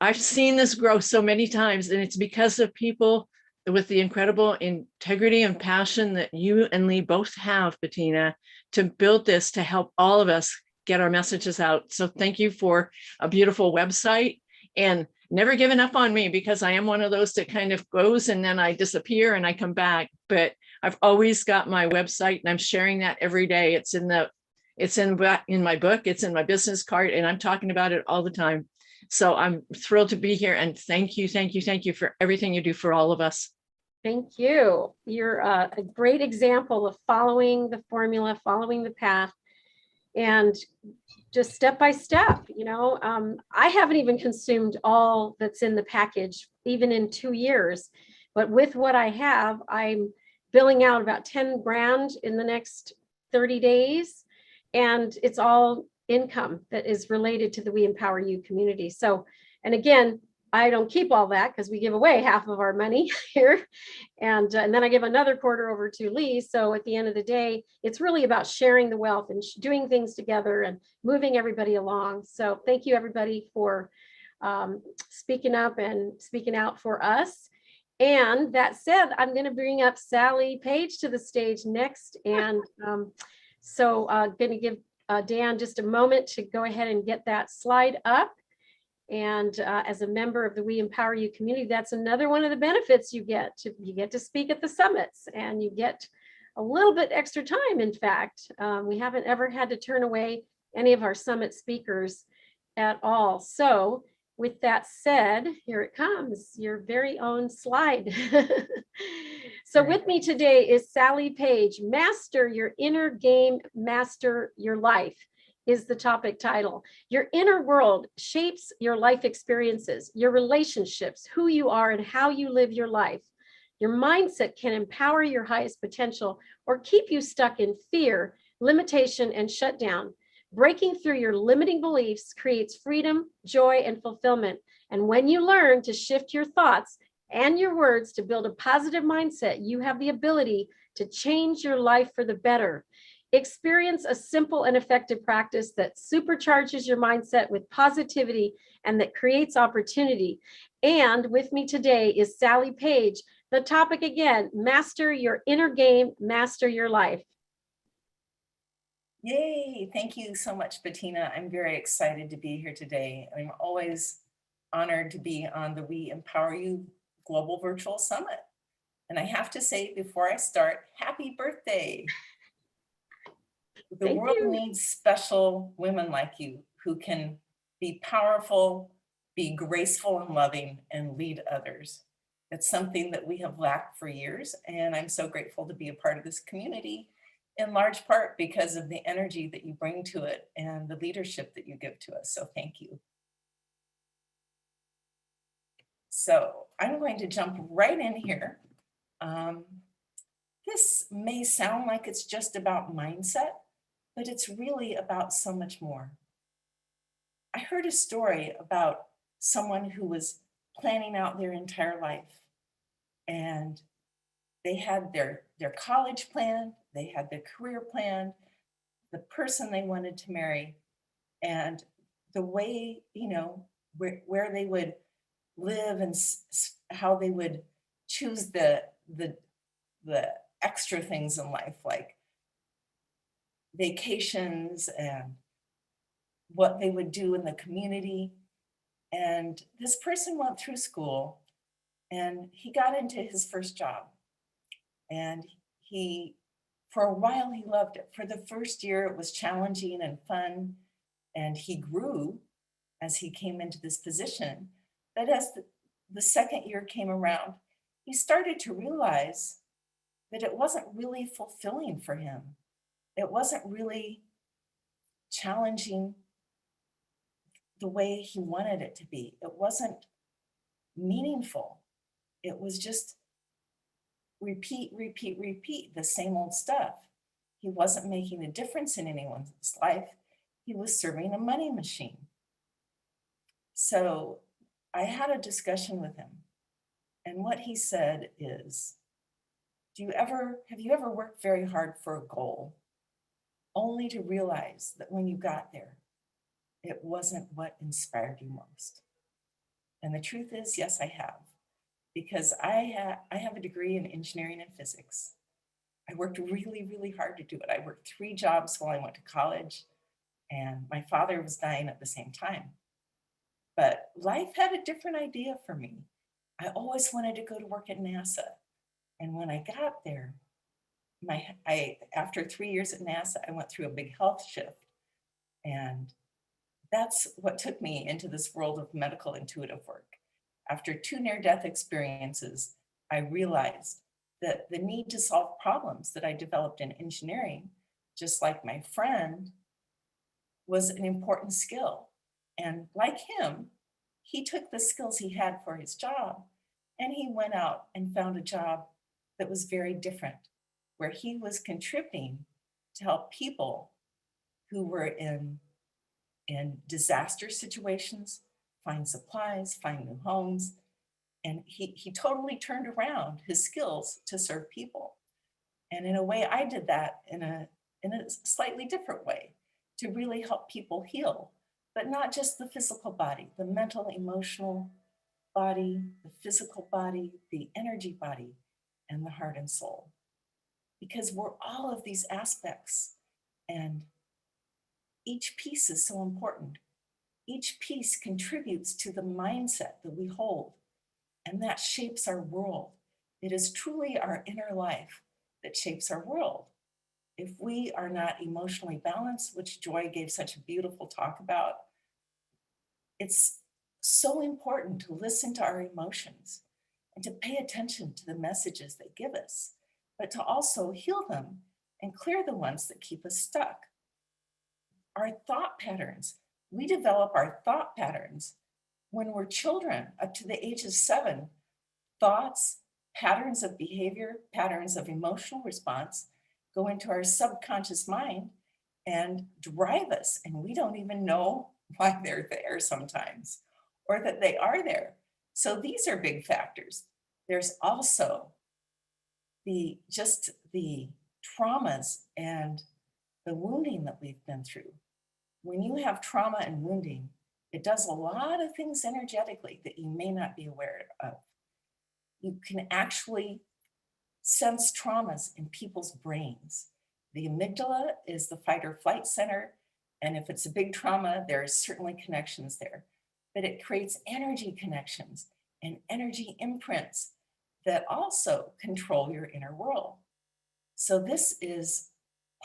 I've seen this grow so many times, and it's because of people with the incredible integrity and passion that you and Lee both have, Bettina, to build this to help all of us get our messages out. So thank you for a beautiful website, and never giving up on me, because I am one of those that kind of goes and then I disappear and I come back. But I've always got my website, and I'm sharing that every day. It's in my book, it's in my business card, and I'm talking about it all the time. So I'm thrilled to be here, and thank you for everything you do for all of us. Thank you. You're a great example of following the formula, following the path. and just step by step, I haven't even consumed all that's in the package, even in 2 years. But with what I have, I'm billing out about 10 grand in the next 30 days. And it's all income that is related to the We Empower You community. So, and again, I don't keep all that because we give away half of our money here. And then I give another quarter over to Lee. So at the end of the day, it's really about sharing the wealth and doing things together and moving everybody along. So thank you, everybody, for speaking up and speaking out for us. And that said, I'm going to bring up Sally Page to the stage next. And so I'm going to give Dan just a moment to go ahead and get that slide up. And as a member of the We Empower You community, that's another one of the benefits you get. You get to speak at the summits, and you get a little bit extra time. In fact, we haven't ever had to turn away any of our summit speakers at all. So with that said, here it comes, your very own slide. So with me today is Sally Page. Master your inner game, master your life is the topic title. Your inner world shapes your life experiences, your relationships, who you are and how you live your life. Your mindset can empower your highest potential or keep you stuck in fear, limitation, and shutdown. Breaking through your limiting beliefs creates freedom, joy, and fulfillment. And when you learn to shift your thoughts and your words to build a positive mindset, you have the ability to change your life for the better. Experience a simple and effective practice that supercharges your mindset with positivity and that creates opportunity. And with me today is Sally Page. The topic again, master your inner game, master your life. Yay, thank you so much, Bettina. I'm very excited to be here today. I'm always honored to be on the We Empower You Global Virtual Summit. And I have to say before I start, happy birthday. The world needs special women like you who can be powerful, be graceful and loving, and lead others. It's something that we have lacked for years, and I'm so grateful to be a part of this community, in large part because of the energy that you bring to it and the leadership that you give to us. So thank you. So I'm going to jump right in here. This may sound like it's just about mindset, but it's really about so much more. I heard a story about someone who was planning out their entire life, and they had their college plan, they had their career plan, the person they wanted to marry, and the way, where they would live and how they would choose the extra things in life, like vacations and what they would do in the community. And this person went through school and he got into his first job. And for a while, he loved it. For the first year, it was challenging and fun. And he grew as he came into this position. But as the second year came around, he started to realize that it wasn't really fulfilling for him. It wasn't really challenging the way he wanted it to be. It wasn't meaningful. It was just repeat, the same old stuff. He wasn't making a difference in anyone's life. He was serving a money machine. So I had a discussion with him. And what he said is, have you ever worked very hard for a goal, only to realize that when you got there, it wasn't what inspired you most? And the truth is, yes, I have. Because I have a degree in engineering and physics. I worked really, really hard to do it. I worked 3 jobs while I went to college, and my father was dying at the same time. But life had a different idea for me. I always wanted to go to work at NASA. And when I got there, after 3 years at NASA, I went through a big health shift. And that's what took me into this world of medical intuitive work. After 2 near-death experiences, I realized that the need to solve problems that I developed in engineering, just like my friend, was an important skill. And like him, he took the skills he had for his job and he went out and found a job that was very different, where he was contributing to help people who were in disaster situations find supplies, find new homes. And he totally turned around his skills to serve people. And in a way, I did that in a slightly different way to really help people heal, but not just the physical body, the mental, emotional body, the physical body, the energy body, and the heart and soul. Because we're all of these aspects, and each piece is so important. Each piece contributes to the mindset that we hold, and that shapes our world. It is truly our inner life that shapes our world. If we are not emotionally balanced, which Joy gave such a beautiful talk about, it's so important to listen to our emotions and to pay attention to the messages they give us, but to also heal them and clear the ones that keep us stuck. Our thought patterns, we develop our thought patterns when we're children up to the age of 7. Thoughts, patterns of behavior, patterns of emotional response go into our subconscious mind and drive us. And we don't even know why they're there sometimes, or that they are there. So these are big factors. There's also the traumas and the wounding that we've been through. When you have trauma and wounding, it does a lot of things energetically that you may not be aware of. You can actually sense traumas in people's brains. The amygdala is the fight or flight center. And if it's a big trauma, there's certainly connections there. But it creates energy connections and energy imprints that also control your inner world. So this is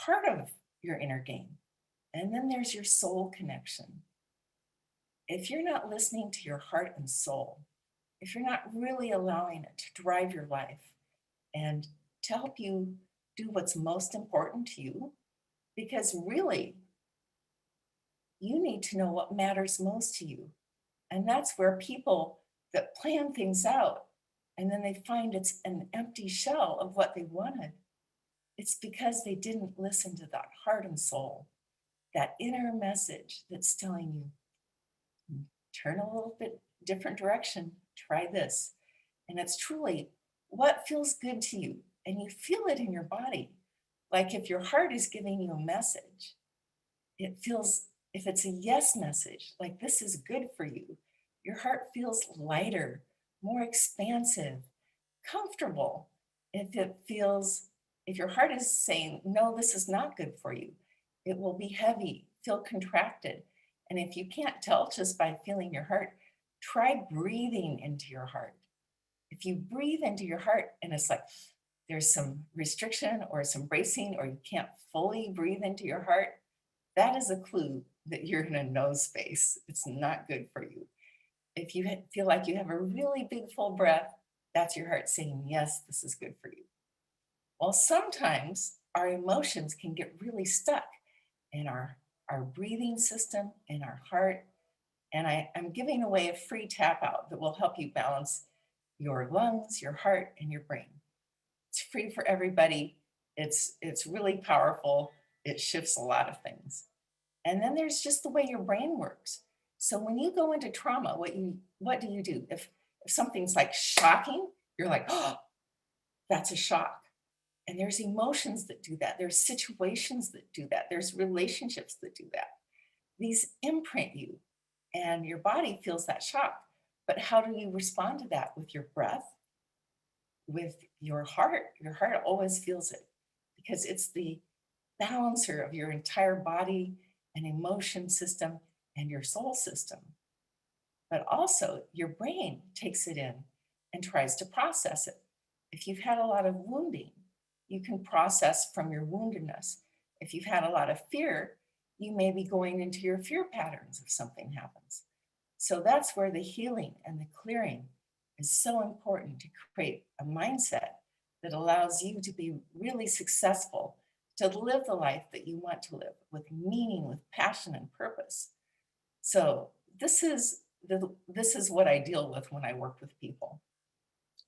part of your inner game. And then there's your soul connection. If you're not listening to your heart and soul, if you're not really allowing it to drive your life and to help you do what's most important to you, because really, you need to know what matters most to you. And that's where people that plan things out and then they find it's an empty shell of what they wanted. It's because they didn't listen to that heart and soul, that inner message that's telling you, turn a little bit different direction, try this. And it's truly what feels good to you. And you feel it in your body. Like if your heart is giving you a message, it feels, if it's a yes message, like this is good for you, your heart feels lighter, more expansive, comfortable. If your heart is saying, no, this is not good for you, it will be heavy, feel contracted. And if you can't tell just by feeling your heart, try breathing into your heart. If you breathe into your heart and it's like there's some restriction or some bracing, or you can't fully breathe into your heart, that is a clue that you're in a no space. It's not good for you. If you feel like you have a really big full breath, that's your heart saying, yes, this is good for you. Well, sometimes our emotions can get really stuck in our breathing system, in our heart. And I'm giving away a free tap out that will help you balance your lungs, your heart, and your brain. It's free for everybody. It's really powerful. It shifts a lot of things. And then there's just the way your brain works. So when you go into trauma, what do you do? If something's like shocking, you're like, oh, that's a shock. And there's emotions that do that. There's situations that do that. There's relationships that do that. These imprint you and your body feels that shock. But how do you respond to that? With your breath, with your heart. Your heart always feels it because it's the balancer of your entire body and emotion system and your soul system. But also your brain takes it in and tries to process it. If you've had a lot of wounding, you can process from your woundedness. If you've had a lot of fear, you may be going into your fear patterns if something happens. So that's where the healing and the clearing is so important, to create a mindset that allows you to be really successful to live the life that you want to live with meaning, with passion and purpose. So this is what I deal with when I work with people.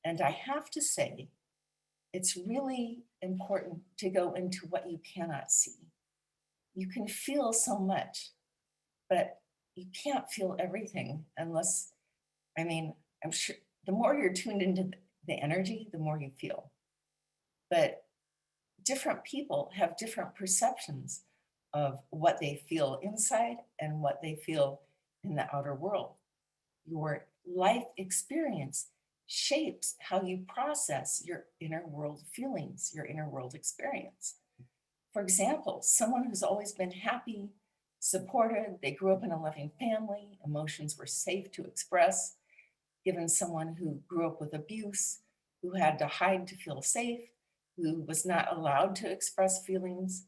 And I have to say, it's really important to go into what you cannot see. You can feel so much, but you can't feel everything unless, I mean, I'm sure the more you're tuned into the energy, the more you feel. But different people have different perceptions of what they feel inside and what they feel in the outer world. Your life experience shapes how you process your inner world feelings, your inner world experience. For example, someone who's always been happy, supported, they grew up in a loving family, emotions were safe to express, given someone who grew up with abuse, who had to hide to feel safe, who was not allowed to express feelings,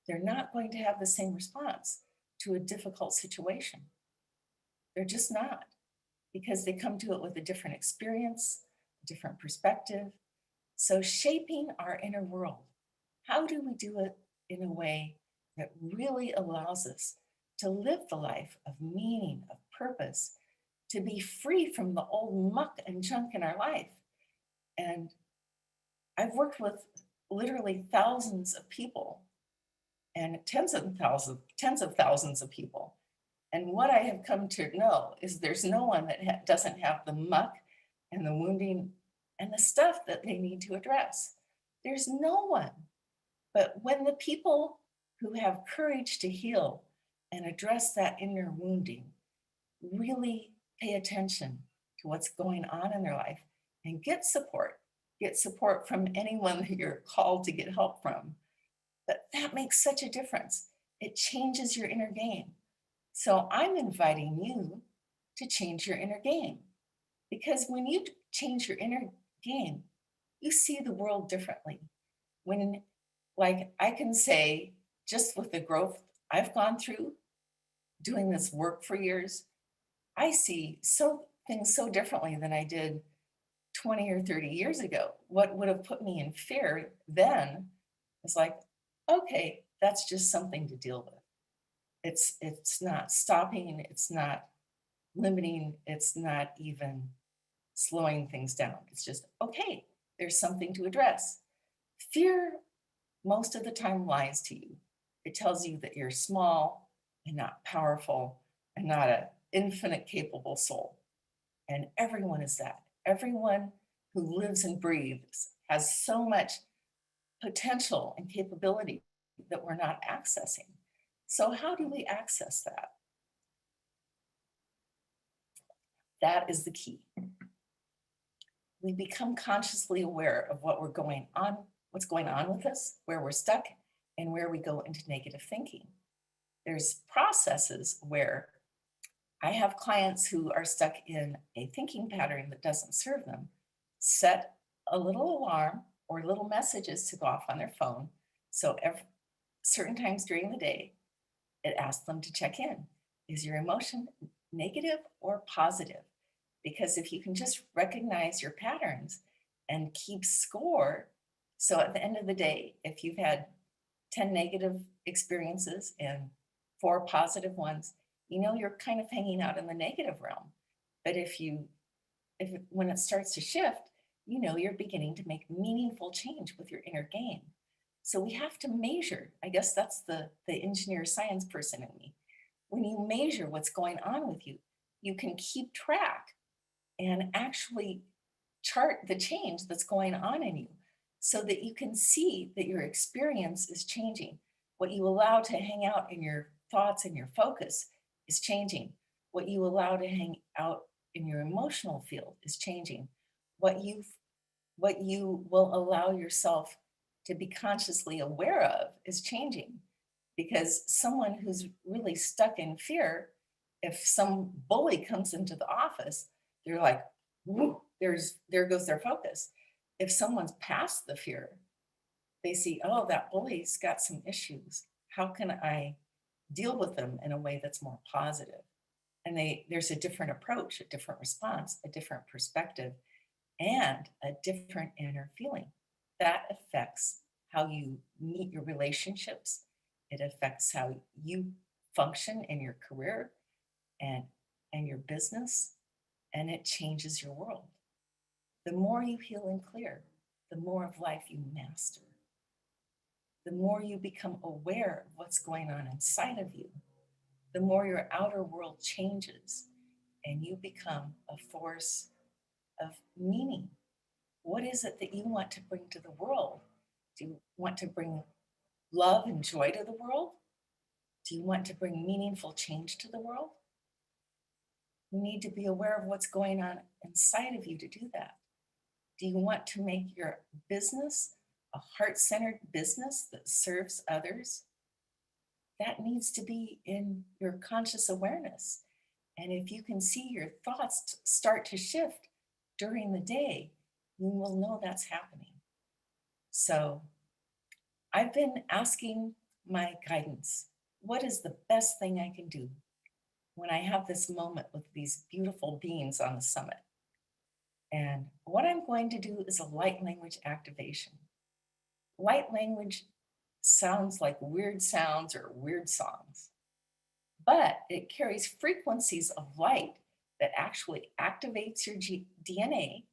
they're not going to have the same response to a difficult situation. They're just not, because they come to it with a different experience, a different perspective. So shaping our inner world, how do we do it in a way that really allows us to live the life of meaning, of purpose, to be free from the old muck and junk in our life? And I've worked with literally thousands of people and tens of thousands of people. And what I have come to know is there's no one that doesn't have the muck and the wounding and the stuff that they need to address. There's no one. But when the people who have courage to heal and address that inner wounding really pay attention to what's going on in their life and get support from anyone that you're called to get help from, that makes such a difference. It changes your inner game. So I'm inviting you to change your inner game, because when you change your inner game, you see the world differently. When, like, I can say, just with the growth I've gone through doing this work for years, I see things so differently than I did 20 or 30 years ago. What would have put me in fear then is like, okay, that's just something to deal with. It's not stopping, it's not limiting, it's not even slowing things down. It's just, okay, there's something to address. Fear most of the time lies to you. It tells you that you're small and not powerful and not an infinite capable soul. And everyone is that. Everyone who lives and breathes has so much potential and capability that we're not accessing. So how do we access that? That is the key. We become consciously aware of what's going on with us, where we're stuck, and where we go into negative thinking. There's processes where I have clients who are stuck in a thinking pattern that doesn't serve them, set a little alarm or little messages to go off on their phone. So certain times during the day, it asks them to check in. Is your emotion negative or positive? Because if you can just recognize your patterns and keep score, so at the end of the day, if you've had 10 negative experiences and 4 positive ones, you know you're kind of hanging out in the negative realm. But when it starts to shift, you know you're beginning to make meaningful change with your inner game. So we have to measure. I guess that's the engineer science person in me. When you measure what's going on with you, you can keep track and actually chart the change that's going on in you so that you can see that your experience is changing. What you allow to hang out in your thoughts and your focus is changing. What you allow to hang out in your emotional field is changing. What you will allow yourself to be consciously aware of is changing. Because someone who's really stuck in fear, if some bully comes into the office, they're like, whoo, there goes their focus. If someone's past the fear, they see, oh, that bully's got some issues. How can I deal with them in a way that's more positive? And there's a different approach, a different response, a different perspective, and a different inner feeling. That affects how you meet your relationships. It affects how you function in your career and your business, and it changes your world. The more you heal and clear, the more of life you master. The more you become aware of what's going on inside of you, the more your outer world changes and you become a force of meaning. What is it that you want to bring to the world? Do you want to bring love and joy to the world? Do you want to bring meaningful change to the world? You need to be aware of what's going on inside of you to do that. Do you want to make your business a heart-centered business that serves others? That needs to be in your conscious awareness. And if you can see your thoughts start to shift during the day, you will know that's happening. So I've been asking my guidance, what is the best thing I can do when I have this moment with these beautiful beings on the summit? And what I'm going to do is a light language activation. Light language sounds like weird sounds or weird songs, but it carries frequencies of light that actually activates your DNA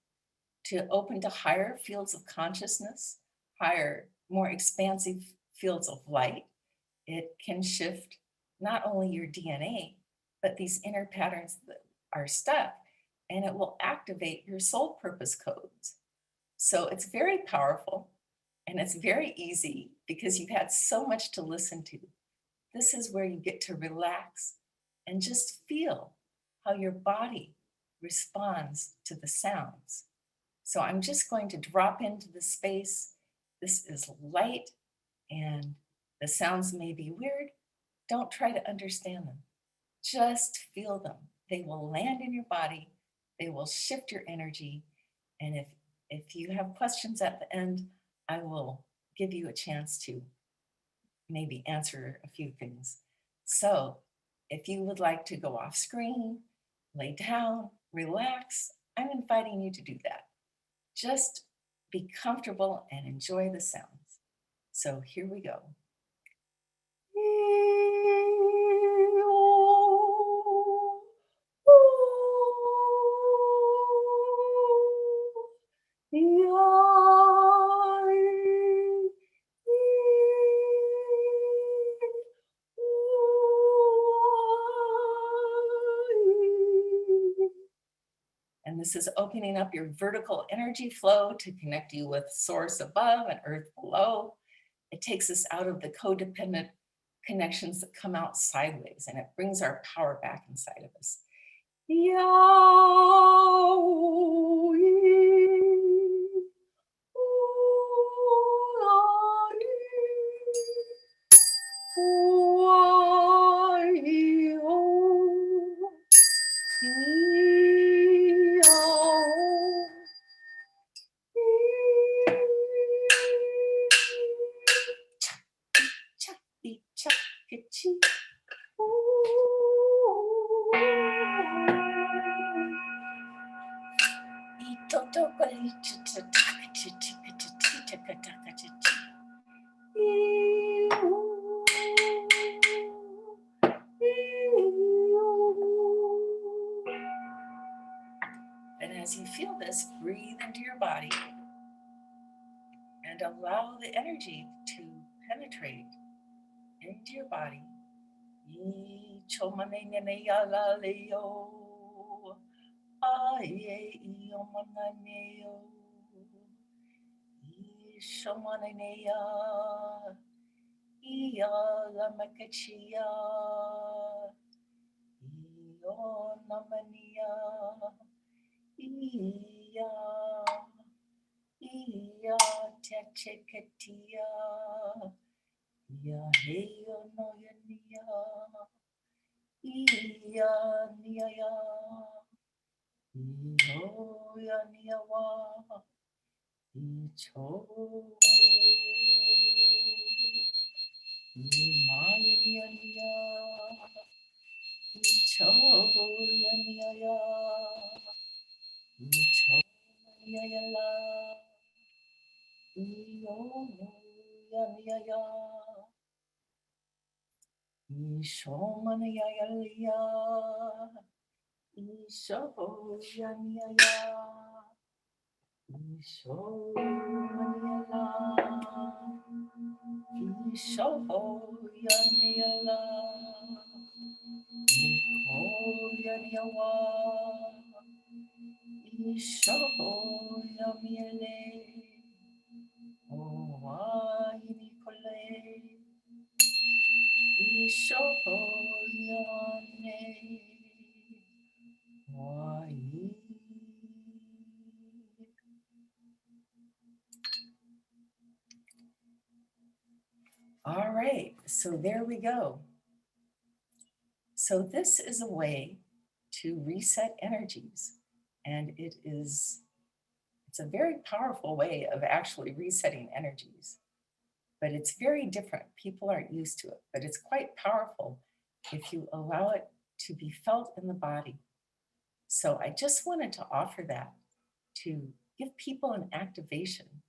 to open to higher fields of consciousness, higher, more expansive fields of light. It can shift not only your DNA, but these inner patterns that are stuck, and it will activate your soul purpose codes. So it's very powerful and it's very easy because you've had so much to listen to. This is where you get to relax and just feel how your body responds to the sounds. So I'm just going to drop into the space. This is light and the sounds may be weird. Don't try to understand them. Just feel them. They will land in your body. They will shift your energy. And if you have questions at the end, I will give you a chance to maybe answer a few things. So if you would like to go off screen, lay down, relax, I'm inviting you to do that. Just be comfortable and enjoy the sounds. So here we go. And this is opening up your vertical energy flow to connect you with source above and earth below. It takes us out of the codependent connections that come out sideways, and it brings our power back inside of us. And as you feel this, breathe into your body and allow the energy to penetrate into your body. yanaya. Ishomanayaya. Ishoyanaya. Ishomanayala. Ishoyanayala. Ikoyanyawa. Ishoyamyele. Owayinikole. Ishoyane. Wayi. All right, so there we go. So this is a way to reset energies, and it's a very powerful way of actually resetting energies, but it's very different. People aren't used to it, but it's quite powerful if you allow it to be felt in the body. So I just wanted to offer that to give people an activation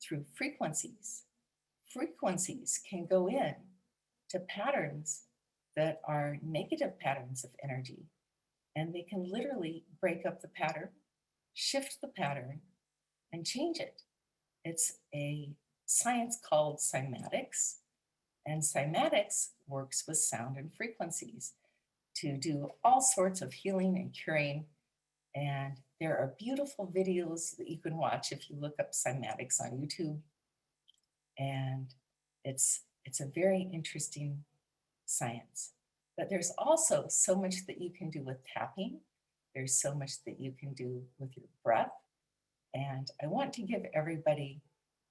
through frequencies. Frequencies can go in to patterns that are negative patterns of energy, and they can literally break up the pattern, shift the pattern, and change it. It's a science called cymatics, and cymatics works with sound and frequencies to do all sorts of healing and curing. And there are beautiful videos that you can watch if you look up cymatics on YouTube. And it's a very interesting science. But there's also so much that you can do with tapping. There's so much that you can do with your breath. And I want to give everybody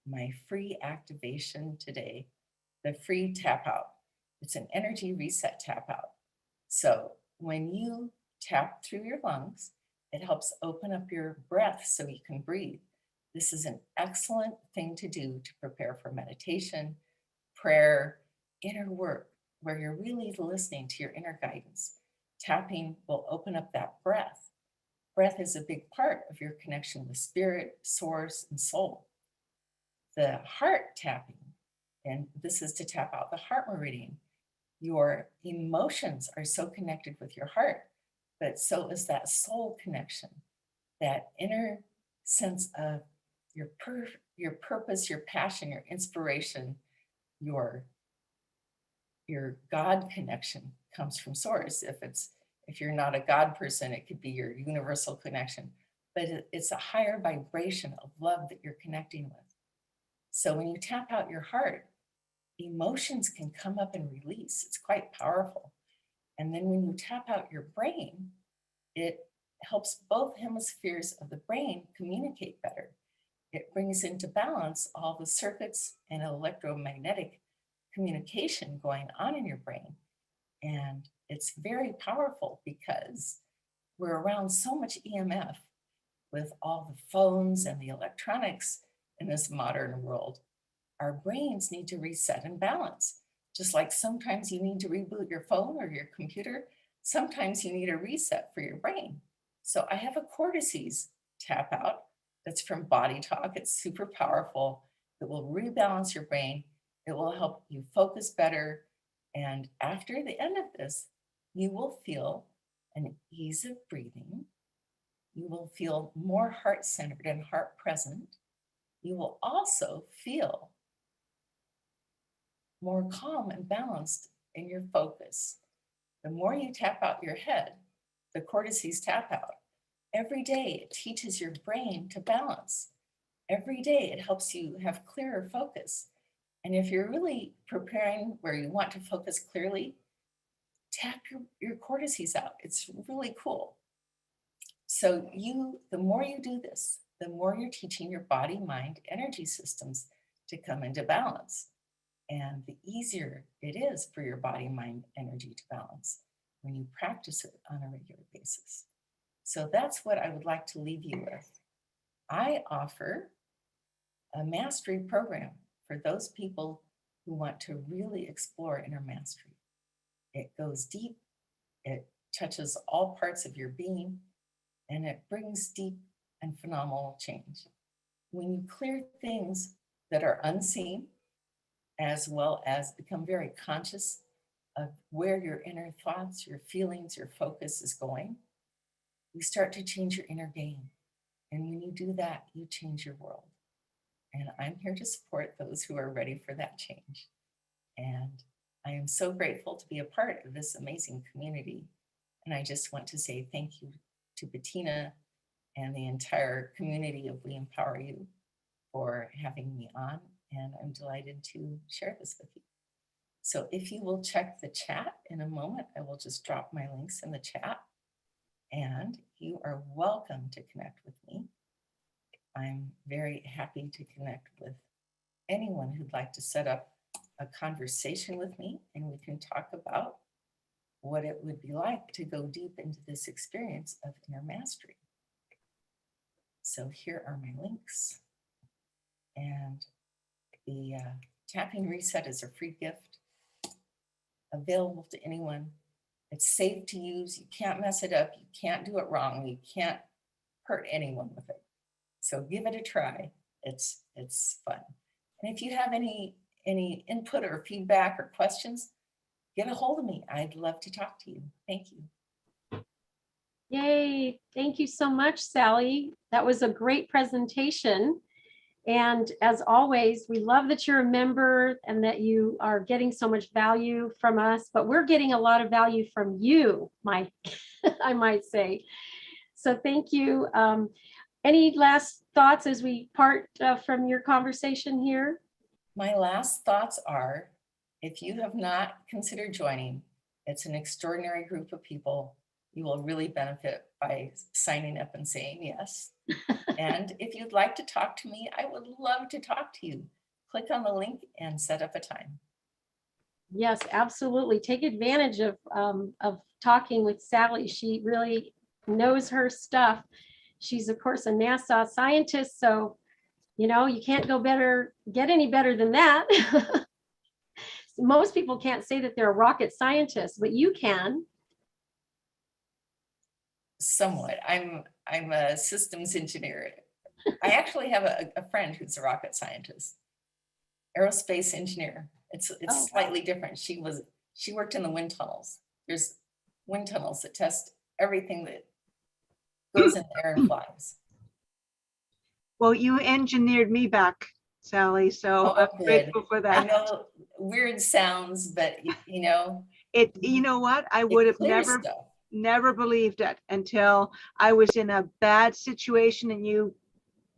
my free activation today, the free tap out. It's an energy reset tap out. So when you tap through your lungs, it helps open up your breath so you can breathe. This is an excellent thing to do to prepare for meditation, prayer, inner work, where you're really listening to your inner guidance. Tapping will open up that breath. Breath is a big part of your connection with spirit, source, and soul. The heart tapping, and this is to tap out the heart meridian. Your emotions are so connected with your heart, but so is that soul connection, that inner sense of your purpose, your passion, your inspiration, your God connection comes from source. If you're not a God person, it could be your universal connection, but it's a higher vibration of love that you're connecting with. So when you tap out your heart, emotions can come up and release. It's quite powerful. And then when you tap out your brain, it helps both hemispheres of the brain communicate better. It brings into balance all the circuits and electromagnetic communication going on in your brain. And it's very powerful because we're around so much EMF with all the phones and the electronics in this modern world. Our brains need to reset and balance. Just like sometimes you need to reboot your phone or your computer, sometimes you need a reset for your brain. So I have a cortices tap out that's from Body Talk. It's super powerful. It will rebalance your brain. It will help you focus better. And after the end of this, you will feel an ease of breathing. You will feel more heart-centered and heart-present. You will also feel more calm and balanced in your focus. The more you tap out your head, the cortices tap out. Every day it teaches your brain to balance. Every day it helps you have clearer focus. And if you're really preparing where you want to focus clearly, tap your cortices out. It's really cool. So the more you do this, the more you're teaching your body, mind, energy systems to come into balance. And the easier it is for your body, mind, energy to balance when you practice it on a regular basis. So that's what I would like to leave you with. I offer a mastery program for those people who want to really explore inner mastery. It goes deep, it touches all parts of your being, and it brings deep and phenomenal change. When you clear things that are unseen, as well as become very conscious of where your inner thoughts, your feelings, your focus is going, you start to change your inner game. And when you do that, you change your world. And I'm here to support those who are ready for that change. And I am so grateful to be a part of this amazing community. And I just want to say thank you to Bettina and the entire community of We Empower You for having me on. And I'm delighted to share this with you. So if you will check the chat in a moment, I will just drop my links in the chat. And you are welcome to connect with me. I'm very happy to connect with anyone who'd like to set up a conversation with me, and we can talk about what it would be like to go deep into this experience of inner mastery. So here are my links. And the tapping reset is a free gift available to anyone. It's safe to use. You can't mess it up. You can't do it wrong. You can't hurt anyone with it. So give it a try. It's fun. And if you have any input or feedback or questions, get a hold of me. I'd love to talk to you. Thank you. Yay. Thank you so much, Sally. That was a great presentation. And as always, we love that you're a member and that you are getting so much value from us, but we're getting a lot of value from you, I might say. So thank you. Any last thoughts as we part from your conversation here? My last thoughts are, if you have not considered joining, it's an extraordinary group of people. You will really benefit by signing up and saying yes. And if you'd like to talk to me, I would love to talk to you. Click on the link and set up a time. Yes, absolutely. Take advantage of talking with Sally. She really knows her stuff. She's, of course, a NASA scientist, so you know you can't get any better than that. Most people can't say that they're a rocket scientist, but you can. Somewhat. I'm a systems engineer. I actually have a friend who's a rocket scientist, aerospace engineer. It's slightly different. She worked in the wind tunnels. There's wind tunnels that test everything that goes in the air and flies. Well, you engineered me back, Sally, so I'm grateful for that. I know weird sounds, but you know. You know what? I would have never believed it until I was in a bad situation and you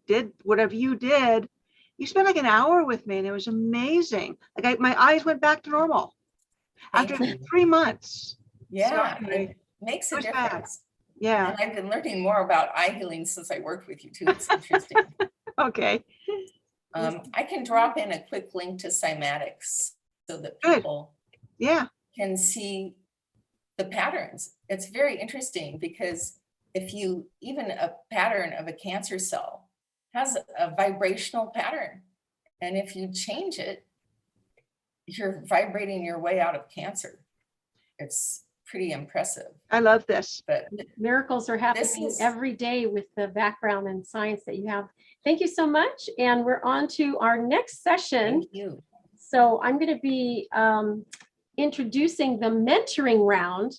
did whatever you did. You spent like an hour with me and it was amazing. Like my eyes went back to normal after 3 months. Yeah, So, it makes a difference. Yeah. And I've been learning more about eye healing since I worked with you too. It's interesting. Okay. I can drop in a quick link to cymatics so that people can see the patterns. It's very interesting because even a pattern of a cancer cell has a vibrational pattern. And if you change it, you're vibrating your way out of cancer. It's pretty impressive. I love this. But miracles are happening every day with the background and science that you have. Thank you so much. And we're on to our next session. Thank you. So I'm going to be introducing the mentoring round.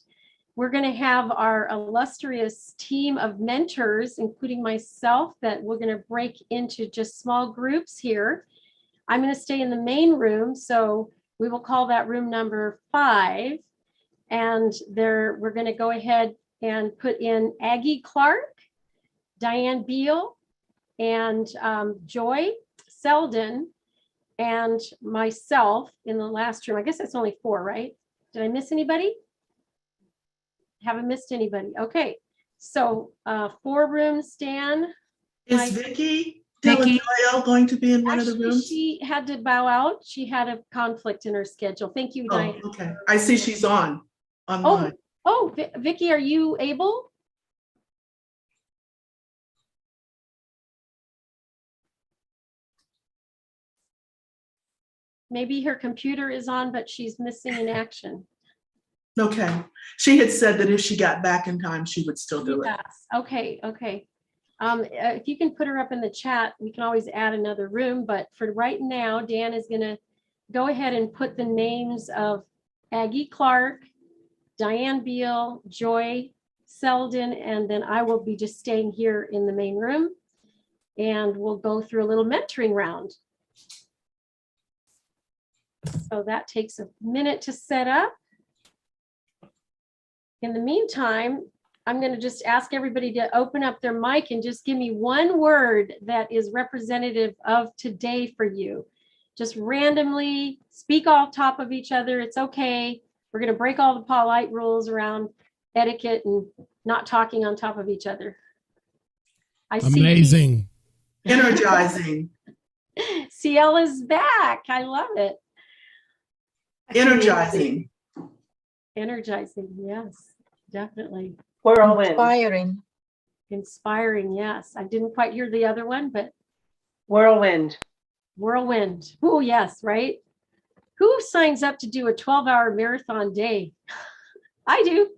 We're going to have our illustrious team of mentors, including myself, that we're going to break into just small groups here. I'm going to stay in the main room, so we will call that room number 5. And we're going to go ahead and put in Aggie Clark, Diane Beal, and Joy Selden, and myself in the last room. I guess that's only 4, right? Did I miss anybody? Haven't missed anybody. Okay, so 4 rooms, Dan. Is Vicky Delajoyo going to be in one of the rooms? She had to bow out. She had a conflict in her schedule. Thank you, Diane. Okay. I see she's online. Vicky, are you able? Maybe her computer is on, but she's missing in action. Okay. She had said that if she got back in time, she would still do it. Okay. If you can put her up in the chat, we can always add another room. But for right now, Dan is going to go ahead and put the names of Aggie Clark, Diane Beal, Joy Selden, and then I will be just staying here in the main room, and we'll go through a little mentoring round. So that takes a minute to set up. In the meantime, I'm going to just ask everybody to open up their mic and just give me one word that is representative of today for you. Just randomly speak off top of each other. It's okay. We're going to break all the polite rules around etiquette and not talking on top of each other. Amazing. Energizing. CL is back. I love it. Energizing. Energizing. Yes, definitely. Whirlwind. Inspiring. Inspiring. Yes. I didn't quite hear the other one, but Whirlwind. whirlwind. Oh, yes. Right. Who signs up to do a 12-hour marathon day? I do.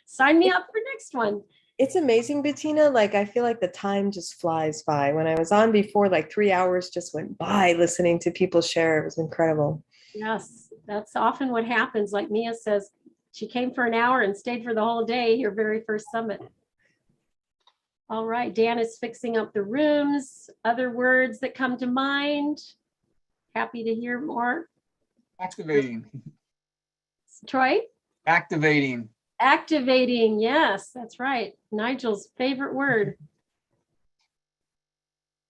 Sign me up for next one. It's amazing, Bettina. Like, I feel like the time just flies by. When I was on before, like 3 hours just went by listening to people share. It was incredible. Yes, that's often what happens. Like Mia says, she came for an hour and stayed for the whole day, your very first summit. All right, Dan is fixing up the rooms. Other words that come to mind? Happy to hear more. Activating. Troy? Activating. Activating, yes, that's right. Nigel's favorite word.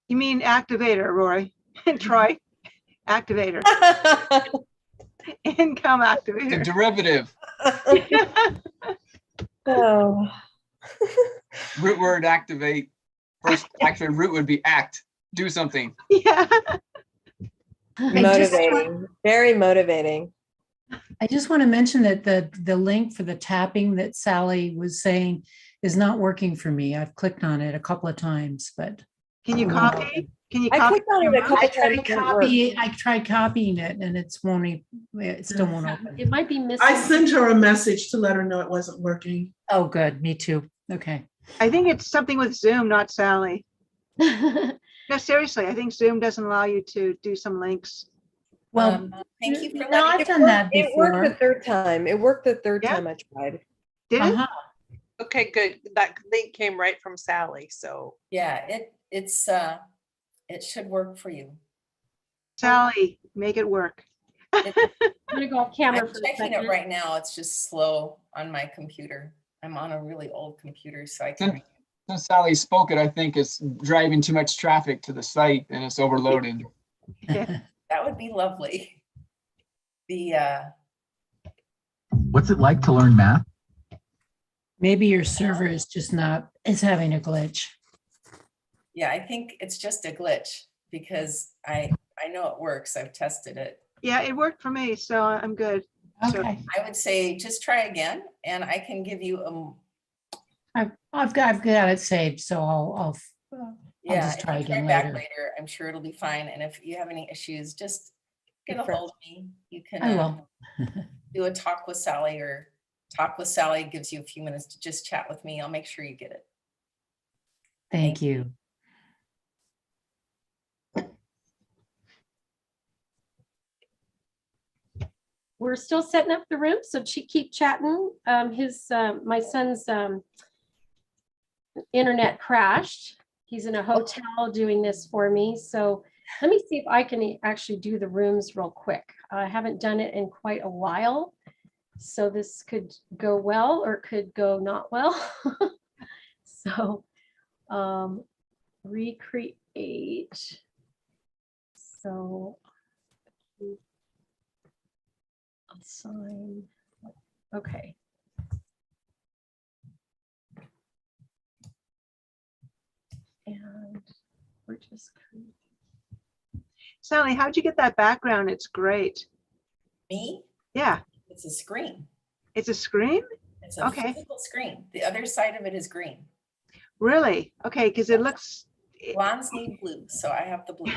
You mean activator, Roy and Troy? Activator. Income activator. The derivative. Oh. Root word activate. First, actually, root would be act. Do something. Yeah. Motivating. Very motivating. I just want to mention that the link for the tapping that Sally was saying is not working for me. I've clicked on it a couple of times, but Can you copy? Can you I copy? clicked on it a couple times. I tried copying it and it still won't open. It might be missing. I sent her a message to let her know it wasn't working. Oh, good. Me too. Okay. I think it's something with Zoom, not Sally. No, seriously, I think Zoom doesn't allow you to do some links. Well, thank you for no, I've done that It before. worked the third time. It worked the third time I tried. Did it? Okay, good. That link came right from Sally. So Yeah, it should work for you. Sally, make it work. I'm gonna go off camera I'm for a checking second. it right now. It's just slow on my computer. I'm on a really old computer, so I can. Since Sally spoke it, I think it's driving too much traffic to the site and it's overloaded. That would be lovely. What's it like to learn math? Maybe your server is just is having a glitch. Yeah, I think it's just a glitch because I know it works. I've tested it. Yeah, it worked for me, so I'm good. So Okay. I would say just try again, and I can give you a. I've got it saved, so I'll Yeah, just try if you again back later. later. I'm sure it'll be fine. And if you have any issues, just get a hold of me. You can I will. do a talk with Sally, or talk with Sally gives you a few minutes to just chat with me. I'll make sure you get it. Thank you. We're still setting up the room, so keep chatting. My son's internet crashed. He's in a hotel doing this for me. So let me see if I can actually do the rooms real quick. I haven't done it in quite a while. So this could go well or it could go not well. So recreate. So assign. Okay. And we're just Sally, how'd you get that background? It's great. Me? Yeah. It's a screen. It's a screen? It's a physical screen. The other side of it is green. Really? Okay, because it looks. Blondes need blue, so I have the blue.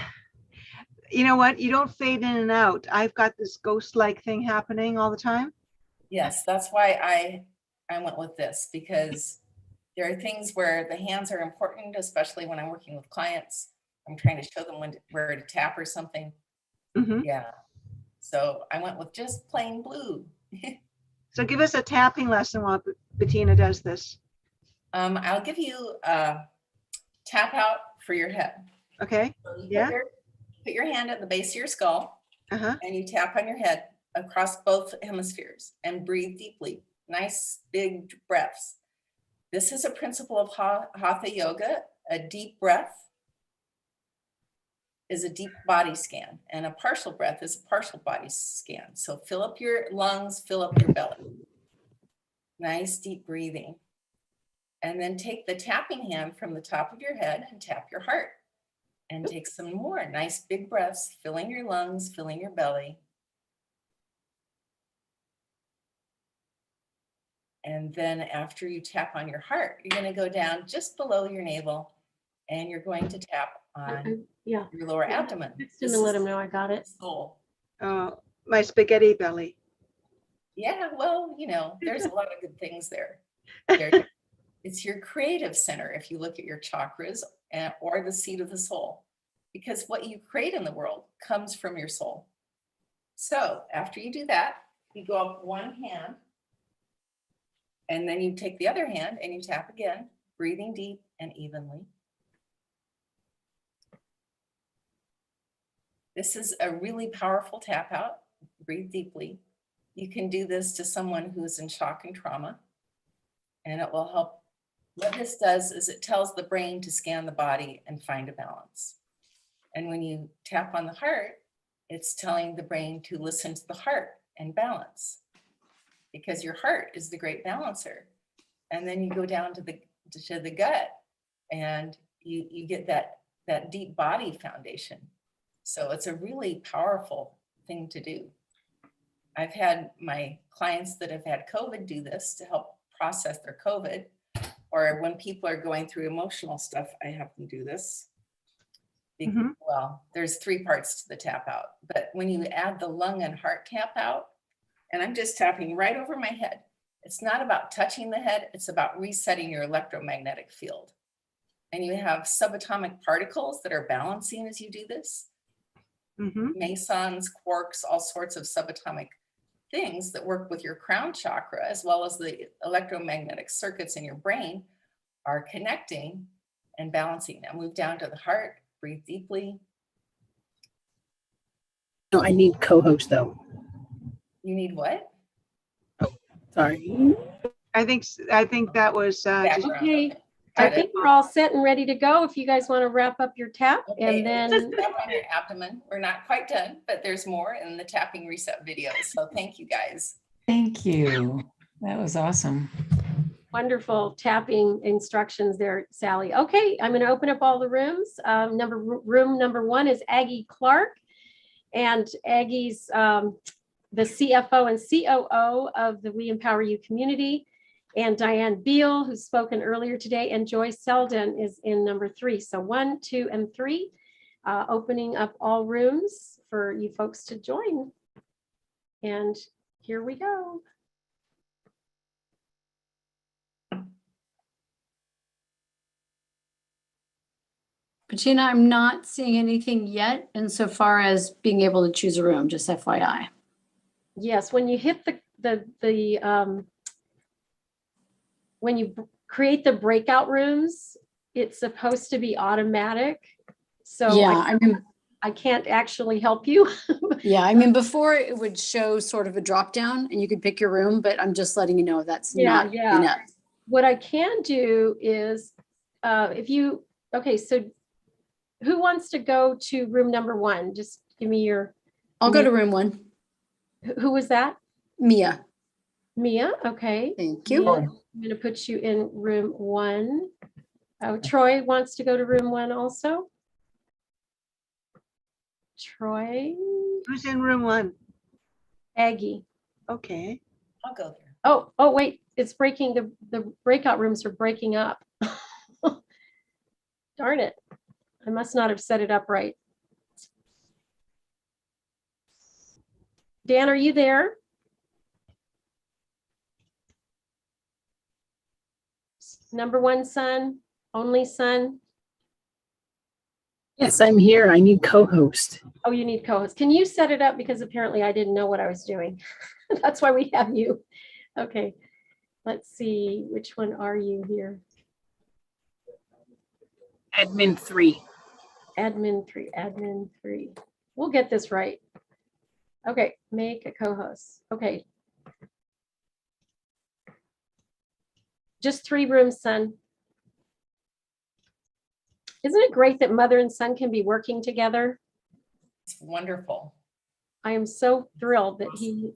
You know what? You don't fade in and out. I've got this ghost-like thing happening all the time. Yes, that's why I went with this, because there are things where the hands are important, especially when I'm working with clients. I'm trying to show them where to tap or something. Yeah. So I went with just plain blue. So give us a tapping lesson while Bettina does this. I'll give you a tap out for your head. Okay. So you Yeah. put your hand at the base of your skull, Uh-huh. and you tap on your head across both hemispheres and breathe deeply. Nice big breaths. This is a principle of Hatha yoga. A deep breath is a deep body scan, and a partial breath is a partial body scan. So fill up your lungs, fill up your belly. Nice deep breathing. And then take the tapping hand from the top of your head and tap your heart. And take some more nice big breaths, filling your lungs, filling your belly. And then after you tap on your heart, you're going to go down just below your navel, and you're going to tap on Yeah. your lower abdomen. Text him and let him know I got it. Soul. My spaghetti belly. Yeah, well, you know, there's a lot of good things there. It's your creative center if you look at your chakras or the seat of the soul, because what you create in the world comes from your soul. So after you do that, you go up one hand, and then you take the other hand and you tap again, breathing deep and evenly. This is a really powerful tap out. Breathe deeply. You can do this to someone who's in shock and trauma, and it will help. What this does is it tells the brain to scan the body and find a balance. And when you tap on the heart, it's telling the brain to listen to the heart and balance, because your heart is the great balancer. And then you go down to the gut, and you get that deep body foundation. So it's a really powerful thing to do. I've had my clients that have had COVID do this to help process their COVID, or when people are going through emotional stuff, I have them do this. Well, there's 3 parts to the tap out, but when you add the lung and heart tap out, and I'm just tapping right over my head, it's not about touching the head, it's about resetting your electromagnetic field. And you have subatomic particles that are balancing as you do this. Mesons, quarks, all sorts of subatomic things that work with your crown chakra, as well as the electromagnetic circuits in your brain, are connecting and balancing. Now move down to the heart, breathe deeply. No, I need co-host though. You need what? Sorry. I think that was just Okay. I think we're all set and ready to go. If you guys want to wrap up your tap, and then tap on your abdomen. We're not quite done, but there's more in the tapping reset video. So thank you guys. Thank you. That was awesome. wonderful tapping instructions there, Sally. Okay, I'm going to open up all the rooms. Room number 1 is Aggie Clark, and Aggie's the CFO and COO of the We Empower You community, and Diane Beal, who's spoken earlier today, and Joy Selden is in number 3. So 1, 2, and 3, opening up all rooms for you folks to join. And here we go. Bettina, I'm not seeing anything yet insofar as being able to choose a room, just FYI. Yes, when you hit when you create the breakout rooms, it's supposed to be automatic. So yeah, I can't actually help you. Yeah, I mean, before it would show sort of a drop down and you could pick your room, but I'm just letting you know that's not enough. What I can do is okay, so who wants to go to room number 1? Just give me your. I'll go to room 1. Who was that? Mia. Mia, okay. Thank you. Mia, I'm going to put you in room 1. Oh, Troy wants to go to room 1 also. Troy. Who's in room 1? Aggie. Okay. I'll go there. Oh, wait, it's breaking. The breakout rooms are breaking up. Darn it. I must not have set it up right. Dan, are you there? Number 1 son, only son. Yes, I'm here. I need co-host. Oh, you need co-host. Can you set it up? Because apparently I didn't know what I was doing. That's why we have you. Okay. Let's see. Which one are you here? Admin 3. Admin 3. Admin 3. We'll get this right. Okay. Make a co-host. Okay. Just 3 rooms, son. Isn't it great that mother and son can be working together? It's wonderful. I am so thrilled that he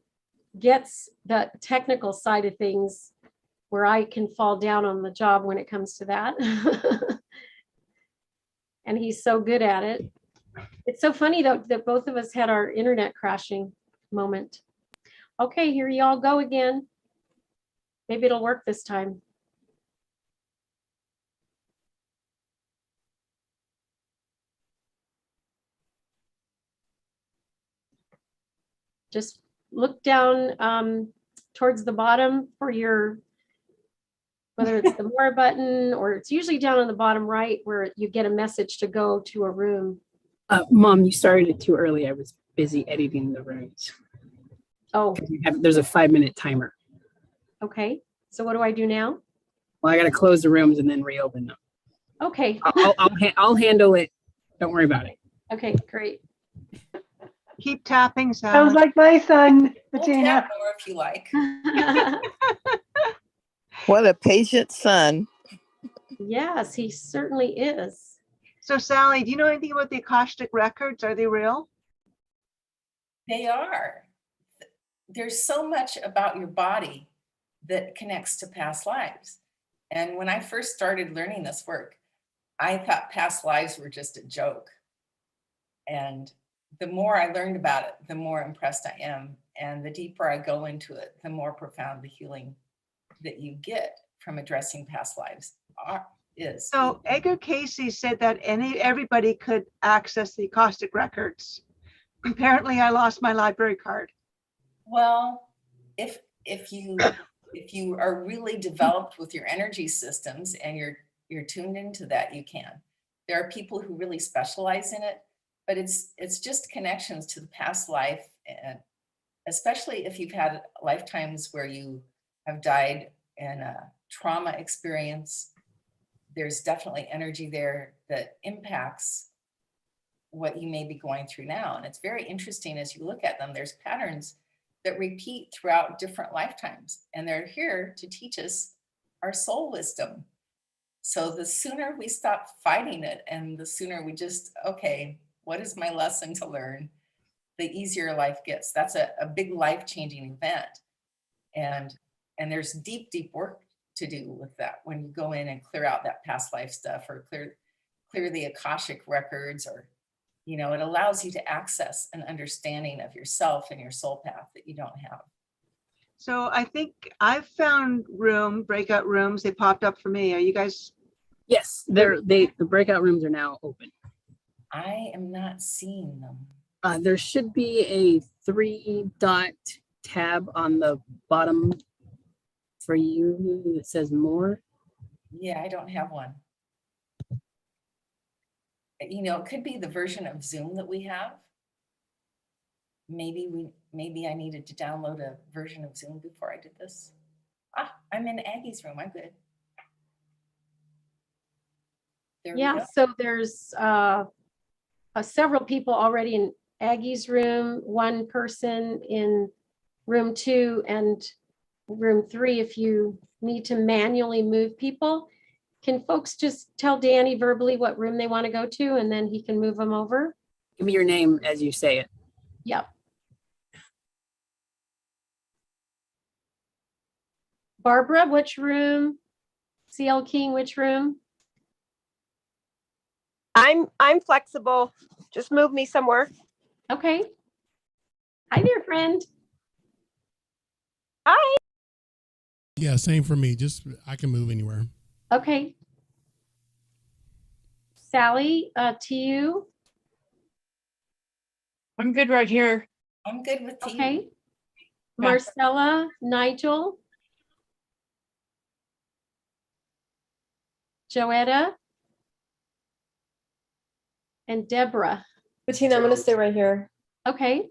gets the technical side of things where I can fall down on the job when it comes to that. And he's so good at it. It's so funny though that both of us had our internet crashing moment. Okay, here y'all go again. Maybe it'll work this time. Just look down towards the bottom for your, whether it's the more button or it's usually down on the bottom right where you get a message to go to a room. Mom, you started it too early. I was busy editing the rooms. Oh, There's a 5-minute timer. okay. So what do I do now? Well, I got to close the rooms and then reopen them. Okay. I'll handle it. Don't worry about it. Okay, great. Keep tapping, Sally. Sounds like my son, We'll Bettina. tap more if you like. What a patient son. Yes, he certainly is. So Sally, do you know anything about the Akashic records? Are they real? They are. There's so much about your body that connects to past lives. And when I first started learning this work, I thought past lives were just a joke. And the more I learned about it, the more impressed I am. And the deeper I go into it, the more profound the healing that you get from addressing past lives is. So Edgar Casey said that everybody could access the Akashic records. Apparently I lost my library card. Well, if you are really developed with your energy systems and you're tuned into that, you can. There are people who really specialize in it, but it's just connections to the past life, and especially if you've had lifetimes where you have died in a trauma experience, there's definitely energy there that impacts what you may be going through now. And it's very interesting as you look at them, there's patterns that repeat throughout different lifetimes, and they're here to teach us our soul wisdom. So the sooner we stop fighting it and the sooner we just, okay, what is my lesson to learn, the easier life gets. That's a big life-changing event. And there's deep, deep work to do with that when you go in and clear out that past life stuff or clear the Akashic records, or, you know, it allows you to access an understanding of yourself and your soul path that you don't have. So I think I've found breakout rooms. They popped up for me. Are you guys? Yes, the breakout rooms are now open. I am not seeing them. There should be a 3-dot tab on the bottom for you that says more. Yeah, I don't have one. You know, it could be the version of Zoom that we have. Maybe I needed to download a version of Zoom before I did this. I'm in Aggie's room. I'm good. Yeah, so there's several people already in Aggie's room, one person in room 2 and room 3 if you need to manually move people. Can folks just tell Danny verbally what room they want to go to and then he can move them over? Give me your name as you say it. Yep. Barbara, which room? CL King, which room? I'm flexible. Just move me somewhere. Okay. Hi there, friend. Hi. Yeah, same for me. Just I can move anywhere. Okay. Sally, to you. I'm good right here. I'm good with you. Okay. Marcella, Nigel. Joetta. and Deborah. Bettina, I'm gonna stay right here. Okay.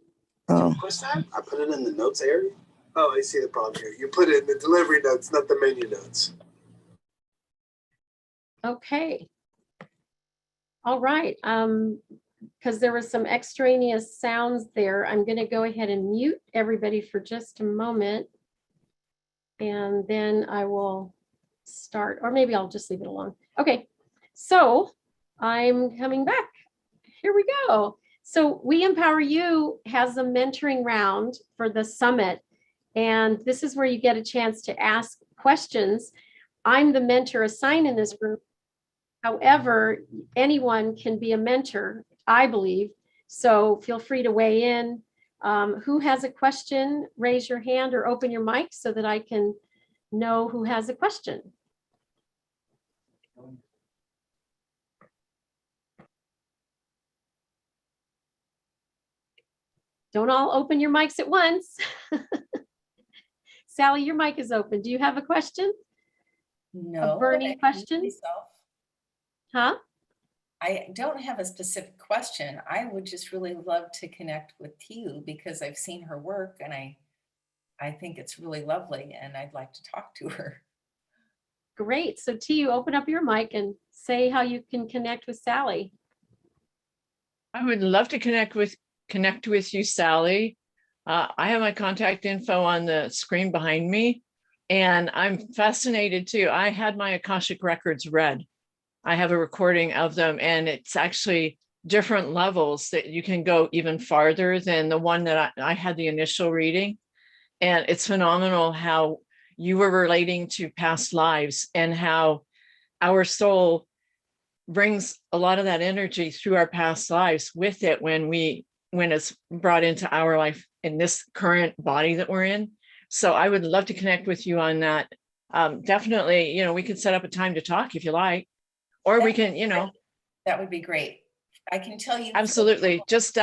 What's that? I put it in the notes area. Oh, I see the problem here. You put it in the delivery notes, not the menu notes. Okay. All right. Because there was some extraneous sounds there, I'm going to go ahead and mute everybody for just a moment. And then I will start, or maybe I'll just leave it alone. Okay, so I'm coming back. Here we go. So We Empower You has a mentoring round for the summit. And this is where you get a chance to ask questions. I'm the mentor assigned in this group. However, anyone can be a mentor, I believe. So feel free to weigh in. Who has a question? Raise your hand or open your mic so that I can know who has a question. Don't all open your mics at once. Sally, your mic is open. Do you have a question? No. A burning question? Myself. Huh? I don't have a specific question. I would just really love to connect with you because I've seen her work and I think it's really lovely and I'd like to talk to her. Great. So T, open up your mic and say how you can connect with Sally. I would love to connect with you, Sally. I have my contact info on the screen behind me, and I'm fascinated too. I had my Akashic records read. I have a recording of them, and it's actually different levels that you can go even farther than the one that I had the initial reading. And it's phenomenal how you were relating to past lives and how our soul brings a lot of that energy through our past lives with it when it's brought into our life in this current body that we're in. So I would love to connect with you on that. Definitely, we could set up a time to talk if you like, or we can, That would be great. I can tell you. Absolutely. Just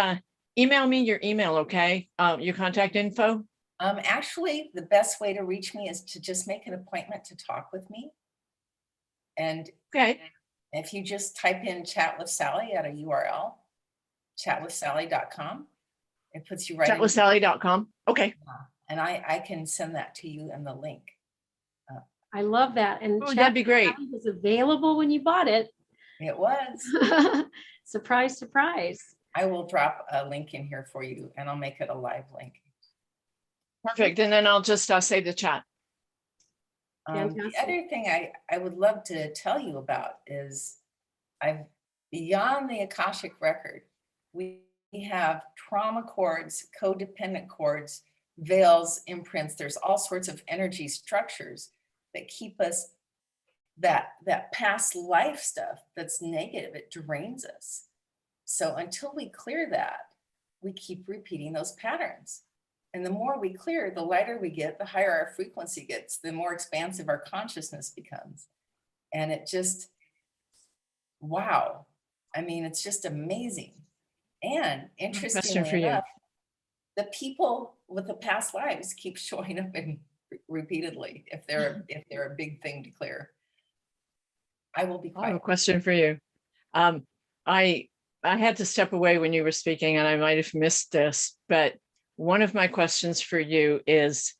email me your email, okay? Your contact info. Actually, the best way to reach me is to just make an appointment to talk with me. And okay, if you just type in Chat with Sally at a URL, chatwithsally.com, it puts you right in. Chatwithsally.com. Okay. And I can send that to you in the link. I love that. And that'd be great. It was available when you bought it. It was. Surprise, surprise. I will drop a link in here for you and I'll make it a live link. Perfect. And then I'll just save the chat. The other thing I would love to tell you about is beyond the Akashic record, we have trauma cords, codependent cords, veils, imprints. There's all sorts of energy structures that keep us, that past life stuff that's negative, it drains us. So until we clear that, we keep repeating those patterns. And the more we clear, the lighter we get, the higher our frequency gets, the more expansive our consciousness becomes. And it just, wow. I mean, it's just amazing. And interestingly enough, the people with the past lives keep showing up and repeatedly if they're a big thing to clear. I will be quiet. I have a question for you. I had to step away when you were speaking and I might have missed this, but one of my questions for you is,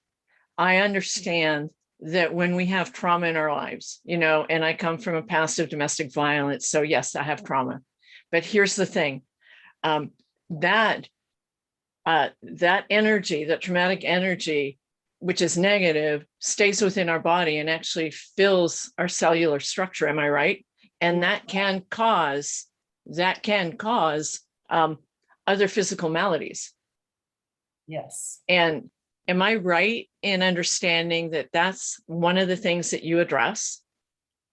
I understand that when we have trauma in our lives, and I come from a past of domestic violence, so yes, I have trauma. But here's the thing, that energy, that traumatic energy, which is negative, stays within our body and actually fills our cellular structure. Am I right? And that can cause other physical maladies. Yes. And am I right in understanding that that's one of the things that you address?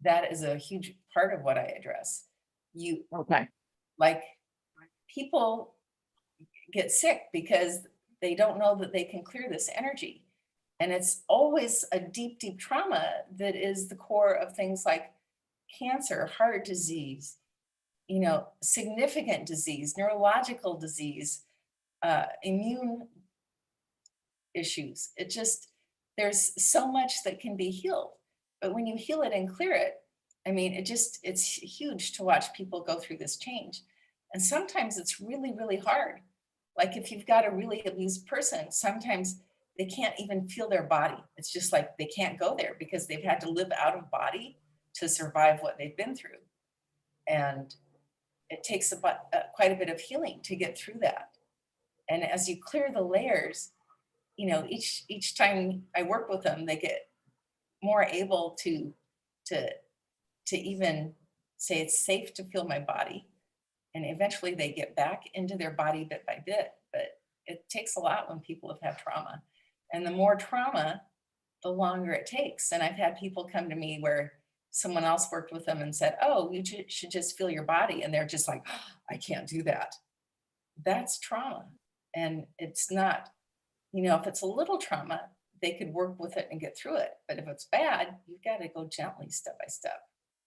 That is a huge part of what I address. Okay. Like, people get sick because they don't know that they can clear this energy. And it's always a deep, deep trauma that is the core of things like cancer, heart disease, significant disease, neurological disease, immune issues. There's so much that can be healed. But when you heal it and clear it, I mean, it's huge to watch people go through this change. And sometimes it's really, really hard. Like if you've got a really abused person, sometimes they can't even feel their body. It's just like they can't go there because they've had to live out of body to survive what they've been through. And it takes quite a bit of healing to get through that. And as you clear the layers, you know, each time I work with them, they get more able to even say it's safe to feel my body. And eventually they get back into their body bit by bit. But it takes a lot when people have had trauma. And the more trauma, the longer it takes. And I've had people come to me where someone else worked with them and said, oh, you should just feel your body. And they're just like, oh, I can't do that. That's trauma. And it's not, you know, if it's a little trauma, they could work with it and get through it. But if it's bad, you've got to go gently, step by step.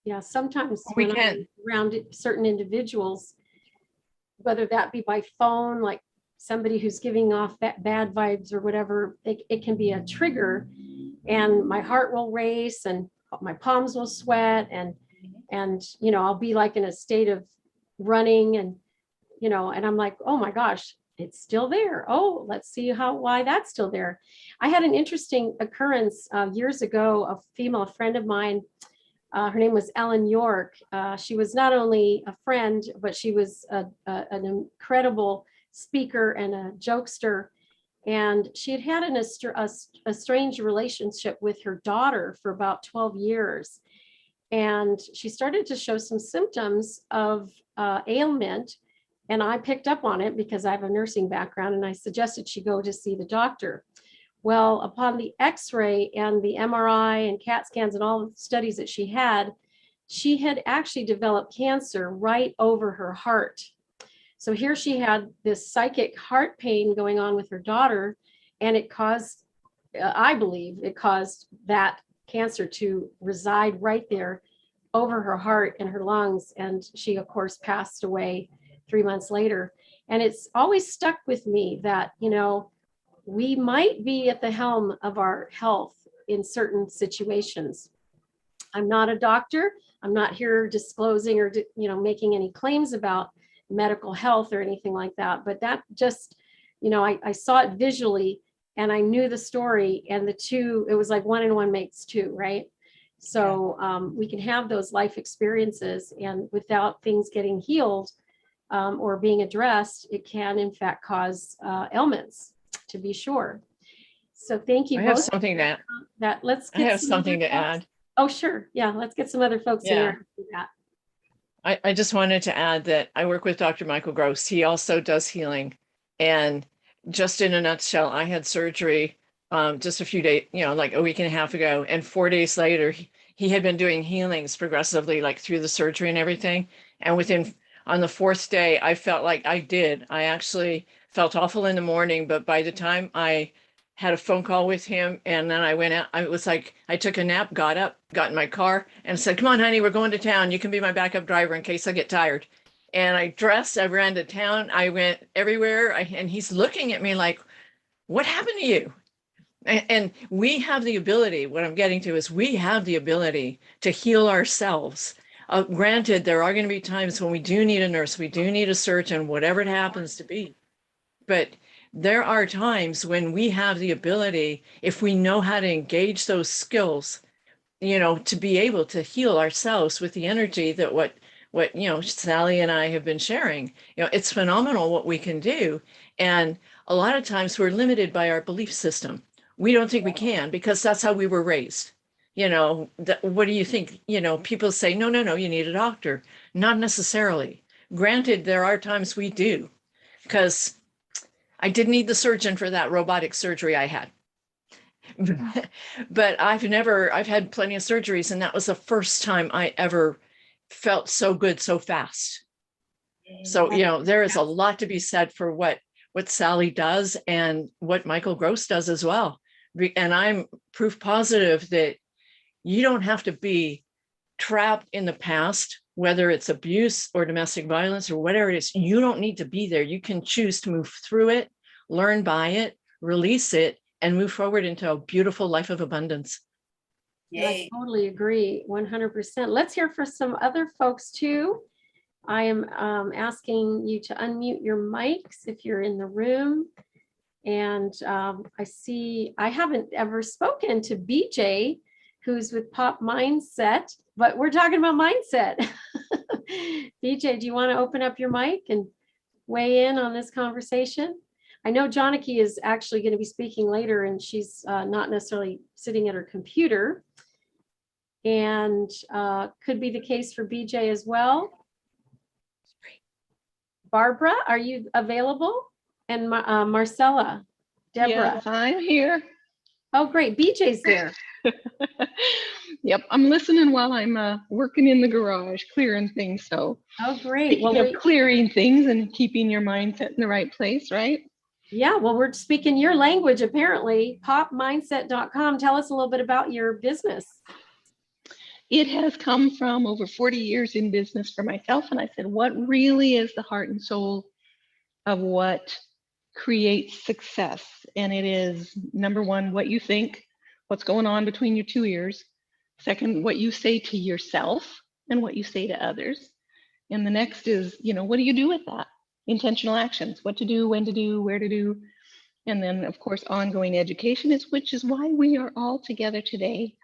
Yeah, sometimes We when can. I'm around certain individuals, whether that be by phone, like somebody who's giving off bad vibes or whatever, it can be a trigger, and my heart will race and my palms will sweat, and you know, I'll be like in a state of running, and you know, and I'm like, oh my gosh, it's still there. Oh, let's see why that's still there. I had an interesting occurrence years ago. A female friend of mine, her name was Ellen York. She was not only a friend, but she was an incredible speaker and a jokester. And she had a strange relationship with her daughter for about 12 years. And she started to show some symptoms of ailment. And I picked up on it because I have a nursing background, and I suggested she go to see the doctor. Well, upon the X-ray and the MRI and CAT scans and all the studies that she had actually developed cancer right over her heart. So here she had this psychic heart pain going on with her daughter, and it caused, I believe, it caused that cancer to reside right there over her heart and her lungs. And she, of course, passed away 3 months later. And it's always stuck with me that, you know, we might be at the helm of our health in certain situations. I'm not a doctor. I'm not here disclosing or, you know, making any claims about medical health or anything like that. But that just, you know, I saw it visually and I knew the story, and the two, it was like 1 and 1 makes 2, right? So we can have those life experiences, and without things getting healed or being addressed, it can in fact cause ailments, to be sure. So thank you. I have something to add. Let's I get have some something other to folks. add. Oh, sure. Yeah, let's get some other folks in Yeah. here. To do that. I just wanted to add that I work with Dr. Michael Gross. He also does healing. And just in a nutshell, I had surgery just a few days, you know, like a week and a half ago. And 4 days later, he had been doing healings progressively, like through the surgery and everything. And on the 4th day, I felt like I actually felt awful in the morning. But by the time I had a phone call with him, and then I went out, I was like, I took a nap, got up, got in my car and said, come on, honey, we're going to town. You can be my backup driver in case I get tired. And I dressed, I ran to town, I went everywhere. And he's looking at me like, what happened to you? And we have the ability, what I'm getting to is we have the ability to heal ourselves. Granted, there are going to be times when we do need a nurse, we do need a surgeon, whatever it happens to be. But there are times when we have the ability, if we know how to engage those skills, you know, to be able to heal ourselves with the energy that what you know, Sally and I have been sharing. You know, it's phenomenal what we can do. And a lot of times we're limited by our belief system. We don't think we can because that's how we were raised. You know, what do you think? You know, people say, no, you need a doctor. Not necessarily. Granted, there are times we do, because I did need the surgeon for that robotic surgery I had. But I've had plenty of surgeries, and that was the first time I ever felt so good so fast. So, you know, there is a lot to be said for what Sally does and what Michael Gross does as well. And I'm proof positive that you don't have to be trapped in the past, whether it's abuse or domestic violence or whatever it is. You don't need to be there. You can choose to move through it, learn by it, release it, and move forward into a beautiful life of abundance. I totally agree, 100%. Let's hear for some other folks too. I am asking you to unmute your mics if you're in the room. And I haven't ever spoken to BJ, who's with Pop Mindset, but we're talking about mindset. BJ, do you want to open up your mic and weigh in on this conversation? I know Janaki is actually going to be speaking later, and she's not necessarily sitting at her computer. And could be the case for BJ as well. Barbara, are you available? And Marcella, Deborah. Yes, I'm here. Oh, great. BJ's there. Yep, I'm listening while I'm working in the garage, clearing things. So, oh, great. Well, clearing things and keeping your mindset in the right place, right? Yeah, well, we're speaking your language, apparently. Popmindset.com. Tell us a little bit about your business. It has come from over 40 years in business for myself. And I said, what really is the heart and soul of what creates success? And it is, number one, what you think, what's going on between your two ears. Second, what you say to yourself and what you say to others. And the next is, what do you do with that? Intentional actions, what to do, when to do, where to do. And then, of course, ongoing education which is why we are all together today,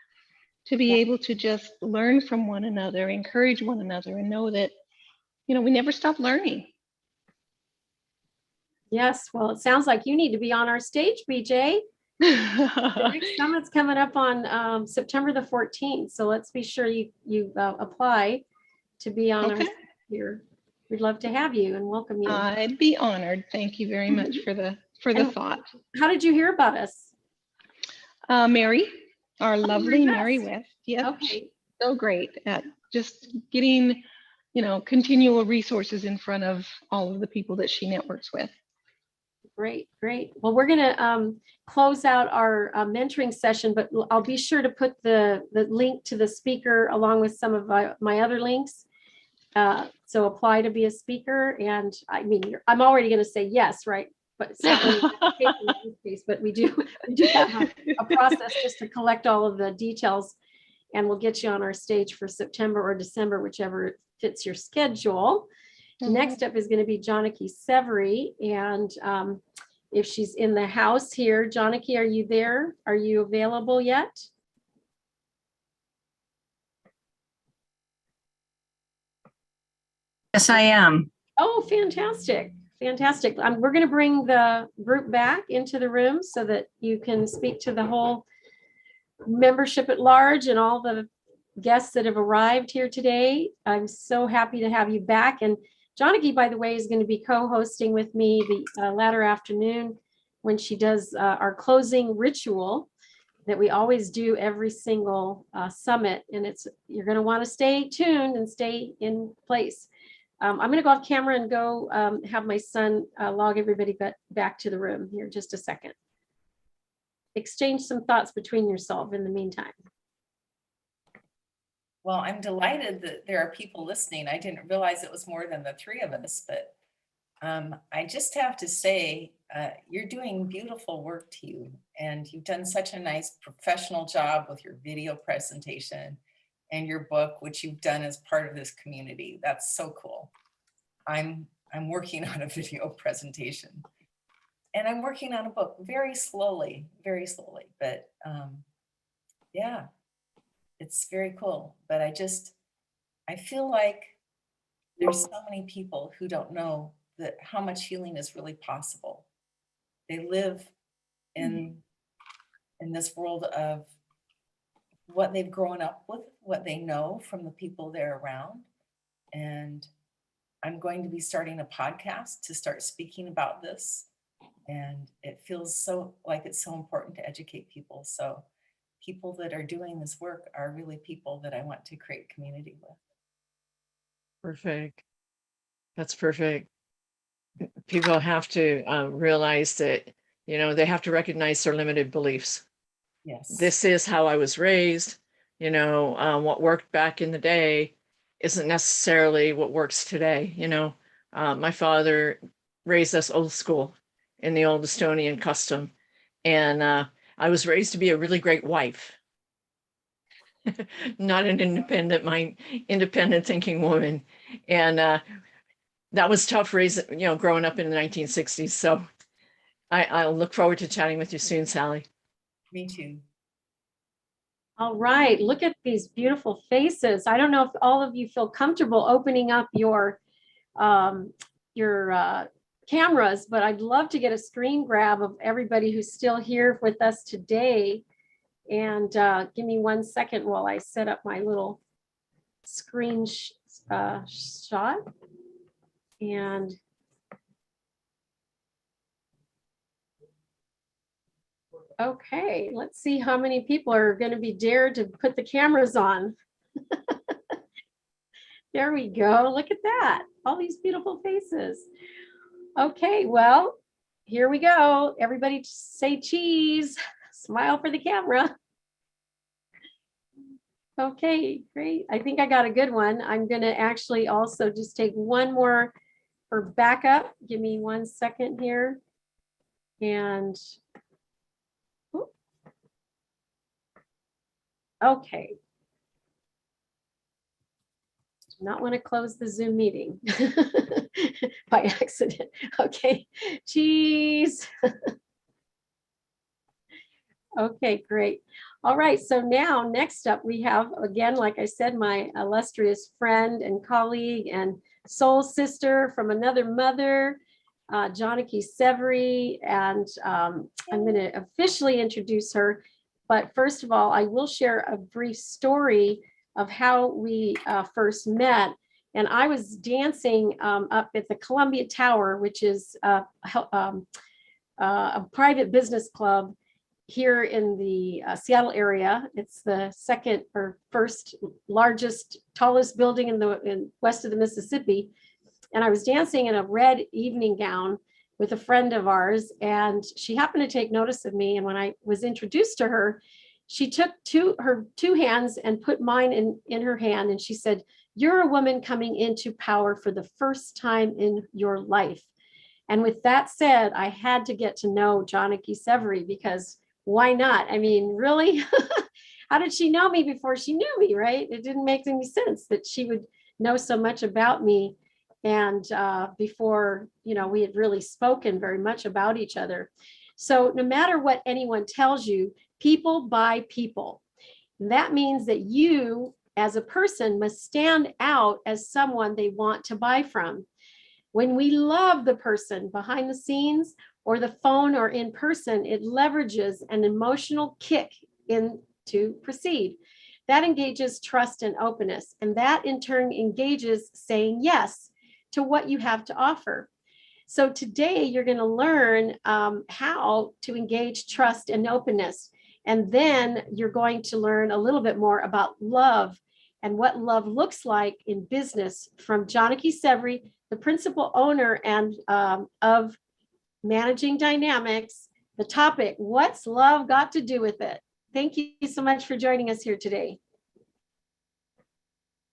to be able to just learn from one another, encourage one another, and know that, we never stop learning. Yes, well, it sounds like you need to be on our stage, BJ. The next summit's coming up on September the 14th. So let's be sure you apply to be on our here. We'd love to have you and welcome you. I'd be honored. Thank you very much for the thought. How did you hear about us? Mary, our lovely Mary West. Yes. Okay. So great at just getting, continual resources in front of all of the people that she networks with. Great, great. Well, we're going to close out our mentoring session, but I'll be sure to put the link to the speaker along with some of my other links. So apply to be a speaker. And I mean, I'm already going to say yes, right? But it's not really in this case, but we do have a process just to collect all of the details, and we'll get you on our stage for September or December, whichever fits your schedule. Next up is going to be Janaki Severy, and if she's in the house here, Janaki, are you there? Are you available yet? Yes, I am. Oh, fantastic. Fantastic. We're going to bring the group back into the room so that you can speak to the whole membership at large and all the guests that have arrived here today. I'm so happy to have you back. And Janaki, by the way, is going to be co-hosting with me the latter afternoon when she does our closing ritual that we always do every single summit. And you're going to want to stay tuned and stay in place. I'm going to go off camera and go have my son log everybody back to the room here just a second. Exchange some thoughts between yourself in the meantime. Well, I'm delighted that there are people listening. I didn't realize it was more than the three of us, but I just have to say, you're doing beautiful work to you, and you've done such a nice professional job with your video presentation and your book, which you've done as part of this community. That's so cool. I'm working on a video presentation, and I'm working on a book very slowly, but yeah, it's very cool. But I feel like there's so many people who don't know that how much healing is really possible. They live in this world of what they've grown up with, what they know from the people they're around. And I'm going to be starting a podcast to start speaking about this. And it feels so like it's so important to educate people. So people that are doing this work are really people that I want to create community with. Perfect. That's perfect. People have to realize that, they have to recognize their limited beliefs. Yes. This is how I was raised. What worked back in the day isn't necessarily what works today. My father raised us old school in the old Estonian custom. And I was raised to be a really great wife. not an independent mind, independent thinking woman. And that was tough raising, growing up in the 1960s. So I'll look forward to chatting with you soon, Sally. Me too. All right, look at these beautiful faces. I don't know if all of you feel comfortable opening up your cameras, but I'd love to get a screen grab of everybody who's still here with us today. And give me 1 second while I set up my little screen shot. And okay, let's see how many people are going to be dared to put the cameras on. There we go. Look at that. All these beautiful faces. Okay, well, here we go. Everybody say cheese. Smile for the camera. Okay, great. I think I got a good one. I'm going to actually also just take one more for backup. Give me 1 second here. And okay. Do not want to close the Zoom meeting by accident. Okay, cheese. Okay, great. All right, so now next up we have, again, like I said, my illustrious friend and colleague and soul sister from another mother, Janaki Severy, and I'm going to officially introduce her. But first of all, I will share a brief story of how we first met. And I was dancing up at the Columbia Tower, which is a private business club here in the Seattle area. It's the second or first largest, tallest building in west of the Mississippi. And I was dancing in a red evening gown with a friend of ours, and she happened to take notice of me. And when I was introduced to her, she took her two hands and put mine in her hand, and she said, "You're a woman coming into power for the first time in your life." And with that said, I had to get to know Janaki Severy, because why not? I mean, really? How did she know me before she knew me, right? It didn't make any sense that she would know so much about me. And before, we had really spoken very much about each other. So no matter what anyone tells you, people buy people. That means that you as a person must stand out as someone they want to buy from. When we love the person behind the scenes or the phone or in person, it leverages an emotional kick in to proceed. That engages trust and openness, and that in turn engages saying yes to what you have to offer. So today you're going to learn how to engage trust and openness. And then you're going to learn a little bit more about love and what love looks like in business from Janaki Severy, the principal owner and of Managing Dynamics. The topic, what's love got to do with it? Thank you so much for joining us here today.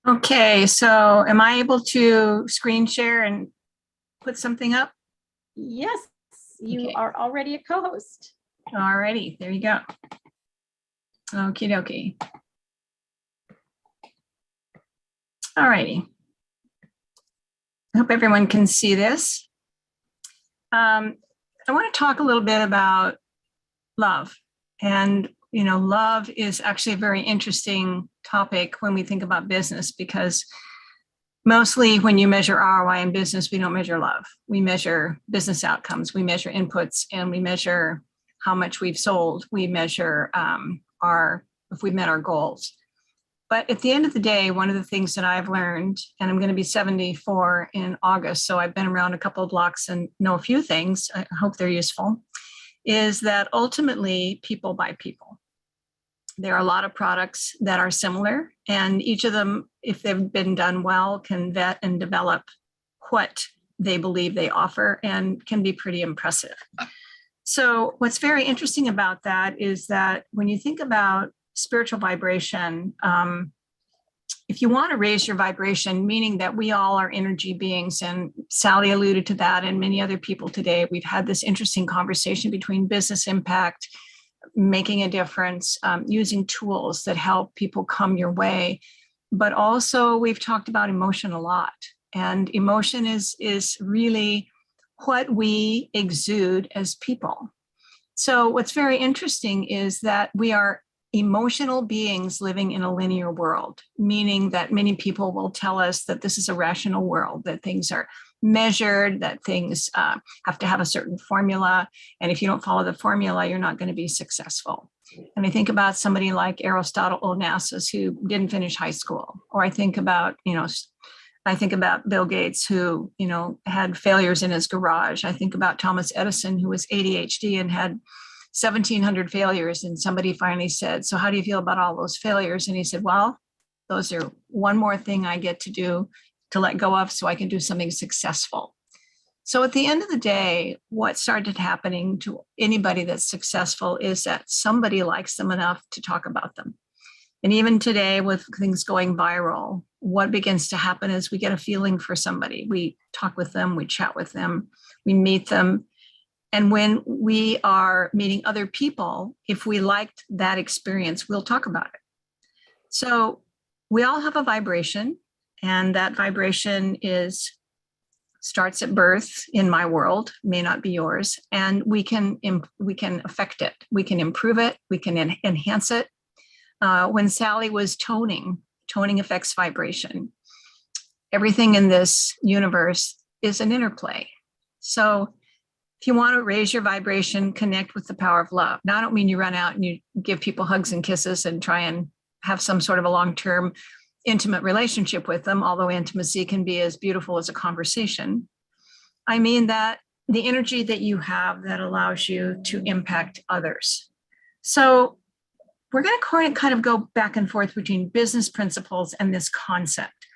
Okay, so am I able to screen share and put something up? Yes, you are already a co-host. All righty, there you go. Okie dokie. All righty. I hope everyone can see this. I want to talk a little bit about love. And, love is actually a very interesting topic when we think about business, because mostly when you measure ROI in business, we don't measure love. We measure business outcomes, we measure inputs, and we measure how much we've sold. We measure if we've met our goals. But at the end of the day, one of the things that I've learned, and I'm going to be 74 in August, so I've been around a couple of blocks and know a few things, I hope they're useful, is that ultimately people buy people. There are a lot of products that are similar, and each of them, if they've been done well, can vet and develop what they believe they offer and can be pretty impressive. So what's very interesting about that is that when you think about spiritual vibration, if you want to raise your vibration, meaning that we all are energy beings, and Sally alluded to that and many other people today, we've had this interesting conversation between business impact making a difference, using tools that help people come your way. But also we've talked about emotion a lot, and emotion is really what we exude as people. So what's very interesting is that we are emotional beings living in a linear world, meaning that many people will tell us that this is a rational world, that things are measured, that things have to have a certain formula. And if you don't follow the formula, you're not going to be successful. And I think about somebody like Aristotle Onassis, who didn't finish high school. Or I think about, Bill Gates, who, had failures in his garage. I think about Thomas Edison, who was ADHD and had 1,700 failures. And somebody finally said, so how do you feel about all those failures? And he said, well, those are one more thing I get to do to let go of so I can do something successful. So at the end of the day, what started happening to anybody that's successful is that somebody likes them enough to talk about them. And even today, with things going viral, what begins to happen is we get a feeling for somebody. We talk with them, we chat with them, we meet them. And when we are meeting other people, if we liked that experience, we'll talk about it. So we all have a vibration, and that vibration starts at birth in my world, may not be yours, and we can affect it. We can improve it. We can enhance it. When Sally was toning affects vibration. Everything in this universe is an interplay. So if you want to raise your vibration, connect with the power of love. Now, I don't mean you run out and you give people hugs and kisses and try and have some sort of a long-term intimate relationship with them, although intimacy can be as beautiful as a conversation. I mean that the energy that you have that allows you to impact others. So we're going to kind of go back and forth between business principles and this concept.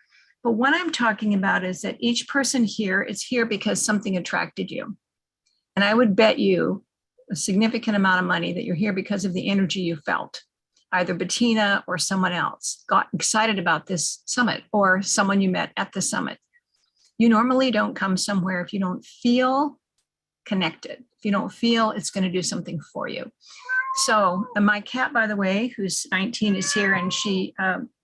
But what I'm talking about is that each person here is here because something attracted you. And I would bet you a significant amount of money that you're here because of the energy you felt. Either Bettina or someone else got excited about this summit, or someone you met at the summit. You normally don't come somewhere if you don't feel connected, if you don't feel it's going to do something for you. So my cat, by the way, who's 19, is here, and she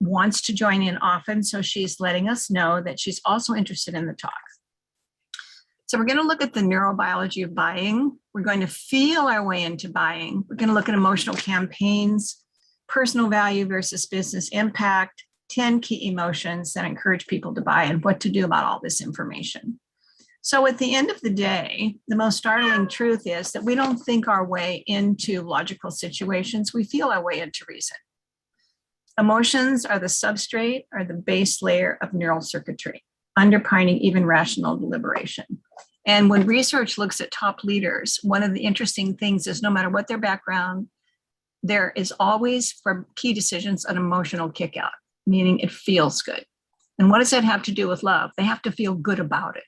wants to join in often. So she's letting us know that she's also interested in the talk. So we're going to look at the neurobiology of buying. We're going to feel our way into buying. We're going to look at emotional campaigns, personal value versus business impact, 10 key emotions that encourage people to buy, and what to do about all this information. So at the end of the day, the most startling truth is that we don't think our way into logical situations, we feel our way into reason. Emotions are the substrate or the base layer of neural circuitry, underpinning even rational deliberation. And when research looks at top leaders, one of the interesting things is no matter what their background, there is always, for key decisions, an emotional kick out, meaning it feels good. And what does that have to do with love? They have to feel good about it.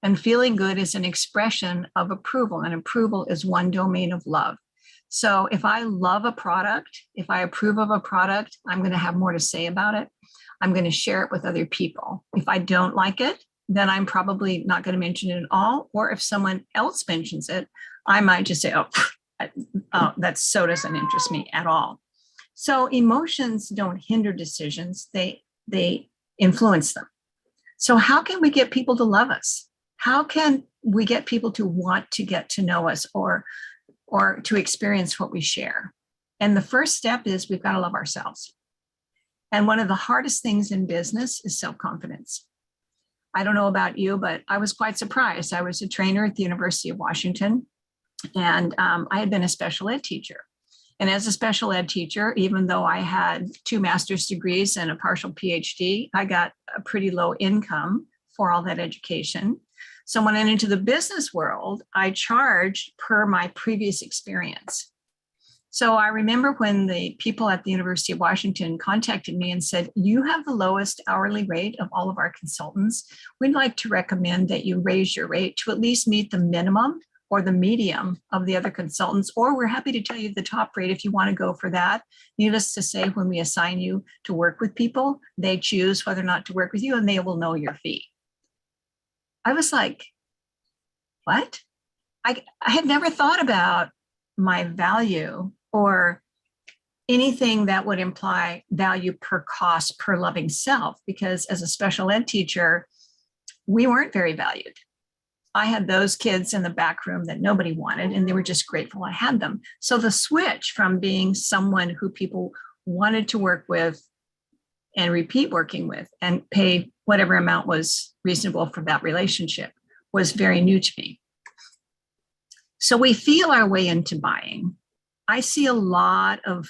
And feeling good is an expression of approval, and approval is one domain of love. So if I love a product, if I approve of a product, I'm going to have more to say about it. I'm going to share it with other people. If I don't like it, then I'm probably not going to mention it at all. Or if someone else mentions it, I might just say, oh, that so doesn't interest me at all. So emotions don't hinder decisions, they influence them. So how can we get people to love us? How can we get people to want to get to know us or to experience what we share? And the first step is we've got to love ourselves. And one of the hardest things in business is self-confidence. I don't know about you, but I was quite surprised. I was a trainer at the University of Washington, and I had been a special ed teacher. And as a special ed teacher, even though I had 2 master's degrees and a partial PhD, I got a pretty low income for all that education. So when I went into the business world, I charged per my previous experience. So I remember when the people at the University of Washington contacted me and said, you have the lowest hourly rate of all of our consultants. We'd like to recommend that you raise your rate to at least meet the minimum or the medium of the other consultants, or we're happy to tell you the top rate if you want to go for that. Needless to say, when we assign you to work with people, they choose whether or not to work with you, and they will know your fee. I was like, what? I had never thought about my value or anything that would imply value per cost per loving self, because as a special ed teacher, we weren't very valued. I had those kids in the back room that nobody wanted, and they were just grateful I had them. So the switch from being someone who people wanted to work with and repeat working with and pay whatever amount was reasonable for that relationship was very new to me. So we feel our way into buying. I see a lot of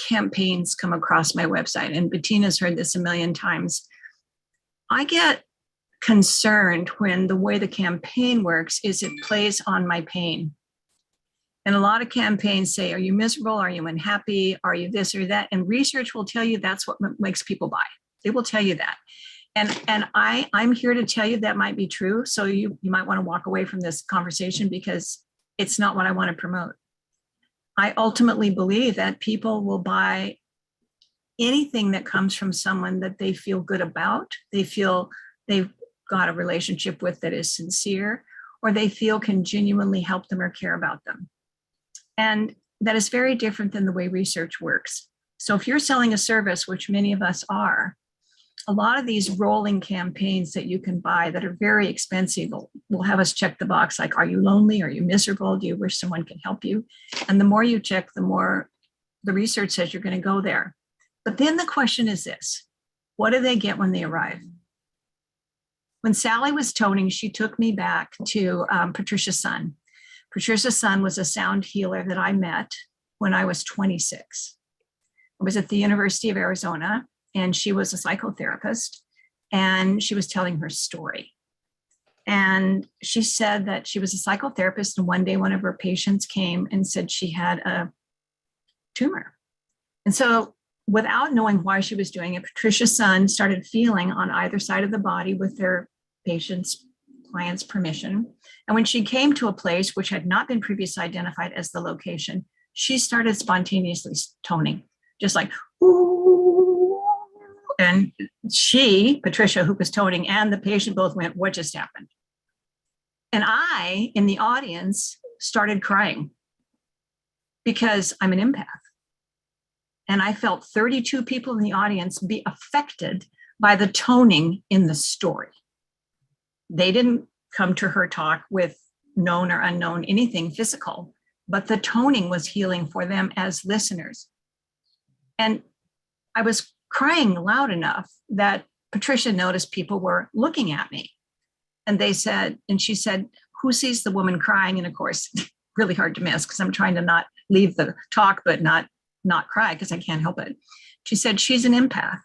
campaigns come across my website, and Bettina's heard this a million times. I get concerned when the way the campaign works is it plays on my pain. And a lot of campaigns say, are you miserable? Are you unhappy? Are you this or that? And research will tell you that's what makes people buy. They will tell you that. And I'm here to tell you that might be true. So you might want to walk away from this conversation because it's not what I want to promote. I ultimately believe that people will buy anything that comes from someone that they feel good about, they feel they've got a relationship with that is sincere, or they feel can genuinely help them or care about them. And that is very different than the way research works. So if you're selling a service, which many of us are, a lot of these rolling campaigns that you can buy that are very expensive will have us check the box like, are you lonely? Are you miserable? Do you wish someone can help you? And the more you check, the more the research says you're going to go there. But then the question is this: what do they get when they arrive? When Sally was toning, she took me back to Patricia Sun. Patricia Sun was a sound healer that I met when I was 26. I was at the University of Arizona, and she was a psychotherapist, and she was telling her story. And she said that she was a psychotherapist, and one day one of her patients came and said she had a tumor. And so without knowing why she was doing it, Patricia Sun started feeling on either side of the body with their patient's client's permission. And when she came to a place which had not been previously identified as the location, she started spontaneously toning, just like, ooh. And she, Patricia, who was toning, and the patient both went, what just happened? And I, in the audience, started crying because I'm an empath. And I felt 32 people in the audience be affected by the toning in the story. They didn't come to her talk with known or unknown anything physical, but the toning was healing for them as listeners. And I was crying loud enough that Patricia noticed people were looking at me. And they said, and she said, who sees the woman crying? And of course, really hard to miss because I'm trying to not leave the talk, but not cry because I can't help it. She said, she's an empath.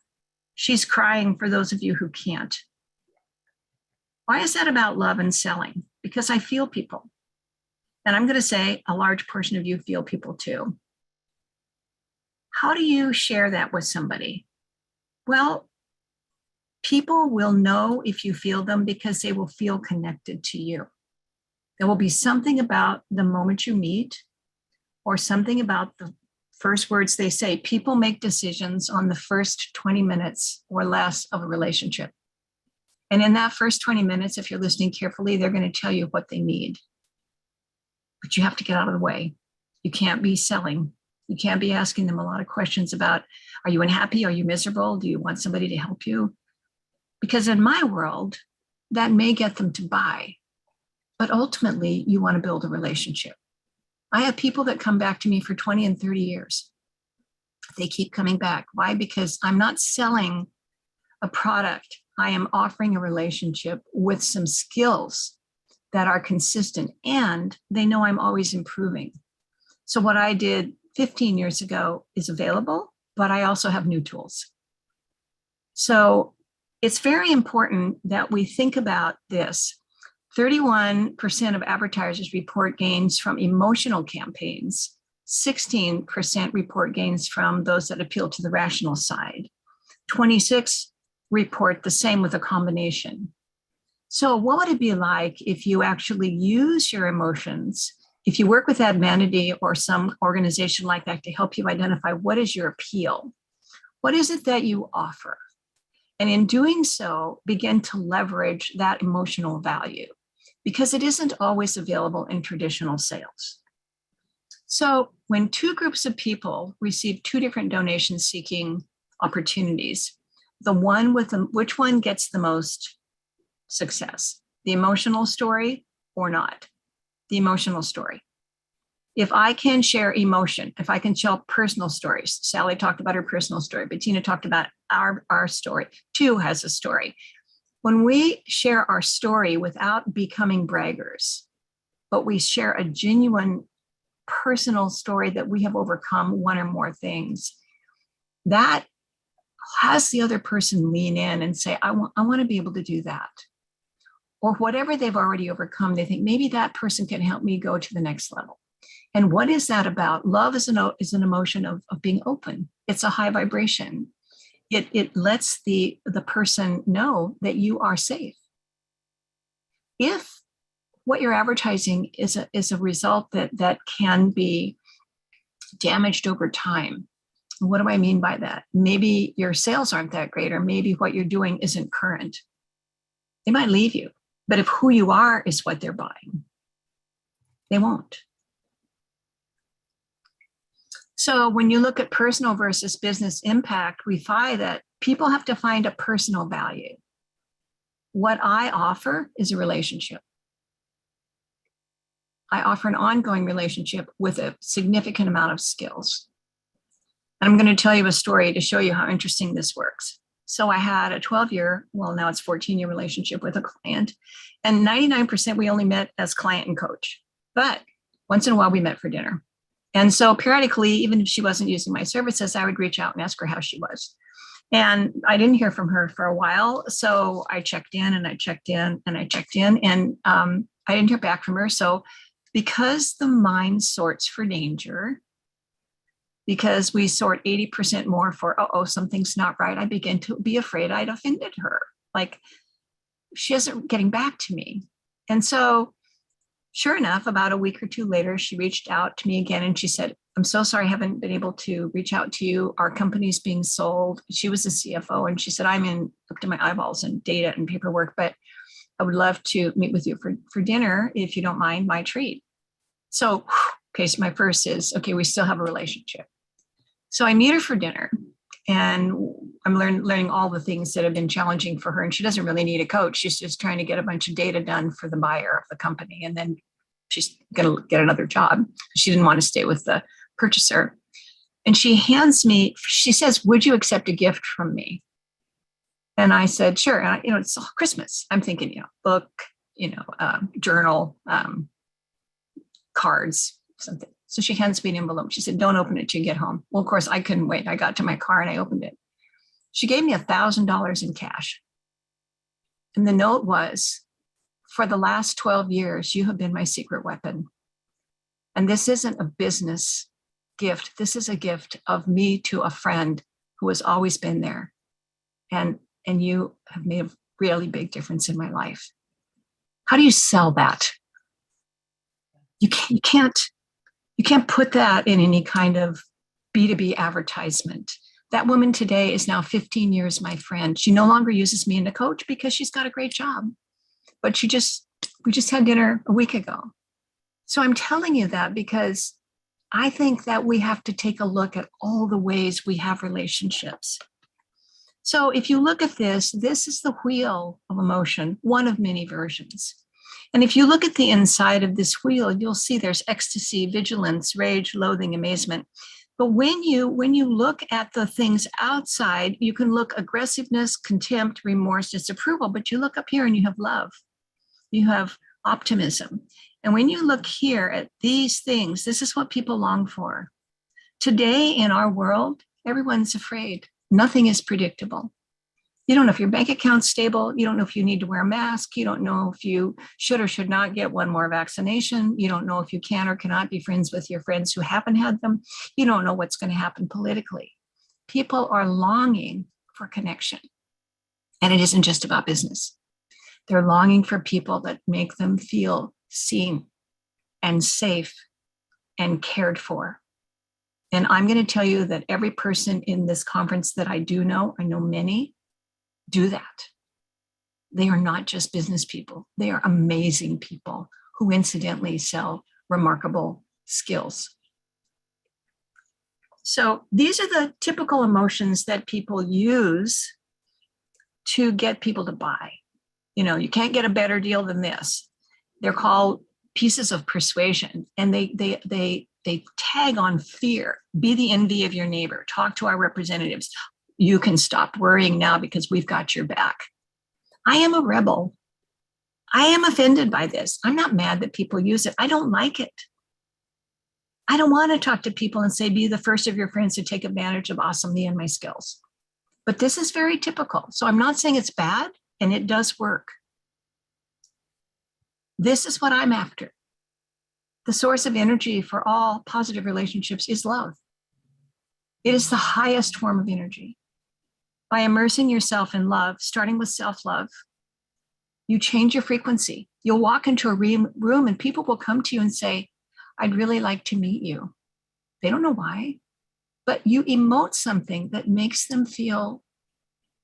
She's crying for those of you who can't. Why is that about love and selling? Because I feel people. And I'm going to say a large portion of you feel people too. How do you share that with somebody? Well, people will know if you feel them because they will feel connected to you. There will be something about the moment you meet or something about the first words they say. People make decisions on the first 20 minutes or less of a relationship. And in that first 20 minutes, if you're listening carefully, they're going to tell you what they need. But you have to get out of the way. You can't be selling. You can't be asking them a lot of questions about, are you unhappy? Are you miserable? Do you want somebody to help you? Because in my world, that may get them to buy. But ultimately, you want to build a relationship. I have people that come back to me for 20 and 30 years. They keep coming back. Why? Because I'm not selling a product. I am offering a relationship with some skills that are consistent, and they know I'm always improving. So what I did 15 years ago is available, but I also have new tools. So it's very important that we think about this. 31% of advertisers report gains from emotional campaigns. 16% report gains from those that appeal to the rational side. 26 report the same with a combination. So what would it be like if you actually use your emotions, if you work with Admanity or some organization like that to help you identify what is your appeal? What is it that you offer? And in doing so, begin to leverage that emotional value because it isn't always available in traditional sales. So when two groups of people receive two different donation seeking opportunities, which one gets the most success? The emotional story or not? The emotional story. If I can share emotion, if I can tell personal stories, Sally talked about her personal story, Bettina talked about our story, two has a story. When we share our story without becoming braggers, but we share a genuine personal story that we have overcome one or more things, that has the other person lean in and say, I want to be able to do that. Or whatever they've already overcome, they think maybe that person can help me go to the next level. And what is that about? Love is an emotion of being open. It's a high vibration. It lets the person know that you are safe. If what you're advertising is a result that can be damaged over time, what do I mean by that? Maybe your sales aren't that great, or maybe what you're doing isn't current. They might leave you, but if who you are is what they're buying, they won't. So when you look at personal versus business impact, we find that people have to find a personal value. What I offer is a relationship. I offer an ongoing relationship with a significant amount of skills. And I'm going to tell you a story to show you how interesting this works. So I had a 12-year, well, now it's 14-year relationship with a client, and 99% we only met as client and coach. But once in a while we met for dinner. And so periodically, even if she wasn't using my services, I would reach out and ask her how she was. And I didn't hear from her for a while. So I checked in and I checked in and I checked in, and I didn't hear back from her. So because the mind sorts for danger, because we sort 80% more for, something's not right, I begin to be afraid I'd offended her. Like, she isn't getting back to me. And so sure enough, about a week or two later, she reached out to me again and she said, I'm so sorry I haven't been able to reach out to you. Our company's being sold. She was a CFO and she said, I'm in up to my eyeballs in data and paperwork, but I would love to meet with you for dinner if you don't mind, my treat. So, okay, so my first is, okay, we still have a relationship. So I meet her for dinner and I'm learning all the things that have been challenging for her. And she doesn't really need a coach. She's just trying to get a bunch of data done for the buyer of the company. And then she's going to get another job. She didn't want to stay with the purchaser. And she hands me, she says, would you accept a gift from me? And I said, sure. And it's Christmas. I'm thinking, book, journal, cards, something. So she hands me an envelope. She said, don't open it till you get home. Well, of course, I couldn't wait. I got to my car and I opened it. She gave me $1,000 in cash. And the note was, for the last 12 years, you have been my secret weapon. And this isn't a business gift. This is a gift of me to a friend who has always been there. And you have made a really big difference in my life. How do you sell that? You can't put that in any kind of B2B advertisement. That woman today is now 15 years my friend. She no longer uses me as a coach because she's got a great job. But we just had dinner a week ago. So I'm telling you that because I think that we have to take a look at all the ways we have relationships. So if you look at this is the wheel of emotion, one of many versions. And if you look at the inside of this wheel, you'll see there's ecstasy, vigilance, rage, loathing, amazement. But when you look at the things outside, you can look aggressiveness, contempt, remorse, disapproval, but you look up here and you have love. You have optimism. And when you look here at these things, this is what people long for. Today in our world, everyone's afraid. Nothing is predictable. You don't know if your bank account's stable. You don't know if you need to wear a mask. You don't know if you should or should not get one more vaccination. You don't know if you can or cannot be friends with your friends who haven't had them. You don't know what's going to happen politically. People are longing for connection. And it isn't just about business. They're longing for people that make them feel seen and safe and cared for. And I'm going to tell you that every person in this conference that I know many, do that. They are not just business people. They are amazing people who incidentally sell remarkable skills. So these are the typical emotions that people use to get people to buy. You know, you can't get a better deal than this. They're called pieces of persuasion, and they tag on fear. Be the envy of your neighbor. Talk to our representatives. You can stop worrying now because we've got your back. I am a rebel. I am offended by this. I'm not mad that people use it. I don't like it. I don't want to talk to people and say, be the first of your friends to take advantage of awesome me and my skills. But this is very typical. So I'm not saying it's bad, and it does work. This is what I'm after. The source of energy for all positive relationships is love. It is the highest form of energy. By immersing yourself in love, starting with self-love, you change your frequency. You'll walk into a room and people will come to you and say, I'd really like to meet you. They don't know why, but you emote something that makes them feel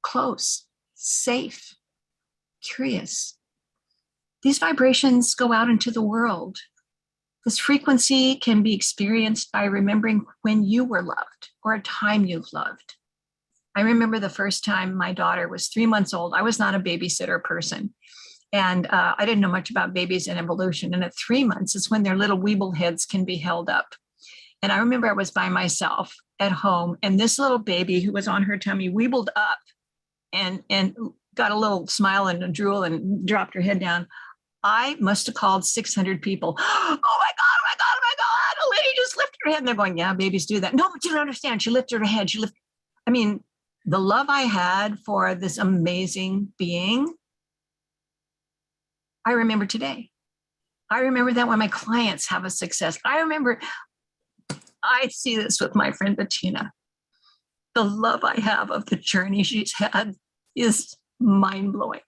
close, safe, curious. These vibrations go out into the world. This frequency can be experienced by remembering when you were loved or a time you've loved. I remember the first time my daughter was 3 months old. I was not a babysitter person. And I didn't know much about babies and evolution. And at 3 months is when their little weeble heads can be held up. And I remember I was by myself at home, and this little baby who was on her tummy weebled up and got a little smile and a drool and dropped her head down. I must have called 600 people. Oh my God, oh my God, oh my God. A lady just lifted her head. And they're going, yeah, babies do that. No, but you don't understand. She lifted her head. I mean, the love I had for this amazing being, I remember today. I remember that when my clients have a success. I see this with my friend Bettina. The love I have of the journey she's had is mind-blowing.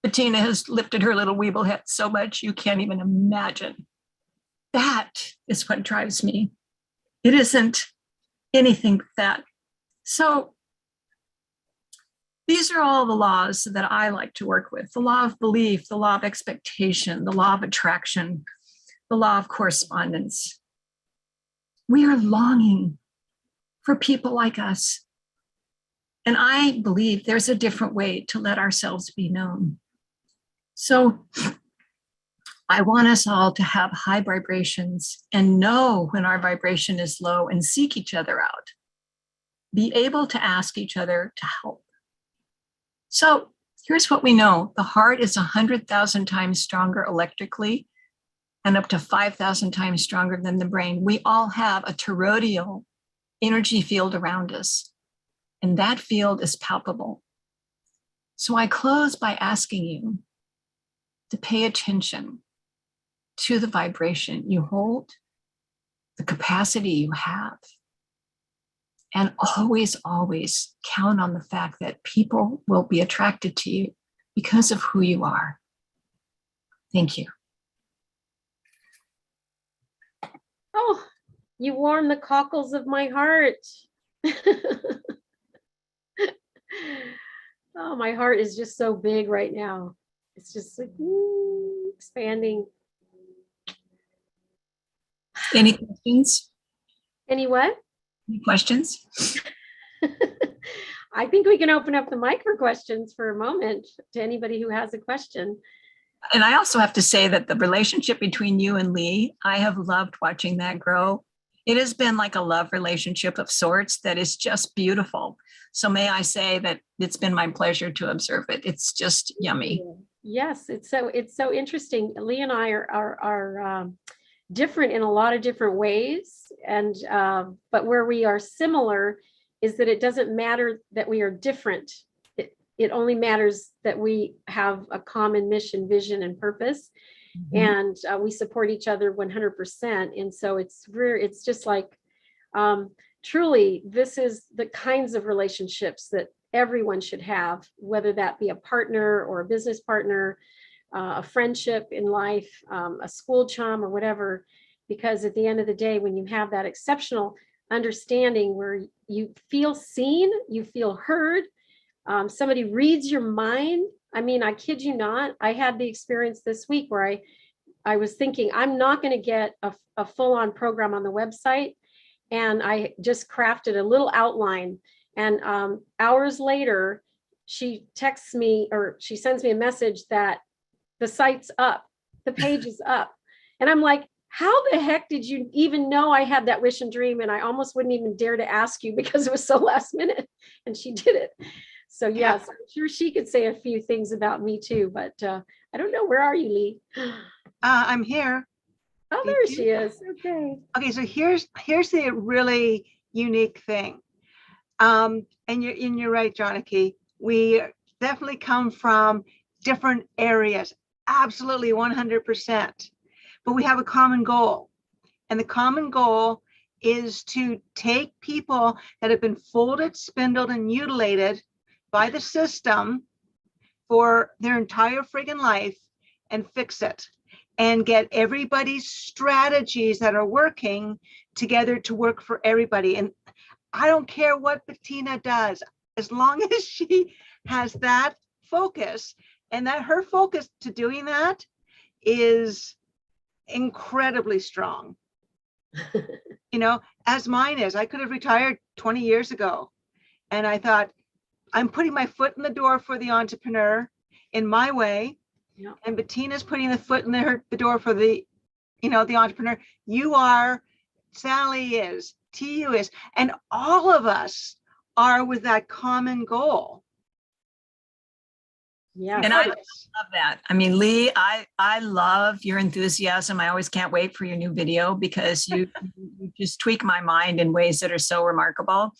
Bettina has lifted her little weeble head so much you can't even imagine. That is what drives me. It isn't anything but that. So these are all the laws that I like to work with. The law of belief, the law of expectation, the law of attraction, the law of correspondence. We are longing for people like us. And I believe there's a different way to let ourselves be known. So I want us all to have high vibrations and know when our vibration is low and seek each other out. Be able to ask each other to help. So here's what we know. The heart is 100,000 times stronger electrically and up to 5,000 times stronger than the brain. We all have a toroidal energy field around us, and that field is palpable. So I close by asking you to pay attention to the vibration you hold, the capacity you have, and always, always count on the fact that people will be attracted to you because of who you are. Thank you. Oh, you warm the cockles of my heart. Oh, my heart is just so big right now. It's just like expanding. Any questions? Any what? Any questions? I think we can open up the mic for questions for a moment to anybody who has a question. And I also have to say that the relationship between you and Lee, I have loved watching that grow. It has been like a love relationship of sorts that is just beautiful. So may I say that it's been my pleasure to observe it. It's just yummy. Yes, it's so interesting. Lee and I are different in a lot of different ways, and but where we are similar is that it doesn't matter that we are different. It only matters that we have a common mission, vision, and purpose, and we support each other 100%. And so it's just like truly, this is the kinds of relationships that everyone should have, whether that be a partner or a business partner, a friendship in life, a school chum or whatever, because at the end of the day, when you have that exceptional understanding where you feel seen, you feel heard, somebody reads your mind. I mean, I kid you not, I had the experience this week where I was thinking, I'm not going to get a full-on program on the website. And I just crafted a little outline. And hours later, she texts me, or she sends me a message that the site's up, the page is up. And I'm like, how the heck did you even know I had that wish and dream? And I almost wouldn't even dare to ask you because it was so last minute, and she did it. So yes, I'm sure she could say a few things about me too, but I don't know. Where are you, Lee? I'm here. Oh, there she is. Okay. Okay, so here's the really unique thing. And you're right, Johnny. We definitely come from different areas, absolutely 100%. But we have a common goal. And the common goal is to take people that have been folded, spindled, and mutilated by the system for their entire friggin' life and fix it, and get everybody's strategies that are working together to work for everybody. And I don't care what Bettina does, as long as she has that focus, and that her focus to doing that is incredibly strong. You know, as mine is. I could have retired 20 years ago, and I thought, I'm putting my foot in the door for the entrepreneur in my way. Yeah. And Bettina's putting the foot in the door for the, the entrepreneur. You are, Sally is, TU is, and all of us are with that common goal. Yeah. And I love that. I mean, Lee, I love your enthusiasm. I always can't wait for your new video because you just tweak my mind in ways that are so remarkable.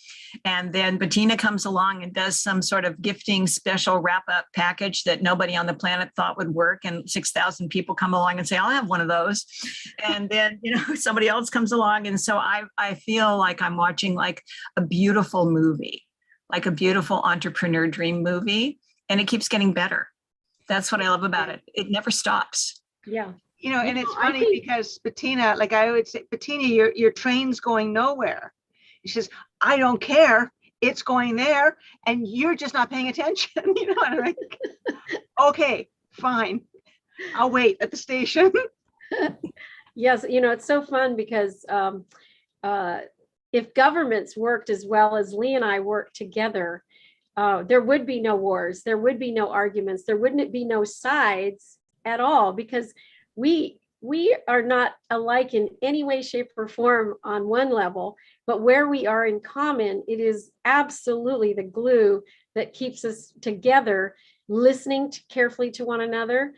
And then Bettina comes along and does some sort of gifting special wrap up package that nobody on the planet thought would work. And 6,000 people come along and say, I'll have one of those. And then, somebody else comes along. And so I feel like I'm watching like a beautiful movie, like a beautiful entrepreneur dream movie. And it keeps getting better. That's what I love about it. It never stops. Yeah. And it's funny because Bettina, like I would say, Bettina, your train's going nowhere. She says, I don't care. It's going there. And you're just not paying attention. And I'm like, okay, fine. I'll wait at the station. Yes. It's so fun because if governments worked as well as Lee and I work together, there would be no wars, there would be no arguments, there wouldn't be no sides at all, because we are not alike in any way, shape, or form on one level, but where we are in common, it is absolutely the glue that keeps us together, listening carefully to one another,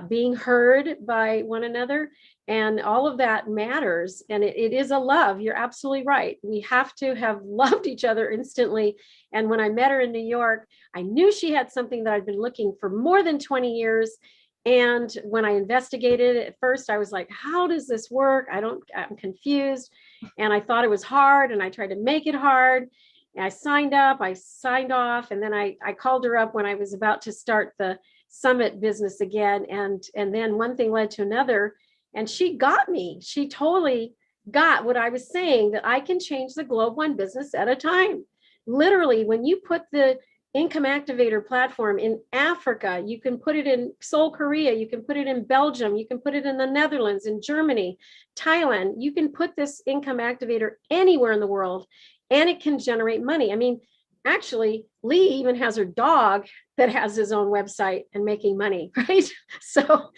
being heard by one another. And all of that matters. And it is a love. You're absolutely right. We have to have loved each other instantly. And when I met her in New York, I knew she had something that I'd been looking for more than 20 years. And when I investigated it at first, I was like, how does this work? I'm confused. And I thought it was hard. And I tried to make it hard. And I signed up, I signed off. And then I called her up when I was about to start the summit business again. And then one thing led to another. And she got me. She totally got what I was saying, that I can change the globe one business at a time. Literally, when you put the income activator platform in Africa, you can put it in Seoul, Korea, you can put it in Belgium, you can put it in the Netherlands, in Germany, Thailand. You can put this income activator anywhere in the world, and it can generate money. I mean, actually, Lee even has her dog that has his own website and making money, right? So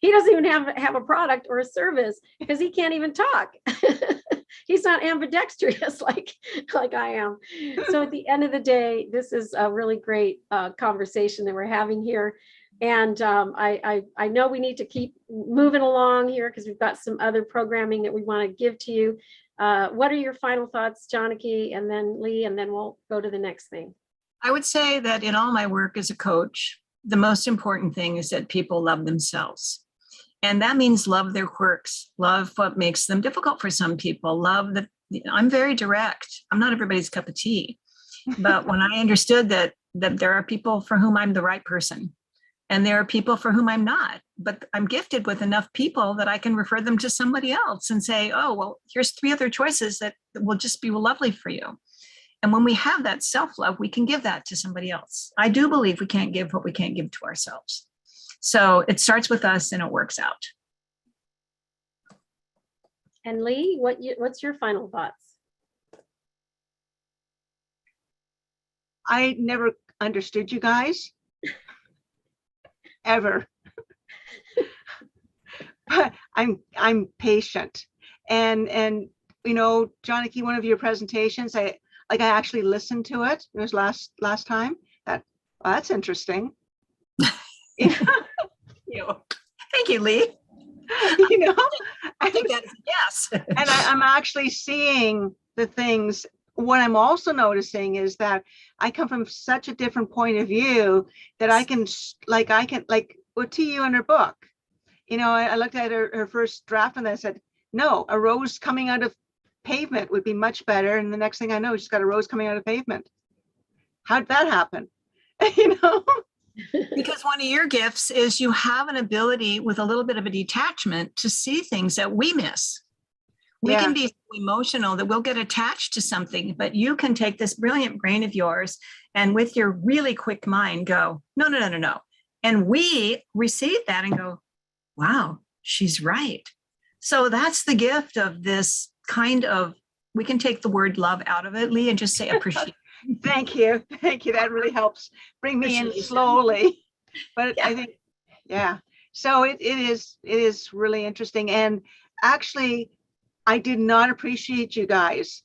he doesn't even have a product or a service because he can't even talk. He's not ambidextrous like I am. So at the end of the day, this is a really great conversation that we're having here. And I know we need to keep moving along here because we've got some other programming that we want to give to you. What are your final thoughts, Janaki, and then Lee, and then we'll go to the next thing. I would say that in all my work as a coach, the most important thing is that people love themselves. And that means love their quirks, love what makes them difficult for some people, love that. I'm very direct. I'm not everybody's cup of tea. But when I understood that there are people for whom I'm the right person, and there are people for whom I'm not, but I'm gifted with enough people that I can refer them to somebody else and say, oh, well, here's 3 other choices that will just be lovely for you. And when we have that self-love, we can give that to somebody else. I do believe we can't give what we can't give to ourselves. So it starts with us and it works out. And Lee, what's your final thoughts? I never understood you guys ever. But I'm patient. And you know, Johnny, one of your presentations, I actually listened to it. It was last time. That's interesting. Thank you, Lee. You know, I think that is a yes. And I'm actually seeing the things. What I'm also noticing is that I come from such a different point of view that I can well, TU in her book. You know, I looked at her first draft and I said, no, a rose coming out of pavement would be much better. And the next thing I know, she's got a rose coming out of pavement. How'd that happen? You know? Because one of your gifts is you have an ability with a little bit of a detachment to see things that we miss. We can be so emotional that we'll get attached to something, but you can take this brilliant brain of yours and with your really quick mind go, no. And we receive that and go, wow, she's right. So that's the gift of this kind of, we can take the word love out of it, Lee, and just say appreciate. Thank you. That really helps bring me in slowly. But I think, so it is really interesting. And actually, I did not appreciate you guys,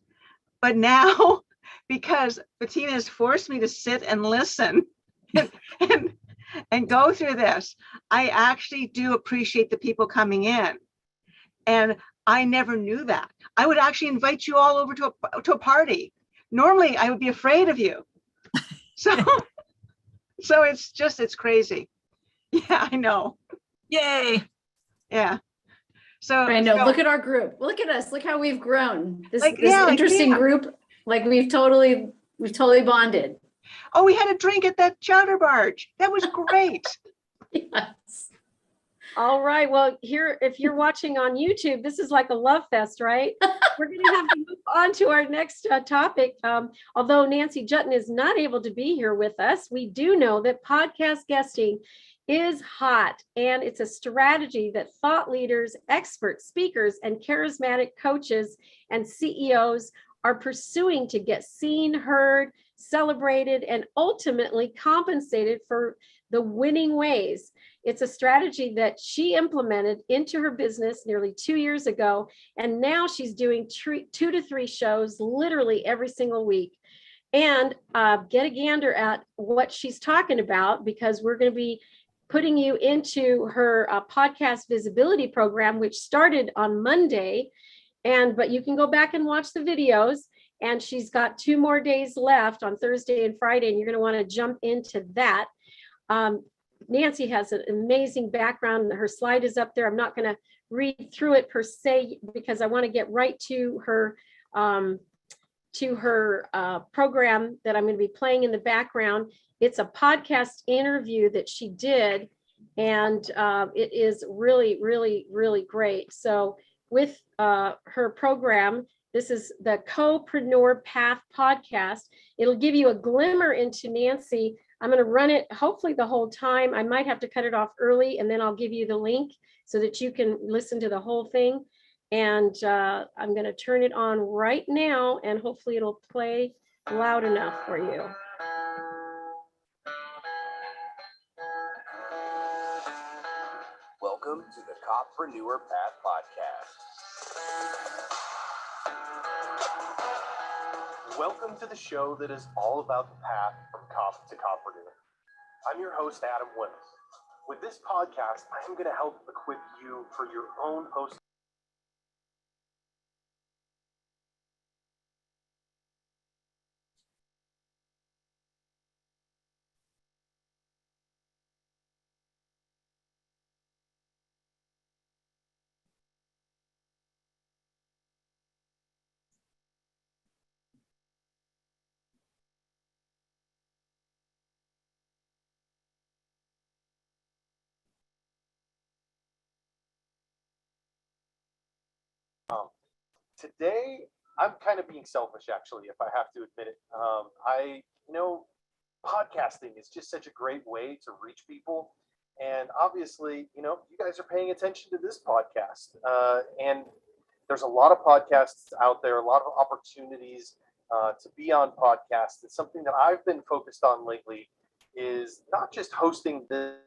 but now because Bettina has forced me to sit and listen and go through this, I actually do appreciate the people coming in. And I never knew that. I would actually invite you all over to a party. Normally I would be afraid of you. So it's crazy. Yeah, I know. Yay. Yeah. So I know. Look at our group. Look at us. Look how we've grown. This yeah, interesting group. Like we've totally bonded. Oh, we had a drink at that chowder barge. That was great. Yes. All right. Well, here, if you're watching on YouTube, this is like a love fest, right? We're going to have to move on to our next topic. Although Nancy Jutton is not able to be here with us, we do know that podcast guesting is hot, and it's a strategy that thought leaders, experts, speakers, and charismatic coaches and CEOs are pursuing to get seen, heard, celebrated, and ultimately compensated for the winning ways. It's a strategy that she implemented into her business nearly 2 years ago, and now she's doing 2 to 3 shows literally every single week. And get a gander at what she's talking about, because we're going to be putting you into her podcast visibility program, which started on Monday. But you can go back and watch the videos, and she's got 2 more days left on Thursday and Friday, and you're going to want to jump into that. Nancy has an amazing background. Her slide is up there. I'm not going to read through it per se, because I want to get right to her program that I'm going to be playing in the background. It's a podcast interview that she did, and it is really, really, really great. So with her program, this is the Co-preneur Path podcast. It'll give you a glimmer into Nancy. I'm going to run it hopefully the whole time. I might have to cut it off early, and then I'll give you the link so that you can listen to the whole thing. And I'm going to turn it on right now, and hopefully it'll play loud enough for you. Welcome to the Co-preneur Path podcast. Welcome to the show that is all about the path from cop to copreneur. I'm your host, Adam Willis. With this podcast, I am going to help equip you for your own post. Today, I'm kind of being selfish, actually, if I have to admit it. Podcasting is just such a great way to reach people. And obviously, you guys are paying attention to this podcast. And there's a lot of podcasts out there, a lot of opportunities to be on podcasts. It's something that I've been focused on lately is not just hosting this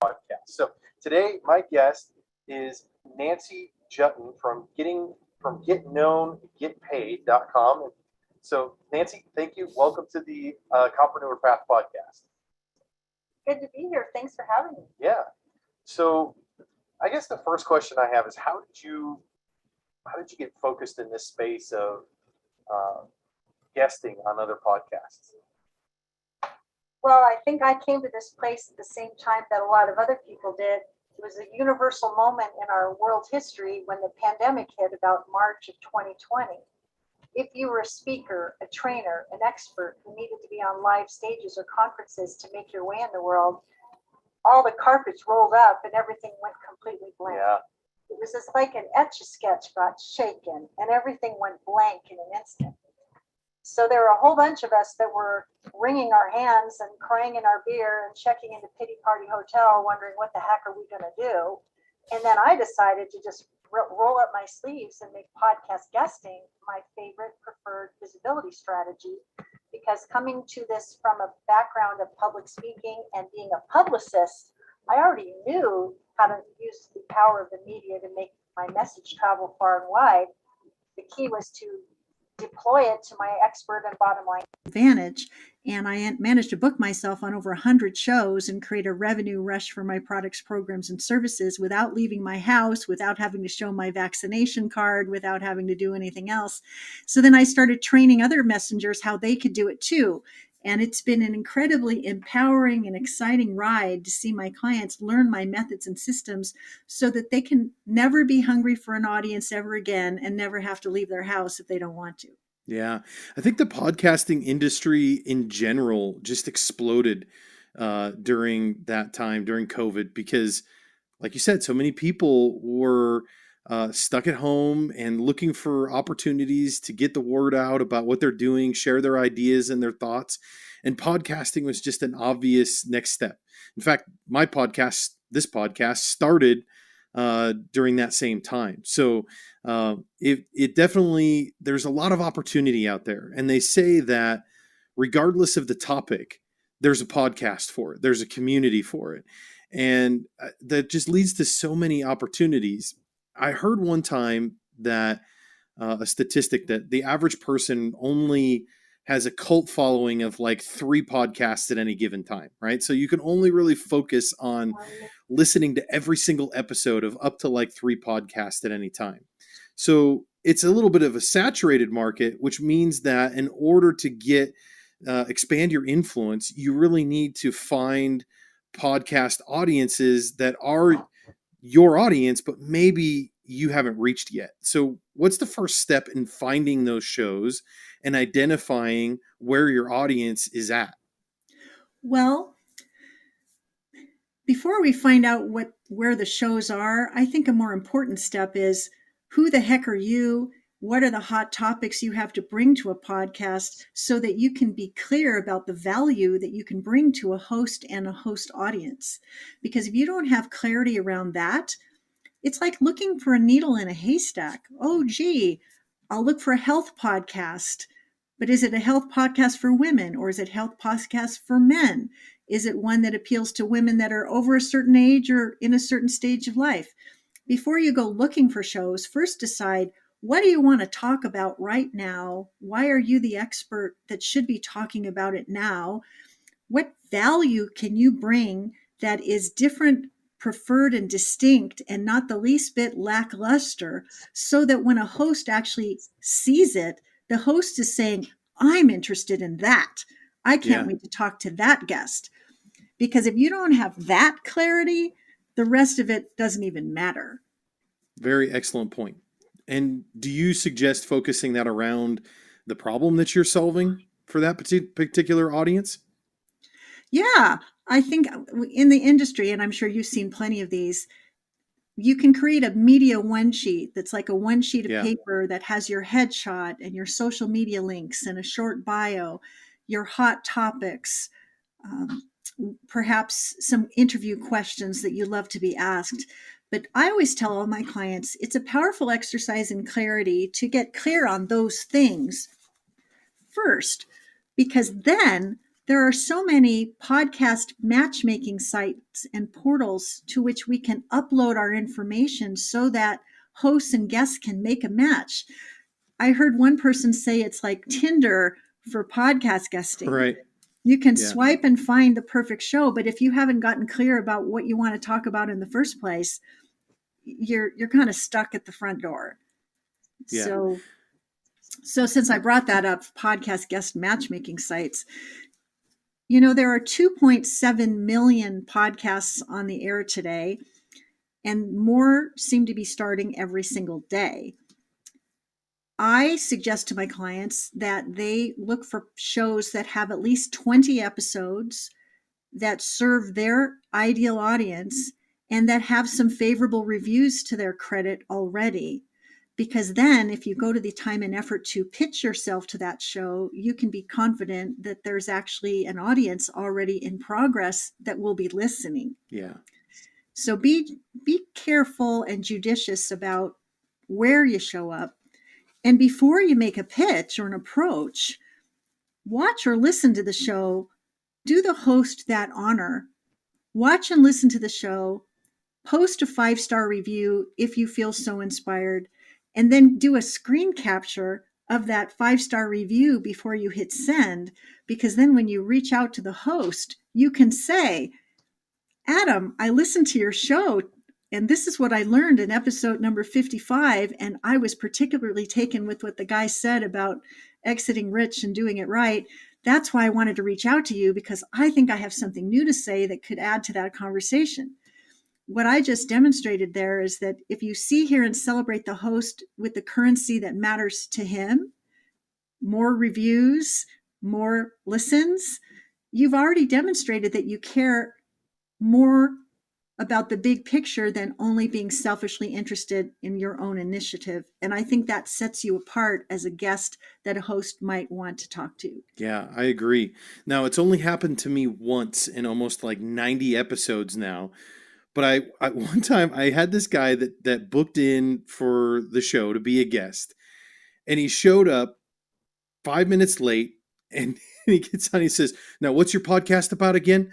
podcast. So today, my guest is Nancy Jutton from GetKnownGetPaid.com. So Nancy, thank you. Welcome to the Compreneur Path podcast. Good to be here. Thanks for having me. Yeah. So I guess the first question I have is how did you get focused in this space of guesting on other podcasts? Well, I think I came to this place at the same time that a lot of other people did. It was a universal moment in our world history when the pandemic hit about March of 2020. If you were a speaker, a trainer, an expert who needed to be on live stages or conferences to make your way in the world, all the carpets rolled up and everything went completely blank. Yeah. It was just like an Etch-a-Sketch got shaken and everything went blank in an instant. So there were a whole bunch of us that were wringing our hands and crying in our beer and checking into Pity Party Hotel, wondering what the heck are we going to do? And then I decided to just roll up my sleeves and make podcast guesting my favorite preferred visibility strategy, because coming to this from a background of public speaking and being a publicist, I already knew how to use the power of the media to make my message travel far and wide. The key was to deploy it to my expert and bottom line advantage. And I managed to book myself on over 100 shows and create a revenue rush for my products, programs, and services without leaving my house, without having to show my vaccination card, without having to do anything else. So then I started training other messengers how they could do it too. And it's been an incredibly empowering and exciting ride to see my clients learn my methods and systems so that they can never be hungry for an audience ever again and never have to leave their house if they don't want to. Yeah, I think the podcasting industry in general just exploded during that time, during COVID, because like you said, so many people were stuck at home and looking for opportunities to get the word out about what they're doing, share their ideas and their thoughts. And podcasting was just an obvious next step. In fact, this podcast started during that same time. So it definitely, there's a lot of opportunity out there. And they say that regardless of the topic, there's a podcast for it. There's a community for it. And that just leads to so many opportunities. I heard one time that a statistic that the average person only has a cult following of like 3 podcasts at any given time, right? So you can only really focus on listening to every single episode of up to like 3 podcasts at any time. So it's a little bit of a saturated market, which means that in order to expand your influence, you really need to find podcast audiences that are your audience, but maybe you haven't reached yet. So what's the first step in finding those shows and identifying where your audience is at? Well, before we find out where the shows are, I think a more important step is who the heck are you? What are the hot topics you have to bring to a podcast so that you can be clear about the value that you can bring to a host and a host audience? Because if you don't have clarity around that, it's like looking for a needle in a haystack. Oh, gee, I'll look for a health podcast. But is it a health podcast for women or is it health podcast for men? Is it one that appeals to women that are over a certain age or in a certain stage of life? Before you go looking for shows, first decide, what do you want to talk about right now? Why are you the expert that should be talking about it now? What value can you bring that is different preferred and distinct and not the least bit lackluster, so that when a host actually sees it, the host is saying, I'm interested in that. I can't wait to talk to that guest. Because if you don't have that clarity, the rest of it doesn't even matter. Very excellent point. And do you suggest focusing that around the problem that you're solving for that particular audience? Yeah, I think in the industry, and I'm sure you've seen plenty of these, you can create a media one sheet that's like a one sheet of paper that has your headshot and your social media links and a short bio, your hot topics, perhaps some interview questions that you love to be asked. But I always tell all my clients, it's a powerful exercise in clarity to get clear on those things first, because then there are so many podcast matchmaking sites and portals to which we can upload our information so that hosts and guests can make a match. I heard one person say it's like Tinder for podcast guesting. Right. You can swipe and find the perfect show, but if you haven't gotten clear about what you want to talk about in the first place, you're kind of stuck at the front door. Yeah. So since I brought that up, podcast guest matchmaking sites, you know, there are 2.7 million podcasts on the air today, and more seem to be starting every single day. I suggest to my clients that they look for shows that have at least 20 episodes that serve their ideal audience and that have some favorable reviews to their credit already. Because then if you go to the time and effort to pitch yourself to that show, you can be confident that there's actually an audience already in progress that will be listening. Yeah. So be careful and judicious about where you show up. And before you make a pitch or an approach, watch or listen to the show. Do the host that honor. Watch and listen to the show. Post a 5-star review if you feel so inspired. And then do a screen capture of that 5-star review before you hit send. Because then when you reach out to the host, you can say, Adam, I listened to your show, and this is what I learned in episode number 55. And I was particularly taken with what the guy said about exiting rich and doing it right. That's why I wanted to reach out to you, because I think I have something new to say that could add to that conversation. What I just demonstrated there is that if you see, hear, and celebrate the host with the currency that matters to him, more reviews, more listens, you've already demonstrated that you care more about the big picture than only being selfishly interested in your own initiative. And I think that sets you apart as a guest that a host might want to talk to. Yeah, I agree. Now, it's only happened to me once in almost like 90 episodes now. But I one time I had this guy that booked in for the show to be a guest, and he showed up 5 minutes late, and he gets on, he says, now what's your podcast about again?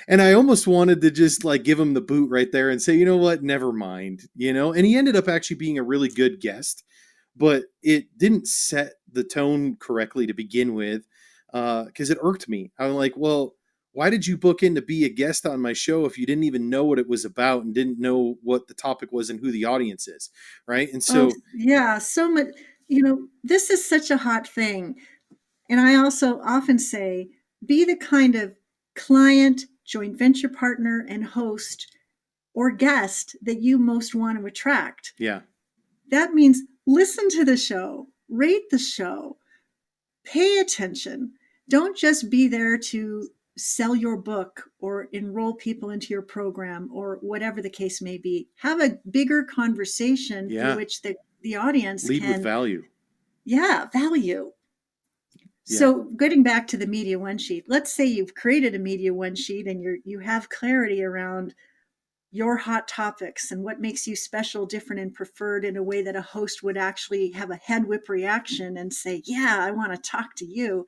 And I almost wanted to just like give him the boot right there and say, you know what, never mind, you know. And he ended up actually being a really good guest, but it didn't set the tone correctly to begin with, because it irked me. I'm like, well, why did you book in to be a guest on my show if you didn't even know what it was about and didn't know what the topic was and who the audience is, right? And so yeah, so much, you know, this is such a hot thing. And I also often say, be the kind of client, joint venture partner, and host or guest that you most want to attract. Yeah. That means listen to the show, rate the show, pay attention. Don't just be there to sell your book or enroll people into your program or whatever the case may be. Have a bigger conversation through which the audience lead can with value. Yeah, value. Yeah. So getting back to the media one sheet, let's say you've created a media one sheet and you have clarity around your hot topics and what makes you special, different, and preferred in a way that a host would actually have a head whip reaction and say, yeah, I want to talk to you.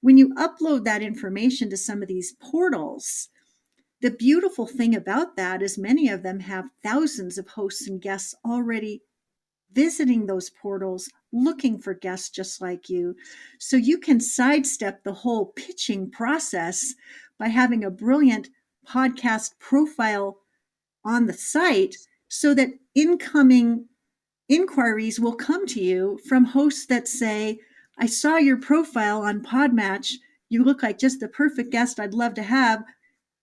When you upload that information to some of these portals, the beautiful thing about that is many of them have thousands of hosts and guests already visiting those portals, looking for guests just like you. So you can sidestep the whole pitching process by having a brilliant podcast profile on the site so that incoming inquiries will come to you from hosts that say, I saw your profile on Podmatch. You look like just the perfect guest I'd love to have.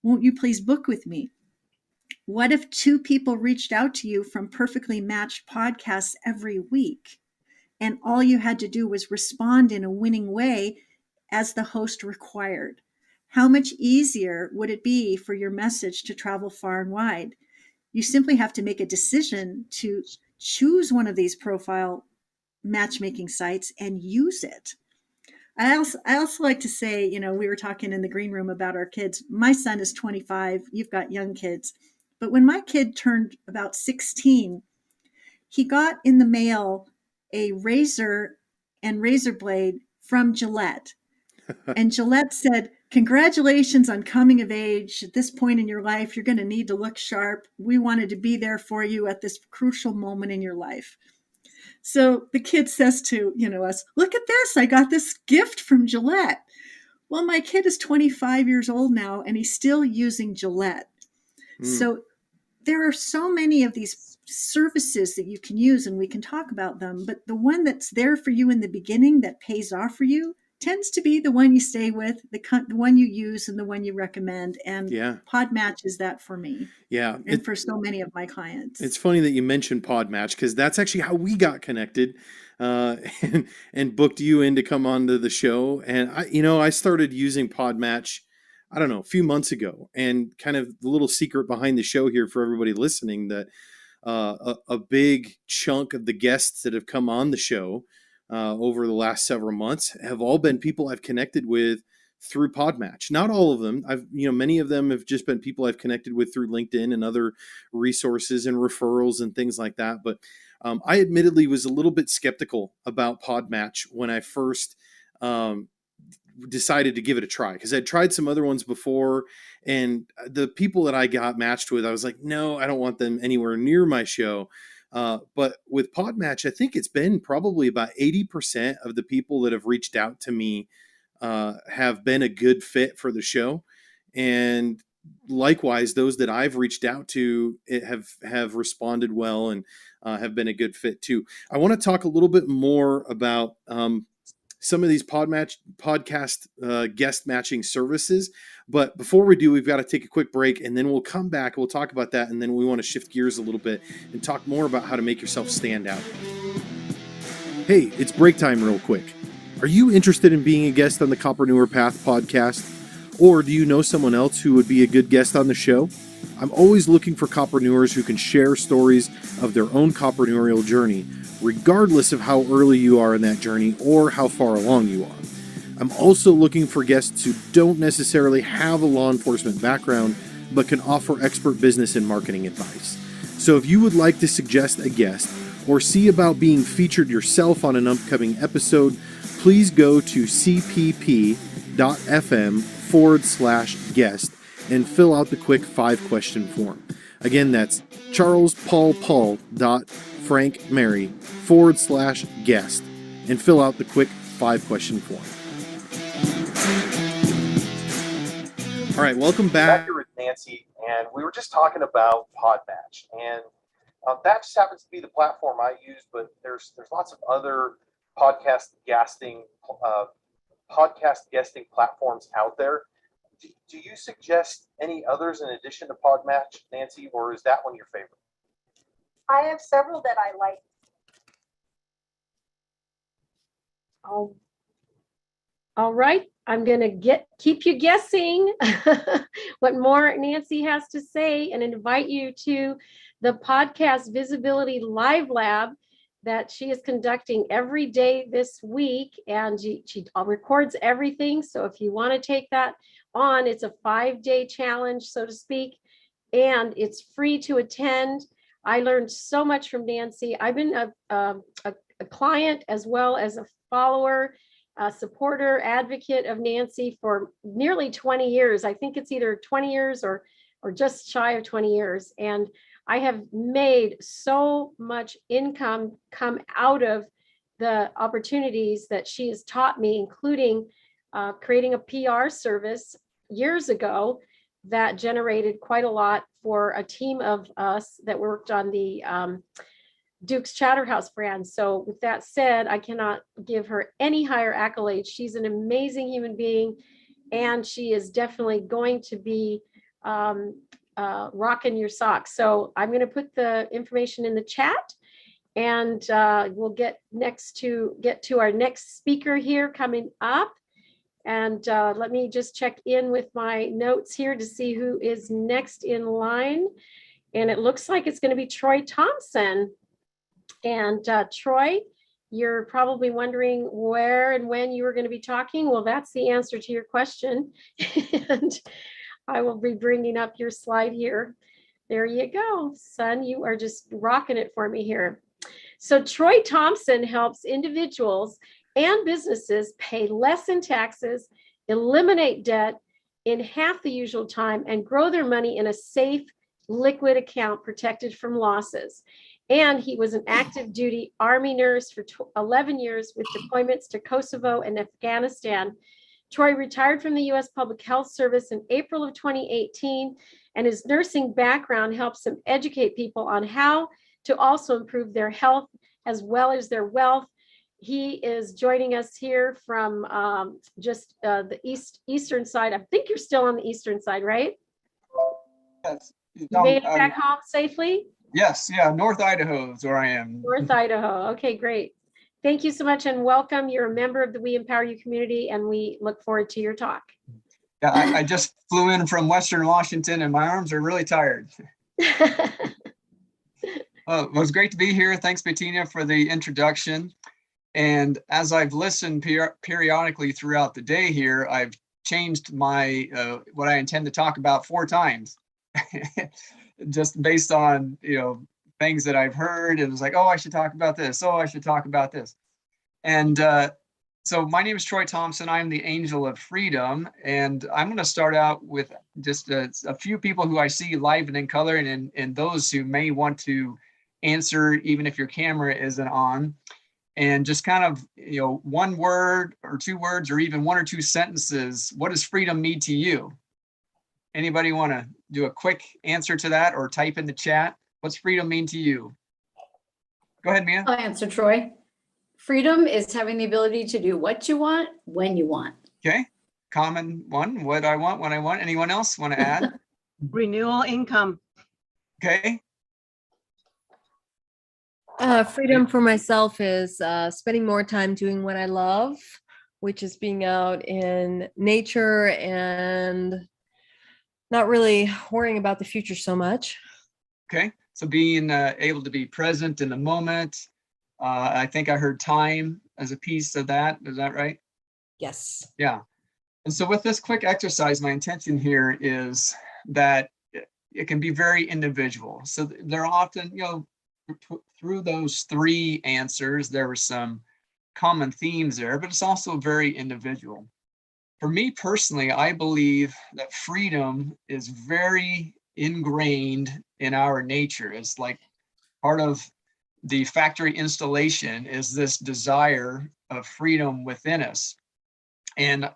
Won't you please book with me? What if 2 people reached out to you from perfectly matched podcasts every week, and all you had to do was respond in a winning way as the host required? How much easier would it be for your message to travel far and wide? You simply have to make a decision to choose one of these profile matchmaking sites and use it. I also like to say, we were talking in the green room about our kids. My son is 25. You've got young kids. But when my kid turned about 16, he got in the mail a razor and razor blade from Gillette. And Gillette said, congratulations on coming of age. At this point in your life, you're going to need to look sharp. We wanted to be there for you at this crucial moment in your life. So the kid says to, us, look at this. I got this gift from Gillette. Well, my kid is 25 years old now, and he's still using Gillette. So there are so many of these services that you can use, and we can talk about them. But the one that's there for you in the beginning that pays off for you tends to be the one you stay with, the one you use, and the one you recommend. And Podmatch is that for me. Yeah. And for so many of my clients. It's funny that you mentioned Podmatch, because that's actually how we got connected and booked you in to come onto the show. And I started using Podmatch, I don't know, a few months ago. And kind of the little secret behind the show here for everybody listening, that a big chunk of the guests that have come on the show over the last several months have all been people I've connected with through Podmatch. Not all of them. Many of them have just been people I've connected with through LinkedIn and other resources and referrals and things like that. But I admittedly was a little bit skeptical about Podmatch when I first decided to give it a try, because I'd tried some other ones before, and the people that I got matched with, I was like, no, I don't want them anywhere near my show. But with Podmatch, I think it's been probably about 80% of the people that have reached out to me have been a good fit for the show. And likewise, those that I've reached out to have responded well and have been a good fit too. I want to talk a little bit more about some of these podcast guest matching services. But before we do, we've got to take a quick break, and then we'll come back. We'll talk about that, and then we want to shift gears a little bit and talk more about how to make yourself stand out. Hey, it's break time real quick. Are you interested in being a guest on the Copreneur Path podcast? Or do you know someone else who would be a good guest on the show? I'm always looking for copreneurs who can share stories of their own copreneurial journey, regardless of how early you are in that journey or how far along you are. I'm also looking for guests who don't necessarily have a law enforcement background, but can offer expert business and marketing advice. So if you would like to suggest a guest or see about being featured yourself on an upcoming episode, please go to cpp.fm/guest and fill out the quick 5-question form. Again, that's charlespaulpaul.frankmary/guest and fill out the quick 5-question form. All right, welcome back. Back here with Nancy, and we were just talking about Podmatch, and that just happens to be the platform I use, but there's lots of other podcast guesting platforms out there. Do you suggest any others in addition to Podmatch, Nancy, or is that one your favorite? I have several that I like. All right, I'm going to keep you guessing what more Nancy has to say and invite you to the Podcast Visibility Live Lab that she is conducting every day this week. And she records everything. So if you want to take that on, it's a 5-day challenge, so to speak, and it's free to attend. I learned so much from Nancy. I've been a client as well as a follower, a supporter, advocate of Nancy for nearly 20 years. I think it's either 20 years or just shy of 20 years. And I have made so much income come out of the opportunities that she has taught me, including creating a PR service years ago that generated quite a lot for a team of us that worked on the Duke's Chowder House brand. So with that said, I cannot give her any higher accolades. She's an amazing human being, and she is definitely going to be rocking your socks. So I'm going to put the information in the chat, and we'll get to our next speaker here coming up. And let me just check in with my notes here to see who is next in line. And it looks like it's going to be Troy Thompson. And Troy, you're probably wondering where and when you were going to be talking. Well, that's the answer to your question. And I will be bringing up your slide here. There you go, son. You are just rocking it for me here. So Troy Thompson helps individuals and businesses pay less in taxes, eliminate debt in half the usual time, and grow their money in a safe, liquid account protected from losses. And he was an active duty Army nurse for 11 years with deployments to Kosovo and Afghanistan. Troy retired from the U.S. Public Health Service in April of 2018, and his nursing background helps him educate people on how to also improve their health as well as their wealth. He is joining us here from just the eastern side. I think you're still on the eastern side, right? Yes. You made it back home safely? Yes, yeah, North Idaho is where I am. North Idaho. Okay, great. Thank you so much and welcome. You're a member of the We Empower You community, and we look forward to your talk. Yeah, I just flew in from Western Washington and my arms are really tired. Well, it was great to be here. Thanks, Bettina, for the introduction. And as I've listened periodically throughout the day here, I've changed my what I intend to talk about 4 times. Just based on, things that I've heard. It was like, oh, I should talk about this. Oh, I should talk about this. And so my name is Troy Thompson. I'm the Angel of Freedom. And I'm going to start out with just a few people who I see live and in color, and those who may want to answer even if your camera isn't on. And just kind of, 1 word or 2 words or even 1 or 2 sentences. What does freedom mean to you? Anybody want to do a quick answer to that or type in the chat? What's freedom mean to you? Go ahead, Mia. I'll answer, Troy. Freedom is having the ability to do what you want, when you want. Okay. Common one. What I want, when I want. Anyone else want to add? Renewal income. Okay. Freedom for myself is spending more time doing what I love, which is being out in nature and not really worrying about the future so much. Okay. So being able to be present in the moment. I think I heard time as a piece of that. Is that right? Yes. Yeah. And so with this quick exercise, my intention here is that it can be very individual. So they're often, through those 3 answers, there were some common themes there, but it's also very individual. For me personally, I believe that freedom is very ingrained in our nature. It's like part of the factory installation is this desire of freedom within us. And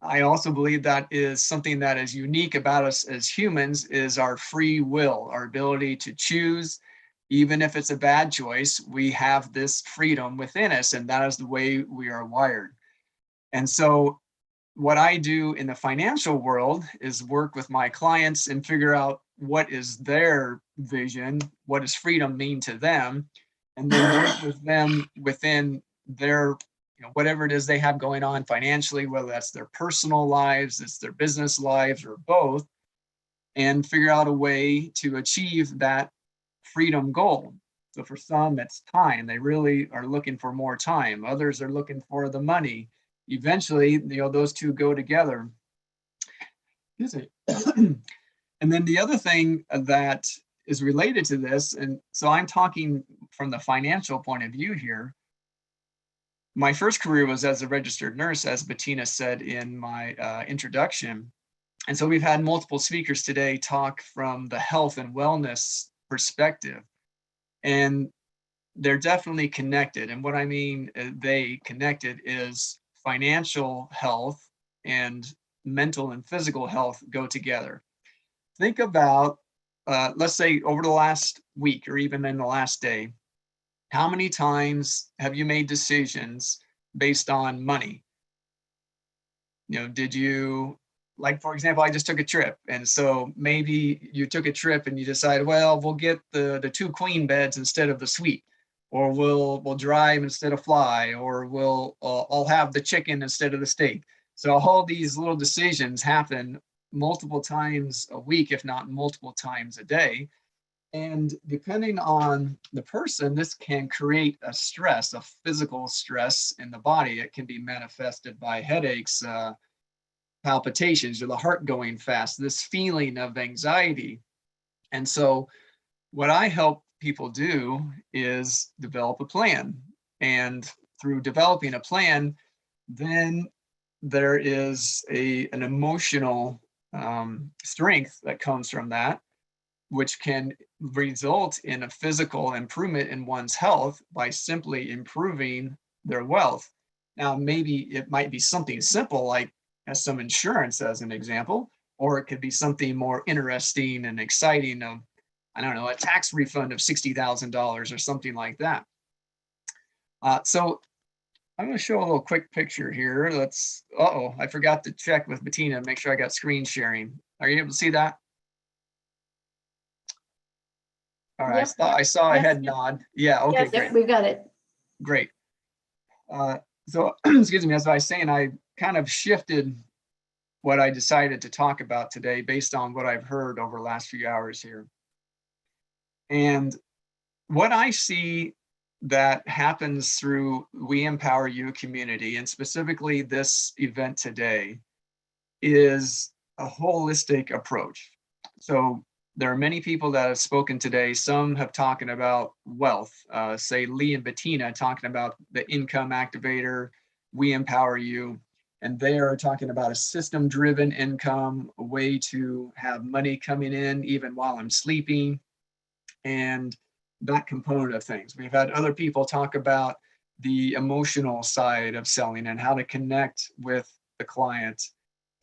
I also believe that is something that is unique about us as humans is our free will, our ability to choose. Even if it's a bad choice, we have this freedom within us, and that is the way we are wired. And so what I do in the financial world is work with my clients and figure out what is their vision, what does freedom mean to them, and then work with them within their, whatever it is they have going on financially, whether that's their personal lives, it's their business lives, or both, and figure out a way to achieve that freedom goal. So for some, it's time. They really are looking for more time. Others are looking for the money. Eventually, those 2 go together. And then the other thing that is related to this, and so I'm talking from the financial point of view here. My first career was as a registered nurse, as Bettina said in my introduction. And so we've had multiple speakers today talk from the health and wellness perspective. And they're definitely connected. And what I mean they connected is financial health and mental and physical health go together. think about, let's say over the last week or even in the last day, how many times have you made decisions based on money? You know, did you, like, for example, I just took a trip. And so maybe you took a trip and you decided, well, we'll get the 2 queen beds instead of the suite, or we'll drive instead of fly, or I'll have the chicken instead of the steak. So all these little decisions happen multiple times a week, if not multiple times a day. And depending on the person, this can create a stress, a physical stress in the body. It can be manifested by headaches, palpitations, or the heart going fast, this feeling of anxiety. And so what I help people do is develop a plan. And through developing a plan, then there is an emotional strength that comes from that, which can result in a physical improvement in one's health by simply improving their wealth. Now, maybe it might be something simple like some insurance as an example, or it could be something more interesting and exciting of, I don't know, a tax refund of $60,000 or something like that. So I'm going to show a little quick picture here. I forgot to check with Bettina, make sure I got screen sharing. Are you able to see that? All right, Yep. I saw a Yes. head nod. Yeah, okay, Yes, great. We've got it. Great. So, excuse me, as I was saying, I kind of shifted what I decided to talk about today based on what I've heard over the last few hours here. And what I see that happens through We Empower You community, and specifically this event today, is a holistic approach. So there are many people that have spoken today. Some have talking about wealth, say Lee and Bettina talking about the income activator, We Empower You. And they are talking about a system-driven income, a way to have money coming in even while I'm sleeping, and that component of things. We've had other people talk about the emotional side of selling and how to connect with the client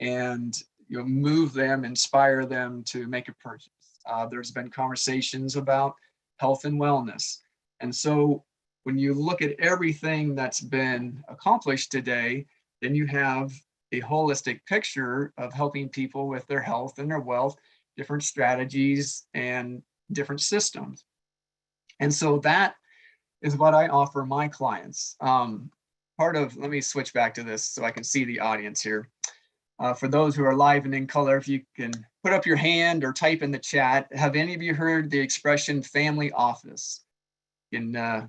and move them, inspire them to make a purchase. There's been conversations about health and wellness. And so when you look at everything that's been accomplished today, then you have a holistic picture of helping people with their health and their wealth, different strategies and different systems. And so that is what I offer my clients. Let me switch back to this so I can see the audience here. For those who are live and in color, if you can put up your hand or type in the chat, have any of you heard the expression family office? You can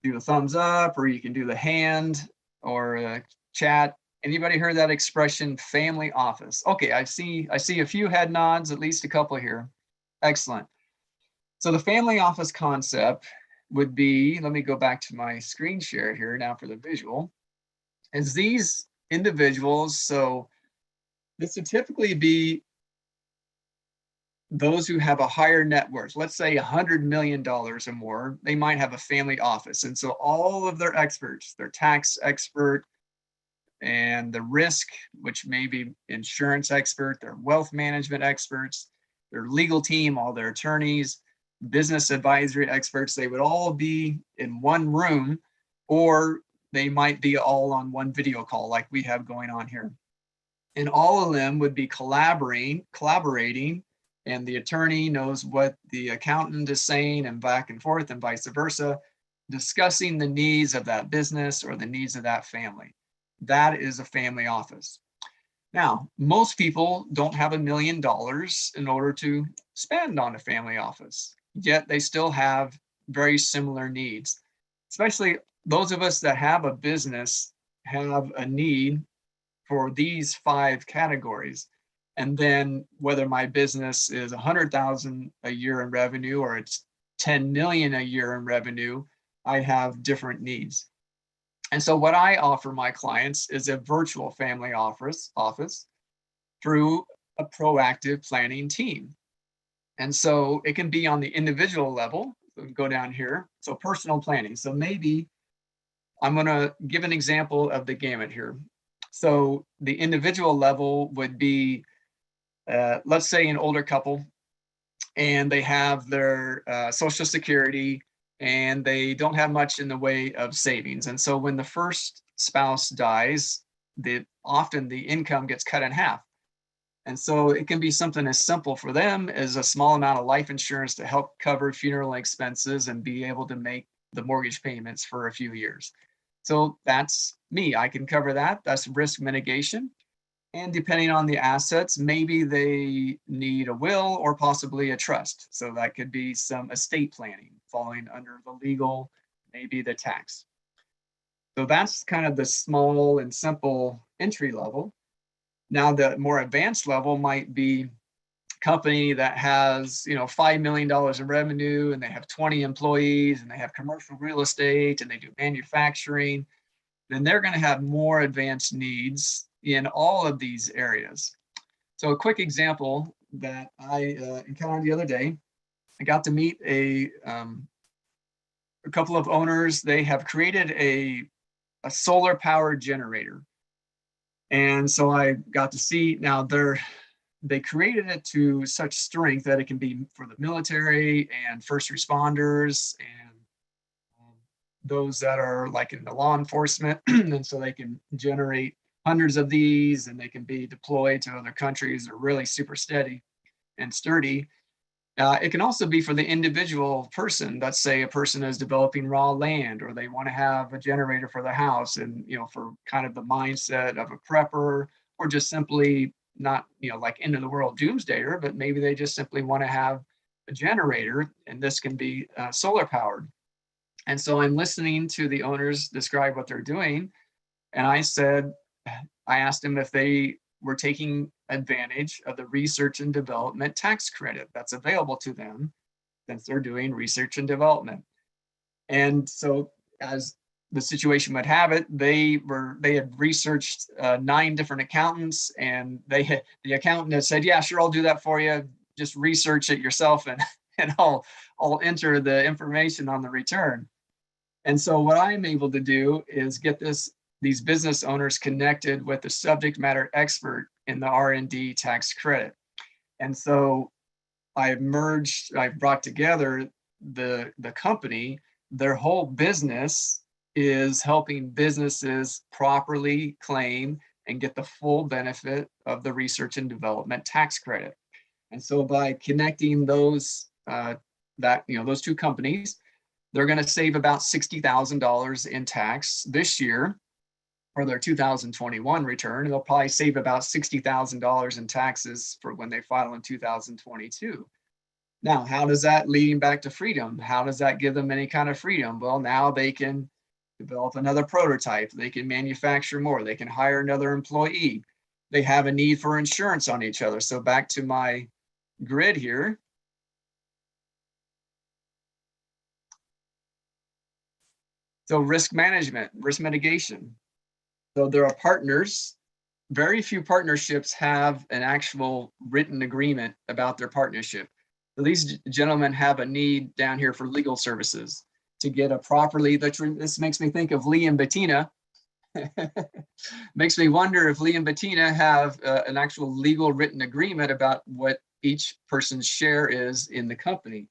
do the thumbs up, or you can do the hand or chat. Anybody heard that expression, family office? Okay, I see a few head nods, at least a couple here. Excellent. So the family office concept would be, let me go back to my screen share here now for the visual, is these individuals. So this would typically be those who have a higher net worth, let's say $100 million or more. They might have a family office. And so all of their experts, their tax expert and the risk, which may be insurance expert, their wealth management experts, their legal team, all their attorneys, business advisory experts, they would all be in one room, or they might be all on one video call like we have going on here. And all of them would be collaborating, and the attorney knows what the accountant is saying and back and forth and vice versa, discussing the needs of that business or the needs of that family. That is a family office. Now, most people don't have $1 million in order to spend on a family office, yet they still have very similar needs. Especially those of us that have a business have a need for these 5 categories. And then whether my business is 100,000 a year in revenue or it's 10 million a year in revenue, I have different needs. And so what I offer my clients is a virtual family office through a proactive planning team. And so it can be on the individual level. So go down here. So personal planning. So maybe I'm going to give an example of the gamut here. So the individual level would be let's say an older couple, and they have their Social Security, and they don't have much in the way of savings. And so when the first spouse dies, often the income gets cut in half. And so it can be something as simple for them as a small amount of life insurance to help cover funeral expenses and be able to make the mortgage payments for a few years. So that's me. I can cover that. That's risk mitigation. And depending on the assets, maybe they need a will or possibly a trust. So that could be some estate planning falling under the legal, maybe the tax. So that's kind of the small and simple entry level. Now, the more advanced level might be a company that has, $5 million in revenue, and they have 20 employees, and they have commercial real estate, and they do manufacturing. Then they're going to have more advanced needs in all of these areas. So a quick example that I encountered the other day, I got to meet a couple of owners. They have created a solar power generator. And so I got to see, now they created it to such strength that it can be for the military and first responders and those that are like in the law enforcement. And so they can generate hundreds of these, and they can be deployed to other countries. They're really super steady and sturdy. It can also be for the individual person. Let's say a person is developing raw land, or they want to have a generator for the house, and for kind of the mindset of a prepper, or just simply not like end of the world doomsdayer, but maybe they just simply want to have a generator, and this can be solar powered. And so I'm listening to the owners describe what they're doing, and I asked them if they were taking advantage of the research and development tax credit that's available to them since they're doing research and development. And so, as the situation would have it, they had researched 9 different accountants, and the accountant had said, "Yeah, sure, I'll do that for you. Just research it yourself, and I'll enter the information on the return." And so what I'm able to do is get these business owners connected with a subject matter expert in the R&D tax credit. And so I brought together the company. Their whole business is helping businesses properly claim and get the full benefit of the research and development tax credit. And so by connecting those two companies, they're going to save about $60,000 in tax this year for their 2021 return. They'll probably save about $60,000 in taxes for when they file in 2022. Now, how does that leading back to freedom? How does that give them any kind of freedom? Well, now they can develop another prototype. They can manufacture more. They can hire another employee. They have a need for insurance on each other. So back to my grid here. So risk management, risk mitigation. So there are partners. Very few partnerships have an actual written agreement about their partnership. So these gentlemen have a need down here for legal services to get a properly, this makes me think of Lee and Bettina. Makes me wonder if Lee and Bettina have an actual legal written agreement about what each person's share is in the company.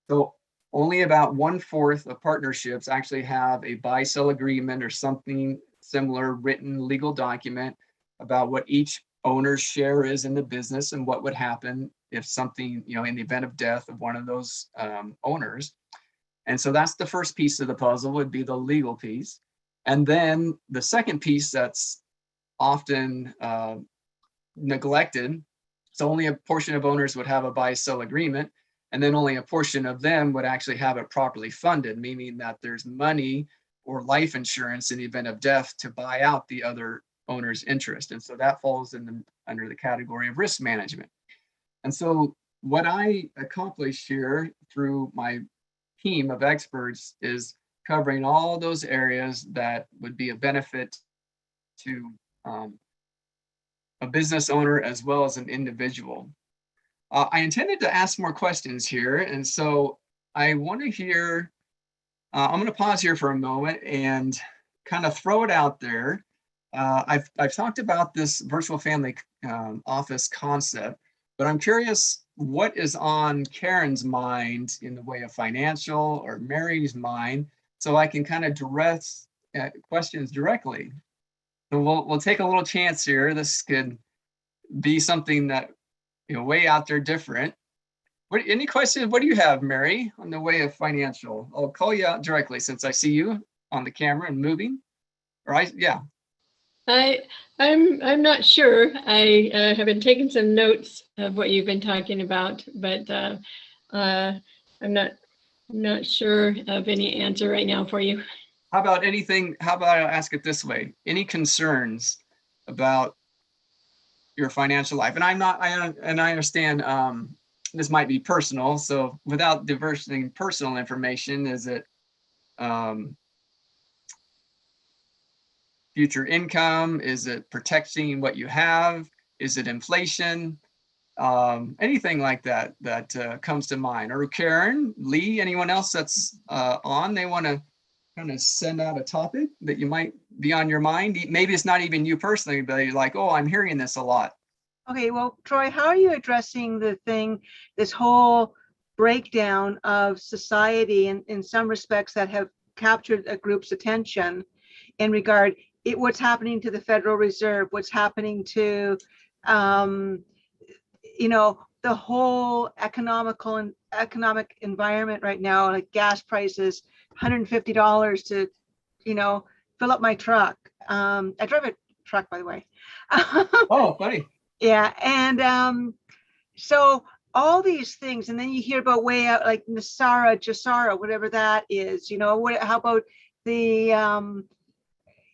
So only about 1/4 of partnerships actually have a buy-sell agreement or something similar written legal document about what each owner's share is in the business and what would happen if something, in the event of death of one of those owners. And so that's the first piece of the puzzle, would be the legal piece. And then the second piece that's often neglected, so only a portion of owners would have a buy-sell agreement, and then only a portion of them would actually have it properly funded, meaning that there's money or life insurance in the event of death to buy out the other owner's interest. And so that falls under the category of risk management. And so what I accomplished here through my team of experts is covering all those areas that would be a benefit to a business owner as well as an individual. I intended to ask more questions here, and so I want to hear, I'm going to pause here for a moment and kind of throw it out there. I've talked about this virtual family office concept. But I'm curious, what is on Karen's mind in the way of financial, or Mary's mind, so I can kind of direct questions directly. So we'll take a little chance here. This could be something that, way out there different. Any questions? What do you have, Mary, on the way of financial? I'll call you out directly since I see you on the camera and moving. Yeah. I'm not sure. I have been taking some notes of what you've been talking about, but I'm not sure of any answer right now for you. How about I ask it this way? Any concerns about your financial life? And I understand this might be personal, so without divulging personal information, is it future income? Is it protecting what you have? Is it inflation? Anything like that comes to mind? Or Karen, Lee, anyone else that's on, they want to kind of send out a topic that you might be on your mind? Maybe it's not even you personally, but you're like, oh, I'm hearing this a lot. Okay, well, Troy, how are you addressing this whole breakdown of society in some respects that have captured a group's attention in regard what's happening to the Federal Reserve, what's happening to, the whole economic environment right now, like gas prices, $150 to, fill up my truck. I drive a truck, by the way. Oh, funny. Yeah, and so all these things, and then you hear about way out like Nasara, Jasara, whatever that is. How about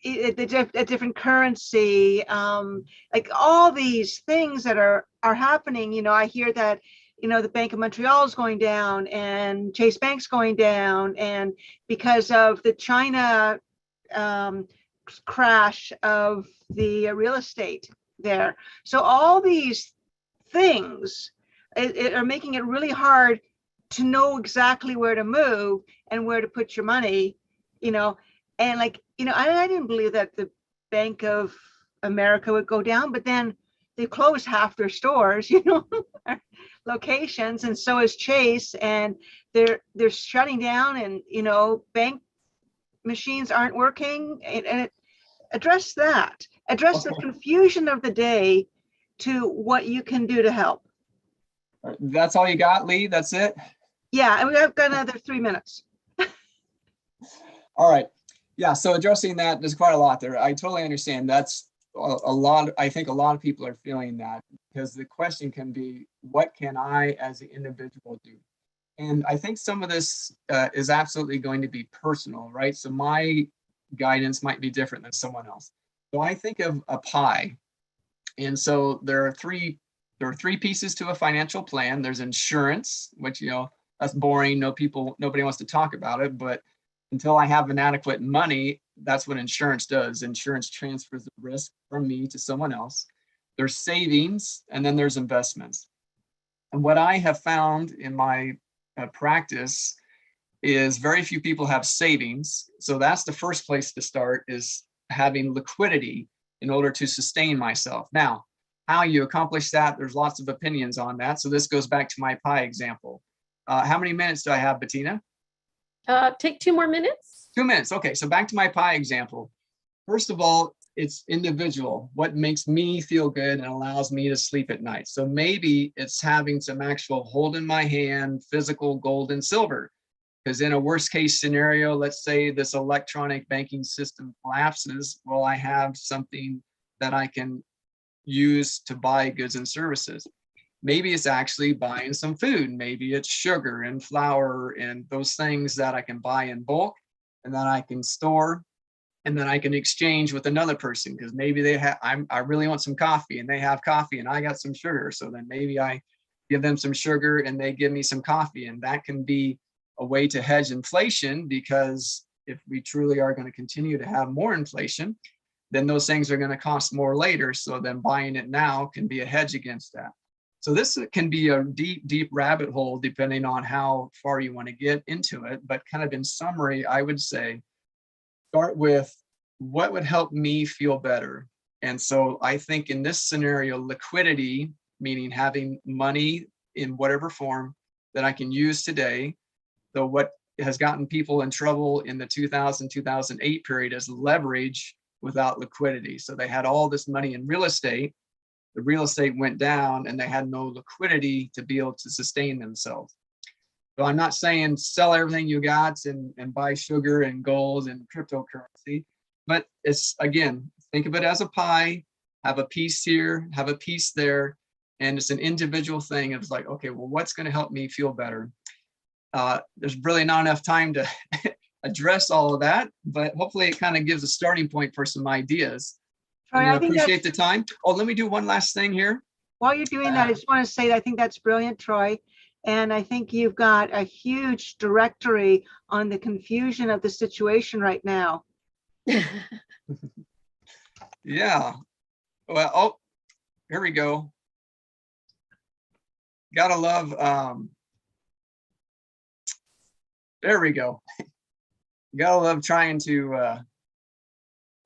a different currency, like all these things that are happening. I hear that the Bank of Montreal is going down and Chase Bank's going down, and because of the China crash of the real estate there. So all these things are making it really hard to know exactly where to move and where to put your money, and I didn't believe that the Bank of America would go down, but then they closed half their stores, locations, and so is Chase, and they're shutting down, and bank machines aren't working, and address the confusion of the day to what you can do to help. That's all you got, Lee? That's it? Yeah, and we've got another 3 minutes. All right. Yeah, so addressing that, there's quite a lot there. I totally understand. That's a lot. I think a lot of people are feeling that, because the question can be, what can I as an individual do? And I think some of this is absolutely going to be personal, right? So my guidance might be different than someone else. So I think of a pie. And so there are three pieces to a financial plan. There's insurance, which, that's boring. Nobody wants to talk about it, but until I have an adequate money, that's what insurance does. Insurance transfers the risk from me to someone else. There's savings, and then there's investments. And what I have found in my practice is very few people have savings. So that's the first place to start, is having liquidity in order to sustain myself. Now, how you accomplish that, there's lots of opinions on that. So this goes back to my pie example. How many minutes do I have, Bettina? Take 2 more minutes. 2 minutes. Okay, so back to my pie example. First of all, it's individual. What makes me feel good and allows me to sleep at night. So maybe it's having some actual hold in my hand, physical gold and silver. Because in a worst case scenario, let's say this electronic banking system collapses, well, I have something that I can use to buy goods and services. Maybe it's actually buying some food. Maybe it's sugar and flour and those things that I can buy in bulk and that I can store, and then I can exchange with another person, because maybe they have, I really want some coffee and they have coffee and I got some sugar. So then maybe I give them some sugar and they give me some coffee, and that can be a way to hedge inflation, because if we truly are going to continue to have more inflation, then those things are going to cost more later. So then buying it now can be a hedge against that. So this can be a deep, deep rabbit hole depending on how far you want to get into it. But kind of in summary, I would say, start with what would help me feel better. And so I think in this scenario, liquidity meaning having money in whatever form that I can use today. So what has gotten people in trouble in the 2008 period is leverage without liquidity. So they had all this money in real estate. The real estate went down and they had no liquidity to be able to sustain themselves. So I'm not saying sell everything you got and buy sugar and gold and cryptocurrency, but it's, again, think of it as a pie, have a piece here, have a piece there, and it's an individual thing. It's like, okay, well, what's going to help me feel better? There's really not enough time to address all of that, but hopefully it kind of gives a starting point for some ideas. Troy, I I think appreciate the time. Oh, let me do one last thing here. while you're doing that, I just want to say that I think that's brilliant, Troy. And I think you've got a huge directory on the confusion of the situation right now. Yeah. Well, oh, here we go. Gotta love, there we go. Gotta love trying to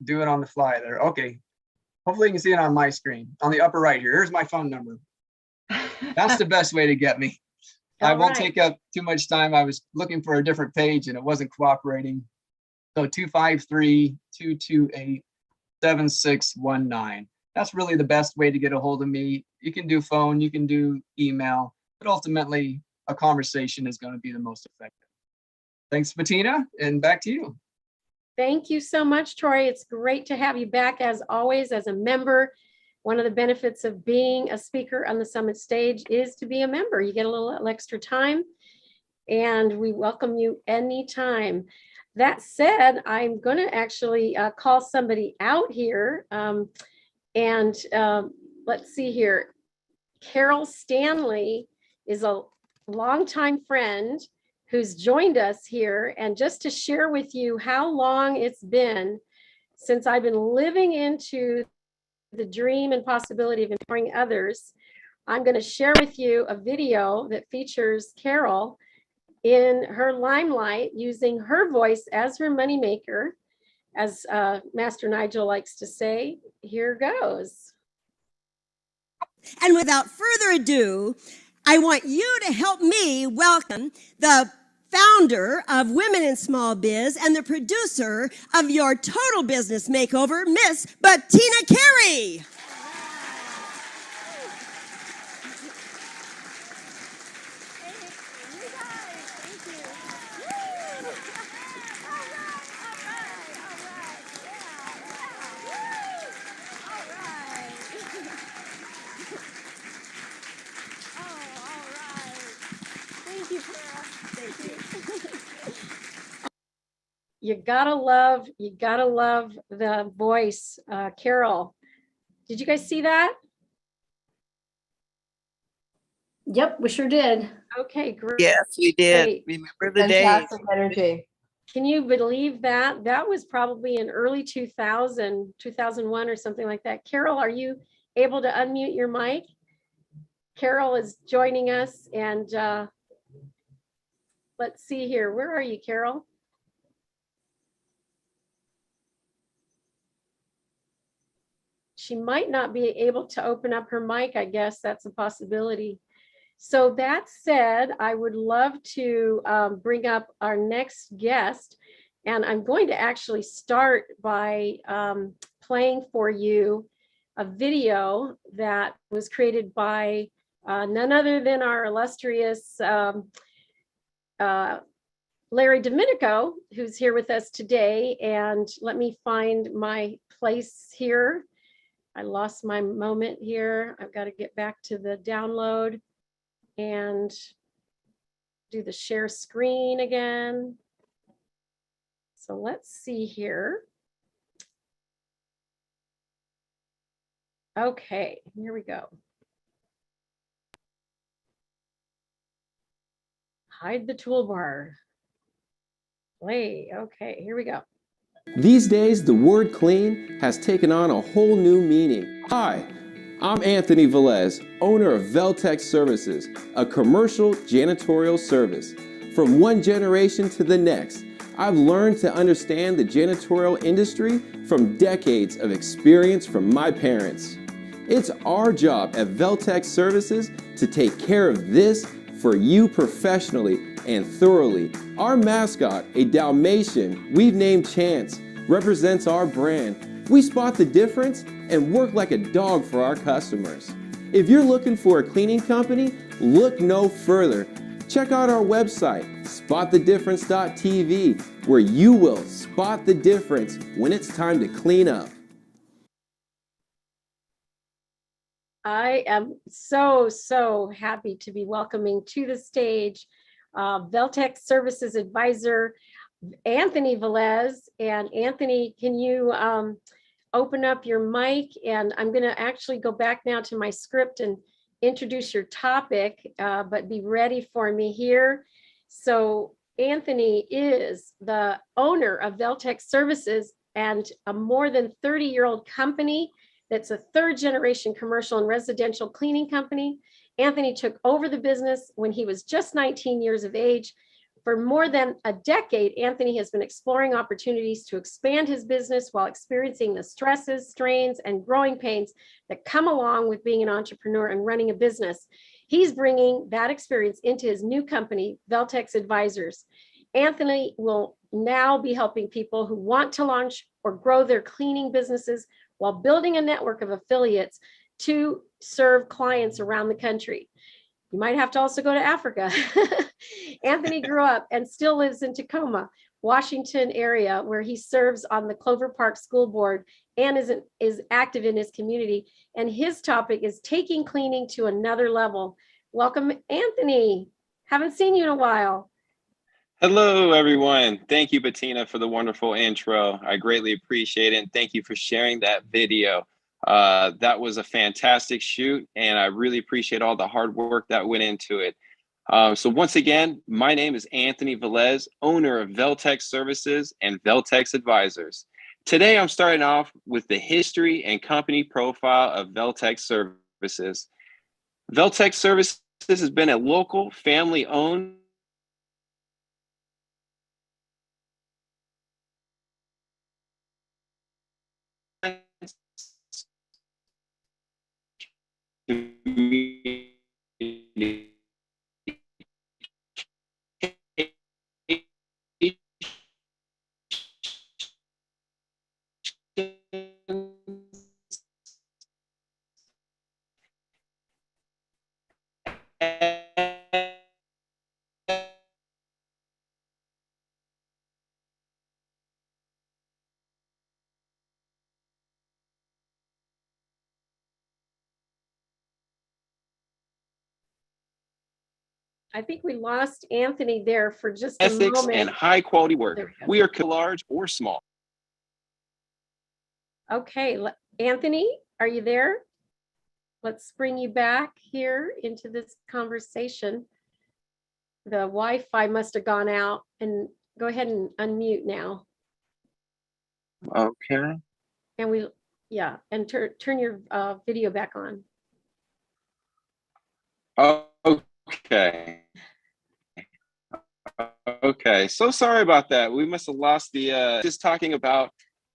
do it on the fly there. Okay. Hopefully you can see it on my screen on the upper right here. Here's my phone number. That's the best way to get me. I won't take up too much time. I was looking for a different page and it wasn't cooperating. So 253-228-7619. That's really the best way to get a hold of me. You can do phone, you can do email, but ultimately a conversation is going to be the most effective. Thanks, Bettina, and back to you. Thank you so much, Troy. It's great to have you back as always as a member. One of the benefits of being a speaker on the summit stage is to be a member. You get a little extra time and we welcome you anytime. That said, I'm going to actually call somebody out here. Let's see here. Carol Stanley is a longtime friend who's joined us here. And just to share with you how long it's been since I've been living into the dream and possibility of empowering others, I'm going to share with you a video that features Carol in her limelight using her voice as her moneymaker, as Master Nigel likes to say. Here goes. And without further ado, I want you to help me welcome the founder of Women in Small Biz and the producer of your Total Business Makeover, Miss Bettina Carey. You gotta love the voice, Carol. Did you guys see that? Yep, we sure did. Okay, great. Yes, we did. Remember the days. Fantastic energy. Can you believe that? That was probably in early 2000, 2001 or something like that. Carol, are you able to unmute your mic? Carol is joining us and let's see here. Where are you, Carol? She might not be able to open up her mic. I guess that's a possibility. So that said, I would love to bring up our next guest. And I'm going to actually start by playing for you a video that was created by none other than our illustrious Larry Domenico, who's here with us today. And let me find my place here. I lost my moment here. I've got to get back to the download and do the share screen again. So let's see here. Okay, here we go. Hide the toolbar. Play. Okay, here we go. These days, the word clean has taken on a whole new meaning. Hi, I'm Anthony Velez, owner of Veltec Services, a commercial janitorial service. From one generation to the next, I've learned to understand the janitorial industry from decades of experience from my parents. It's our job at Veltec Services to take care of this for you professionally and thoroughly. Our mascot, a Dalmatian we've named Chance, represents our brand. We spot the difference and work like a dog for our customers. If you're looking for a cleaning company, look no further. Check out our website, spotthedifference.tv, where you will spot the difference when it's time to clean up. I am so happy to be welcoming to the stage Veltec Services Advisor, Anthony Velez. And Anthony, can you open up your mic? And I'm going to actually go back now to my script and introduce your topic, but be ready for me here. So Anthony is the owner of Veltec Services and a more than 30-year-old company that's a third-generation commercial and residential cleaning company. Anthony took over the business when he was just 19 years of age. For more than a decade, Anthony has been exploring opportunities to expand his business while experiencing the stresses, strains, and growing pains that come along with being an entrepreneur and running a business. He's bringing that experience into his new company, Veltec Advisors. Anthony will now be helping people who want to launch or grow their cleaning businesses while building a network of affiliates to serve clients around the country. You might have to also go to Africa. Anthony grew up and still lives in Tacoma, Washington area, where he serves on the Clover Park School Board and is active in his community. And his topic is taking cleaning to another level. Welcome, Anthony. Haven't seen you in a while. Hello, everyone. Thank you, Bettina, for the wonderful intro. I greatly appreciate it. And thank you for sharing that video. That was a fantastic shoot, and I really appreciate all the hard work that went into it. So once again, my name is Anthony Velez, owner of Veltec Services and Veltec Advisors. Today, I'm starting off with the history and company profile of Veltec Services. Veltec Services has been a local, family-owned I think we lost Anthony there for just a ethics moment. and high quality work. There we go. We are large or small. Okay, Anthony, are you there? Let's bring you back here into this conversation. The Wi-Fi must have gone out, and go ahead and unmute now. Okay. And and turn your video back on. Okay. Okay. So sorry about that. We must have lost the just talking about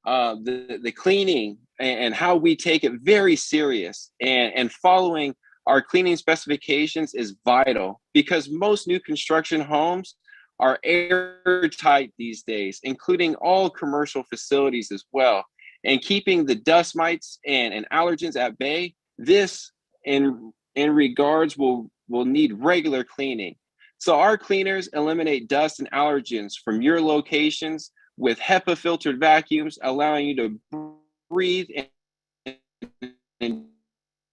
the cleaning and how we take it very serious, and following our cleaning specifications is vital because most new construction homes are airtight these days, including all commercial facilities as well. And keeping the dust mites and allergens at bay, this in regards will need regular cleaning. So our cleaners eliminate dust and allergens from your locations with HEPA filtered vacuums, allowing you to breathe and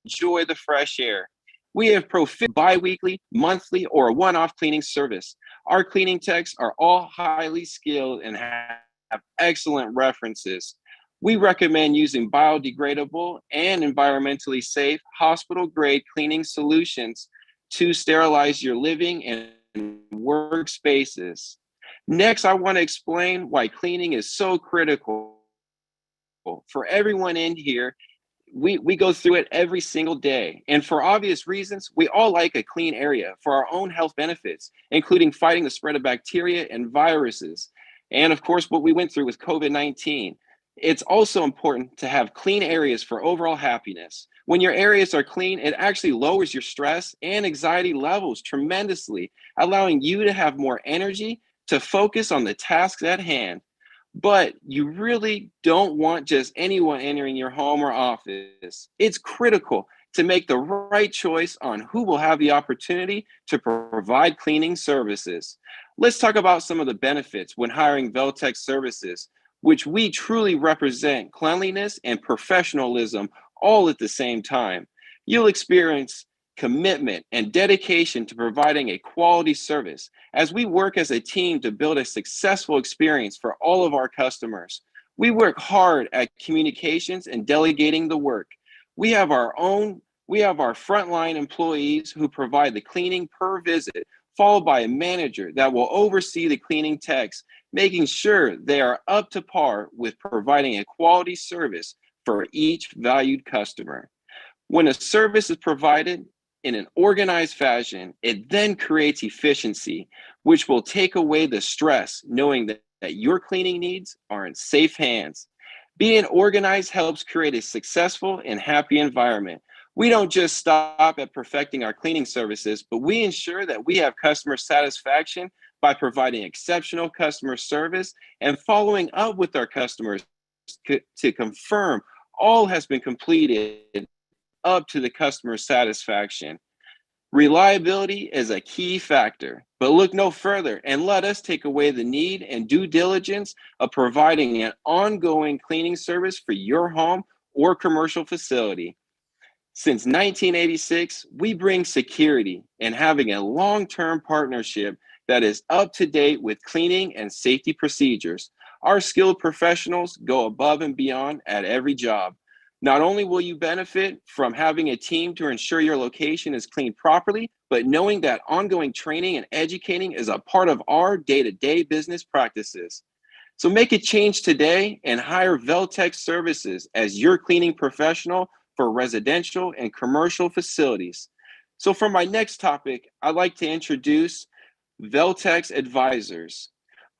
enjoy the fresh air. We have bi-weekly, monthly, or a one-off cleaning service. Our cleaning techs are all highly skilled and have excellent references. We recommend using biodegradable and environmentally safe hospital-grade cleaning solutions to sterilize your living and workspaces. Next, I want to explain why cleaning is so critical. For everyone in here, we go through it every single day. And for obvious reasons, we all like a clean area for our own health benefits, including fighting the spread of bacteria and viruses. And of course, what we went through with COVID-19. It's also important to have clean areas for overall happiness. When your areas are clean, it actually lowers your stress and anxiety levels tremendously, allowing you to have more energy to focus on the tasks at hand. But you really don't want just anyone entering your home or office. It's critical to make the right choice on who will have the opportunity to provide cleaning services. Let's talk about some of the benefits when hiring Veltec services, which we truly represent cleanliness and professionalism all at the same time. You'll experience commitment and dedication to providing a quality service as we work as a team to build a successful experience for all of our customers. We work hard at communications and delegating the work. We have our frontline employees who provide the cleaning per visit, followed by a manager that will oversee the cleaning techs, making sure they are up to par with providing a quality service for each valued customer. When a service is provided in an organized fashion, it then creates efficiency, which will take away the stress, knowing that your cleaning needs are in safe hands. Being organized helps create a successful and happy environment. We don't just stop at perfecting our cleaning services, but we ensure that we have customer satisfaction by providing exceptional customer service and following up with our customers to confirm all has been completed up to the customer satisfaction. Reliability is a key factor, but look no further and let us take away the need and due diligence of providing an ongoing cleaning service for your home or commercial facility. Since 1986, we bring security and having a long-term partnership that is up to date with cleaning and safety procedures. Our skilled professionals go above and beyond at every job. Not only will you benefit from having a team to ensure your location is cleaned properly, but knowing that ongoing training and educating is a part of our day-to-day business practices. So make a change today and hire Veltec Services as your cleaning professional for residential and commercial facilities. So for my next topic, I'd like to introduce Veltec's advisors.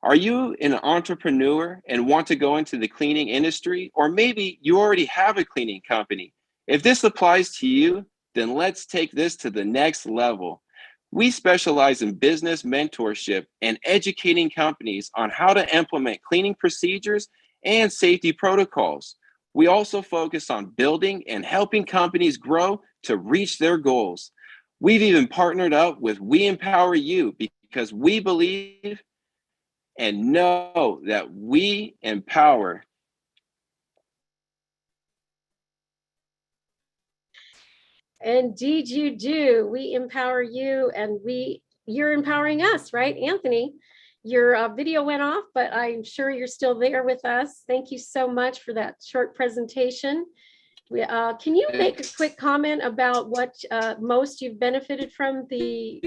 Are you an entrepreneur and want to go into the cleaning industry? Or maybe you already have a cleaning company. If this applies to you, then let's take this to the next level. We specialize in business mentorship and educating companies on how to implement cleaning procedures and safety protocols. We also focus on building and helping companies grow to reach their goals. We've even partnered up with We Empower You because we believe and know that we empower. Indeed, you do. We empower you, and you're empowering us, right, Anthony? Your video went off, but I'm sure you're still there with us. Thank you so much for that short presentation. Can you make a quick comment about what most you've benefited from the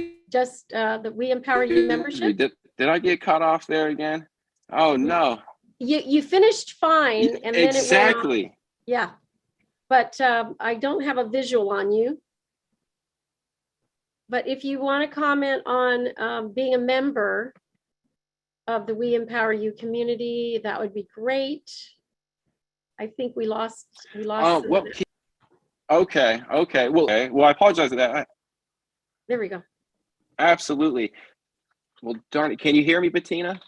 We Empower You membership? Did I get cut off there again? Oh no. You finished fine, and then exactly. It went off. Yeah, but I don't have a visual on you. But if you want to comment on being a member of the We Empower You community, that would be great. I think we lost. Well, okay. Well, I apologize for that. There we go. Absolutely. Well, darn it. Can you hear me, Bettina?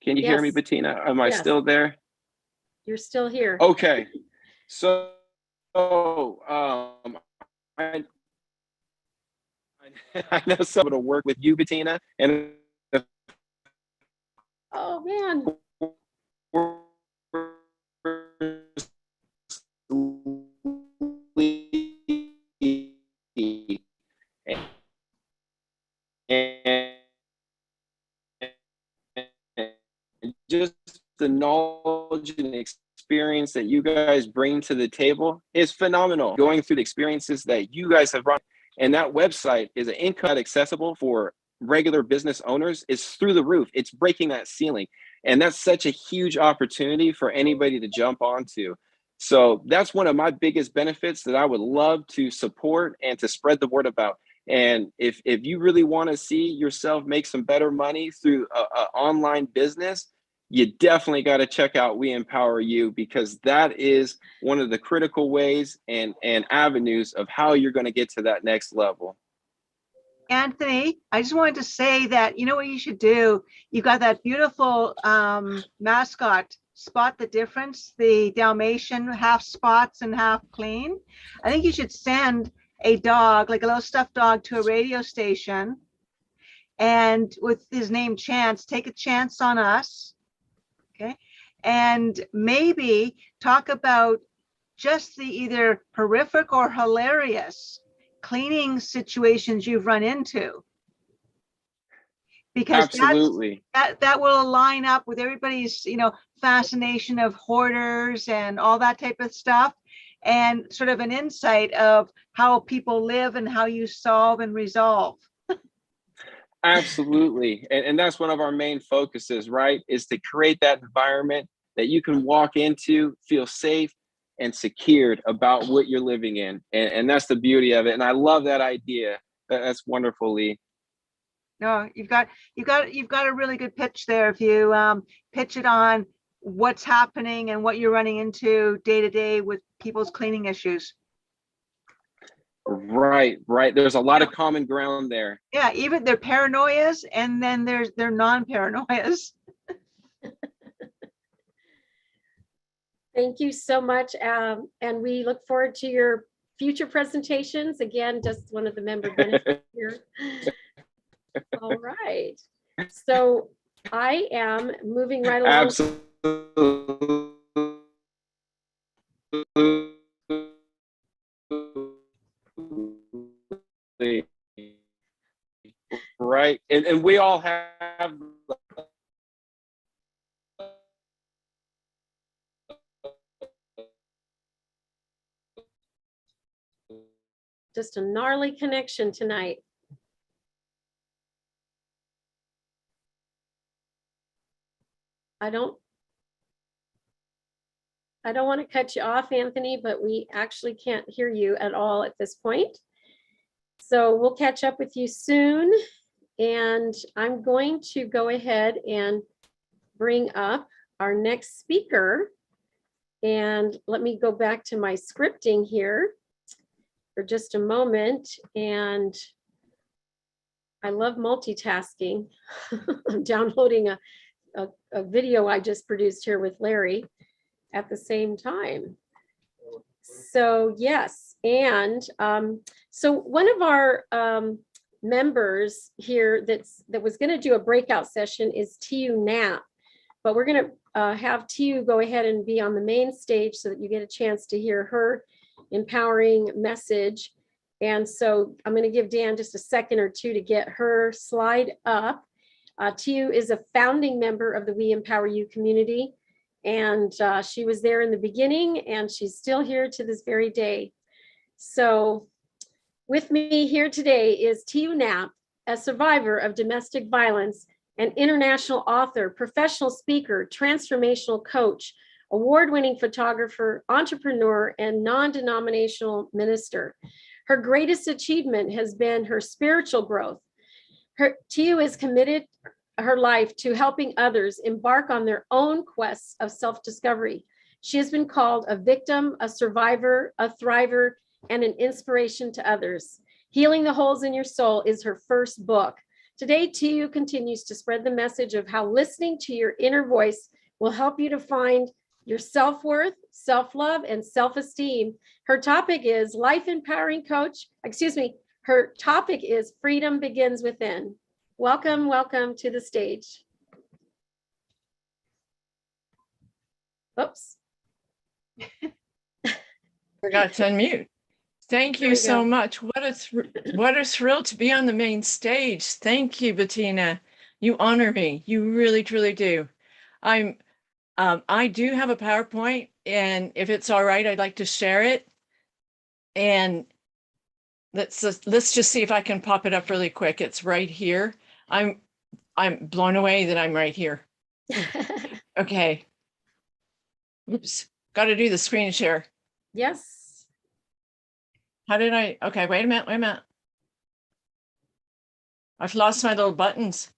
Can you hear me, Bettina? Am I still there? You're still here. Okay. So, I know someone to work with you, Bettina, and oh man. And just the knowledge and experience that you guys bring to the table is phenomenal. Going through the experiences that you guys have brought, and that website is an income accessible for regular business owners is through the roof. It's breaking that ceiling. And that's such a huge opportunity for anybody to jump onto. So that's one of my biggest benefits that I would love to support and to spread the word about. And if you really want to see yourself make some better money through an online business, you definitely got to check out We Empower You, because that is one of the critical ways and avenues of how you're going to get to that next level. Anthony, I just wanted to say that, you know what you should do? You got that beautiful mascot, Spot the Difference, the Dalmatian, half spots and half clean. I think you should send a dog, like a little stuffed dog, to a radio station, and with his name Chance, take a chance on us, okay? And maybe talk about just the either horrific or hilarious cleaning situations you've run into, because Absolutely. that will line up with everybody's, you know, fascination of hoarders and all that type of stuff, and sort of an insight of how people live and how you solve and resolve. Absolutely. And that's one of our main focuses, right? Is to create that environment that you can walk into, feel safe and secured about what you're living in. And that's the beauty of it. And I love that idea. That's wonderful, Lee. No, you've got a really good pitch there. If you pitch it on what's happening and what you're running into day to day with people's cleaning issues. Right. There's a lot of common ground there. Yeah, even their paranoias, and then there's their non-paranoias. Thank you so much. And we look forward to your future presentations. Again, just one of the member benefits here. All right. So I am moving right along. Absolutely. Right. And we all have just a gnarly connection tonight. I don't want to cut you off, Anthony, but we actually can't hear you at all at this point. So we'll catch up with you soon. And I'm going to go ahead and bring up our next speaker. And let me go back to my scripting here for just a moment. And I love multitasking. I'm downloading a video I just produced here with Larry at the same time. So yes, and so one of our members here that was going to do a breakout session is TU Knapp, but we're going to have TU go ahead and be on the main stage so that you get a chance to hear her empowering message. And so I'm going to give Dan just a second or two to get her slide up. TU is a founding member of the We Empower You community, and she was there in the beginning, and she's still here to this very day. So with me here today is TU Knapp, a survivor of domestic violence, an international author, professional speaker, transformational coach, award-winning photographer, entrepreneur, and non-denominational minister. Her greatest achievement has been her spiritual growth. TU is committed her life to helping others embark on their own quests of self-discovery. She has been called a victim, a survivor, a thriver, and an inspiration to others. Healing the Holes in Your Soul is her first book. Today, TU continues to spread the message of how listening to your inner voice will help you to find your self-worth, self-love, and self-esteem. Her topic is life empowering coach. Her topic is freedom begins within. Welcome, welcome to the stage. Oops. Forgot to unmute. Thank you so much. What a thrill to be on the main stage. Thank you, Bettina. You honor me. You really, truly do. I do have a PowerPoint, and if it's all right, I'd like to share it. And let's just see if I can pop it up really quick. It's right here. I'm blown away that I'm right here. Okay. Oops. Got to do the screen share. Yes. How did I? Okay, wait a minute. I've lost my little buttons.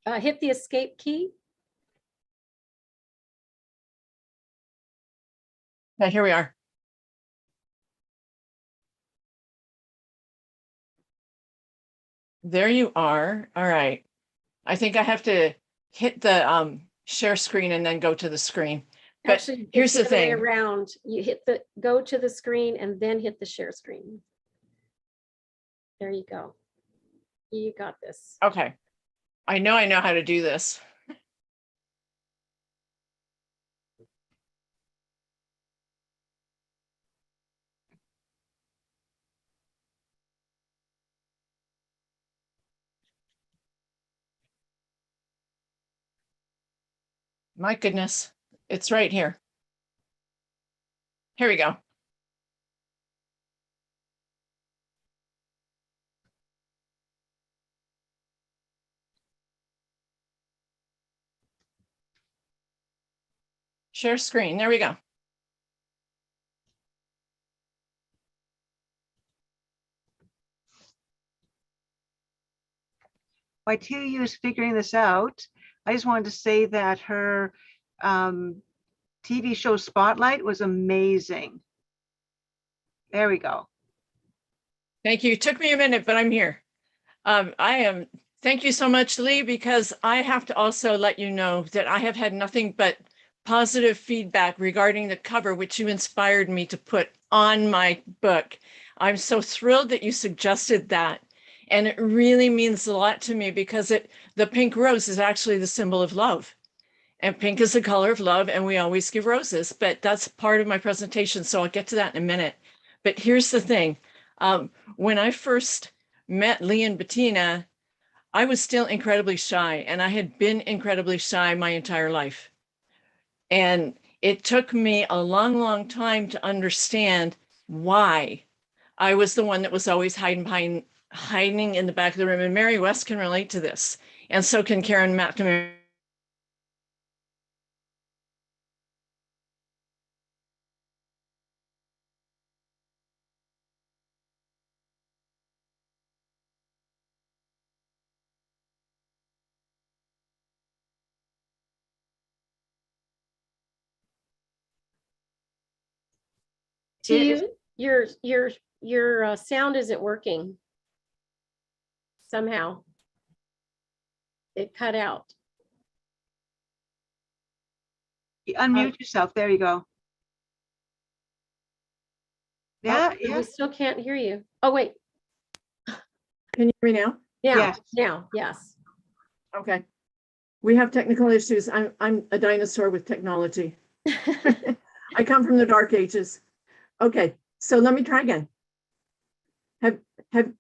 hit the escape key. Okay, here we are. There you are. All right. I think I have to hit the share screen and then go to the screen. But Actually, here's it's the the other way thing. around. You hit the go to the screen and then hit the share screen. There you go. You got this. Okay. I know how to do this. My goodness, it's right here. Here we go. Share screen. There we go. While TU is figuring this out, I just wanted to say that her TV show Spotlight was amazing. There we go. Thank you. It took me a minute, but I'm here. Thank you so much, Lee, because I have to also let you know that I have had nothing but positive feedback regarding the cover, which you inspired me to put on my book. I'm so thrilled that you suggested that. And it really means a lot to me because the pink rose is actually the symbol of love. And pink is the color of love, and we always give roses, but that's part of my presentation, so I'll get to that in a minute. But here's the thing. When I first met Lee and Bettina, I was still incredibly shy, and I had been incredibly shy my entire life. And it took me a long, long time to understand why I was the one that was always hiding in the back of the room. And Mary West can relate to this, and so can Karen McNamara. Your sound isn't working. Somehow it cut out. You unmute yourself. There you go. Yeah, Oh, yeah. We still can't hear you. Oh, wait. Can you hear me now? Now, Yes. now, yes. Okay. We have technical issues. I'm a dinosaur with technology. I come from the dark ages. Okay, so let me try again.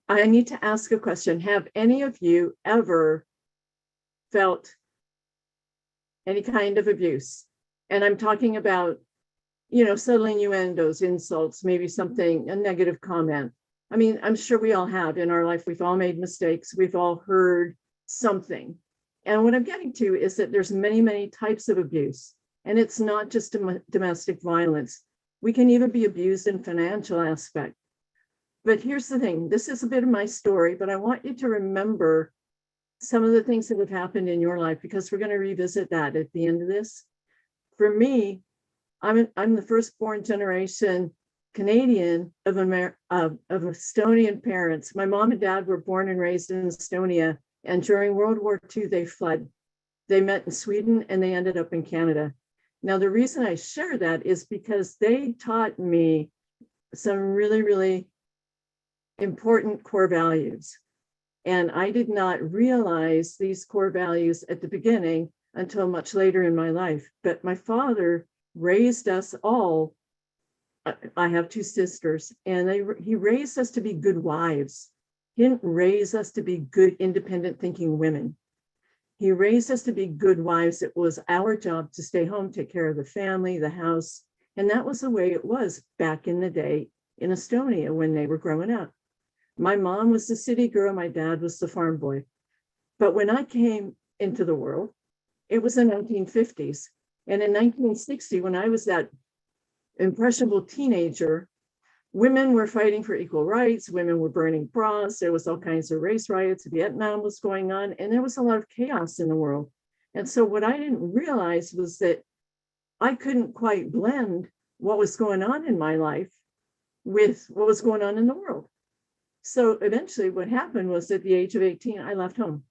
I need to ask a question. Have any of you ever felt any kind of abuse? And I'm talking about, subtle innuendos, insults, maybe something, a negative comment. I mean, I'm sure we all have in our life. We've all made mistakes. We've all heard something. And what I'm getting to is that there's many, many types of abuse. And it's not just domestic violence. We can even be abused in financial aspect. But here's the thing. This is a bit of my story, but I want you to remember some of the things that have happened in your life, because we're going to revisit that at the end of this. For me, I'm the firstborn generation Canadian of Estonian parents. My mom and dad were born and raised in Estonia, and during World War II, they fled. They met in Sweden and they ended up in Canada. Now, the reason I share that is because they taught me some really, really important core values. And I did not realize these core values at the beginning until much later in my life. But my father raised us all. I have two sisters, and he raised us to be good wives. He didn't raise us to be good, independent thinking women. He raised us to be good wives. It was our job to stay home, take care of the family, the house. And that was the way it was back in the day in Estonia when they were growing up. My mom was the city girl. My dad was the farm boy. But when I came into the world, it was the 1950s. And in 1960, when I was that impressionable teenager, women were fighting for equal rights. Women were burning bras. There was all kinds of race riots. Vietnam was going on, and there was a lot of chaos in the world. And so what I didn't realize was that I couldn't quite blend what was going on in my life with what was going on in the world. So eventually what happened was at the age of 18, I left home.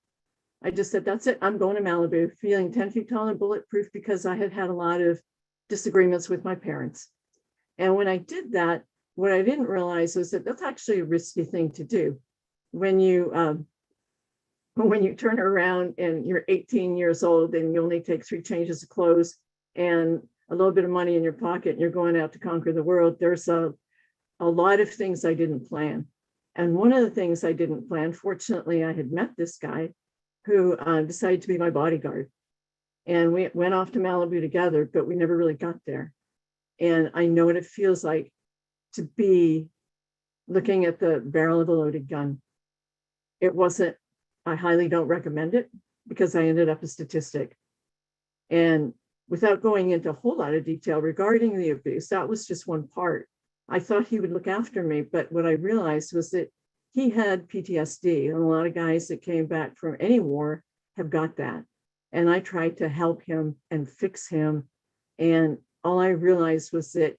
I just said, that's it. I'm going to Malibu, feeling 10 feet tall and bulletproof, because I had had a lot of disagreements with my parents. And when I did that, what I didn't realize was that that's actually a risky thing to do. When you turn around and you're 18 years old and you only take 3 changes of clothes and a little bit of money in your pocket and you're going out to conquer the world, there's a lot of things I didn't plan. And one of the things I didn't plan, fortunately, I had met this guy who decided to be my bodyguard. And we went off to Malibu together, but we never really got there. And I know what it feels like to be looking at the barrel of a loaded gun. It wasn't, I highly don't recommend it, because I ended up a statistic. And without going into a whole lot of detail regarding the abuse, that was just one part. I thought he would look after me, but what I realized was that he had PTSD, and a lot of guys that came back from any war have got that. And I tried to help him and fix him. And all I realized was that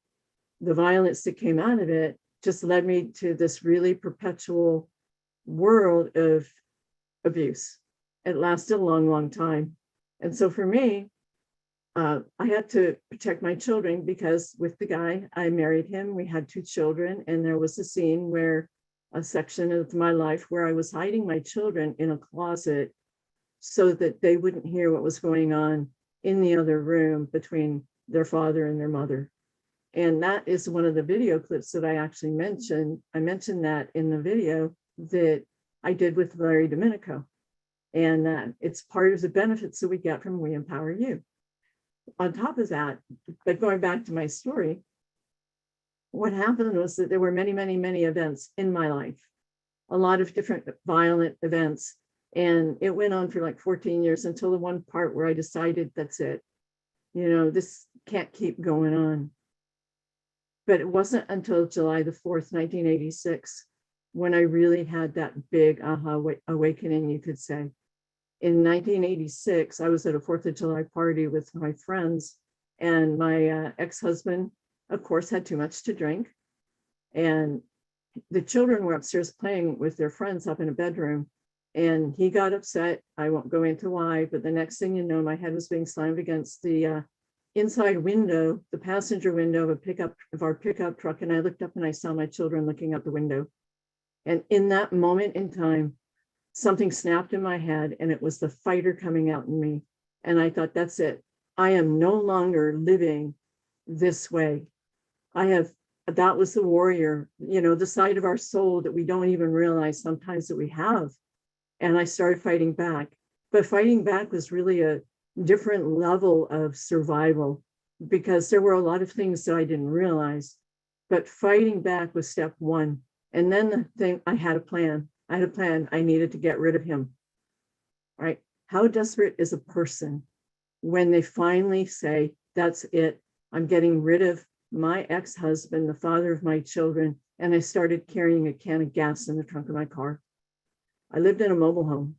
the violence that came out of it just led me to this really perpetual world of abuse. It lasted a long, long time. And so for me, I had to protect my children, because with the guy, I married him, we had 2 children, and there was a scene where a section of my life where I was hiding my children in a closet so that they wouldn't hear what was going on in the other room between their father and their mother. And that is one of the video clips that I actually mentioned. I mentioned that in the video that I did with Larry Domenico. And it's part of the benefits that we get from We Empower You. On top of that, but going back to my story, what happened was that there were many, many, many events in my life, a lot of different violent events. And it went on for like 14 years until the one part where I decided, that's it. You know, this can't keep going on. But it wasn't until July the 4th, 1986, when I really had that big aha awakening, you could say. In 1986, I was at a 4th of July party with my friends, and my ex-husband, of course, had too much to drink. And the children were upstairs playing with their friends up in a bedroom, and he got upset. I won't go into why, but the next thing you know, my head was being slammed against the inside window, the passenger window of our pickup truck. And I looked up and I saw my children looking out the window. And in that moment in time, something snapped in my head, and it was the fighter coming out in me. And I thought, that's it. I am no longer living this way. That was the warrior, you know, the side of our soul that we don't even realize sometimes that we have. And I started fighting back. But fighting back was really a different level of survival, because there were a lot of things that I didn't realize. But fighting back was step one. And then the thing, I had a plan. I needed to get rid of him. Right? How desperate is a person when they finally say, that's it. I'm getting rid of my ex-husband, the father of my children. And I started carrying a can of gas in the trunk of my car. I lived in a mobile home.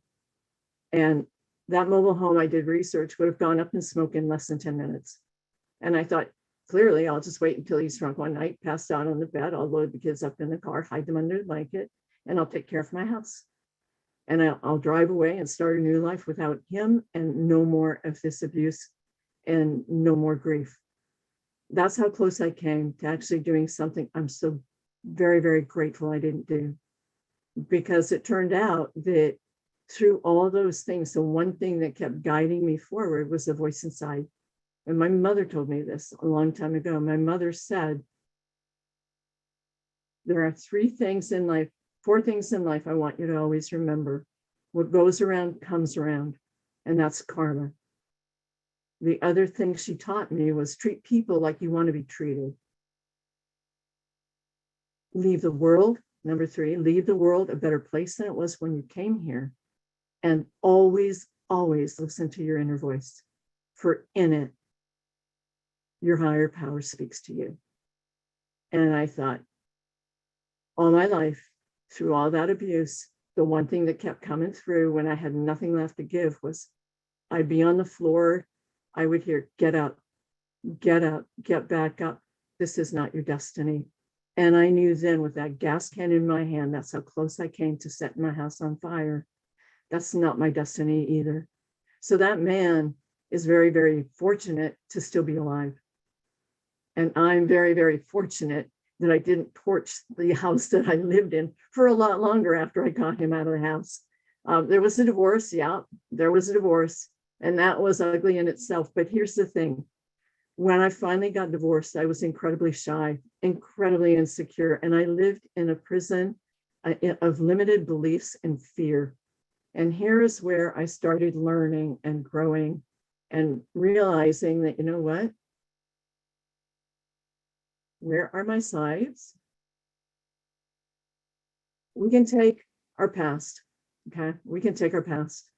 And that mobile home, I did research, would have gone up in smoke in less than 10 minutes. And I thought, clearly, I'll just wait until he's drunk one night, passed out on the bed. I'll load the kids up in the car, hide them under the blanket, and I'll take care of my house. And I'll drive away and start a new life without him, and no more of this abuse and no more grief. That's how close I came to actually doing something I'm so very, very grateful I didn't do. Because it turned out that through all those things, the one thing that kept guiding me forward was the voice inside. And my mother told me this a long time ago. My mother said, there are 4 things in life I want you to always remember. What goes around comes around, and that's karma. The other thing she taught me was treat people like you want to be treated. Leave the world, number 3, leave the world a better place than it was when you came here. And always, always listen to your inner voice, for in it, your higher power speaks to you. And I thought, all my life, through all that abuse, the one thing that kept coming through when I had nothing left to give was I'd be on the floor. I would hear, get up, get back up. This is not your destiny. And I knew then with that gas can in my hand, that's how close I came to setting my house on fire. That's not my destiny either. So that man is very, very fortunate to still be alive. And I'm very, very fortunate that I didn't torch the house that I lived in for a lot longer after I got him out of the house. There was a divorce, yeah, there was a divorce, and that was ugly in itself. But here's the thing. When I finally got divorced, I was incredibly shy, incredibly insecure, and I lived in a prison of limited beliefs and fear. And here is where I started learning and growing and realizing that, you know what? Where are my sides? We can take our past, okay? We can take our past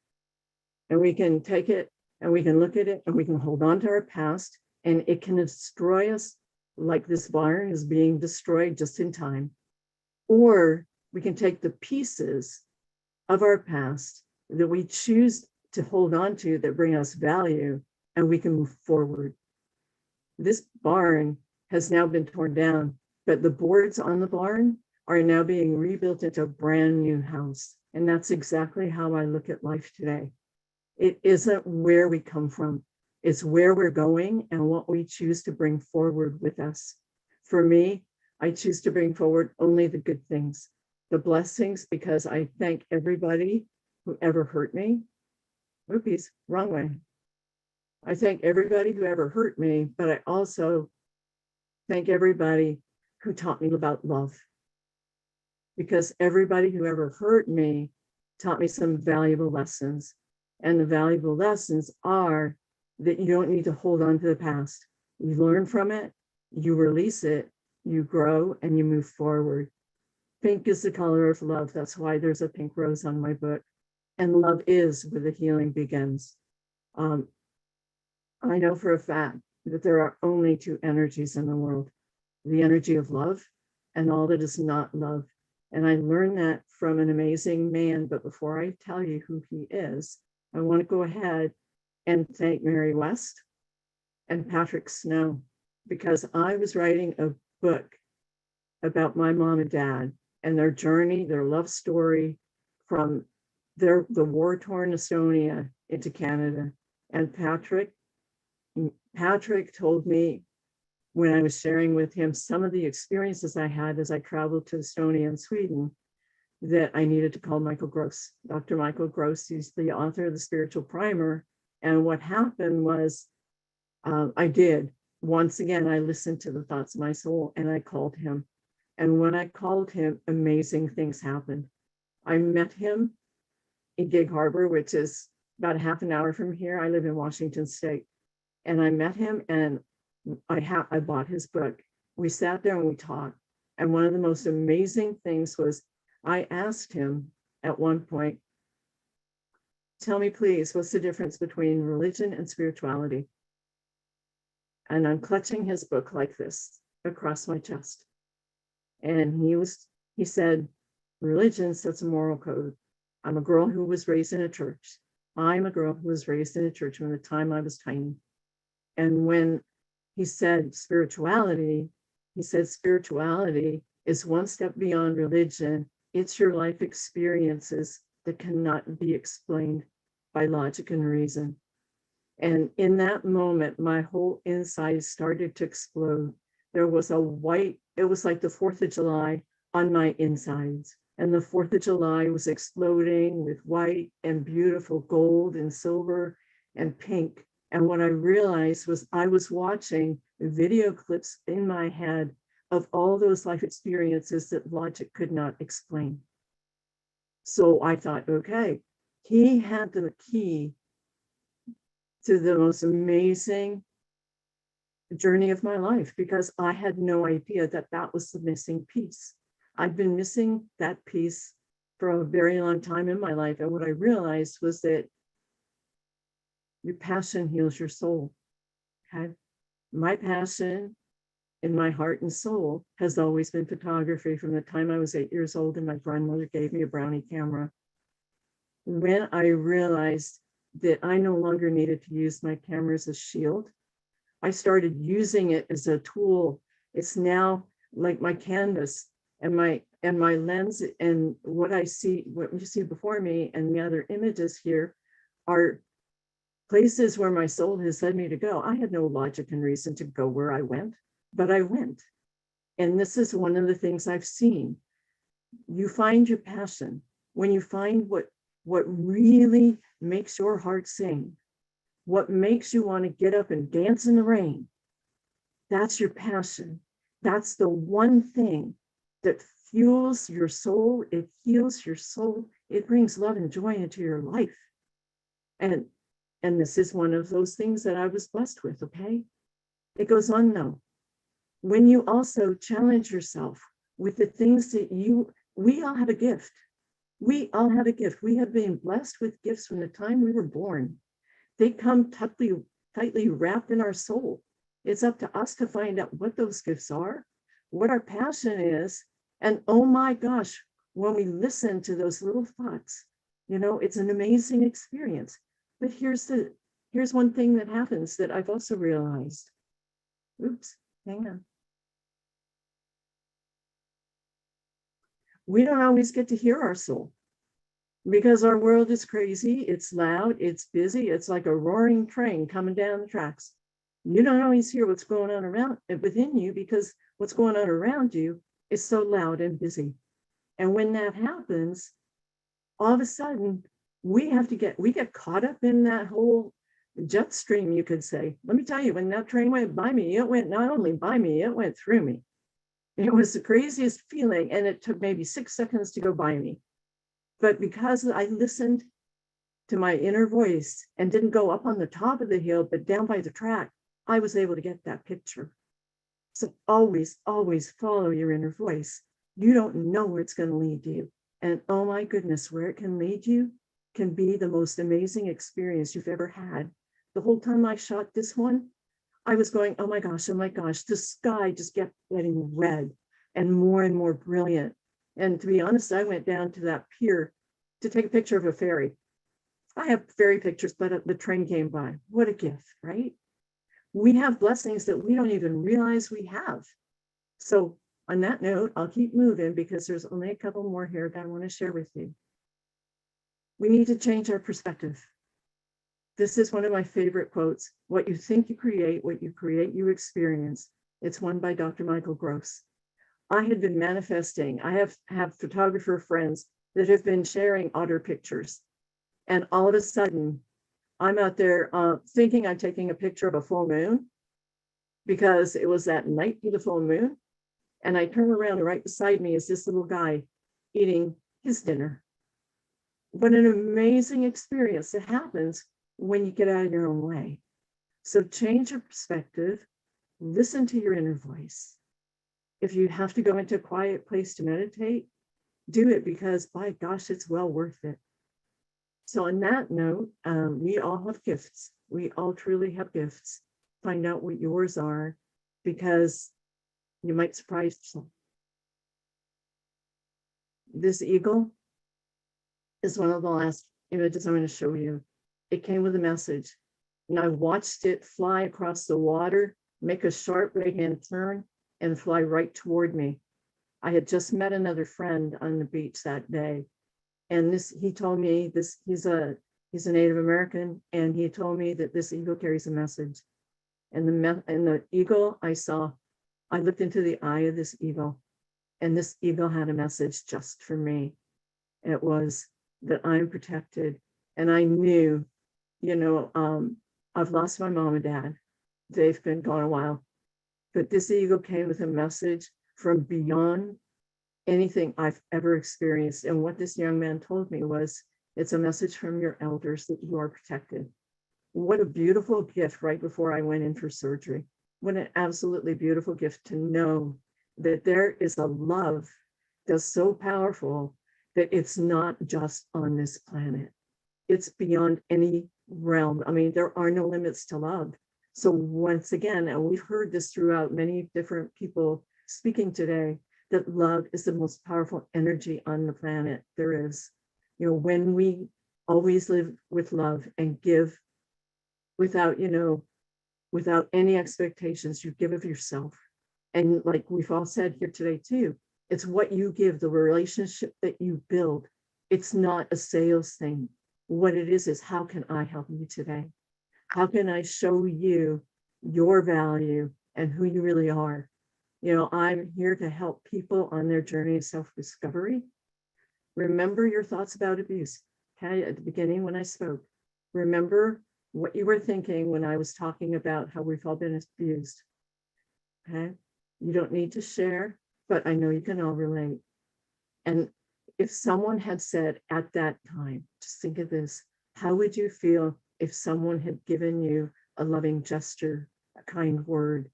and we can take it and we can look at it and we can hold on to our past, and it can destroy us like this barn is being destroyed just in time. Or we can take the pieces of our past that we choose to hold on to that bring us value, and we can move forward. This barn has now been torn down, but the boards on the barn are now being rebuilt into a brand new house. And that's exactly how I look at life today. It isn't where we come from. It's where we're going and what we choose to bring forward with us. For me, I choose to bring forward only the good things, the blessings, because I thank everybody who ever hurt me. Oops, wrong way. I thank everybody who ever hurt me, but I also thank everybody who taught me about love. Because everybody who ever hurt me taught me some valuable lessons. And the valuable lessons are that you don't need to hold on to the past. You learn from it, you release it, you grow, and you move forward. Pink is the color of love. That's why there's a pink rose on my book. And love is where the healing begins. I know for a fact that there are only two energies in the world, the energy of love and all that is not love. And I learned that from an amazing man. But before I tell you who he is, I want to go ahead and thank Mary West and Patrick Snow, because I was writing a book about my mom and dad and their journey, their love story from the war-torn Estonia into Canada. And Patrick told me when I was sharing with him some of the experiences I had as I traveled to Estonia and Sweden, that I needed to call Michael Gross, Dr. Michael Gross. He's the author of the Spiritual Primer. And what happened was once again, I listened to the thoughts of my soul and I called him. And when I called him, amazing things happened. I met him in Gig Harbor, which is about a half an hour from here. I live in Washington State. And I met him and I bought his book. We sat there and we talked. And one of the most amazing things was I asked him at one point, tell me, please, what's the difference between religion and spirituality? And I'm clutching his book like this across my chest. And he said, religion sets a moral code. I'm a girl who was raised in a church. I'm a girl who was raised in a church from the time I was tiny. And when he said spirituality is one step beyond religion. It's your life experiences that cannot be explained by logic and reason. And in that moment, my whole inside started to explode. There was it was like the 4th of July on my insides. And the 4th of July was exploding with white and beautiful gold and silver and pink. And what I realized was I was watching video clips in my head of all those life experiences that logic could not explain. So I thought, okay, he had the key to the most amazing journey of my life, because I had no idea that that was the missing piece. I've been missing that piece for a very long time in my life. And what I realized was that your passion heals your soul. Okay? My passion in my heart and soul has always been photography from the time I was 8 years old and my grandmother gave me a Brownie camera. When I realized that I no longer needed to use my camera as a shield, I started using it as a tool. It's now like my canvas and my lens, and what I see, what you see before me and the other images here are places where my soul has led me to go. I had no logic and reason to go where I went, but I went. And this is one of the things I've seen. You find your passion. When you find what really makes your heart sing, what makes you want to get up and dance in the rain, that's your passion. That's the one thing that fuels your soul. It heals your soul. It brings love and joy into your life. And this is one of those things that I was blessed with, okay? It goes on though. When you also challenge yourself with the things that we all have a gift. We all have a gift. We have been blessed with gifts from the time we were born. They come tightly wrapped in our soul. It's up to us to find out what those gifts are, what our passion is, and oh my gosh, when we listen to those little thoughts, it's an amazing experience. But here's one thing that happens that I've also realized. Oops, hang on. We don't always get to hear our soul because our world is crazy. It's loud. It's busy. It's like a roaring train coming down the tracks. You don't always hear what's going on around within you because what's going on around you is so loud and busy. And when that happens, all of a sudden we get caught up in that whole jet stream, you could say. Let me tell you, when that train went by me, it went not only by me, it went through me. It was the craziest feeling, and it took maybe 6 seconds to go by me. But because I listened to my inner voice and didn't go up on the top of the hill, but down by the track, I was able to get that picture. So always, always follow your inner voice. You don't know where it's going to lead you. And oh my goodness, where it can lead you can be the most amazing experience you've ever had. The whole time I shot this one, I was going, oh my gosh, the sky just kept getting red and more brilliant. And to be honest, I went down to that pier to take a picture of a ferry. I have ferry pictures, but the train came by. What a gift, right? We have blessings that we don't even realize we have. So on that note, I'll keep moving because there's only a couple more here that I want to share with you. We need to change our perspective. This is one of my favorite quotes. What you think you create, what you create, you experience. It's one by Dr. Michael Gross. I had been manifesting. I have photographer friends that have been sharing otter pictures. And all of a sudden, I'm out there thinking I'm taking a picture of a full moon because it was that night for the full moon. And I turn around and right beside me is this little guy eating his dinner. What an amazing experience that happens when you get out of your own way. So change your perspective, listen to your inner voice. If you have to go into a quiet place to meditate, do it because by gosh, it's well worth it. So on that note, we all have gifts. We all truly have gifts. Find out what yours are because you might surprise yourself. This eagle is one of the last images I'm going to show you. It came with a message, and I watched it fly across the water, make a sharp right-hand turn, and fly right toward me. I had just met another friend on the beach that day, and he told me this. He's a Native American, and he told me that this eagle carries a message. And the eagle I saw, I looked into the eye of this eagle, and this eagle had a message just for me. It was that I'm protected, and I knew. I've lost my mom and dad. They've been gone a while. But this eagle came with a message from beyond anything I've ever experienced. And what this young man told me was, it's a message from your elders that you are protected. What a beautiful gift right before I went in for surgery. What an absolutely beautiful gift to know that there is a love that's so powerful that it's not just on this planet. It's beyond any realm. I mean, there are no limits to love. So once again, and we've heard this throughout many different people speaking today, that love is the most powerful energy on the planet there is. You know, when we always live with love and give without, without any expectations, you give of yourself. And like we've all said here today too, it's what you give, the relationship that you build. It's not a sales thing. What it is how can I help you today? How can I show you your value and who you really are? You know, I'm here to help people on their journey of self-discovery. Remember your thoughts about abuse. Okay, at the beginning when I spoke, remember what you were thinking when I was talking about how we've all been abused. Okay, you don't need to share, but I know you can all relate. And if someone had said at that time, just think of this, how would you feel if someone had given you a loving gesture, a kind word?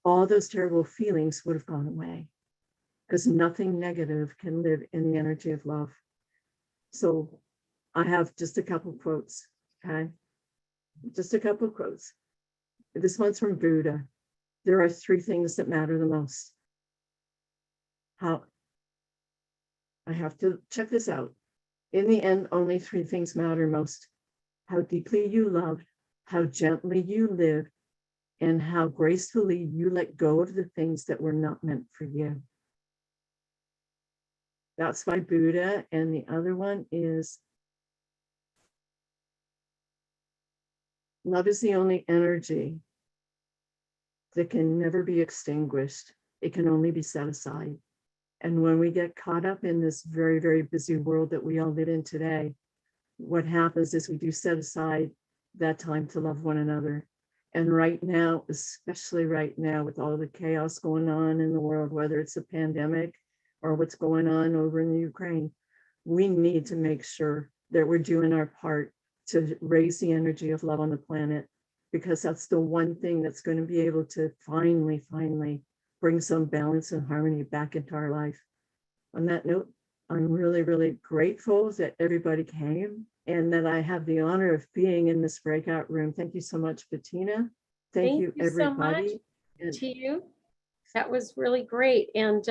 All those terrible feelings would have gone away, because nothing negative can live in the energy of love. So I have just a couple quotes, okay? Just a couple quotes. This one's from Buddha. There are three things that matter the most. How, I have to check this out. In the end, only three things matter most: how deeply you loved, how gently you lived, and how gracefully you let go of the things that were not meant for you. That's by Buddha. And the other one is, love is the only energy that can never be extinguished. It can only be set aside. And when we get caught up in this very, very busy world that we all live in today, what happens is we do set aside that time to love one another. And right now, especially right now, with all the chaos going on in the world, whether it's a pandemic or what's going on over in the Ukraine, we need to make sure that we're doing our part to raise the energy of love on the planet, because that's the one thing that's going to be able to finally bring some balance and harmony back into our life. On that note, I'm really, really grateful that everybody came and that I have the honor of being in this breakout room. Thank you so much, Bettina. Thank you, everybody. So much to you. That was really great. And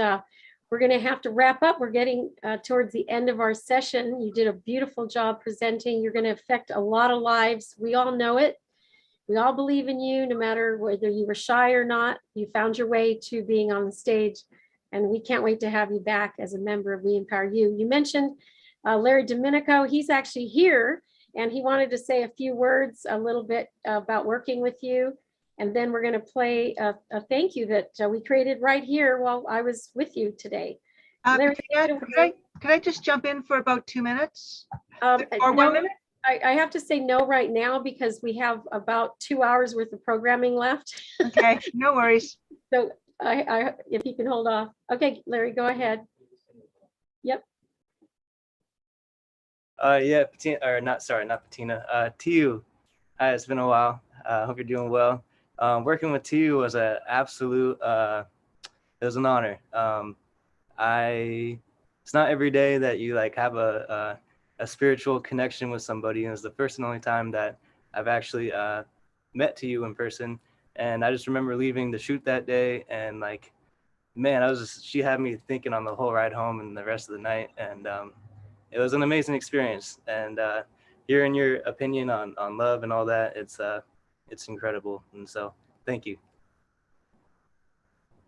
we're going to have to wrap up. We're getting towards the end of our session. You did a beautiful job presenting. You're going to affect a lot of lives. We all know it. We all believe in you, no matter whether you were shy or not. You found your way to being on the stage, and we can't wait to have you back as a member of We Empower You. You mentioned Larry Domenico. He's actually here, and he wanted to say a few words, a little bit about working with you. And then we're going to play a thank you that we created right here while I was with you today. Larry, could I just jump in for about 2 minutes? Or 1 minute? I have to say no right now, because we have about 2 hours worth of programming left. Okay, no worries. So if you can hold off. Okay, Larry, go ahead. Yep. Yeah, Bettina, or not Bettina. To it's been a while. Hope you're doing well. Working with you was an absolute, it was an honor. It's not every day that you like have a spiritual connection with somebody, and it's the first and only time that I've actually met to you in person. And I just remember leaving the shoot that day, and like, man, she had me thinking on the whole ride home and the rest of the night. And it was an amazing experience. And hearing your opinion on love and all that, it's incredible. And so thank you.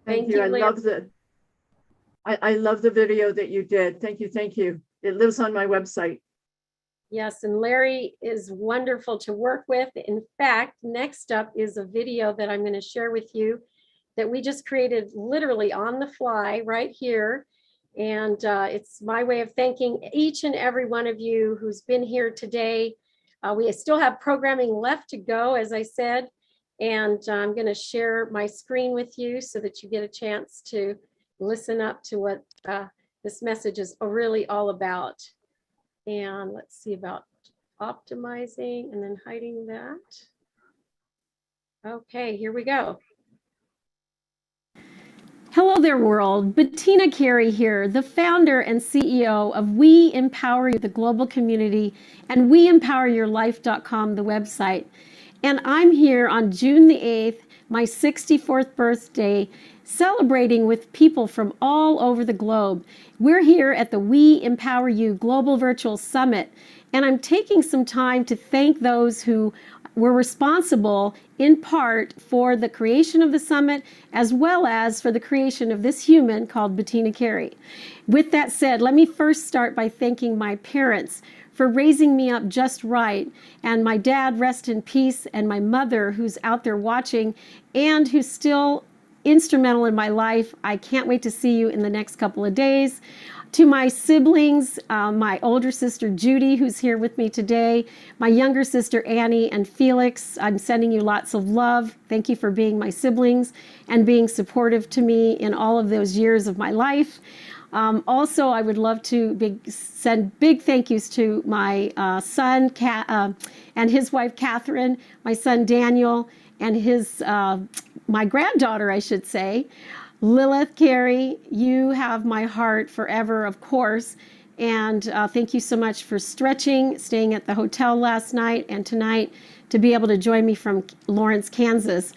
Thank you. I love the video that you did. Thank you. Thank you. It lives on my website. Yes, and Larry is wonderful to work with. In fact, next up is a video that I'm going to share with you that we just created literally on the fly right here. And it's my way of thanking each and every one of you who's been here today. We still have programming left to go, as I said, and I'm going to share my screen with you so that you get a chance to listen up to what this message is really all about. And let's see about optimizing and then hiding that. Okay, here we go. Hello there, world. Bettina Carey here, the founder and CEO of We Empower You, the global community, and WeEmpowerYourLife.com, the website. And I'm here on June the 8th, my 64th birthday, celebrating with people from all over the globe. We're here at the We Empower You Global Virtual Summit, and I'm taking some time to thank those who were responsible in part for the creation of the summit, as well as for the creation of this human called Bettina Carey. With that said, let me first start by thanking my parents for raising me up just right, and my dad, rest in peace, and my mother, who's out there watching and who's still instrumental in my life. I can't wait to see you in the next couple of days. To my siblings, my older sister Judy, who's here with me today, my younger sister Annie and Felix, I'm sending you lots of love. Thank you for being my siblings and being supportive to me in all of those years of my life. Also, I would love to send big thank yous to my son and his wife Catherine, my son Daniel, and his my granddaughter, I should say, Lilith Carey. You have my heart forever, of course. And thank you so much for staying at the hotel last night and tonight to be able to join me from Lawrence, Kansas.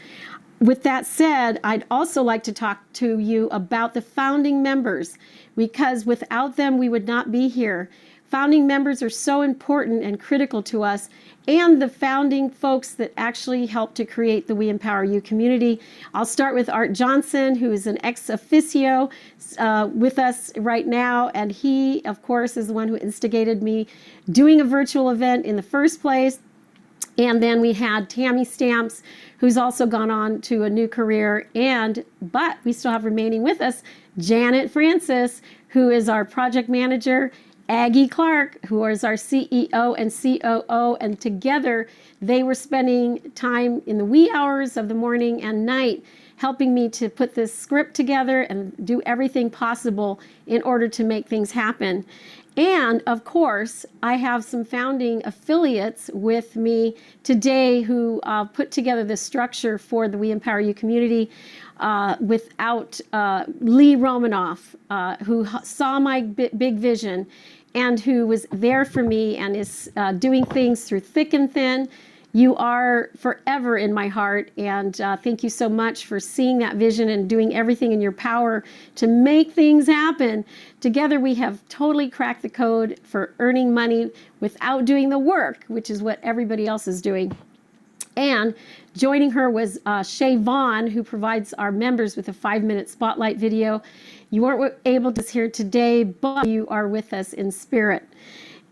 With that said, I'd also like to talk to you about the founding members, because without them, we would not be here. Founding members are so important and critical to us, and the founding folks that actually helped to create the We Empower You community. I'll start with Art Johnson, who is an ex officio with us right now, and he, of course, is the one who instigated me doing a virtual event in the first place. And then we had Tammy Stamps, who's also gone on to a new career. But we still have remaining with us Janet Francis, who is our project manager, Aggie Clark, who is our CEO and COO. And together they were spending time in the wee hours of the morning and night helping me to put this script together and do everything possible in order to make things happen. And of course, I have some founding affiliates with me today who put together the structure for the We Empower You community without Lee Romanoff, who saw my big vision and who was there for me and is doing things through thick and thin. You are forever in my heart, and thank you so much for seeing that vision and doing everything in your power to make things happen. Together, we have totally cracked the code for earning money without doing the work, which is what everybody else is doing. And joining her was Shay Vaughn, who provides our members with a 5-minute spotlight video. You weren't able to hear today, but you are with us in spirit.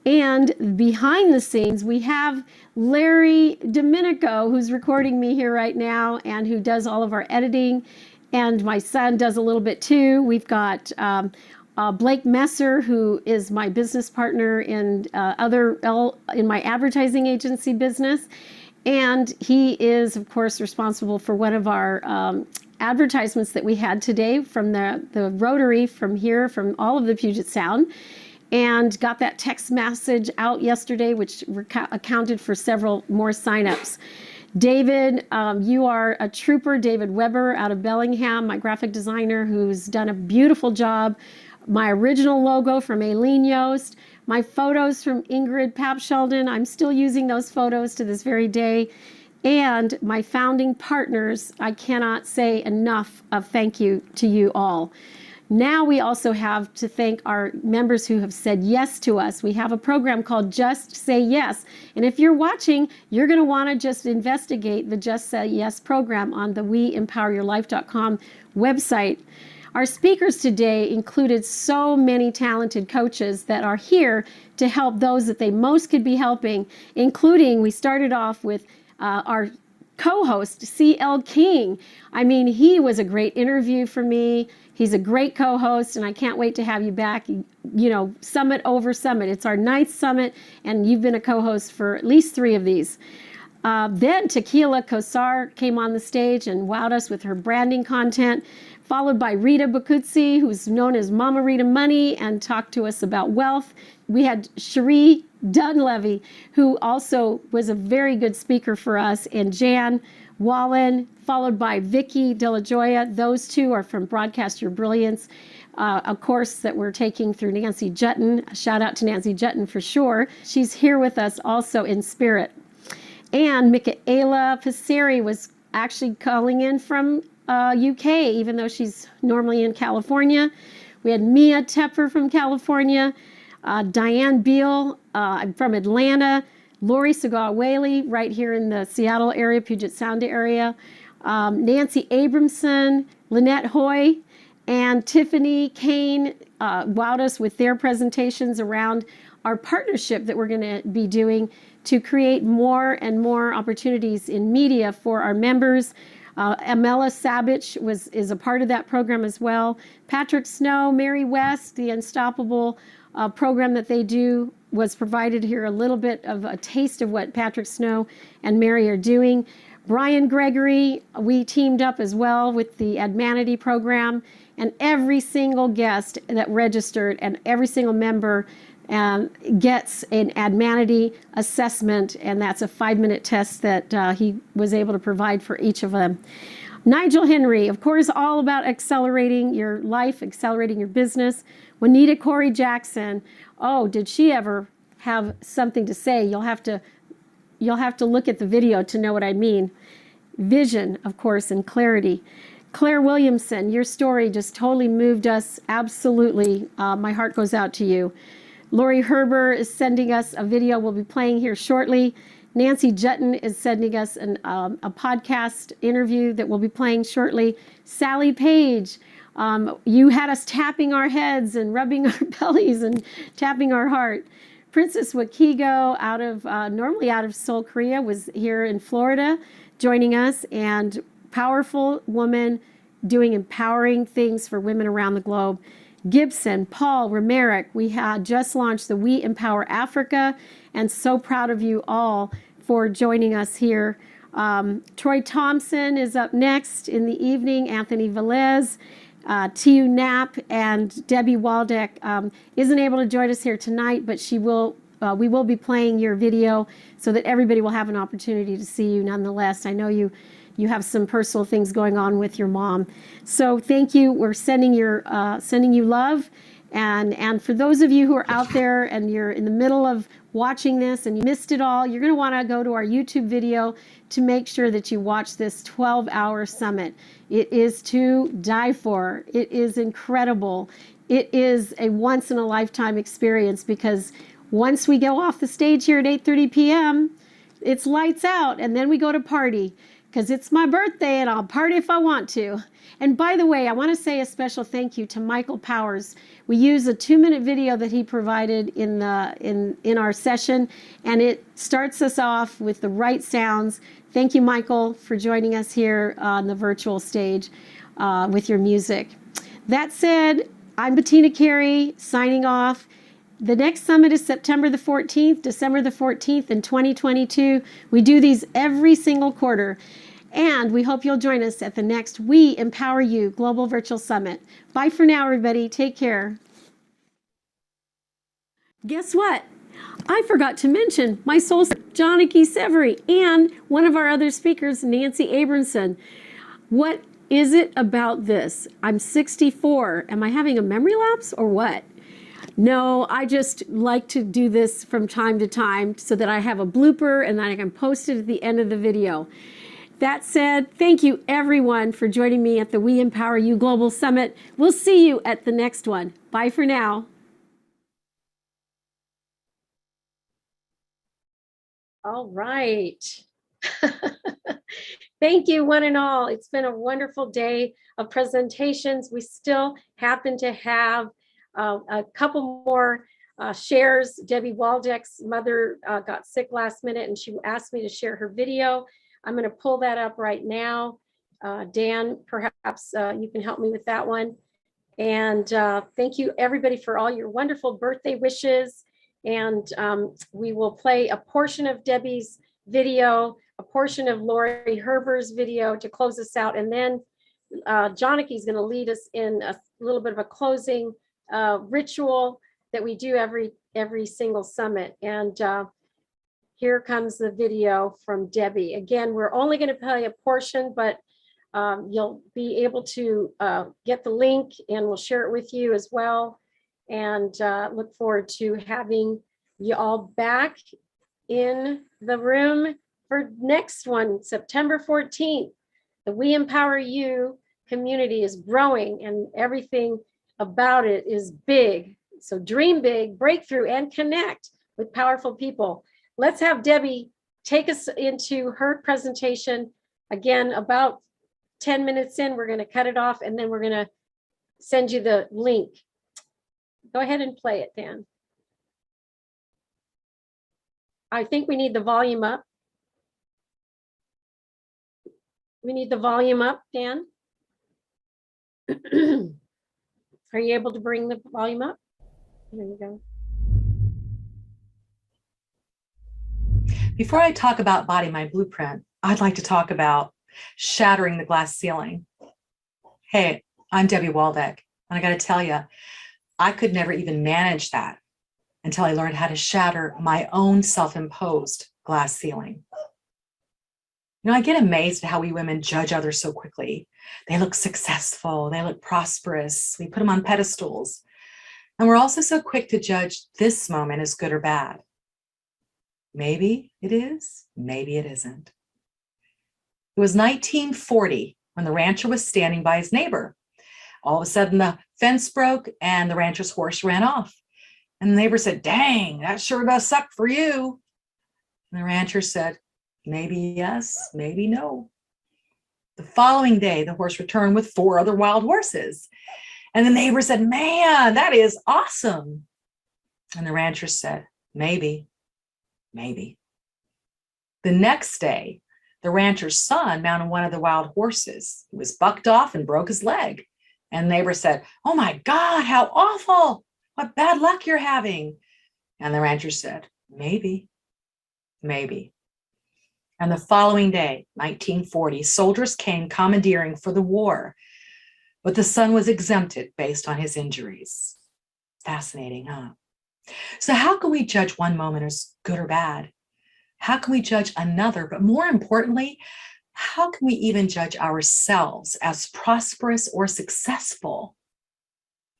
And behind the scenes, we have Larry Domenico, who's recording me here right now and who does all of our editing. And my son does a little bit too. We've got Blake Messer, who is my business partner in my advertising agency business. And he is, of course, responsible for one of our advertisements that we had today from the Rotary from here, from all of the Puget Sound. And got that text message out yesterday, which accounted for several more signups. David, you are a trooper. David Weber out of Bellingham, my graphic designer, who's done a beautiful job. My original logo from Aileen Yost. My photos from Ingrid Papsheldon. I'm still using those photos to this very day. And my founding partners, I cannot say enough of thank you to you all. Now we also have to thank our members who have said yes to us. We have a program called Just Say Yes. And if you're watching, you're going to want to just investigate the Just Say Yes program on the WeEmpowerYourLife.com website. Our speakers today included so many talented coaches that are here to help those that they most could be helping, including, we started off with our co-host, C.L. King. I mean, he was a great interview for me. He's a great co-host, and I can't wait to have you back, summit over summit. It's our 9th summit, and you've been a co-host for at least 3 of these. Then Tequila Kosar came on the stage and wowed us with her branding content, followed by Rita Bacuzzi, who's known as Mama Rita Money, and talked to us about wealth. We had Cherie Dunlevy, who also was a very good speaker for us, and Jan Wallen, followed by Vicky De La Joya. Those two are from Broadcast Your Brilliance, a course that we're taking through Nancy Jutton. Shout out to Nancy Jutton for sure. She's here with us also in spirit. And Michaela Passeri was actually calling in from UK, even though she's normally in California. We had Mia Tepper from California, Diane Beal from Atlanta, Lori Segaw-Whaley right here in the Seattle area, Puget Sound area, Nancy Abramson, Lynette Hoy, and Tiffany Kane wowed us with their presentations around our partnership that we're going to be doing to create more and more opportunities in media for our members. Amela Sabich is a part of that program as well. Patrick Snow, Mary West, the Unstoppable program that they do was provided here, a little bit of a taste of what Patrick Snow and Mary are doing. Brian Gregory, we teamed up as well with the Admanity program, and every single guest that registered and every single member gets an Admanity assessment, and that's a 5-minute test that he was able to provide for each of them. Nigel Henry, of course, all about accelerating your life, accelerating your business. Juanita Corey Jackson, oh, did she ever have something to say? You'll have to look at the video to know what I mean. Vision, of course, and clarity. Claire Williamson, your story just totally moved us. Absolutely. My heart goes out to you. Lori Herber is sending us a video we'll be playing here shortly. Nancy Jutton is sending us a podcast interview that we'll be playing shortly. Sally Page, you had us tapping our heads and rubbing our bellies and tapping our heart. Princess Wakigo, normally out of Seoul, Korea, was here in Florida joining us, and powerful woman doing empowering things for women around the globe. Gibson, Paul, Romerick, we had just launched the We Empower Africa, and so proud of you all for joining us here. Troy Thompson is up next in the evening, Anthony Velez, Tiu Knapp, and Debbie Waldeck isn't able to join us here tonight, but she will. We will be playing your video so that everybody will have an opportunity to see you nonetheless. I know you have some personal things going on with your mom. So thank you. We're sending you love. And for those of you who are out there and you're in the middle of watching this and you missed it all, you're going to want to go to our YouTube video to make sure that you watch this 12-hour summit. It is to die for. It is incredible. It is a once-in-a-lifetime experience, because once we go off the stage here at 8:30 p.m., it's lights out, and then we go to party, because it's my birthday and I'll party if I want to. And by the way, I want to say a special thank you to Michael Powers. We used a 2-minute video that he provided in our session, and it starts us off with the right sounds. Thank you, Michael, for joining us here on the virtual stage with your music. That said, I'm Bettina Carey, signing off. The next summit is September the 14th, December the 14th in 2022. We do these every single quarter. And we hope you'll join us at the next We Empower You Global Virtual Summit. Bye for now, everybody. Take care. Guess what? I forgot to mention my soul, Janaki Severy, and one of our other speakers, Nancy Abramson. What is it about this? I'm 64. Am I having a memory lapse or what? No, I just like to do this from time to time so that I have a blooper and then I can post it at the end of the video. That said, thank you everyone for joining me at the We Empower You Global Summit. We'll see you at the next one. Bye for now. All right. Thank you, one and all. It's been a wonderful day of presentations. We still happen to have a couple more shares. Debbie Waldeck's mother got sick last minute, and she asked me to share her video. I'm going to pull that up right now. Dan, perhaps you can help me with that one. And thank you, everybody, for all your wonderful birthday wishes. And we will play a portion of Debbie's video, a portion of Lori Herber's video to close us out. And then Janaki is going to lead us in a little bit of a closing ritual that we do every single summit. And here comes the video from Debbie. Again, we're only going to play a portion, but you'll be able to get the link, and we'll share it with you as well. And look forward to having you all back in the room for next one, September 14th, the We Empower You community is growing and everything about it is big. So dream big, breakthrough, and connect with powerful people. Let's have Debbie take us into her presentation. Again, about 10 minutes in, we're going to cut it off and then we're going to send you the link. Go ahead and play it, Dan. I think we need the volume up. We need the volume up, Dan. Are you able to bring the volume up? There you go. Before I talk about Body Mind Blueprint, I'd like to talk about shattering the glass ceiling. Hey, I'm Debbie Waldeck, and I got to tell you, I could never even manage that until I learned how to shatter my own self-imposed glass ceiling. You know, I get amazed at how we women judge others so quickly. They look successful, they look prosperous, we put them on pedestals. And we're also so quick to judge this moment as good or bad. Maybe it is, maybe it isn't. It was 1940 when the rancher was standing by his neighbor. All of a sudden the fence broke and the rancher's horse ran off. And the neighbor said, "Dang, that sure does suck for you." And the rancher said, "Maybe yes, maybe no." The following day, the horse returned with 4 other wild horses. And the neighbor said, "Man, that is awesome." And the rancher said, "Maybe, maybe." The next day, the rancher's son mounted one of the wild horses. He was bucked off and broke his leg. And the neighbor said, "Oh my God, how awful. What bad luck you're having." And the rancher said, "Maybe, maybe." And the following day, 1940, soldiers came commandeering for the war, but the son was exempted based on his injuries. Fascinating, huh? So how can we judge one moment as good or bad? How can we judge another? But more importantly, how can we even judge ourselves as prosperous or successful?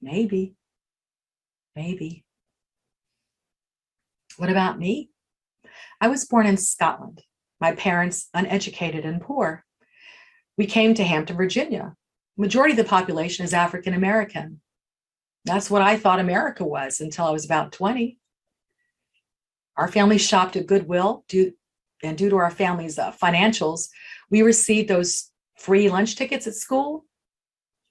Maybe, maybe. What about me? I was born in Scotland. My parents, uneducated and poor. We came to Hampton, Virginia. Majority of the population is African American. That's what I thought America was until I was about 20. Our family shopped at Goodwill, due to our family's financials, we received those free lunch tickets at school.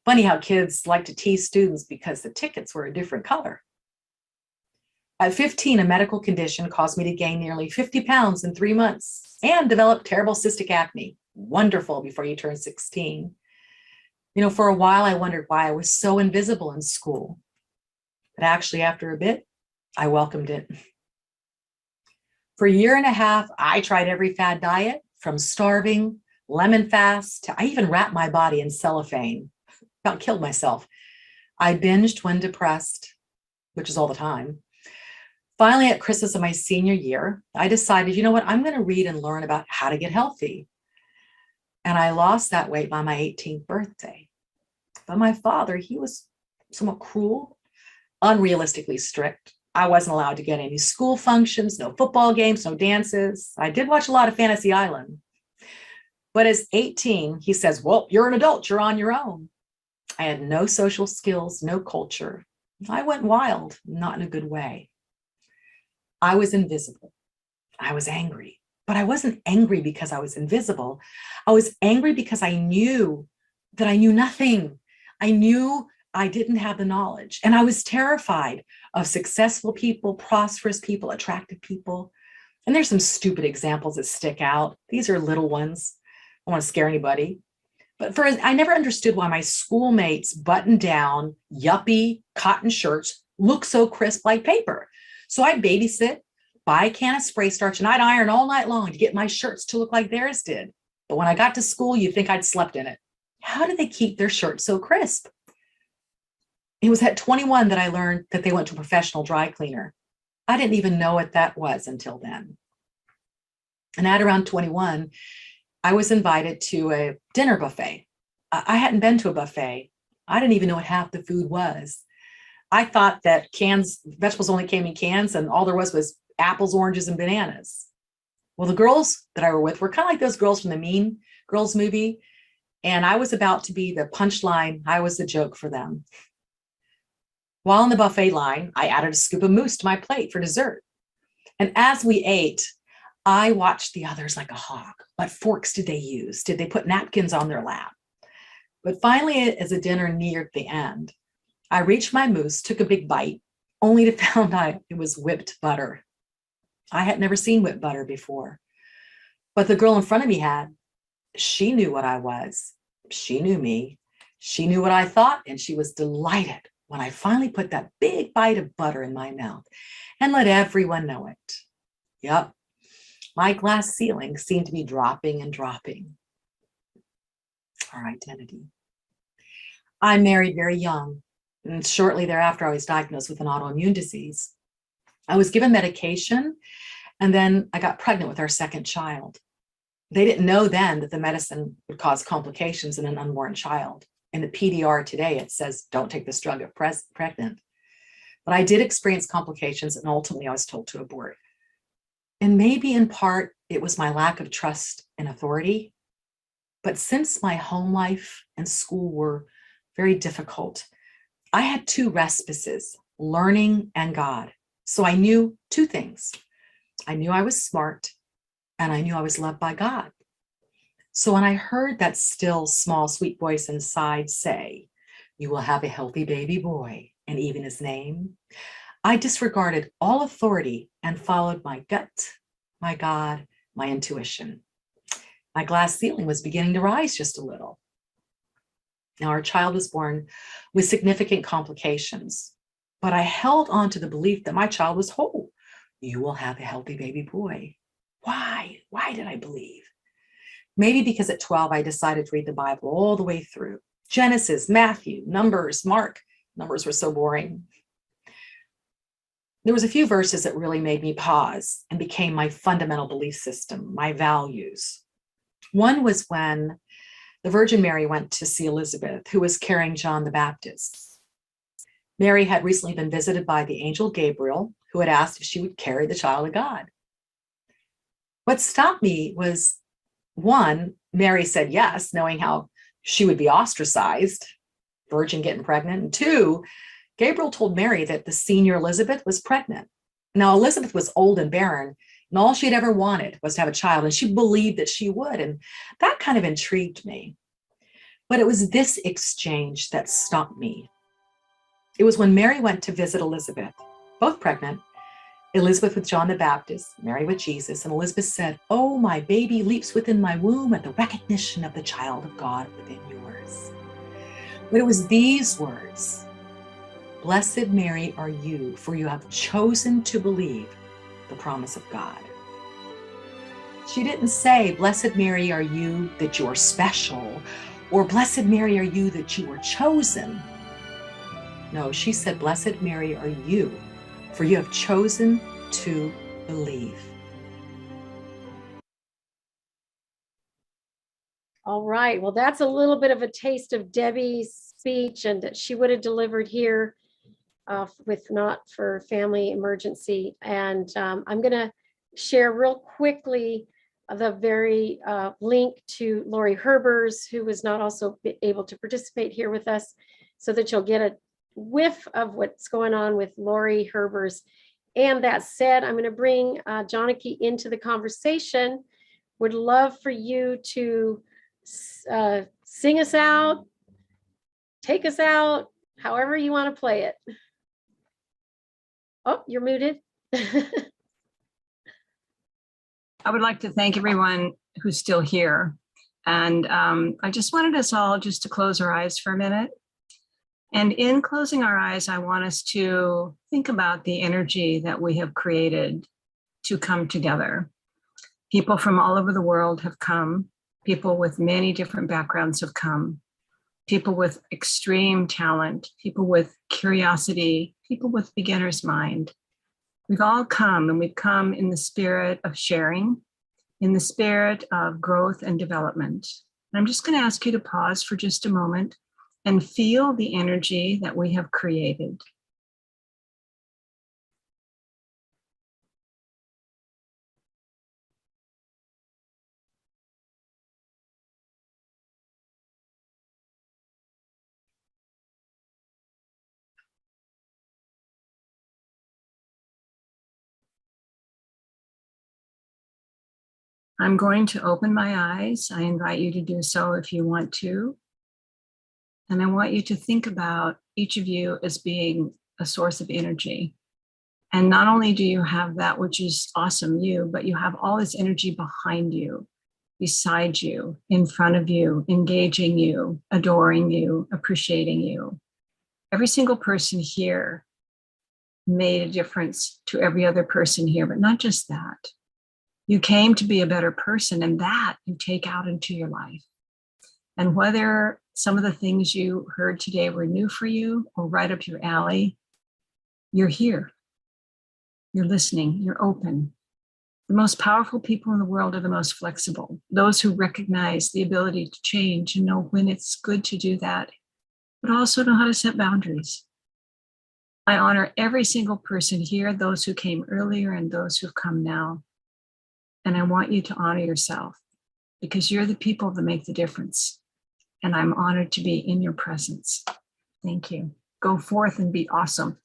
Funny how kids like to tease students because the tickets were a different color. At 15, a medical condition caused me to gain nearly 50 pounds in 3 months and develop terrible cystic acne. Wonderful before you turn 16. You know, for a while, I wondered why I was so invisible in school. But actually, after a bit, I welcomed it. For a year and a half, I tried every fad diet, from starving, lemon fast, to I even wrapped my body in cellophane. About killed myself. I binged when depressed, which is all the time. Finally, at Christmas of my senior year, I decided, you know what, I'm going to read and learn about how to get healthy. And I lost that weight by my 18th birthday. But my father, he was somewhat cruel, unrealistically strict. I wasn't allowed to get any school functions, no football games, no dances. I did watch a lot of Fantasy Island. But as 18, he says, "Well, you're an adult, you're on your own." I had no social skills, no culture. I went wild, not in a good way. I was invisible. I was angry, but I wasn't angry because I was invisible. I was angry because I knew that I knew nothing. I knew I didn't have the knowledge, and I was terrified of successful people, prosperous people, attractive people. And there's some stupid examples that stick out. These are little ones. I don't want to scare anybody. But I never understood why my schoolmates' button-down, yuppie cotton shirts look so crisp like paper. So I'd babysit, buy a can of spray starch, and I'd iron all night long to get my shirts to look like theirs did. But when I got to school, you'd think I'd slept in it. How did they keep their shirts so crisp? It was at 21 that I learned that they went to a professional dry cleaner. I didn't even know what that was until then. And at around 21, I was invited to a dinner buffet. I hadn't been to a buffet. I didn't even know what half the food was. I thought that vegetables only came in cans and all there was apples, oranges, and bananas. Well, the girls that I were with were kind of like those girls from the Mean Girls movie. And I was about to be the punchline. I was the joke for them. While in the buffet line, I added a scoop of mousse to my plate for dessert. And as we ate, I watched the others like a hawk. What forks did they use? Did they put napkins on their lap? But finally, as the dinner neared the end, I reached my mousse, took a big bite, only to find out it was whipped butter. I had never seen whipped butter before, but the girl in front of me had. She knew what I was. She knew me. She knew what I thought, and she was delighted when I finally put that big bite of butter in my mouth and let everyone know it. Yep, my glass ceiling seemed to be dropping and dropping. Our identity. I married very young, and shortly thereafter, I was diagnosed with an autoimmune disease. I was given medication, and then I got pregnant with our second child. They didn't know then that the medicine would cause complications in an unborn child. In the PDR today, it says, don't take this drug if pregnant. But I did experience complications, and ultimately I was told to abort. And maybe in part, it was my lack of trust and authority. But since my home life and school were very difficult, I had two respices, learning and God. So I knew two things. I knew I was smart, and I knew I was loved by God. So when I heard that still, small, sweet voice inside say, you will have a healthy baby boy, and even his name, I disregarded all authority and followed my gut, my God, my intuition. My glass ceiling was beginning to rise just a little. Now, our child was born with significant complications, but I held on to the belief that my child was whole. You will have a healthy baby boy. Why? Why did I believe? Maybe because at 12, I decided to read the Bible all the way through. Genesis, Matthew, Numbers, Mark. Numbers were so boring. There was a few verses that really made me pause and became my fundamental belief system, my values. One was when the Virgin Mary went to see Elizabeth, who was carrying John the Baptist. Mary had recently been visited by the angel Gabriel, who had asked if she would carry the child of God. What stopped me was, one, Mary said yes, knowing how she would be ostracized, virgin getting pregnant. And two, Gabriel told Mary that the senior Elizabeth was pregnant. Now, Elizabeth was old and barren, and all she'd ever wanted was to have a child, and she believed that she would. And that kind of intrigued me. But it was this exchange that stopped me. It was when Mary went to visit Elizabeth, both pregnant, Elizabeth with John the Baptist, Mary with Jesus, and Elizabeth said, oh, my baby leaps within my womb at the recognition of the child of God within yours. But it was these words, blessed Mary are you, for you have chosen to believe the promise of God. She didn't say, blessed Mary are you that you are special, or blessed Mary are you that you were chosen. No, she said, blessed Mary are you, for you have chosen to believe. All right. Well, that's a little bit of a taste of Debbie's speech, and that she would have delivered here with not for family emergency. And I'm going to share real quickly the very link to Lori Herbers, who was not also able to participate here with us, so that you'll get a whiff of what's going on with Lori Herbers. And that said, I'm going to bring Janaki into the conversation. Would love for you to sing us out, take us out, however you want to play it. Oh, you're muted. I would like to thank everyone who's still here. And I just wanted us all just to close our eyes for a minute. And in closing our eyes, I want us to think about the energy that we have created to come together. People from all over the world have come. People with many different backgrounds have come. People with extreme talent, people with curiosity, people with beginner's mind. We've all come, and we've come in the spirit of sharing, in the spirit of growth and development. And I'm just going to ask you to pause for just a moment and feel the energy that we have created. I'm going to open my eyes. I invite you to do so if you want to. And I want you to think about each of you as being a source of energy. And not only do you have that, which is awesome, you, but you have all this energy behind you, beside you, in front of you, engaging you, adoring you, appreciating you. Every single person here made a difference to every other person here, but not just that. You came to be a better person, and that you take out into your life. And whether some of the things you heard today were new for you or right up your alley, you're here. You're listening, you're open. The most powerful people in the world are the most flexible, those who recognize the ability to change and know when it's good to do that, but also know how to set boundaries. I honor every single person here, those who came earlier and those who've come now. And I want you to honor yourself because you're the people that make the difference. And I'm honored to be in your presence. Thank you. Go forth and be awesome.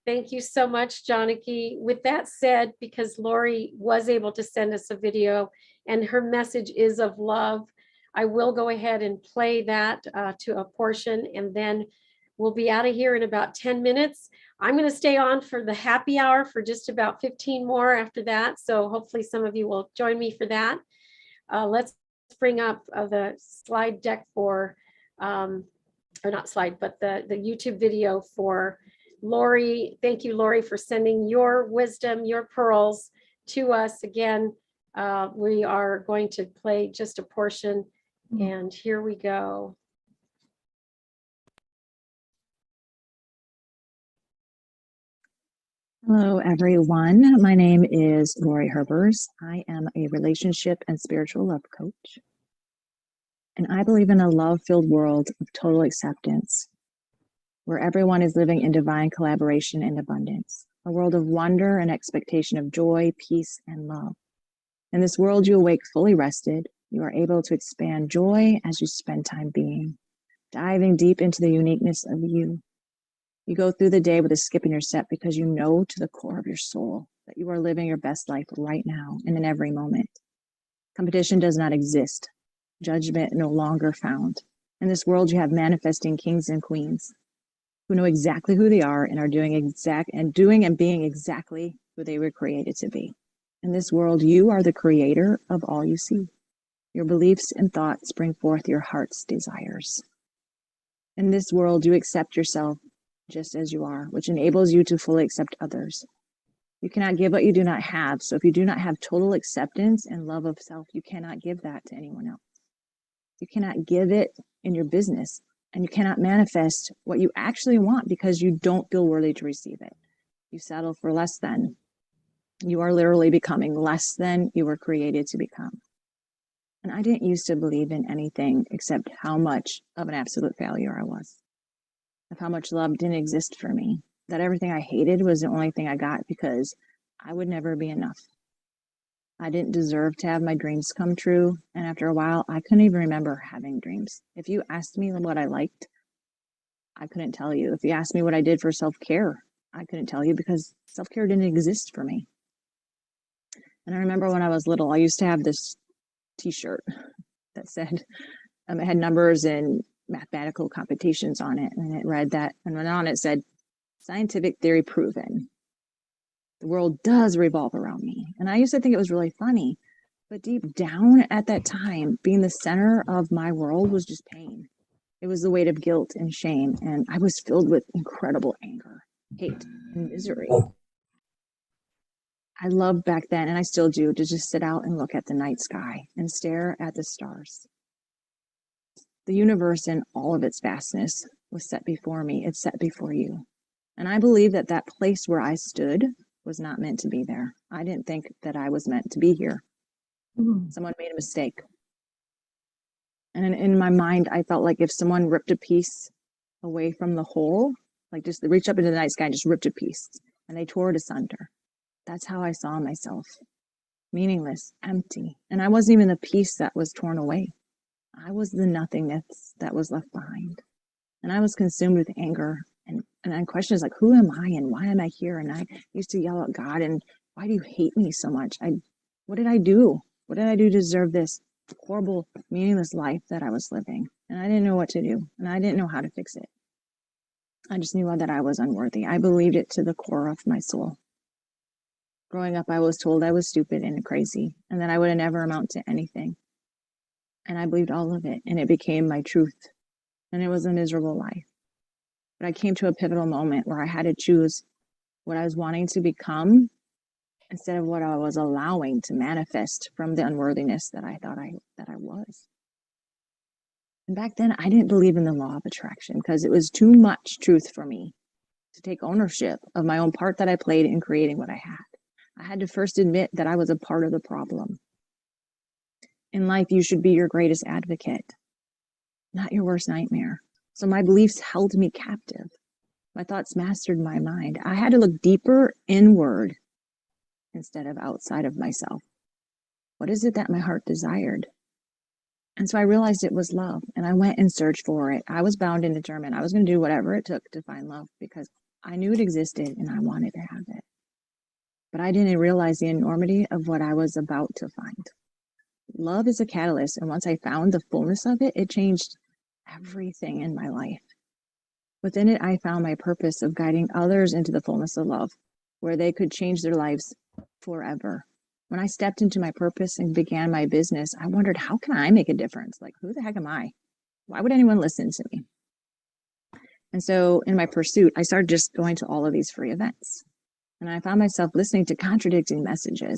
Thank you so much, Janaki. With that said, because Lori was able to send us a video and her message is of love, I will go ahead and play that to a portion, and then we'll be out of here in about 10 minutes. I'm going to stay on for the happy hour for just about 15 more after that. So hopefully some of you will join me for that. Let's bring up the slide deck for, or not slide, but the YouTube video for Lori. Thank you, Lori, for sending your wisdom, your pearls to us. Again, we are going to play just a portion, and here we go. Hello, everyone. My name is Lori Herbers. I am a relationship and spiritual love coach. And I believe in a love-filled world of total acceptance, where everyone is living in divine collaboration and abundance, a world of wonder and expectation of joy, peace, and love. In this world, you awake fully rested. You are able to expand joy as you spend time being, diving deep into the uniqueness of you. You go through the day with a skip in your step because you know to the core of your soul that you are living your best life right now and in every moment. Competition does not exist. Judgment no longer found. In this world, you have manifesting kings and queens who know exactly who they are and are doing and being exactly who they were created to be. In this world, you are the creator of all you see. Your beliefs and thoughts bring forth your heart's desires. In this world, you accept yourself just as you are, which enables you to fully accept others. You cannot give what you do not have. So if you do not have total acceptance and love of self, you cannot give that to anyone else. You cannot give it in your business, and you cannot manifest what you actually want because you don't feel worthy to receive it. You settle for less than. You are literally becoming less than you were created to become. And I didn't used to believe in anything except how much of an absolute failure I was, of how much love didn't exist for me, that everything I hated was the only thing I got because I would never be enough. I didn't deserve to have my dreams come true, and after a while, I couldn't even remember having dreams. If you asked me what I liked, I couldn't tell you. If you asked me what I did for self-care, I couldn't tell you because self-care didn't exist for me. And I remember when I was little, I used to have this t-shirt that said, it had numbers and mathematical computations on it, and it read that, and then on it said, scientific theory proven. The world does revolve around me. And I used to think it was really funny, but deep down at that time, being the center of my world was just pain. It was the weight of guilt and shame, and I was filled with incredible anger, hate, and misery. I loved back then, and I still do, to just sit out and look at the night sky and stare at the stars. The universe in all of its vastness was set before me. It's set before you. And I believe that that place where I stood was not meant to be there. I didn't think that I was meant to be here. Someone made a mistake. And in my mind, I felt like if someone ripped a piece away from the whole, like just reached up into the night sky and just ripped a piece, and they tore it asunder. That's how I saw myself. Meaningless, empty. And I wasn't even the piece that was torn away. I was the nothingness that was left behind. And I was consumed with anger and And then questions like, who am I and why am I here? And I used to yell at God, and why do you hate me so much? What did I do? What did I do to deserve this horrible, meaningless life that I was living? And I didn't know what to do, and I didn't know how to fix it. I just knew that I was unworthy. I believed it to the core of my soul. Growing up, I was told I was stupid and crazy, and that I would never amount to anything. And I believed all of it, and it became my truth. And it was a miserable life. But I came to a pivotal moment where I had to choose what I was wanting to become instead of what I was allowing to manifest from the unworthiness that I thought that I was. And back then, I didn't believe in the law of attraction because it was too much truth for me to take ownership of my own part that I played in creating what I had. I had to first admit that I was a part of the problem. In life, you should be your greatest advocate, not your worst nightmare. So my beliefs held me captive. My thoughts mastered my mind. I had to look deeper inward instead of outside of myself. What is it that my heart desired? And so I realized it was love, and I went and searched for it. I was bound and determined. I was going to do whatever it took to find love because I knew it existed and I wanted to have it. But I didn't realize the enormity of what I was about to find. Love is a catalyst, and once I found the fullness of it, it changed everything in my life. Within it, I found my purpose of guiding others into the fullness of love, where they could change their lives forever. When I stepped into my purpose and began my business, I wondered, how can I make a difference? Like, who the heck am I? Why would anyone listen to me? And so in my pursuit, I started just going to all of these free events. And I found myself listening to contradicting messages.